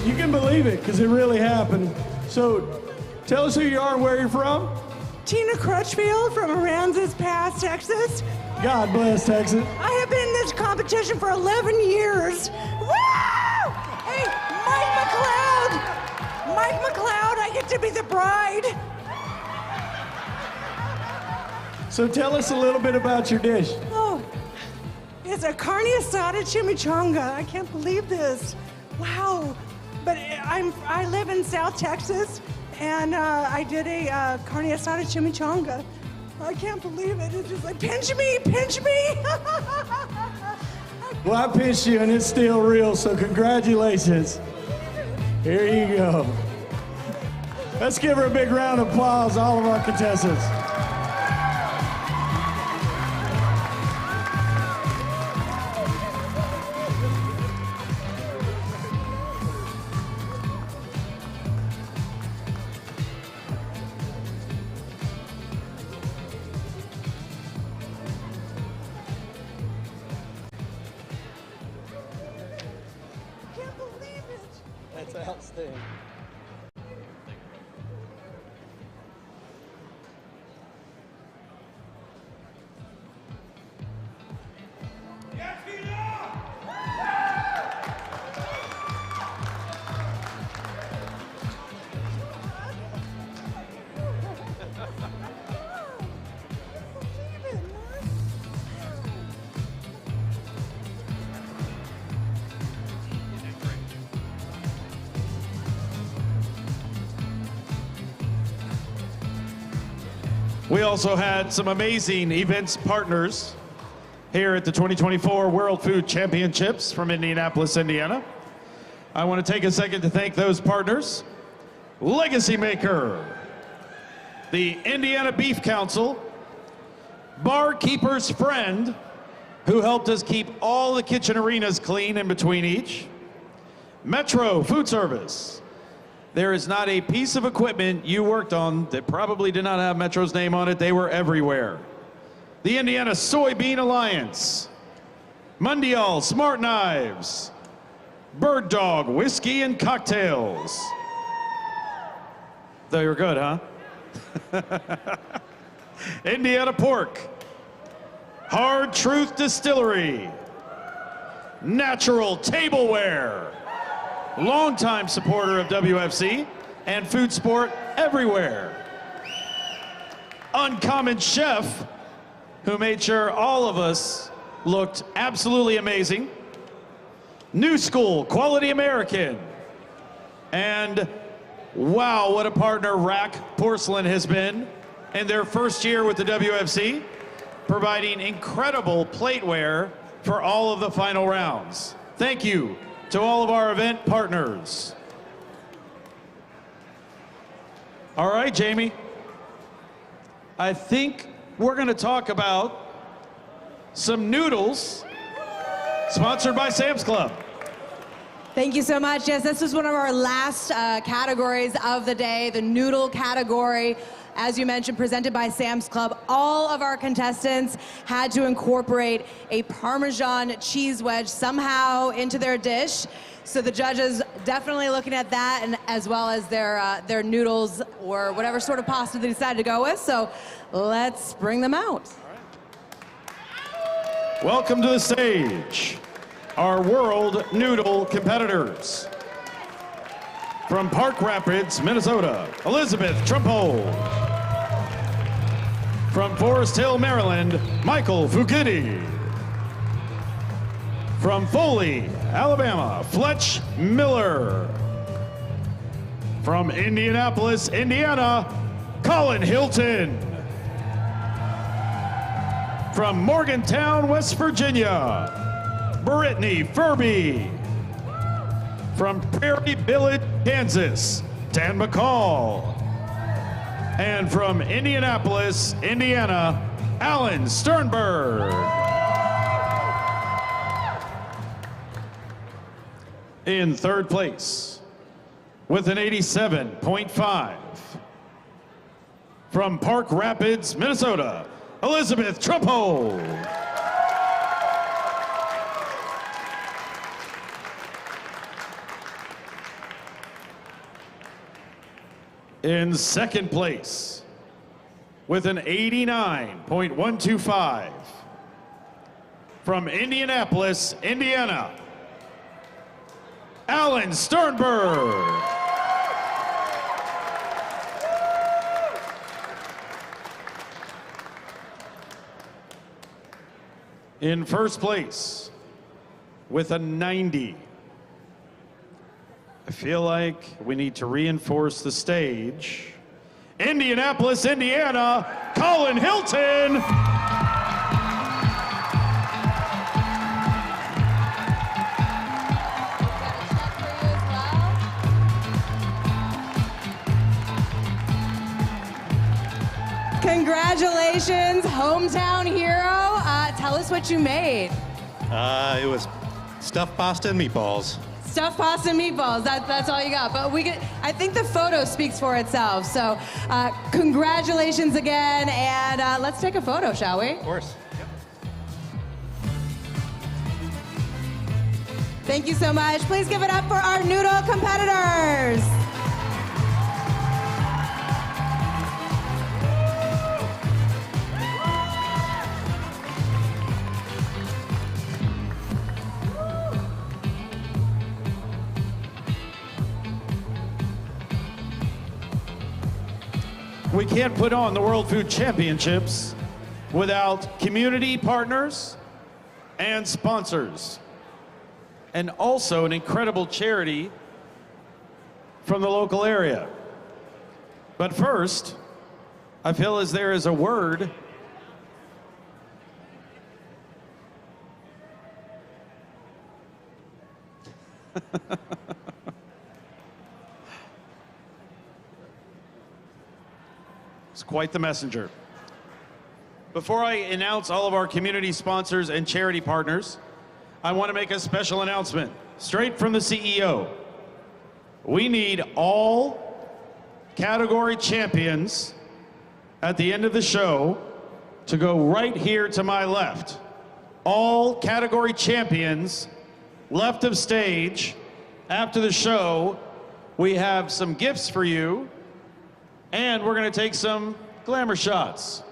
You can believe it, because it really happened. So tell us who you are and where you're from. Tina Crutchfield from Aransas Pass, Texas. God bless Texas. I have been in this competition for 11 years. Woo! Hey, Mike McLeod, I get to be the bride. So tell us a little bit about your dish. Oh, it's a carne asada chimichanga. I can't believe this. Wow. But I live in South Texas, and I did a carne asada chimichanga. I can't believe it. It's just like, pinch me, pinch me. Well, I pinched you, and it's still real, so congratulations. Here you go. Let's give her a big round of applause, all of our contestants. belts thing. We also had some amazing events partners here at the 2024 World Food Championships from Indianapolis, Indiana. I want to take a second to thank those partners. Legacy Maker, the Indiana Beef Council, Barkeeper's Friend, who helped us keep all the kitchen arenas clean in between each, Metro Food Service. There is not a piece of equipment you worked on that probably did not have Metro's name on it. They were everywhere. The Indiana Soybean Alliance, Mundial Smart Knives, Bird Dog Whiskey and Cocktails. They were good, huh? Indiana Pork, Hard Truth Distillery, Natural Tableware, longtime supporter of WFC and food sport everywhere. Uncommon Chef, who made sure all of us looked absolutely amazing. New School, Quality American. And wow, what a partner Rack Porcelain has been in their first year with the WFC, providing incredible plateware for all of the final rounds. Thank you to all of our event partners. All right, Jamie. I think we're going to talk about some noodles sponsored by Sam's Club. Thank you so much. Yes, this was one of our last categories of the day, the noodle category. As you mentioned, presented by Sam's Club. All of our contestants had to incorporate a Parmesan cheese wedge somehow into their dish. So the judges definitely looking at that, and as well as their noodles or whatever sort of pasta they decided to go with. So let's bring them out. Welcome to the stage, our World Noodle competitors. From Park Rapids, Minnesota, Elizabeth Trumpold. From Forest Hill, Maryland, Michael Fugiti. From Foley, Alabama, Fletch Miller. From Indianapolis, Indiana, Colin Hilton. From Morgantown, West Virginia, Brittany Furby. From Prairie Village, Kansas, Dan McCall. And from Indianapolis, Indiana, Alan Sternberg. In third place, with an 87.5, from Park Rapids, Minnesota, Elizabeth Trumpold. In second place, with an 89.125, from Indianapolis, Indiana, Alan Sternberg. In first place, with a 90. I feel like we need to reinforce the stage. Indianapolis, Indiana, Colin Hilton. Congratulations, hometown hero. Tell us what you made. It was stuffed pasta and meatballs. Stuffed pasta and meatballs, that's all you got. But I think the photo speaks for itself. So congratulations again, and let's take a photo, shall we? Of course. Thank you so much. Please give it up for our noodle competitors. We can't put on the World Food Championships without community partners and sponsors, and also an incredible charity from the local area. But first, I feel as there is a word It's quite the messenger. Before I announce all of our community sponsors and charity partners, I want to make a special announcement straight from the CEO. We need all category champions at the end of the show to go right here to my left. All category champions left of stage. After the show, we have some gifts for you, and we're going to take some glamour shots.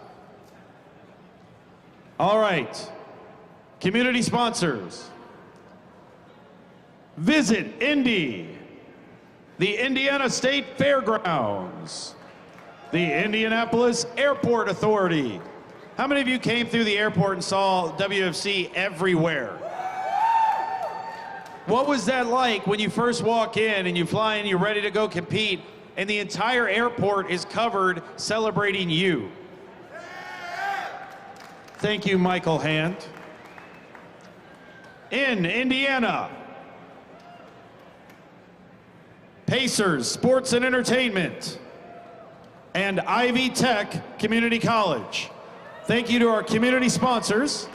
All right, community sponsors. Visit Indy, the Indiana State Fairgrounds, the Indianapolis Airport Authority. How many of you came through the airport and saw WFC everywhere? What was that like when you first walk in and you fly in, you're ready to go compete, and the entire airport is covered celebrating you? Thank you, Michael Hand. In Indiana, Pacers Sports and Entertainment, and Ivy Tech Community College. Thank you to our community sponsors.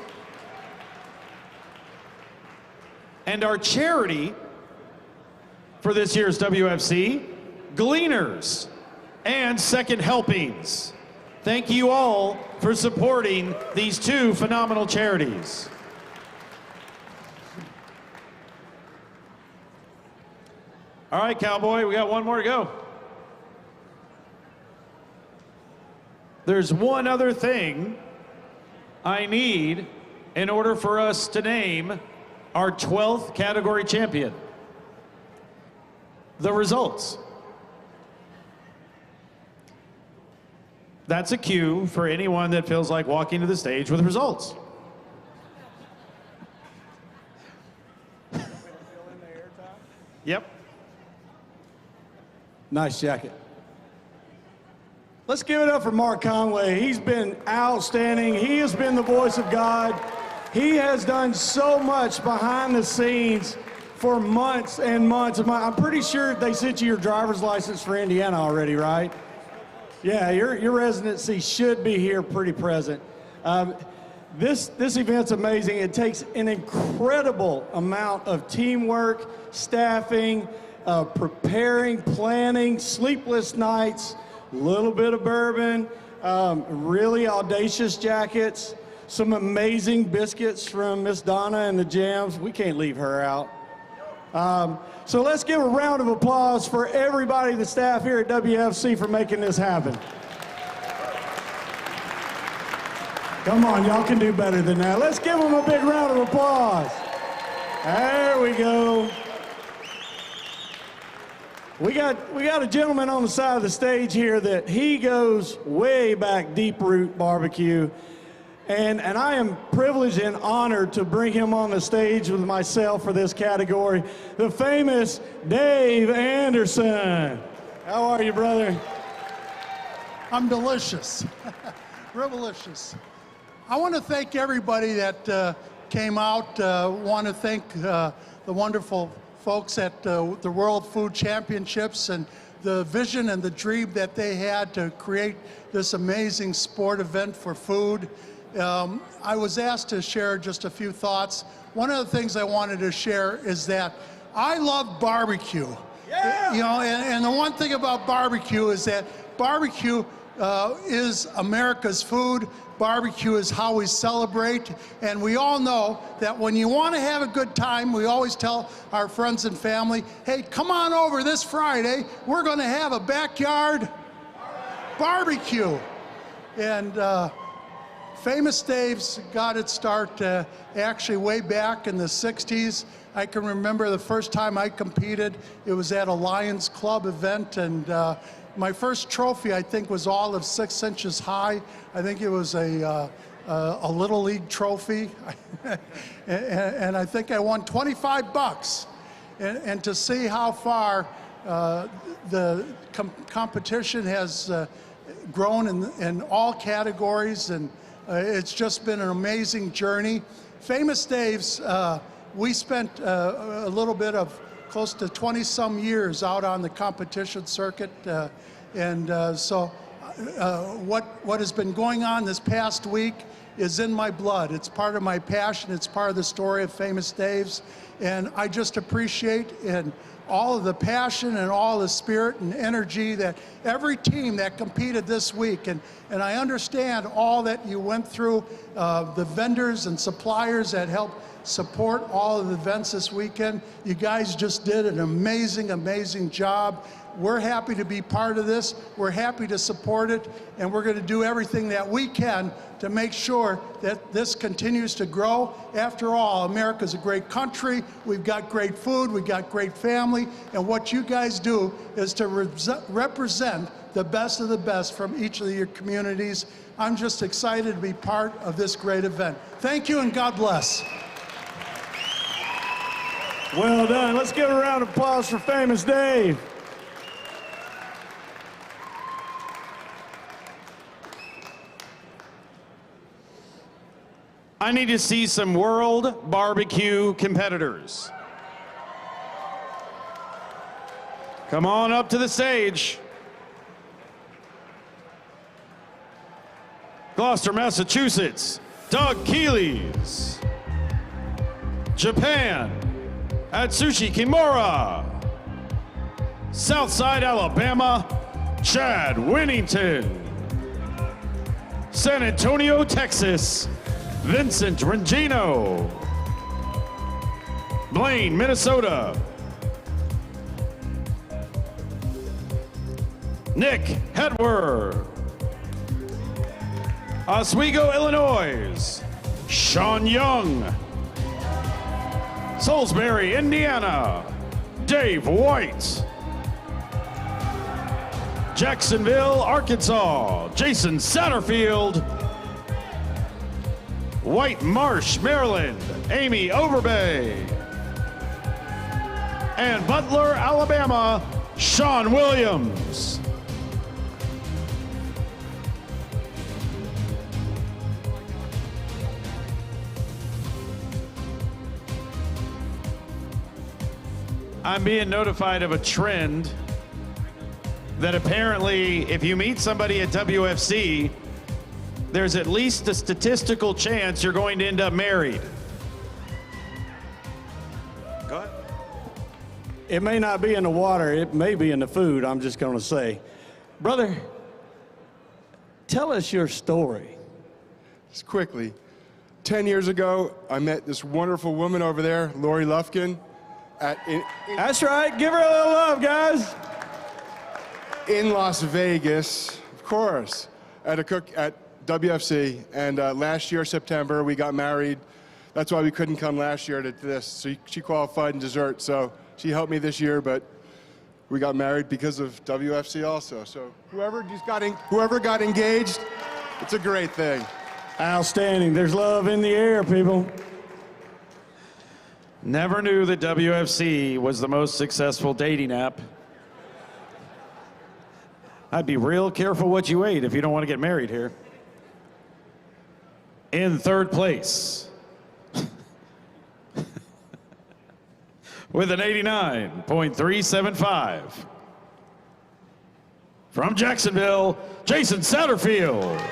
And our charity for this year's WFC, Gleaners and Second Helpings. Thank you all for supporting these two phenomenal charities. All right, Cowboy, we got one more to go. There's one other thing I need in order for us to name our 12th category champion. The results. That's a cue for anyone that feels like walking to the stage with results. Yep. Nice jacket. Let's give it up for Mark Conway. He's been outstanding. He has been the voice of God. He has done so much behind the scenes for months and months. I'm pretty sure they sent you your driver's license for Indiana already, right? Yeah, your residency should be here pretty present. This event's amazing. It takes an incredible amount of teamwork, staffing, preparing, planning, sleepless nights, a little bit of bourbon, really audacious jackets, some amazing biscuits from Miss Donna and the Jams. We can't leave her out. So let's give a round of applause for everybody, the staff here at WFC, for making this happen. Come on, y'all can do better than that. Let's give them a big round of applause. There we go. We got a gentleman on the side of the stage here that he goes way back, Deep Root Barbecue. And I am privileged and honored to bring him on the stage with myself for this category, the famous Dave Anderson. How are you, brother? I'm delicious, revelicious. I want to thank everybody that came out. Want to thank the wonderful folks at the World Food Championships and the vision and the dream that they had to create this amazing sport event for food. I was asked to share just a few thoughts. One of the things I wanted to share is that I love barbecue. Yeah. You know, and the one thing about barbecue is that barbecue is America's food. Barbecue is how we celebrate. And we all know that when you want to have a good time, we always tell our friends and family, hey, come on over this Friday. We're going to have a backyard barbecue. And Famous Dave's got its start actually way back in the 60s. I can remember the first time I competed, it was at a Lions Club event, and my first trophy, I think, was all of 6 inches high. I think it was a Little League trophy, and I think I won 25 bucks. And to see how far the competition has grown in all categories, and it's just been an amazing journey. Famous Dave's, we spent a little bit of close to 20-some years out on the competition circuit, so what has been going on this past week is in my blood. It's part of my passion. It's part of the story of Famous Dave's, and I just appreciate all of the passion and all the spirit and energy that every team that competed this week, and I understand all that you went through, the vendors and suppliers that helped support all of the events this weekend. You guys just did an amazing, amazing job. We're happy to be part of this. We're happy to support it, and we're going to do everything that we can to make sure that this continues to grow. After all, America's a great country. We've got great food. We've got great family. And what you guys do is to represent the best of the best from each of your communities. I'm just excited to be part of this great event. Thank you, and God bless. Well done. Let's give a round of applause for Famous Dave. I need to see some World Barbecue competitors. Come on up to the stage. Gloucester, Massachusetts, Doug Keelys. Japan, Atsushi Kimura. Southside, Alabama, Chad Winnington. San Antonio, Texas, Vincent Rengino. Blaine, Minnesota, Nick Hedwer. Oswego, Illinois, Sean Young. Salisbury, Indiana, Dave White. Jacksonville, Arkansas, Jason Satterfield. White Marsh, Maryland, Amy Overbay. And Butler, Alabama, Sean Williams. I'm being notified of a trend that apparently if you meet somebody at WFC, there's at least a statistical chance you're going to end up married. Go ahead. It may not be in the water, it may be in the food, I'm just going to say. Brother, tell us your story. Just quickly, 10 years ago, I met this wonderful woman over there, Lori Lufkin. That's right, give her a little love, guys. In Las Vegas, of course, at WFC, and last year, September, we got married. That's why we couldn't come last year to this. So she qualified in dessert, so she helped me this year, but we got married because of WFC also. So whoever got engaged, it's a great thing. Outstanding. There's love in the air, people. Never knew that WFC was the most successful dating app. I'd be real careful what you ate if you don't want to get married here. In third place, with an 89.375, from Jacksonville, Jason Satterfield.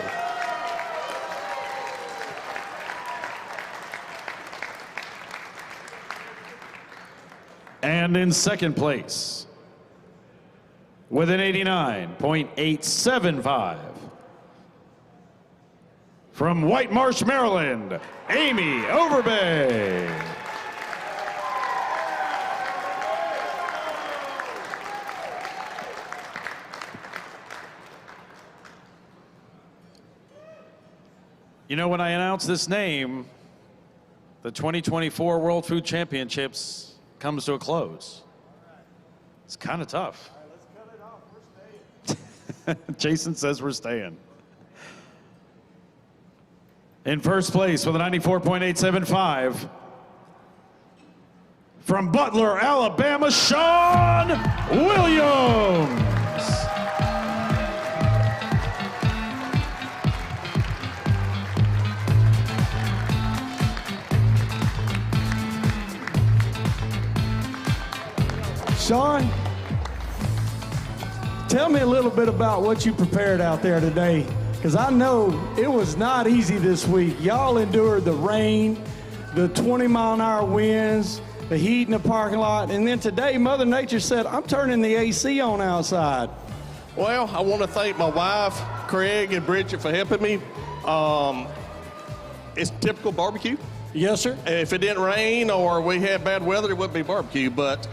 And in second place, with an 89.875, From White Marsh, Maryland, Amy Overbay. You know, when I announce this name, the 2024 World Food Championships comes to a close. It's kind of tough. All right, let's cut it off. We're staying. Jason says we're staying. In first place with a 94.875, from Butler, Alabama, Sean Williams. Sean, tell me a little bit about what you prepared out there today, because I know it was not easy this week. Y'all endured the rain, the 20-mile-an-hour winds, the heat in the parking lot, and then today Mother Nature said, I'm turning the AC on outside. Well, I want to thank my wife, Craig and Bridget, for helping me. It's typical barbecue. Yes, sir. If it didn't rain or we had bad weather, it wouldn't be barbecue. But,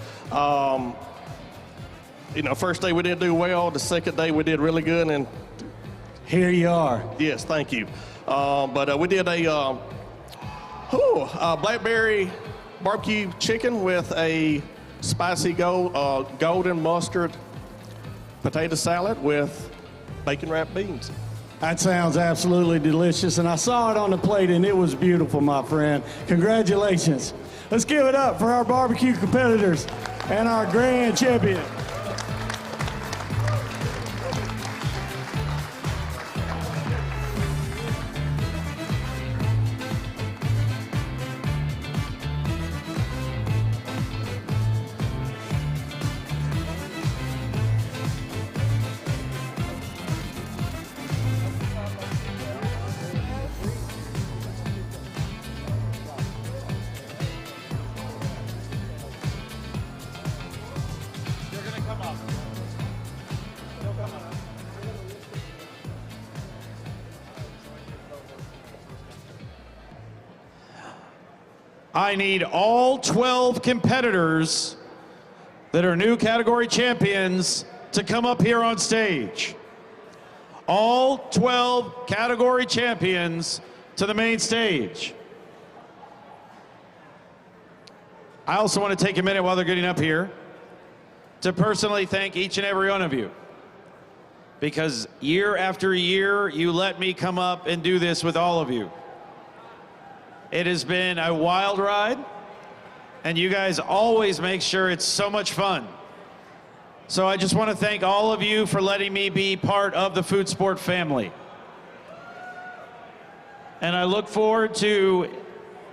you know, first day we didn't do well. The second day we did really good. And here you are. Yes, thank you. But we did a blackberry barbecue chicken with a spicy golden mustard potato salad with bacon wrapped beans. That sounds absolutely delicious, and I saw it on the plate, and it was beautiful, my friend. Congratulations. Let's give it up for our barbecue competitors and our grand champion. I need all 12 competitors that are new category champions to come up here on stage. All 12 category champions to the main stage. I also want to take a minute while they're getting up here to personally thank each and every one of you, because year after year, you let me come up and do this with all of you. It has been a wild ride, and you guys always make sure it's so much fun. So I just want to thank all of you for letting me be part of the Food Sport family. And I look forward to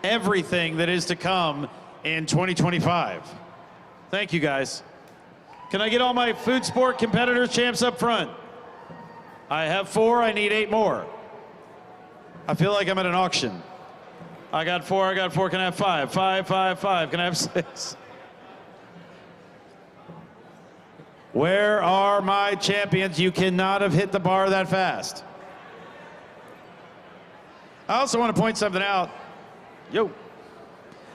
everything that is to come in 2025. Thank you, guys. Can I get all my Food Sport competitors, champs up front? I have 4, I need 8 more. I feel like I'm at an auction. I got 4, can I have 5? 5, 5, 5, can I have 6? Where are my champions? You cannot have hit the bar that fast. I also want to point something out. I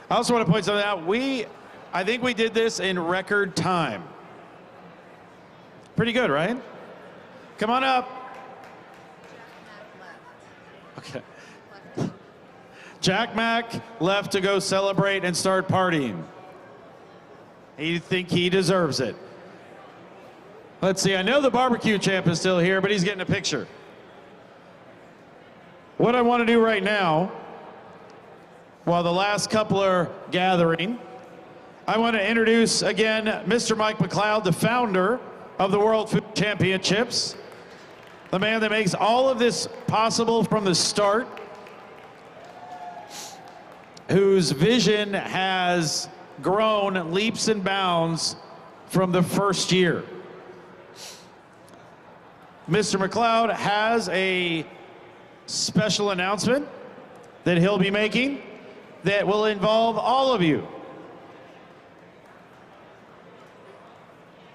also want to point something out. I think we did this in record time. Pretty good, right? Come on up. Okay. Jack Mack left to go celebrate and start partying. You think he deserves it. Let's see, I know the barbecue champ is still here, but he's getting a picture. What I want to do right now, while the last couple are gathering, I want to introduce again Mr. Mike McLeod, the founder of the World Food Championships, the man that makes all of this possible from the start, whose vision has grown leaps and bounds from the first year. Mr. McLeod has a special announcement that he'll be making that will involve all of you.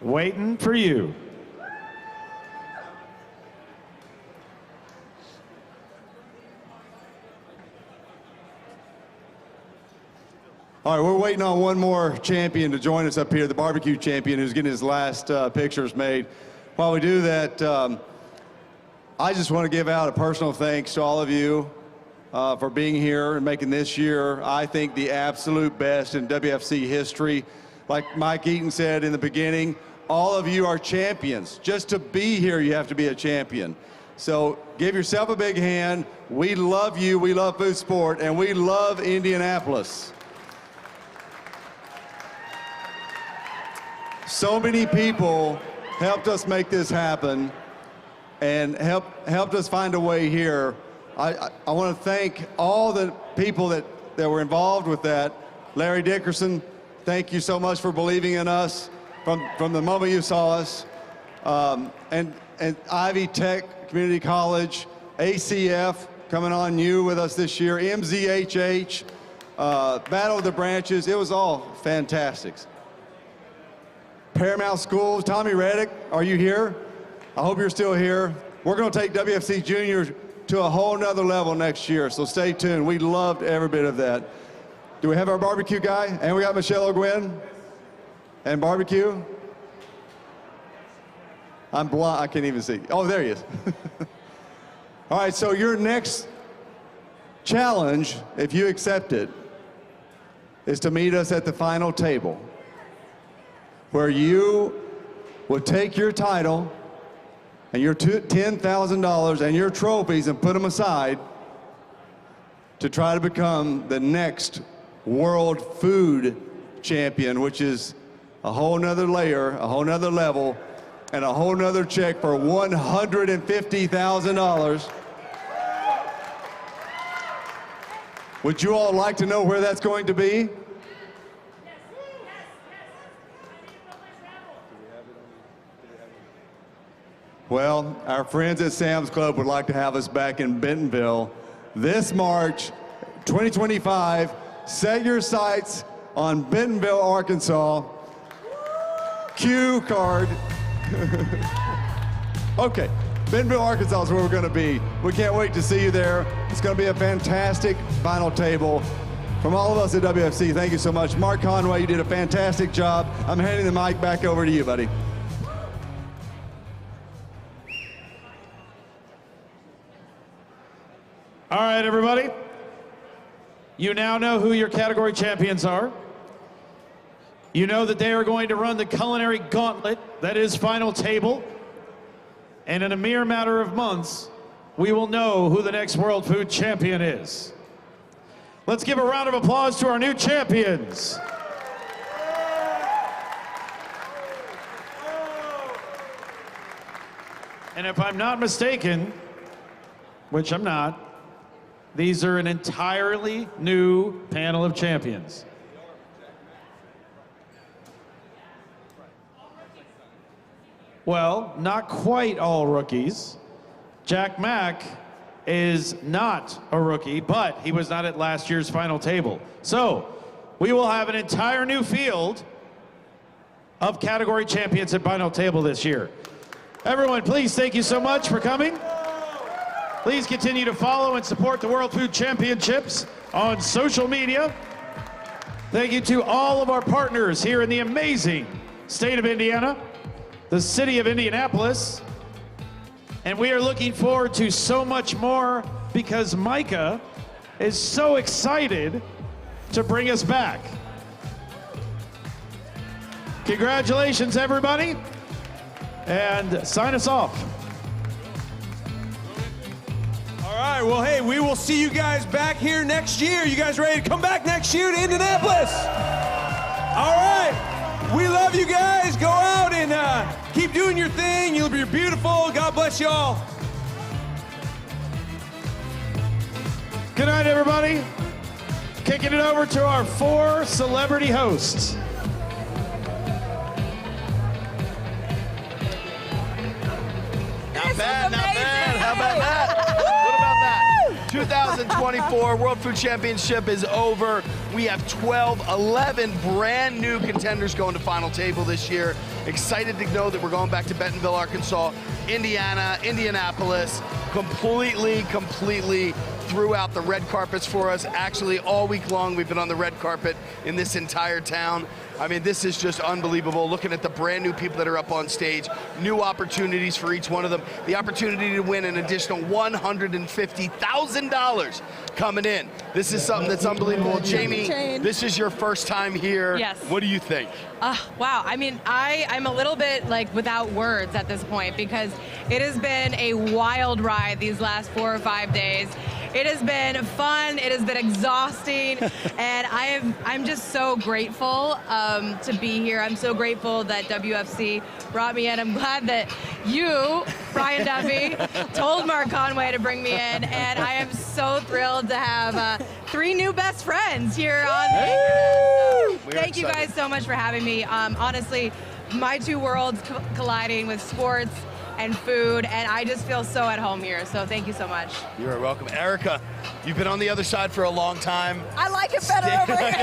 Waiting for you. All right, we're waiting on one more champion to join us up here, the barbecue champion who's getting his last pictures made. While we do that, I just want to give out a personal thanks to all of you for being here and making this year, I think, the absolute best in WFC history. Like Mike Eaton said in the beginning, all of you are champions. Just to be here, you have to be a champion. So give yourself a big hand. We love you, we love food sport, and we love Indianapolis. So many people helped us make this happen and helped us find a way here. I want to thank all the people that were involved with that. Larry Dickerson, thank you so much for believing in us from the moment you saw us. And Ivy Tech Community College, ACF coming on new with us this year, MZHH, Battle of the Branches, it was all fantastic. Paramount Schools, Tommy Reddick, are you here? I hope you're still here. We're going to take WFC Junior to a whole nother level next year, so stay tuned. We loved every bit of that. Do we have our barbecue guy? And we got Michelle O'Gwen and barbecue. I'm blind, I can't even see. Oh, there he is. All right, so your next challenge, if you accept it, is to meet us at the final table, where you will take your title and your $10,000 and your trophies and put them aside to try to become the next world food champion, which is a whole nother layer, a whole nother level, and a whole nother check for $150,000. Would you all like to know where that's going to be? Well, our friends at Sam's Club would like to have us back in Bentonville this March 2025. Set your sights on Bentonville, Arkansas. Cue card. Okay, Bentonville, Arkansas is where we're going to be. We can't wait to see you there. It's going to be a fantastic final table. From all of us at WFC, thank you so much. Mark Conway, you did a fantastic job. I'm handing the mic back over to you, buddy. All right, everybody. You now know who your category champions are. You know that they are going to run the culinary gauntlet that is final table. And in a mere matter of months, we will know who the next world food champion is. Let's give a round of applause to our new champions. And if I'm not mistaken, which I'm not, these are an entirely new panel of champions. Well, not quite all rookies. Jack Mack is not a rookie, but he was not at last year's final table. So we will have an entire new field of category champions at final table this year. Everyone, please, thank you so much for coming. Please continue to follow and support the World Food Championships on social media. Thank you to all of our partners here in the amazing state of Indiana, the city of Indianapolis, and we are looking forward to so much more because Micah is so excited to bring us back. Congratulations, everybody, and sign us off. All right, well, hey, we will see you guys back here next year. You guys ready to come back next year to Indianapolis? All right, we love you guys. Go out and keep doing your thing. You're beautiful. God bless you all. Good night, everybody. Kicking it over to our 4 celebrity hosts. Not bad, not bad. How about that? 2024 World Food Championship is over. We have 11 brand new contenders going to final table this year. Excited to know that we're going back to Bentonville, Arkansas, Indiana, Indianapolis. completely threw out the red carpets for us. Actually, all week long, we've been on the red carpet in this entire town. I mean, this is just unbelievable. Looking at the brand new people that are up on stage, new opportunities for each one of them, the opportunity to win an additional $150,000 coming in. This is something that's unbelievable. Jamie, this is your first time here. Yes. What do you think? Wow. I mean, I'm a little bit like without words at this point because it has been a wild ride these last 4 or 5 days. It has been fun. It has been exhausting, and I'm just so grateful to be here. I'm so grateful that WFC brought me in. I'm glad that you, Brian Duffy, told Mark Conway to bring me in, and I am so thrilled to have 3 new best friends here on the Anchorman. So thank you guys so much for having me. Honestly, my 2 worlds colliding with sports and food, and I just feel so at home here, so thank you so much. You're welcome. Erica, you've been on the other side for a long time. I like it better over here.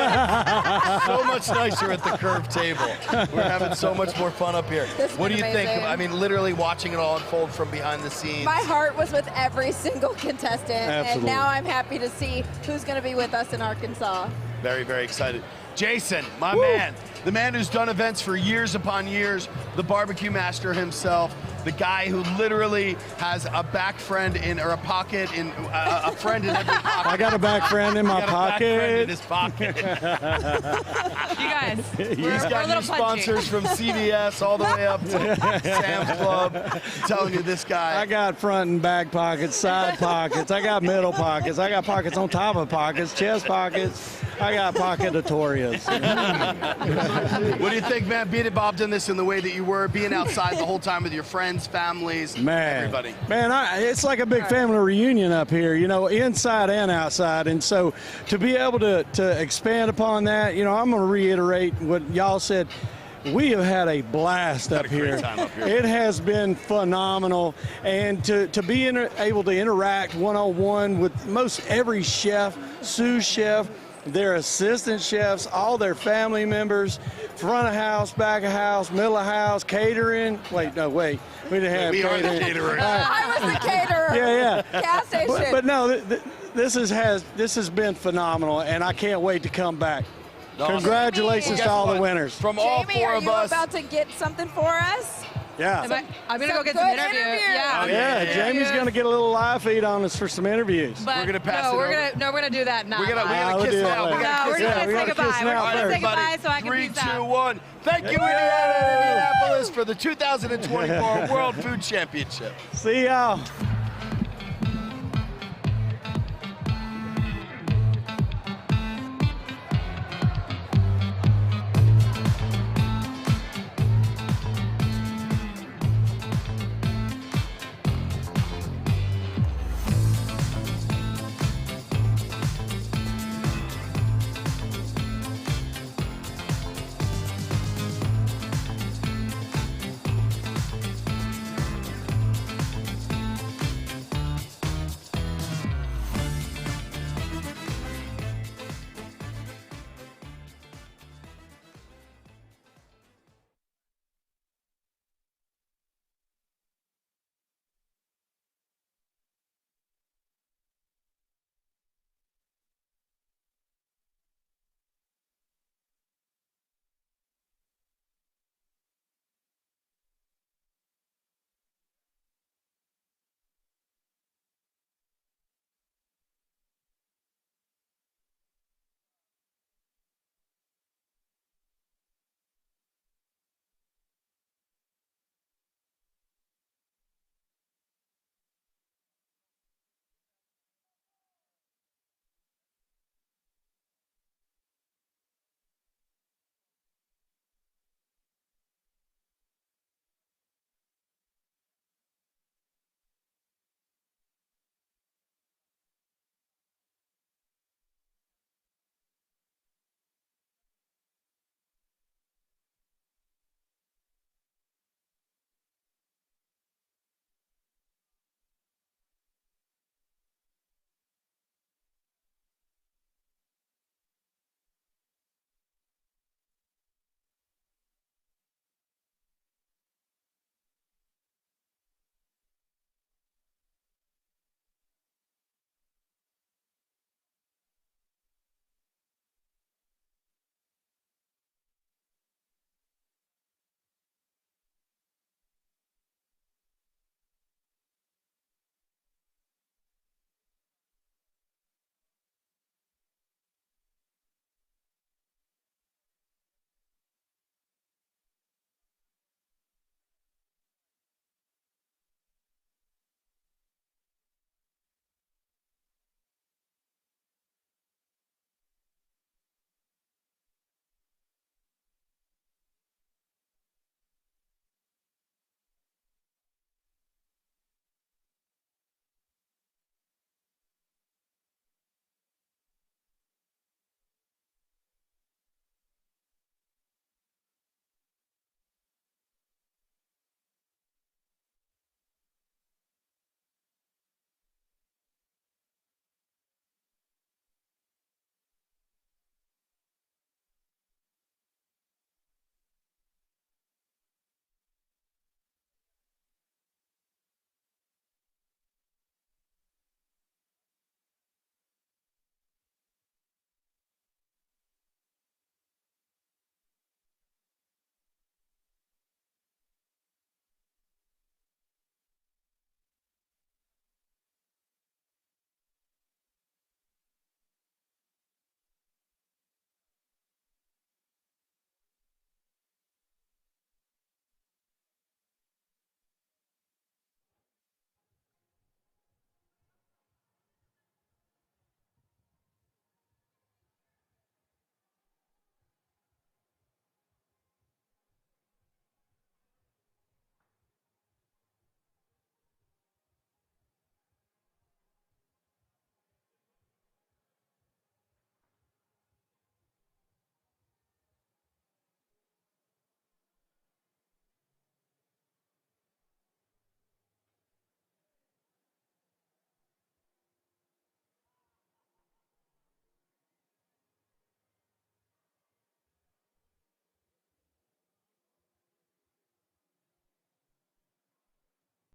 So much nicer at the curved table. We're having so much more fun up here. What do you think? amazing. I mean, literally watching it all unfold from behind the scenes. My heart was with every single contestant, Absolutely. and now I'm happy to see who's going to be with us in Arkansas. Very, very excited. Jason, my man, the man who's done events for years upon years, the barbecue master himself, the guy who literally has a back friend in, or a pocket in, a friend in every pocket. I got a back friend in my He got a back friend in pocket. his pocket. You guys, He's got new sponsors from CVS all the way up to Sam's Club. I'm telling you, this guy. I got front and back pockets, side pockets. I got middle pockets. I got pockets on top of pockets, chest pockets. I got pocketatorias. What do you think, man, being involved in this in the way that you were, being outside the whole time with your friends, families, everybody? Man, it's like a big family reunion up here, you know, inside and outside. And so to be able to expand upon that, you know, I'm going to reiterate what y'all said. We have had a blast up here. It has been phenomenal. And to be able to interact one-on-one with most every chef, sous chef, their assistant chefs, all their family members, front of house, back of house, middle of house, catering. Wait, no, wait. We didn't have We are catering. the caterers. I was the caterer. Yeah. Gas station. But no, this has been phenomenal, and I can't wait to come back. Congratulations to all the winners. From all Jamie, four are of you us. about to get something for us? Yeah. I'm going to go get good some interview. interviews. Jamie's going to get a little live feed on us for some interviews. But We're gonna pass no, it we're over. gonna we're gonna do that now. We gotta kiss now. We gotta we're kiss gonna now. say goodbye. We're gonna say Everybody, goodbye so I can 3, peace 2, out. 1. Thank you, Indiana and Indianapolis, for the 2024 World Food Championship. See y'all.